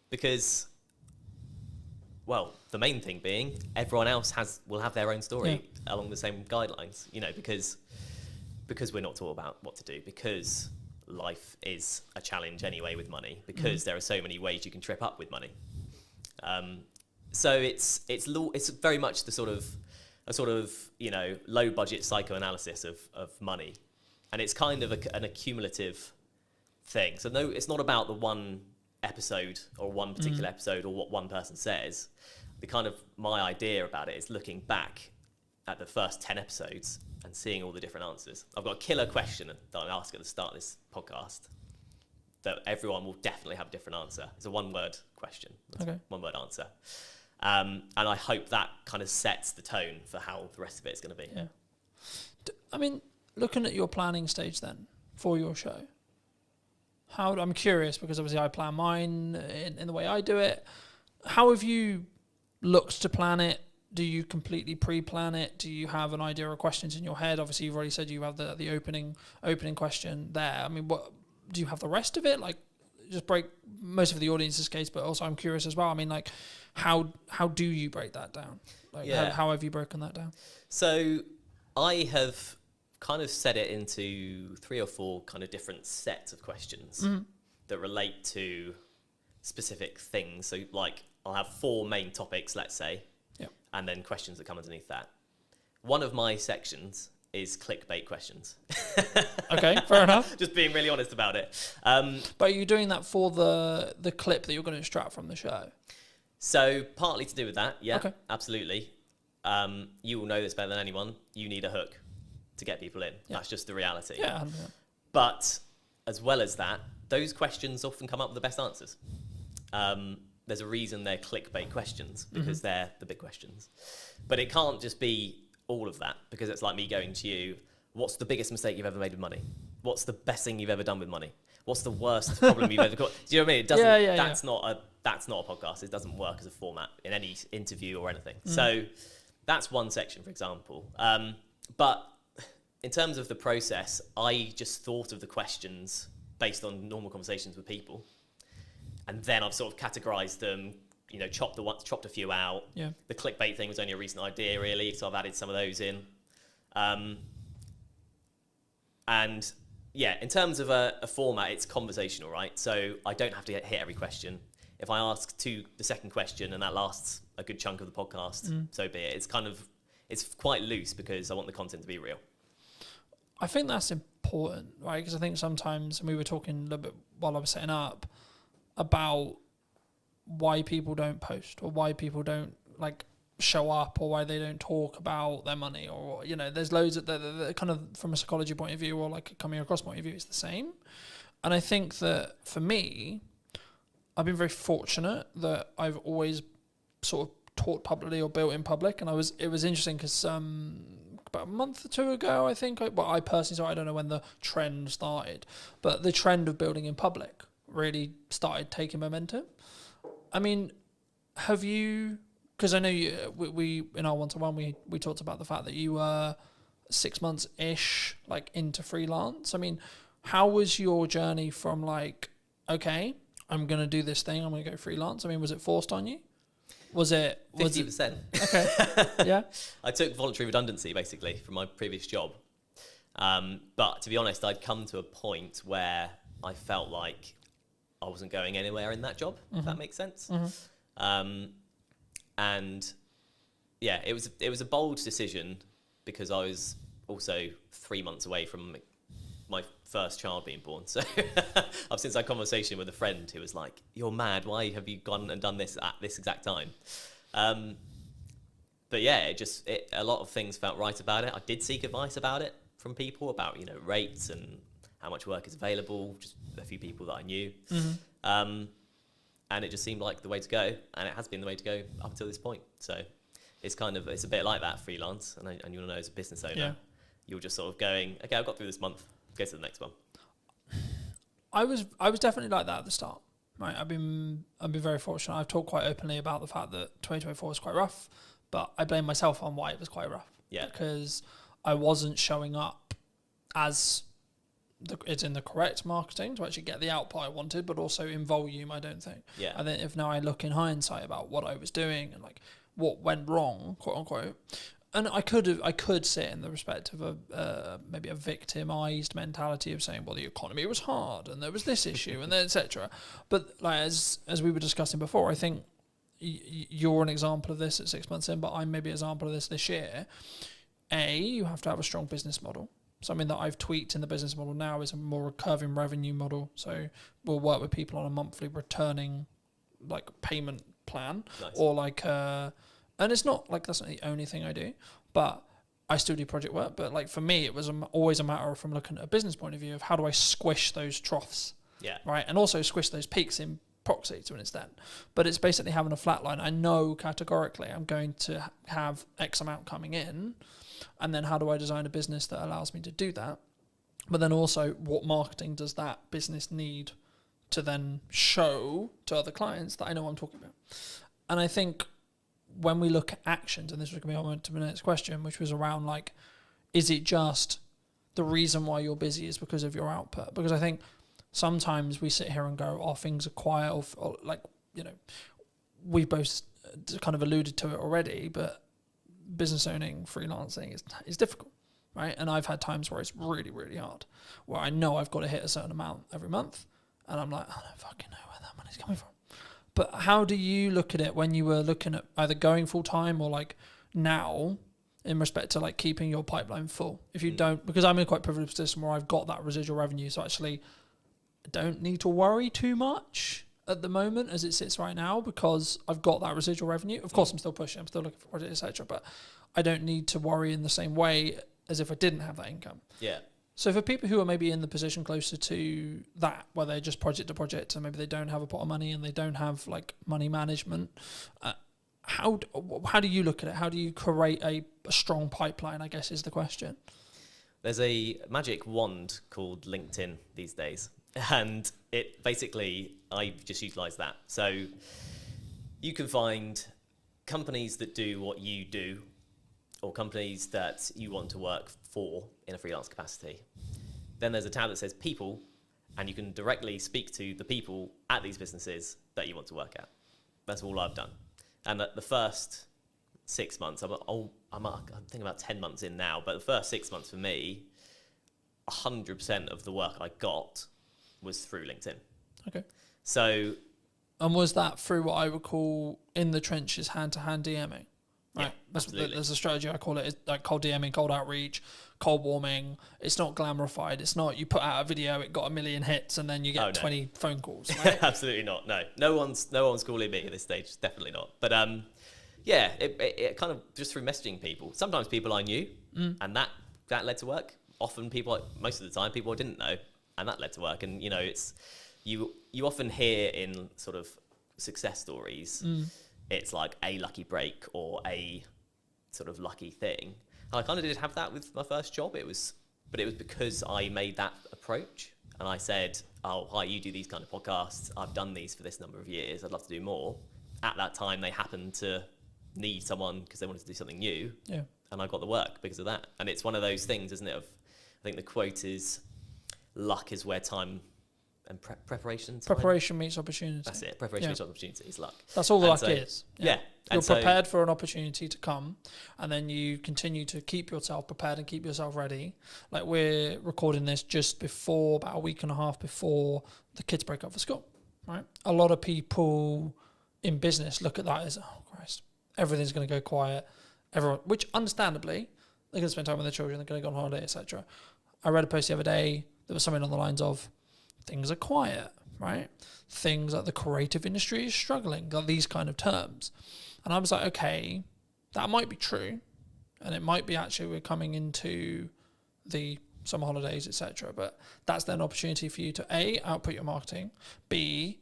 because, well, the main thing being everyone else will have their own story along the same guidelines. You know, because we're not taught about what to do, because life is a challenge anyway with money, because there are so many ways you can trip up with money. So it's very much the sort of you know, low budget psychoanalysis of money, and it's kind of an accumulative thing. So no, it's not about the one episode or one particular episode or what one person says. My idea about it is looking back at the first 10 episodes and seeing all the different answers. I've got a killer question that I ask at the start of this podcast that everyone will definitely have a different answer. It's a one-word question. Okay. One-word answer. And I hope that kind of sets the tone for how the rest of it is going to be. Yeah. I mean, looking at your planning stage then for your show, I'm curious because obviously I plan mine in the way I do it. How have you looked to plan it? Do you completely pre-plan it? Do you have an idea of questions in your head? Obviously, you've already said you have the opening question there. I mean, what do you have the rest of it? Like, just break most of the audience's case, but also I'm curious as well. I mean, like, how do you break that down? Like, how have you broken that down? So I have kind of set it into 3 or 4 kind of different sets of questions that relate to specific things. So like I'll have 4 main topics, let's say, and then questions that come underneath that. One of my sections is clickbait questions. Okay, fair enough. Just being really honest about it. But are you doing that for the clip that you're going to extract from the show? So partly to do with that, yeah, okay. Absolutely. You will know this better than anyone. You need a hook to get people in. Yeah. That's just the reality. Yeah, 100%. But as well as that, those questions often come up with the best answers. There's a reason they're clickbait questions, because they're the big questions. But it can't just be all of that, because it's like me going to you, what's the biggest mistake you've ever made with money? What's the best thing you've ever done with money? What's the worst problem you've ever got? Do you know what I mean? It doesn't, that's not a podcast. It doesn't work as a format in any interview or anything. So that's one section, for example. But in terms of the process, I just thought of the questions based on normal conversations with people. And then I've sort of categorized them, you know, chopped a few out. Yeah. The clickbait thing was only a recent idea, really, so I've added some of those in. And yeah, in terms of a format, it's conversational, right? So I don't have to hit every question. If I ask the second question and that lasts a good chunk of the podcast, so be it. It's quite loose because I want the content to be real. I think that's important, right? Because I think sometimes, and we were talking a little bit while I was setting up, about why people don't post or why people don't like show up or why they don't talk about their money, or, you know, there's loads of the kind of from a psychology point of view or like a coming across point of view, it's the same. And I think that for me, I've been very fortunate that I've always sort of taught publicly or built in public. And it was interesting because about a month or 2 ago, I think, I personally, so I don't know when the trend started, but the trend of building in public really started taking momentum. I mean, have you, because I know we in our one-to-one, we talked about the fact that you were 6 months ish, like into freelance. I mean, how was your journey from like, okay, I'm going to do this thing, I'm going to go freelance? I mean, was it forced on you? Was it 50%? Okay. Yeah. I took voluntary redundancy basically from my previous job. But to be honest, I'd come to a point where I felt like I wasn't going anywhere in that job, if that makes sense. And yeah, it was a bold decision because I was also 3 months away from my first child being born. So I've since had a conversation with a friend who was like, "You're mad. Why have you gone and done this at this exact time?" But yeah, a lot of things felt right about it. I did seek advice about it from people about, rates and how much work is available, just a few people that I knew. And it just seemed like the way to go, and it has been the way to go up until this point. So it's a bit like that freelance, and you want to know as a business owner, you're just sort of going, okay, I've got through this month, go to the next one. I was definitely like that at the start. Right, I've been very fortunate. I've talked quite openly about the fact that 2024 was quite rough, but I blame myself on why it was quite rough. Yeah, because I wasn't showing up as it's in the correct marketing to actually get the output I wanted, but also in volume, I don't think. Yeah. I think if now I look in hindsight about what I was doing and like what went wrong, quote unquote, and I could sit in the respect of maybe a victimized mentality of saying, well, the economy was hard and there was this issue and then etc. But like as we were discussing before, I think you're an example of this at 6 months in, but I'm maybe an example of this year. You have to have a strong business model. Something that I've tweaked in the business model now is a more recurring revenue model. So we'll work with people on a monthly returning like payment plan. Nice. Or like, and it's not like that's not the only thing I do, but I still do project work. But like for me, it was always a matter of, from looking at a business point of view, of how do I squish those troughs, right, and also squish those peaks in proxy to an extent. But it's basically having a flat line. I know categorically I'm going to have X amount coming in, and then how do I design a business that allows me to do that? But then also, what marketing does that business need to then show to other clients that I know what I'm talking about? And I think when we look at actions, and this was going to be on to the next question, which was around like, is it just the reason why you're busy is because of your output? Because I think sometimes we sit here and go, oh, things are quiet, or like, we both kind of alluded to it already, but business owning, freelancing is difficult, right? And I've had times where it's really, really hard, where I know I've got to hit a certain amount every month, and I'm like, I don't fucking know where that money's coming from. But how do you look at it when you were looking at either going full time or like now in respect to like keeping your pipeline full? If you don't, because I'm in a quite privileged position where I've got that residual revenue, so actually I don't need to worry too much at the moment as it sits right now, because I've got that residual revenue. Of course, I'm still pushing, I'm still looking for projects, etc. But I don't need to worry in the same way as if I didn't have that income. Yeah. So for people who are maybe in the position closer to that, where they're just project to project and maybe they don't have a pot of money and they don't have like money management, how do you look at it? How do you create a strong pipeline, I guess is the question. There's a magic wand called LinkedIn these days. And it basically, I've just utilised that. So you can find companies that do what you do, or companies that you want to work for in a freelance capacity. Then there's a tab that says people, and you can directly speak to the people at these businesses that you want to work at. That's all I've done. And the first 6 months, I'm thinking about 10 months in now, but the first 6 months for me, 100% of the work I got was through LinkedIn. Okay. So, and was that through what I would call in the trenches, hand-to-hand DMing? Right. Yeah, absolutely. There's a strategy I call it, is like cold DMing, cold outreach, cold warming. It's not glamorified. It's not you put out a video, it got 1 million hits, and then you get 20 phone calls. Right? Absolutely not. No one's calling me at this stage. Definitely not. But yeah, it kind of just through messaging people. Sometimes people I knew, and that led to work. Often most of the time, people I didn't know, and that led to work. And it's you often hear in sort of success stories, it's like a lucky break or a sort of lucky thing. And I kind of did have that with my first job. But it was because I made that approach, and I said, "Oh, hi, you do these kind of podcasts. I've done these for this number of years. I'd love to do more." At that time, they happened to need someone because they wanted to do something new. Yeah. and I got the work because of that. And it's one of those things, isn't it? I think the quote is, luck is where time and preparation. Preparation meets opportunity. That's it. Preparation meets opportunity. It's luck. That's all the luck is. Yeah. You're prepared for an opportunity to come, and then you continue to keep yourself prepared and keep yourself ready. Like, we're recording this just before, about a week and a half before the kids break up for school, right? A lot of people in business look at that as, oh Christ, everything's going to go quiet. Everyone, which understandably, they're going to spend time with their children, they're going to go on holiday, etc. I read a post the other day, there was something on the lines of, things are quiet, right? Things like the creative industry is struggling, like these kind of terms. And I was like, okay, that might be true. And it might be actually we're coming into the summer holidays, etc. But that's then an opportunity for you to A, output your marketing, B,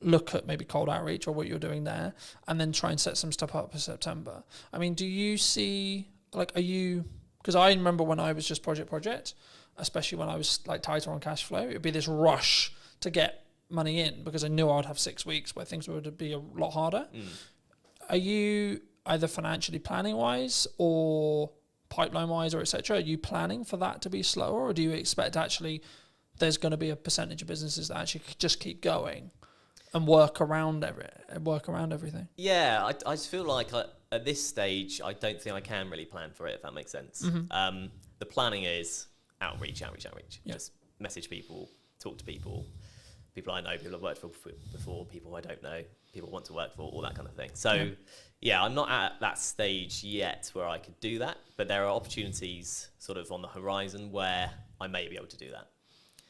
look at maybe cold outreach or what you're doing there, and then try and set some stuff up for September. I mean, do you see, like, are you, because I remember when I was just project, especially when I was like tighter on cash flow, it'd be this rush to get money in because I knew I'd have 6 weeks where things would be a lot harder. Are you either financially planning wise or pipeline wise or etc.? Are you planning for that to be slower, or do you expect actually there's going to be a percentage of businesses that actually just keep going and work around everything? Yeah, I just feel like at this stage, I don't think I can really plan for it, if that makes sense. The planning is outreach. Yeah. Just message people, talk to people I know, people I've worked for before, people I don't know, people I want to work for, all that kind of thing. So yeah, I'm not at that stage yet where I could do that, but there are opportunities sort of on the horizon where I may be able to do that.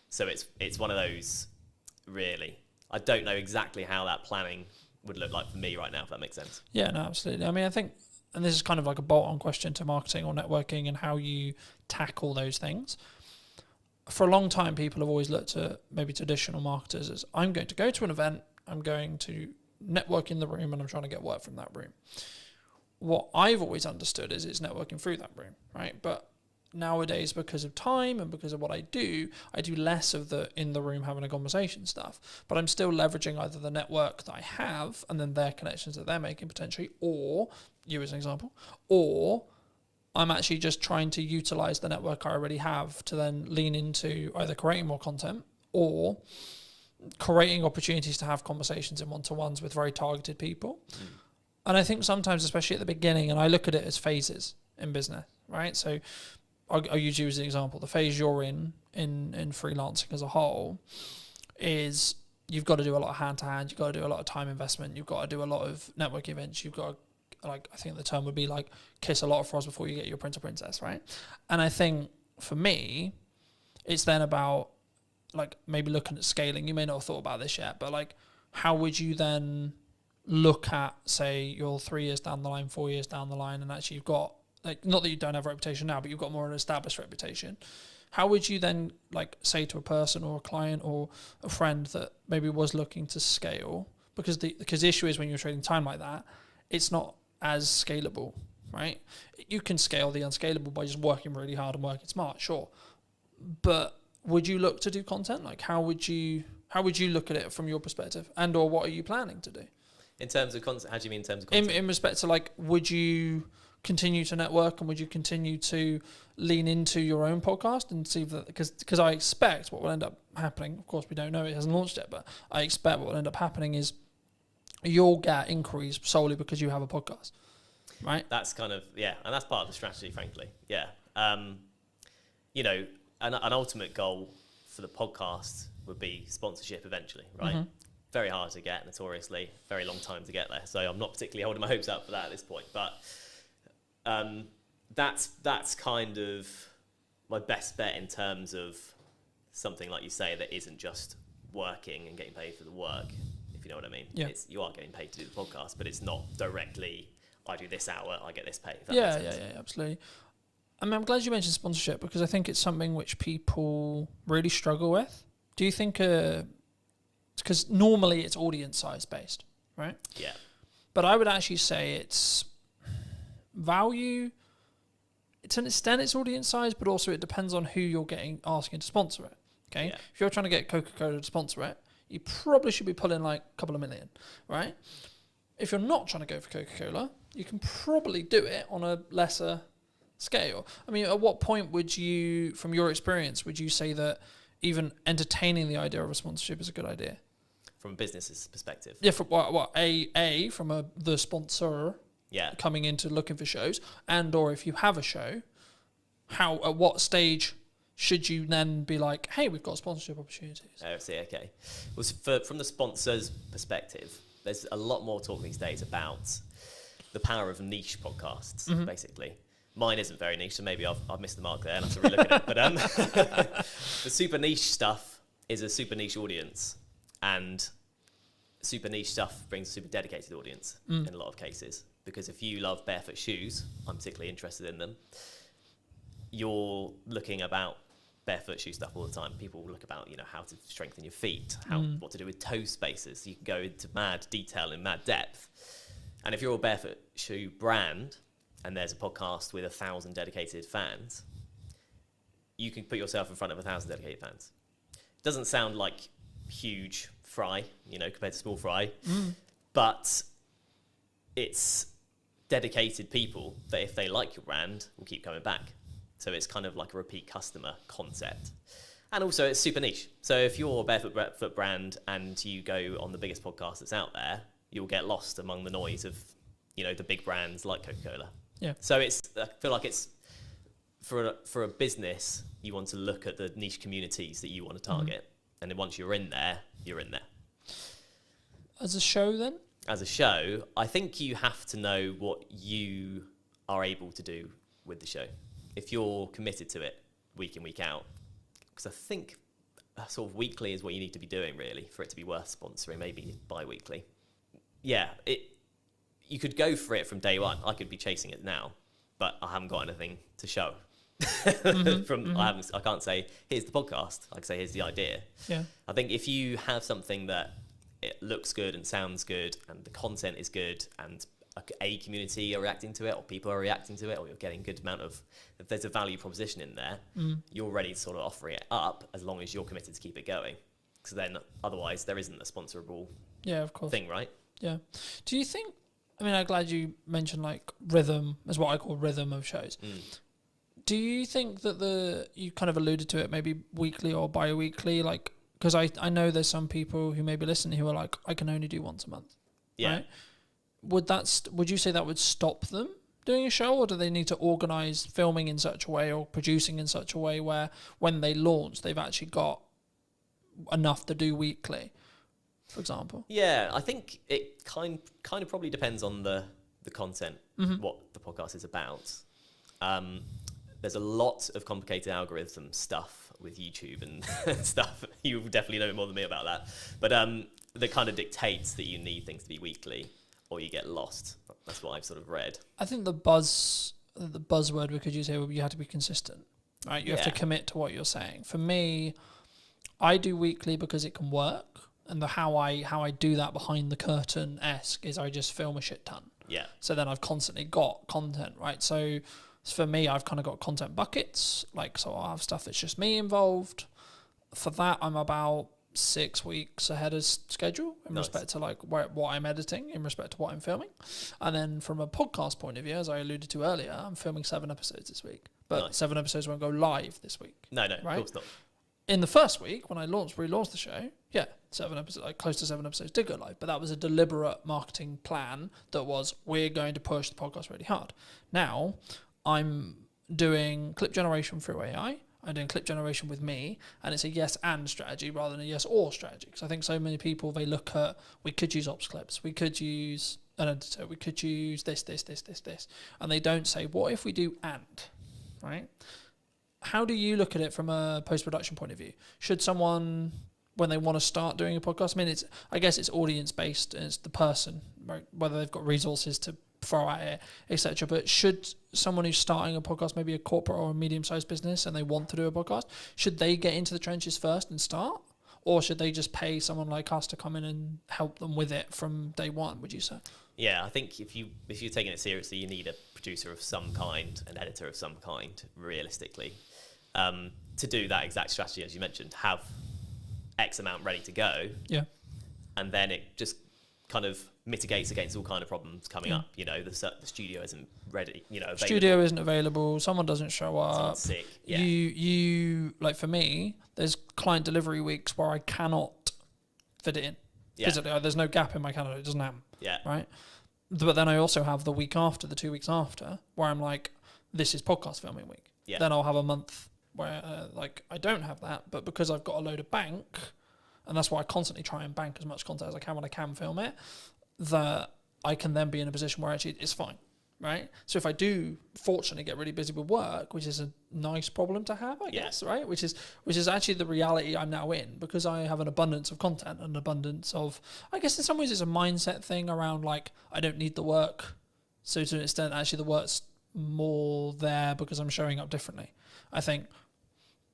So it's one of those, really. I don't know exactly how that planning would look like for me right now, if that makes sense. Yeah, no, absolutely. I mean, I think, and this is kind of like a bolt-on question to marketing or networking and how you tackle those things. For a long time, people have always looked at maybe traditional marketers as, I'm going to go to an event, I'm going to network in the room, and I'm trying to get work from that room. What I've always understood is it's networking through that room, right? But nowadays, because of time and because of what I do less of the in the room having a conversation stuff, but I'm still leveraging either the network that I have and then their connections that they're making potentially, or you as an example, or I'm actually just trying to utilize the network I already have to then lean into either creating more content or creating opportunities to have conversations in one-to-ones with very targeted people. And I think sometimes, especially at the beginning, and I look at it as phases in business, right? So I'll use you as an example. The phase you're in freelancing as a whole is you've got to do a lot of hand-to-hand, you've got to do a lot of time investment, you've got to do a lot of network events, you've got to, like, I think the term would be like kiss a lot of frogs before you get your prince or princess, right? And I think for me, it's then about like maybe looking at scaling. You may not have thought about this yet, but like how would you then look at, say, you're 3 years down the line, 4 years down the line, and actually you've got, like, not that you don't have a reputation now, but you've got more of an established reputation. How would you then like say to a person or a client or a friend that maybe was looking to scale? Because the issue is when you're trading time like that, it's not as scalable, right? You can scale the unscalable by just working really hard and working smart, sure. But would you look to do content? Like how would you look at it from your perspective, and or what are you planning to do? In terms of content, how do you mean in terms of content? In respect to like, would you continue to network and would you continue to lean into your own podcast and see that, because I expect what will end up happening, of course we don't know, it hasn't launched yet, but I expect what will end up happening is you'll get inquiries solely because you have a podcast, right? That's kind of, yeah, and that's part of the strategy, frankly. Yeah. You know, an ultimate goal for the podcast would be sponsorship eventually, right? Mm-hmm. Very hard to get, notoriously, very long time to get there. So I'm not particularly holding my hopes up for that at this point, but that's kind of my best bet in terms of something like you say that isn't just working and getting paid for the work, if you know what I mean. Yeah. You are getting paid to do the podcast, but it's not directly, I do this hour, I get this pay. Yeah, absolutely. I mean, I'm glad you mentioned sponsorship because I think it's something which people really struggle with. Do you think, because normally it's audience size based, right? Yeah. But I would actually say it's value, to an extent it's audience size, but also it depends on who you're asking to sponsor it. Okay. Yeah. If you're trying to get Coca-Cola to sponsor it, you probably should be pulling like a couple of million, right? If you're not trying to go for Coca-Cola, you can probably do it on a lesser scale. I mean, at what point would you, from your experience, would you say that even entertaining the idea of a sponsorship is a good idea? From a business's perspective. Yeah, from from the sponsor coming into looking for shows, and or if you have a show, at what stage should you then be like, hey, we've got sponsorship opportunities? Oh, I see, okay. Well, from the sponsor's perspective, there's a lot more talk these days about the power of niche podcasts, basically. Mine isn't very niche, so maybe I've missed the mark there and I have to relook at it. But the super niche stuff is a super niche audience, and super niche stuff brings a super dedicated audience in a lot of cases. Because if you love barefoot shoes, I'm particularly interested in them, you're looking about barefoot shoe stuff all the time. People will look about, how to strengthen your feet, what to do with toe spaces. You can go into mad detail and mad depth. And if you're a barefoot shoe brand and there's a podcast with 1,000 dedicated fans, you can put yourself in front of 1,000 dedicated fans. It doesn't sound like huge fry, compared to small fry, but it's dedicated people that if they like your brand will keep coming back. So it's kind of like a repeat customer concept. And also it's super niche. So if you're a barefoot brand and you go on the biggest podcast that's out there, you'll get lost among the noise of, the big brands like Coca-Cola. Yeah. So I feel like it's for a business, you want to look at the niche communities that you want to target. And then once you're in there, you're in there. As a show then? As a show, I think you have to know what you are able to do with the show. If you're committed to it week in, week out, because I think sort of weekly is what you need to be doing really for it to be worth sponsoring, maybe bi-weekly. Yeah, you could go for it from day one. I could be chasing it now, but I haven't got anything to show. I can't say, here's the podcast. I can say, here's the idea. Yeah. I think if you have something that it looks good and sounds good and the content is good and a community are reacting to it or people are reacting to it or you're getting a good amount of, if there's a value proposition in there, you're ready to sort of offer it up as long as you're committed to keep it going. Because then otherwise there isn't a sponsorable thing, right? Yeah. Do you think, I'm glad you mentioned like rhythm as what I call rhythm of shows. Do you think that you kind of alluded to it, maybe weekly or bi-weekly, like, because I know there's some people who may be listening who are like, I can only do once a month. Yeah. Right? Would you say that would stop them doing a show, or do they need to organise filming in such a way or producing in such a way where when they launch, they've actually got enough to do weekly, for example? Yeah, I think it kind of probably depends on the content, what the podcast is about. There's a lot of complicated algorithm stuff with YouTube and stuff. You definitely know more than me about that. But that kind of dictates that you need things to be weekly or you get lost. That's what I've sort of read. I think the buzzword we could use here would be you have to be consistent, right? You have to commit to what you're saying. For me, I do weekly because it can work. And how I do that behind the curtain-esque is I just film a shit ton. Yeah. So then I've constantly got content, right? So for me, I've kind of got content buckets. Like, so I'll have stuff that's just me involved. For that, I'm about 6 weeks ahead of schedule in respect to like what I'm editing, in respect to what I'm filming. And then from a podcast point of view, as I alluded to earlier, I'm filming 7 episodes this week. But 7 episodes won't go live this week. No, right? Of course not. In the first week, when I relaunched the show, 7 episodes, like close to 7 episodes did go live, but that was a deliberate marketing plan that was, we're going to push the podcast really hard. Now, I'm doing clip generation through AI, I'm doing clip generation with me, and it's a yes and strategy rather than a yes or strategy. Because I think so many people, they look at, we could use ops clips, we could use an editor, we could use this, and they don't say, what if we do and, right? How do you look at it from a post-production point of view? Should someone, when they want to start doing a podcast, I guess it's audience-based, and it's the person, right? Whether they've got resources to throw at it, etc. But should someone who's starting a podcast, maybe a corporate or a medium-sized business, and they want to do a podcast, should they get into the trenches first and start? Or should they just pay someone like us to come in and help them with it from day one, would you say? Yeah, I think if you're taking it seriously, you need a producer of some kind, an editor of some kind, realistically. To do that exact strategy, as you mentioned, have X amount ready to go. Yeah. And then it just kind of mitigates against all kind of problems coming up. You know, the studio isn't ready. You know, available. Studio isn't available. Someone doesn't show up. Someone's sick. Yeah. You like, for me, there's client delivery weeks where I cannot fit it in. Yeah. Physically, there's no gap in my calendar. It doesn't happen. Yeah. Right. But then I also have the week after, the 2 weeks after, where I'm like, this is podcast filming week. Yeah. Then I'll have a month where like I don't have that, but because I've got a load of bank, and that's why I constantly try and bank as much content as I can when I can film it, that I can then be in a position where actually it's fine, right? So if I do fortunately get really busy with work, which is a nice problem to have, I guess, right? Which is actually the reality I'm now in, because I have an abundance of content, an abundance of, I guess in some ways it's a mindset thing around like, I don't need the work. So to an extent, actually the work's more there because I'm showing up differently, I think.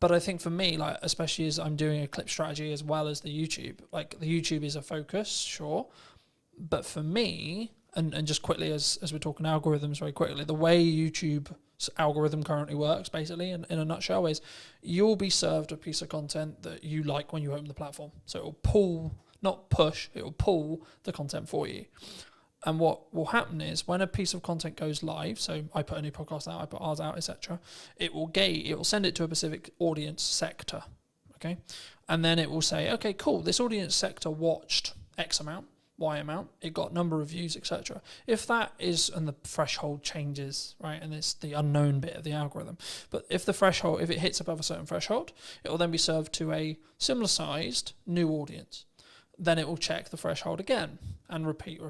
But I think for me, like, especially as I'm doing a clip strategy as well as the YouTube, like the YouTube is a focus, sure. But for me, and just quickly, as we're talking algorithms very quickly, the way YouTube's algorithm currently works, basically, in a nutshell, is you'll be served a piece of content that you like when you open the platform. So it will pull, not push, it will pull the content for you. And what will happen is when a piece of content goes live, so I put a new podcast out, I put ours out, etc., it will send it to a specific audience sector, okay? And then it will say, okay, cool, this audience sector watched X amount, Y amount, it got number of views, etc. If that is, and the threshold changes, right, and it's the unknown bit of the algorithm, but if it hits above a certain threshold, it will then be served to a similar sized new audience. Then it will check the threshold again and repeat.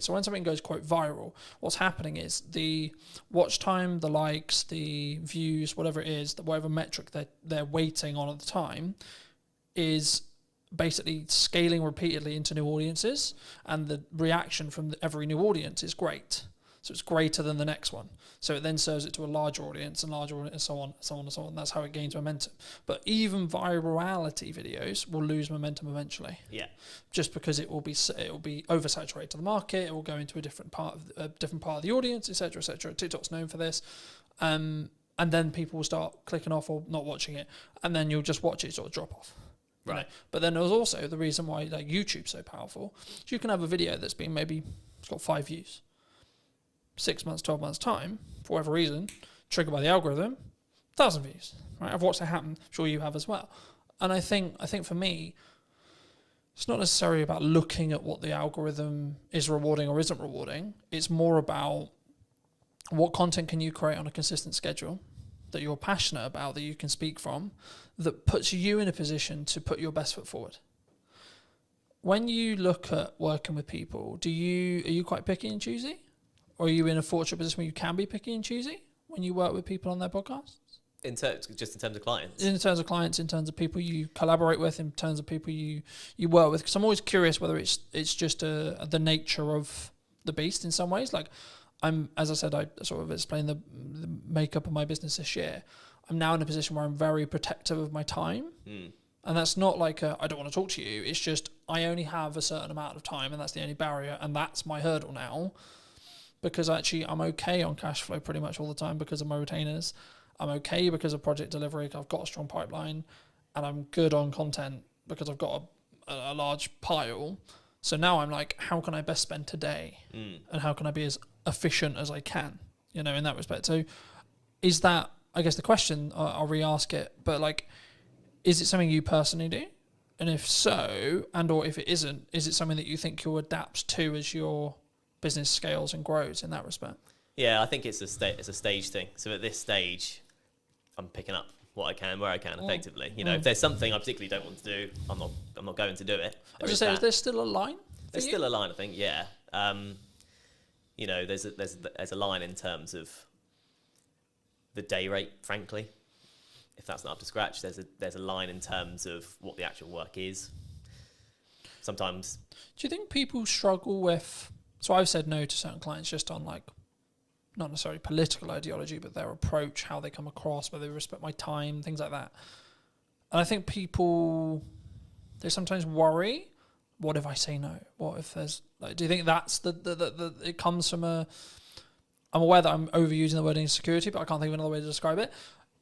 So when something goes, quote, viral, what's happening is the watch time, the likes, the views, whatever it is, whatever metric they're waiting on at the time, is basically scaling repeatedly into new audiences, and the reaction from every new audience is great. So it's greater than the next one. So it then serves it to a larger audience and so on. That's how it gains momentum. But even virality videos will lose momentum eventually. Yeah. Just because it will be oversaturated to the market. It will go into a different part of the audience, etc., etc. TikTok's known for this. And then people will start clicking off or not watching it, and then you'll just watch it sort of drop off. Right. You know? But then there's also the reason why like YouTube's so powerful. Is you can have a video that's been it's got 5 views. 6 months, 12 months time, for whatever reason, triggered by the algorithm, 1,000 views. Right? I've watched it happen. I'm sure you have as well. And I think for me, it's not necessarily about looking at what the algorithm is rewarding or isn't rewarding. It's more about what content can you create on a consistent schedule that you're passionate about, that you can speak from, that puts you in a position to put your best foot forward. When you look at working with people, are you quite picky and choosy? Or are you in a fortunate position where you can be picky and choosy when you work with people on their podcasts? Just in terms of clients? In terms of clients, in terms of people you collaborate with, in terms of people you work with. Because I'm always curious whether it's just the nature of the beast in some ways. Like, as I said, I sort of explained the makeup of my business this year. I'm now in a position where I'm very protective of my time. And that's not like I don't want to talk to you. It's just I only have a certain amount of time, and that's the only barrier, and that's my hurdle now. Because actually I'm okay on cash flow pretty much all the time because of my retainers. I'm okay because of project delivery. I've got a strong pipeline, and I'm good on content because I've got a large pile. So now I'm like, how can I best spend today? And how can I be as efficient as I can, in that respect? So is that, I guess the question, I'll re-ask it, but like, is it something you personally do? And if so, or if it isn't, is it something that you think you'll adapt to as your business scales and grows in that respect? Yeah, I think it's a stage thing. So at this stage, I'm picking up what I can, where I can, effectively. If there's something I particularly don't want to do, I'm not going to do it. I was just saying, is there still a line? There's still a line, I think. Yeah. There's a line in terms of the day rate, frankly. If that's not up to scratch, there's a line in terms of what the actual work is. Sometimes. Do you think people struggle with? So I've said no to certain clients just on like, not necessarily political ideology, but their approach, how they come across, whether they respect my time, things like that. And I think people, they sometimes worry, what if I say no? What if there's, like, do you think that's it comes from I'm aware that I'm overusing the word insecurity, but I can't think of another way to describe it.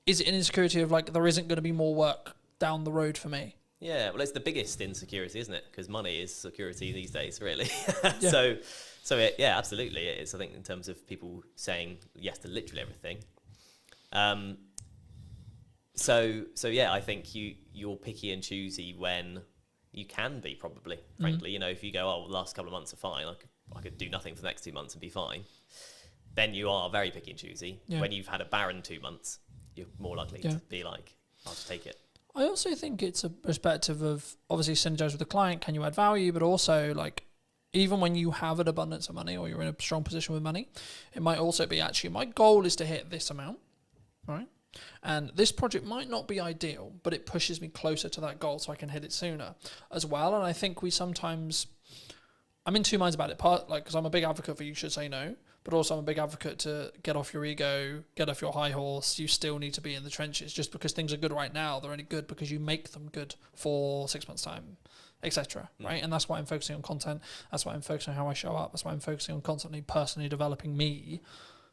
Is it an insecurity of like, there isn't going to be more work down the road for me? Yeah, well, it's the biggest insecurity, isn't it? Because money is security these days, really. Yeah. Yeah, absolutely, it is. I think in terms of people saying yes to literally everything. Yeah, I think you're picky and choosy when you can be, probably. Frankly, you know, if you go, oh, the last couple of months are fine, I could do nothing for the next 2 months and be fine. Then you are very picky and choosy. Yeah. When you've had a barren 2 months, you're more likely to be like, I'll just take it. I also think it's a perspective of obviously synergize with the client. Can you add value? But also, like, even when you have an abundance of money or you're in a strong position with money, it might also be actually my goal is to hit this amount, right? And this project might not be ideal, but it pushes me closer to that goal so I can hit it sooner as well. And I think we sometimes, I'm in two minds about it. Part, like, because I'm a big advocate for you should say no, but also I'm a big advocate to get off your ego, get off your high horse. You still need to be in the trenches. Just because things are good right now, they're only good because you make them good for 6 months' time, etc. Right? And that's why I'm focusing on content. That's why I'm focusing on how I show up. That's why I'm focusing on constantly personally developing me,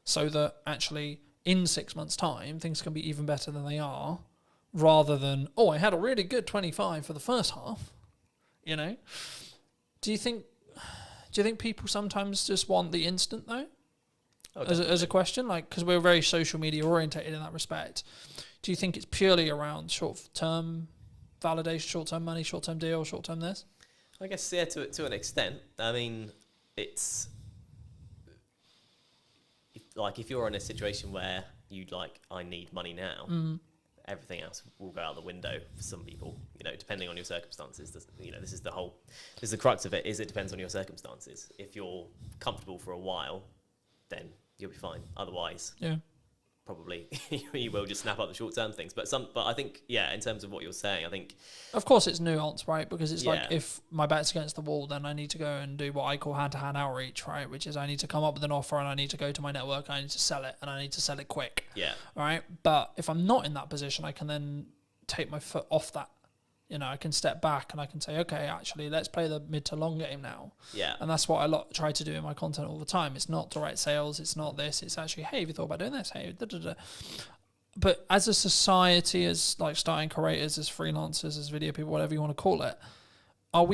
so that actually in 6 months' time things can be even better than they are, rather than, oh, I had a really good 25 for the first half. You know? Do you think people sometimes just want the instant though? Oh, as a question, like, because we're very social media orientated in that respect. Do you think it's purely around short-term validation, short-term money, short-term deal, short-term this? I guess, yeah, to an extent. I mean, it's if you're in a situation where you'd like, I need money now, everything else will go out the window for some people, you know, depending on your circumstances. You know, this is the crux of it, is it depends on your circumstances. If you're comfortable for a while, then you'll be fine. Otherwise, probably you will just snap up the short-term things. But I think, yeah, in terms of what you're saying, I think, of course it's nuance, right? Because it's like, if my back's against the wall, then I need to go and do what I call hand-to-hand outreach, right? Which is I need to come up with an offer and I need to go to my network and I need to sell it and I need to sell it quick. Yeah. Right? But if I'm not in that position, I can then take my foot off that. You know, I can step back and I can say, okay, actually, let's play the mid to long game now. Yeah. And that's what I try to do in my content all the time. It's not direct sales. It's not this. It's actually, hey, have you thought about doing this? Hey, da, da, da. But as a society, as like starting creators, as freelancers, as video people, whatever you want to call it, have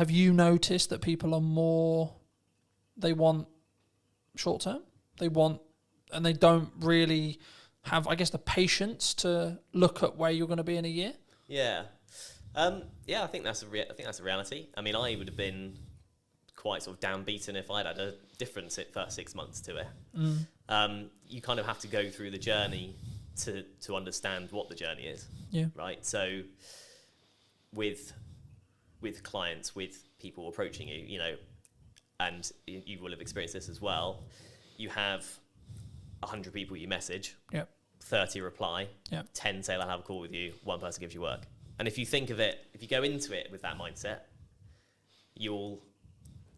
you noticed that people are more, they want short term? And they don't really have, I guess, the patience to look at where you're going to be in a year? Yeah. I think that's a reality. I mean, I would have been quite sort of downbeaten if I'd had a different first 6 months to it. You kind of have to go through the journey to understand what the journey is. Yeah. Right. So with clients, with people approaching you, you know, and you will have experienced this as well. You have 100 people you message. Yep. 30 reply. Yep. 10 say they'll have a call with you. 1 person gives you work. And if you think of it, if you go into it with that mindset, you'll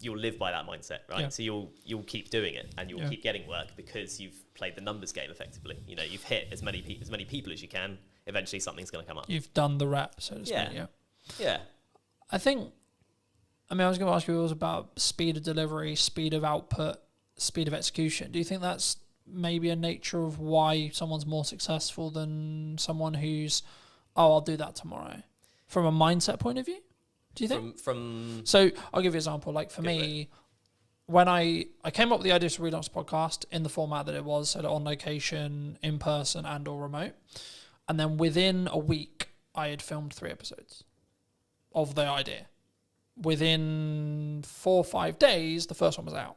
live by that mindset, right? Yeah. So you'll keep doing it and you'll keep getting work because you've played the numbers game effectively. You know, you've hit as many people as you can. Eventually, something's going to come up. You've done the rep, so to speak. Yeah. I think. I mean, I was going to ask you, it was about speed of delivery, speed of output, speed of execution. Do you think that's maybe a nature of why someone's more successful than someone who's, oh, I'll do that tomorrow, from a mindset point of view? Do you think? So I'll give you an example. Like for me, when I came up with the idea to relaunch the podcast in the format that it was, so on location, in person, and or remote, and then within a week I had filmed 3 episodes of the idea. Within 4 or 5 days, the first one was out.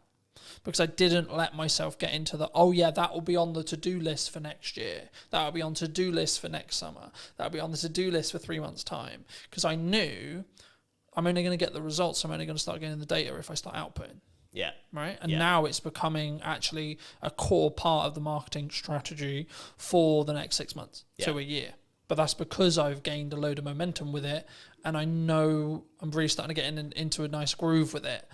Because I didn't let myself get into the, oh yeah, that will be on the to-do list for next year. That will be on to-do list for next summer. That will be on the to-do list for 3 months' time. Because I knew I'm only going to get the results. I'm only going to start getting the data if I start outputting. Yeah. Right? And now it's becoming actually a core part of the marketing strategy for the next 6 months to a year. But that's because I've gained a load of momentum with it. And I know I'm really starting to get into a nice groove with it.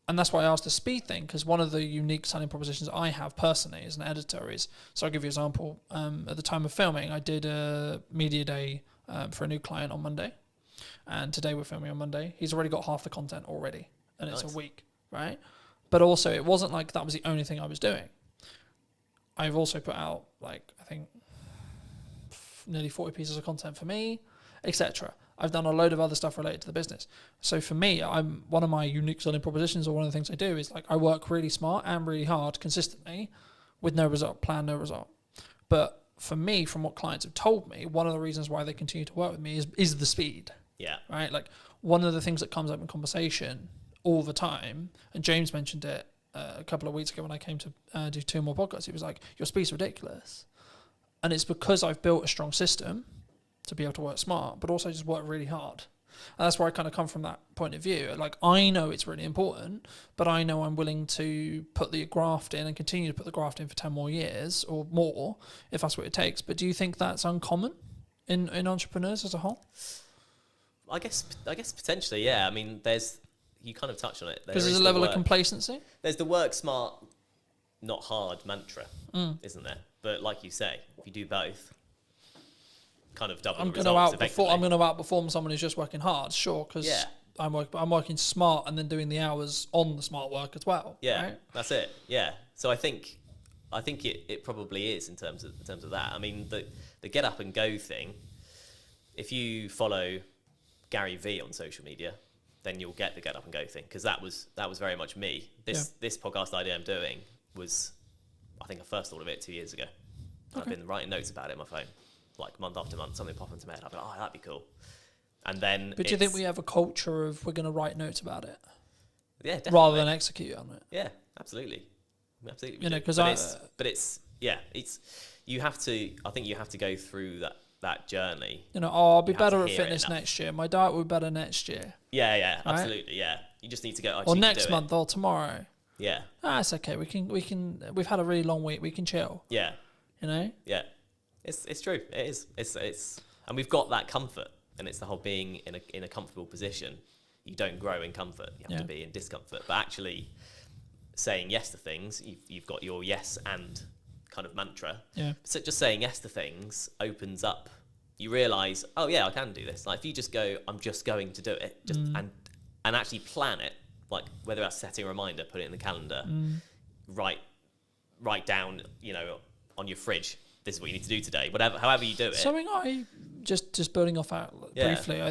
And that's why I asked the speed thing, because one of the unique selling propositions I have personally as an editor is, so I'll give you an example. At the time of filming, I did a media day for a new client on Monday. And today we're filming on Monday. He's already got half the content already. And it's a week, right? But also, it wasn't like that was the only thing I was doing. I've also put out, like, I think, nearly 40 pieces of content for me. etc. I've done a load of other stuff related to the business. So for me, one of my unique selling propositions, or one of the things I do, is like I work really smart and really hard consistently with no result, plan no result. But for me, from what clients have told me, one of the reasons why they continue to work with me is the speed. Yeah. Right? Like one of the things that comes up in conversation all the time, and James mentioned it a couple of weeks ago when I came to do 2 more podcasts, he was like, your speed's ridiculous. And it's because I've built a strong system to be able to work smart, but also just work really hard. And that's where I kind of come from that point of view. Like, I know it's really important, but I know I'm willing to put the graft in and continue to put the graft in for 10 more years or more, if that's what it takes. But do you think that's uncommon in entrepreneurs as a whole? I guess potentially, yeah. I mean, you kind of touched on it. Because there's a level of complacency. There's the work smart, not hard mantra, isn't there? But like you say, if you do both, kind of double the results effectively. I'm going to outperform someone who's just working hard, sure, because I'm working smart and then doing the hours on the smart work as well. Yeah, right? That's it. Yeah. So I think it probably is in terms of that. I mean, the get up and go thing. If you follow Gary V on social media, then you'll get the get up and go thing, because that was very much me. This podcast idea I'm doing was, I think I first thought of it 2 years ago. Okay. I've been writing notes about it on my phone, like month after month, something popped into my head. I'd be like, oh, that'd be cool. And then, but do you think we have a culture of we're going to write notes about it? Yeah, definitely. Rather than execute on it. Yeah, absolutely. You know, because it's you have to. I think you have to go through that journey. You know, I'll be better at fitness next year. My diet will be better next year. Yeah, absolutely. Yeah, you just need to go. Or next month, or tomorrow. Yeah. It's okay. We can. We've had a really long week. We can chill. Yeah. You know. Yeah, it's true. It is. It's and we've got that comfort, and it's the whole being in a comfortable position. You don't grow in comfort. You have to be in discomfort. But actually, saying yes to things, you've got your yes and kind of mantra. Yeah. So just saying yes to things opens up. You realise, oh yeah, I can do this. Like if you just go, I'm just going to do it, and actually plan it. Like whether that's setting a reminder, put it in the calendar, write down, on your fridge, this is what you need to do today. However you do it. Something I just building off that briefly.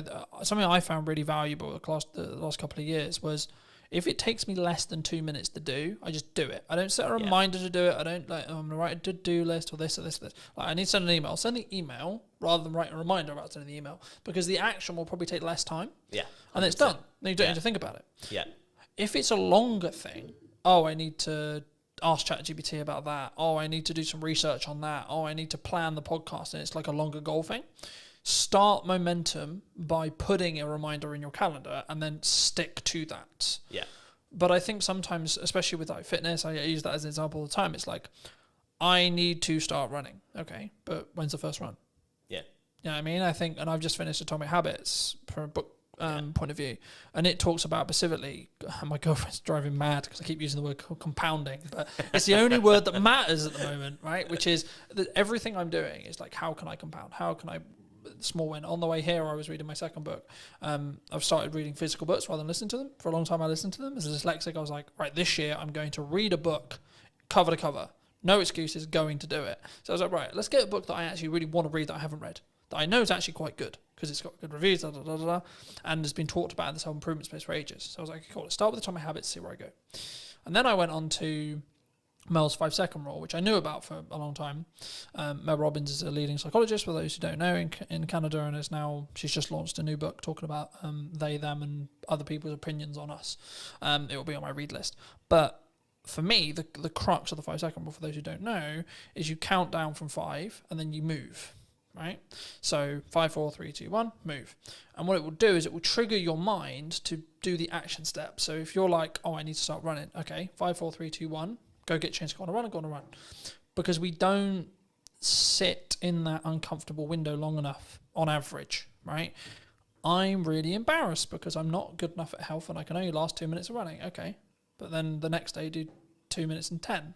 Something I found really valuable the last couple of years was, if it takes me less than 2 minutes to do, I just do it. I don't set a reminder to do it. I don't I'm going to write a to-do list or this or this or this. Like, I need to send an email. I'll send the email rather than write a reminder about sending the email, because the action will probably take less time. Yeah. 100%. And then it's done. Then you don't need to think about it. Yeah. If it's a longer thing, I need to ask ChatGPT about that. I need to do some research on that. I need to plan the podcast, and it's like a longer goal thing. Start momentum by putting a reminder in your calendar and then stick to that. Yeah. But I think sometimes, especially with like fitness, I use that as an example all the time. It's like, I need to start running. Okay, but when's the first run? Yeah. You know what I mean? I think, and I've just finished Atomic Habits from a book point of view, and it talks about specifically, my girlfriend's driving mad because I keep using the word compounding, but it's the only word that matters at the moment, right? Which is that everything I'm doing is like, how can I compound? How can I small win? On the way here, I was reading my second book. I've started reading physical books rather than listening to them. For a long time, I listened to them. As a dyslexic, I was like, right, this year I'm going to read a book cover to cover. No excuses, going to do it. So I was like, right, let's get a book that I actually really want to read that I haven't read, that I know is actually quite good because it's got good reviews, and has been talked about in this whole improvement space for ages. So I was like, cool, let's start with Atomic Habits, see where I go. And then I went on to Mel's 5-second rule, which I knew about for a long time. Mel Robbins is a leading psychologist, for those who don't know, in Canada, and she's just launched a new book talking about they, them, and other people's opinions on us. It will be on my read list. But for me, the crux of the 5-second rule, for those who don't know, is you count down from 5 and then you move, right? So 5, 4, 3, 2, 1, move. And what it will do is it will trigger your mind to do the action step. So if you're like, I need to start running, okay, 5, 4, 3, 2, 1, go get changed, go on a run. Because we don't sit in that uncomfortable window long enough on average, right? I'm really embarrassed because I'm not good enough at health and I can only last 2 minutes of running. Okay. But then the next day do 2 minutes and 10.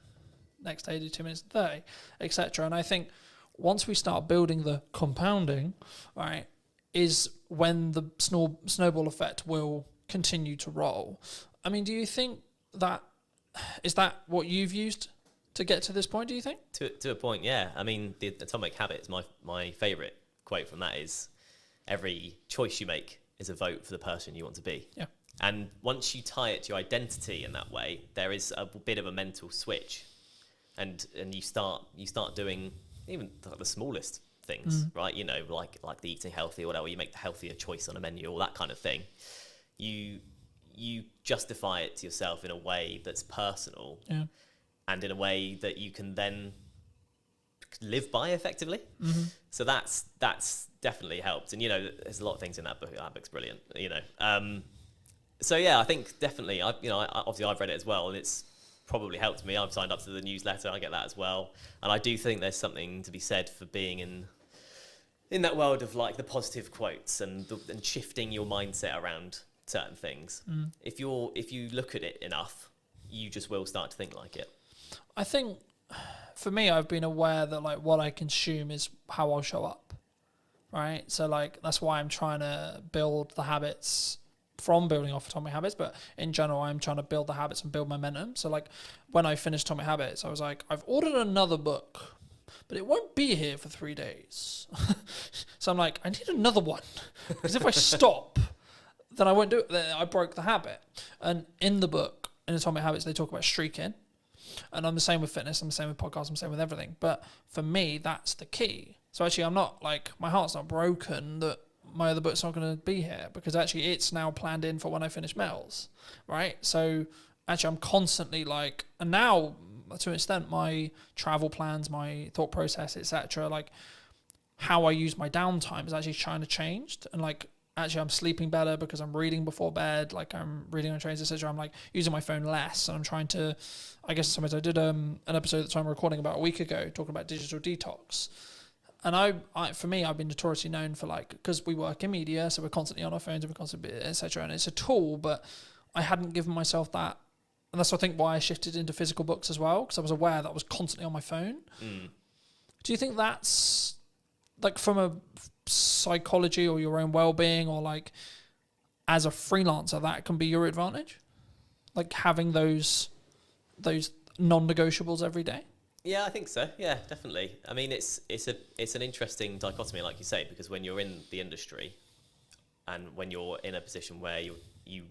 Next day do 2 minutes and 30, etc. And I think once we start building the compounding, right, is when the snowball effect will continue to roll. I mean, do you think that, is that what you've used to get to this point, do you think? To a point, yeah. I mean, the Atomic Habits, my favourite quote from that is, every choice you make is a vote for the person you want to be. Yeah. And once you tie it to your identity in that way, there is a bit of a mental switch, and you start doing even the smallest things, right? You know, like the eating healthy or whatever. You make the healthier choice on a menu, all that kind of thing. You justify it to yourself in a way that's personal, and in a way that you can then live by effectively. So that's definitely helped. And you know, there's a lot of things in that book. That book's brilliant. You know. So yeah, I think definitely. Obviously I've read it as well, and it's probably helped me. I've signed up to the newsletter. I get that as well, and I do think there's something to be said for being in that world of like the positive quotes and shifting your mindset around certain things. If you look at it enough, you just will start to think like it. I think for me, I've been aware that like what I consume is how I'll show up, right? So like that's why I'm trying to build the habits from building off Atomic Habits, but in general, I'm trying to build the habits and build momentum. So like when I finished Atomic Habits, I was like, I've ordered another book, but it won't be here for 3 days. So I'm like, I need another one, because if I stop, then I won't do it. Then I broke the habit. And in the book, in Atomic Habits, they talk about streaking. And I'm the same with fitness, I'm the same with podcasts, I'm the same with everything. But for me, that's the key. So actually, I'm not like, my heart's not broken that my other book's not going to be here, because actually it's now planned in for when I finish Mel's, right? So actually I'm constantly like, and now to an extent, my travel plans, my thought process, etc., like how I use my downtime is actually trying to change. And like, actually I'm sleeping better because I'm reading before bed, like I'm reading on trains, etc. I'm like using my phone less, and I'm trying to, I guess sometimes I did an episode that I'm recording about a week ago talking about digital detox. And I for me, I've been notoriously known for like, because we work in media, so we're constantly on our phones and we're constantly, etc. And it's a tool, but I hadn't given myself that. And that's, I think, why I shifted into physical books as well, because I was aware that I was constantly on my phone. Do you think that's like from a psychology or your own well-being, or like as a freelancer, that can be your advantage? Like having those non-negotiables every day? Yeah, I think so. Yeah, definitely. I mean, it's an interesting dichotomy, like you say, because when you're in the industry and when you're in a position where you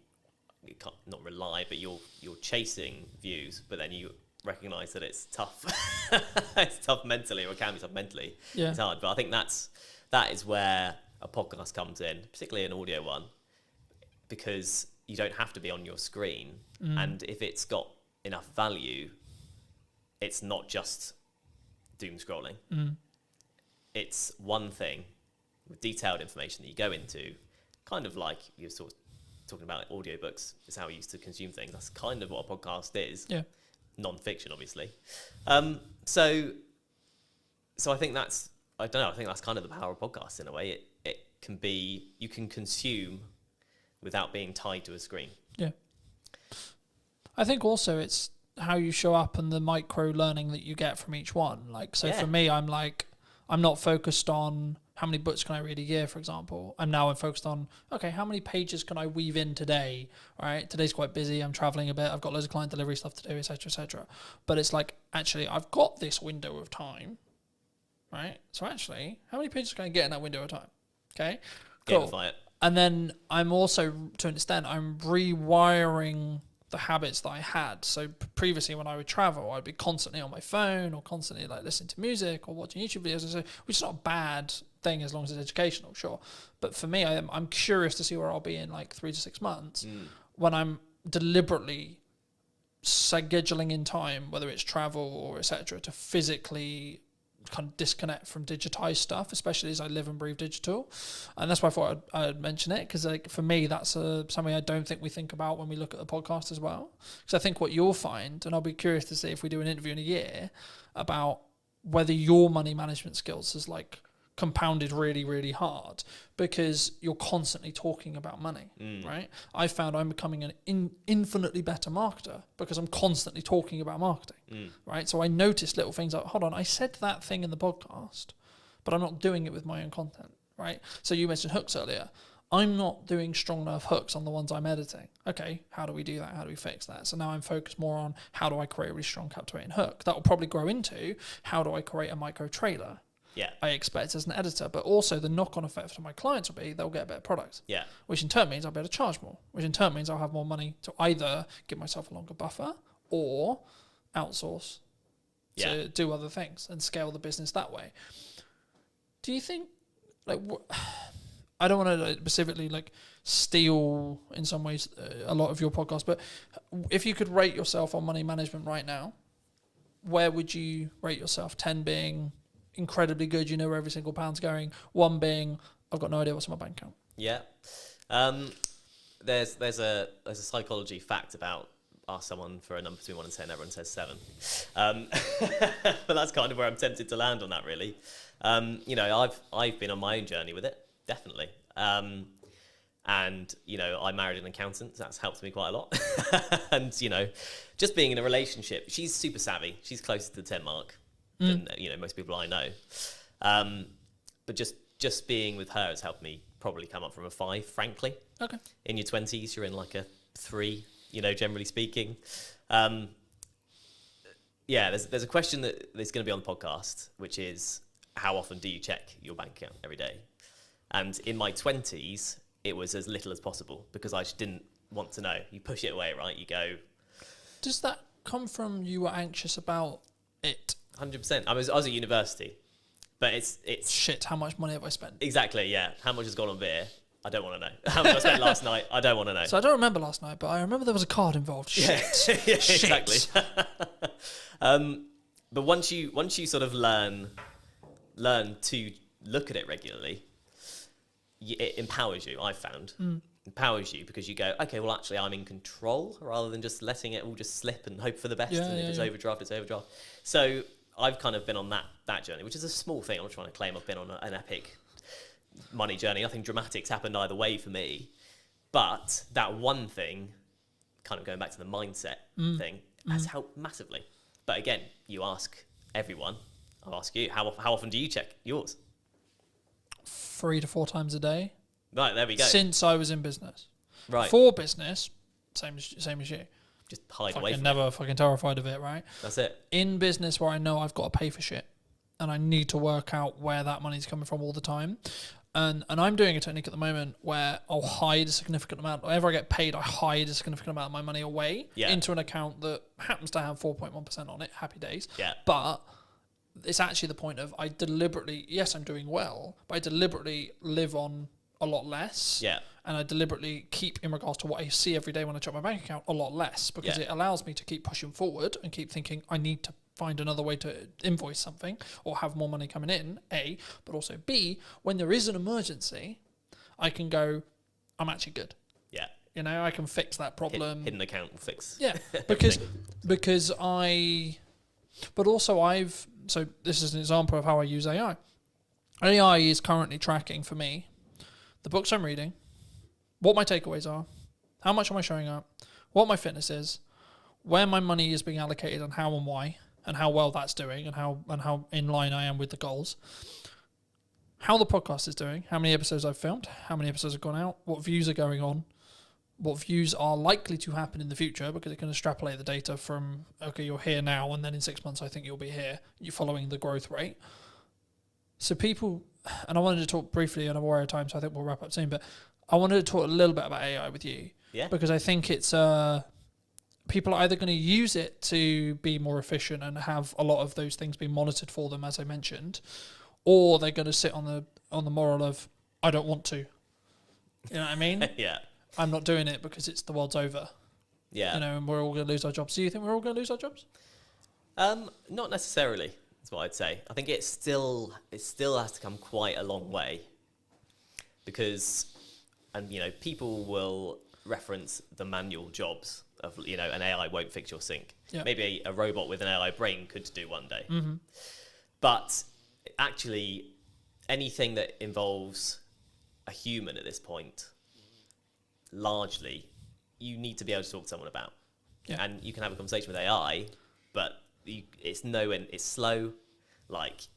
can't not rely, but you're chasing views, but then you recognise that it's tough. It's tough mentally, or it can be tough mentally. Yeah. It's hard, but I think that is where a podcast comes in, particularly an audio one, because you don't have to be on your screen, and if it's got enough value, it's not just doom scrolling. It's one thing with detailed information that you go into, kind of like you're sort of talking about audiobooks is how we used to consume things. That's kind of what a podcast is. Yeah. Non-fiction, obviously. So I think that's, I don't know, I think that's kind of the power of podcasts in a way. It can be, you can consume without being tied to a screen. Yeah. I think also it's how you show up and the micro learning that you get from each one. Like, so for me, I'm not focused on how many books can I read a year, for example. I'm focused on, okay, how many pages can I weave in today? All right, today's quite busy. I'm traveling a bit. I've got loads of client delivery stuff to do, etc., etc. But it's like, actually, I've got this window of time, right? So actually, how many pages can I get in that window of time? Okay, cool. Gamify it. And then I'm also, to an extent, I'm rewiring the habits that I had. So previously when I would travel, I'd be constantly on my phone or constantly like listening to music or watching YouTube videos, which is not a bad thing as long as it's educational, sure. But for me, I'm curious to see where I'll be in like 3 to 6 months when I'm deliberately scheduling in time, whether it's travel or etc., to physically kind of disconnect from digitized stuff, especially as I live and breathe digital. And that's why I thought I'd mention it, because like for me, that's something I don't think we think about when we look at the podcast as well. Because I think what you'll find, and I'll be curious to see if we do an interview in a year about whether your money management skills is like compounded really, really hard, because you're constantly talking about money, right? I found I'm becoming an infinitely better marketer because I'm constantly talking about marketing, right? So I noticed little things like, hold on, I said that thing in the podcast, but I'm not doing it with my own content, right? So you mentioned hooks earlier. I'm not doing strong enough hooks on the ones I'm editing. Okay, how do we do that? How do we fix that? So now I'm focused more on how do I create a really strong captivating hook. That will probably grow into how do I create a micro trailer, I expect as an editor. But also the knock-on effect for my clients will be they'll get a better product. Yeah. Which in turn means I'll be able to charge more. Which in turn means I'll have more money to either give myself a longer buffer or outsource to do other things and scale the business that way. Do you think, like, I don't want to specifically like steal in some ways a lot of your podcast, but if you could rate yourself on money management right now, where would you rate yourself? 10 being incredibly good, you know where every single pound's going. 1 being, I've got no idea what's in my bank account. Yeah. There's a psychology fact about ask someone for a number between 1 and 10, everyone says 7. But that's kind of where I'm tempted to land on that, really. You know, I've been on my own journey with it, definitely. And, you know, I married an accountant, so that's helped me quite a lot. And, you know, just being in a relationship, she's super savvy. She's closer to the 10 mark than, you know, most people I know. But just being with her has helped me probably come up from a 5, frankly. Okay. In your 20s, you're in like a 3, you know, generally speaking. Yeah, there's a question that is going to be on the podcast, which is, how often do you check your bank account every day? And in my 20s, it was as little as possible because I just didn't want to know. You push it away, right? You go... Does that come from you were anxious about it? 100%. I was at university, but it's... Shit, how much money have I spent? Exactly, yeah. How much has gone on beer? I don't want to know. How much I spent last night? I don't want to know. So I don't remember last night, but I remember there was a card involved. Shit. Yeah, exactly. But once you sort of learn to look at it regularly, it empowers you, I've found. Empowers you because you go, okay, well, actually, I'm in control rather than just letting it all just slip and hope for the best. And if it's overdraft, it's overdraft. So I've kind of been on that journey, which is a small thing. I'm not trying to claim I've been on an epic money journey. Nothing dramatic's happened either way for me. But that one thing, kind of going back to the mindset thing, has helped massively. But again, you ask everyone, I'll ask you, how often do you check yours? 3 to 4 times a day. Right, there we go. Since I was in business. Right. For business, same as you. Just hide away from never fucking terrified of it, right? That's it. In business where I know I've got to pay for shit and I need to work out where that money's coming from all the time. And I'm doing a technique at the moment where I'll hide a significant amount. Whenever I get paid, I hide a significant amount of my money away into an account that happens to have 4.1% on it. Happy days. Yeah. But it's actually the point of I deliberately, yes, I'm doing well, but I deliberately live on a lot less. Yeah. And I deliberately keep, in regards to what I see every day when I check my bank account, a lot less because it allows me to keep pushing forward and keep thinking I need to find another way to invoice something or have more money coming in, A, but also B, when there is an emergency, I can go, I'm actually good. Yeah. You know, I can fix that problem. Hidden account will fix. Yeah, so this is an example of how I use AI. AI is currently tracking for me the books I'm reading, what my takeaways are, how much am I showing up, what my fitness is, where my money is being allocated and how and why, and how well that's doing and how in line I am with the goals, how the podcast is doing, how many episodes I've filmed, how many episodes have gone out, what views are going on, what views are likely to happen in the future because it can extrapolate the data from, okay, you're here now and then in 6 months I think you'll be here. You're following the growth rate. So people, and I wanted to talk briefly, and I'm aware of time, so I think we'll wrap up soon, but I wanted to talk a little bit about AI with you. Yeah. Because I think it's, people are either going to use it to be more efficient and have a lot of those things being monitored for them, as I mentioned, or they're going to sit on the moral of, I don't want to. You know what I mean? Yeah. I'm not doing it because it's the world's over. Yeah. You know, and we're all going to lose our jobs. Do you think we're all going to lose our jobs? Not necessarily, is what I'd say. I think it still has to come quite a long way because, and you know, people will reference the manual jobs of, you know, an AI won't fix your sink. Yeah. Maybe a robot with an AI brain could do one day. Mm-hmm. But actually, anything that involves a human at this point, largely, you need to be able to talk to someone about. Yeah. And you can have a conversation with AI, but it's slow, like,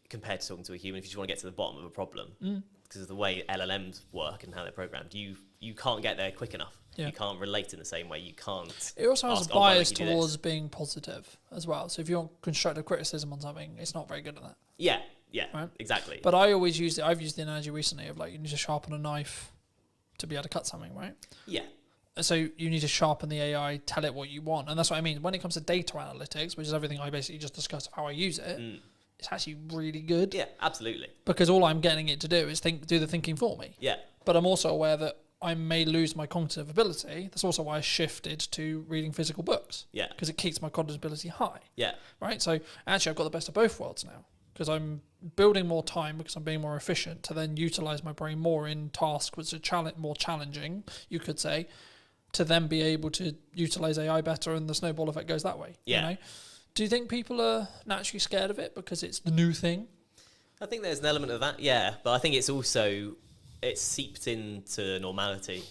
compared to talking to a human. If you just want to get to the bottom of a problem, because of the way LLMs work and how they're programmed, you can't get there quick enough. Yeah. You can't relate in the same way. You can't. It also has ask, a bias why don't you do towards this? being positive as well. So if you want constructive criticism on something, it's not very good at that. Yeah, yeah, Right? exactly. But I've used the analogy recently of like you need to sharpen a knife to be able to cut something, right? Yeah. So you need to sharpen the AI, tell it what you want. And that's what I mean. When it comes to data analytics, which is everything I basically just discussed of how I use it, it's actually really good. Yeah, absolutely. Because all I'm getting it to do is do the thinking for me. Yeah. But I'm also aware that I may lose my cognitive ability. That's also why I shifted to reading physical books. Yeah. Because it keeps my cognitive ability high. Yeah. Right? So actually I've got the best of both worlds now. Because I'm building more time because I'm being more efficient to then utilize my brain more in tasks which are more challenging, you could say, to then be able to utilize AI better, and the snowball effect goes that way. Yeah. You know? Do you think people are naturally scared of it because it's the new thing? I think there's an element of that, yeah. But I think it's also, it's seeped into normality